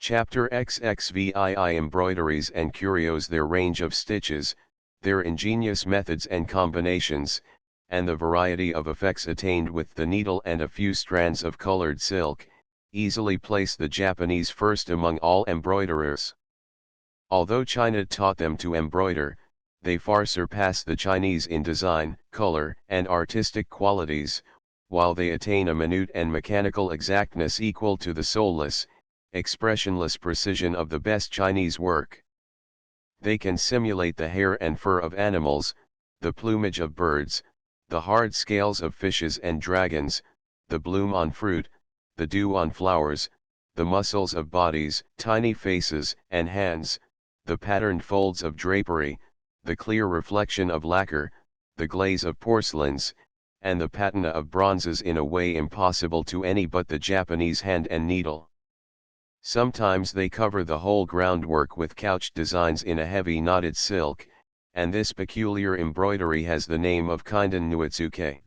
Chapter XXVII Embroideries and Curios. Their range of stitches, their ingenious methods and combinations, and the variety of effects attained with the needle and a few strands of colored silk, easily place the Japanese first among all embroiderers. Although China taught them to embroider, they far surpass the Chinese in design, color, and artistic qualities, while they attain a minute and mechanical exactness equal to the soulless, expressionless precision of the best Chinese work. They can simulate the hair and fur of animals, the plumage of birds, the hard scales of fishes and dragons, the bloom on fruit, the dew on flowers, the muscles of bodies, tiny faces and hands, the patterned folds of drapery, the clear reflection of lacquer, the glaze of porcelains, and the patina of bronzes in a way impossible to any but the Japanese hand and needle. Sometimes they cover the whole groundwork with couched designs in a heavy knotted silk, and this peculiar embroidery has the name of Kinden Nuitsuke.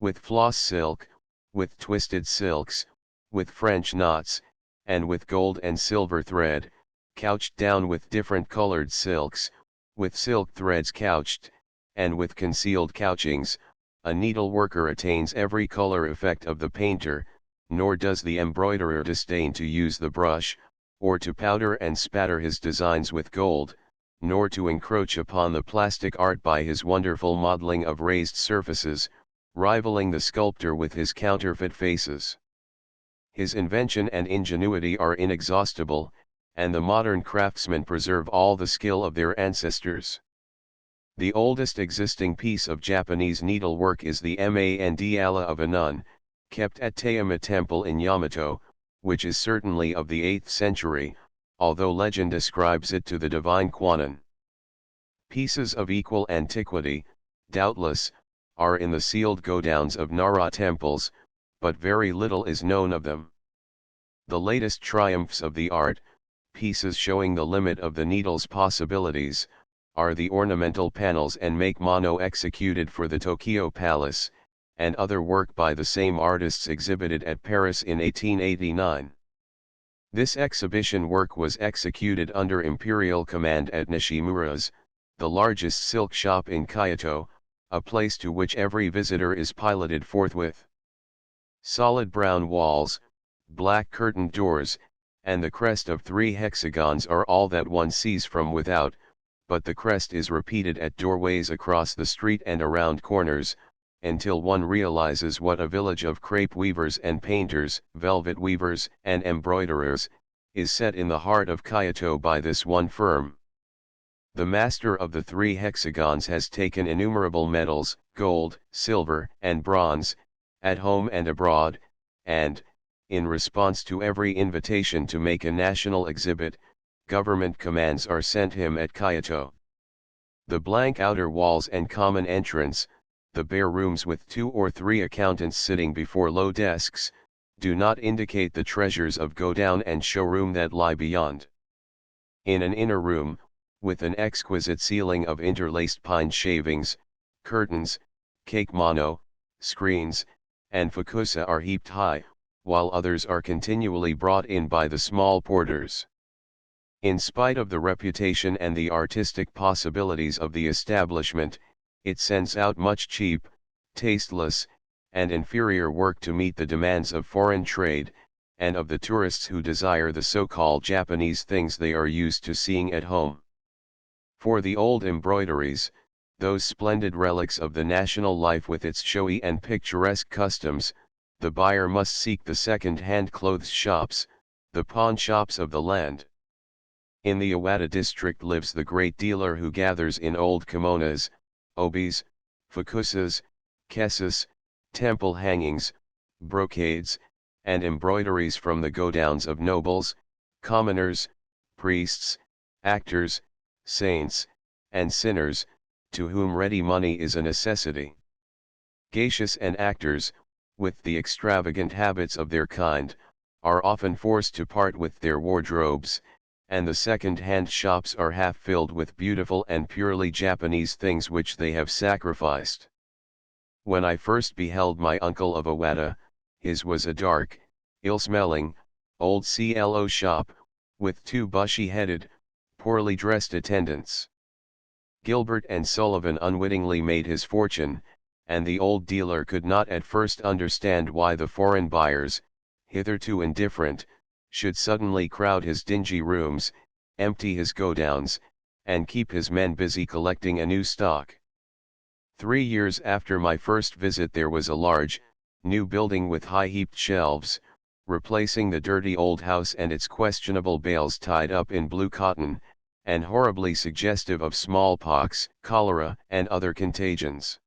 With floss silk, with twisted silks, with French knots, and with gold and silver thread, couched down with different colored silks, with silk threads couched, and with concealed couchings, a needleworker attains every color effect of the painter, nor does the embroiderer disdain to use the brush, or to powder and spatter his designs with gold, nor to encroach upon the plastic art by his wonderful modeling of raised surfaces, rivaling the sculptor with his counterfeit faces. His invention and ingenuity are inexhaustible, and the modern craftsmen preserve all the skill of their ancestors. The oldest existing piece of Japanese needlework is the mandala of a nun, kept at Taiyama Temple in Yamato, which is certainly of the 8th century, although legend ascribes it to the divine Kwannon. Pieces of equal antiquity, doubtless, are in the sealed godowns of Nara temples, but very little is known of them. The latest triumphs of the art, pieces showing the limit of the needle's possibilities, are the ornamental panels and make-mono executed for the Tokyo Palace, and other work by the same artists exhibited at Paris in 1889. This exhibition work was executed under imperial command at Nishimura's, the largest silk shop in Kyoto, a place to which every visitor is piloted forthwith. Solid brown walls, black curtained doors, and the crest of 3 hexagons are all that one sees from without, but the crest is repeated at doorways across the street and around corners, until one realizes what a village of crepe weavers and painters, velvet weavers and embroiderers, is set in the heart of Kyoto by this one firm. The master of the 3 hexagons has taken innumerable medals, gold, silver, and bronze, at home and abroad, and, in response to every invitation to make a national exhibit, government commands are sent him at Kyoto. The blank outer walls and common entrance, the bare rooms with 2 or 3 accountants sitting before low desks, do not indicate the treasures of godown and showroom that lie beyond. In an inner room, with an exquisite ceiling of interlaced pine shavings, curtains, kakemono, screens, and fukusa are heaped high, while others are continually brought in by the small porters. In spite of the reputation and the artistic possibilities of the establishment, it sends out much cheap, tasteless, and inferior work to meet the demands of foreign trade, and of the tourists who desire the so-called Japanese things they are used to seeing at home. For the old embroideries, those splendid relics of the national life with its showy and picturesque customs, the buyer must seek the second-hand clothes shops, the pawn shops of the land. In the Iwata district lives the great dealer who gathers in old kimonos, obis, fukusas, kesas, temple hangings, brocades, and embroideries from the godowns of nobles, commoners, priests, actors, saints, and sinners, to whom ready money is a necessity. Geishas and actors, with the extravagant habits of their kind, are often forced to part with their wardrobes, and the second-hand shops are half filled with beautiful and purely Japanese things which they have sacrificed. When I first beheld my uncle of Iwata, his was a dark, ill-smelling, old CLO shop, with 2 bushy-headed, poorly dressed attendants. Gilbert and Sullivan unwittingly made his fortune, and the old dealer could not at first understand why the foreign buyers, hitherto indifferent, should suddenly crowd his dingy rooms, empty his godowns, and keep his men busy collecting a new stock. 3 years after my first visit there was a large, new building with high heaped shelves, replacing the dirty old house and its questionable bales tied up in blue cotton, and horribly suggestive of smallpox, cholera, and other contagions.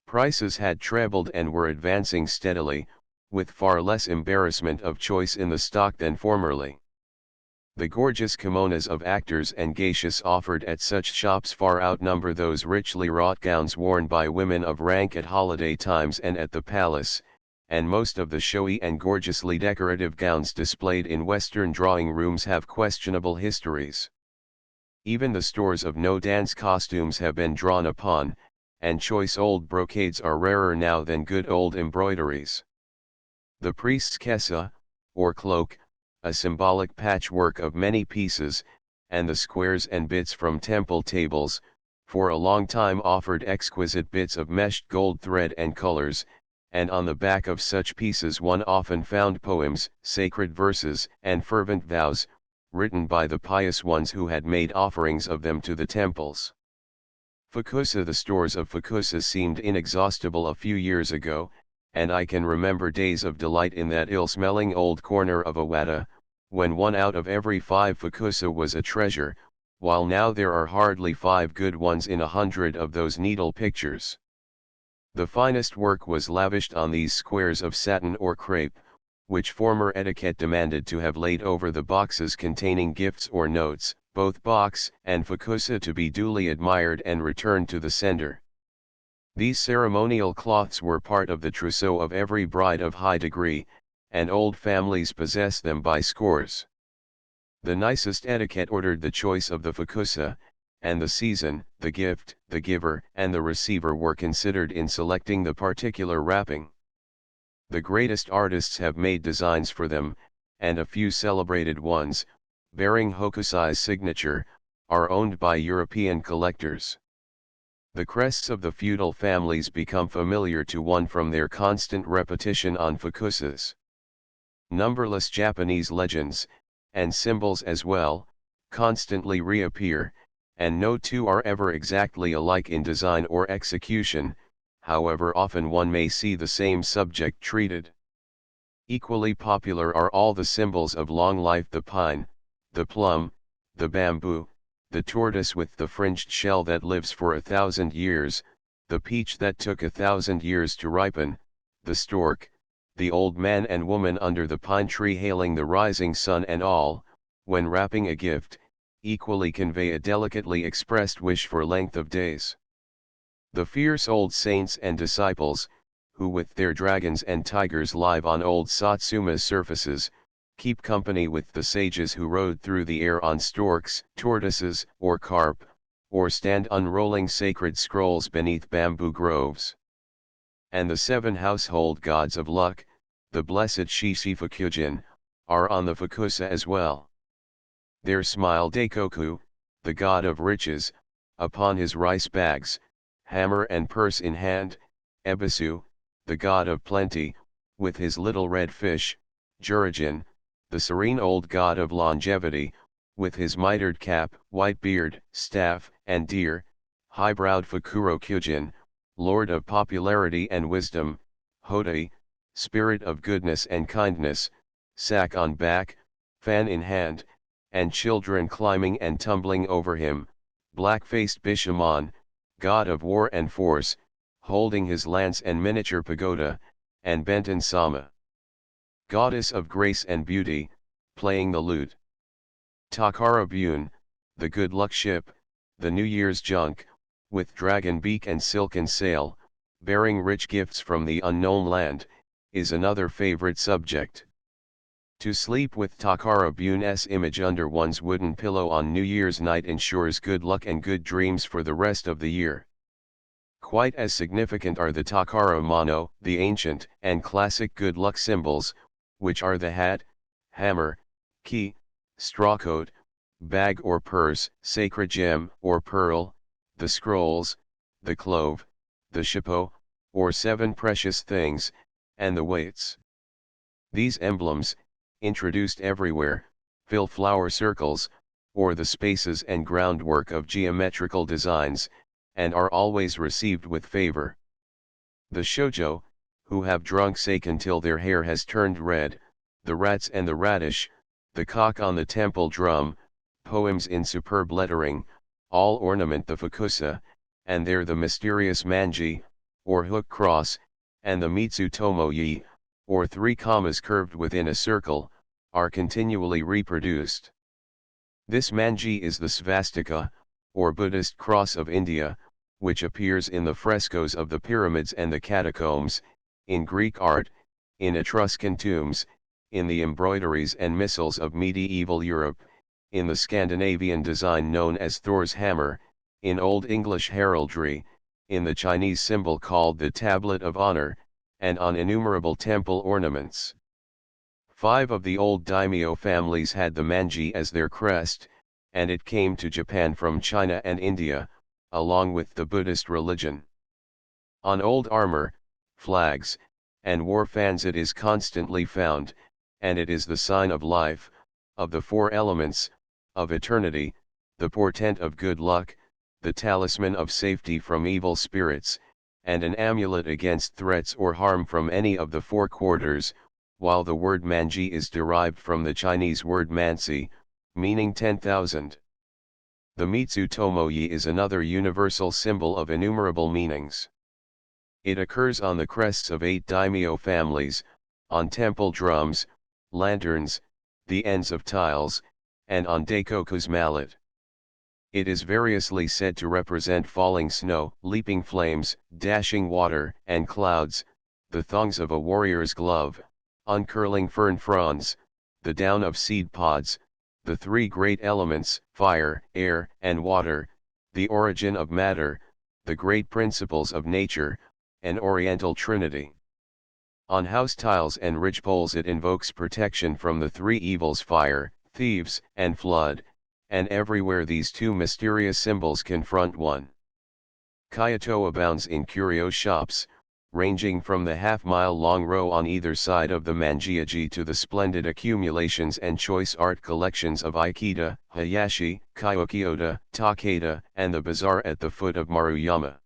Prices had trebled and were advancing steadily, with far less embarrassment of choice in the stock than formerly. The gorgeous kimonos of actors and geishas offered at such shops far outnumber those richly wrought gowns worn by women of rank at holiday times and at the palace, and most of the showy and gorgeously decorative gowns displayed in Western drawing rooms have questionable histories. Even the stores of no-dance costumes have been drawn upon, and choice old brocades are rarer now than good old embroideries. The priest's kesa, or cloak, a symbolic patchwork of many pieces, and the squares and bits from temple tables, for a long time offered exquisite bits of meshed gold thread and colors, and on the back of such pieces one often found poems, sacred verses, and fervent vows, written by the pious ones who had made offerings of them to the temples. Fukusa. The stores of Fukusa seemed inexhaustible a few years ago, and I can remember days of delight in that ill-smelling old corner of Iwata, when 1 out of every 5 fukusa was a treasure, while now there are hardly 5 good ones in 100 of those needle pictures. The finest work was lavished on these squares of satin or crepe, which former etiquette demanded to have laid over the boxes containing gifts or notes, both box and fukusa to be duly admired and returned to the sender. These ceremonial cloths were part of the trousseau of every bride of high degree, and old families possess them by scores. The nicest etiquette ordered the choice of the fukusa, and the season, the gift, the giver, and the receiver were considered in selecting the particular wrapping. The greatest artists have made designs for them, and a few celebrated ones, bearing Hokusai's signature, are owned by European collectors. The crests of the feudal families become familiar to one from their constant repetition on fukusas. Numberless Japanese legends, and symbols as well, constantly reappear, and no two are ever exactly alike in design or execution, however often one may see the same subject treated. Equally popular are all the symbols of long life: the pine, the plum, the bamboo, the tortoise with the fringed shell that lives for 1,000 years, the peach that took 1,000 years to ripen, the stork, the old man and woman under the pine tree hailing the rising sun, and all, when wrapping a gift, equally convey a delicately expressed wish for length of days. The fierce old saints and disciples, who with their dragons and tigers live on old Satsuma's surfaces, keep company with the sages who rode through the air on storks, tortoises, or carp, or stand unrolling sacred scrolls beneath bamboo groves. And the 7 household gods of luck, the blessed Shishifukujin, are on the fukusa as well. There smile Daikoku, the god of riches, upon his rice bags, hammer and purse in hand; Ebisu, the god of plenty, with his little red fish; Jurajin, the serene old god of longevity, with his mitred cap, white beard, staff, and deer; high-browed Fukuro Kyujin, lord of popularity and wisdom; Hodai, spirit of goodness and kindness, sack on back, fan in hand, and children climbing and tumbling over him; black-faced Bishamon, god of war and force, holding his lance and miniature pagoda; and Benten Sama, goddess of grace and beauty, playing the lute. Takara Bune, the good luck ship, the New Year's junk, with dragon beak and silken sail, bearing rich gifts from the unknown land, is another favorite subject. To sleep with Takara Bune's image under one's wooden pillow on New Year's night ensures good luck and good dreams for the rest of the year. Quite as significant are the Takara Mono, the ancient and classic good luck symbols, which are the hat, hammer, key, strawcoat, bag or purse, sacred gem or pearl, the scrolls, the clove, the shippo, or 7 precious things, and the weights. These emblems, introduced everywhere, fill flower circles, or the spaces and groundwork of geometrical designs, and are always received with favor. The shoujo, who have drunk sake until their hair has turned red, the rats and the radish, the cock on the temple drum, poems in superb lettering, all ornament the fukusa, and there the mysterious manji, or hook cross, and the mitsutomo-yi, or 3 commas curved within a circle, are continually reproduced. This manji is the svastika, or Buddhist cross of India, which appears in the frescoes of the pyramids and the catacombs, in Greek art, in Etruscan tombs, in the embroideries and missals of medieval Europe, in the Scandinavian design known as Thor's hammer, in Old English heraldry, in the Chinese symbol called the Tablet of Honor, and on innumerable temple ornaments. 5 of the old daimyo families had the manji as their crest, and it came to Japan from China and India, along with the Buddhist religion. On old armor, flags, and war fans it is constantly found, and it is the sign of life, of the 4 elements, of eternity, the portent of good luck, the talisman of safety from evil spirits, and an amulet against threats or harm from any of the 4 quarters, while the word manji is derived from the Chinese word mansi, meaning 10,000. The mitsutomo-yi is another universal symbol of innumerable meanings. It occurs on the crests of 8 daimyo families, on temple drums, lanterns, the ends of tiles, and on daikoku's mallet. It is variously said to represent falling snow, leaping flames, dashing water and clouds, the thongs of a warrior's glove, uncurling fern fronds, the down of seed pods, the 3 great elements, fire, air, and water, the origin of matter, the great principles of nature, an oriental trinity. On house tiles and ridgepoles it invokes protection from the 3 evils: fire, thieves, and flood, and everywhere these two mysterious symbols confront one. Kyoto abounds in curio shops, ranging from the half-mile-long row on either side of the Manjiaji to the splendid accumulations and choice art collections of Ikeda, Hayashi, Kyokyota, Takeda, and the bazaar at the foot of Maruyama.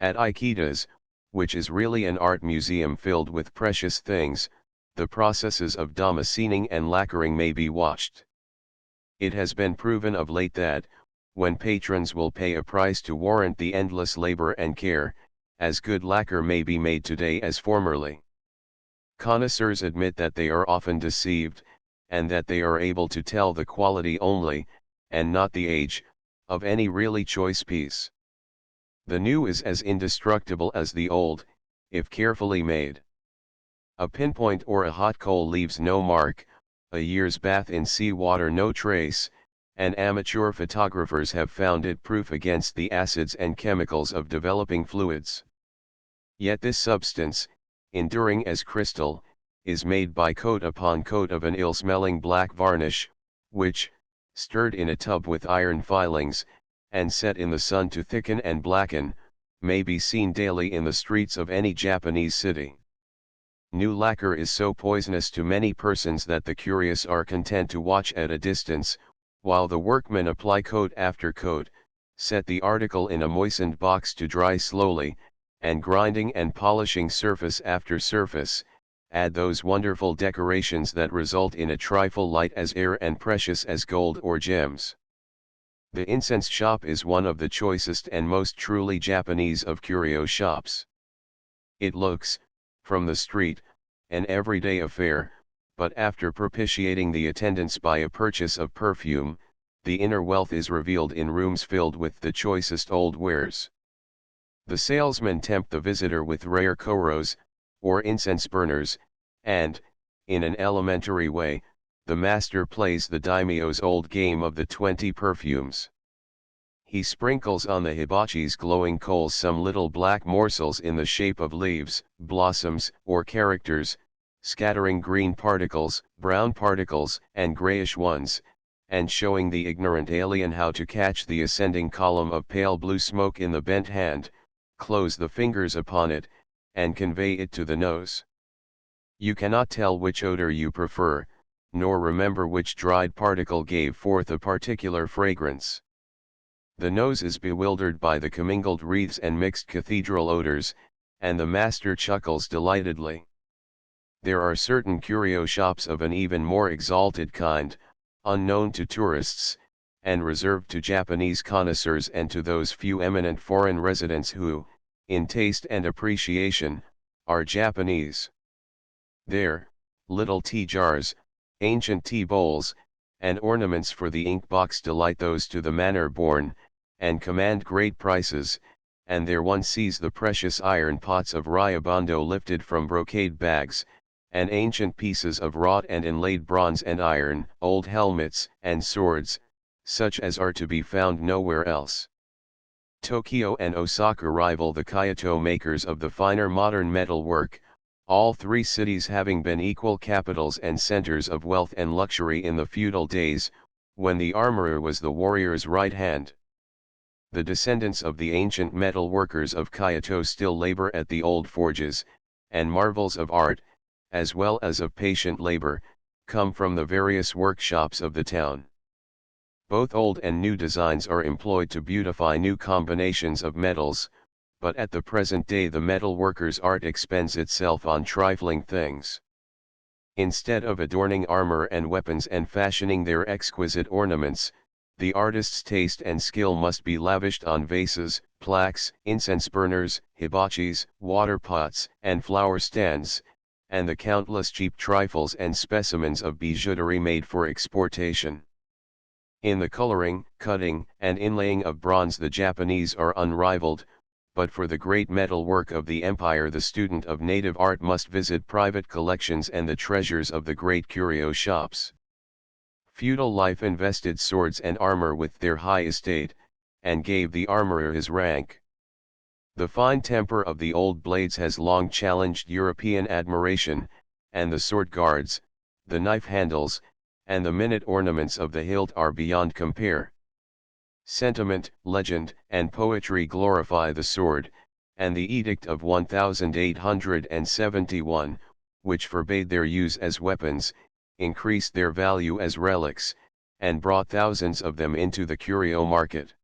At Ikeda's, which is really an art museum filled with precious things, the processes of damascening and lacquering may be watched. It has been proven of late that, when patrons will pay a price to warrant the endless labor and care, as good lacquer may be made today as formerly. Connoisseurs admit that they are often deceived, and that they are able to tell the quality only, and not the age, of any really choice piece. The new is as indestructible as the old, if carefully made. A pinpoint or a hot coal leaves no mark, a year's bath in sea water no trace, and amateur photographers have found it proof against the acids and chemicals of developing fluids. Yet this substance, enduring as crystal, is made by coat upon coat of an ill-smelling black varnish, which, stirred in a tub with iron filings, and set in the sun to thicken and blacken, may be seen daily in the streets of any Japanese city. New lacquer is so poisonous to many persons that the curious are content to watch at a distance, while the workmen apply coat after coat, set the article in a moistened box to dry slowly, and grinding and polishing surface after surface, add those wonderful decorations that result in a trifle light as air and precious as gold or gems. The incense shop is one of the choicest and most truly Japanese of curio shops. It looks, from the street, an everyday affair, but after propitiating the attendants by a purchase of perfume, the inner wealth is revealed in rooms filled with the choicest old wares. The salesmen tempt the visitor with rare koros, or incense burners, and, in an elementary way, the master plays the daimyo's old game of the 20 perfumes. He sprinkles on the hibachi's glowing coals some little black morsels in the shape of leaves, blossoms, or characters, scattering green particles, brown particles, and grayish ones, and showing the ignorant alien how to catch the ascending column of pale blue smoke in the bent hand, close the fingers upon it, and convey it to the nose. You cannot tell which odor you prefer, nor remember which dried particle gave forth a particular fragrance. The nose is bewildered by the commingled wreaths and mixed cathedral odors, and the master chuckles delightedly. There are certain curio shops of an even more exalted kind, unknown to tourists, and reserved to Japanese connoisseurs and to those few eminent foreign residents who, in taste and appreciation, are Japanese. There, little tea jars, ancient tea bowls, and ornaments for the ink box delight those to the manner born, and command great prices, and there one sees the precious iron pots of Ryabando lifted from brocade bags, and ancient pieces of wrought and inlaid bronze and iron, old helmets and swords, such as are to be found nowhere else. Tokyo and Osaka rival the Kyoto makers of the finer modern metal work, all three cities having been equal capitals and centers of wealth and luxury in the feudal days, when the armorer was the warrior's right hand. The descendants of the ancient metal workers of Kyoto still labor at the old forges, and marvels of art, as well as of patient labor, come from the various workshops of the town. Both old and new designs are employed to beautify new combinations of metals, but at the present day the metal worker's art expends itself on trifling things. Instead of adorning armor and weapons and fashioning their exquisite ornaments, the artist's taste and skill must be lavished on vases, plaques, incense burners, hibachis, water pots, and flower stands, and the countless cheap trifles and specimens of bijouterie made for exportation. In the coloring, cutting, and inlaying of bronze the Japanese are unrivaled, but for the great metal work of the empire the student of native art must visit private collections and the treasures of the great curio shops. Feudal life invested swords and armor with their high estate, and gave the armorer his rank. The fine temper of the old blades has long challenged European admiration, and the sword guards, the knife handles, and the minute ornaments of the hilt are beyond compare. Sentiment, legend, and poetry glorify the sword, and the Edict of 1871, which forbade their use as weapons, increased their value as relics, and brought thousands of them into the curio market.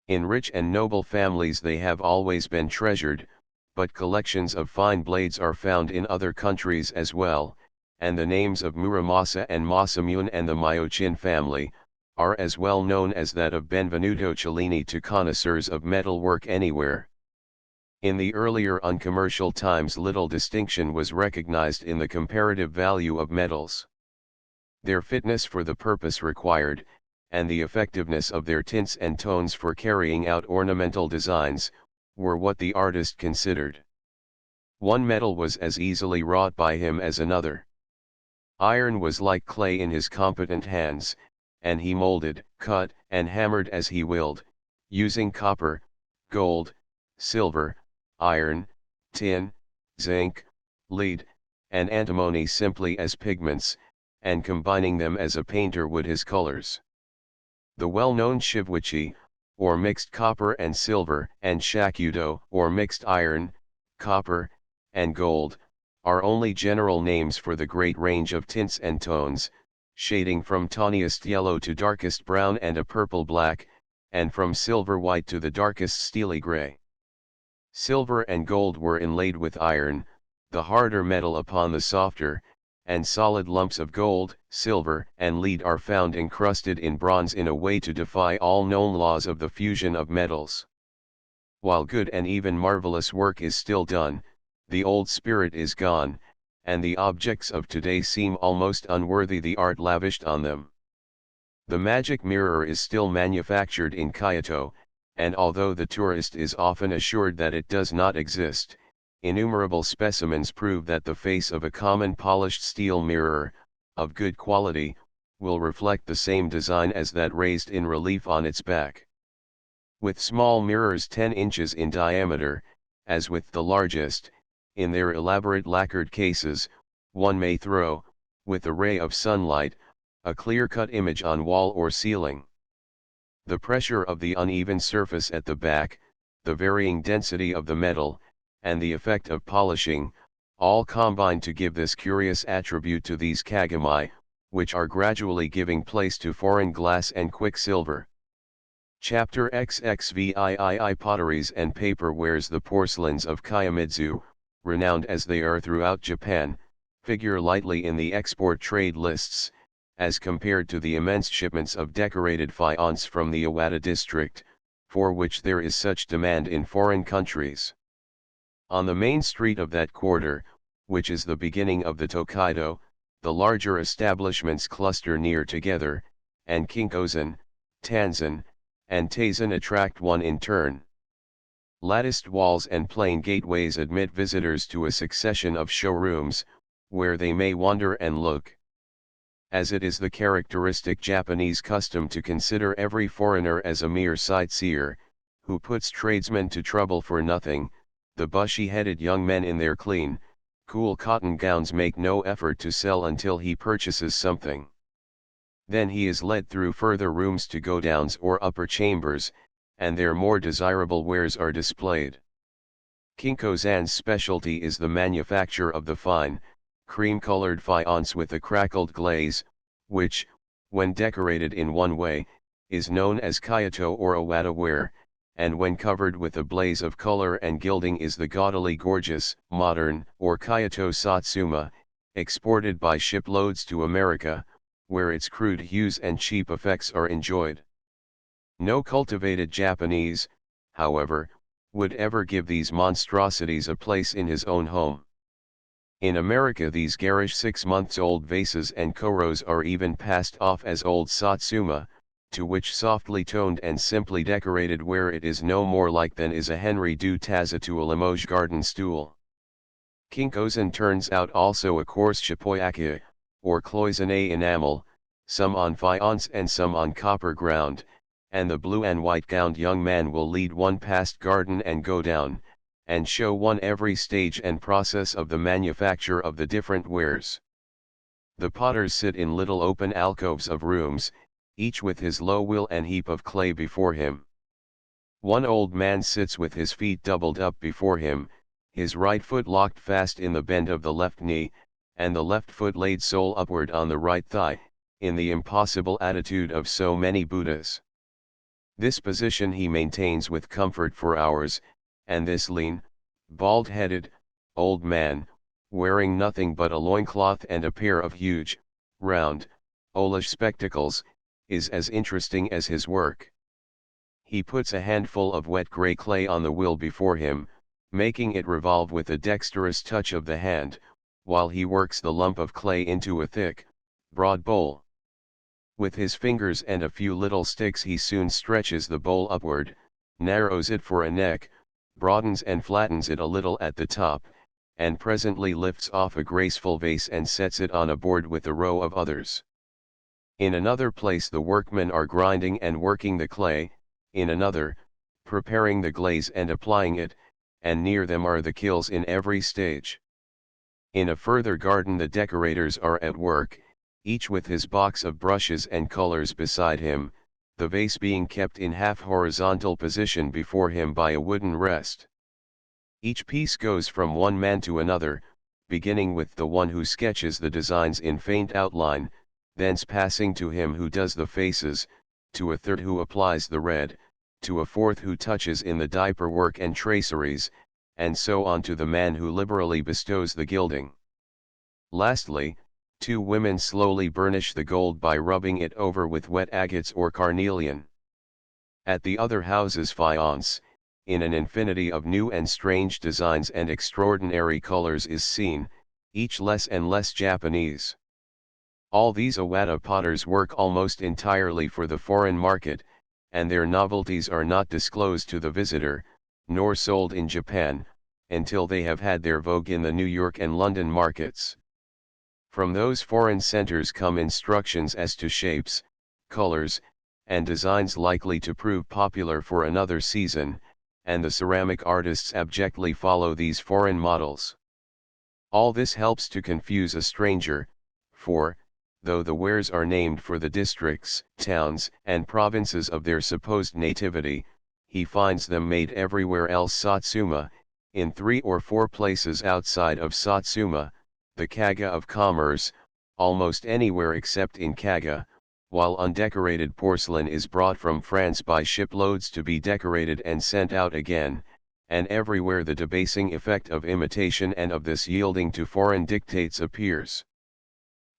In rich and noble families they have always been treasured, but collections of fine blades are found in other countries as well, and the names of Muramasa and Masamune and the Myochin family are as well known as that of Benvenuto Cellini to connoisseurs of metalwork anywhere. In the earlier uncommercial times little distinction was recognized in the comparative value of metals. Their fitness for the purpose required, and the effectiveness of their tints and tones for carrying out ornamental designs, were what the artist considered. One metal was as easily wrought by him as another. Iron was like clay in his competent hands, and he molded, cut, and hammered as he willed, using copper, gold, silver, iron, tin, zinc, lead, and antimony simply as pigments, and combining them as a painter would his colors. The well-known shivwichi, or mixed copper and silver, and shakudo, or mixed iron, copper, and gold, are only general names for the great range of tints and tones, shading from tawniest yellow to darkest brown and a purple black, and from silver white to the darkest steely gray. Silver and gold were inlaid with iron, the harder metal upon the softer, and solid lumps of gold, silver, and lead are found encrusted in bronze in a way to defy all known laws of the fusion of metals. While good and even marvelous work is still done, the old spirit is gone, and the objects of today seem almost unworthy the art lavished on them. The magic mirror is still manufactured in Kyoto, and although the tourist is often assured that it does not exist, innumerable specimens prove that the face of a common polished steel mirror, of good quality, will reflect the same design as that raised in relief on its back. With small mirrors 10 inches in diameter, as with the largest, in their elaborate lacquered cases, one may throw, with a ray of sunlight, a clear-cut image on wall or ceiling. The pressure of the uneven surface at the back, the varying density of the metal, and the effect of polishing, all combine to give this curious attribute to these kagami, which are gradually giving place to foreign glass and quicksilver. Chapter XXVII Potteries and Paperwares. The porcelains of Kiyomizu, renowned as they are throughout Japan, figure lightly in the export trade lists, as compared to the immense shipments of decorated faience from the Iwata district, for which there is such demand in foreign countries. On the main street of that quarter, which is the beginning of the Tokaido, the larger establishments cluster near together, and Kinkozen, Tanzen, and Taisen attract one in turn. Latticed walls and plain gateways admit visitors to a succession of showrooms, where they may wander and look. As it is the characteristic Japanese custom to consider every foreigner as a mere sightseer, who puts tradesmen to trouble for nothing, the bushy-headed young men in their clean, cool cotton gowns make no effort to sell until he purchases something. Then he is led through further rooms to godowns or upper chambers, and their more desirable wares are displayed. Kinkozan's specialty is the manufacture of the fine, cream-colored faience with a crackled glaze, which, when decorated in one way, is known as Kyoto or Iwata ware, and when covered with a blaze of color and gilding is the gaudily gorgeous, modern, or Kyoto Satsuma, exported by shiploads to America, where its crude hues and cheap effects are enjoyed. No cultivated Japanese, however, would ever give these monstrosities a place in his own home. In America these garish 6-month-old vases and koros are even passed off as old Satsuma, to which softly toned and simply decorated ware it is no more like than is a Henry du Taza to a Limoges garden stool. Kinkozan turns out also a coarse shippoyaki, or cloisonné enamel, some on faience and some on copper ground, and the blue and white gowned young man will lead one past garden and go down, and show one every stage and process of the manufacture of the different wares. The potters sit in little open alcoves of rooms, each with his low wheel and heap of clay before him. One old man sits with his feet doubled up before him, his right foot locked fast in the bend of the left knee, and the left foot laid sole upward on the right thigh, in the impossible attitude of so many Buddhas. This position he maintains with comfort for hours, and this lean, bald-headed, old man, wearing nothing but a loincloth and a pair of huge, round, owlish spectacles, is as interesting as his work. He puts a handful of wet grey clay on the wheel before him, making it revolve with a dexterous touch of the hand, while he works the lump of clay into a thick, broad bowl. With his fingers and a few little sticks he soon stretches the bowl upward, narrows it for a neck, broadens and flattens it a little at the top, and presently lifts off a graceful vase and sets it on a board with a row of others. In another place the workmen are grinding and working the clay, in another, preparing the glaze and applying it, and near them are the kilns in every stage. In a further garden the decorators are at work, each with his box of brushes and colors beside him, the vase being kept in half-horizontal position before him by a wooden rest. Each piece goes from one man to another, beginning with the one who sketches the designs in faint outline, thence passing to him who does the faces, to a third who applies the red, to a fourth who touches in the diaper work and traceries, and so on to the man who liberally bestows the gilding. Lastly, 2 women slowly burnish the gold by rubbing it over with wet agates or carnelian. At the other houses faience, in an infinity of new and strange designs and extraordinary colors is seen, each less and less Japanese. All these Awada potters work almost entirely for the foreign market, and their novelties are not disclosed to the visitor, nor sold in Japan, until they have had their vogue in the New York and London markets. From those foreign centers come instructions as to shapes, colors, and designs likely to prove popular for another season, and the ceramic artists abjectly follow these foreign models. All this helps to confuse a stranger, for, though the wares are named for the districts, towns, and provinces of their supposed nativity, he finds them made everywhere else Satsuma, in 3 or 4 places outside of Satsuma, the Kaga of commerce, almost anywhere except in Kaga, while undecorated porcelain is brought from France by shiploads to be decorated and sent out again, and everywhere the debasing effect of imitation and of this yielding to foreign dictates appears.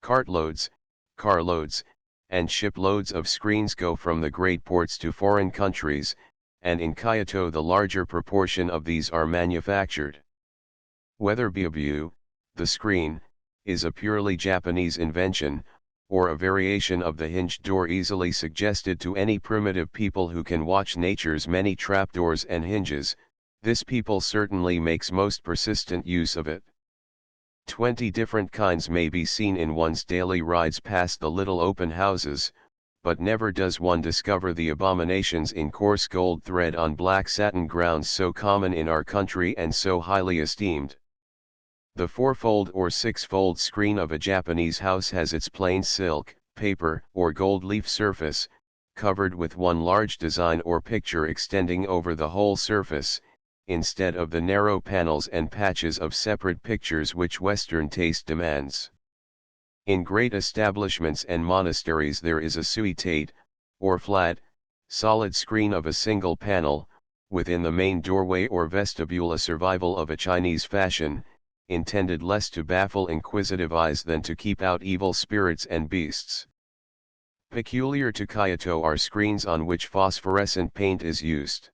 Cartloads, carloads, and shiploads of screens go from the great ports to foreign countries, and in Kyoto the larger proportion of these are manufactured. Whether Byabu, the screen, is a purely Japanese invention, or a variation of the hinged door easily suggested to any primitive people who can watch nature's many trapdoors and hinges, this people certainly makes most persistent use of it. 20 different kinds may be seen in one's daily rides past the little open houses, but never does one discover the abominations in coarse gold thread on black satin grounds so common in our country and so highly esteemed. The 4-fold or 6-fold screen of a Japanese house has its plain silk, paper, or gold leaf surface, covered with one large design or picture extending over the whole surface, instead of the narrow panels and patches of separate pictures which Western taste demands. In great establishments and monasteries there is a suitate, or flat, solid screen of a single panel, within the main doorway or vestibule, a survival of a Chinese fashion, intended less to baffle inquisitive eyes than to keep out evil spirits and beasts. Peculiar to Kyoto are screens on which phosphorescent paint is used.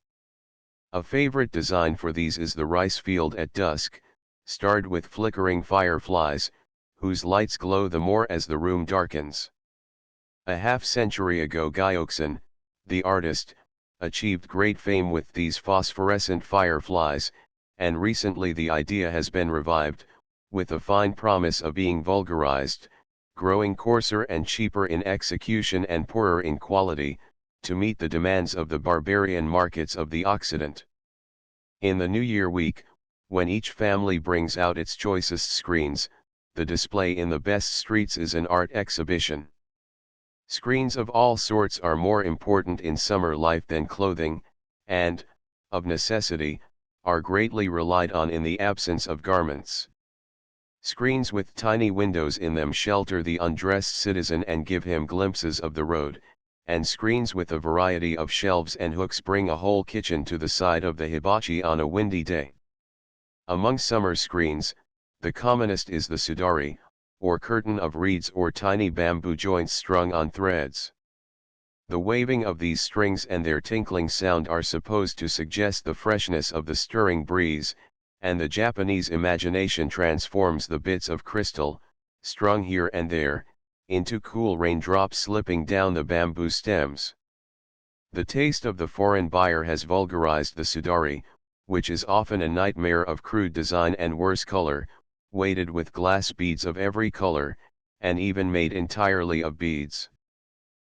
A favorite design for these is the rice field at dusk, starred with flickering fireflies, whose lights glow the more as the room darkens. A half-century ago Gyoksan, the artist, achieved great fame with these phosphorescent fireflies, and recently the idea has been revived, with a fine promise of being vulgarized, growing coarser and cheaper in execution and poorer in quality, to meet the demands of the barbarian markets of the Occident. In the New Year week, when each family brings out its choicest screens, the display in the best streets is an art exhibition. Screens of all sorts are more important in summer life than clothing, and, of necessity, are greatly relied on in the absence of garments. Screens with tiny windows in them shelter the undressed citizen and give him glimpses of the road, and screens with a variety of shelves and hooks bring a whole kitchen to the side of the hibachi on a windy day. Among summer screens, the commonest is the sudari, or curtain of reeds or tiny bamboo joints strung on threads. The waving of these strings and their tinkling sound are supposed to suggest the freshness of the stirring breeze, and the Japanese imagination transforms the bits of crystal, strung here and there, into cool raindrops slipping down the bamboo stems. The taste of the foreign buyer has vulgarized the sudari, which is often a nightmare of crude design and worse color, weighted with glass beads of every color, and even made entirely of beads.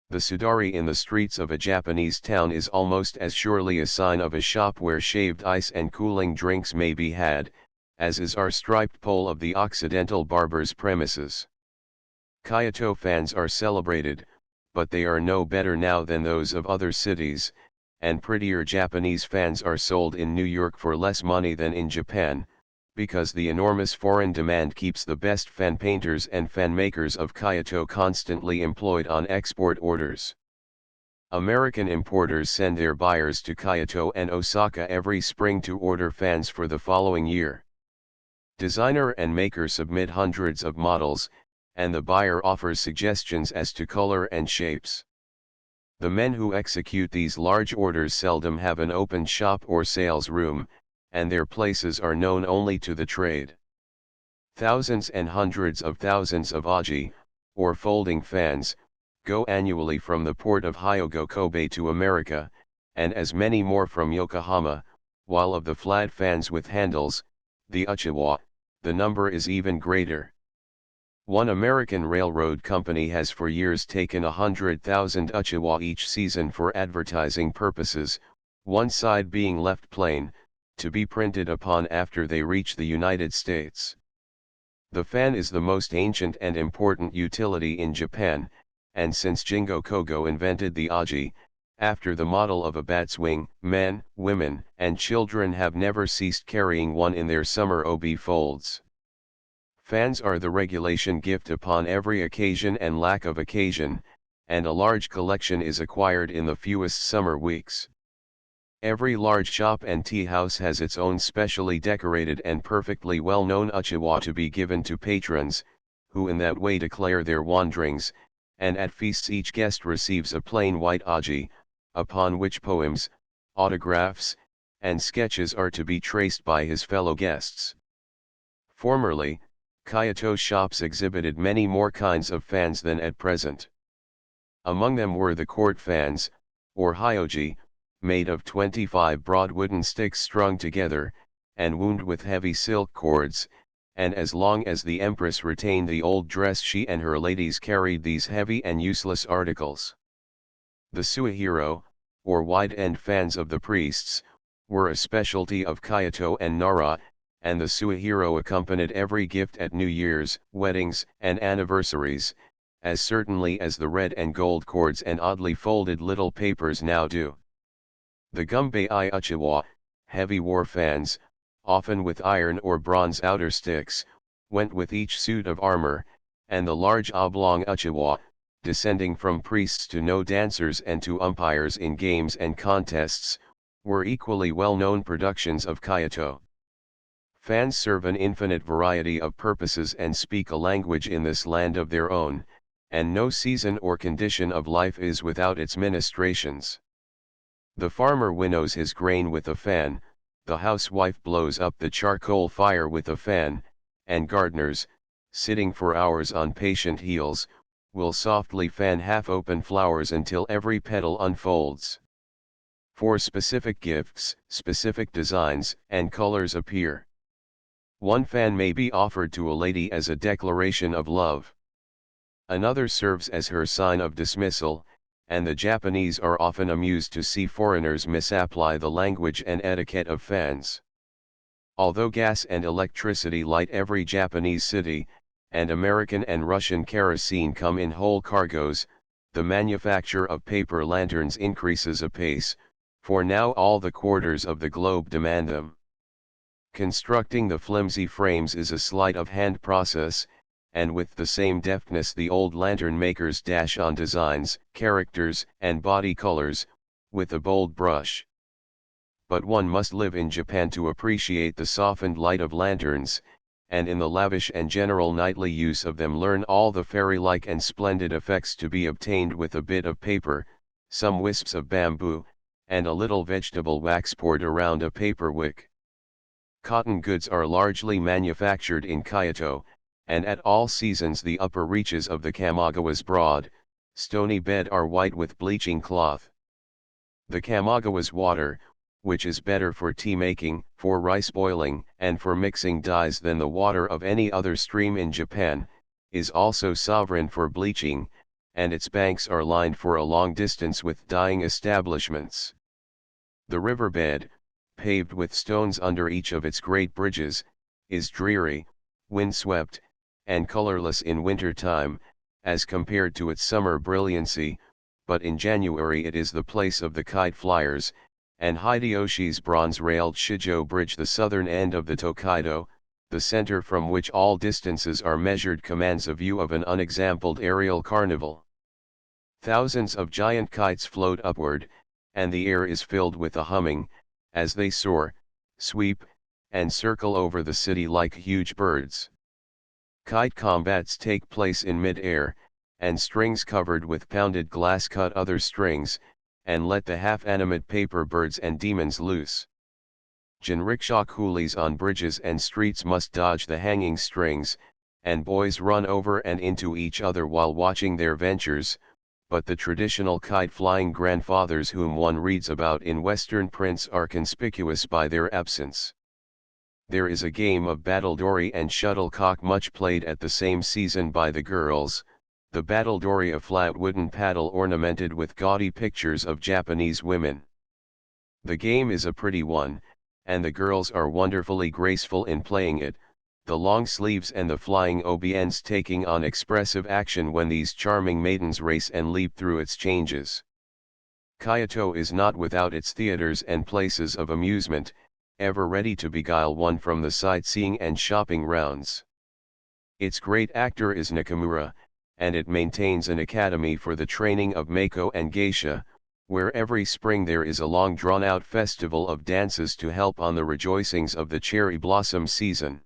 The sudari in the streets of a Japanese town is almost as surely a sign of a shop where shaved ice and cooling drinks may be had, as is our striped pole of the Occidental barber's premises. Kyoto fans are celebrated, but they are no better now than those of other cities, and prettier Japanese fans are sold in New York for less money than in Japan, because the enormous foreign demand keeps the best fan painters and fan makers of Kyoto constantly employed on export orders. American importers send their buyers to Kyoto and Osaka every spring to order fans for the following year. Designer and maker submit hundreds of models, and the buyer offers suggestions as to color and shapes. The men who execute these large orders seldom have an open shop or sales room, and their places are known only to the trade. Thousands and hundreds of thousands of aji, or folding fans, go annually from the port of Hyogo Kobe to America, and as many more from Yokohama, while of the flat fans with handles, the uchiwa, the number is even greater. One American railroad company has for years taken 100,000 uchiwa each season for advertising purposes, one side being left plain, to be printed upon after they reach the United States. The fan is the most ancient and important utility in Japan, and since Jingo Kogo invented the aji, after the model of a bat's wing, men, women, and children have never ceased carrying one in their summer obi folds. Fans are the regulation gift upon every occasion and lack of occasion, and a large collection is acquired in the fewest summer weeks. Every large shop and tea house has its own specially decorated and perfectly well-known uchiwa to be given to patrons, who in that way declare their wanderings, and at feasts each guest receives a plain white aji, upon which poems, autographs, and sketches are to be traced by his fellow guests. Formerly, Kyoto shops exhibited many more kinds of fans than at present. Among them were the court fans, or hyoji, made of 25 broad wooden sticks strung together, and wound with heavy silk cords, and as long as the empress retained the old dress she and her ladies carried these heavy and useless articles. The suihiro, or wide-end fans of the priests, were a specialty of Kyoto and Nara, and the suihiro accompanied every gift at New Year's, weddings, and anniversaries, as certainly as the red and gold cords and oddly folded little papers now do. The gumbei uchiwa, heavy war fans, often with iron or bronze outer sticks, went with each suit of armor, and the large oblong uchiwa, descending from priests to no dancers and to umpires in games and contests, were equally well-known productions of Kyoto. Fans serve an infinite variety of purposes and speak a language in this land of their own, and no season or condition of life is without its ministrations. The farmer winnows his grain with a fan, the housewife blows up the charcoal fire with a fan, and gardeners, sitting for hours on patient heels, will softly fan half-open flowers until every petal unfolds. For specific gifts, specific designs and colors appear. One fan may be offered to a lady as a declaration of love. Another serves as her sign of dismissal, and the Japanese are often amused to see foreigners misapply the language and etiquette of fans. Although gas and electricity light every Japanese city, and American and Russian kerosene come in whole cargoes, the manufacture of paper lanterns increases apace, for now all the quarters of the globe demand them. Constructing the flimsy frames is a sleight of hand process, and with the same deftness the old lantern makers dash on designs, characters, and body colors, with a bold brush. But one must live in Japan to appreciate the softened light of lanterns, and in the lavish and general nightly use of them learn all the fairy-like and splendid effects to be obtained with a bit of paper, some wisps of bamboo, and a little vegetable wax poured around a paper wick. Cotton goods are largely manufactured in Kyoto, and at all seasons the upper reaches of the Kamagawa's broad, stony bed are white with bleaching cloth. The Kamagawa's water, which is better for tea making, for rice boiling, and for mixing dyes than the water of any other stream in Japan, is also sovereign for bleaching, and its banks are lined for a long distance with dyeing establishments. The riverbed, paved with stones under each of its great bridges, is dreary, windswept, and colorless in winter time, as compared to its summer brilliancy, but in January it is the place of the kite flyers, and Hideyoshi's bronze-railed Shijo Bridge, the southern end of the Tokaido, the center from which all distances are measured, commands a view of an unexampled aerial carnival. Thousands of giant kites float upward, and the air is filled with a humming, as they soar, sweep, and circle over the city like huge birds. Kite combats take place in mid-air, and strings covered with pounded glass cut other strings, and let the half-animate paper birds and demons loose. Jinrikisha coolies on bridges and streets must dodge the hanging strings, and boys run over and into each other while watching their ventures, but the traditional kite-flying grandfathers whom one reads about in Western prints are conspicuous by their absence. There is a game of battledore and shuttlecock much played at the same season by the girls, the battledore a flat wooden paddle ornamented with gaudy pictures of Japanese women. The game is a pretty one, and the girls are wonderfully graceful in playing it, the long sleeves and the flying obiens taking on expressive action when these charming maidens race and leap through its changes. Kyoto is not without its theaters and places of amusement, ever ready to beguile one from the sightseeing and shopping rounds. Its great actor is Nakamura, and it maintains an academy for the training of Mako and Geisha, where every spring there is a long drawn-out festival of dances to help on the rejoicings of the cherry blossom season.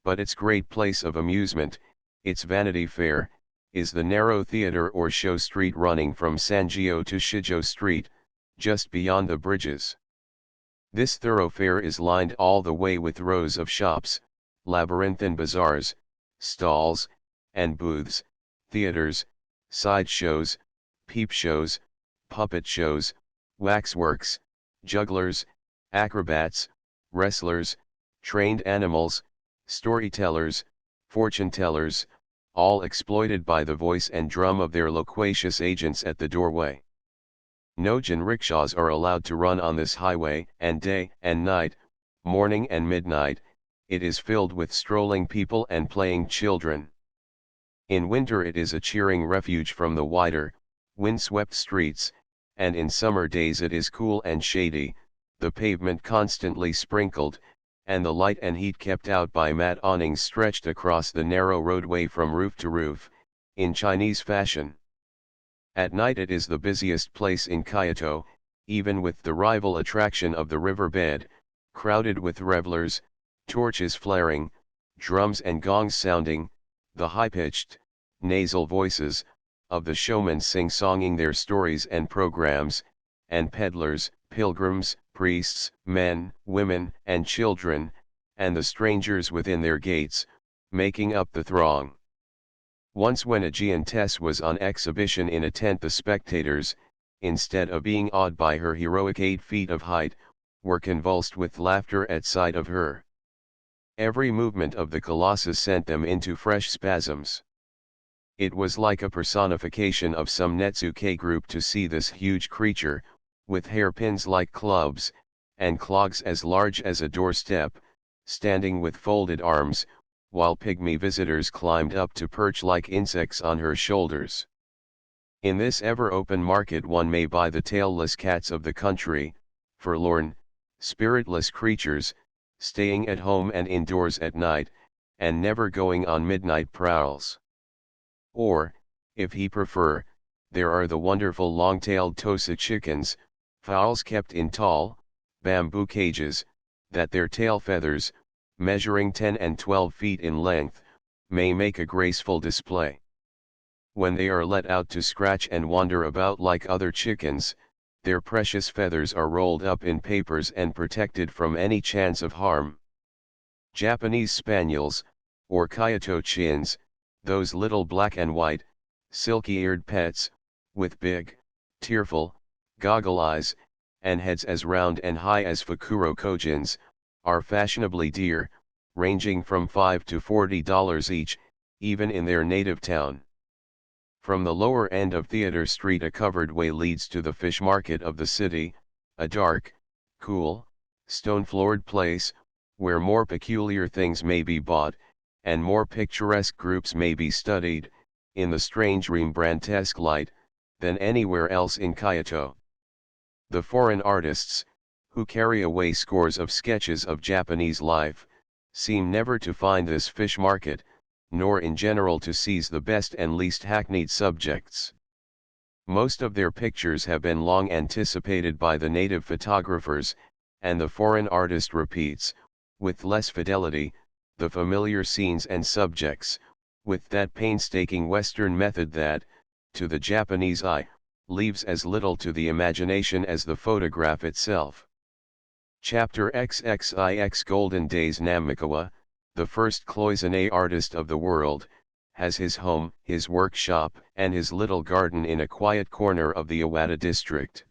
But its great place of amusement, its Vanity Fair, is the narrow theater or show street running from Sangio to Shijo Street, just beyond the bridges. This thoroughfare is lined all the way with rows of shops, labyrinthine bazaars, stalls, and booths, theaters, side shows, peep shows, puppet shows, waxworks, jugglers, acrobats, wrestlers, trained animals, storytellers, fortune-tellers, all exploited by the voice and drum of their loquacious agents at the doorway. No jinrikishas are allowed to run on this highway, and day and night, morning and midnight, it is filled with strolling people and playing children. In winter it is a cheering refuge from the wider, wind-swept streets, and in summer days it is cool and shady, the pavement constantly sprinkled, and the light and heat kept out by mat awnings stretched across the narrow roadway from roof to roof, in Chinese fashion. At night it is the busiest place in Kyoto, even with the rival attraction of the riverbed, crowded with revelers, torches flaring, drums and gongs sounding, the high-pitched, nasal voices of the showmen sing-songing their stories and programs, and peddlers, pilgrims, priests, men, women, and children, and the strangers within their gates, making up the throng. Once when a giantess was on exhibition in a tent, the spectators, instead of being awed by her heroic 8 feet of height, were convulsed with laughter at sight of her. Every movement of the colossus sent them into fresh spasms. It was like a personification of some Netsuke group to see this huge creature, with hairpins like clubs, and clogs as large as a doorstep, standing with folded arms, while pygmy visitors climbed up to perch like insects on her shoulders. In this ever-open market one may buy the tailless cats of the country, forlorn, spiritless creatures, staying at home and indoors at night, and never going on midnight prowls. Or, if he prefer, there are the wonderful long-tailed Tosa chickens, fowls kept in tall, bamboo cages, that their tail feathers, measuring 10 and 12 feet in length, may make a graceful display. When they are let out to scratch and wander about like other chickens, their precious feathers are rolled up in papers and protected from any chance of harm. Japanese spaniels, or Kyoto chins, those little black and white, silky-eared pets, with big, tearful, goggle eyes, and heads as round and high as Fukuro kojins, are fashionably dear, ranging from $5 to $40 each, even in their native town. From the lower end of Theatre Street a covered way leads to the fish market of the city, a dark, cool, stone-floored place, where more peculiar things may be bought, and more picturesque groups may be studied, in the strange Rembrandtesque light, than anywhere else in Kyoto. The foreign artists, who carry away scores of sketches of Japanese life, seem never to find this fish market, nor in general to seize the best and least hackneyed subjects. Most of their pictures have been long anticipated by the native photographers, and the foreign artist repeats, with less fidelity, the familiar scenes and subjects, with that painstaking Western method that, to the Japanese eye, leaves as little to the imagination as the photograph itself. Chapter XXIX Golden Days Namikawa, the first cloisonné artist of the world, has his home, his workshop, and his little garden in a quiet corner of the Iwata district.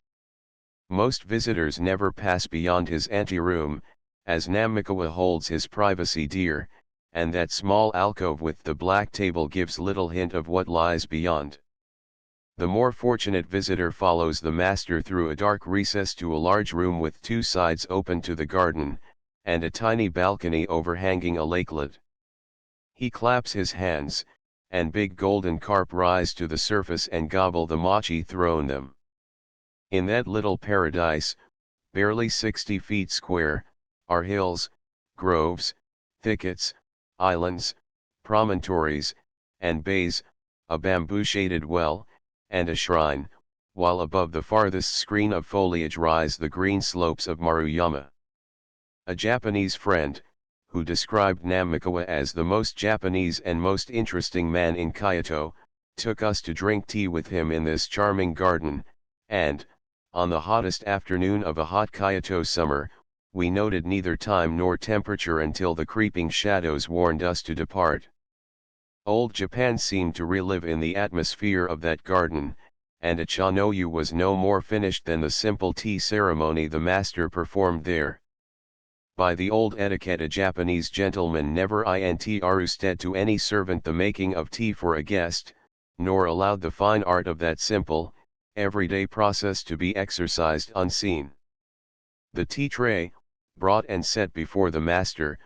Most visitors never pass beyond his anteroom, as Namikawa holds his privacy dear, and that small alcove with the black table gives little hint of what lies beyond. The more fortunate visitor follows the master through a dark recess to a large room with two sides open to the garden, and a tiny balcony overhanging a lakelet. He claps his hands, and big golden carp rise to the surface and gobble the mochi thrown them. In that little paradise, barely 60 feet square, are hills, groves, thickets, islands, promontories, and bays, a bamboo-shaded well, and a shrine, while above the farthest screen of foliage rise the green slopes of Maruyama. A Japanese friend, who described Namikawa as the most Japanese and most interesting man in Kyoto, took us to drink tea with him in this charming garden, and, on the hottest afternoon of a hot Kyoto summer, we noted neither time nor temperature until the creeping shadows warned us to depart. Old Japan seemed to relive in the atmosphere of that garden, and a chanoyu was no more finished than the simple tea ceremony the master performed there. By the old etiquette a Japanese gentleman never intrusted to any servant the making of tea for a guest, nor allowed the fine art of that simple, everyday process to be exercised unseen. The tea tray, brought and set before the master,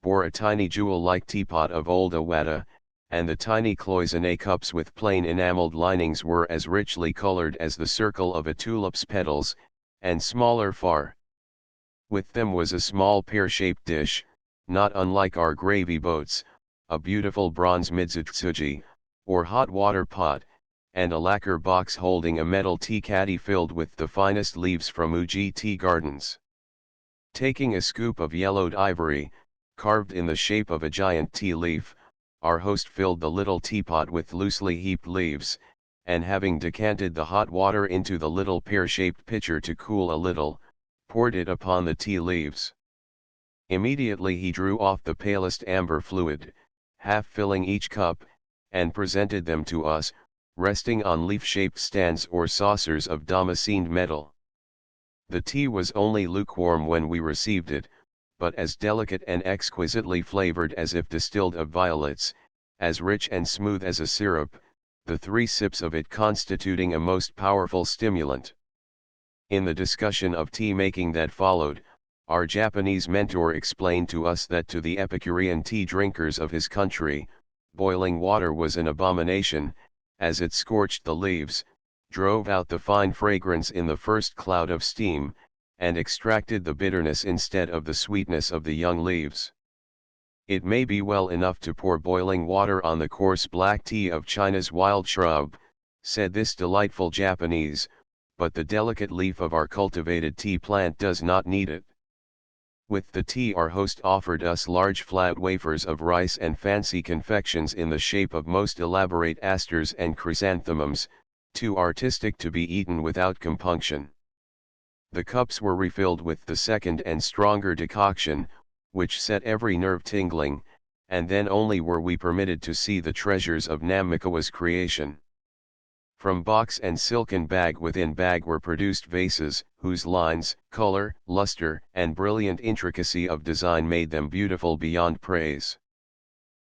bore a tiny jewel-like teapot of old Iwata, and the tiny cloisonné cups with plain enameled linings were as richly colored as the circle of a tulip's petals, and smaller far. With them was a small pear-shaped dish, not unlike our gravy boats, a beautiful bronze mizutsuji, or hot water pot, and a lacquer box holding a metal tea caddy filled with the finest leaves from Uji tea gardens. Taking a scoop of yellowed ivory, carved in the shape of a giant tea leaf, our host filled the little teapot with loosely heaped leaves, and having decanted the hot water into the little pear-shaped pitcher to cool a little, poured it upon the tea leaves. Immediately he drew off the palest amber fluid, half filling each cup, and presented them to us, resting on leaf-shaped stands or saucers of damascened metal. The tea was only lukewarm when we received it, but as delicate and exquisitely flavored as if distilled of violets, as rich and smooth as a syrup, the 3 sips of it constituting a most powerful stimulant. In the discussion of tea making that followed, Our Japanese mentor explained to us that to the Epicurean tea drinkers of his country, boiling water was an abomination, as it scorched the leaves, drove out the fine fragrance in the first cloud of steam, and extracted the bitterness instead of the sweetness of the young leaves. It may be well enough to pour boiling water on the coarse black tea of China's wild shrub, said this delightful Japanese, but the delicate leaf of our cultivated tea plant does not need it. With the tea our host offered us large flat wafers of rice and fancy confections in the shape of most elaborate asters and chrysanthemums, too artistic to be eaten without compunction. The cups were refilled with the second and stronger decoction, which set every nerve tingling, and then only were we permitted to see the treasures of Namikawa's creation. From box and silken bag within bag were produced vases, whose lines, color, luster, and brilliant intricacy of design made them beautiful beyond praise.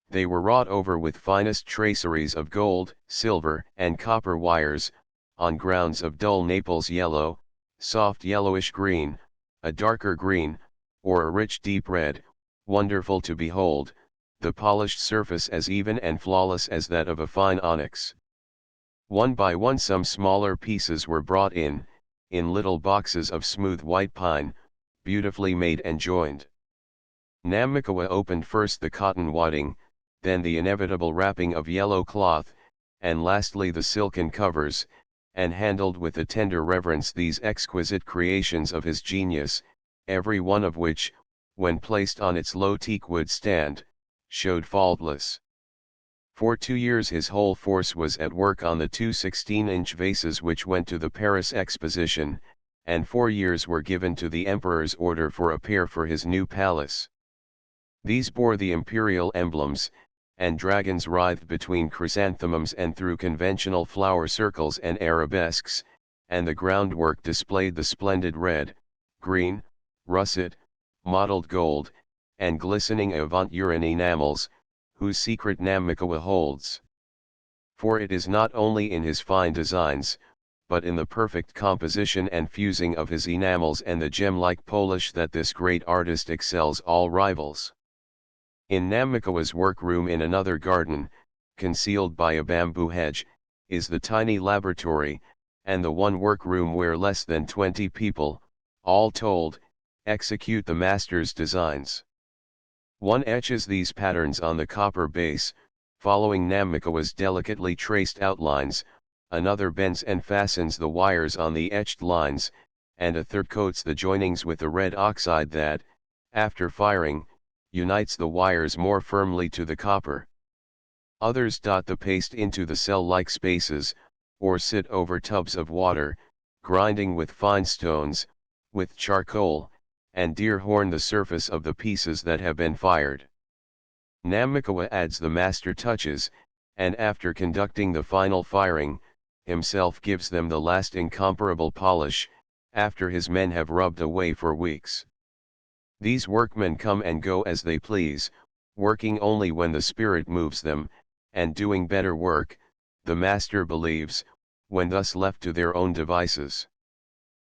They were wrought over with finest traceries of gold, silver, and copper wires, on grounds of dull Naples yellow, soft yellowish green, a darker green, or a rich deep red, wonderful to behold, the polished surface as even and flawless as that of a fine onyx. One by one some smaller pieces were brought in little boxes of smooth white pine, beautifully made and joined. Namikawa opened first the cotton wadding, then the inevitable wrapping of yellow cloth, and lastly the silken covers, and handled with a tender reverence these exquisite creations of his genius, every one of which, when placed on its low teakwood stand, showed faultless. For 2 years his whole force was at work on the 2 16-inch vases which went to the Paris Exposition, and 4 years were given to the Emperor's order for a pair for his new palace. These bore the imperial emblems, and dragons writhed between chrysanthemums and through conventional flower circles and arabesques, and the groundwork displayed the splendid red, green, russet, mottled gold, and glistening avant-urine enamels, whose secret Namikawa holds. For it is not only in his fine designs, but in the perfect composition and fusing of his enamels and the gem-like polish that this great artist excels all rivals. In Namikawa's workroom in another garden, concealed by a bamboo hedge, is the tiny laboratory, and the one workroom where less than 20 people, all told, execute the master's designs. One etches these patterns on the copper base, following Namikawa's delicately traced outlines, another bends and fastens the wires on the etched lines, and a third coats the joinings with a red oxide that, after firing, unites the wires more firmly to the copper. Others dot the paste into the cell-like spaces, or sit over tubs of water, grinding with fine stones, with charcoal, and deer horn the surface of the pieces that have been fired. Namikawa adds the master touches, and after conducting the final firing, himself gives them the last incomparable polish, after his men have rubbed away for weeks. These workmen come and go as they please, working only when the spirit moves them, and doing better work, the master believes, when thus left to their own devices.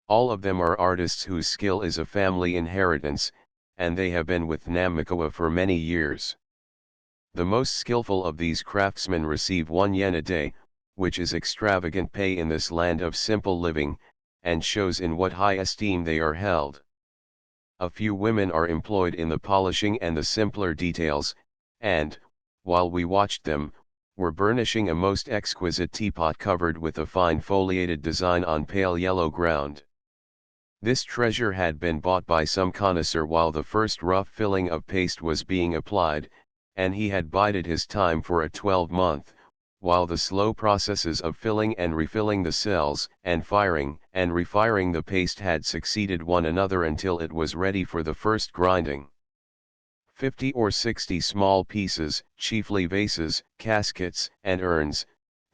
All of them are artists whose skill is a family inheritance, and they have been with Namikawa for many years. The most skillful of these craftsmen receive 1 yen a day, which is extravagant pay in this land of simple living, and shows in what high esteem they are held. A few women are employed in the polishing and the simpler details, and, while we watched them, were burnishing a most exquisite teapot covered with a fine foliated design on pale yellow ground. This treasure had been bought by some connoisseur while the first rough filling of paste was being applied, and he had bided his time for a 12-month, while the slow processes of filling and refilling the cells, and firing and refiring the paste had succeeded one another until it was ready for the first grinding. 50 or 60 small pieces, chiefly vases, caskets, and urns,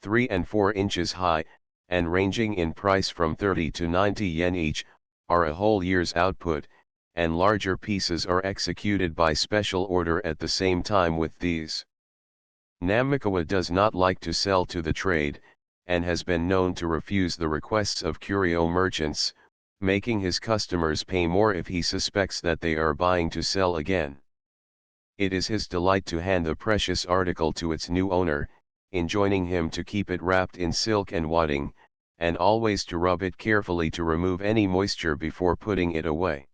3 and 4 inches high, and ranging in price from 30 to 90 yen each, are a whole year's output, and larger pieces are executed by special order at the same time with these. Namikawa does not like to sell to the trade, and has been known to refuse the requests of curio merchants, making his customers pay more if he suspects that they are buying to sell again. It is his delight to hand the precious article to its new owner, enjoining him to keep it wrapped in silk and wadding, and always to rub it carefully to remove any moisture before putting it away.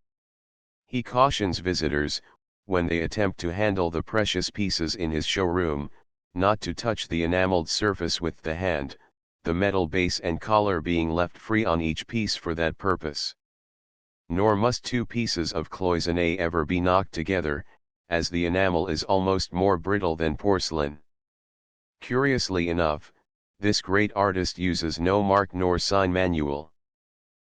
He cautions visitors, when they attempt to handle the precious pieces in his showroom, not to touch the enameled surface with the hand, the metal base and collar being left free on each piece for that purpose. Nor must two pieces of cloisonné ever be knocked together, as the enamel is almost more brittle than porcelain. Curiously enough, this great artist uses no mark nor sign manual.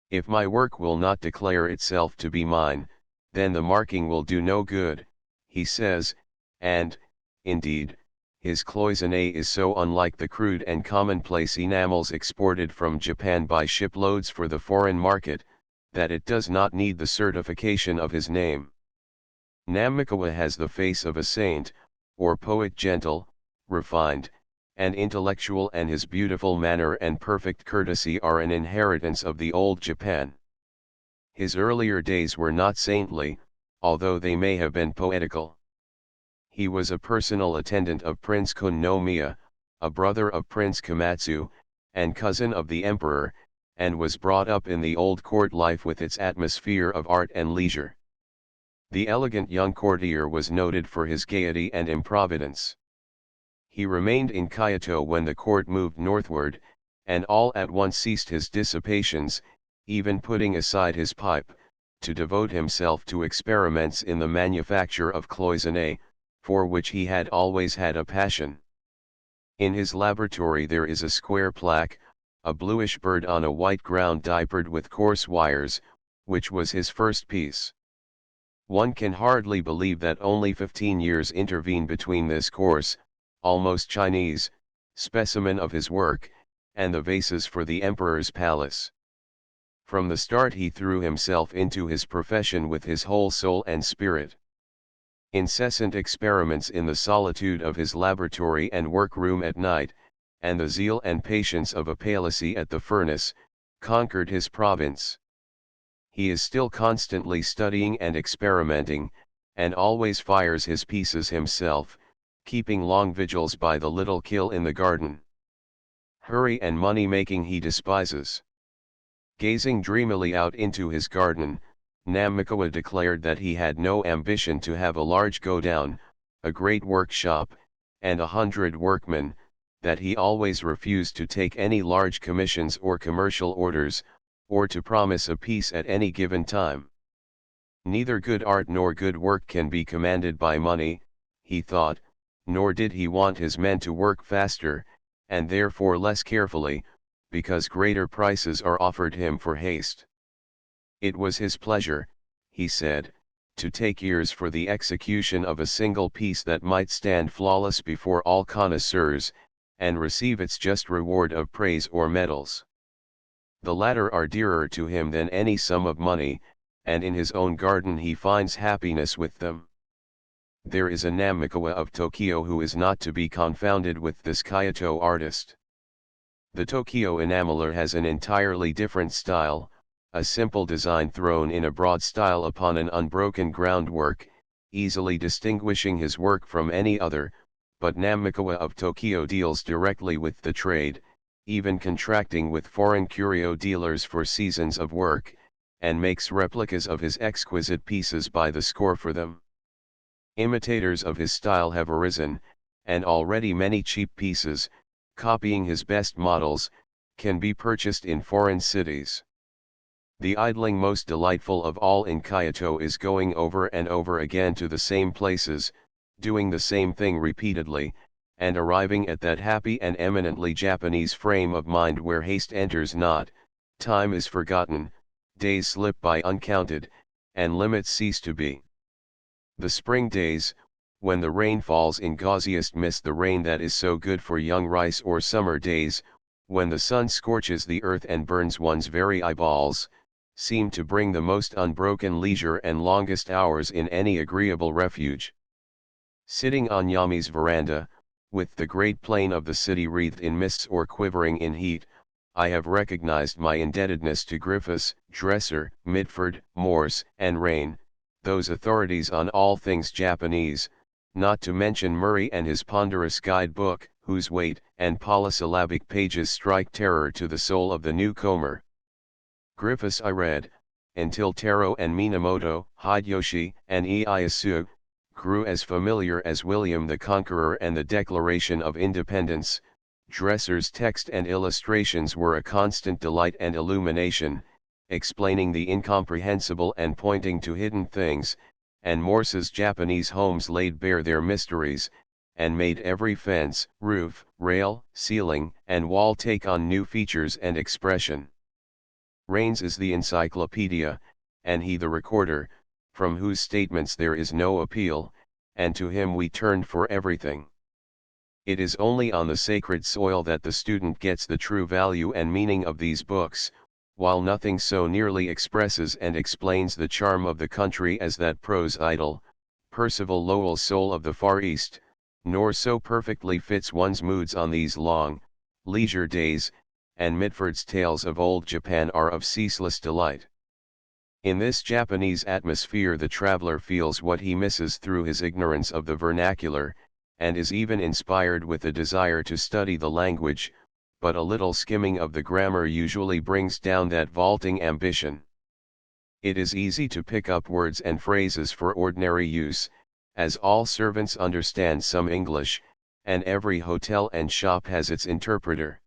If my work will not declare itself to be mine, then the marking will do no good, he says, and, indeed, his cloisonné is so unlike the crude and commonplace enamels exported from Japan by shiploads for the foreign market, that it does not need the certification of his name. Namikawa has the face of a saint, or poet, gentle, refined, and intellectual, and his beautiful manner and perfect courtesy are an inheritance of the old Japan. His earlier days were not saintly, although they may have been poetical. He was a personal attendant of Prince Kunnomiya, a brother of Prince Komatsu, and cousin of the emperor, and was brought up in the old court life with its atmosphere of art and leisure. The elegant young courtier was noted for his gaiety and improvidence. He remained in Kyoto when the court moved northward, and all at once ceased his dissipations, even putting aside his pipe, to devote himself to experiments in the manufacture of cloisonné, for which he had always had a passion. In his laboratory there is a square plaque, a bluish bird on a white ground diapered with coarse wires, which was his first piece. One can hardly believe that only 15 years intervene between this coarse, almost Chinese, specimen of his work, and the vases for the emperor's palace. From the start he threw himself into his profession with his whole soul and spirit. Incessant experiments in the solitude of his laboratory and workroom at night, and the zeal and patience of a Palissy at the furnace, conquered his province. He is still constantly studying and experimenting, and always fires his pieces himself, keeping long vigils by the little kiln in the garden. Hurry and money-making he despises. Gazing dreamily out into his garden, Namikawa declared that he had no ambition to have a large godown, a great workshop, and 100 workmen, that he always refused to take any large commissions or commercial orders, or to promise a piece at any given time. Neither good art nor good work can be commanded by money, he thought, nor did he want his men to work faster, and therefore less carefully, because greater prices are offered him for haste. It was his pleasure, he said, to take years for the execution of a single piece that might stand flawless before all connoisseurs, and receive its just reward of praise or medals. The latter are dearer to him than any sum of money, and in his own garden he finds happiness with them. There is a Namikawa of Tokyo who is not to be confounded with this Kyoto artist. The Tokyo enameler has an entirely different style, a simple design thrown in a broad style upon an unbroken groundwork, easily distinguishing his work from any other, but Namikawa of Tokyo deals directly with the trade, even contracting with foreign curio dealers for seasons of work, and makes replicas of his exquisite pieces by the score for them. Imitators of his style have arisen, and already many cheap pieces, copying his best models, can be purchased in foreign cities. The idling most delightful of all in Kyoto is going over and over again to the same places, doing the same thing repeatedly, and arriving at that happy and eminently Japanese frame of mind where haste enters not, time is forgotten, days slip by uncounted, and limits cease to be. The spring days, when the rain falls in gauziest mist, the rain that is so good for young rice, or summer days, when the sun scorches the earth and burns one's very eyeballs, seem to bring the most unbroken leisure and longest hours in any agreeable refuge. Sitting on Yami's veranda, with the great plain of the city wreathed in mists or quivering in heat, I have recognized my indebtedness to Griffiths, Dresser, Mitford, Morse, and Rain, those authorities on all things Japanese, not to mention Murray and his ponderous guide-book, whose weight and polysyllabic pages strike terror to the soul of the newcomer. Griffiths I read, until Taro and Minamoto, Hideyoshi, and Ieyasu, grew as familiar as William the Conqueror and the Declaration of Independence. Dresser's text and illustrations were a constant delight and illumination, explaining the incomprehensible and pointing to hidden things, and Morse's Japanese homes laid bare their mysteries, and made every fence, roof, rail, ceiling, and wall take on new features and expression. Rains is the encyclopedia, and he the recorder, from whose statements there is no appeal, and to him we turned for everything. It is only on the sacred soil that the student gets the true value and meaning of these books, while nothing so nearly expresses and explains the charm of the country as that prose idyll, Percival Lowell's Soul of the Far East, nor so perfectly fits one's moods on these long, leisure days, and Mitford's tales of old Japan are of ceaseless delight. In this Japanese atmosphere the traveler feels what he misses through his ignorance of the vernacular, and is even inspired with a desire to study the language, but a little skimming of the grammar usually brings down that vaulting ambition. It is easy to pick up words and phrases for ordinary use, as all servants understand some English, and every hotel and shop has its interpreter.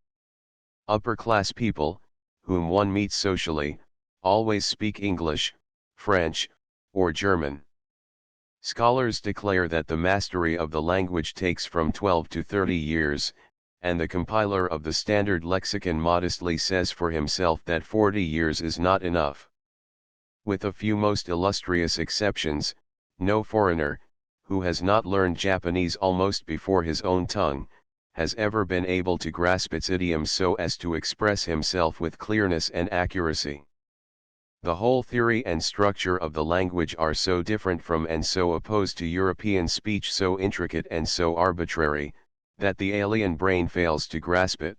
Upper-class people, whom one meets socially, always speak English, French, or German. Scholars declare that the mastery of the language takes from 12 to 30 years, and the compiler of the Standard Lexicon modestly says for himself that 40 years is not enough. With a few most illustrious exceptions, no foreigner, who has not learned Japanese almost before his own tongue, has ever been able to grasp its idioms so as to express himself with clearness and accuracy. The whole theory and structure of the language are so different from and so opposed to European speech, so intricate and so arbitrary, that the alien brain fails to grasp it.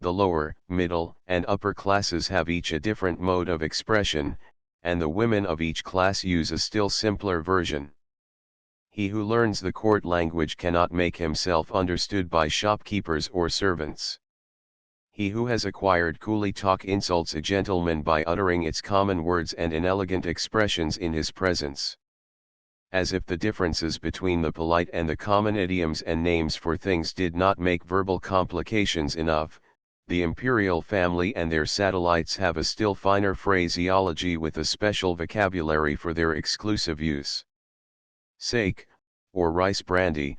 The lower, middle, and upper classes have each a different mode of expression, and the women of each class use a still simpler version. He who learns the court language cannot make himself understood by shopkeepers or servants. He who has acquired coolie talk insults a gentleman by uttering its common words and inelegant expressions in his presence. As if the differences between the polite and the common idioms and names for things did not make verbal complications enough, the imperial family and their satellites have a still finer phraseology with a special vocabulary for their exclusive use. Sake, or rice brandy,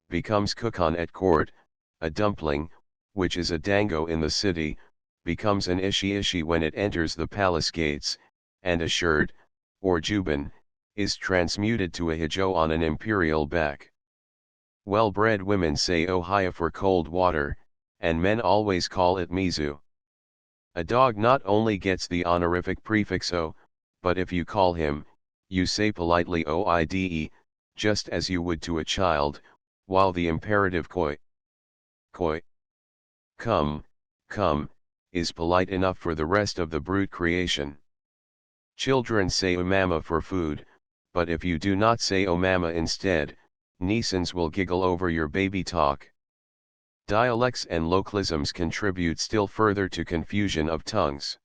becomes kukon at court, a dumpling, which is a dango in the city, becomes an ishi-ishi when it enters the palace gates, and a shirt, or juban, is transmuted to a hijo on an imperial back. Well-bred women say ohaya for cold water, and men always call it mizu. A dog not only gets the honorific prefix o, but if you call him, you say politely oide, just as you would to a child, while the imperative koi, come, is polite enough for the rest of the brute creation. Children say "O mama" for food, but if you do not say "O mama" instead, Nisans will giggle over your baby talk. Dialects and localisms contribute still further to confusion of tongues.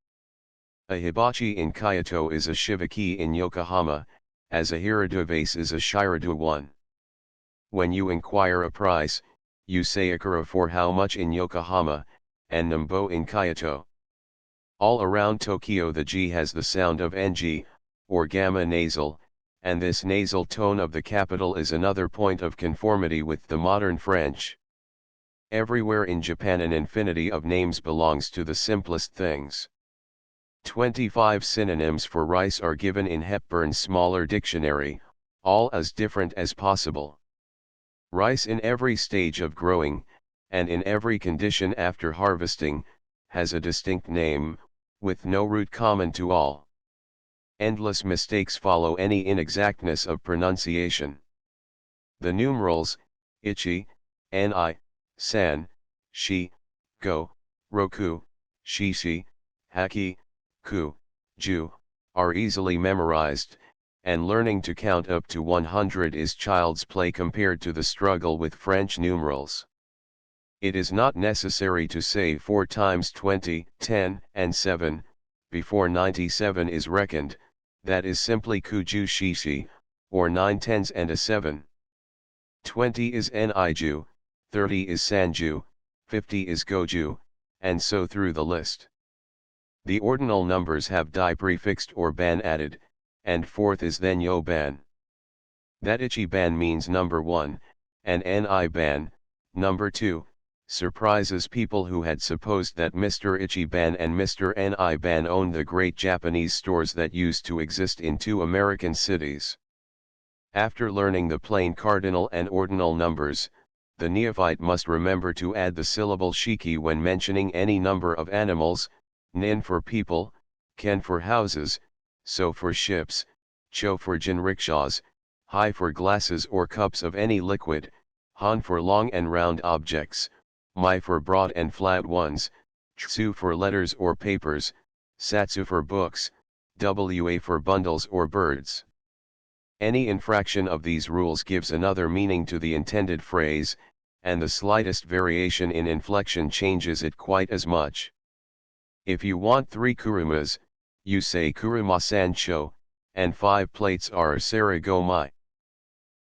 A hibachi in Kyoto is a shivaki in Yokohama, as a hiradu vase is a shiradu one. When you inquire a price, you say akura for how much in Yokohama, and nambo in Kyoto. All around Tokyo the G has the sound of NG, or gamma nasal, and this nasal tone of the capital is another point of conformity with the modern French. Everywhere in Japan an infinity of names belongs to the simplest things. 25 synonyms for rice are given in Hepburn's smaller dictionary, all as different as possible. Rice in every stage of growing, and in every condition after harvesting, has a distinct name, with no root common to all. Endless mistakes follow any inexactness of pronunciation. The numerals, ichi, ni, san, shi, go, Roku, Shishi, Haki, Ku, Ju, are easily memorized, and learning to count up to 100 is child's play compared to the struggle with French numerals. It is not necessary to say 4 times 20, 10, and 7, before 97 is reckoned, that is simply Kuju Shishi, or 9 tens and a 7. 20 is Niju, 30 is Sanju, 50 is Goju, and so through the list. The ordinal numbers have die prefixed or ban added, and fourth is then yo ban. That ichi ban means number 1, and ni ban, number 2, surprises people who had supposed that Mr. Ichiban and Mr. Niban owned the great Japanese stores that used to exist in 2 American cities. After learning the plain cardinal and ordinal numbers, the neophyte must remember to add the syllable shiki when mentioning any number of animals, nin for people, ken for houses, so for ships, cho for jinrikishas, hai for glasses or cups of any liquid, han for long and round objects, mai for broad and flat ones, tsu for letters or papers, satsu for books, wa for bundles or birds. Any infraction of these rules gives another meaning to the intended phrase, and the slightest variation in inflection changes it quite as much. If you want 3 kurumas, you say kuruma-san cho, and 5 plates are sarigomai.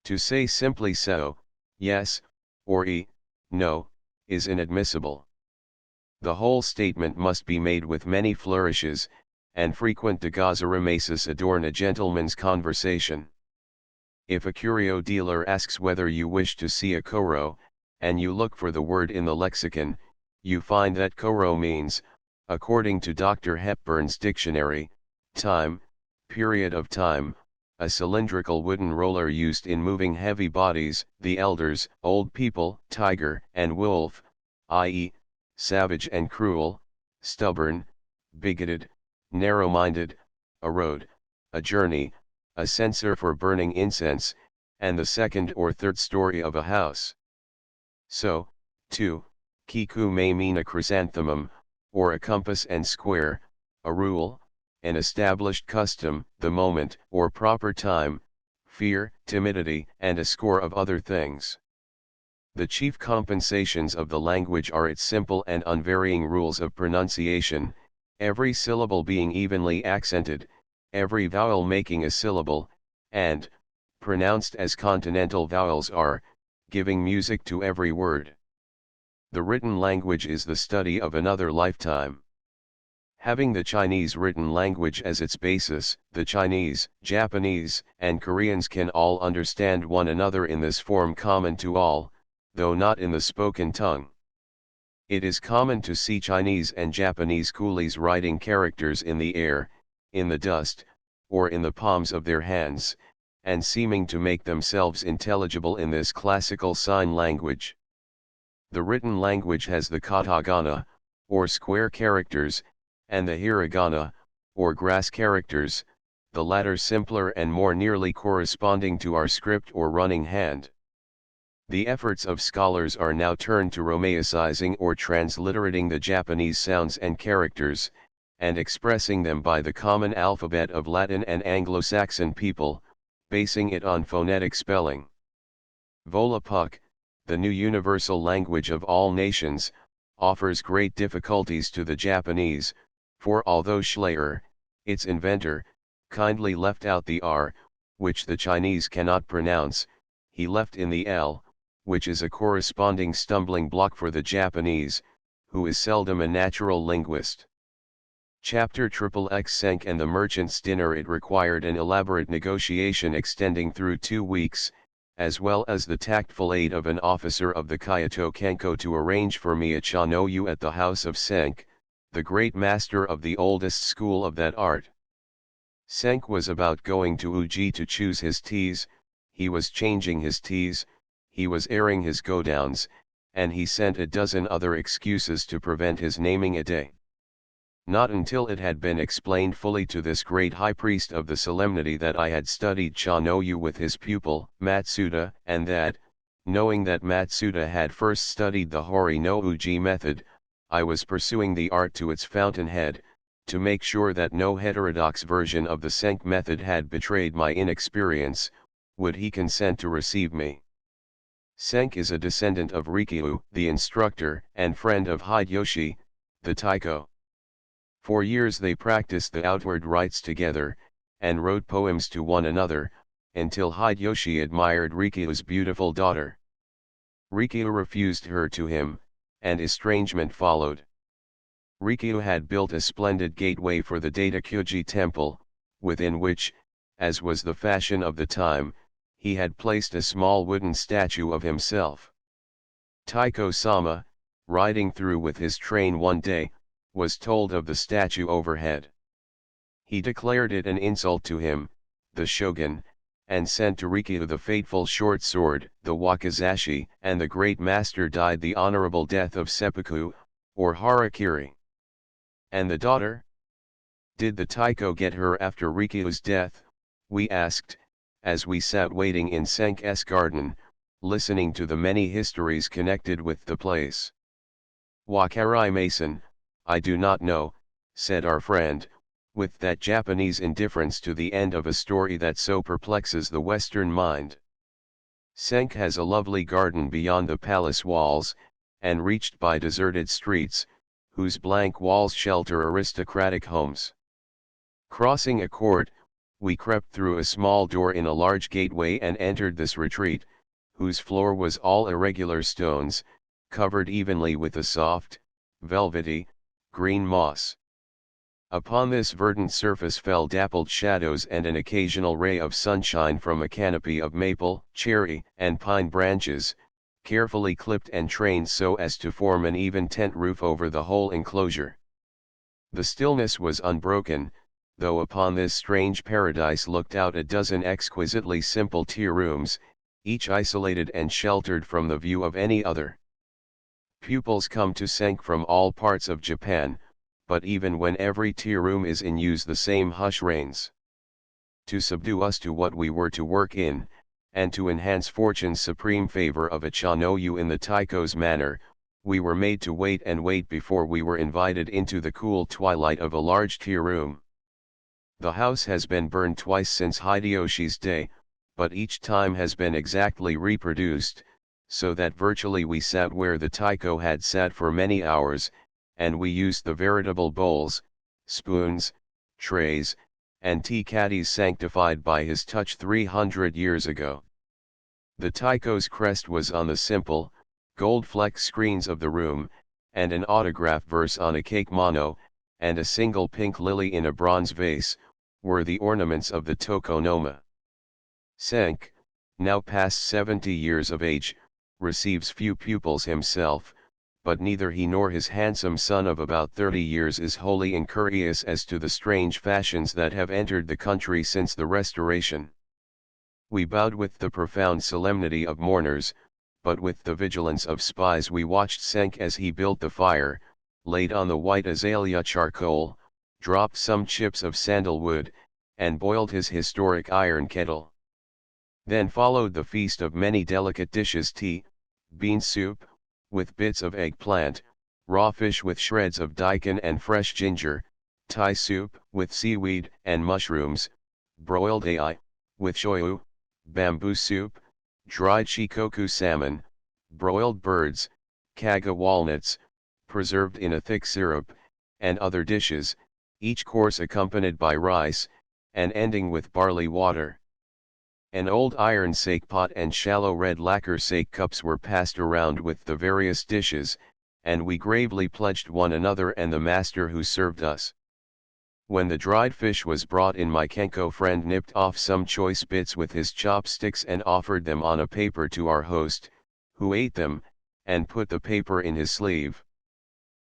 To say simply so, yes, or no, is inadmissible. The whole statement must be made with many flourishes, and frequent dagazarimasis adorn a gentleman's conversation. If a curio dealer asks whether you wish to see a koro, and you look for the word in the lexicon, you find that koro means, according to Dr. Hepburn's dictionary, time, period of time, a cylindrical wooden roller used in moving heavy bodies, the elders, old people, tiger and wolf, i.e., savage and cruel, stubborn, bigoted, narrow-minded, a road, a journey, a censer for burning incense, and the second or third story of a house. So, too, kiku may mean a chrysanthemum, or a compass and square, a rule, an established custom, the moment or proper time, fear, timidity, and a score of other things. The chief compensations of the language are its simple and unvarying rules of pronunciation, every syllable being evenly accented, every vowel making a syllable, and, pronounced as continental vowels are, giving music to every word. The written language is the study of another lifetime. Having the Chinese written language as its basis, the Chinese, Japanese, and Koreans can all understand one another in this form common to all, though not in the spoken tongue. It is common to see Chinese and Japanese coolies writing characters in the air, in the dust, or in the palms of their hands, and seeming to make themselves intelligible in this classical sign language. The written language has the katakana, or square characters, and the hiragana, or grass characters, the latter simpler and more nearly corresponding to our script or running hand. The efforts of scholars are now turned to Romaicizing or transliterating the Japanese sounds and characters, and expressing them by the common alphabet of Latin and Anglo-Saxon people, basing it on phonetic spelling. Volapük, the new universal language of all nations, offers great difficulties to the Japanese, for although Schleyer, its inventor, kindly left out the R, which the Chinese cannot pronounce, he left in the L, which is a corresponding stumbling block for the Japanese, who is seldom a natural linguist. Chapter XXX Senk and the Merchant's Dinner. It required an elaborate negotiation extending through 2 weeks, as well as the tactful aid of an officer of the Kyoto Kenko to arrange for me a cha no yu at the house of Senk, the great master of the oldest school of that art. Senk was about going to Uji to choose his teas, he was changing his teas, he was airing his godowns, and he sent a dozen other excuses to prevent his naming a day. Not until it had been explained fully to this great high priest of the solemnity that I had studied cha no yu with his pupil, Matsuda, and that, knowing that Matsuda had first studied the Hori no Uji method, I was pursuing the art to its fountainhead, to make sure that no heterodox version of the Senk method had betrayed my inexperience. Would he consent to receive me? Senk is a descendant of Rikyu, the instructor and friend of Hideyoshi, the taiko. For years they practiced the outward rites together, and wrote poems to one another, until Hideyoshi admired Rikyu's beautiful daughter. Rikyu refused her to him, and estrangement followed. Rikyu had built a splendid gateway for the Daidakyuji temple, within which, as was the fashion of the time, he had placed a small wooden statue of himself. Taiko-sama, riding through with his train one day, was told of the statue overhead. He declared it an insult to him, the shogun, and sent to Rikyu the fateful short sword, the wakizashi, and the great master died the honorable death of seppuku, or harakiri. And the daughter? Did the taiko get her after Rikyu's death? We asked, as we sat waiting in Senk's garden, listening to the many histories connected with the place. Wakarai Mason, I do not know, said our friend, with that Japanese indifference to the end of a story that so perplexes the Western mind. Senk has a lovely garden beyond the palace walls, and reached by deserted streets, whose blank walls shelter aristocratic homes. Crossing a court, we crept through a small door in a large gateway and entered this retreat, whose floor was all irregular stones, covered evenly with a soft, velvety, green moss. Upon this verdant surface fell dappled shadows and an occasional ray of sunshine from a canopy of maple, cherry, and pine branches, carefully clipped and trained so as to form an even tent roof over the whole enclosure. The stillness was unbroken, though upon this strange paradise looked out a dozen exquisitely simple tea rooms, each isolated and sheltered from the view of any other. Pupils come to Senk from all parts of Japan, but even when every tea room is in use the same hush reigns. To subdue us to what we were to work in, and to enhance fortune's supreme favor of a chanoyu in the taiko's manner, we were made to wait and wait before we were invited into the cool twilight of a large tea room. The house has been burned twice since Hideyoshi's day, but each time has been exactly reproduced, so that virtually we sat where the taiko had sat for many hours, and we used the veritable bowls, spoons, trays, and tea caddies sanctified by his touch 300 years ago. The taiko's crest was on the simple, gold-flecked screens of the room, and an autograph verse on a keimono, and a single pink lily in a bronze vase, were the ornaments of the tokonoma. Senk, now past 70 years of age, receives few pupils himself, but neither he nor his handsome son of about 30 years is wholly incurious as to the strange fashions that have entered the country since the Restoration. We bowed with the profound solemnity of mourners, but with the vigilance of spies we watched Senk as he built the fire, laid on the white azalea charcoal, dropped some chips of sandalwood, and boiled his historic iron kettle. Then followed the feast of many delicate dishes: tea, bean soup, with bits of eggplant, raw fish with shreds of daikon and fresh ginger, Thai soup with seaweed and mushrooms, broiled ai, with shoyu, bamboo soup, dried shikoku salmon, broiled birds, kaga walnuts, preserved in a thick syrup, and other dishes, each course accompanied by rice, and ending with barley water. An old iron sake pot and shallow red lacquer sake cups were passed around with the various dishes, and we gravely pledged one another and the master who served us. When the dried fish was brought in, my Kenko friend nipped off some choice bits with his chopsticks and offered them on a paper to our host, who ate them, and put the paper in his sleeve.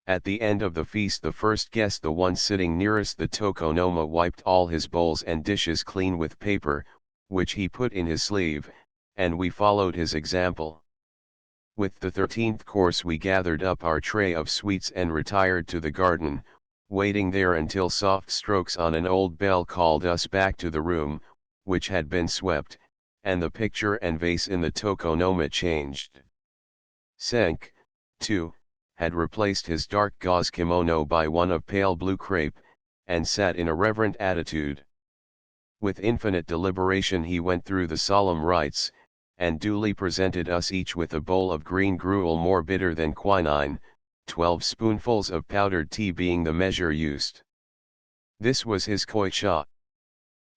At the end of the feast, the first guest, the one sitting nearest the tokonoma, wiped all his bowls and dishes clean with paper, which he put in his sleeve, and we followed his example. With the 13th course we gathered up our tray of sweets and retired to the garden, waiting there until soft strokes on an old bell called us back to the room, which had been swept, and the picture and vase in the tokonoma changed. Senk, too, had replaced his dark gauze kimono by one of pale blue crepe, and sat in a reverent attitude. With infinite deliberation he went through the solemn rites, and duly presented us each with a bowl of green gruel more bitter than quinine, 12 spoonfuls of powdered tea being the measure used. This was his koi cha.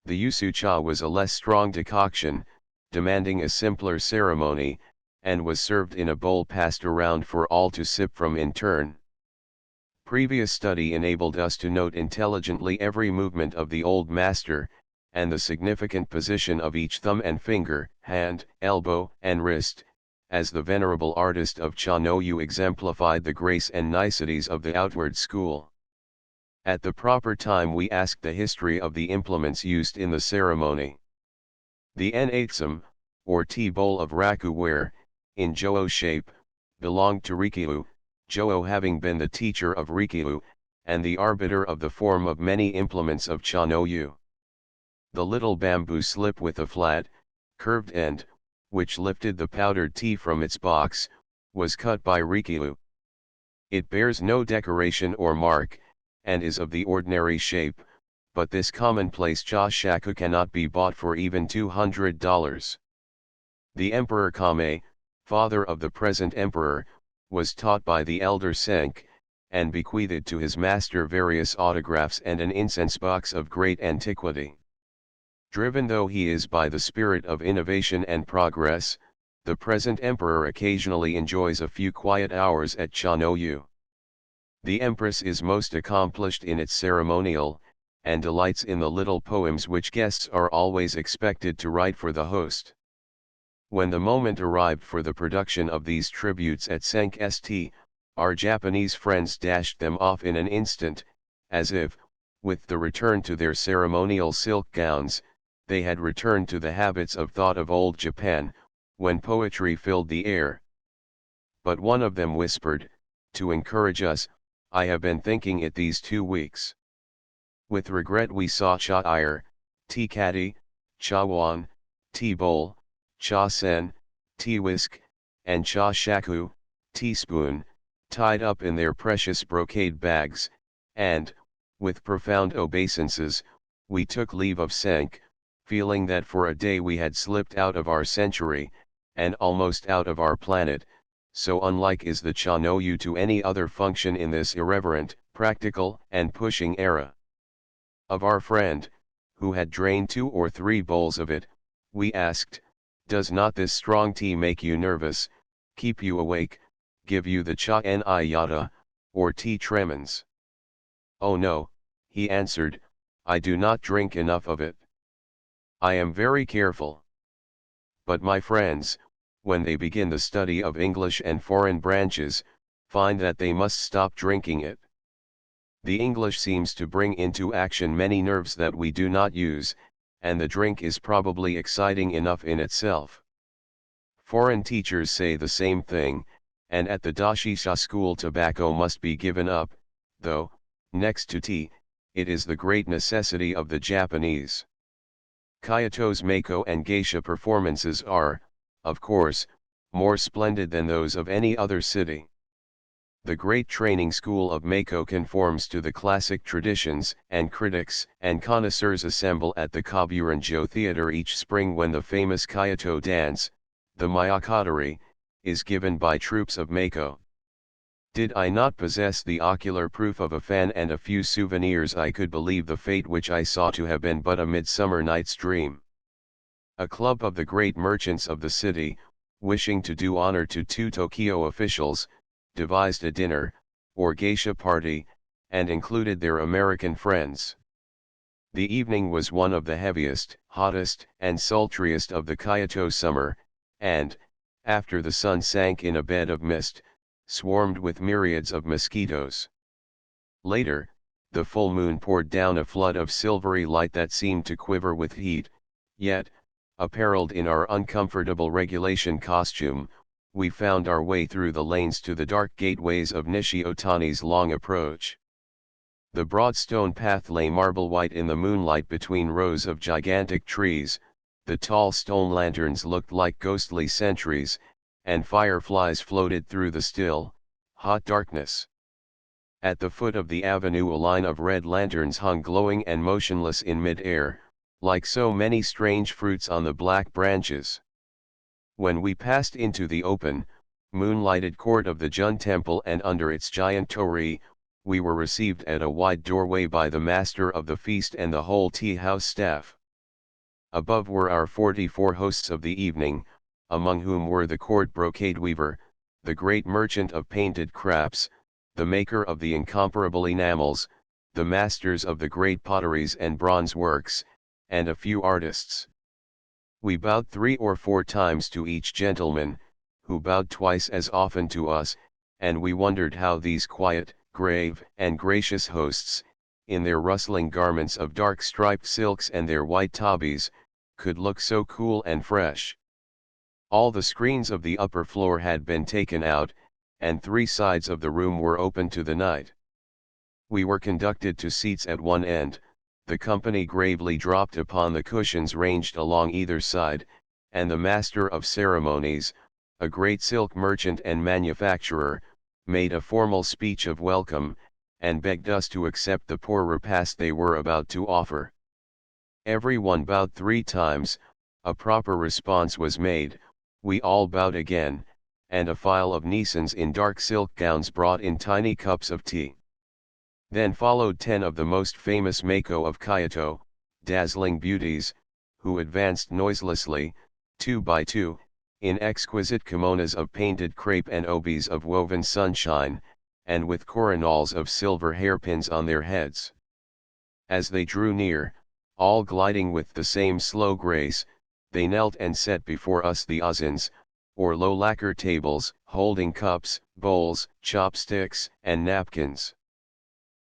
The yusu cha was a less strong decoction, demanding a simpler ceremony, and was served in a bowl passed around for all to sip from in turn. Previous study enabled us to note intelligently every movement of the old master, and the significant position of each thumb and finger, hand, elbow, and wrist, as the venerable artist of Cha no Yu exemplified the grace and niceties of the outward school. At the proper time we asked the history of the implements used in the ceremony. The N-8-sam, or tea bowl of raku ware, in Jo-o shape, belonged to Rikyu, Jo-o having been the teacher of Rikyu, and the arbiter of the form of many implements of Cha no Yu. The little bamboo slip with a flat, curved end, which lifted the powdered tea from its box, was cut by Rikyu. It bears no decoration or mark, and is of the ordinary shape, but this commonplace cha shaku cannot be bought for even $200. The Emperor Kame, father of the present emperor, was taught by the elder Senk, and bequeathed to his master various autographs and an incense box of great antiquity. Driven though he is by the spirit of innovation and progress, the present emperor occasionally enjoys a few quiet hours at Cha no Yu. The empress is most accomplished in its ceremonial, and delights in the little poems which guests are always expected to write for the host. When the moment arrived for the production of these tributes at Senk St, our Japanese friends dashed them off in an instant, as if, with the return to their ceremonial silk gowns, they had returned to the habits of thought of old Japan, when poetry filled the air. But one of them whispered, to encourage us, "I have been thinking it these 2 weeks." With regret we saw cha ire, tea caddy, cha wan, tea bowl, cha sen, tea whisk, and cha shaku, teaspoon, tied up in their precious brocade bags, and, with profound obeisances, we took leave of Senk, feeling that for a day we had slipped out of our century, and almost out of our planet, so unlike is the Cha no Yu to any other function in this irreverent, practical, and pushing era. Of our friend, who had drained 2 or 3 bowls of it, we asked, "Does not this strong tea make you nervous, keep you awake, give you the cha ni yada, or tea tremens?" "Oh no," he answered, "I do not drink enough of it. I am very careful." But my friends, when they begin the study of English and foreign branches, find that they must stop drinking it. The English seems to bring into action many nerves that we do not use, and the drink is probably exciting enough in itself. Foreign teachers say the same thing, and at the Dashisha school tobacco must be given up, though, next to tea, it is the great necessity of the Japanese. Kyoto's Meiko and geisha performances are, of course, more splendid than those of any other city. The great training school of Meiko conforms to the classic traditions, and critics and connoisseurs assemble at the Kaburenjo Theatre each spring when the famous Kyoto dance, the Miyakatari, is given by troops of Meiko. Did I not possess the ocular proof of a fan and a few souvenirs, I could believe the fate which I saw to have been but a midsummer night's dream. A club of the great merchants of the city, wishing to do honor to 2 Tokyo officials, devised a dinner, or geisha party, and included their American friends. The evening was one of the heaviest, hottest, and sultriest of the Kyoto summer, and, after the sun sank in a bed of mist, swarmed with myriads of mosquitoes. Later, the full moon poured down a flood of silvery light that seemed to quiver with heat, yet, apparelled in our uncomfortable regulation costume, we found our way through the lanes to the dark gateways of Nishi-Otani's long approach. The broad stone path lay marble white in the moonlight between rows of gigantic trees, the tall stone lanterns looked like ghostly sentries, and fireflies floated through the still, hot darkness. At the foot of the avenue a line of red lanterns hung glowing and motionless in mid-air, like so many strange fruits on the black branches. When we passed into the open, moonlighted court of the Jun temple and under its giant torii, we were received at a wide doorway by the master of the feast and the whole tea-house staff. Above were our 44 hosts of the evening, among whom were the court brocade weaver, the great merchant of painted crafts, the maker of the incomparable enamels, the masters of the great potteries and bronze works, and a few artists. We bowed 3 or 4 times to each gentleman, who bowed twice as often to us, and we wondered how these quiet, grave, and gracious hosts, in their rustling garments of dark striped silks and their white tabis, could look so cool and fresh. All the screens of the upper floor had been taken out, and 3 sides of the room were open to the night. We were conducted to seats at one end, the company gravely dropped upon the cushions ranged along either side, and the master of ceremonies, a great silk merchant and manufacturer, made a formal speech of welcome, and begged us to accept the poor repast they were about to offer. Every one bowed 3 times, a proper response was made, we all bowed again, and a file of Nisans in dark silk gowns brought in tiny cups of tea. Then followed 10 of the most famous Mako of Kyoto, dazzling beauties, who advanced noiselessly, 2 by 2, in exquisite kimonos of painted crepe and obis of woven sunshine, and with coronals of silver hairpins on their heads. As they drew near, all gliding with the same slow grace, they knelt and set before us the azans, or low lacquer tables, holding cups, bowls, chopsticks, and napkins.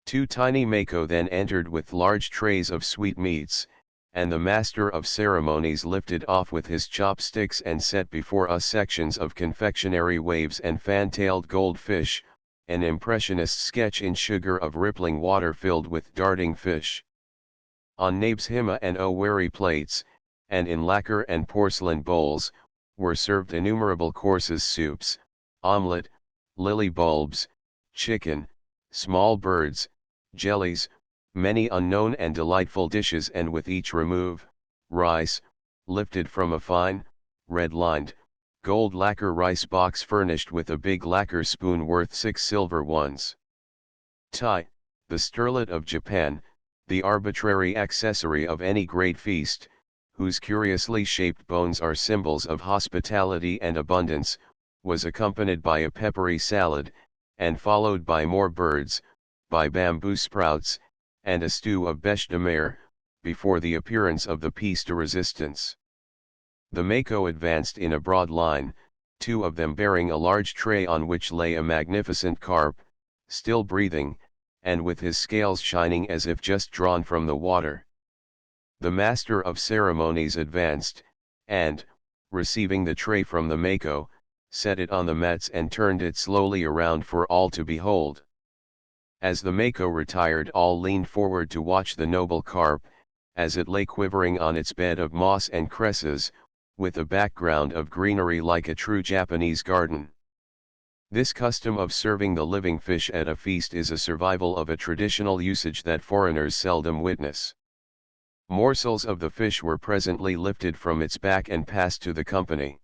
2 tiny Mako then entered with large trays of sweetmeats, and the master of ceremonies lifted off with his chopsticks and set before us sections of confectionery waves and fan-tailed goldfish, an impressionist sketch in sugar of rippling water filled with darting fish. On nabes hima and owari plates, and in lacquer and porcelain bowls, were served innumerable courses: soups, omelette, lily bulbs, chicken, small birds, jellies, many unknown and delightful dishes, and with each remove, rice, lifted from a fine, red-lined, gold lacquer rice box furnished with a big lacquer spoon worth 6 silver ones. Tai, the sterlet of Japan, the arbitrary accessory of any great feast, whose curiously shaped bones are symbols of hospitality and abundance, was accompanied by a peppery salad, and followed by more birds, by bamboo sprouts, and a stew of bêche de mer, before the appearance of the piece de resistance. The Mako advanced in a broad line, 2 of them bearing a large tray on which lay a magnificent carp, still breathing, and with his scales shining as if just drawn from the water. The master of ceremonies advanced, and, receiving the tray from the Mako, set it on the mats and turned it slowly around for all to behold. As the Mako retired, all leaned forward to watch the noble carp, as it lay quivering on its bed of moss and cresses, with a background of greenery like a true Japanese garden. This custom of serving the living fish at a feast is a survival of a traditional usage that foreigners seldom witness. Morsels of the fish were presently lifted from its back and passed to the company.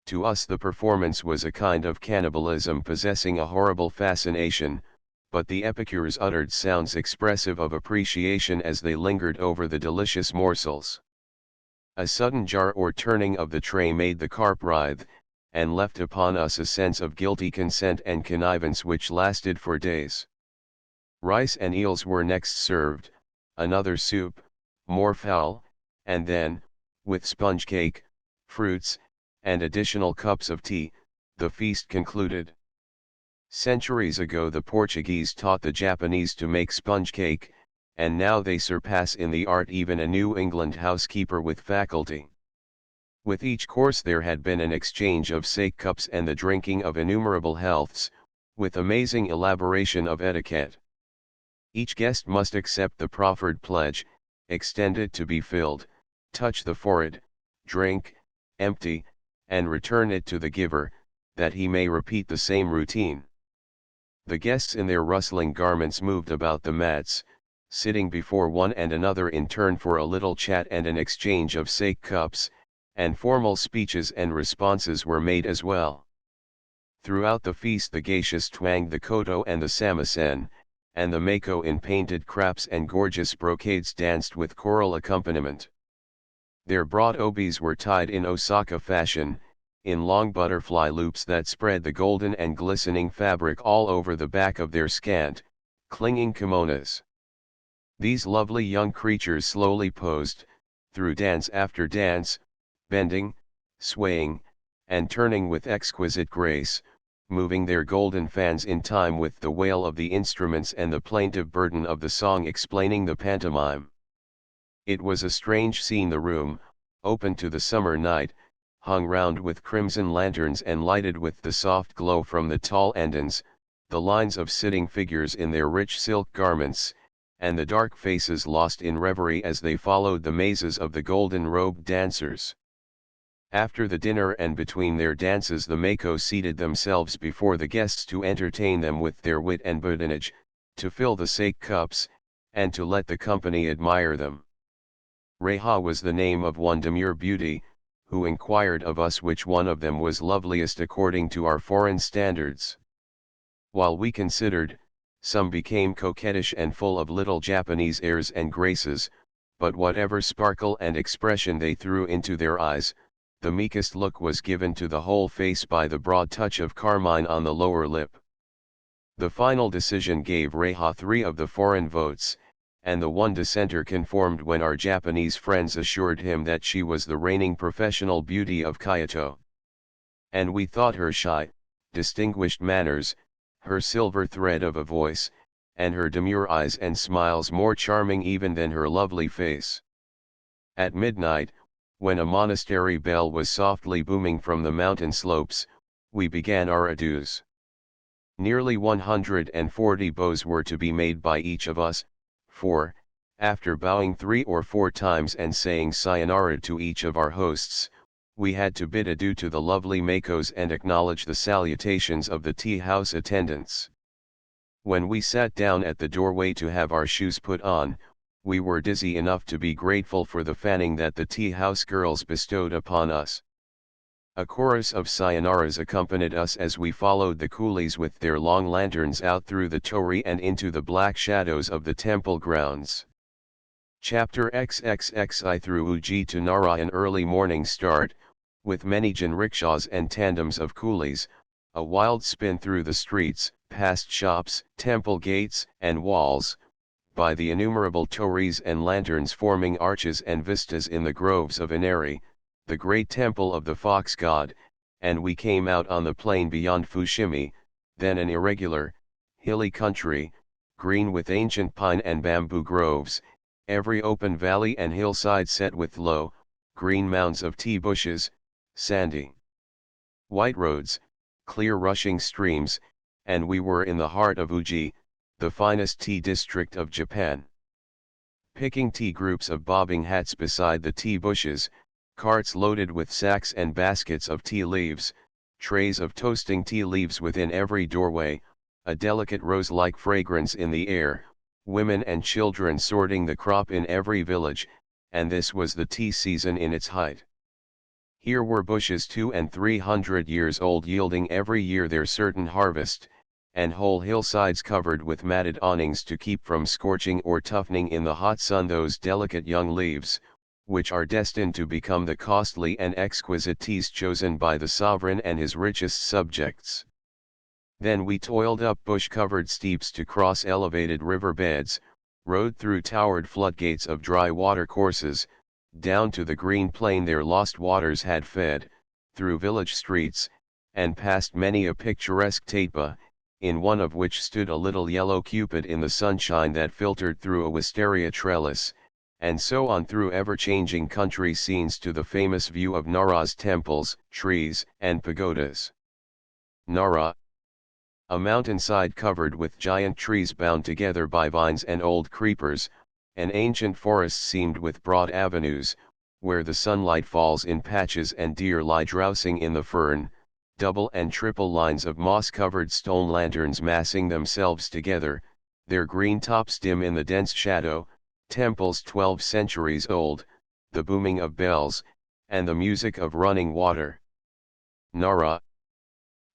To us the performance was a kind of cannibalism possessing a horrible fascination, but the epicures uttered sounds expressive of appreciation as they lingered over the delicious morsels. A sudden jar or turning of the tray made the carp writhe, and left upon us a sense of guilty consent and connivance which lasted for days. Rice and eels were next served, another soup, more fowl, and then, with sponge cake, fruits, and additional cups of tea, the feast concluded. Centuries ago the Portuguese taught the Japanese to make sponge cake, and now they surpass in the art even a New England housekeeper with faculty. With each course there had been an exchange of sake cups and the drinking of innumerable healths, with amazing elaboration of etiquette. Each guest must accept the proffered pledge, extend it to be filled, touch the forehead, drink, empty, and return it to the giver, that he may repeat the same routine. The guests in their rustling garments moved about the mats, sitting before one and another in turn for a little chat and an exchange of sake cups, and formal speeches and responses were made as well. Throughout the feast the geishas twanged the koto and the samisen, and the mako in painted crapes and gorgeous brocades danced with choral accompaniment. Their broad obis were tied in Osaka fashion, in long butterfly loops that spread the golden and glistening fabric all over the back of their scant, clinging kimonos. These lovely young creatures slowly posed, through dance after dance, bending, swaying, and turning with exquisite grace, moving their golden fans in time with the wail of the instruments and the plaintive burden of the song explaining the pantomime. It was a strange scene. The room, open to the summer night, hung round with crimson lanterns and lighted with the soft glow from the tall andons, the lines of sitting figures in their rich silk garments, and the dark faces lost in reverie as they followed the mazes of the golden-robed dancers. After the dinner and between their dances the mako seated themselves before the guests to entertain them with their wit and badinage, to fill the sake cups, and to let the company admire them. Reha was the name of one demure beauty, who inquired of us which one of them was loveliest according to our foreign standards. While we considered, some became coquettish and full of little Japanese airs and graces, but whatever sparkle and expression they threw into their eyes, the meekest look was given to the whole face by the broad touch of carmine on the lower lip. The final decision gave Reha 3 of the foreign votes, and the one dissenter conformed when our Japanese friends assured him that she was the reigning professional beauty of Kyoto. And we thought her shy, distinguished manners, her silver thread of a voice, and her demure eyes and smiles more charming even than her lovely face. At midnight, when a monastery bell was softly booming from the mountain slopes, we began our adieus. Nearly 140 bows were to be made by each of us, for, after bowing 3 or 4 times and saying sayonara to each of our hosts, we had to bid adieu to the lovely makos and acknowledge the salutations of the tea-house attendants. When we sat down at the doorway to have our shoes put on, we were dizzy enough to be grateful for the fanning that the tea-house girls bestowed upon us. A chorus of sayonaras accompanied us as we followed the coolies with their long lanterns out through the torii and into the black shadows of the temple grounds. Chapter XXXI through Uji to Nara. An early morning start, with many jinrikishas and tandems of coolies, a wild spin through the streets, past shops, temple gates and walls, by the innumerable tories and lanterns forming arches and vistas in the groves of Inari, the great temple of the fox god, and we came out on the plain beyond Fushimi, then an irregular, hilly country, green with ancient pine and bamboo groves, every open valley and hillside set with low, green mounds of tea bushes, sandy, white roads, clear rushing streams, and we were in the heart of Uji, the finest tea district of Japan. Picking tea, groups of bobbing hats beside the tea bushes, carts loaded with sacks and baskets of tea leaves, trays of toasting tea leaves within every doorway, a delicate rose-like fragrance in the air, women and children sorting the crop in every village, and this was the tea season in its height. Here were bushes 200 and 300 years old yielding every year their certain harvest, and whole hillsides covered with matted awnings to keep from scorching or toughening in the hot sun those delicate young leaves, which are destined to become the costly and exquisite teas chosen by the sovereign and his richest subjects. Then we toiled up bush-covered steeps to cross elevated river beds, rode through towered floodgates of dry water courses, down to the green plain their lost waters had fed, through village streets, and past many a picturesque tatpa, in one of which stood a little yellow cupid in the sunshine that filtered through a wisteria trellis, and so on through ever-changing country scenes to the famous view of Nara's temples, trees, and pagodas. Nara, a mountainside covered with giant trees bound together by vines and old creepers, an ancient forest seamed with broad avenues, where the sunlight falls in patches and deer lie drowsing in the fern, double and triple lines of moss-covered stone lanterns massing themselves together, their green tops dim in the dense shadow, temples 12 centuries old, the booming of bells, and the music of running water. Nara,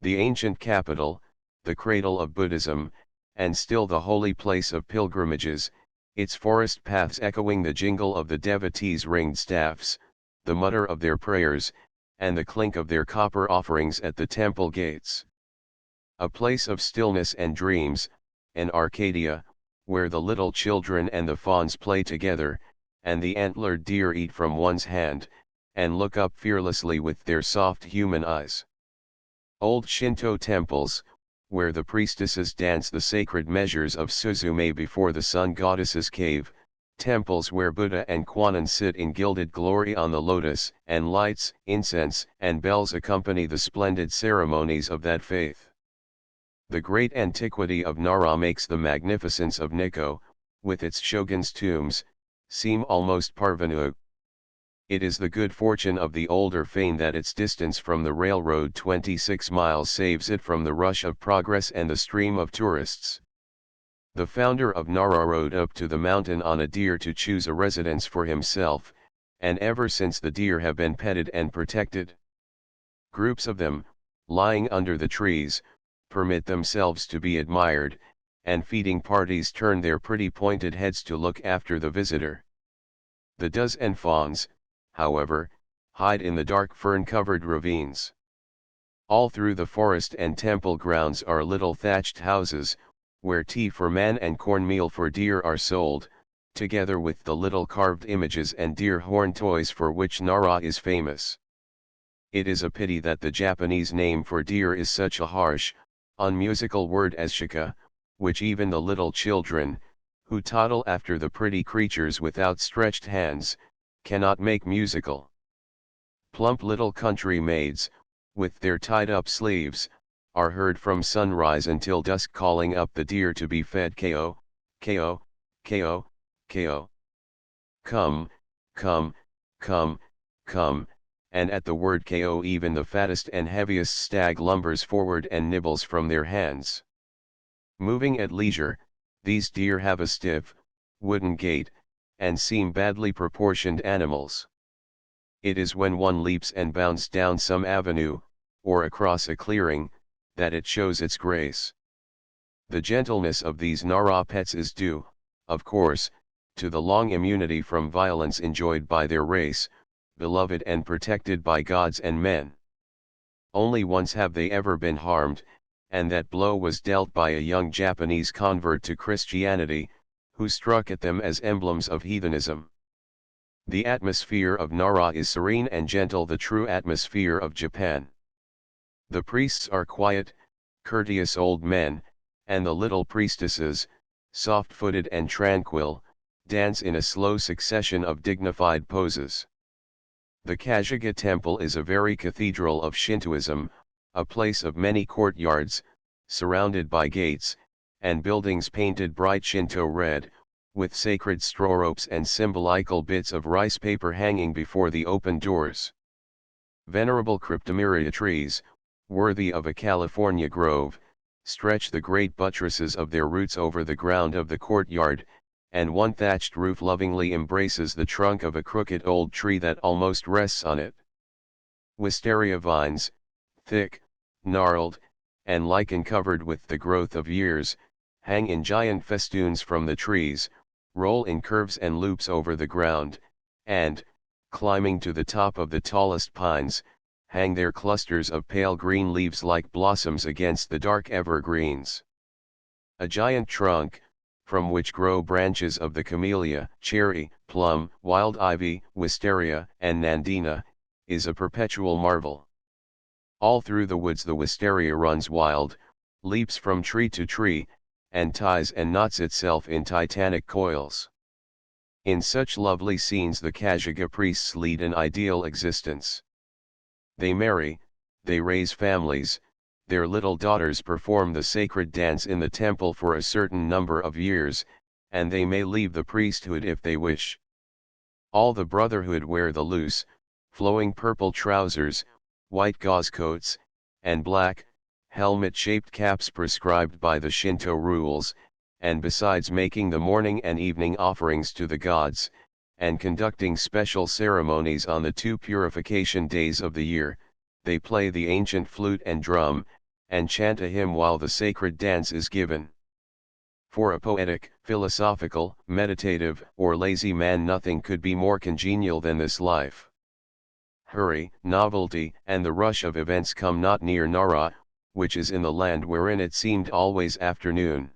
the ancient capital, the cradle of Buddhism, and still the holy place of pilgrimages, its forest paths echoing the jingle of the devotees' ringed staffs, the mutter of their prayers, and the clink of their copper offerings at the temple gates. A place of stillness and dreams, an Arcadia, where the little children and the fawns play together, and the antlered deer eat from one's hand, and look up fearlessly with their soft human eyes. Old Shinto temples, where the priestesses dance the sacred measures of Suzume before the sun goddess's cave, temples where Buddha and Kwannon sit in gilded glory on the lotus, and lights, incense, and bells accompany the splendid ceremonies of that faith. The great antiquity of Nara makes the magnificence of Nikko, with its shoguns' tombs, seem almost parvenu. It is the good fortune of the older fane that its distance from the railroad 26 miles saves it from the rush of progress and the stream of tourists. The founder of Nara rode up to the mountain on a deer to choose a residence for himself, and ever since the deer have been petted and protected. Groups of them, lying under the trees, permit themselves to be admired, and feeding parties turn their pretty pointed heads to look after the visitor. The does and fawns, however, hide in the dark fern-covered ravines. All through the forest and temple grounds are little thatched houses, where tea for man and cornmeal for deer are sold, together with the little carved images and deer horn toys for which Nara is famous. It is a pity that the Japanese name for deer is such a harsh, unmusical word as shika, which even the little children, who toddle after the pretty creatures with outstretched hands, cannot make musical. Plump little country maids, with their tied-up sleeves, are heard from sunrise until dusk calling up the deer to be fed ko, ko, ko, ko. Come, come, come, come, and at the word ko even the fattest and heaviest stag lumbers forward and nibbles from their hands. Moving at leisure, these deer have a stiff, wooden gait, and seem badly proportioned animals. It is when one leaps and bounds down some avenue, or across a clearing, that it shows its grace. The gentleness of these Nara pets is due, of course, to the long immunity from violence enjoyed by their race, beloved and protected by gods and men. Only once have they ever been harmed, and that blow was dealt by a young Japanese convert to Christianity, who struck at them as emblems of heathenism. The atmosphere of Nara is serene and gentle, the true atmosphere of Japan. The priests are quiet, courteous old men, and the little priestesses, soft-footed and tranquil, dance in a slow succession of dignified poses. The Kasuga Temple is a very cathedral of Shintoism, a place of many courtyards, surrounded by gates, and buildings painted bright Shinto red, with sacred straw ropes and symbolical bits of rice paper hanging before the open doors. Venerable cryptomeria trees, worthy of a California grove, stretch the great buttresses of their roots over the ground of the courtyard, and one thatched roof lovingly embraces the trunk of a crooked old tree that almost rests on it. Wisteria vines, thick, gnarled, and lichen-covered with the growth of years, hang in giant festoons from the trees, roll in curves and loops over the ground, and, climbing to the top of the tallest pines, hang their clusters of pale green leaves like blossoms against the dark evergreens. A giant trunk, from which grow branches of the camellia, cherry, plum, wild ivy, wisteria, and nandina, is a perpetual marvel. All through the woods the wisteria runs wild, leaps from tree to tree, and ties and knots itself in titanic coils. In such lovely scenes the Kasuga priests lead an ideal existence. They marry, they raise families, their little daughters perform the sacred dance in the temple for a certain number of years, and they may leave the priesthood if they wish. All the brotherhood wear the loose, flowing purple trousers, white gauze coats, and black, helmet-shaped caps prescribed by the Shinto rules, and besides making the morning and evening offerings to the gods, and conducting special ceremonies on the 2 purification days of the year, they play the ancient flute and drum, and chant a hymn while the sacred dance is given. For a poetic, philosophical, meditative, or lazy man nothing could be more congenial than this life. Hurry, novelty, and the rush of events come not near Nara, which is in the land wherein it seemed always afternoon.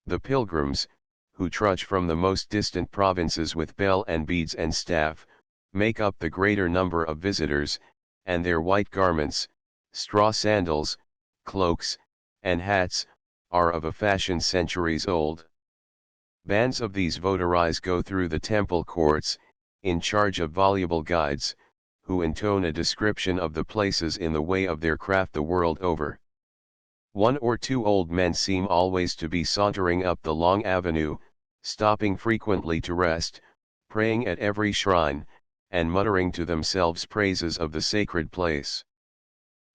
The pilgrims, who trudge from the most distant provinces with bell and beads and staff, make up the greater number of visitors, and their white garments, straw sandals, cloaks, and hats, are of a fashion centuries old. Bands of these votaries go through the temple courts, in charge of voluble guides, who intone a description of the places in the way of their craft the world over. 1 or 2 old men seem always to be sauntering up the long avenue, stopping frequently to rest, praying at every shrine, and muttering to themselves praises of the sacred place.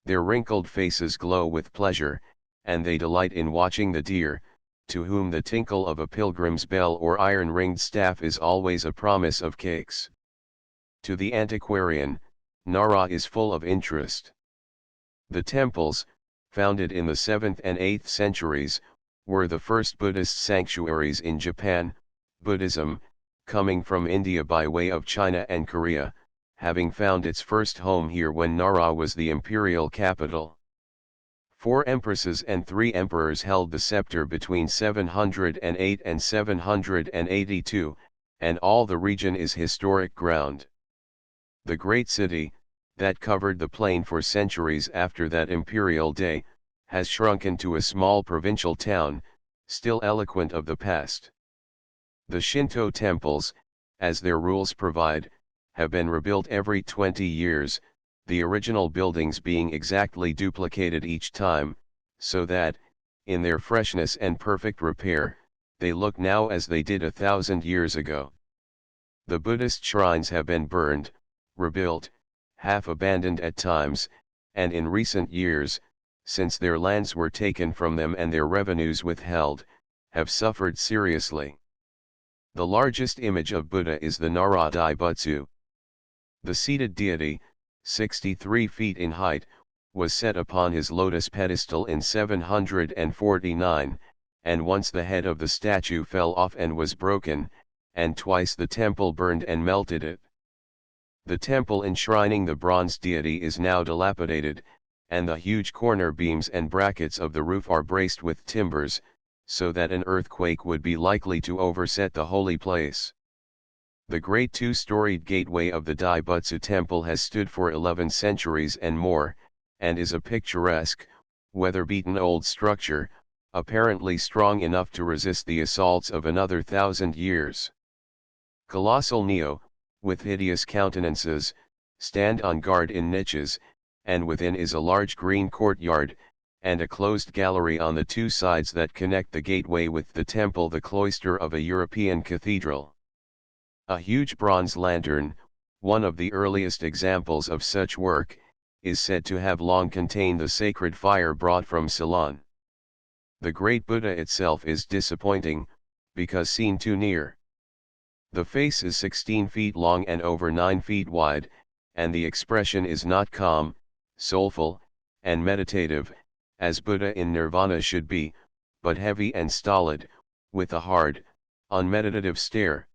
Their wrinkled faces glow with pleasure, and they delight in watching the deer, to whom the tinkle of a pilgrim's bell or iron-ringed staff is always a promise of cakes. To the antiquarian, Nara is full of interest. The temples, founded in the 7th and 8th centuries, were the first Buddhist sanctuaries in Japan, Buddhism, coming from India by way of China and Korea, having found its first home here when Nara was the imperial capital. 4 empresses and 3 emperors held the scepter between 708 and 782, and all the region is historic ground. The great city, that covered the plain for centuries after that imperial day, has shrunken to a small provincial town, still eloquent of the past. The Shinto temples, as their rules provide, have been rebuilt every 20 years, the original buildings being exactly duplicated each time, so that, in their freshness and perfect repair, they look now as they did 1,000 years ago. The Buddhist shrines have been burned, rebuilt, half abandoned at times, and in recent years, since their lands were taken from them and their revenues withheld, have suffered seriously. The largest image of Buddha is the Nara Daibutsu. The seated deity, 63 feet in height, was set upon his lotus pedestal in 749, and once the head of the statue fell off and was broken, and twice the temple burned and melted it. The temple enshrining the bronze deity is now dilapidated, and the huge corner beams and brackets of the roof are braced with timbers, so that an earthquake would be likely to overset the holy place. The great 2-storied gateway of the Daibutsu temple has stood for 11 centuries and more, and is a picturesque, weather-beaten old structure, apparently strong enough to resist the assaults of another 1,000 years. Colossal Neo, with hideous countenances, stand on guard in niches, and within is a large green courtyard, and a closed gallery on the 2 sides that connect the gateway with the temple, the cloister of a European cathedral. A huge bronze lantern, one of the earliest examples of such work, is said to have long contained the sacred fire brought from Ceylon. The great Buddha itself is disappointing, because seen too near. The face is 16 feet long and over 9 feet wide, and the expression is not calm, soulful, and meditative, as Buddha in nirvana should be, but heavy and stolid, with a hard, unmeditative stare.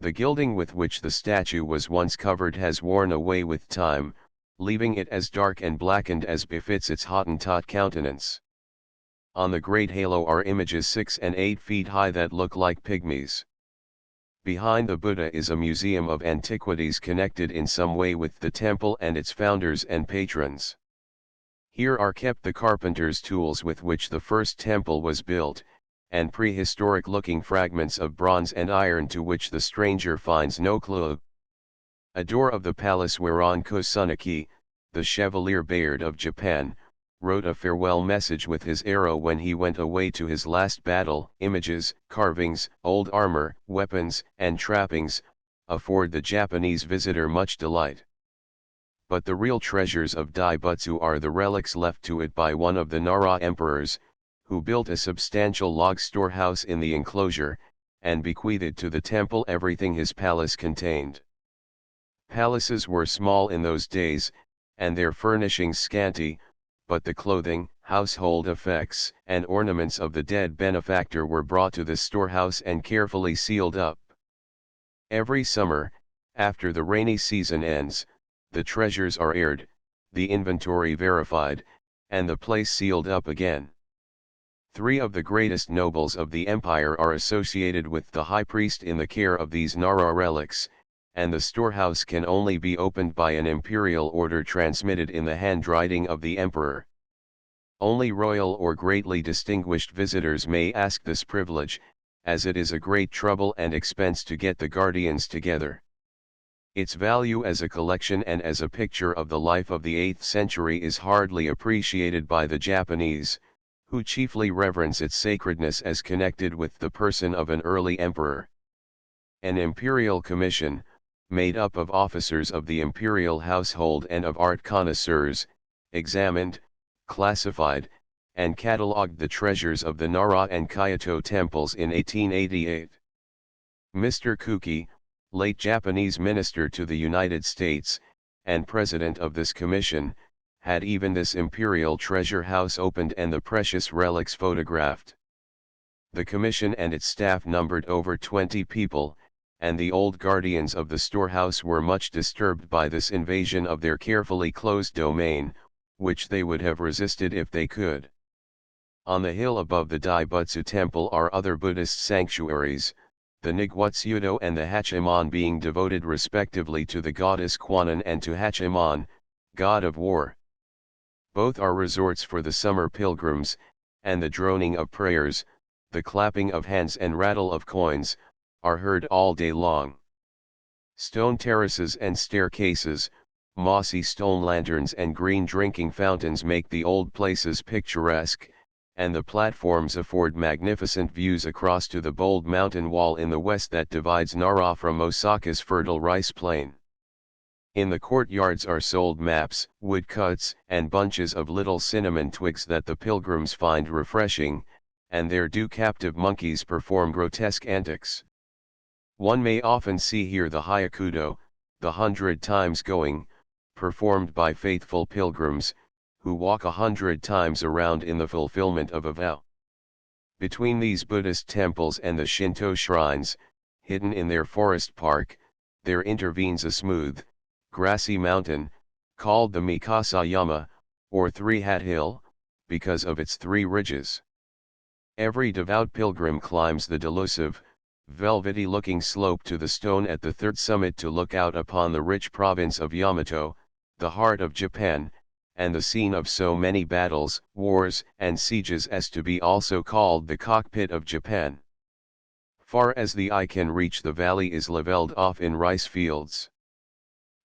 The gilding with which the statue was once covered has worn away with time, leaving it as dark and blackened as befits its Hottentot countenance. On the great halo are images 6 and 8 feet high that look like pygmies. Behind the Buddha is a museum of antiquities connected in some way with the temple and its founders and patrons. Here are kept the carpenter's tools with which the first temple was built, and prehistoric-looking fragments of bronze and iron to which the stranger finds no clue. A door of the palace whereon Kusunaki, the Chevalier Bayard of Japan, wrote a farewell message with his arrow when he went away to his last battle. Images, carvings, old armor, weapons, and trappings, afford the Japanese visitor much delight. but the real treasures of Daibutsu are the relics left to it by one of the Nara emperors, who built a substantial log storehouse in the enclosure, and bequeathed to the temple everything his palace contained. Palaces were small in those days, and their furnishings scanty, but the clothing, household effects, and ornaments of the dead benefactor were brought to the storehouse and carefully sealed up. Every summer, after the rainy season ends, the treasures are aired, the inventory verified, and the place sealed up again. 3 of the greatest nobles of the empire are associated with the high priest in the care of these Nara relics, and the storehouse can only be opened by an imperial order transmitted in the handwriting of the emperor. Only royal or greatly distinguished visitors may ask this privilege, as it is a great trouble and expense to get the guardians together. Its value as a collection and as a picture of the life of the 8th century is hardly appreciated by the Japanese, who chiefly reverence its sacredness as connected with the person of an early emperor. An imperial commission, made up of officers of the imperial household and of art connoisseurs, examined, classified, and catalogued the treasures of the Nara and Kyoto temples in 1888. Mr. Kuki, late Japanese minister to the United States, and president of this commission, had even this imperial treasure house opened and the precious relics photographed. The commission and its staff numbered over 20 people, and the old guardians of the storehouse were much disturbed by this invasion of their carefully closed domain, which they would have resisted if they could. On the hill above the Daibutsu temple are other Buddhist sanctuaries, the Niguatsudo and the Hachiman being devoted respectively to the goddess Kwannon and to Hachiman, god of war. Both are resorts for the summer pilgrims, and the droning of prayers, the clapping of hands and rattle of coins, are heard all day long. Stone terraces and staircases, mossy stone lanterns and green drinking fountains make the old places picturesque, and the platforms afford magnificent views across to the bold mountain wall in the west that divides Nara from Osaka's fertile rice plain. In the courtyards are sold maps, woodcuts, and bunches of little cinnamon twigs that the pilgrims find refreshing, and there do captive monkeys perform grotesque antics. One may often see here the Hyakudo, the 100 times going, performed by faithful pilgrims, who walk 100 times around in the fulfillment of a vow. Between these Buddhist temples and the Shinto shrines, hidden in their forest park, there intervenes a smooth, grassy mountain, called the Mikasayama, or Three-Hat Hill, because of its 3 ridges. Every devout pilgrim climbs the delusive, velvety-looking slope to the stone at the 3rd summit to look out upon the rich province of Yamato, the heart of Japan, and the scene of so many battles, wars, and sieges as to be also called the cockpit of Japan. Far as the eye can reach, the valley is leveled off in rice fields.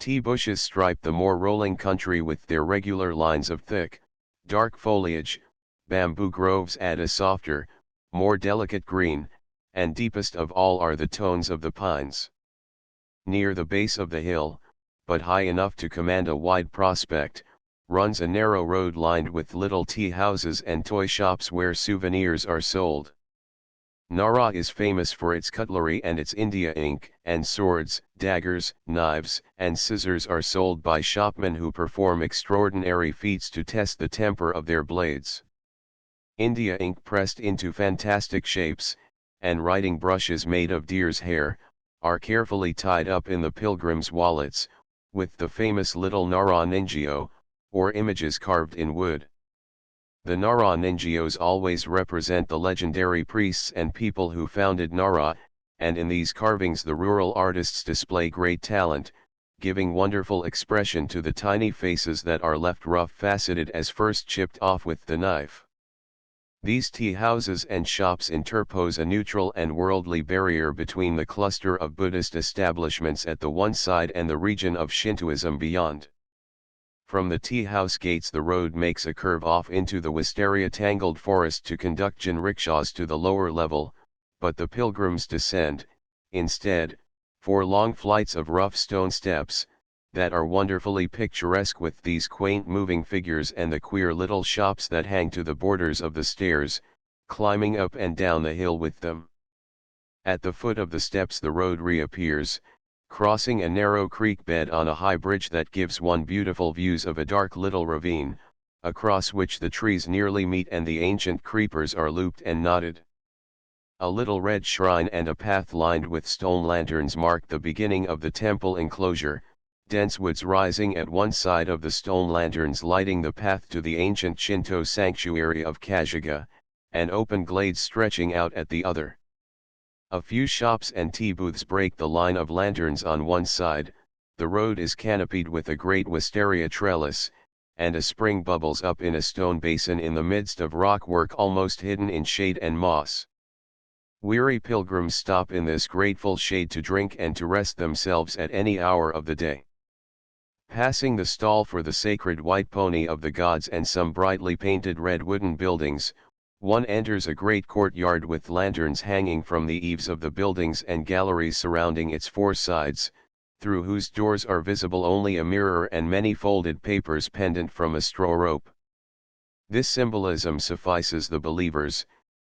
Tea bushes stripe the more rolling country with their regular lines of thick, dark foliage. Bamboo groves add a softer, more delicate green, and deepest of all are the tones of the pines. Near the base of the hill, but high enough to command a wide prospect, runs a narrow road lined with little tea houses and toy shops where souvenirs are sold. Nara is famous for its cutlery and its India ink, and swords, daggers, knives, and scissors are sold by shopmen who perform extraordinary feats to test the temper of their blades. India ink pressed into fantastic shapes, and writing brushes made of deer's hair, are carefully tied up in the pilgrims' wallets, with the famous little Nara Ningyo, or images carved in wood. The Nara Ningyos always represent the legendary priests and people who founded Nara, and in these carvings the rural artists display great talent, giving wonderful expression to the tiny faces that are left rough-faceted as first chipped off with the knife. These tea houses and shops interpose a neutral and worldly barrier between the cluster of Buddhist establishments at the one side and the region of Shintoism beyond. From the tea house gates the road makes a curve off into the wisteria-tangled forest to conduct jinrikishas to the lower level, but the pilgrims descend, instead, 4 long flights of rough stone steps, that are wonderfully picturesque with these quaint moving figures and the queer little shops that hang to the borders of the stairs, climbing up and down the hill with them. At the foot of the steps the road reappears, crossing a narrow creek bed on a high bridge that gives one beautiful views of a dark little ravine, across which the trees nearly meet and the ancient creepers are looped and knotted. A little red shrine and a path lined with stone lanterns mark the beginning of the temple enclosure, dense woods rising at one side of the stone lanterns lighting the path to the ancient Shinto sanctuary of Kashiga, and open glades stretching out at the other. A few shops and tea booths break the line of lanterns on one side, the road is canopied with a great wisteria trellis, and a spring bubbles up in a stone basin in the midst of rockwork almost hidden in shade and moss. Weary pilgrims stop in this grateful shade to drink and to rest themselves at any hour of the day. Passing the stall for the sacred white pony of the gods and some brightly painted red wooden buildings, one enters a great courtyard with lanterns hanging from the eaves of the buildings and galleries surrounding its four sides, through whose doors are visible only a mirror and many folded papers pendant from a straw rope. This symbolism suffices the believers,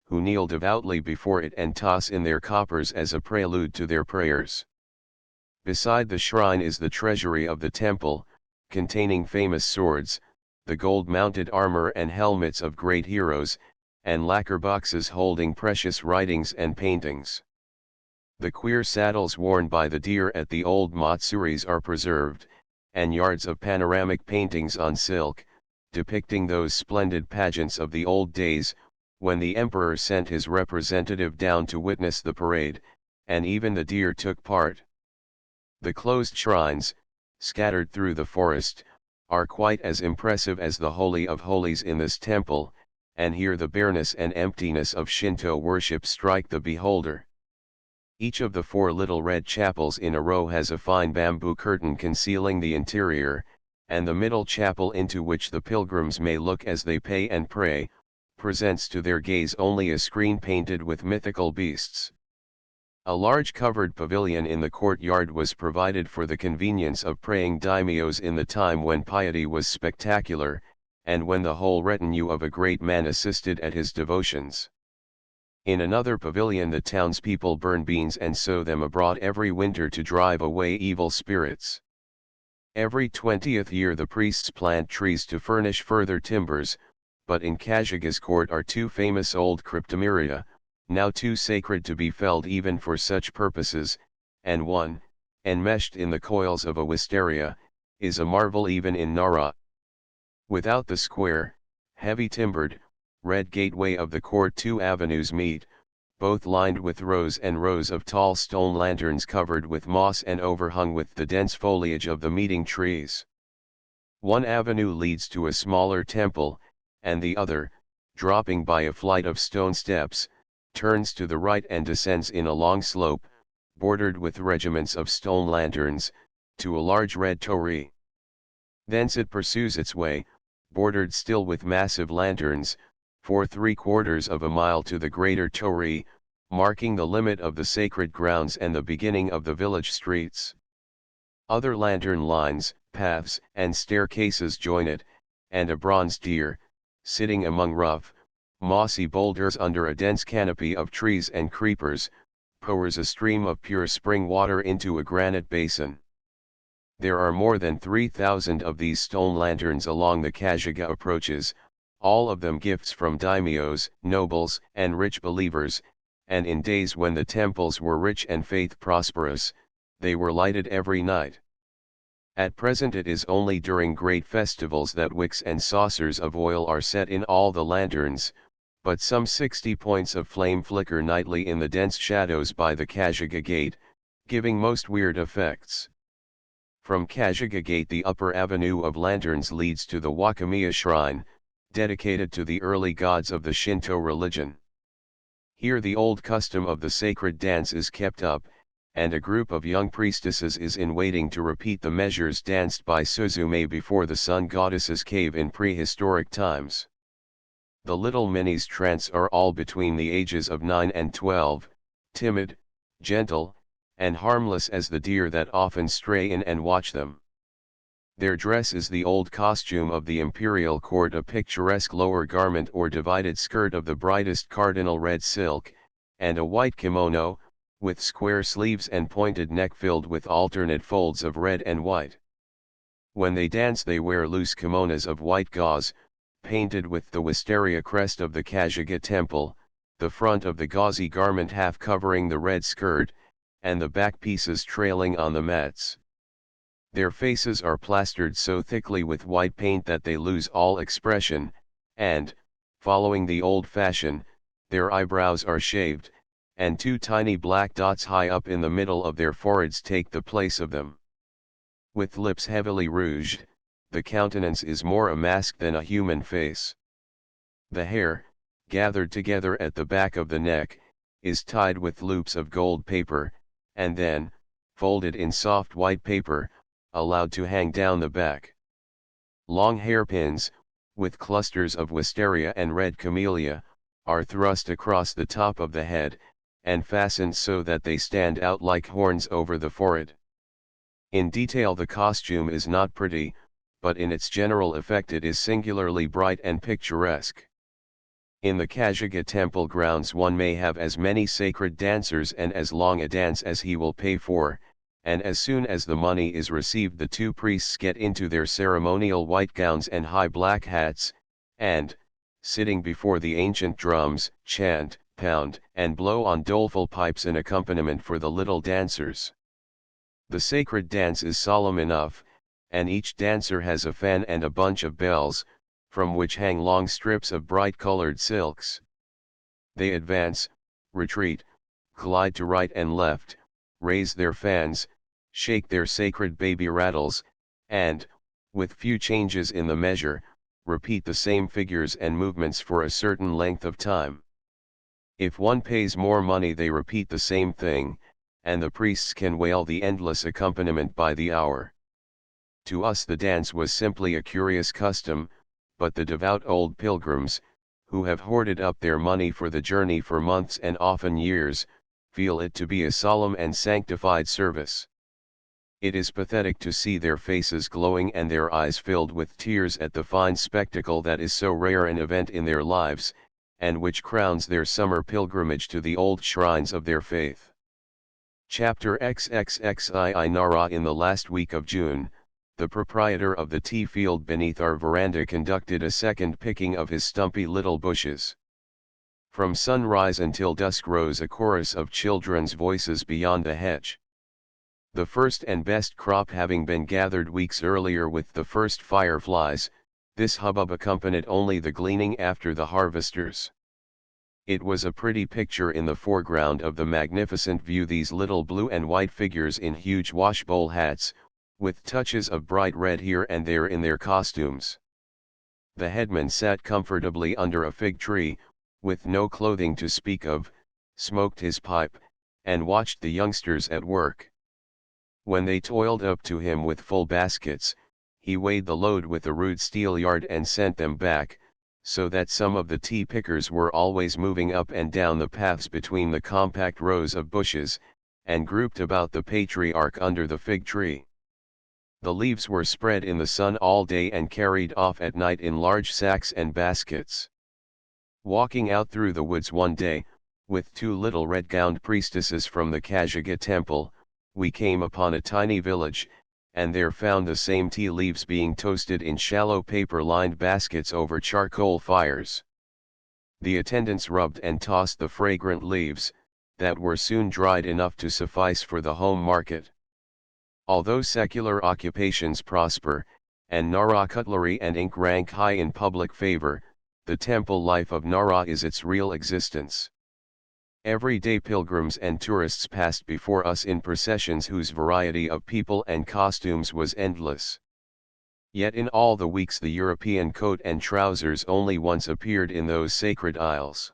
who kneel devoutly before it and toss in their coppers as a prelude to their prayers. Beside the shrine is the treasury of the temple, containing famous swords, the gold-mounted armor and helmets of great heroes, and lacquer boxes holding precious writings and paintings. The queer saddles worn by the deer at the old Matsuris are preserved, and yards of panoramic paintings on silk, depicting those splendid pageants of the old days, when the emperor sent his representative down to witness the parade, and even the deer took part. The closed shrines, scattered through the forest, are quite as impressive as the Holy of Holies in this temple, and here the bareness and emptiness of Shinto worship strike the beholder. Each of the four little red chapels in a row has a fine bamboo curtain concealing the interior, and the middle chapel into which the pilgrims may look as they pay and pray, presents to their gaze only a screen painted with mythical beasts. A large covered pavilion in the courtyard was provided for the convenience of praying daimyos in the time when piety was spectacular, and when the whole retinue of a great man assisted at his devotions. In another pavilion the townspeople burn beans and sow them abroad every winter to drive away evil spirits. Every 20th year the priests plant trees to furnish further timbers, but in Kashiga's court are two famous old cryptomeria, now too sacred to be felled even for such purposes, and one, enmeshed in the coils of a wisteria, is a marvel even in Nara. Without the square, heavy-timbered, red gateway of the court 2 avenues meet, both lined with rows and rows of tall stone lanterns covered with moss and overhung with the dense foliage of the meeting trees. One avenue leads to a smaller temple, and the other, dropping by a flight of stone steps, turns to the right and descends in a long slope, bordered with regiments of stone lanterns, to a large red torii. Thence it pursues its way, bordered still with massive lanterns, for 3/4 of a mile to the greater torii, marking the limit of the sacred grounds and the beginning of the village streets. Other lantern lines, paths, and staircases join it, and a bronze deer, sitting among rough, mossy boulders under a dense canopy of trees and creepers, pours a stream of pure spring water into a granite basin. There are more than 3,000 of these stone lanterns along the Kashiga approaches, all of them gifts from daimyos, nobles, and rich believers, and in days when the temples were rich and faith prosperous, they were lighted every night. At present it is only during great festivals that wicks and saucers of oil are set in all the lanterns, but some 60 points of flame flicker nightly in the dense shadows by the Kashiga Gate, giving most weird effects. From Kashiga Gate the upper avenue of lanterns leads to the Wakamiya Shrine, dedicated to the early gods of the Shinto religion. Here the old custom of the sacred dance is kept up, and a group of young priestesses is in waiting to repeat the measures danced by Suzume before the sun goddess's cave in prehistoric times. The little ministrants are all between the ages of 9 and 12, timid, gentle, and harmless as the deer that often stray in and watch them. Their dress is the old costume of the imperial court, a picturesque lower garment or divided skirt of the brightest cardinal red silk, and a white kimono, with square sleeves and pointed neck filled with alternate folds of red and white. When they dance they wear loose kimonos of white gauze, painted with the wisteria crest of the Kajika temple, the front of the gauzy garment half covering the red skirt, and the back pieces trailing on the mats. Their faces are plastered so thickly with white paint that they lose all expression, and, following the old fashion, their eyebrows are shaved, and two tiny black dots high up in the middle of their foreheads take the place of them. With lips heavily rouged, the countenance is more a mask than a human face. The hair, gathered together at the back of the neck, is tied with loops of gold paper, and then, folded in soft white paper, allowed to hang down the back. Long hairpins, with clusters of wisteria and red camellia, are thrust across the top of the head, and fastened so that they stand out like horns over the forehead. In detail the costume is not pretty, but in its general effect it is singularly bright and picturesque. In the Kajika temple grounds one may have as many sacred dancers and as long a dance as he will pay for, and as soon as the money is received the two priests get into their ceremonial white gowns and high black hats, and, sitting before the ancient drums, chant, pound, and blow on doleful pipes an accompaniment for the little dancers. The sacred dance is solemn enough, and each dancer has a fan and a bunch of bells, from which hang long strips of bright-colored silks. They advance, retreat, glide to right and left, raise their fans, shake their sacred baby rattles, and, with few changes in the measure, repeat the same figures and movements for a certain length of time. If one pays more money they repeat the same thing, and the priests can wail the endless accompaniment by the hour. To us the dance was simply a curious custom, but the devout old pilgrims, who have hoarded up their money for the journey for months and often years, feel it to be a solemn and sanctified service. It is pathetic to see their faces glowing and their eyes filled with tears at the fine spectacle that is so rare an event in their lives, and which crowns their summer pilgrimage to the old shrines of their faith. Chapter XXXII Nara. In the last week of June, the proprietor of the tea field beneath our veranda conducted a second picking of his stumpy little bushes. From sunrise until dusk rose a chorus of children's voices beyond the hedge. The first and best crop having been gathered weeks earlier with the first fireflies, this hubbub accompanied only the gleaning after the harvesters. It was a pretty picture in the foreground of the magnificent view, these little blue and white figures in huge washbowl hats, with touches of bright red here and there in their costumes. The headman sat comfortably under a fig tree, with no clothing to speak of, smoked his pipe, and watched the youngsters at work. When they toiled up to him with full baskets, he weighed the load with a rude steel yard and sent them back, so that some of the tea pickers were always moving up and down the paths between the compact rows of bushes, and grouped about the patriarch under the fig tree. The leaves were spread in the sun all day and carried off at night in large sacks and baskets. Walking out through the woods one day, with two little red-gowned priestesses from the Kajika temple, we came upon a tiny village, and there found the same tea leaves being toasted in shallow paper-lined baskets over charcoal fires. The attendants rubbed and tossed the fragrant leaves, that were soon dried enough to suffice for the home market. Although secular occupations prosper, and Nara cutlery and ink rank high in public favor, the temple life of Nara is its real existence. Every day pilgrims and tourists passed before us in processions whose variety of people and costumes was endless. Yet in all the weeks the European coat and trousers only once appeared in those sacred aisles.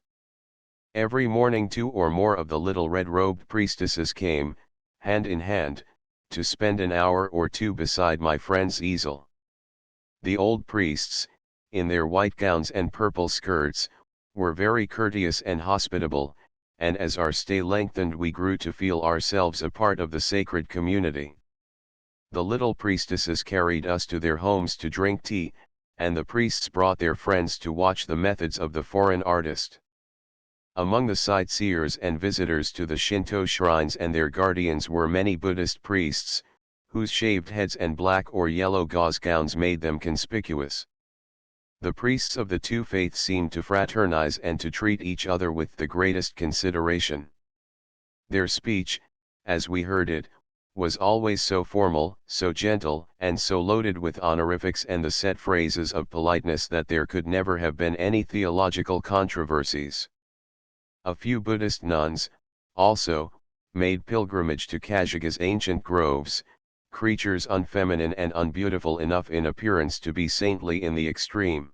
Every morning 2 or more of the little red-robed priestesses came, hand in hand, to spend an hour or two beside my friend's easel. The old priests, in their white gowns and purple skirts, were very courteous and hospitable, and as our stay lengthened we grew to feel ourselves a part of the sacred community. The little priestesses carried us to their homes to drink tea, and the priests brought their friends to watch the methods of the foreign artist. Among the sightseers and visitors to the Shinto shrines and their guardians were many Buddhist priests, whose shaved heads and black or yellow gauze gowns made them conspicuous. The priests of the two faiths seemed to fraternize and to treat each other with the greatest consideration. Their speech, as we heard it, was always so formal, so gentle, and so loaded with honorifics and the set phrases of politeness that there could never have been any theological controversies. A few Buddhist nuns, also, made pilgrimage to Kashaga's ancient groves, creatures unfeminine and unbeautiful enough in appearance to be saintly in the extreme.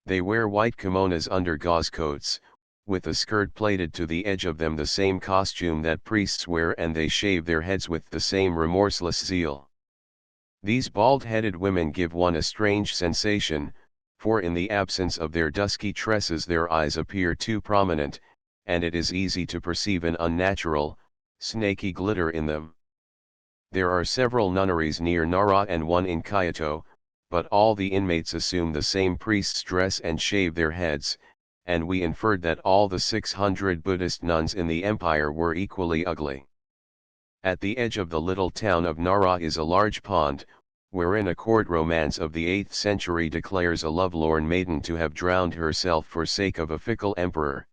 They wear white kimonos under gauze coats, with a skirt plaited to the edge of them, the same costume that priests wear, and they shave their heads with the same remorseless zeal. These bald-headed women give one a strange sensation, for in the absence of their dusky tresses their eyes appear too prominent, and it is easy to perceive an unnatural, snaky glitter in them. There are several nunneries near Nara and one in Kyoto, but all the inmates assume the same priest's dress and shave their heads, and we inferred that all the 600 Buddhist nuns in the empire were equally ugly. At the edge of the little town of Nara is a large pond, wherein a court romance of the 8th century declares a lovelorn maiden to have drowned herself for sake of a fickle emperor.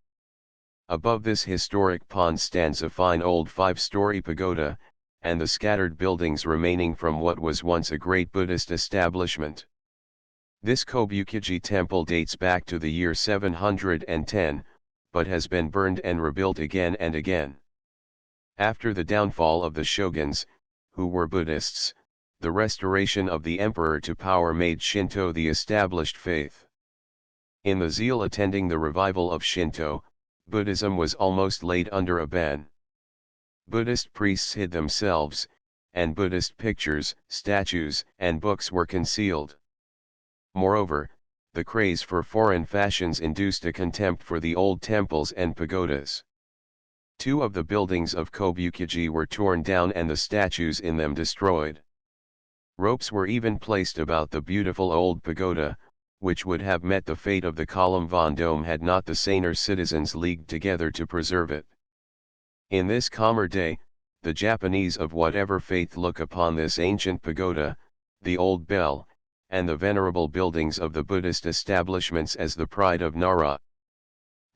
Above this historic pond stands a fine old 5-story pagoda, and the scattered buildings remaining from what was once a great Buddhist establishment. This Kobukiji temple dates back to the year 710, but has been burned and rebuilt again and again. After the downfall of the shoguns, who were Buddhists, the restoration of the emperor to power made Shinto the established faith. In the zeal attending the revival of Shinto, Buddhism was almost laid under a ban. Buddhist priests hid themselves, and Buddhist pictures, statues, and books were concealed. Moreover, the craze for foreign fashions induced a contempt for the old temples and pagodas. 2 of the buildings of Kobukiji were torn down and the statues in them destroyed. Ropes were even placed about the beautiful old pagoda, which would have met the fate of the column Vendôme had not the saner citizens leagued together to preserve it. In this calmer day, the Japanese of whatever faith look upon this ancient pagoda, the old bell, and the venerable buildings of the Buddhist establishments as the pride of Nara.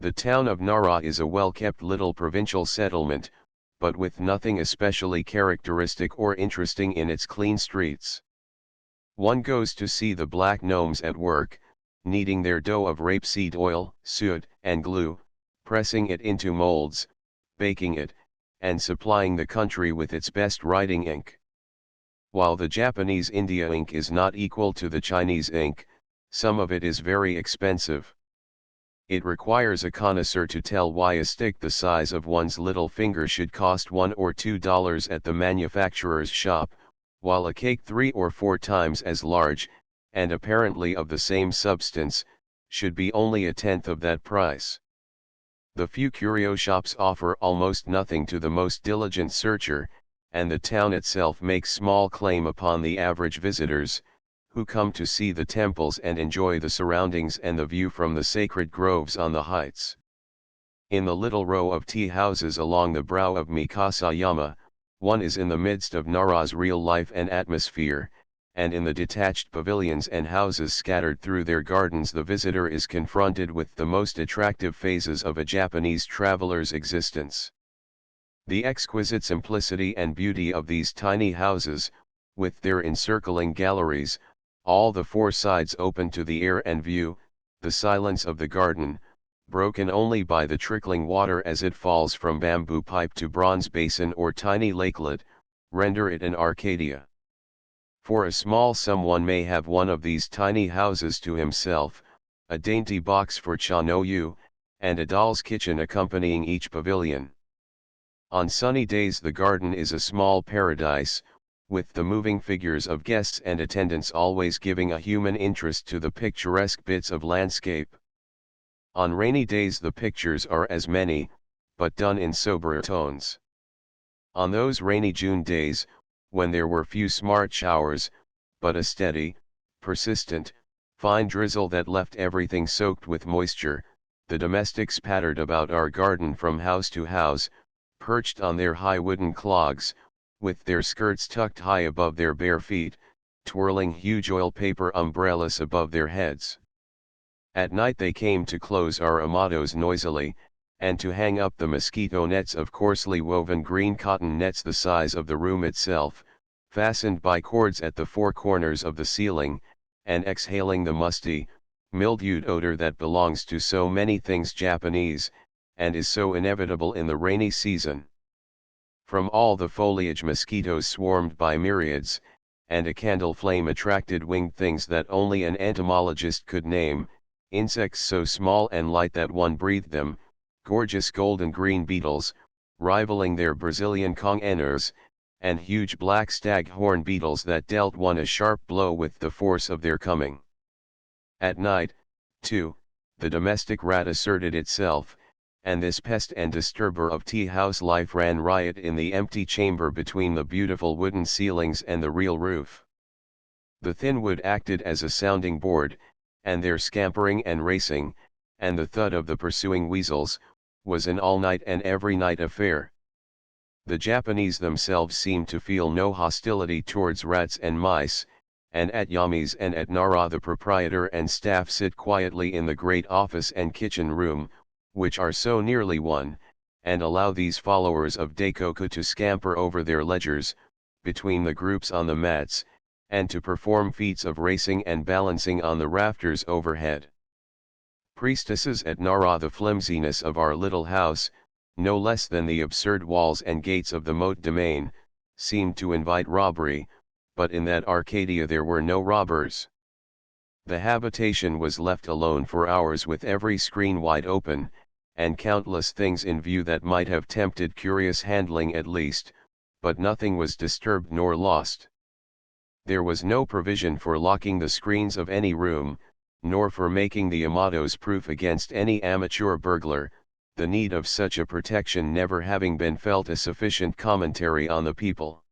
The town of Nara is a well-kept little provincial settlement, but with nothing especially characteristic or interesting in its clean streets. One goes to see the black gnomes at work, kneading their dough of rapeseed oil, suet, and glue, pressing it into molds, baking it, and supplying the country with its best writing ink. While the Japanese India ink is not equal to the Chinese ink, some of it is very expensive. It requires a connoisseur to tell why a stick the size of one's little finger should cost $1 or $2 at the manufacturer's shop, while a cake 3 or 4 times as large, and apparently of the same substance, should be only a tenth of that price. The few curio shops offer almost nothing to the most diligent searcher, and the town itself makes small claim upon the average visitors, who come to see the temples and enjoy the surroundings and the view from the sacred groves on the heights. In the little row of tea houses along the brow of Mikasayama, one is in the midst of Nara's real life and atmosphere, and in the detached pavilions and houses scattered through their gardens the visitor is confronted with the most attractive phases of a Japanese traveler's existence. The exquisite simplicity and beauty of these tiny houses, with their encircling galleries, all the 4 sides open to the air and view, the silence of the garden, broken only by the trickling water as it falls from bamboo pipe to bronze basin or tiny lakelet, render it an Arcadia. For a small sum one may have one of these tiny houses to himself, a dainty box for cha no yu, and a doll's kitchen accompanying each pavilion. On sunny days the garden is a small paradise, with the moving figures of guests and attendants always giving a human interest to the picturesque bits of landscape. On rainy days the pictures are as many, but done in soberer tones. On those rainy June days, when there were few smart showers, but a steady, persistent, fine drizzle that left everything soaked with moisture, the domestics pattered about our garden from house to house, perched on their high wooden clogs, with their skirts tucked high above their bare feet, twirling huge oil paper umbrellas above their heads. At night they came to close our amados noisily, and to hang up the mosquito nets of coarsely woven green cotton nets the size of the room itself, fastened by cords at the four corners of the ceiling, and exhaling the musty, mildewed odor that belongs to so many things Japanese, and is so inevitable in the rainy season. From all the foliage mosquitoes swarmed by myriads, and a candle flame attracted winged things that only an entomologist could name, insects so small and light that one breathed them, gorgeous golden green beetles, rivaling their Brazilian congeners, and huge black staghorn beetles that dealt one a sharp blow with the force of their coming. At night, too, the domestic rat asserted itself, and this pest and disturber of tea-house life ran riot in the empty chamber between the beautiful wooden ceilings and the real roof. The thin wood acted as a sounding board, and their scampering and racing, and the thud of the pursuing weasels, was an all-night and every night affair. The Japanese themselves seemed to feel no hostility towards rats and mice, and at Yami's and at Nara the proprietor and staff sit quietly in the great office and kitchen room, which are so nearly one, and allow these followers of Daikoku to scamper over their ledgers, between the groups on the mats, and to perform feats of racing and balancing on the rafters overhead. Priestesses at Nara, the flimsiness of our little house, no less than the absurd walls and gates of the moat domain, seemed to invite robbery, but in that Arcadia there were no robbers. The habitation was left alone for hours with every screen wide open, and countless things in view that might have tempted curious handling at least, but nothing was disturbed nor lost. There was no provision for locking the screens of any room, nor for making the amados proof against any amateur burglar, the need of such a protection never having been felt a sufficient commentary on the people.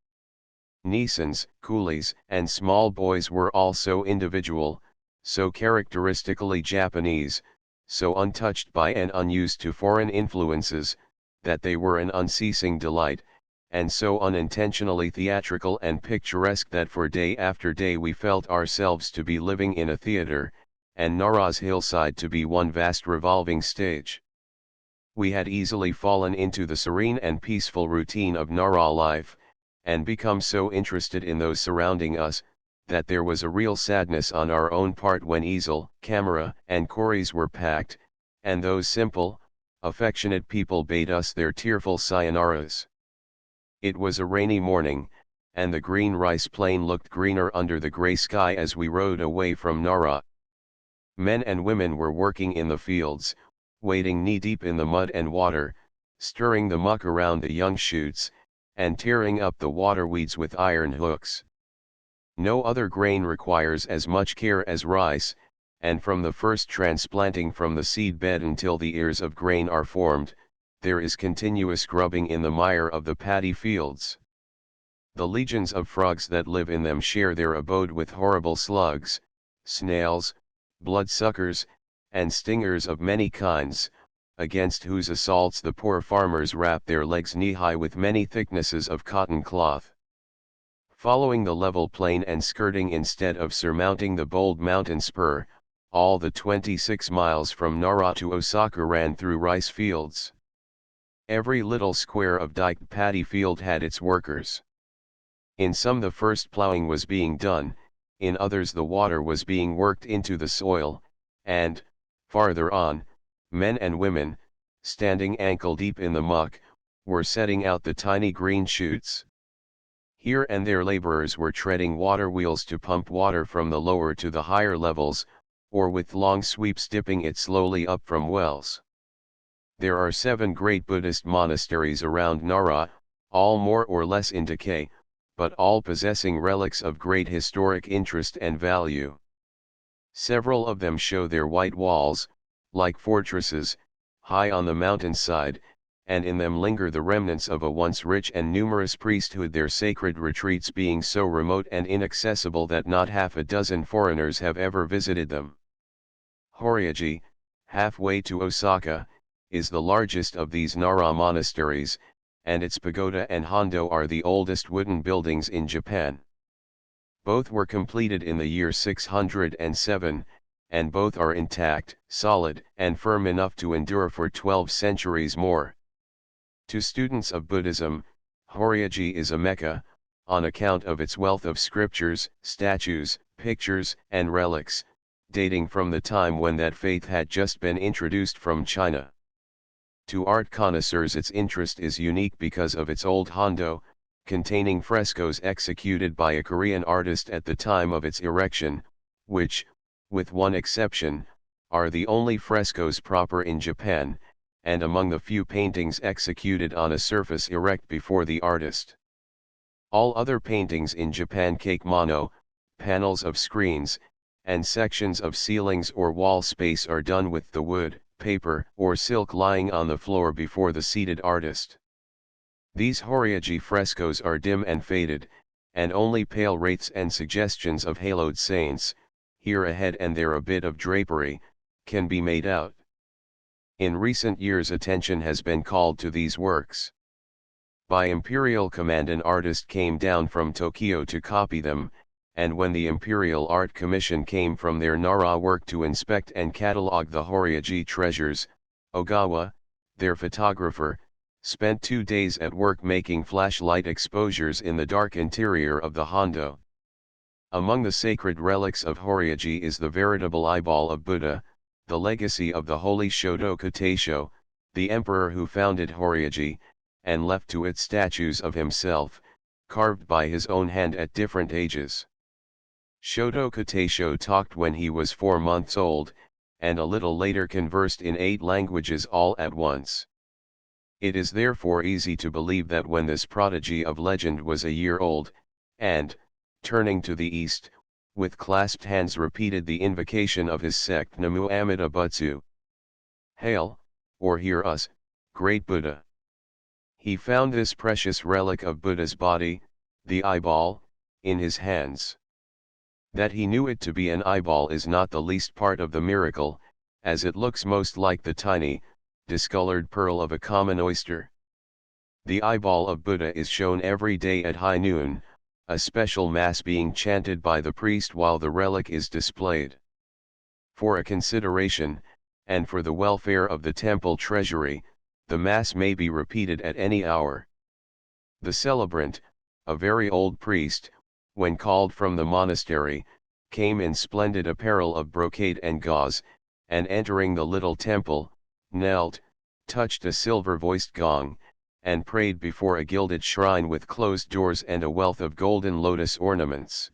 Nisans, coolies, and small boys were all so individual, so characteristically Japanese, so untouched by and unused to foreign influences, that they were an unceasing delight, and so unintentionally theatrical and picturesque that for day after day we felt ourselves to be living in a theater, and Nara's hillside to be one vast revolving stage. We had easily fallen into the serene and peaceful routine of Nara life, and become so interested in those surrounding us, that there was a real sadness on our own part when easel, camera, and cories were packed, and those simple, affectionate people bade us their tearful sayonaras. It was a rainy morning, and the green rice plain looked greener under the grey sky as we rode away from Nara. Men and women were working in the fields, wading knee-deep in the mud and water, stirring the muck around the young shoots, and tearing up the water weeds with iron hooks. No other grain requires as much care as rice, and from the first transplanting from the seed bed until the ears of grain are formed, there is continuous grubbing in the mire of the paddy fields. The legions of frogs that live in them share their abode with horrible slugs, snails, bloodsuckers, and stingers of many kinds, against whose assaults the poor farmers wrap their legs knee-high with many thicknesses of cotton cloth. Following the level plain and skirting instead of surmounting the bold mountain spur, all the 26 miles from Nara to Osaka ran through rice fields. Every little square of diked paddy field had its workers. In some the first plowing was being done, in others the water was being worked into the soil, and, farther on, men and women, standing ankle-deep in the muck, were setting out the tiny green shoots. Here and there laborers were treading water wheels to pump water from the lower to the higher levels, or with long sweeps dipping it slowly up from wells. There are 7 great Buddhist monasteries around Nara, all more or less in decay, but all possessing relics of great historic interest and value. Several of them show their white walls, like fortresses, high on the mountainside, and in them linger the remnants of a once rich and numerous priesthood, their sacred retreats being so remote and inaccessible that not half a dozen foreigners have ever visited them. Horyaji, halfway to Osaka, is the largest of these Nara monasteries, and its pagoda and hondo are the oldest wooden buildings in Japan. Both were completed in the year 607, and both are intact, solid, and firm enough to endure for 12 centuries more. To students of Buddhism, Horyaji is a Mecca, on account of its wealth of scriptures, statues, pictures, and relics, dating from the time when that faith had just been introduced from China. To art connoisseurs its interest is unique because of its old hondo, containing frescoes executed by a Korean artist at the time of its erection, which, with one exception, are the only frescoes proper in Japan, and among the few paintings executed on a surface erect before the artist. All other paintings in Japan, mono, panels of screens, and sections of ceilings or wall space are done with the wood, paper, or silk lying on the floor before the seated artist. These Horyaji frescoes are dim and faded, and only pale wraiths and suggestions of haloed saints, here a head and there a bit of drapery, can be made out. In recent years attention has been called to these works. By imperial command an artist came down from Tokyo to copy them, and when the Imperial Art Commission came from their Nara work to inspect and catalogue the Horyaji treasures, Ogawa, their photographer, spent 2 days at work making flashlight exposures in the dark interior of the hondo. Among the sacred relics of Horyaji is the veritable eyeball of Buddha, the legacy of the holy Shotoku Taisho, the emperor who founded Horyaji, and left to it statues of himself, carved by his own hand at different ages. Shotoku Taisho talked when he was 4 months old, and a little later conversed in 8 languages all at once. It is therefore easy to believe that when this prodigy of legend was a year old, and, turning to the east, with clasped hands repeated the invocation of his sect Namu Amida Butsu. Hail, or hear us, great Buddha. He found this precious relic of Buddha's body, the eyeball, in his hands. That he knew it to be an eyeball is not the least part of the miracle, as it looks most like the tiny, discolored pearl of a common oyster. The eyeball of Buddha is shown every day at high noon, a special mass being chanted by the priest while the relic is displayed. For a consideration, and for the welfare of the temple treasury, the mass may be repeated at any hour. The celebrant, a very old priest, when called from the monastery, came in splendid apparel of brocade and gauze, and entering the little temple, knelt, touched a silver-voiced gong, and prayed before a gilded shrine with closed doors and a wealth of golden lotus ornaments.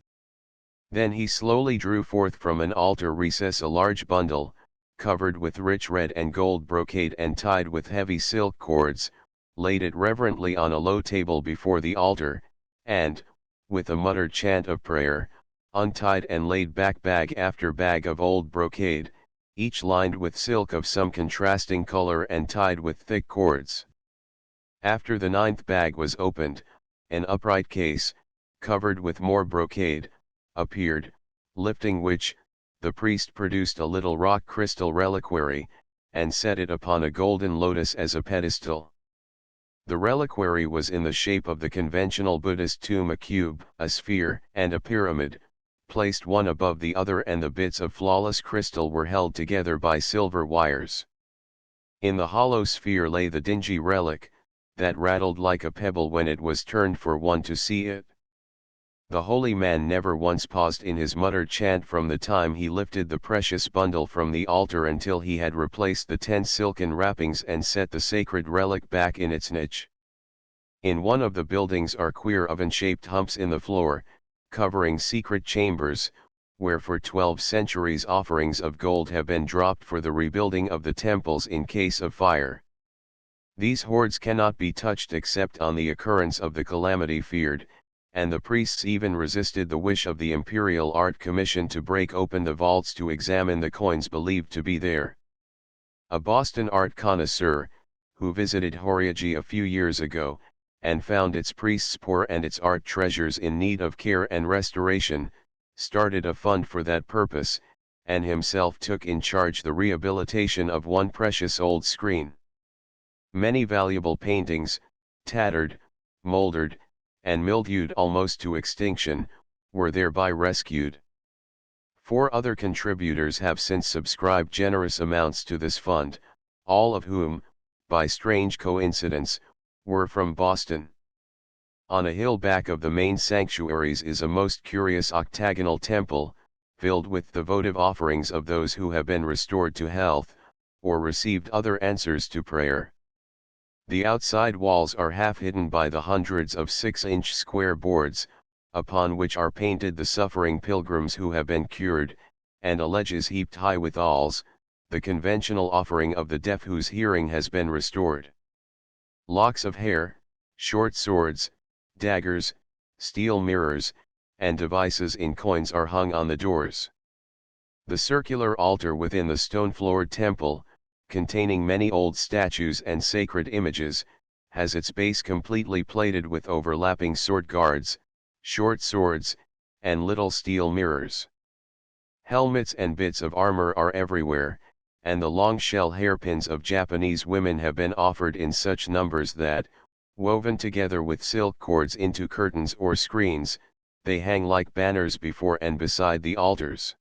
Then he slowly drew forth from an altar recess a large bundle, covered with rich red and gold brocade and tied with heavy silk cords, laid it reverently on a low table before the altar, and, with a muttered chant of prayer, untied and laid back bag after bag of old brocade, each lined with silk of some contrasting color and tied with thick cords. After the 9th bag was opened, an upright case, covered with more brocade, appeared, lifting which, the priest produced a little rock crystal reliquary, and set it upon a golden lotus as a pedestal. The reliquary was in the shape of the conventional Buddhist tomb, a cube, a sphere, and a pyramid, placed one above the other, and the bits of flawless crystal were held together by silver wires. In the hollow sphere lay the dingy relic, that rattled like a pebble when it was turned for one to see it. The holy man never once paused in his muttered chant from the time he lifted the precious bundle from the altar until he had replaced the 10 silken wrappings and set the sacred relic back in its niche. In one of the buildings are queer oven-shaped humps in the floor, covering secret chambers, where for 12 centuries offerings of gold have been dropped for the rebuilding of the temples in case of fire. These hoards cannot be touched except on the occurrence of the calamity feared, and the priests even resisted the wish of the Imperial Art Commission to break open the vaults to examine the coins believed to be there. A Boston art connoisseur, who visited Horyoji a few years ago, and found its priests poor and its art treasures in need of care and restoration, started a fund for that purpose, and himself took in charge the rehabilitation of one precious old screen. Many valuable paintings, tattered, mouldered, and mildewed almost to extinction, were thereby rescued. 4 other contributors have since subscribed generous amounts to this fund, all of whom, by strange coincidence, were from Boston. On a hill back of the main sanctuaries is a most curious octagonal temple, filled with the votive offerings of those who have been restored to health, or received other answers to prayer. The outside walls are half hidden by the hundreds of 6-inch square boards, upon which are painted the suffering pilgrims who have been cured, and a ledge is heaped high with alms, the conventional offering of the deaf whose hearing has been restored. Locks of hair, short swords, daggers, steel mirrors, and devices in coins are hung on the doors. The circular altar within the stone-floored temple, containing many old statues and sacred images, has its base completely plated with overlapping sword guards, short swords, and little steel mirrors. Helmets and bits of armor are everywhere, and the long shell hairpins of Japanese women have been offered in such numbers that, woven together with silk cords into curtains or screens, they hang like banners before and beside the altars.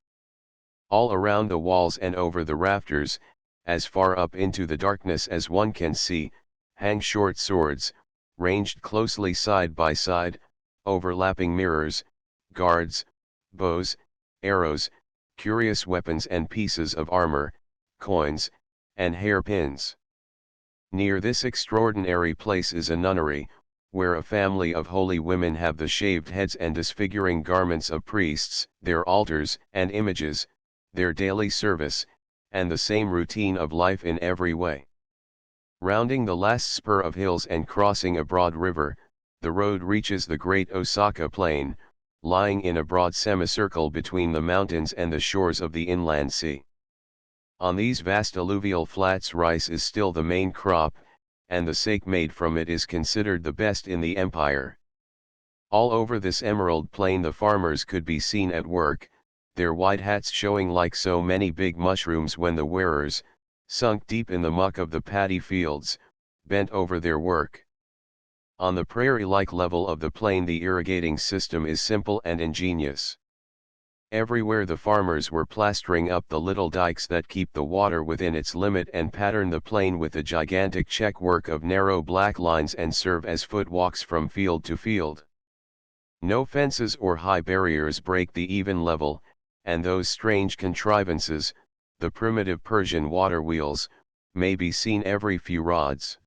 All around the walls and over the rafters, as far up into the darkness as one can see, hang short swords, ranged closely side by side, overlapping mirrors, guards, bows, arrows, curious weapons and pieces of armor, coins, and hairpins. Near this extraordinary place is a nunnery, where a family of holy women have the shaved heads and disfiguring garments of priests, their altars and images, their daily service, and the same routine of life in every way. Rounding the last spur of hills and crossing a broad river, the road reaches the great Osaka plain, lying in a broad semicircle between the mountains and the shores of the inland sea. On these vast alluvial flats rice is still the main crop, and the sake made from it is considered the best in the empire. All over this emerald plain the farmers could be seen at work, their white hats showing like so many big mushrooms when the wearers, sunk deep in the muck of the paddy fields, bent over their work. On the prairie-like level of the plain the irrigating system is simple and ingenious. Everywhere the farmers were plastering up the little dikes that keep the water within its limit and pattern the plain with a gigantic checkwork of narrow black lines and serve as footwalks from field to field. No fences or high barriers break the even level, and those strange contrivances, the primitive Persian water wheels, may be seen every few rods.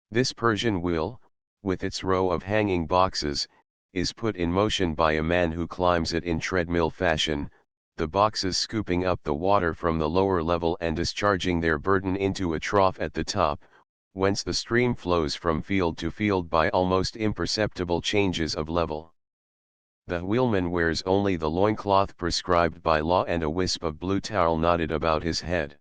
This Persian wheel, with its row of hanging boxes, is put in motion by a man who climbs it in treadmill fashion, the boxes scooping up the water from the lower level and discharging their burden into a trough at the top, whence the stream flows from field to field by almost imperceptible changes of level. The wheelman wears only the loincloth prescribed by law and a wisp of blue towel knotted about his head.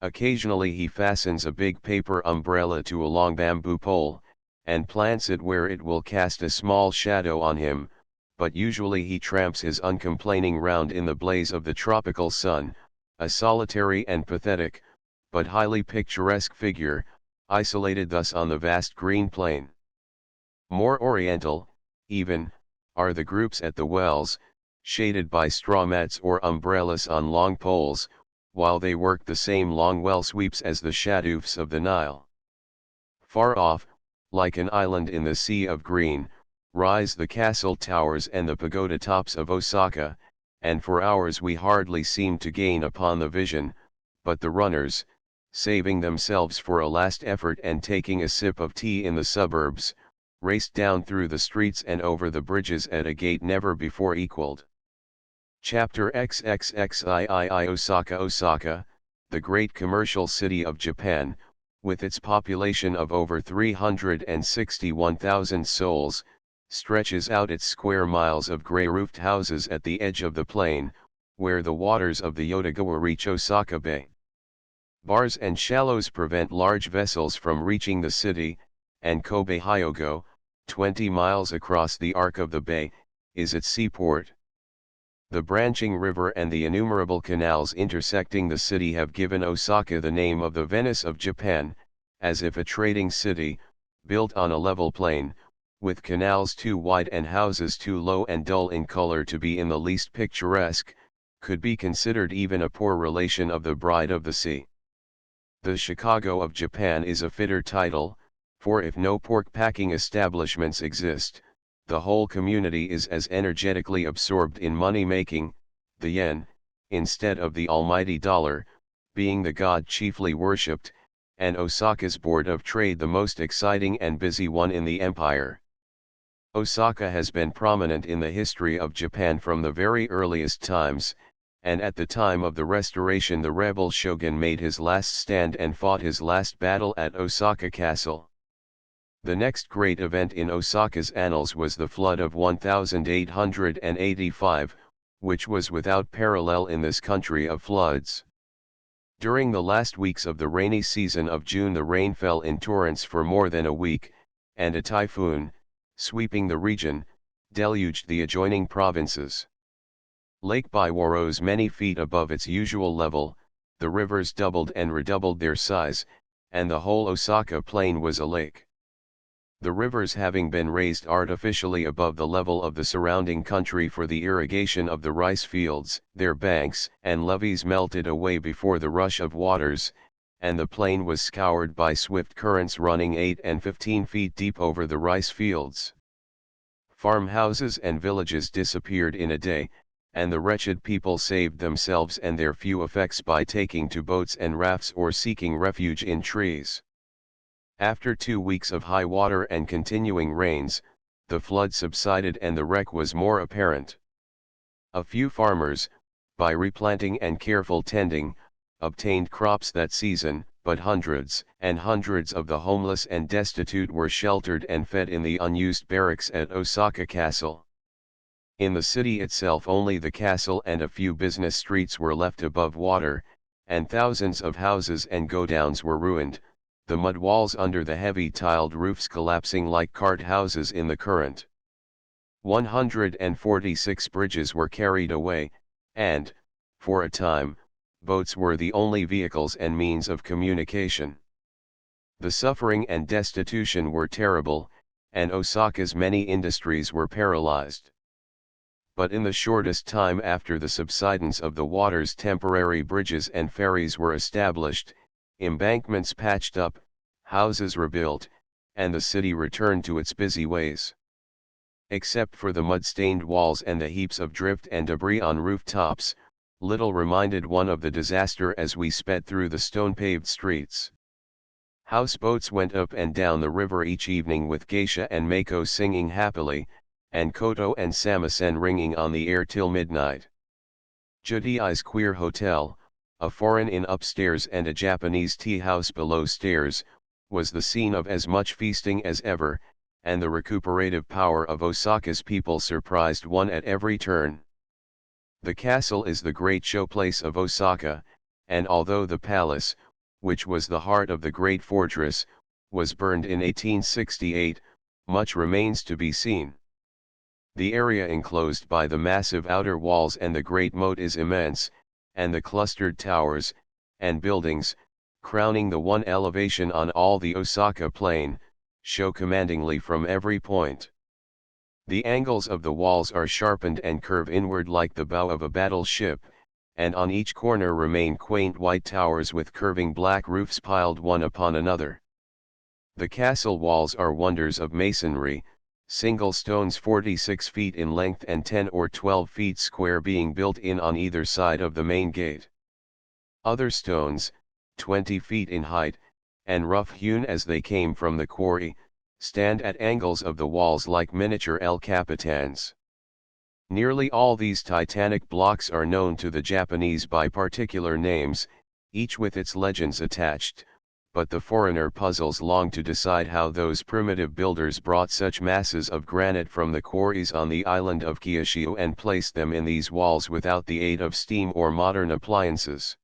Occasionally he fastens a big paper umbrella to a long bamboo pole, and plants it where it will cast a small shadow on him, but usually he tramps his uncomplaining round in the blaze of the tropical sun, a solitary and pathetic, but highly picturesque figure, isolated thus on the vast green plain. More oriental, even, are the groups at the wells, shaded by straw mats or umbrellas on long poles, while they work the same long well sweeps as the shadoofs of the Nile. Far off, like an island in the sea of green, rise the castle towers and the pagoda tops of Osaka, and for hours we hardly seem to gain upon the vision, but the runners, saving themselves for a last effort and taking a sip of tea in the suburbs, raced down through the streets and over the bridges at a gait never before equaled. Chapter XXXIII Osaka Osaka, the great commercial city of Japan, with its population of over 361,000 souls, stretches out its square miles of grey-roofed houses at the edge of the plain, where the waters of the Yodogawa reach Osaka Bay. Bars and shallows prevent large vessels from reaching the city, and Kobe Hyogo, 20 miles across the arc of the bay, is its seaport. The branching river and the innumerable canals intersecting the city have given Osaka the name of the Venice of Japan, as if a trading city, built on a level plain, with canals too wide and houses too low and dull in color to be in the least picturesque, could be considered even a poor relation of the Bride of the Sea. The Chicago of Japan is a fitter title, for if no pork-packing establishments exist, the whole community is as energetically absorbed in money-making, the yen, instead of the almighty dollar, being the god chiefly worshipped, and Osaka's Board of Trade the most exciting and busy one in the empire. Osaka has been prominent in the history of Japan from the very earliest times, and at the time of the restoration the rebel shogun made his last stand and fought his last battle at Osaka Castle. The next great event in Osaka's annals was the flood of 1885, which was without parallel in this country of floods. During the last weeks of the rainy season of June the rain fell in torrents for more than a week, and a typhoon, sweeping the region, deluged the adjoining provinces. Lake Biwa rose many feet above its usual level, the rivers doubled and redoubled their size, and the whole Osaka plain was a lake. The rivers having been raised artificially above the level of the surrounding country for the irrigation of the rice fields, their banks and levees melted away before the rush of waters, and the plain was scoured by swift currents running 8 and 15 feet deep over the rice fields. Farmhouses and villages disappeared in a day, and the wretched people saved themselves and their few effects by taking to boats and rafts or seeking refuge in trees. After 2 weeks of high water and continuing rains, the flood subsided and the wreck was more apparent. A few farmers, by replanting and careful tending, obtained crops that season, but hundreds and hundreds of the homeless and destitute were sheltered and fed in the unused barracks at Osaka Castle. In the city itself only the castle and a few business streets were left above water, and thousands of houses and godowns were ruined, the mud walls under the heavy tiled roofs collapsing like cart houses in the current. 146 bridges were carried away, and, for a time, boats were the only vehicles and means of communication. The suffering and destitution were terrible, and Osaka's many industries were paralyzed. But in the shortest time after the subsidence of the waters temporary bridges and ferries were established, embankments patched up, houses rebuilt, and the city returned to its busy ways. Except for the mud-stained walls and the heaps of drift and debris on rooftops, little reminded one of the disaster as we sped through the stone-paved streets. Houseboats went up and down the river each evening with geisha and mako singing happily, and koto and samisen ringing on the air till midnight. Judi's Queer Hotel, a foreign inn upstairs and a Japanese tea house below stairs, was the scene of as much feasting as ever, and the recuperative power of Osaka's people surprised one at every turn. The castle is the great showplace of Osaka, and although the palace, which was the heart of the great fortress, was burned in 1868, much remains to be seen. The area enclosed by the massive outer walls and the great moat is immense, and the clustered towers, and buildings, crowning the one elevation on all the Osaka plain, show commandingly from every point. The angles of the walls are sharpened and curve inward like the bow of a battleship, and on each corner remain quaint white towers with curving black roofs piled one upon another. The castle walls are wonders of masonry, single stones 46 feet in length and 10 or 12 feet square being built in on either side of the main gate. Other stones, 20 feet in height, and rough-hewn as they came from the quarry, stand at angles of the walls like miniature El Capitans. Nearly all these titanic blocks are known to the Japanese by particular names, each with its legends attached, but the foreigner puzzles long to decide how those primitive builders brought such masses of granite from the quarries on the island of Kyushu and placed them in these walls without the aid of steam or modern appliances.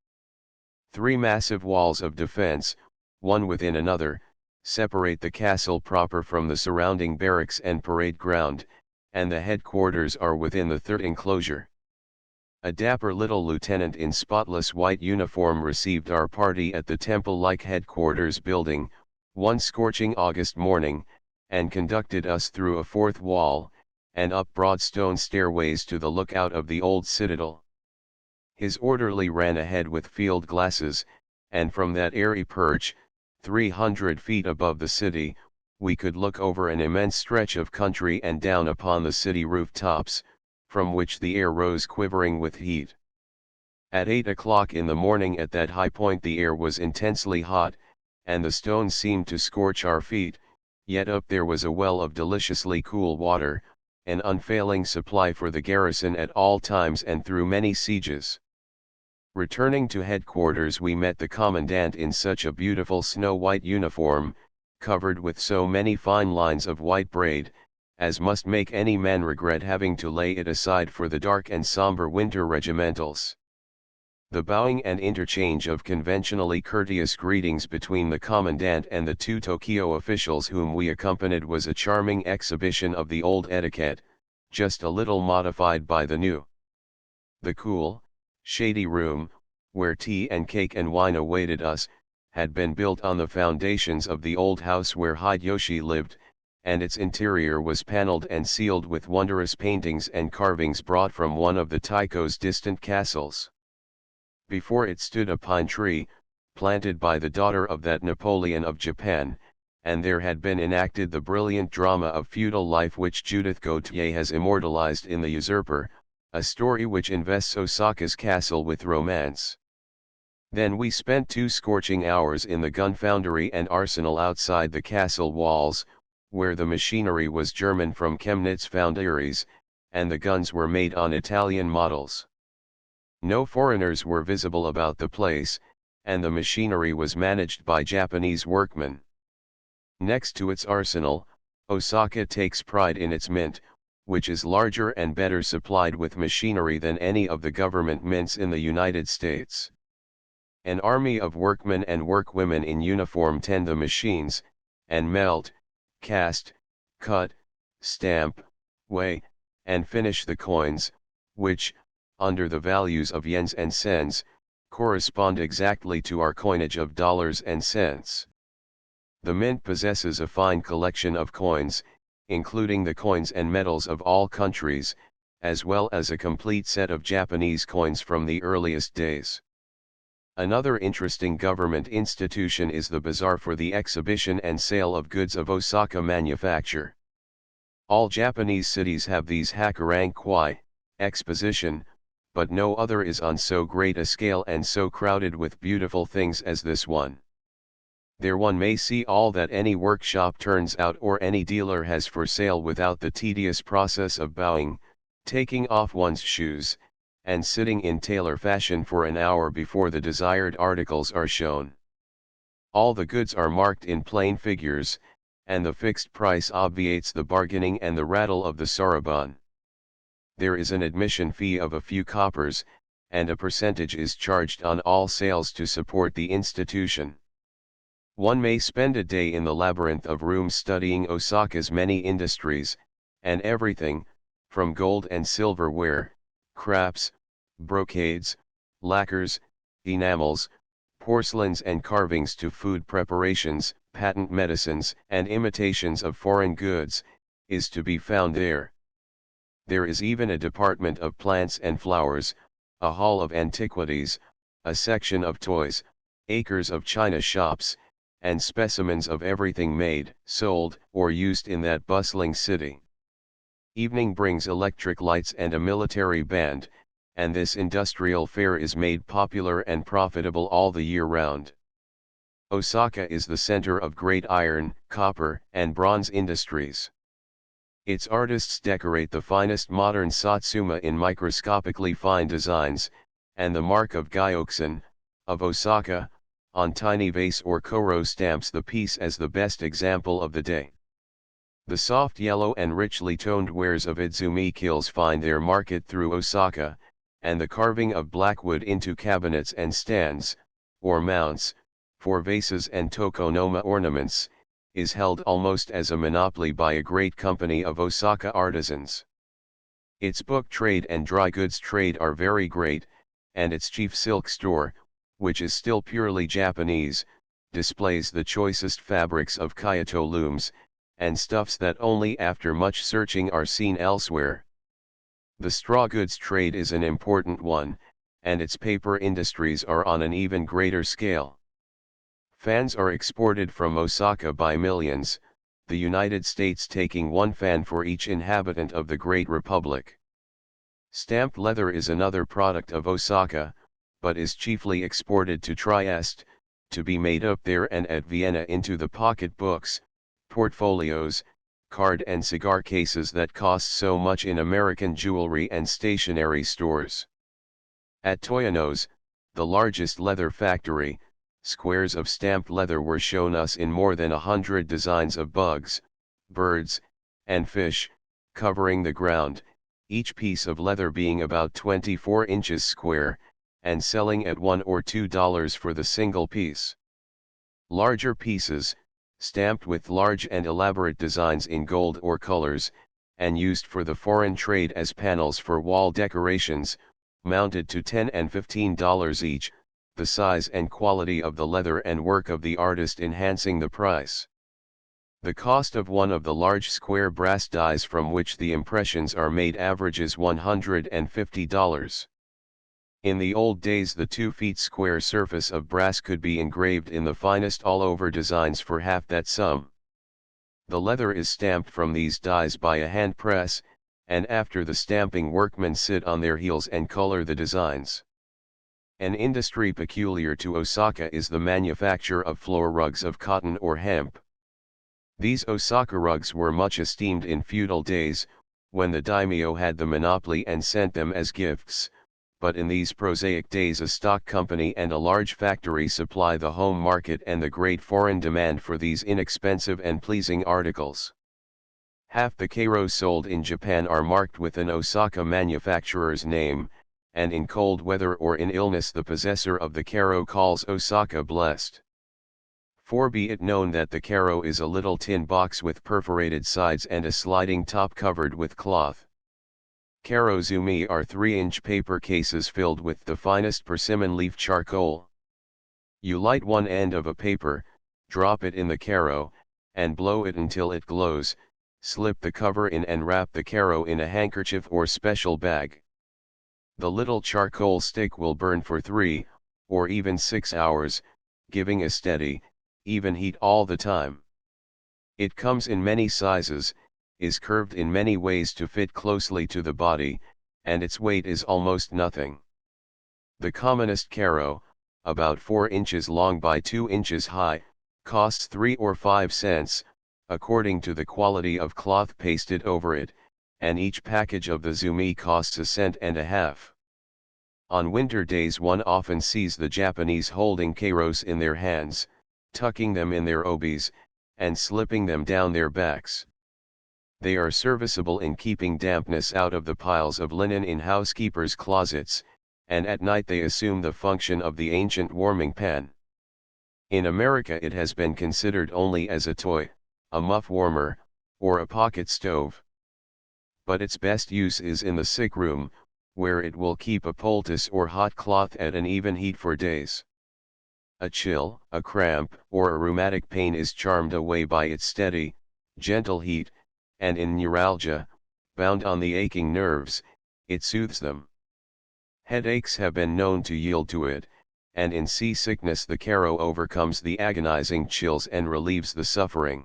3 massive walls of defense, one within another, separate the castle proper from the surrounding barracks and parade ground, and the headquarters are within the third enclosure. A dapper little lieutenant in spotless white uniform received our party at the temple-like headquarters building, one scorching August morning, and conducted us through a fourth wall, and up broad stone stairways to the lookout of the old citadel. His orderly ran ahead with field glasses, and from that airy perch, 300 feet above the city, we could look over an immense stretch of country and down upon the city rooftops, from which the air rose quivering with heat. At 8 o'clock in the morning at that high point the air was intensely hot, and the stones seemed to scorch our feet, yet up there was a well of deliciously cool water, an unfailing supply for the garrison at all times and through many sieges. Returning to headquarters we met the commandant in such a beautiful snow-white uniform, covered with so many fine lines of white braid, as must make any man regret having to lay it aside for the dark and somber winter regimentals. The bowing and interchange of conventionally courteous greetings between the commandant and the 2 Tokyo officials whom we accompanied was a charming exhibition of the old etiquette, just a little modified by the new. The cool, shady room, where tea and cake and wine awaited us, had been built on the foundations of the old house where Hideyoshi lived, and its interior was paneled and sealed with wondrous paintings and carvings brought from one of the Taiko's distant castles. Before it stood a pine tree, planted by the daughter of that Napoleon of Japan, and there had been enacted the brilliant drama of feudal life which Judith Gautier has immortalized in The Usurper, a story which invests Osaka's castle with romance. Then we spent 2 scorching hours in the gun foundry and arsenal outside the castle walls, where the machinery was German from Chemnitz foundries, and the guns were made on Italian models. No foreigners were visible about the place, and the machinery was managed by Japanese workmen. Next to its arsenal, Osaka takes pride in its mint, which is larger and better supplied with machinery than any of the government mints in the United States. An army of workmen and workwomen in uniform tend the machines, and melt, cast, cut, stamp, weigh, and finish the coins, which, under the values of yens and cents, correspond exactly to our coinage of dollars and cents. The mint possesses a fine collection of coins, including the coins and medals of all countries, as well as a complete set of Japanese coins from the earliest days. Another interesting government institution is the bazaar for the exhibition and sale of goods of Osaka manufacture. All Japanese cities have these hakuran-kwai, exposition, but no other is on so great a scale and so crowded with beautiful things as this one. There one may see all that any workshop turns out or any dealer has for sale without the tedious process of bowing, taking off one's shoes, and sitting in tailor fashion for an hour before the desired articles are shown. All the goods are marked in plain figures, and the fixed price obviates the bargaining and the rattle of the soroban. There is an admission fee of a few coppers, and a percentage is charged on all sales to support the institution. One may spend a day in the labyrinth of rooms studying Osaka's many industries, and everything, from gold and silverware, crafts, brocades, lacquers, enamels, porcelains and carvings to food preparations, patent medicines and imitations of foreign goods, is to be found there. There is even a department of plants and flowers, a hall of antiquities, a section of toys, acres of china shops, and specimens of everything made, sold, or used in that bustling city. Evening brings electric lights and a military band, and this industrial fair is made popular and profitable all the year round. Osaka is the center of great iron, copper, and bronze industries. Its artists decorate the finest modern satsuma in microscopically fine designs, and the mark of Gyokusen, of Osaka, on tiny vase or koro stamps the piece as the best example of the day. The soft yellow and richly toned wares of Idzumi Kills find their market through Osaka, and the carving of blackwood into cabinets and stands, or mounts, for vases and tokonoma ornaments, is held almost as a monopoly by a great company of Osaka artisans. Its book trade and dry goods trade are very great, and its chief silk store, which is still purely Japanese, displays the choicest fabrics of Kyoto looms, and stuffs that only after much searching are seen elsewhere. The straw goods trade is an important one, and its paper industries are on an even greater scale. Fans are exported from Osaka by millions, the United States taking one fan for each inhabitant of the Great Republic. Stamped leather is another product of Osaka, but is chiefly exported to Trieste, to be made up there and at Vienna into the pocket books, portfolios, card and cigar cases that cost so much in American jewelry and stationery stores. At Toyono's, the largest leather factory, squares of stamped leather were shown us in more than 100 designs of bugs, birds, and fish, covering the ground, each piece of leather being about 24 inches square, and selling at $1 or $2 for the single piece. Larger pieces, stamped with large and elaborate designs in gold or colors, and used for the foreign trade as panels for wall decorations, mounted to $10 and $15 each, the size and quality of the leather and work of the artist enhancing the price. The cost of one of the large square brass dies from which the impressions are made averages $150. In the old days the 2 feet square surface of brass could be engraved in the finest all-over designs for half that sum. The leather is stamped from these dies by a hand press, and after the stamping workmen sit on their heels and color the designs. An industry peculiar to Osaka is the manufacture of floor rugs of cotton or hemp. These Osaka rugs were much esteemed in feudal days, when the daimyo had the monopoly and sent them as gifts, but in these prosaic days a stock company and a large factory supply the home market and the great foreign demand for these inexpensive and pleasing articles. Half the keiros sold in Japan are marked with an Osaka manufacturer's name, and in cold weather or in illness the possessor of the keiro calls Osaka blessed. For be it known that the keiro is a little tin box with perforated sides and a sliding top covered with cloth. Keirozumi are 3-inch paper cases filled with the finest persimmon leaf charcoal. You light one end of a paper, drop it in the keiro, and blow it until it glows, slip the cover in and wrap the keiro in a handkerchief or special bag. The little charcoal stick will burn for 3, or even 6 hours, giving a steady, even heat all the time. It comes in many sizes, is curved in many ways to fit closely to the body, and its weight is almost nothing. The commonest keiro, about 4 inches long by 2 inches high, costs 3 or 5 cents, according to the quality of cloth pasted over it, and each package of the zumi costs 1 cent and a half. On winter days one often sees the Japanese holding keiros in their hands, tucking them in their obis, and slipping them down their backs. They are serviceable in keeping dampness out of the piles of linen in housekeepers' closets, and at night they assume the function of the ancient warming pan. In America it has been considered only as a toy, a muff warmer, or a pocket stove. But its best use is in the sick room, where it will keep a poultice or hot cloth at an even heat for days. A chill, a cramp, or a rheumatic pain is charmed away by its steady, gentle heat, and in neuralgia, bound on the aching nerves, it soothes them. Headaches have been known to yield to it, and in seasickness the keiro overcomes the agonizing chills and relieves the suffering.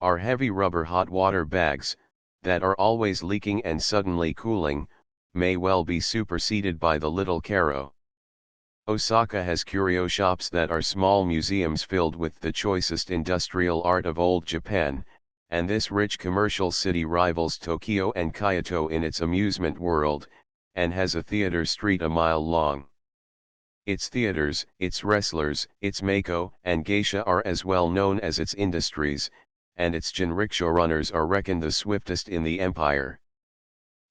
Our heavy rubber hot water bags, that are always leaking and suddenly cooling, may well be superseded by the little keiro. Osaka has curio shops that are small museums filled with the choicest industrial art of old Japan, and this rich commercial city rivals Tokyo and Kyoto in its amusement world, and has a theater street a mile long. Its theaters, its wrestlers, its mako and geisha are as well known as its industries, and its jinrikisha runners are reckoned the swiftest in the empire.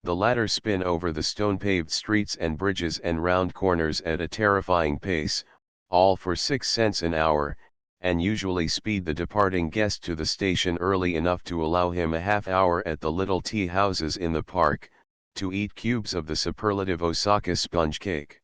The latter spin over the stone-paved streets and bridges and round corners at a terrifying pace, all for 6 cents an hour, and usually speed the departing guest to the station early enough to allow him a half hour at the little tea houses in the park, to eat cubes of the superlative Osaka sponge cake.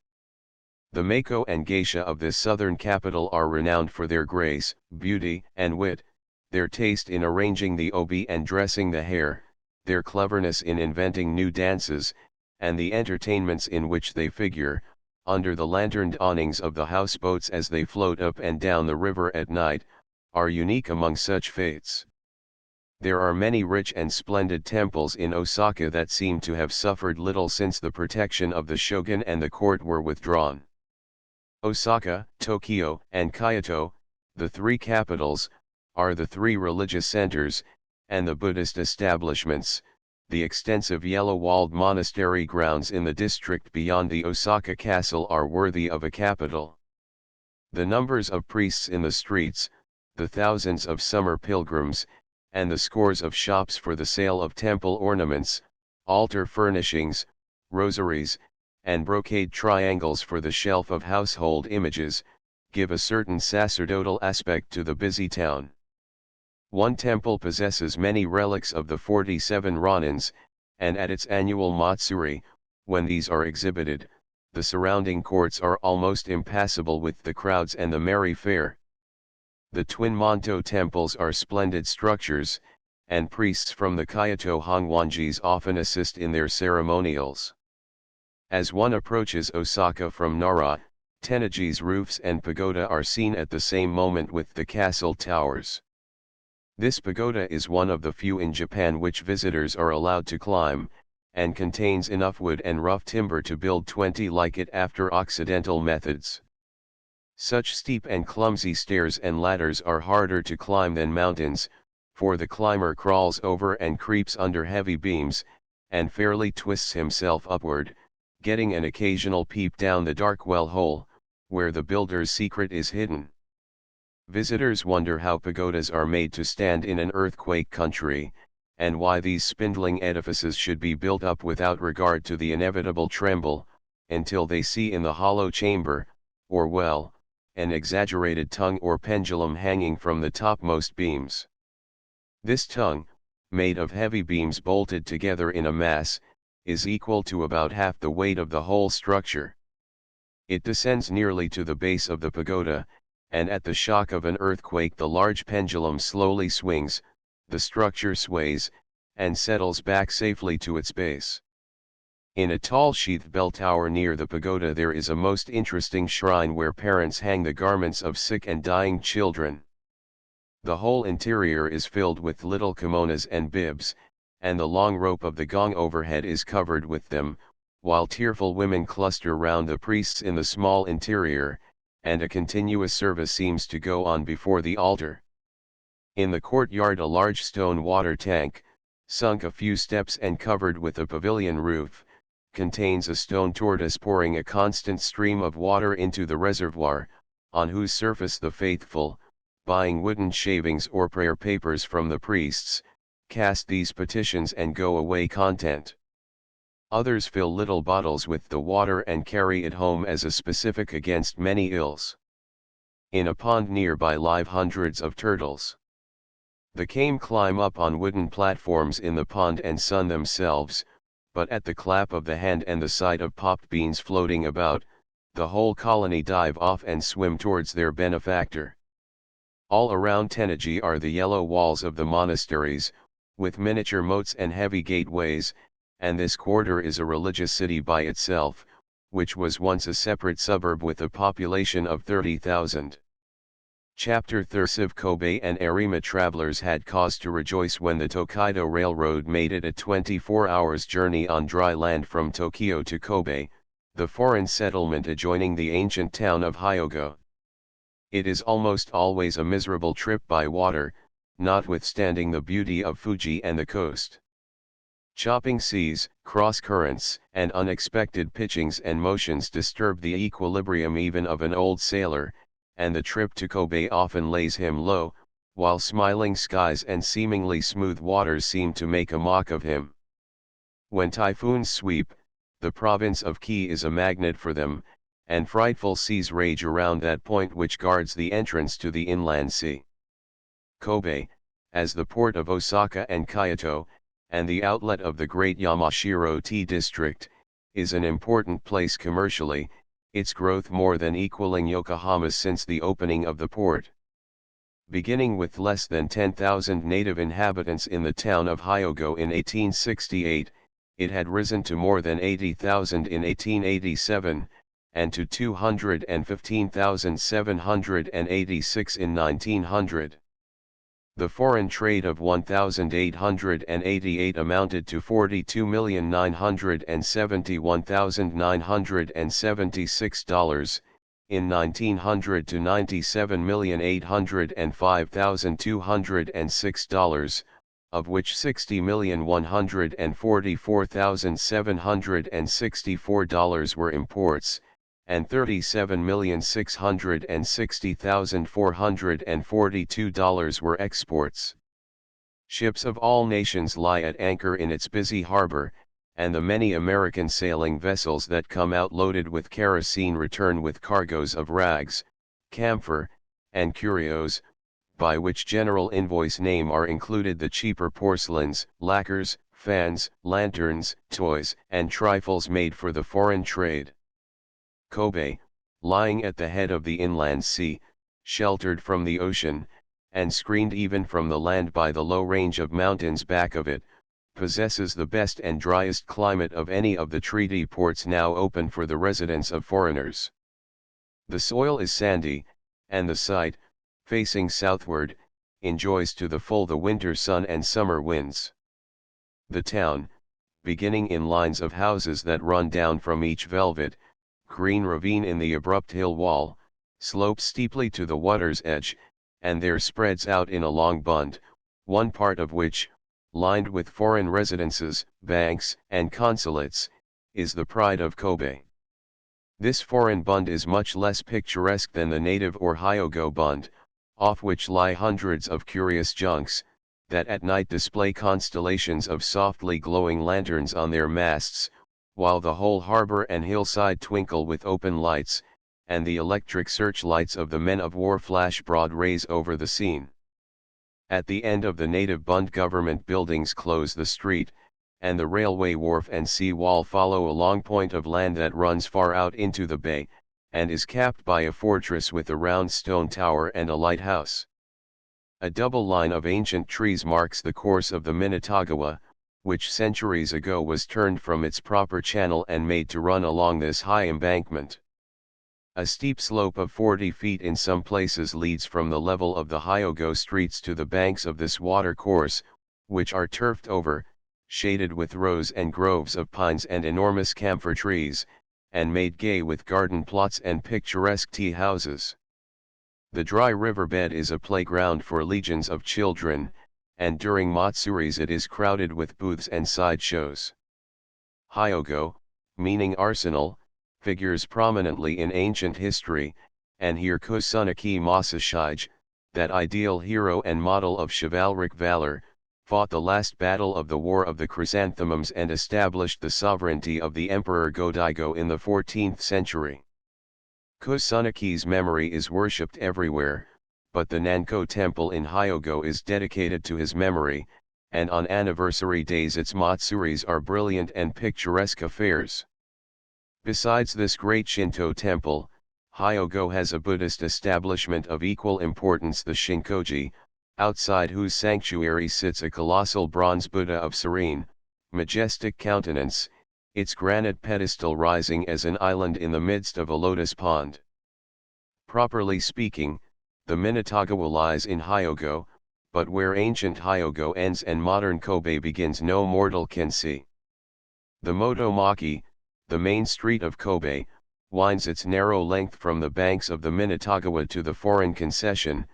The Mako and geisha of this southern capital are renowned for their grace, beauty, and wit, their taste in arranging the obi and dressing the hair, their cleverness in inventing new dances, and the entertainments in which they figure, under the lanterned awnings of the houseboats as they float up and down the river at night, are unique among such fates. There are many rich and splendid temples in Osaka that seem to have suffered little since the protection of the shogun and the court were withdrawn. Osaka, Tokyo, and Kyoto, the three capitals, are the three religious centers, and the Buddhist establishments, the extensive yellow-walled monastery grounds in the district beyond the Osaka castle are worthy of a capital. The numbers of priests in the streets, the thousands of summer pilgrims, and the scores of shops for the sale of temple ornaments, altar furnishings, rosaries, and brocade triangles for the shelf of household images, give a certain sacerdotal aspect to the busy town. One temple possesses many relics of the 47 Ronins, and at its annual Matsuri, when these are exhibited, the surrounding courts are almost impassable with the crowds and the merry fair. The twin Monto temples are splendid structures, and priests from the Kyoto Hongwanjis often assist in their ceremonials. As one approaches Osaka from Nara, Tenaji's roofs and pagoda are seen at the same moment with the castle towers. This pagoda is one of the few in Japan which visitors are allowed to climb, and contains enough wood and rough timber to build 20 like it after Occidental methods. Such steep and clumsy stairs and ladders are harder to climb than mountains, for the climber crawls over and creeps under heavy beams, and fairly twists himself upward, getting an occasional peep down the dark well hole, where the builder's secret is hidden. Visitors wonder how pagodas are made to stand in an earthquake country, and why these spindling edifices should be built up without regard to the inevitable tremble, until they see in the hollow chamber, or well, an exaggerated tongue or pendulum hanging from the topmost beams. This tongue, made of heavy beams bolted together in a mass, is equal to about half the weight of the whole structure. It descends nearly to the base of the pagoda, and at the shock of an earthquake the large pendulum slowly swings, the structure sways, and settles back safely to its base. In a tall sheathed bell tower near the pagoda there is a most interesting shrine where parents hang the garments of sick and dying children. The whole interior is filled with little kimonos and bibs, and the long rope of the gong overhead is covered with them, while tearful women cluster round the priests in the small interior, and a continuous service seems to go on before the altar. In the courtyard a large stone water tank, sunk a few steps and covered with a pavilion roof, contains a stone tortoise pouring a constant stream of water into the reservoir, on whose surface the faithful, buying wooden shavings or prayer papers from the priests, cast these petitions and go away content. Others fill little bottles with the water and carry it home as a specific against many ills. In a pond nearby live hundreds of turtles. The kame climb up on wooden platforms in the pond and sun themselves, but at the clap of the hand and the sight of popped beans floating about, the whole colony dive off and swim towards their benefactor. All around Tenaji are the yellow walls of the monasteries, with miniature moats and heavy gateways, and this quarter is a religious city by itself, which was once a separate suburb with a population of 30,000. Chapter 3. Kobe and Arima travelers had cause to rejoice when the Tokaido Railroad made it a 24 hours journey on dry land from Tokyo to Kobe, the foreign settlement adjoining the ancient town of Hyogo. It is almost always a miserable trip by water, notwithstanding the beauty of Fuji and the coast. Chopping seas, cross-currents, and unexpected pitchings and motions disturb the equilibrium even of an old sailor, and the trip to Kobe often lays him low, while smiling skies and seemingly smooth waters seem to make a mock of him. When typhoons sweep, the province of Ki is a magnet for them, and frightful seas rage around that point which guards the entrance to the inland sea. Kobe, as the port of Osaka and Kyoto, and the outlet of the great Yamashiro tea district, is an important place commercially, its growth more than equaling Yokohama's since the opening of the port. Beginning with less than 10,000 native inhabitants in the town of Hyogo in 1868, it had risen to more than 80,000 in 1887, and to 215,786 in 1900. The foreign trade of 1,888 amounted to $42,971,976, in 1900 to $97,805,206, of which $60,144,764 were imports, and $37,660,442 were exports. Ships of all nations lie at anchor in its busy harbor, and the many American sailing vessels that come out loaded with kerosene return with cargoes of rags, camphor, and curios, by which general invoice name are included the cheaper porcelains, lacquers, fans, lanterns, toys, and trifles made for the foreign trade. Kobe, lying at the head of the inland sea, sheltered from the ocean, and screened even from the land by the low range of mountains back of it, possesses the best and driest climate of any of the treaty ports now open for the residence of foreigners. The soil is sandy, and the site, facing southward, enjoys to the full the winter sun and summer winds. The town, beginning in lines of houses that run down from each velvet, green ravine in the abrupt hill wall, slopes steeply to the water's edge, and there spreads out in a long bund, one part of which, lined with foreign residences, banks, and consulates, is the pride of Kobe. This foreign bund is much less picturesque than the native or Hyogo bund, off which lie hundreds of curious junks, that at night display constellations of softly glowing lanterns on their masts, while the whole harbor and hillside twinkle with open lights, and the electric searchlights of the men of war flash broad rays over the scene. At the end of the native bund government buildings close the street, and the railway wharf and sea wall follow a long point of land that runs far out into the bay, and is capped by a fortress with a round stone tower and a lighthouse. A double line of ancient trees marks the course of the Minatagawa, which centuries ago was turned from its proper channel and made to run along this high embankment. A steep slope of 40 feet in some places leads from the level of the Hyogo streets to the banks of this water course, which are turfed over, shaded with rows and groves of pines and enormous camphor trees, and made gay with garden plots and picturesque tea houses. The dry riverbed is a playground for legions of children, and during Matsuris it is crowded with booths and sideshows. Hyogo, meaning arsenal, figures prominently in ancient history, and here Kusunagi Masashige, that ideal hero and model of chivalric valor, fought the last battle of the War of the Chrysanthemums and established the sovereignty of the Emperor Go-Daigo in the 14th century. Kusunagi's memory is worshipped everywhere, but the Nanko Temple in Hyogo is dedicated to his memory, and on anniversary days its Matsuris are brilliant and picturesque affairs. Besides this great Shinto temple, Hyogo has a Buddhist establishment of equal importance, the Shinkoji, outside whose sanctuary sits a colossal bronze Buddha of serene, majestic countenance, its granite pedestal rising as an island in the midst of a lotus pond. Properly speaking, the Minatagawa lies in Hyogo, but where ancient Hyogo ends and modern Kobe begins no mortal can see. The Motomaki, the main street of Kobe, winds its narrow length from the banks of the Minatagawa to the foreign concession,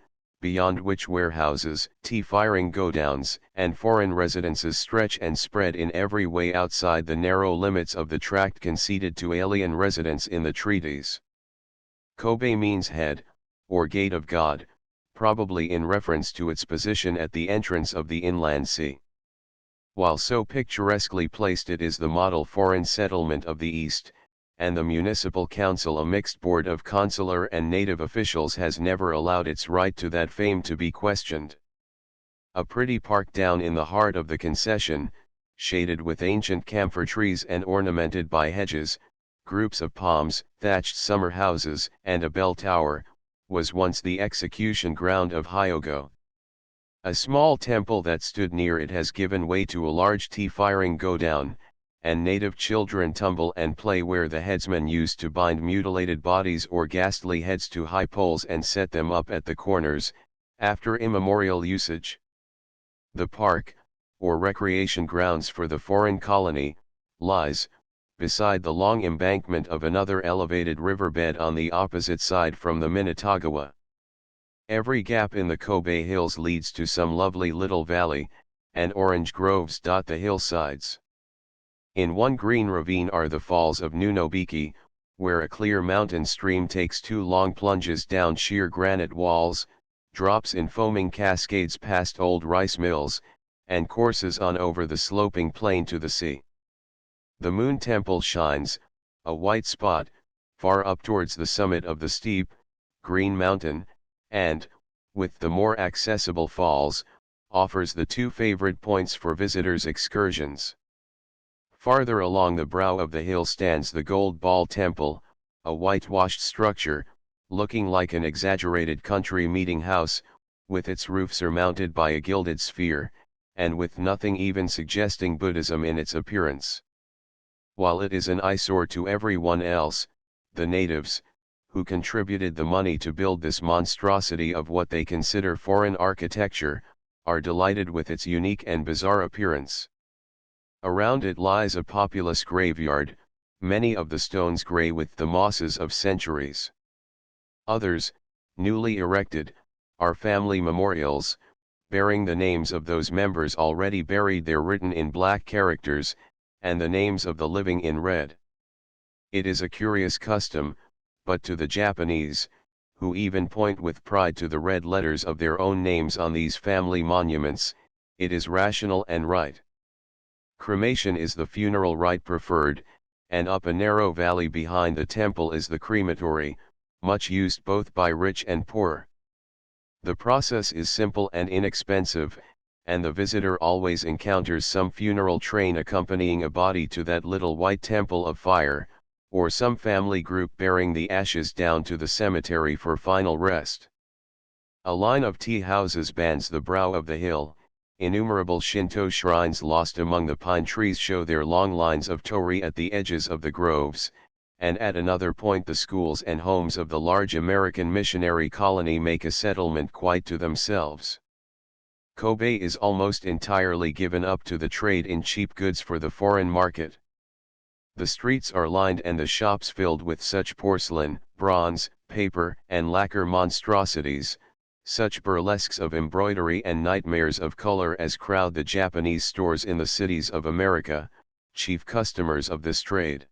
beyond which warehouses, tea-firing godowns, and foreign residences stretch and spread in every way outside the narrow limits of the tract conceded to alien residents in the treaties. Kobe means head, or gate of God, probably in reference to its position at the entrance of the inland sea. While so picturesquely placed, it is the model foreign settlement of the East, and the municipal council, a mixed board of consular and native officials, has never allowed its right to that fame to be questioned. A pretty park down in the heart of the concession, shaded with ancient camphor trees and ornamented by hedges, groups of palms, thatched summer houses, and a bell tower, was once the execution ground of Hyogo. A small temple that stood near it has given way to a large tea-firing go-down, and native children tumble and play where the headsmen used to bind mutilated bodies or ghastly heads to high poles and set them up at the corners, after immemorial usage. The park, or recreation grounds for the foreign colony, lies beside the long embankment of another elevated riverbed on the opposite side from the Minatagawa. Every gap in the Kobe Hills leads to some lovely little valley, and orange groves dot the hillsides. In one green ravine are the falls of Nunobiki, where a clear mountain stream takes two long plunges down sheer granite walls, drops in foaming cascades past old rice mills, and courses on over the sloping plain to the sea. The Moon Temple shines, a white spot, far up towards the summit of the steep, green mountain, and, with the more accessible falls, offers the two favorite points for visitors' excursions. Farther along the brow of the hill stands the Gold Ball Temple, a whitewashed structure, looking like an exaggerated country meeting house, with its roof surmounted by a gilded sphere, and with nothing even suggesting Buddhism in its appearance. While it is an eyesore to everyone else, the natives, who contributed the money to build this monstrosity of what they consider foreign architecture, are delighted with its unique and bizarre appearance. Around it lies a populous graveyard, many of the stones grey with the mosses of centuries. Others, newly erected, are family memorials, bearing the names of those members already buried there written in black characters, and the names of the living in red. It is a curious custom, but to the Japanese, who even point with pride to the red letters of their own names on these family monuments, it is rational and right. Cremation is the funeral rite preferred, and up a narrow valley behind the temple is the crematory, much used both by rich and poor. The process is simple and inexpensive, and the visitor always encounters some funeral train accompanying a body to that little white temple of fire, or some family group bearing the ashes down to the cemetery for final rest. A line of tea houses bands the brow of the hill. Innumerable Shinto shrines lost among the pine trees show their long lines of torii at the edges of the groves, and at another point the schools and homes of the large American missionary colony make a settlement quite to themselves. Kobe is almost entirely given up to the trade in cheap goods for the foreign market. The streets are lined and the shops filled with such porcelain, bronze, paper, and lacquer monstrosities, such burlesques of embroidery and nightmares of color as crowd the Japanese stores in the cities of America, chief customers of this trade.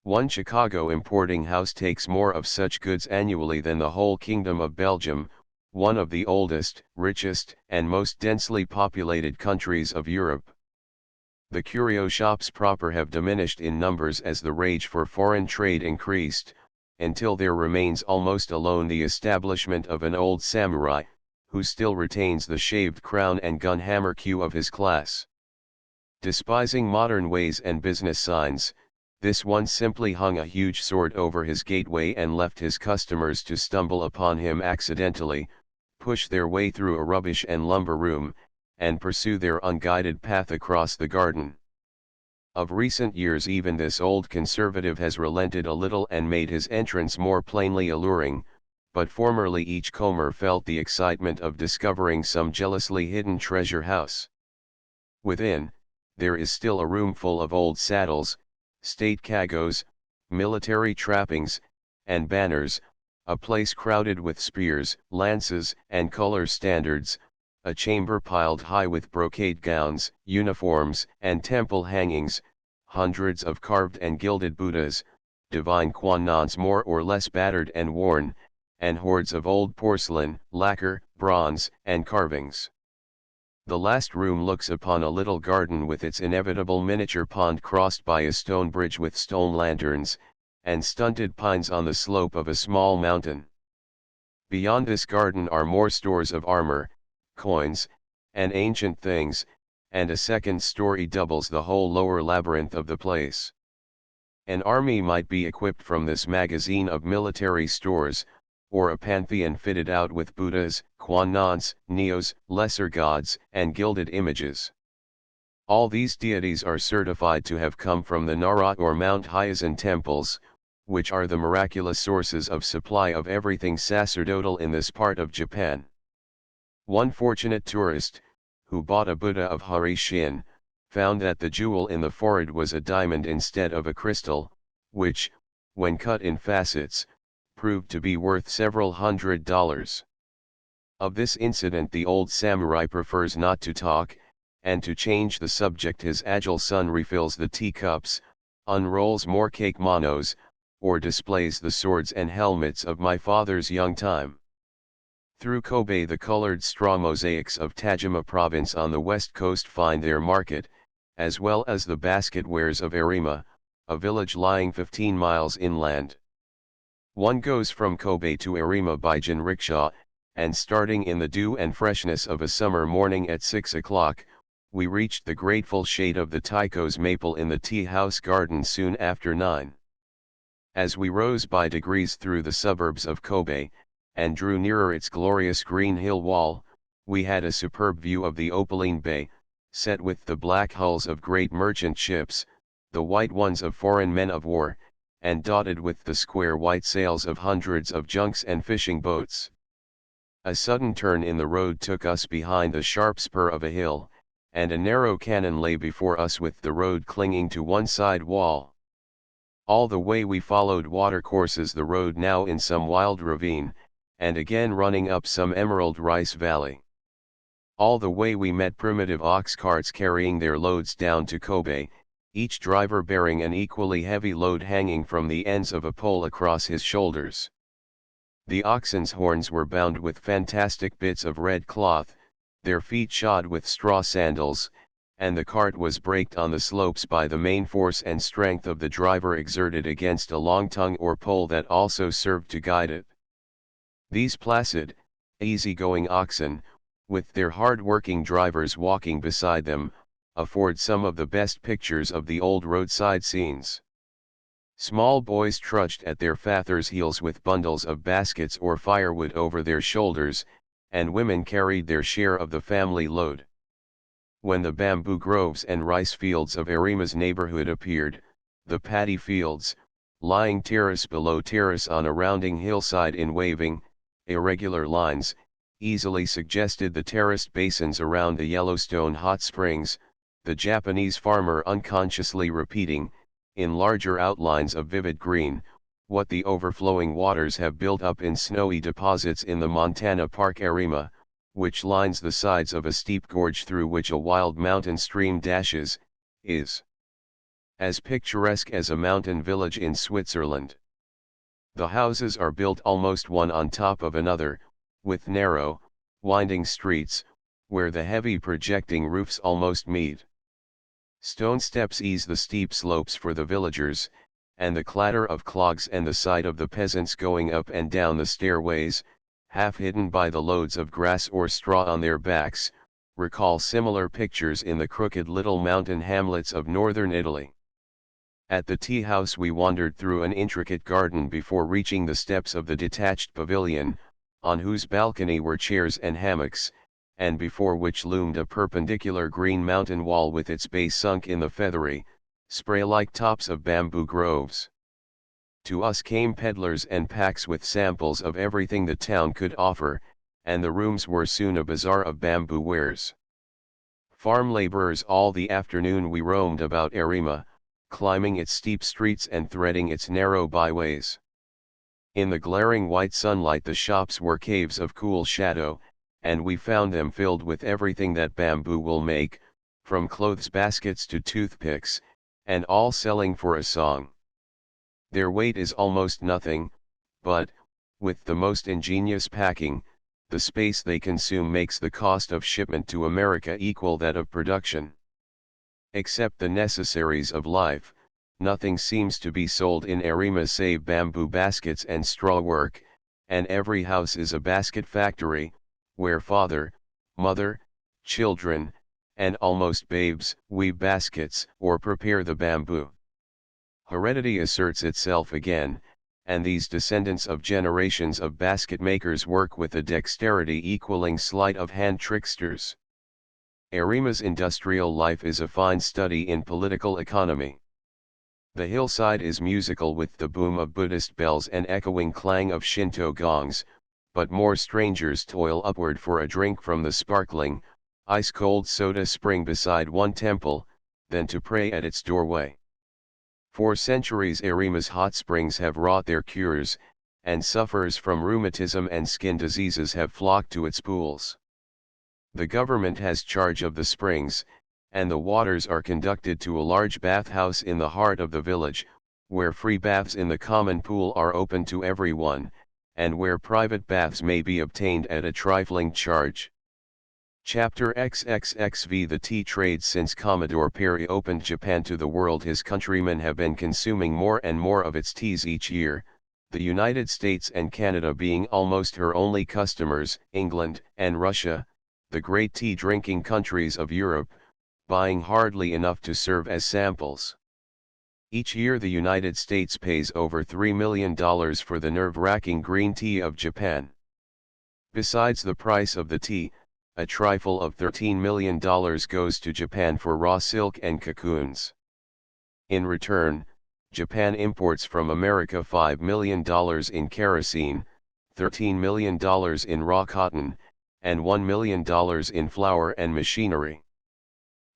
One Chicago importing house takes more of such goods annually than the whole Kingdom of Belgium, one of the oldest, richest, and most densely populated countries of Europe. The curio shops proper have diminished in numbers as the rage for foreign trade increased, until there remains almost alone the establishment of an old samurai, who still retains the shaved crown and gun hammer cue of his class. Despising modern ways and business signs, this one simply hung a huge sword over his gateway and left his customers to stumble upon him accidentally, push their way through a rubbish and lumber room, and pursue their unguided path across the garden. Of recent years even this old conservative has relented a little and made his entrance more plainly alluring, but formerly each comer felt the excitement of discovering some jealously hidden treasure house. Within, there is still a room full of old saddles, state kagos, military trappings, and banners, a place crowded with spears, lances, and color standards, a chamber piled high with brocade gowns, uniforms, and temple hangings, hundreds of carved and gilded Buddhas, divine Kwanons more or less battered and worn, and hordes of old porcelain, lacquer, bronze, and carvings. The last room looks upon a little garden with its inevitable miniature pond crossed by a stone bridge with stone lanterns, and stunted pines on the slope of a small mountain. Beyond this garden are more stores of armor, coins, and ancient things, and a second story doubles the whole lower labyrinth of the place. An army might be equipped from this magazine of military stores, or a pantheon fitted out with Buddhas, Kwanons, Neos, lesser gods, and gilded images. All these deities are certified to have come from the Nara or Mount Hyazen temples, which are the miraculous sources of supply of everything sacerdotal in this part of Japan. One fortunate tourist, who bought a Buddha of Harishin, found that the jewel in the forehead was a diamond instead of a crystal, which, when cut in facets, proved to be worth several $100s. Of this incident the old samurai prefers not to talk, and to change the subject his agile son refills the teacups, unrolls more cake monos, or displays the swords and helmets of my father's young time. Through Kobe the colored straw mosaics of Tajima province on the west coast find their market, as well as the basket wares of Arima, a village lying 15 miles inland. One goes from Kobe to Arima by Jinrikisha, and starting in the dew and freshness of a summer morning at 6 o'clock, we reached the grateful shade of the Taiko's maple in the tea house garden soon after 9. As we rose by degrees through the suburbs of Kobe, and drew nearer its glorious green hill wall, we had a superb view of the opaline bay, set with the black hulls of great merchant ships, the white ones of foreign men of war, and dotted with the square white sails of hundreds of junks and fishing boats. A sudden turn in the road took us behind the sharp spur of a hill, and a narrow canon lay before us with the road clinging to one side wall. All the way we followed watercourses, the road now in some wild ravine, and again running up some emerald rice valley. All the way we met primitive ox carts carrying their loads down to Kobe, each driver bearing an equally heavy load hanging from the ends of a pole across his shoulders. The oxen's horns were bound with fantastic bits of red cloth, their feet shod with straw sandals, and the cart was braked on the slopes by the main force and strength of the driver exerted against a long tongue or pole that also served to guide it. These placid, easy-going oxen, with their hard-working drivers walking beside them, afford some of the best pictures of the old roadside scenes. Small boys trudged at their fathers' heels with bundles of baskets or firewood over their shoulders, and women carried their share of the family load. When the bamboo groves and rice fields of Arima's neighborhood appeared, the paddy fields, lying terrace below terrace on a rounding hillside in waving, irregular lines, easily suggested the terraced basins around the Yellowstone hot springs, the Japanese farmer unconsciously repeating, in larger outlines of vivid green, what the overflowing waters have built up in snowy deposits in the Montana Park Arima, which lines the sides of a steep gorge through which a wild mountain stream dashes, is as picturesque as a mountain village in Switzerland. The houses are built almost one on top of another, with narrow, winding streets, where the heavy projecting roofs almost meet. Stone steps ease the steep slopes for the villagers, and the clatter of clogs and the sight of the peasants going up and down the stairways, half hidden by the loads of grass or straw on their backs, recall similar pictures in the crooked little mountain hamlets of northern Italy. At the tea house we wandered through an intricate garden before reaching the steps of the detached pavilion, on whose balcony were chairs and hammocks, and before which loomed a perpendicular green mountain wall with its base sunk in the feathery, spray-like tops of bamboo groves. To us came peddlers and packs with samples of everything the town could offer, and the rooms were soon a bazaar of bamboo wares. Farm laborers. All the afternoon we roamed about Arima, climbing its steep streets and threading its narrow byways. In the glaring white sunlight the shops were caves of cool shadow, and we found them filled with everything that bamboo will make, from clothes baskets to toothpicks, and all selling for a song. Their weight is almost nothing, but, with the most ingenious packing, the space they consume makes the cost of shipment to America equal that of production. Except the necessaries of life, nothing seems to be sold in Arima save bamboo baskets and straw work, and every house is a basket factory, where father, mother, children, and almost babes weave baskets or prepare the bamboo. Heredity asserts itself again, and these descendants of generations of basket makers work with a dexterity equaling sleight of hand tricksters. Arima's industrial life is a fine study in political economy. The hillside is musical with the boom of Buddhist bells and echoing clang of Shinto gongs, but more strangers toil upward for a drink from the sparkling, ice-cold soda spring beside one temple, than to pray at its doorway. For centuries Arima's hot springs have wrought their cures, and sufferers from rheumatism and skin diseases have flocked to its pools. The government has charge of the springs, and the waters are conducted to a large bathhouse in the heart of the village, where free baths in the common pool are open to everyone, and where private baths may be obtained at a trifling charge. Chapter XXXV The tea trade. Since Commodore Perry opened Japan to the world, his countrymen have been consuming more and more of its teas each year, the United States and Canada being almost her only customers, England and Russia, the great tea-drinking countries of Europe, buying hardly enough to serve as samples. Each year the United States pays over $3 million for the nerve-wracking green tea of Japan. Besides the price of the tea, a trifle of $13 million goes to Japan for raw silk and cocoons. In return, Japan imports from America $5 million in kerosene, $13 million in raw cotton, and $1 million in flour and machinery.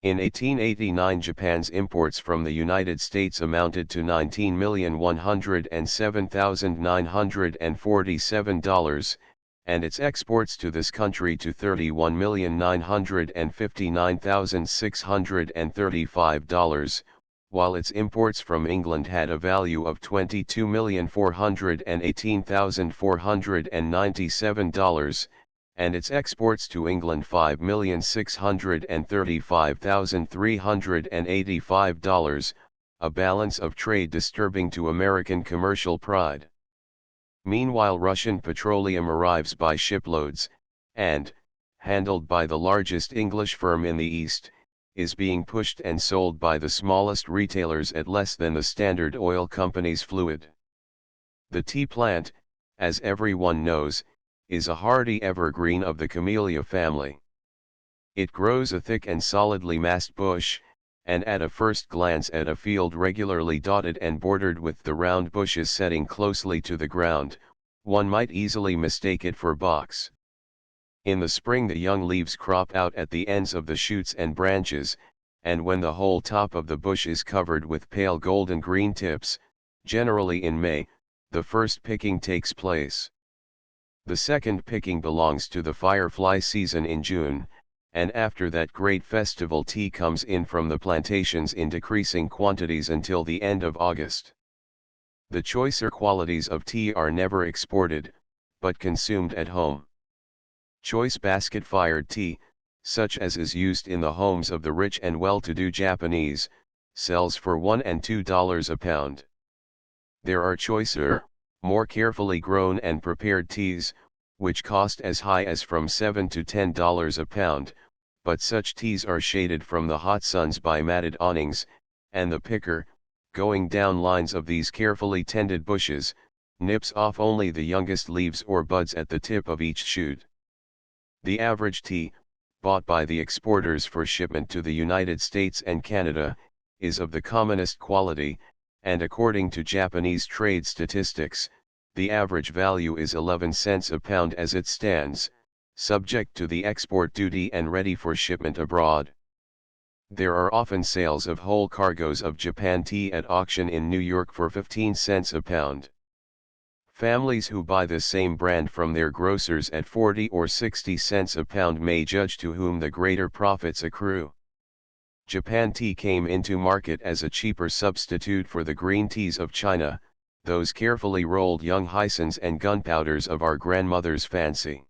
In 1889 Japan's imports from the United States amounted to $19,107,947, and its exports to this country to $31,959,635, while its imports from England had a value of $22,418,497, and its exports to England $5,635,385, a balance of trade disturbing to American commercial pride. Meanwhile Russian petroleum arrives by shiploads, and, handled by the largest English firm in the East, is being pushed and sold by the smallest retailers at less than the Standard Oil Company's fluid. The tea plant, as everyone knows, is a hardy evergreen of the camellia family. It grows a thick and solidly massed bush, and at a first glance at a field regularly dotted and bordered with the round bushes setting closely to the ground, one might easily mistake it for box. In the spring the young leaves crop out at the ends of the shoots and branches, and when the whole top of the bush is covered with pale golden green tips, generally in May, the first picking takes place. The second picking belongs to the firefly season in June, and after that great festival tea comes in from the plantations in decreasing quantities until the end of August. The choicer qualities of tea are never exported, but consumed at home. Choice basket-fired tea, such as is used in the homes of the rich and well-to-do Japanese, sells for $1 and $2 a pound. There are choicer, more carefully grown and prepared teas, which cost as high as from $7 to $10 a pound, but such teas are shaded from the hot suns by matted awnings, and the picker, going down lines of these carefully tended bushes, nips off only the youngest leaves or buds at the tip of each shoot. The average tea, bought by the exporters for shipment to the United States and Canada, is of the commonest quality, and according to Japanese trade statistics, the average value is 11 cents a pound as it stands, subject to the export duty and ready for shipment abroad. There are often sales of whole cargoes of Japan tea at auction in New York for 15 cents a pound. Families who buy the same brand from their grocers at 40 or 60 cents a pound may judge to whom the greater profits accrue. Japan tea came into market as a cheaper substitute for the green teas of China, those carefully rolled young hyacins and gunpowders of our grandmother's fancy.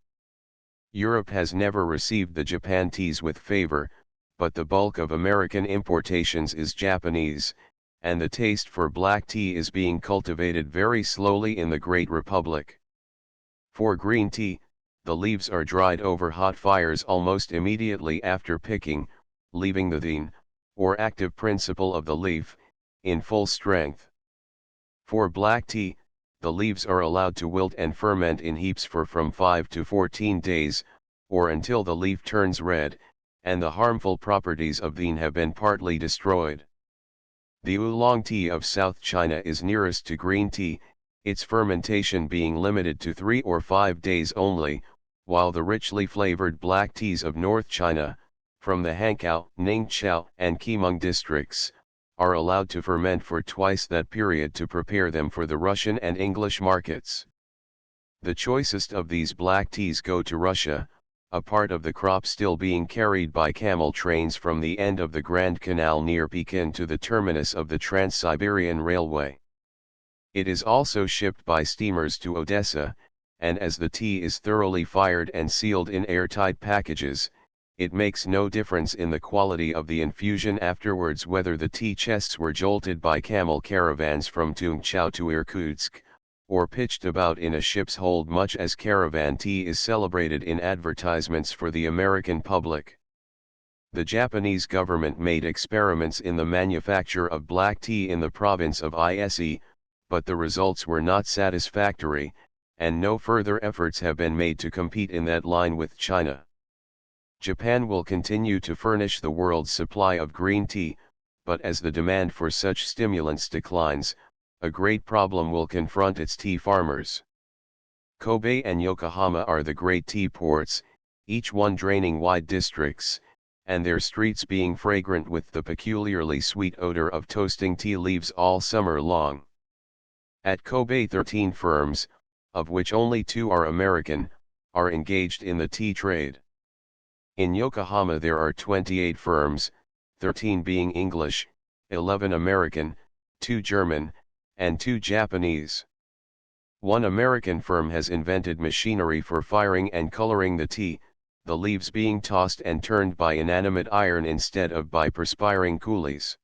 Europe has never received the Japan teas with favor, but the bulk of American importations is Japanese, and the taste for black tea is being cultivated very slowly in the Great Republic. For green tea, the leaves are dried over hot fires almost immediately after picking, leaving the thein, or active principle of the leaf, in full strength. For black tea, the leaves are allowed to wilt and ferment in heaps for from 5 to 14 days, or until the leaf turns red, and the harmful properties of thein have been partly destroyed. The oolong tea of South China is nearest to green tea, its fermentation being limited to 3 or 5 days only, while the richly flavored black teas of North China, from the Hankow, Ningxiao, and Qimeng districts, are allowed to ferment for twice that period to prepare them for the Russian and English markets. The choicest of these black teas go to Russia, a part of the crop still being carried by camel trains from the end of the Grand Canal near Pekin to the terminus of the Trans-Siberian Railway. It is also shipped by steamers to Odessa, and as the tea is thoroughly fired and sealed in airtight packages, it makes no difference in the quality of the infusion afterwards whether the tea chests were jolted by camel caravans from Tungchau to Irkutsk, or pitched about in a ship's hold, much as caravan tea is celebrated in advertisements for the American public. The Japanese government made experiments in the manufacture of black tea in the province of Ise, but the results were not satisfactory, and no further efforts have been made to compete in that line with China. Japan will continue to furnish the world's supply of green tea, but as the demand for such stimulants declines, a great problem will confront its tea farmers. Kobe and Yokohama are the great tea ports, each one draining wide districts, and their streets being fragrant with the peculiarly sweet odor of toasting tea leaves all summer long. At Kobe 13 firms, of which only 2 are American, are engaged in the tea trade. In Yokohama there are 28 firms, 13 being English, 11 American, 2 German, and 2 Japanese. One American firm has invented machinery for firing and coloring the tea, the leaves being tossed and turned by inanimate iron instead of by perspiring coolies.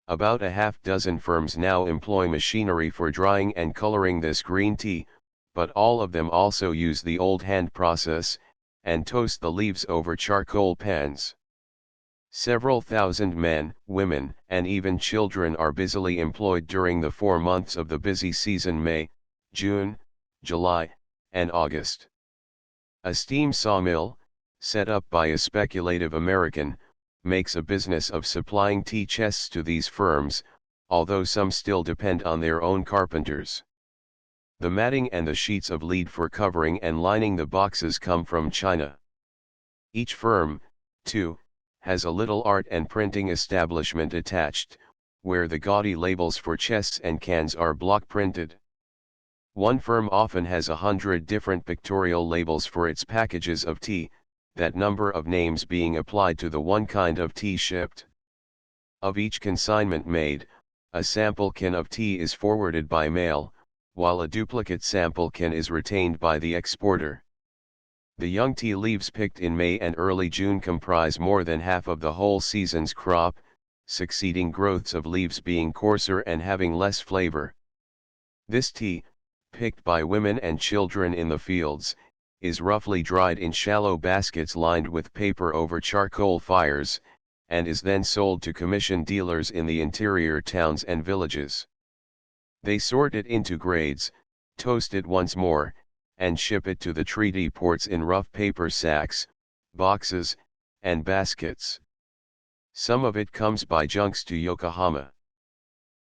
About a half-dozen firms now employ machinery for drying and coloring this green tea, but all of them also use the old hand process, and toast the leaves over charcoal pans. Several thousand men, women, and even children are busily employed during the 4 months of the busy season: May, June, July, and August. A steam sawmill, set up by a speculative American, makes a business of supplying tea chests to these firms, although some still depend on their own carpenters. The matting and the sheets of lead for covering and lining the boxes come from China. Each firm, too, has a little art and printing establishment attached, where the gaudy labels for chests and cans are block printed. One firm often has 100 different pictorial labels for its packages of tea, that number of names being applied to the one kind of tea shipped. Of each consignment made, a sample can of tea is forwarded by mail, while a duplicate sample can is retained by the exporter. The young tea leaves picked in May and early June comprise more than half of the whole season's crop, succeeding growths of leaves being coarser and having less flavor. This tea, picked by women and children in the fields, is roughly dried in shallow baskets lined with paper over charcoal fires, and is then sold to commission dealers in the interior towns and villages. They sort it into grades, toast it once more, and ship it to the treaty ports in rough paper sacks, boxes, and baskets. Some of it comes by junks to Yokohama.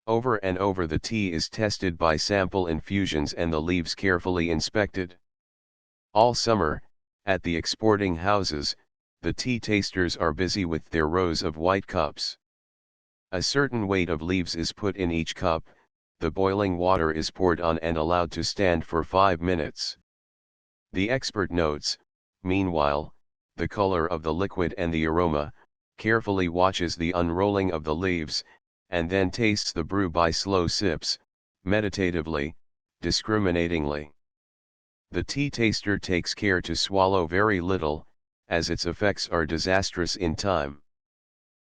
Over and over the tea is tested by sample infusions and the leaves carefully inspected. All summer, at the exporting houses, the tea tasters are busy with their rows of white cups. A certain weight of leaves is put in each cup, the boiling water is poured on and allowed to stand for 5 minutes. The expert notes, meanwhile, the color of the liquid and the aroma, carefully watches the unrolling of the leaves, and then tastes the brew by slow sips, meditatively, discriminatingly. The tea taster takes care to swallow very little, as its effects are disastrous in time.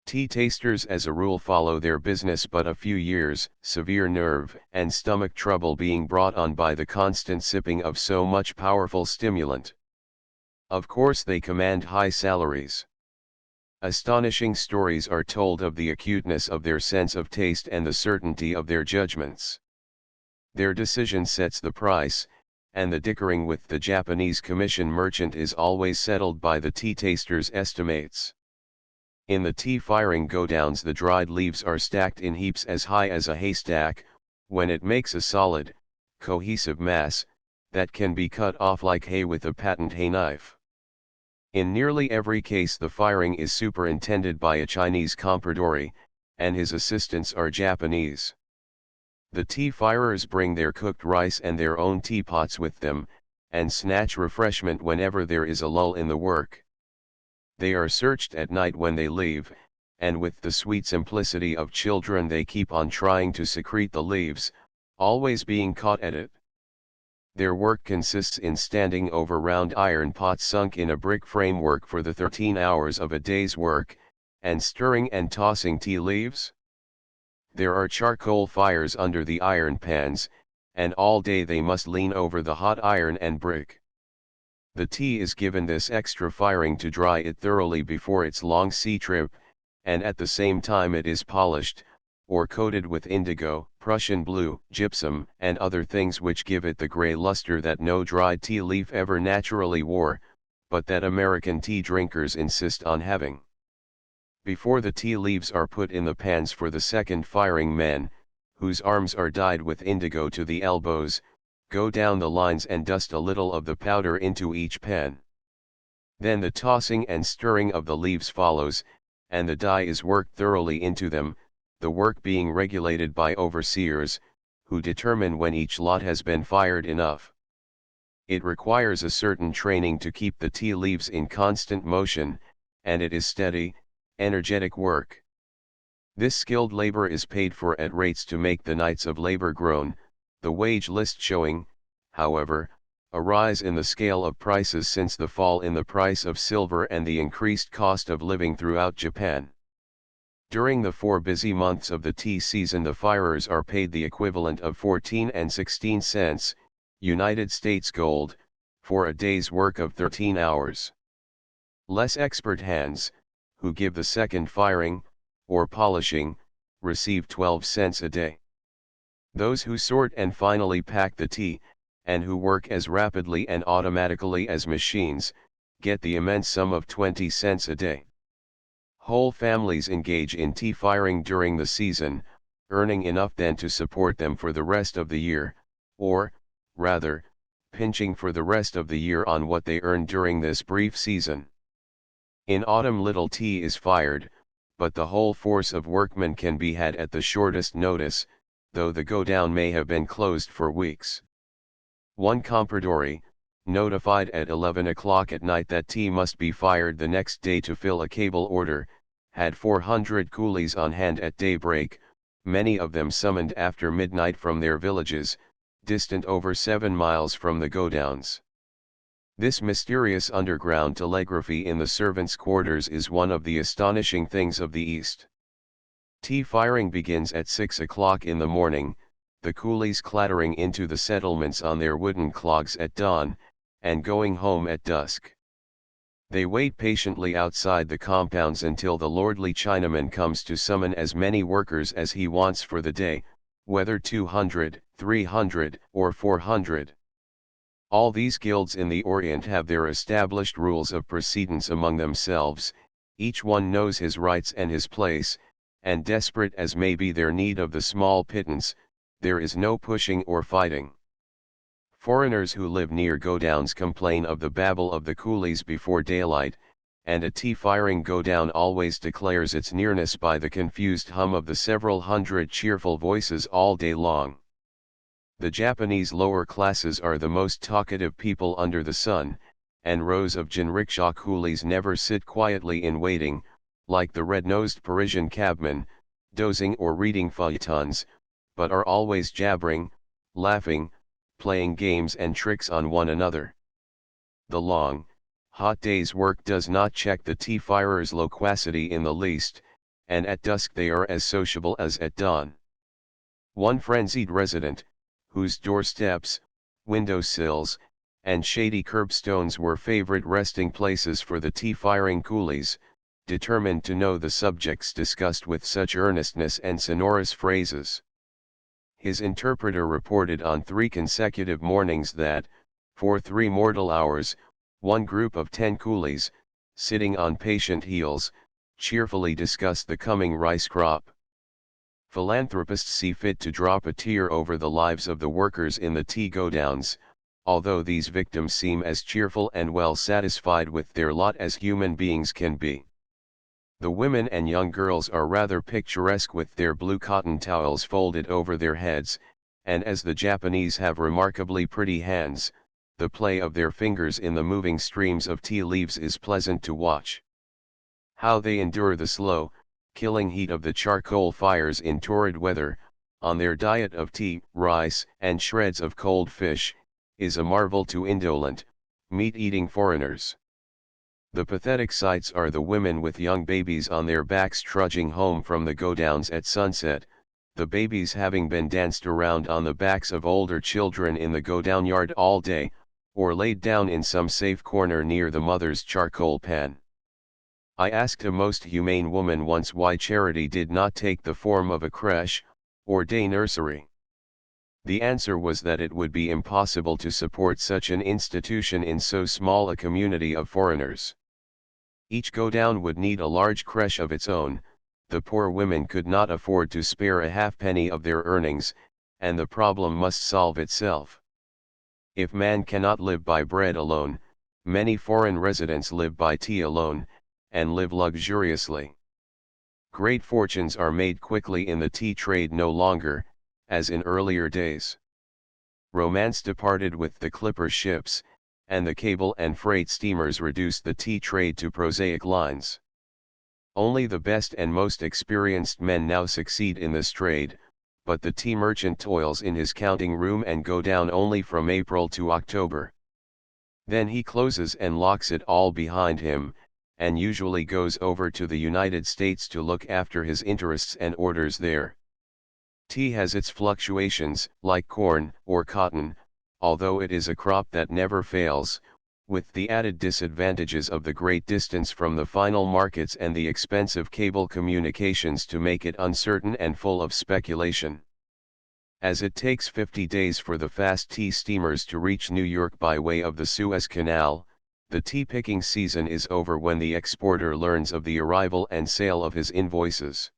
Tea tasters as a rule follow their business but a few years, severe nerve and stomach trouble being brought on by the constant sipping of so much powerful stimulant. Of course they command high salaries. Astonishing stories are told of the acuteness of their sense of taste and the certainty of their judgments. Their decision sets the price, and the dickering with the Japanese commission merchant is always settled by the tea taster's estimates. In the tea firing go-downs the dried leaves are stacked in heaps as high as a haystack, when it makes a solid, cohesive mass, that can be cut off like hay with a patent hay knife. In nearly every case the firing is superintended by a Chinese compradore, and his assistants are Japanese. The tea firers bring their cooked rice and their own teapots with them, and snatch refreshment whenever there is a lull in the work. They are searched at night when they leave, and with the sweet simplicity of children they keep on trying to secrete the leaves, always being caught at it. Their work consists in standing over round iron pots sunk in a brick framework for the 13 hours of a day's work, and stirring and tossing tea leaves. There are charcoal fires under the iron pans, and all day they must lean over the hot iron and brick. The tea is given this extra firing to dry it thoroughly before its long sea trip, and at the same time it is polished, or coated with indigo, Prussian blue, gypsum, and other things which give it the grey luster that no dried tea leaf ever naturally wore, but that American tea drinkers insist on having. Before the tea leaves are put in the pans for the second firing, men, whose arms are dyed with indigo to the elbows, go down the lines and dust a little of the powder into each pan. Then the tossing and stirring of the leaves follows, and the dye is worked thoroughly into them, the work being regulated by overseers, who determine when each lot has been fired enough. It requires a certain training to keep the tea leaves in constant motion, and it is steady, energetic work. This skilled labor is paid for at rates to make the nights of labor groan, the wage list showing, however, a rise in the scale of prices since the fall in the price of silver and the increased cost of living throughout Japan. During the 4 busy months of the tea season the firers are paid the equivalent of 14 and 16 cents, United States gold, for a day's work of 13 hours. Less expert hands, who give the second firing, or polishing, receive 12 cents a day. Those who sort and finally pack the tea, and who work as rapidly and automatically as machines, get the immense sum of 20 cents a day. Whole families engage in tea firing during the season, earning enough then to support them for the rest of the year, or, rather, pinching for the rest of the year on what they earn during this brief season. In autumn little tea is fired, but the whole force of workmen can be had at the shortest notice, though the go-down may have been closed for weeks. One compradore, notified at 11 o'clock at night that tea must be fired the next day to fill a cable order, had 400 coolies on hand at daybreak, many of them summoned after midnight from their villages, distant over 7 miles from the godowns. This mysterious underground telegraphy in the servants' quarters is one of the astonishing things of the East. Tea firing begins at 6 o'clock in the morning, the coolies clattering into the settlements on their wooden clogs at dawn, and going home at dusk. They wait patiently outside the compounds until the lordly Chinaman comes to summon as many workers as he wants for the day, whether 200, 300, or 400. All these guilds in the Orient have their established rules of precedence among themselves, each one knows his rights and his place, and desperate as may be their need of the small pittance, there is no pushing or fighting. Foreigners who live near godowns complain of the babble of the coolies before daylight, and a tea firing godown always declares its nearness by the confused hum of the several hundred cheerful voices all day long. The Japanese lower classes are the most talkative people under the sun, and rows of jinrikisha coolies never sit quietly in waiting, like the red-nosed Parisian cabmen, dozing or reading feuilletons, but are always jabbering, laughing, playing games and tricks on one another. The long, hot day's work does not check the tea firers' loquacity in the least, and at dusk they are as sociable as at dawn. One frenzied resident, whose doorsteps, windowsills, and shady curbstones were favorite resting places for the tea-firing coolies, determined to know the subjects discussed with such earnestness and sonorous phrases. His interpreter reported on 3 consecutive mornings that, for 3 mortal hours, one group of 10 coolies, sitting on patient heels, cheerfully discussed the coming rice crop. Philanthropists see fit to drop a tear over the lives of the workers in the tea godowns, although these victims seem as cheerful and well satisfied with their lot as human beings can be. The women and young girls are rather picturesque with their blue cotton towels folded over their heads, and as the Japanese have remarkably pretty hands, the play of their fingers in the moving streams of tea leaves is pleasant to watch. How they endure the slow, killing heat of the charcoal fires in torrid weather, on their diet of tea, rice, and shreds of cold fish, is a marvel to indolent, meat-eating foreigners. The pathetic sights are the women with young babies on their backs trudging home from the godowns at sunset, the babies having been danced around on the backs of older children in the godown yard all day, or laid down in some safe corner near the mother's charcoal pan. I asked a most humane woman once why charity did not take the form of a crèche, or day nursery. The answer was that it would be impossible to support such an institution in so small a community of foreigners. Each godown would need a large crèche of its own, the poor women could not afford to spare a halfpenny of their earnings, and the problem must solve itself. If man cannot live by bread alone, many foreign residents live by tea alone, and live luxuriously. Great fortunes are made quickly in the tea trade no longer, as in earlier days. Romance departed with the clipper ships, and the cable and freight steamers reduced the tea trade to prosaic lines. Only the best and most experienced men now succeed in this trade, but the tea merchant toils in his counting room and godown only from April to October. Then he closes and locks it all behind him, and usually goes over to the United States to look after his interests and orders there. Tea has its fluctuations, like corn or cotton, although it is a crop that never fails, with the added disadvantages of the great distance from the final markets and the expensive cable communications to make it uncertain and full of speculation. As it takes 50 days for the fast tea steamers to reach New York by way of the Suez Canal, the tea picking season is over when the exporter learns of the arrival and sale of his invoices.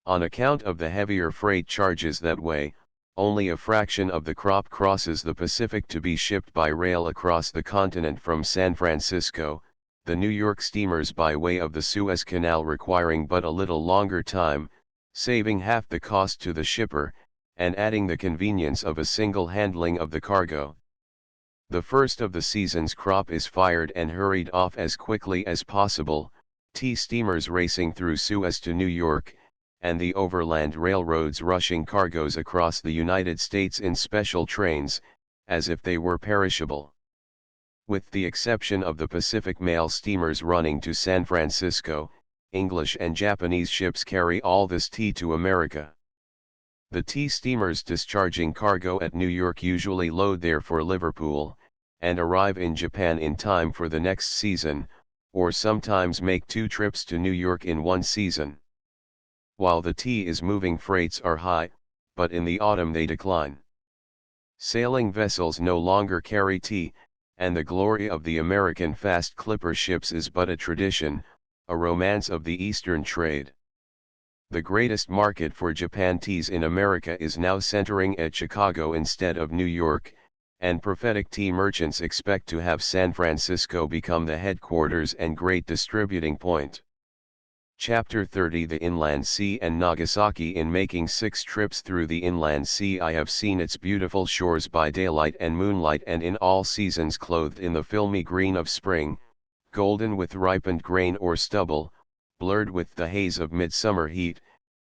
On account of the heavier freight charges that way, only a fraction of the crop crosses the Pacific to be shipped by rail across the continent from San Francisco, the New York steamers by way of the Suez Canal requiring but a little longer time, saving half the cost to the shipper, and adding the convenience of a single handling of the cargo. The first of the season's crop is fired and hurried off as quickly as possible, tea steamers racing through Suez to New York, and the overland railroads rushing cargoes across the United States in special trains, as if they were perishable. With the exception of the Pacific mail steamers running to San Francisco, English and Japanese ships carry all this tea to America. The tea steamers discharging cargo at New York usually load there for Liverpool, and arrive in Japan in time for the next season, or sometimes make 2 trips to New York in one season. While the tea is moving, freights are high, but in the autumn they decline. Sailing vessels no longer carry tea, and the glory of the American fast clipper ships is but a tradition, a romance of the Eastern trade. The greatest market for Japan teas in America is now centering at Chicago instead of New York, and prophetic tea merchants expect to have San Francisco become the headquarters and great distributing point. Chapter 30 The Inland Sea and Nagasaki. In making 6 trips through the Inland Sea, I have seen its beautiful shores by daylight and moonlight, and in all seasons clothed in the filmy green of spring, golden with ripened grain or stubble, blurred with the haze of midsummer heat,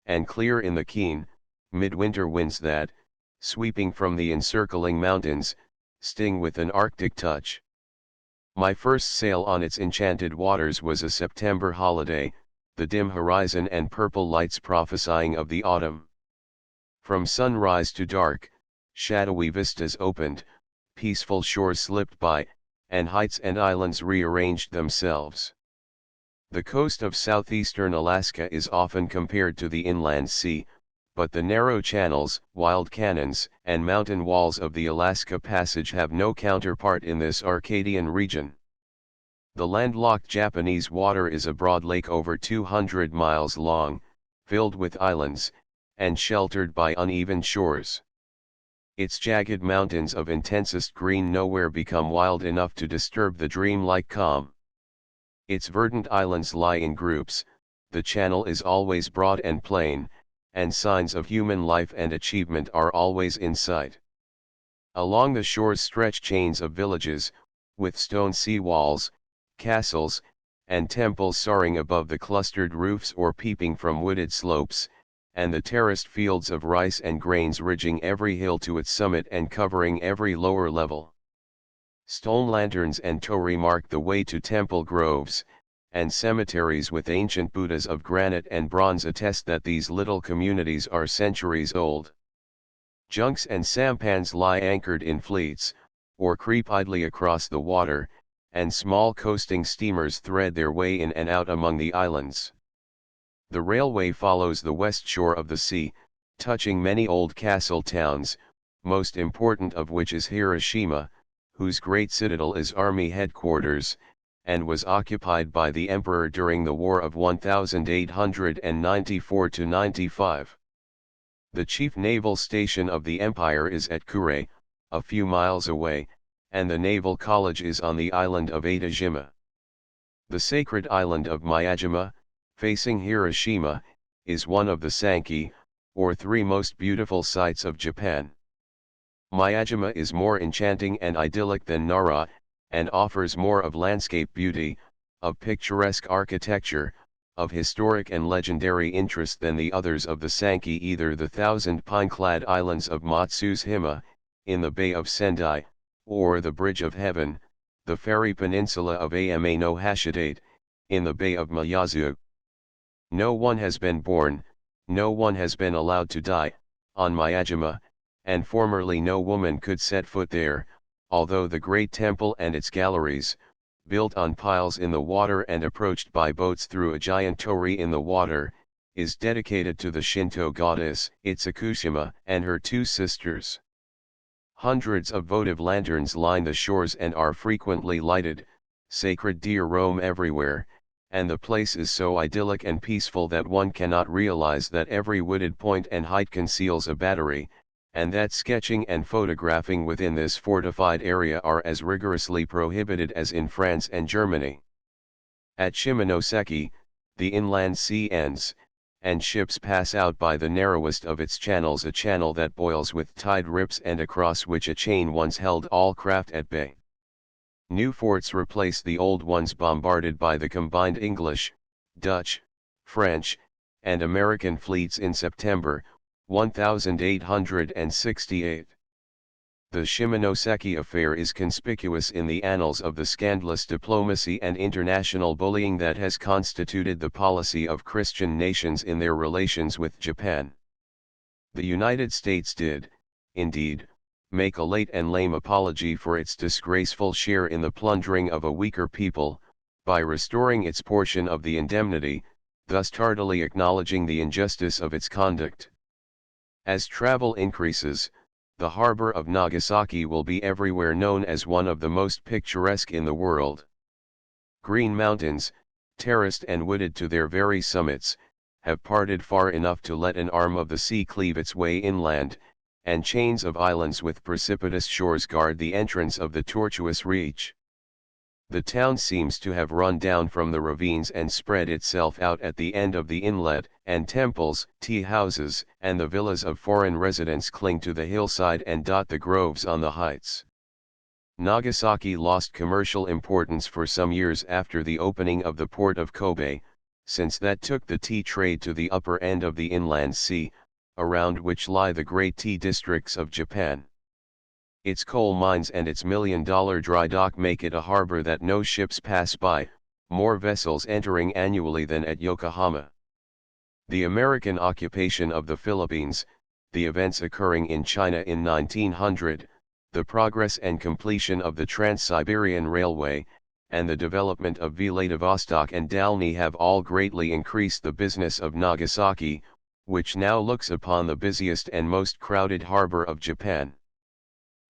and clear in the keen, midwinter winds that, sweeping from the encircling mountains, sting with an Arctic touch. My first sail on its enchanted waters was a September holiday, the dim horizon and purple lights prophesying of the autumn. From sunrise to dark, shadowy vistas opened, peaceful shores slipped by, and heights and islands rearranged themselves. The coast of southeastern Alaska is often compared to the inland sea, but the narrow channels, wild canyons, and mountain walls of the Alaska Passage have no counterpart in this Arcadian region. The landlocked Japanese water is a broad lake over 200 miles long, filled with islands, and sheltered by uneven shores. Its jagged mountains of intensest green nowhere become wild enough to disturb the dreamlike calm. Its verdant islands lie in groups, the channel is always broad and plain, and signs of human life and achievement are always in sight. Along the shores stretch chains of villages, with stone sea walls, castles, and temples soaring above the clustered roofs or peeping from wooded slopes, and the terraced fields of rice and grains ridging every hill to its summit and covering every lower level. Stone lanterns and torii mark the way to temple groves, and cemeteries with ancient Buddhas of granite and bronze attest that these little communities are centuries old. Junks and sampans lie anchored in fleets, or creep idly across the water, and small coasting steamers thread their way in and out among the islands. The railway follows the west shore of the sea, touching many old castle towns, most important of which is Hiroshima, whose great citadel is army headquarters, and was occupied by the emperor during the War of 1894–95. The chief naval station of the empire is at Kure, a few miles away, and the naval college is on the island of Etajima. The sacred island of Miyajima, facing Hiroshima, is one of the Sanki, or three most beautiful sights of Japan. Miyajima is more enchanting and idyllic than Nara, and offers more of landscape beauty, of picturesque architecture, of historic and legendary interest than the others of the Sanki, either the thousand pine-clad islands of Matsushima, in the Bay of Sendai, or the Bridge of Heaven, the fairy peninsula of Ama no Hashidate, in the Bay of Miyazu. No one has been born, no one has been allowed to die, on Miyajima, and formerly no woman could set foot there, although the great temple and its galleries, built on piles in the water and approached by boats through a giant torii in the water, is dedicated to the Shinto goddess Itsukushima and her two sisters. Hundreds of votive lanterns line the shores and are frequently lighted, sacred deer roam everywhere, and the place is so idyllic and peaceful that one cannot realize that every wooded point and height conceals a battery, and that sketching and photographing within this fortified area are as rigorously prohibited as in France and Germany. At Shimonoseki, the inland sea ends, and ships pass out by the narrowest of its channels, a channel that boils with tide rips and across which a chain once held all craft at bay. New forts replace the old ones bombarded by the combined English, Dutch, French, and American fleets in September 1868. The Shimonoseki affair is conspicuous in the annals of the scandalous diplomacy and international bullying that has constituted the policy of Christian nations in their relations with Japan. The United States did, indeed, make a late and lame apology for its disgraceful share in the plundering of a weaker people, by restoring its portion of the indemnity, thus tardily acknowledging the injustice of its conduct. As travel increases, the harbor of Nagasaki will be everywhere known as one of the most picturesque in the world. Green mountains, terraced and wooded to their very summits, have parted far enough to let an arm of the sea cleave its way inland, and chains of islands with precipitous shores guard the entrance of the tortuous reach. The town seems to have run down from the ravines and spread itself out at the end of the inlet, and temples, tea houses, and the villas of foreign residents cling to the hillside and dot the groves on the heights. Nagasaki lost commercial importance for some years after the opening of the port of Kobe, since that took the tea trade to the upper end of the inland sea, around which lie the great tea districts of Japan. Its coal mines and its $1 million dry dock make it a harbor that no ships pass by, more vessels entering annually than at Yokohama. The American occupation of the Philippines, the events occurring in China in 1900, the progress and completion of the Trans-Siberian Railway, and the development of Vladivostok and Dalny have all greatly increased the business of Nagasaki, which now looks upon the busiest and most crowded harbor of Japan.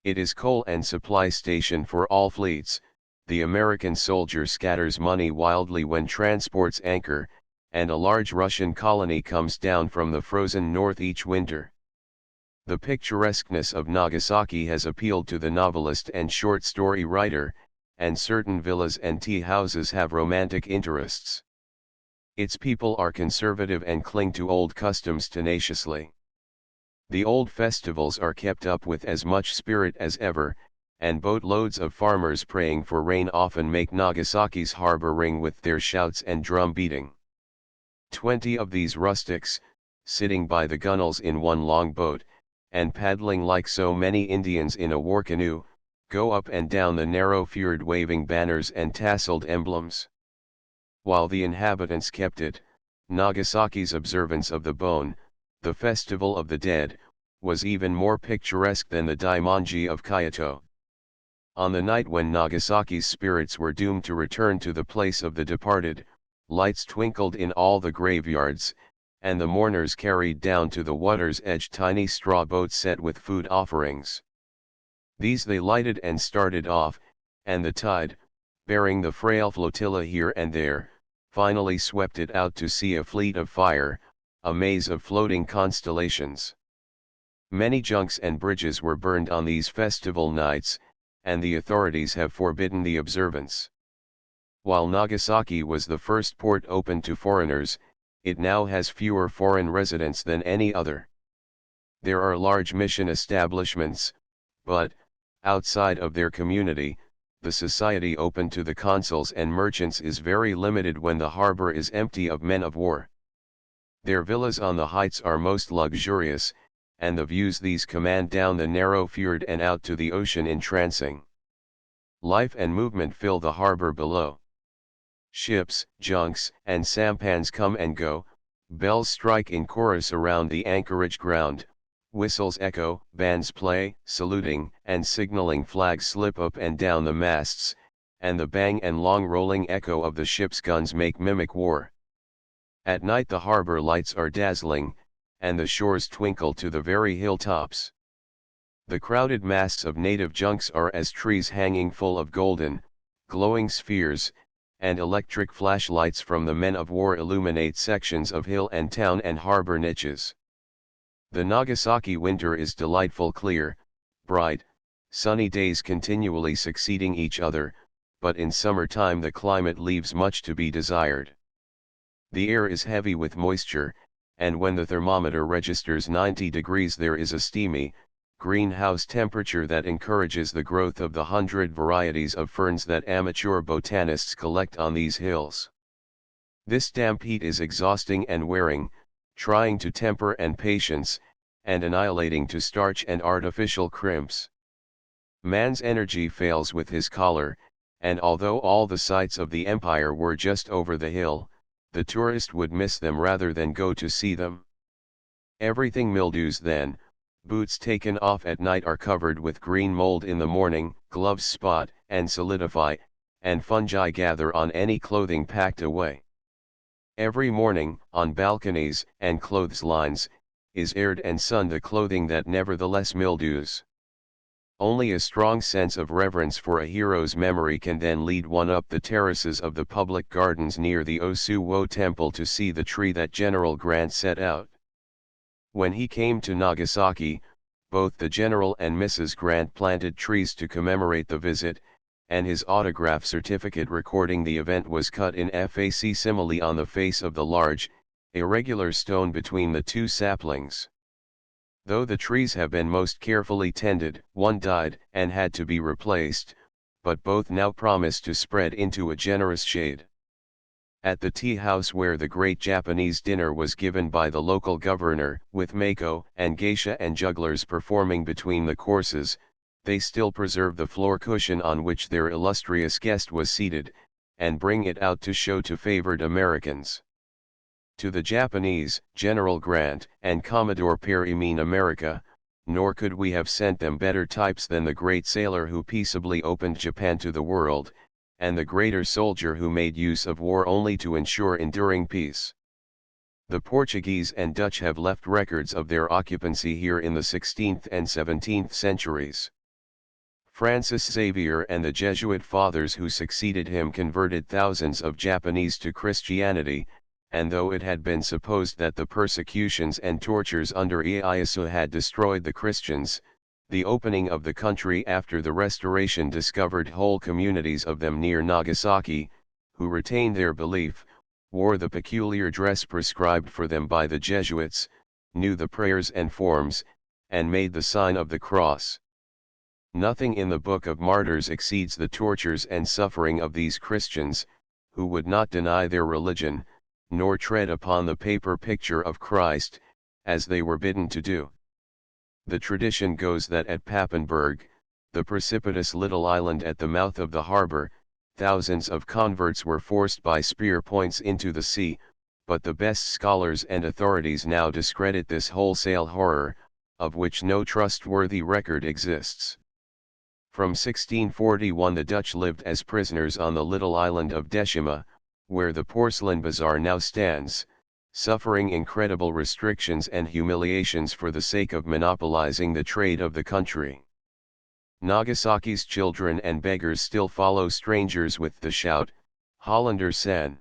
It is coal and supply station for all fleets. The American soldier scatters money wildly when transports anchor, and a large Russian colony comes down from the frozen north each winter. The picturesqueness of Nagasaki has appealed to the novelist and short story writer, and certain villas and tea houses have romantic interests. Its people are conservative and cling to old customs tenaciously. The old festivals are kept up with as much spirit as ever, and boatloads of farmers praying for rain often make Nagasaki's harbor ring with their shouts and drum beating. 20 of these rustics, sitting by the gunwales in one long boat, and paddling like so many Indians in a war canoe, go up and down the narrow fjord waving banners and tasseled emblems. While the inhabitants kept it, Nagasaki's observance of the Bon, the festival of the dead, was even more picturesque than the Daimonji of Kyoto. On the night when Nagasaki's spirits were doomed to return to the place of the departed, lights twinkled in all the graveyards, and the mourners carried down to the water's edge tiny straw boats set with food offerings. These they lighted and started off, and the tide, bearing the frail flotilla here and there, finally swept it out to sea a fleet of fire, a maze of floating constellations. Many junks and bridges were burned on these festival nights, and the authorities have forbidden the observance. While Nagasaki was the first port open to foreigners, it now has fewer foreign residents than any other. There are large mission establishments, but, outside of their community, the society open to the consuls and merchants is very limited when the harbor is empty of men of war. Their villas on the heights are most luxurious, and the views these command down the narrow fjord and out to the ocean entrancing. Life and movement fill the harbor below. Ships, junks, and sampans come and go, bells strike in chorus around the anchorage ground, whistles echo, bands play, saluting and signaling flags slip up and down the masts, and the bang and long rolling echo of the ship's guns make mimic war. At night the harbor lights are dazzling, and the shores twinkle to the very hilltops. The crowded masts of native junks are as trees hanging full of golden, glowing spheres, and electric flashlights from the men of war illuminate sections of hill and town and harbor niches. The Nagasaki winter is delightful, clear, bright, sunny days continually succeeding each other, but in summertime the climate leaves much to be desired. The air is heavy with moisture, and when the thermometer registers 90 degrees there is a steamy, greenhouse temperature that encourages the growth of the 100 varieties of ferns that amateur botanists collect on these hills. This damp heat is exhausting and wearing, trying to temper and patience, and annihilating to starch and artificial crimps. Man's energy fails with his collar, and although all the sights of the empire were just over the hill, the tourist would miss them rather than go to see them. Everything mildews then. Boots taken off at night are covered with green mold in the morning, gloves spot and solidify, and fungi gather on any clothing packed away. Every morning, on balconies and clotheslines, is aired and sunned the clothing that nevertheless mildews. Only a strong sense of reverence for a hero's memory can then lead one up the terraces of the public gardens near the Osuwo Temple to see the tree that General Grant set out. When he came to Nagasaki, both the General and Mrs. Grant planted trees to commemorate the visit, and his autograph certificate recording the event was cut in facsimile on the face of the large, irregular stone between the two saplings. Though the trees have been most carefully tended, one died and had to be replaced, but both now promise to spread into a generous shade. At the tea house where the great Japanese dinner was given by the local governor, with mako and geisha and jugglers performing between the courses, they still preserve the floor cushion on which their illustrious guest was seated, and bring it out to show to favored Americans. To the Japanese, General Grant and Commodore Perry mean America, nor could we have sent them better types than the great sailor who peaceably opened Japan to the world, and the greater soldier who made use of war only to ensure enduring peace. The Portuguese and Dutch have left records of their occupancy here in the 16th and 17th centuries. Francis Xavier and the Jesuit fathers who succeeded him converted thousands of Japanese to Christianity, and though it had been supposed that the persecutions and tortures under Ieyasu had destroyed the Christians, the opening of the country after the Restoration discovered whole communities of them near Nagasaki, who retained their belief, wore the peculiar dress prescribed for them by the Jesuits, knew the prayers and forms, and made the sign of the cross. Nothing in the Book of Martyrs exceeds the tortures and suffering of these Christians, who would not deny their religion, nor tread upon the paper picture of Christ, as they were bidden to do. The tradition goes that at Papenburg, the precipitous little island at the mouth of the harbor, thousands of converts were forced by spear points into the sea, but the best scholars and authorities now discredit this wholesale horror, of which no trustworthy record exists. From 1641 the Dutch lived as prisoners on the little island of Decima, where the porcelain bazaar now stands, suffering incredible restrictions and humiliations for the sake of monopolizing the trade of the country. Nagasaki's children and beggars still follow strangers with the shout, "Hollander San!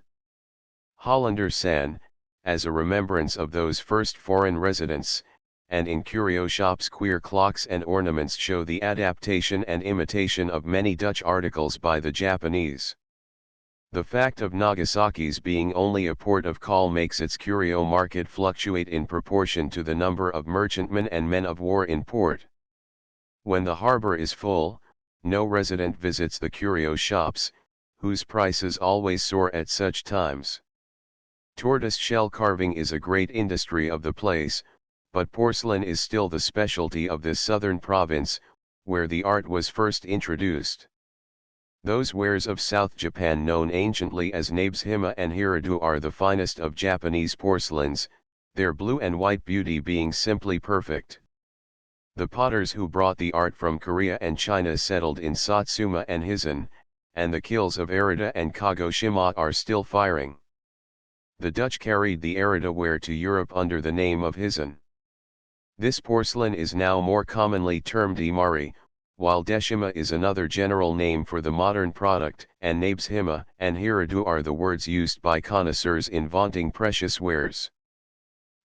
Hollander San!" as a remembrance of those first foreign residents, and in curio shops queer clocks and ornaments show the adaptation and imitation of many Dutch articles by the Japanese. The fact of Nagasaki's being only a port of call makes its curio market fluctuate in proportion to the number of merchantmen and men of war in port. When the harbor is full, no resident visits the curio shops, whose prices always soar at such times. Tortoise shell carving is a great industry of the place, but porcelain is still the specialty of this southern province, where the art was first introduced. Those wares of South Japan known anciently as Nabeshima and Hiradu are the finest of Japanese porcelains, their blue and white beauty being simply perfect. The potters who brought the art from Korea and China settled in Satsuma and Hizen, and the kilns of Arita and Kagoshima are still firing. The Dutch carried the Arita ware to Europe under the name of Hizen. This porcelain is now more commonly termed imari, while Deshima is another general name for the modern product, and Nabeshima and Hiradu are the words used by connoisseurs in vaunting precious wares.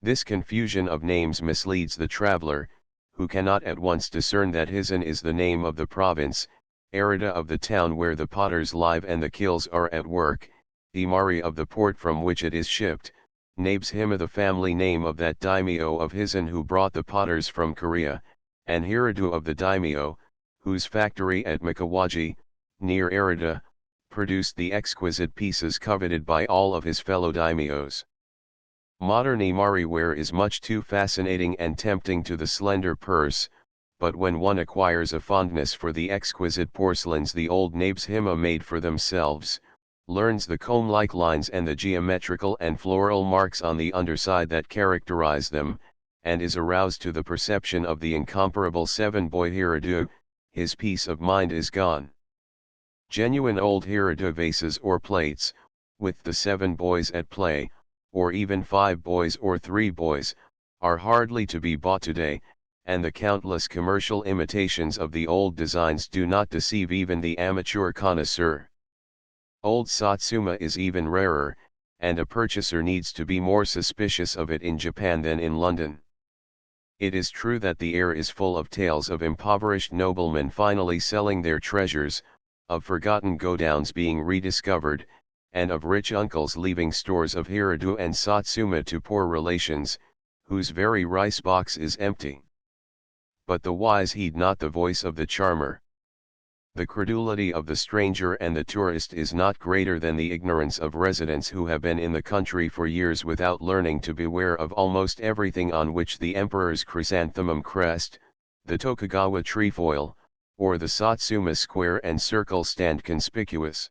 This confusion of names misleads the traveler, who cannot at once discern that Hizen is the name of the province, Arita of the town where the potters live and the kilns are at work, Imari of the port from which it is shipped, Nabeshima the family name of that daimyo of Hizen who brought the potters from Korea, and Hiradu of the daimyo, whose factory at Mikawaji, near Arita, produced the exquisite pieces coveted by all of his fellow daimyos. Modern imari ware is much too fascinating and tempting to the slender purse, but when one acquires a fondness for the exquisite porcelains the old Nabeshima made for themselves, learns the comb-like lines and the geometrical and floral marks on the underside that characterize them, and is aroused to the perception of the incomparable seven-boy Hiradu, his peace of mind is gone. Genuine old Hiradu vases or plates, with the 7 boys at play, or even 5 boys or 3 boys, are hardly to be bought today, and the countless commercial imitations of the old designs do not deceive even the amateur connoisseur. Old Satsuma is even rarer, and a purchaser needs to be more suspicious of it in Japan than in London. It is true that the air is full of tales of impoverished noblemen finally selling their treasures, of forgotten godowns being rediscovered, and of rich uncles leaving stores of Hiradu and Satsuma to poor relations, whose very rice box is empty. But the wise heed not the voice of the charmer. The credulity of the stranger and the tourist is not greater than the ignorance of residents who have been in the country for years without learning to beware of almost everything on which the emperor's chrysanthemum crest, the Tokugawa trefoil, or the Satsuma square and circle stand conspicuous.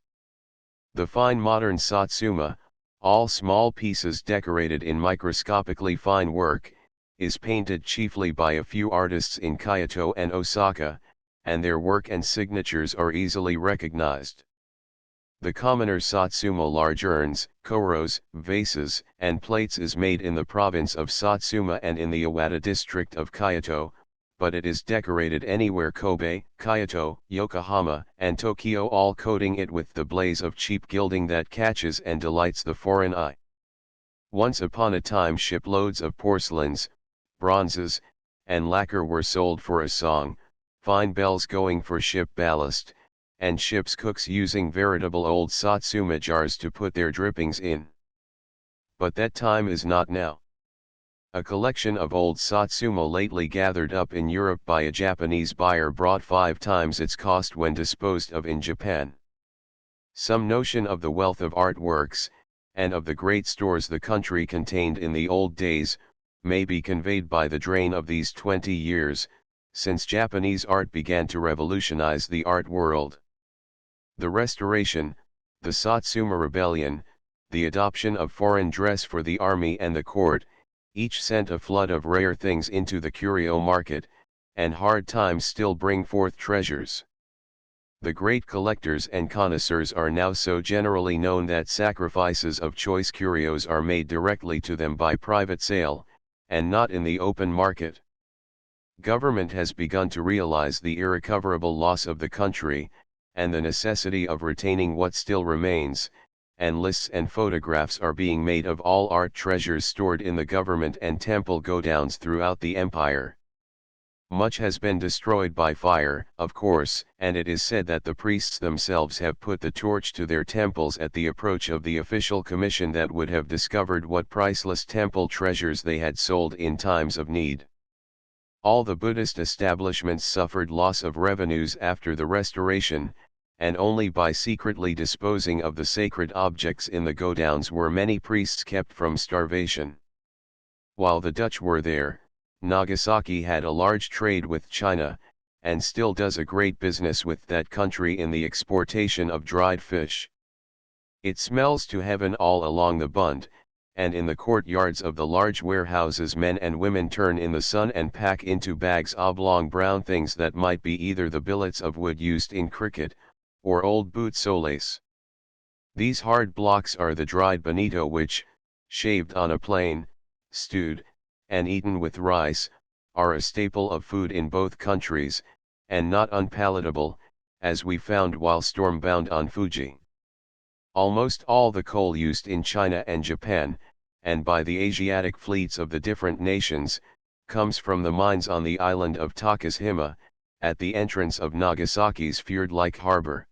The fine modern Satsuma, all small pieces decorated in microscopically fine work, is painted chiefly by a few artists in Kyoto and Osaka, and their work and signatures are easily recognized. The commoner Satsuma large urns, koros, vases, and plates is made in the province of Satsuma and in the Iwata district of Kyoto, but it is decorated anywhere Kobe, Kyoto, Yokohama, and Tokyo, all coating it with the blaze of cheap gilding that catches and delights the foreign eye. Once upon a time shiploads of porcelains, bronzes, and lacquer were sold for a song, fine bells going for ship ballast, and ship's cooks using veritable old Satsuma jars to put their drippings in. But that time is not now. A collection of old Satsuma lately gathered up in Europe by a Japanese buyer brought 5 times its cost when disposed of in Japan. Some notion of the wealth of artworks, and of the great stores the country contained in the old days, may be conveyed by the drain of these 20 years, since Japanese art began to revolutionize the art world. The Restoration, the Satsuma Rebellion, the adoption of foreign dress for the army and the court, each sent a flood of rare things into the curio market, and hard times still bring forth treasures. The great collectors and connoisseurs are now so generally known that sacrifices of choice curios are made directly to them by private sale, and not in the open market. Government has begun to realize the irrecoverable loss of the country, and the necessity of retaining what still remains, and lists and photographs are being made of all art treasures stored in the government and temple godowns throughout the empire. Much has been destroyed by fire, of course, and it is said that the priests themselves have put the torch to their temples at the approach of the official commission that would have discovered what priceless temple treasures they had sold in times of need. All the Buddhist establishments suffered loss of revenues after the Restoration, and only by secretly disposing of the sacred objects in the godowns were many priests kept from starvation. While the Dutch were there, Nagasaki had a large trade with China, and still does a great business with that country in the exportation of dried fish. It smells to heaven all along the Bund, and in the courtyards of the large warehouses men and women turn in the sun and pack into bags oblong brown things that might be either the billets of wood used in cricket, or old boot soles. These hard blocks are the dried bonito which, shaved on a plain, stewed, and eaten with rice, are a staple of food in both countries, and not unpalatable, as we found while stormbound on Fuji. Almost all the coal used in China and Japan, and by the Asiatic fleets of the different nations, comes from the mines on the island of Takashima, at the entrance of Nagasaki's fjord-like harbor.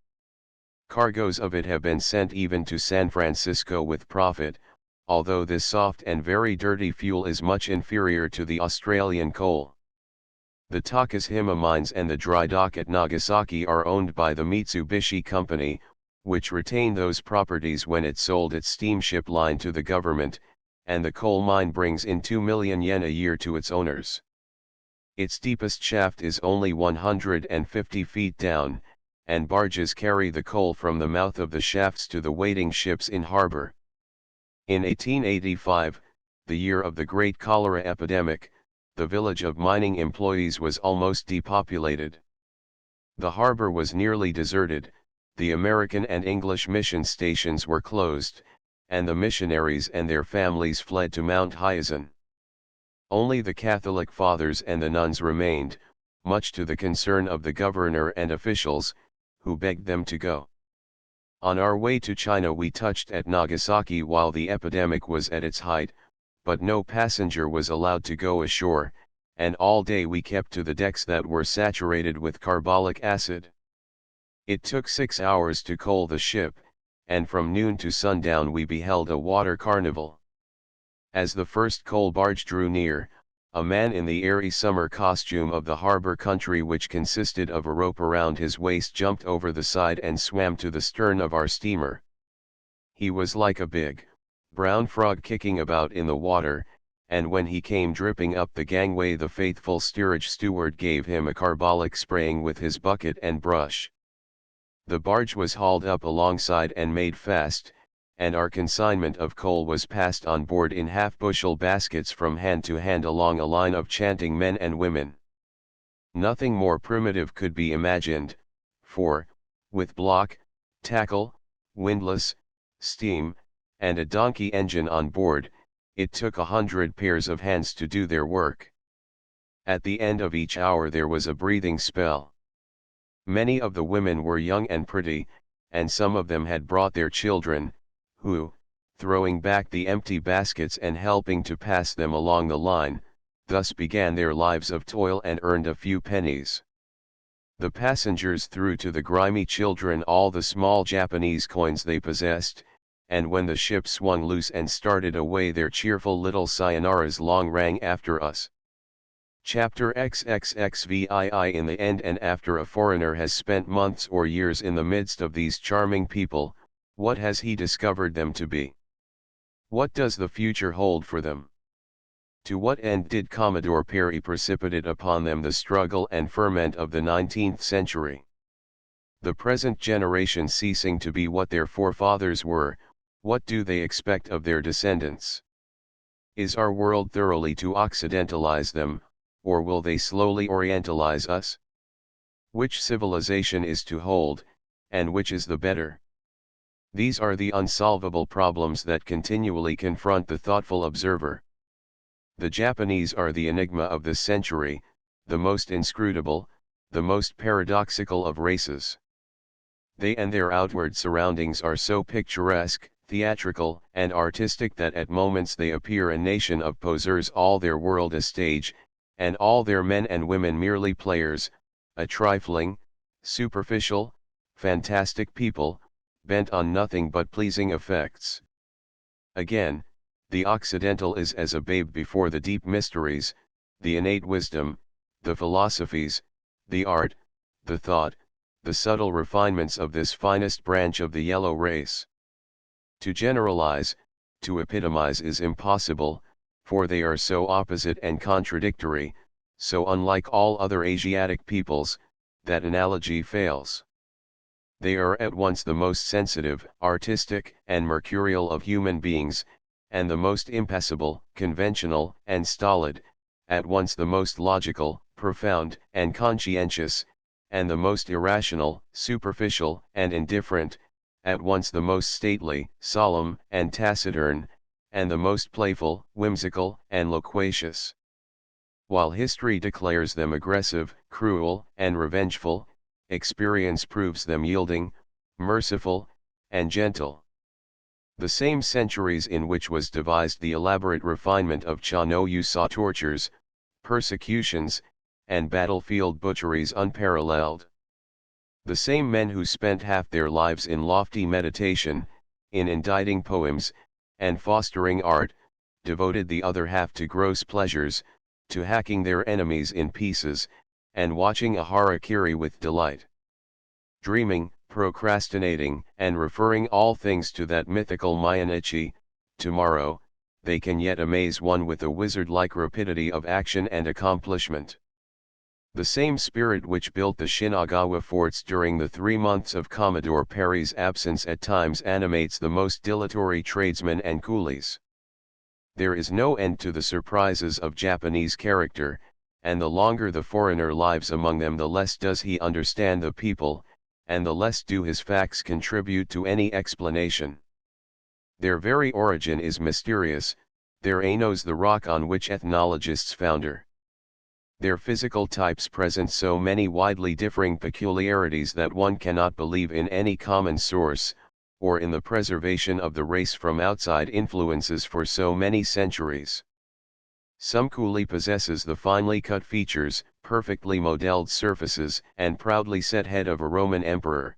Cargoes of it have been sent even to San Francisco with profit, although this soft and very dirty fuel is much inferior to the Australian coal. The Takashima mines and the dry dock at Nagasaki are owned by the Mitsubishi Company, which retained those properties when it sold its steamship line to the government, and the coal mine brings in 2 million yen a year to its owners. Its deepest shaft is only 150 feet down, and barges carry the coal from the mouth of the shafts to the waiting ships in harbor. In 1885, the year of the great cholera epidemic, the village of mining employees was almost depopulated. The harbor was nearly deserted, the American and English mission stations were closed, and the missionaries and their families fled to Mount Hyason. Only the Catholic fathers and the nuns remained, much to the concern of the governor and officials, who begged them to go. On our way to China we touched at Nagasaki while the epidemic was at its height, but no passenger was allowed to go ashore, and all day we kept to the decks that were saturated with carbolic acid. It took 6 hours to coal the ship, and from noon to sundown we beheld a water carnival. As the first coal barge drew near, a man in the airy summer costume of the harbor country, which consisted of a rope around his waist, jumped over the side and swam to the stern of our steamer. He was like a big, brown frog kicking about in the water, and when he came dripping up the gangway, the faithful steerage steward gave him a carbolic spraying with his bucket and brush. The barge was hauled up alongside and made fast, and our consignment of coal was passed on board in half-bushel baskets from hand to hand along a line of chanting men and women. Nothing more primitive could be imagined, for, with block, tackle, windlass, steam, and a donkey engine on board, it took 100 pairs of hands to do their work. At the end of each hour there was a breathing spell. Many of the women were young and pretty, and some of them had brought their children, who, throwing back the empty baskets and helping to pass them along the line, thus began their lives of toil and earned a few pennies. The passengers threw to the grimy children all the small Japanese coins they possessed, and when the ship swung loose and started away, their cheerful little sayonaras long rang after us. Chapter XXXVII. In the end, and after a foreigner has spent months or years in the midst of these charming people, what has he discovered them to be? What does the future hold for them? To what end did Commodore Perry precipitate upon them the struggle and ferment of the 19th century? The present generation ceasing to be what their forefathers were, what do they expect of their descendants? Is our world thoroughly to occidentalize them, or will they slowly orientalize us? Which civilization is to hold, and which is the better? These are the unsolvable problems that continually confront the thoughtful observer. The Japanese are the enigma of this century, the most inscrutable, the most paradoxical of races. They and their outward surroundings are so picturesque, theatrical, and artistic that at moments they appear a nation of poseurs, all their world a stage, and all their men and women merely players, a trifling, superficial, fantastic people, bent on nothing but pleasing effects. Again, the Occidental is as a babe before the deep mysteries, the innate wisdom, the philosophies, the art, the thought, the subtle refinements of this finest branch of the yellow race. To generalize, to epitomize is impossible, for they are so opposite and contradictory, so unlike all other Asiatic peoples, that analogy fails. They are at once the most sensitive, artistic, and mercurial of human beings, and the most impassible, conventional, and stolid, at once the most logical, profound, and conscientious, and the most irrational, superficial, and indifferent, at once the most stately, solemn, and taciturn, and the most playful, whimsical, and loquacious. While history declares them aggressive, cruel, and revengeful, experience proves them yielding, merciful, and gentle. The same centuries in which was devised the elaborate refinement of cha no yu saw tortures, persecutions, and battlefield butcheries unparalleled. The same men who spent half their lives in lofty meditation, in inditing poems, and fostering art, devoted the other half to gross pleasures, to hacking their enemies in pieces, and watching a harakiri with delight. Dreaming, procrastinating, and referring all things to that mythical Mayanichi, tomorrow, they can yet amaze one with a wizard-like rapidity of action and accomplishment. The same spirit which built the Shinagawa forts during the 3 months of Commodore Perry's absence at times animates the most dilatory tradesmen and coolies. There is no end to the surprises of Japanese character, and the longer the foreigner lives among them, the less does he understand the people, and the less do his facts contribute to any explanation. Their very origin is mysterious, their anos the rock on which ethnologists founder. Their physical types present so many widely differing peculiarities that one cannot believe in any common source, or in the preservation of the race from outside influences for so many centuries. Some coolie possesses the finely cut features, perfectly modeled surfaces, and proudly set head of a Roman emperor.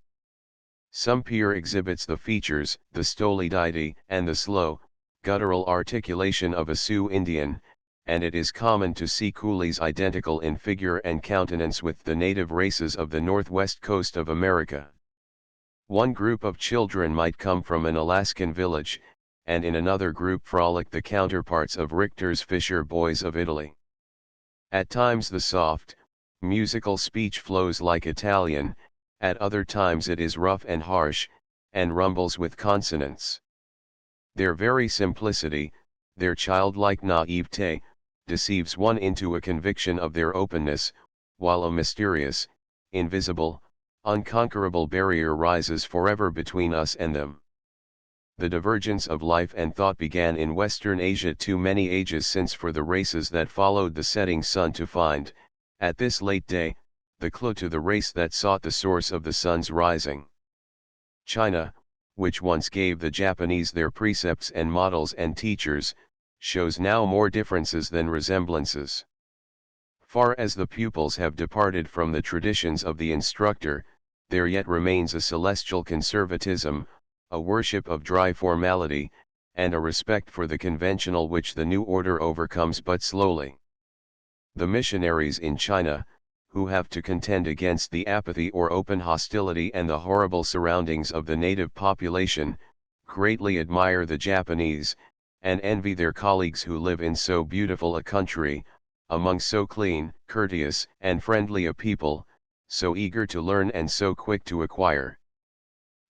Some peer exhibits the features, the stolidity, and the slow, guttural articulation of a Sioux Indian, and it is common to see coolies identical in figure and countenance with the native races of the northwest coast of America. One group of children might come from an Alaskan village, and in another group frolic the counterparts of Richter's Fisher Boys of Italy. At times the soft, musical speech flows like Italian, at other times it is rough and harsh, and rumbles with consonants. Their very simplicity, their childlike naivete, deceives one into a conviction of their openness, while a mysterious, invisible, unconquerable barrier rises forever between us and them. The divergence of life and thought began in Western Asia too many ages since for the races that followed the setting sun to find, at this late day, the clue to the race that sought the source of the sun's rising. China, which once gave the Japanese their precepts and models and teachers, shows now more differences than resemblances. Far as the pupils have departed from the traditions of the instructor, there yet remains a celestial conservatism, a worship of dry formality, and a respect for the conventional which the new order overcomes but slowly. The missionaries in China, who have to contend against the apathy or open hostility and the horrible surroundings of the native population, greatly admire the Japanese, and envy their colleagues who live in so beautiful a country, among so clean, courteous, and friendly a people, so eager to learn and so quick to acquire.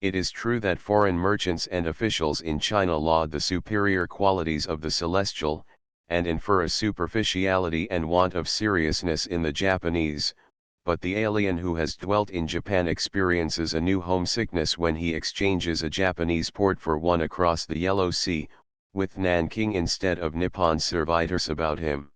It is true that foreign merchants and officials in China laud the superior qualities of the celestial, and infer a superficiality and want of seriousness in the Japanese, but the alien who has dwelt in Japan experiences a new homesickness when he exchanges a Japanese port for one across the Yellow Sea, with Nanking instead of Nippon servitors about him.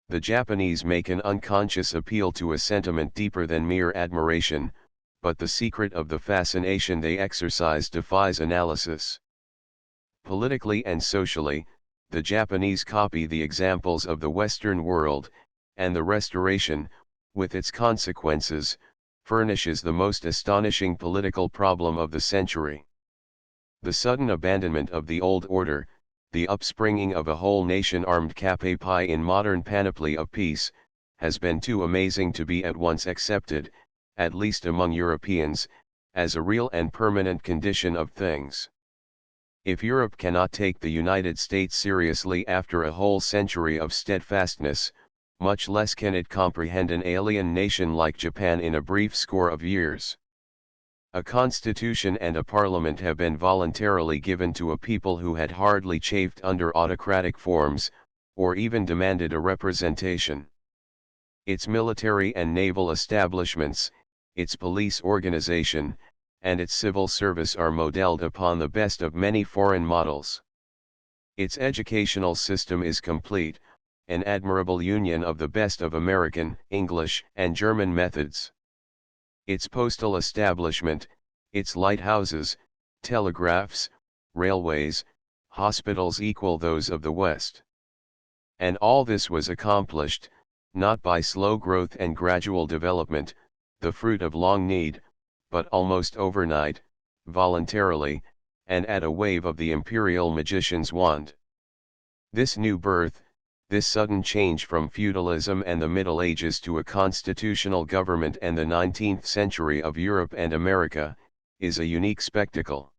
The Japanese make an unconscious appeal to a sentiment deeper than mere admiration, but the secret of the fascination they exercise defies analysis. Politically and socially, the Japanese copy the examples of the Western world, and the Restoration, with its consequences, furnishes the most astonishing political problem of the century. The sudden abandonment of the old order, the upspringing of a whole nation armed cap a pie in modern panoply of peace, has been too amazing to be at once accepted, at least among Europeans, as a real and permanent condition of things. If Europe cannot take the United States seriously after a whole century of steadfastness, much less can it comprehend an alien nation like Japan in a brief score of years. A constitution and a parliament have been voluntarily given to a people who had hardly chafed under autocratic forms, or even demanded a representation. Its military and naval establishments, its police organization, and its civil service are modeled upon the best of many foreign models. Its educational system is complete, an admirable union of the best of American, English, and German methods. Its postal establishment, its lighthouses, telegraphs, railways, hospitals equal those of the West. And all this was accomplished, not by slow growth and gradual development, the fruit of long need, but almost overnight, voluntarily, and at a wave of the imperial magician's wand. This new birth, this sudden change from feudalism and the Middle Ages to a constitutional government and the 19th century of Europe and America, is a unique spectacle.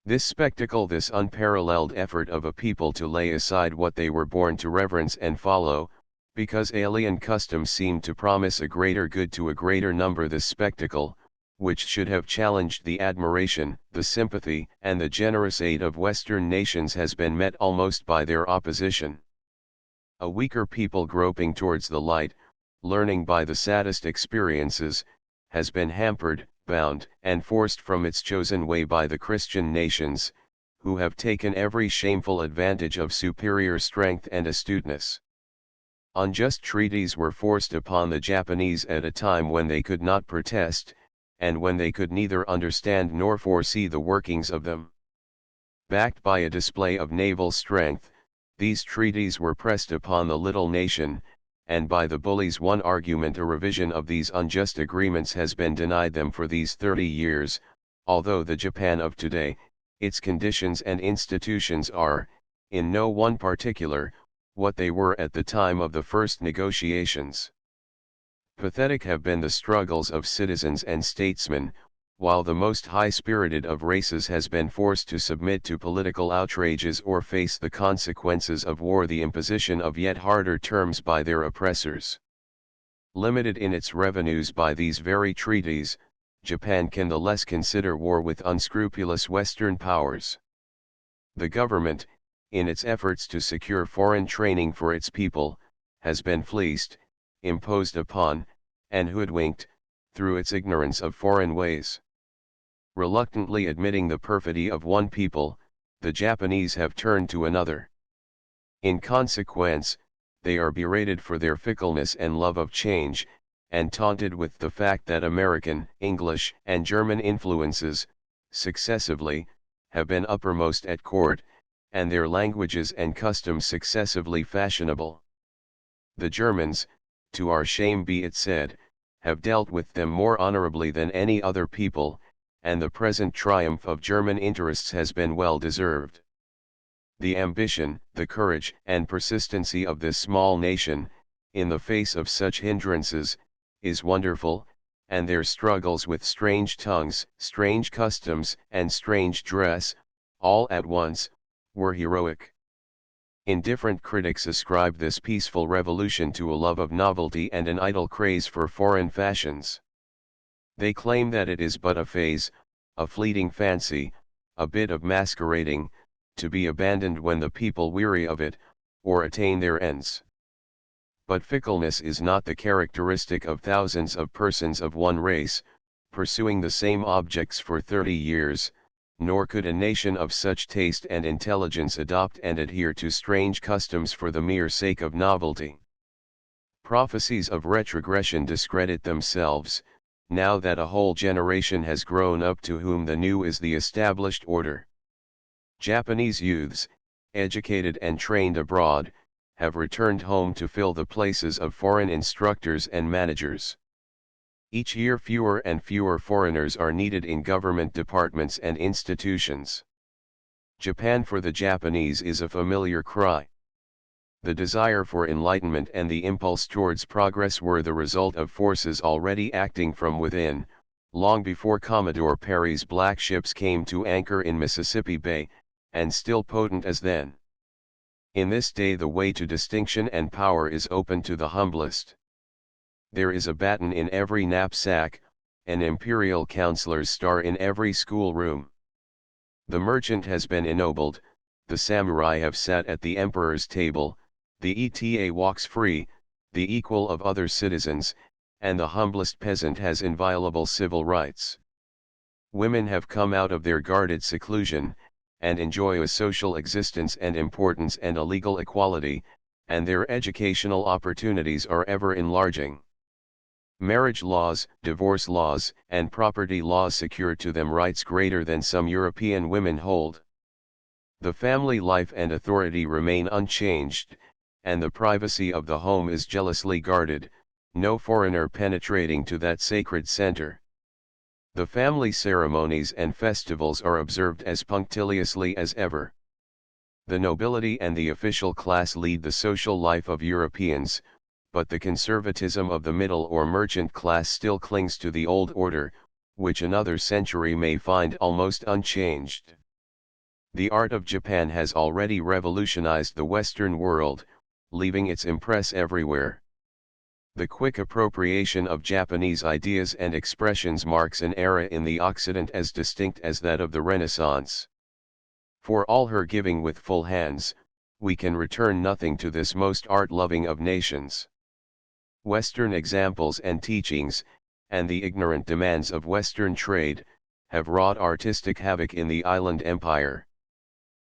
This spectacle, this unparalleled effort of a people to lay aside what they were born to reverence and follow, because alien customs seemed to promise a greater good to a greater number, this spectacle, which should have challenged the admiration, the sympathy, and the generous aid of Western nations, has been met almost by their opposition. A weaker people groping towards the light, learning by the saddest experiences, has been hampered, bound, and forced from its chosen way by the Christian nations, who have taken every shameful advantage of superior strength and astuteness. Unjust treaties were forced upon the Japanese at a time when they could not protest, and when they could neither understand nor foresee the workings of them. Backed by a display of naval strength, these treaties were pressed upon the little nation, and by the bullies one argument a revision of these unjust agreements has been denied them for these 30 years, although the Japan of today, its conditions and institutions are, in no one particular, what they were at the time of the first negotiations. Pathetic have been the struggles of citizens and statesmen, while the most high-spirited of races has been forced to submit to political outrages or face the consequences of war, the imposition of yet harder terms by their oppressors. Limited in its revenues by these very treaties, Japan can the less consider war with unscrupulous Western powers. The government, in its efforts to secure foreign training for its people, has been fleeced, imposed upon, and hoodwinked, through its ignorance of foreign ways. Reluctantly admitting the perfidy of one people, the Japanese have turned to another. In consequence, they are berated for their fickleness and love of change, and taunted with the fact that American, English, and German influences, successively, have been uppermost at court, and their languages and customs successively fashionable. The Germans, to our shame be it said, have dealt with them more honorably than any other people, and the present triumph of German interests has been well deserved. The ambition, the courage, and persistency of this small nation, in the face of such hindrances, is wonderful, and their struggles with strange tongues, strange customs, and strange dress, all at once, were heroic. Indifferent critics ascribe this peaceful revolution to a love of novelty and an idle craze for foreign fashions. They claim that it is but a phase, a fleeting fancy, a bit of masquerading, to be abandoned when the people weary of it, or attain their ends. But fickleness is not the characteristic of thousands of persons of one race, pursuing the same objects for 30 years, nor could a nation of such taste and intelligence adopt and adhere to strange customs for the mere sake of novelty. Prophecies of retrogression discredit themselves, now that a whole generation has grown up to whom the new is the established order. Japanese youths, educated and trained abroad, have returned home to fill the places of foreign instructors and managers. Each year fewer and fewer foreigners are needed in government departments and institutions. Japan for the Japanese is a familiar cry. The desire for enlightenment and the impulse towards progress were the result of forces already acting from within, long before Commodore Perry's black ships came to anchor in Mississippi Bay, and still potent as then. In this day the way to distinction and power is open to the humblest. There is a baton in every knapsack, an imperial counselor's star in every schoolroom. The merchant has been ennobled, the samurai have sat at the emperor's table, the eta walks free, the equal of other citizens, and the humblest peasant has inviolable civil rights. Women have come out of their guarded seclusion, and enjoy a social existence and importance and a legal equality, and their educational opportunities are ever enlarging. Marriage laws, divorce laws, and property laws secure to them rights greater than some European women hold. The family life and authority remain unchanged, and the privacy of the home is jealously guarded, no foreigner penetrating to that sacred center. The family ceremonies and festivals are observed as punctiliously as ever. The nobility and the official class lead the social life of Europeans, but the conservatism of the middle or merchant class still clings to the old order, which another century may find almost unchanged. The art of Japan has already revolutionized the Western world, leaving its impress everywhere. The quick appropriation of Japanese ideas and expressions marks an era in the Occident as distinct as that of the Renaissance. For all her giving with full hands, we can return nothing to this most art-loving of nations. Western examples and teachings, and the ignorant demands of Western trade, have wrought artistic havoc in the island empire.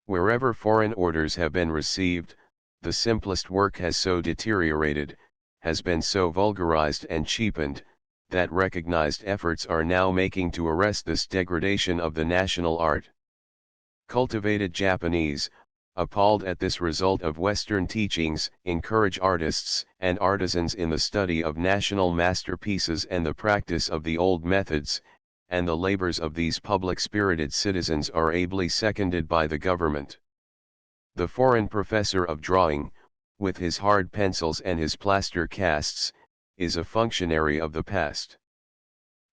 Wherever foreign orders have been received, the simplest work has so deteriorated, has been so vulgarized and cheapened, that recognized efforts are now making to arrest this degradation of the national art. Cultivated Japanese, appalled at this result of Western teachings, encourage artists and artisans in the study of national masterpieces and the practice of the old methods, and the labors of these public-spirited citizens are ably seconded by the government. The foreign professor of drawing, with his hard pencils and his plaster casts, is a functionary of the past.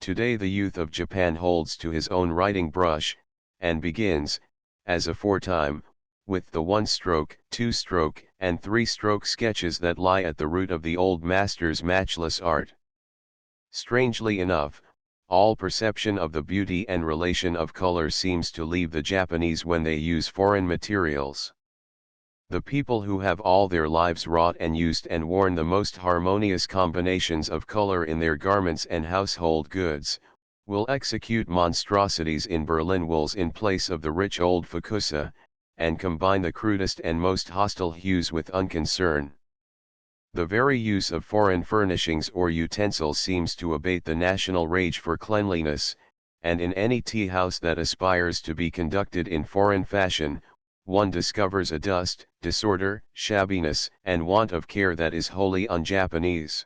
Today the youth of Japan holds to his own writing brush, and begins, as aforetime, with the one-stroke, two-stroke, and three-stroke sketches that lie at the root of the old master's matchless art. Strangely enough, all perception of the beauty and relation of color seems to leave the Japanese when they use foreign materials. The people who have all their lives wrought and used and worn the most harmonious combinations of color in their garments and household goods, will execute monstrosities in Berlin wools in place of the rich old fukusa, and combine the crudest and most hostile hues with unconcern. The very use of foreign furnishings or utensils seems to abate the national rage for cleanliness, and in any tea house that aspires to be conducted in foreign fashion, one discovers a dust, disorder, shabbiness, and want of care that is wholly un-Japanese.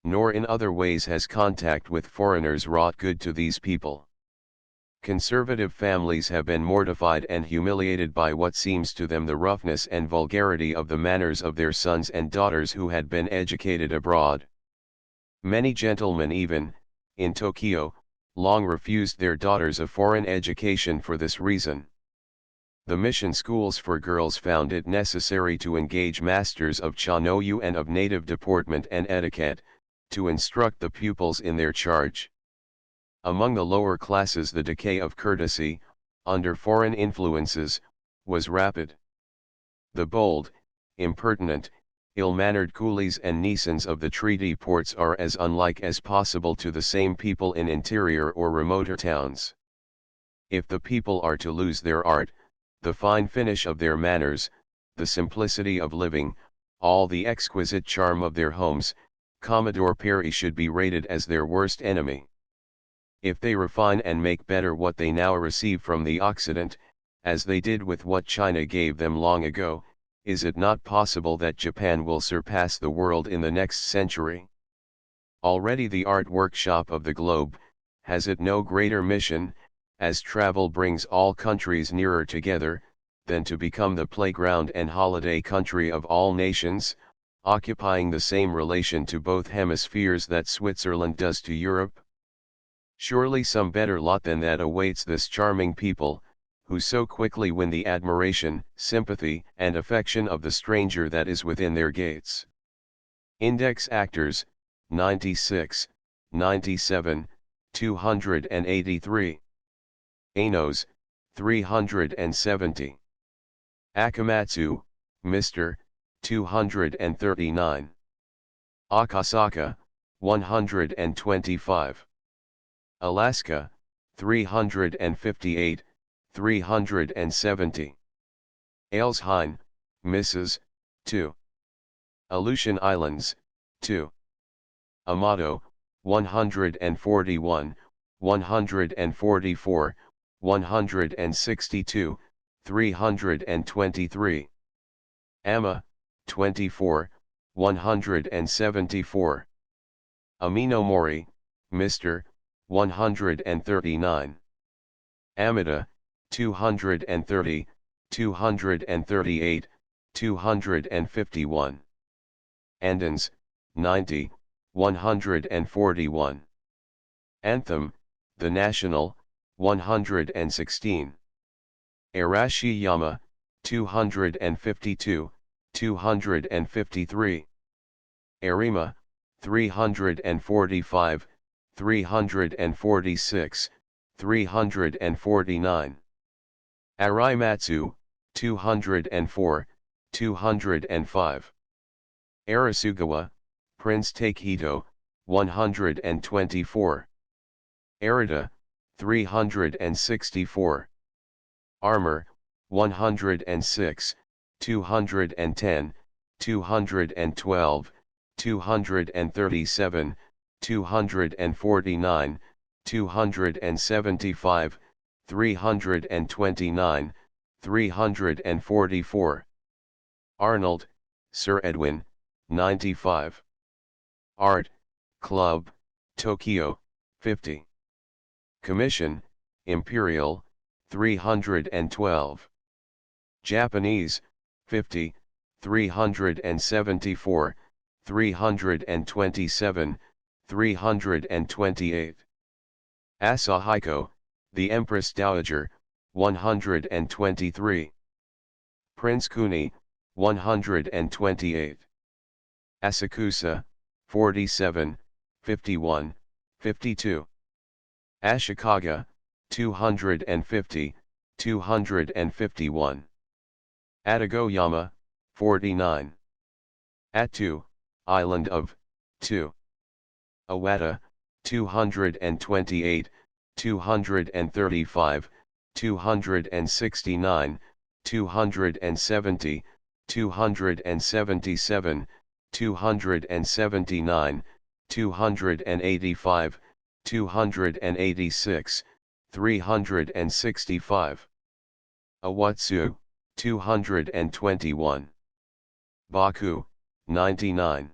Nor in other ways has contact with foreigners wrought good to these people. Conservative families have been mortified and humiliated by what seems to them the roughness and vulgarity of the manners of their sons and daughters who had been educated abroad. Many gentlemen even, in Tokyo, long refused their daughters a foreign education for this reason. The mission schools for girls found it necessary to engage masters of Chanoyu and of native deportment and etiquette, to instruct the pupils in their charge. Among the lower classes the decay of courtesy, under foreign influences, was rapid. The bold, impertinent, ill-mannered coolies and Nisans of the treaty ports are as unlike as possible to the same people in interior or remoter towns. If the people are to lose their art, the fine finish of their manners, the simplicity of living, all the exquisite charm of their homes, Commodore Perry should be rated as their worst enemy. If they refine and make better what they now receive from the Occident, as they did with what China gave them long ago, is it not possible that Japan will surpass the world in the next century? Already the art workshop of the globe, has it no greater mission, as travel brings all countries nearer together, than to become the playground and holiday country of all nations, occupying the same relation to both hemispheres that Switzerland does to Europe? Surely some better lot than that awaits this charming people, who so quickly win the admiration, sympathy, and affection of the stranger that is within their gates. Index Actors, 96, 97, 283. Anos, 370. Akamatsu, Mr., 239. Akasaka, 125. Alaska, 358, 370. Alesheim, Mrs., 2. Aleutian Islands, 2. Amato, 141, 144, 162, 323. Amma, 24, 174. Aminomori, Mr., 139. Amida, 230, 238, 251. Andons, 90, 141. Anthem, the National, 116. Arashiyama, 252, 253. Arima, 345, 346, 349. Araimatsu, 204, 205. Arasugawa, Prince Takehito, 124. Arita, 364. Armor, 106, 210, 212, 237, 249, 275, 329, 344. Arnold, Sir Edwin, 95. Art, Club, Tokyo, 50. Commission, Imperial, 312. Japanese, 50, 374, 327, 328. Asahiko, the Empress Dowager, 123. Prince Kuni, 128. Asakusa, 47, 51, 52. Ashikaga, 250, 251. Atagoyama, 49. Attu, Island of, 2. Awata, 228, 235, 269, 270, 277, 279, 285, 286, 365. Awatsu, 221. Baku, 99.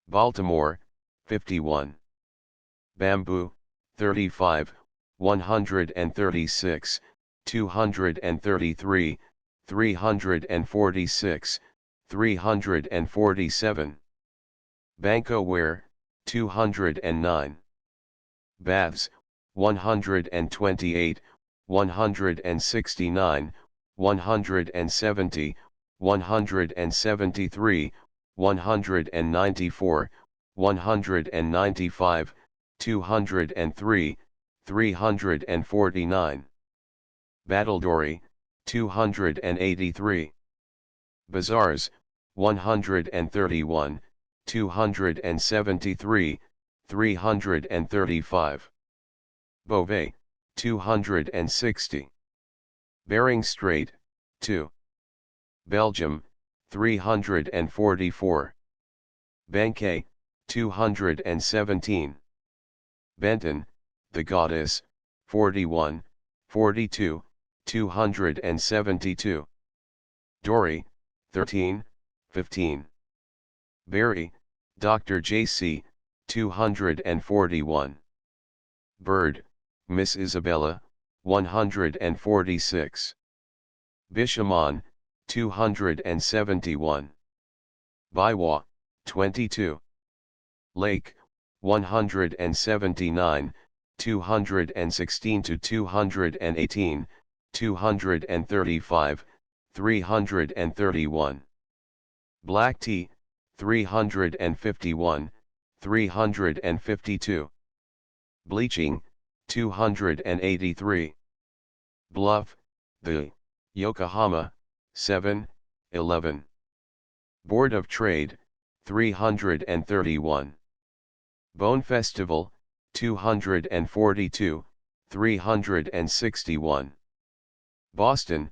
Baltimore, 51. Bamboo, 35, 136, 233, 346, 347. Bankoware, 209. Baths, 128, 169, 170, 173, 194, 195, 203, 349. Battledore, 283. Bazaars, 131, 273, 335. Beauvais, 260. Bering Strait, 2. Belgium, 344. Benkei, 217. Benton, the Goddess, 41, 42, 272. Dory, 13, 15. Barry, Dr. J.C., 241. Bird, Miss Isabella, 146. Bishamon, 271. Biwa, 22. Lake, 179, 216 to 218, 235, 331. Black Tea, 351, 352. Bleaching, 283. Bluff, the, Yokohama, 7, 11. Board of Trade, 331. Bone Festival, 242, 361. Boston,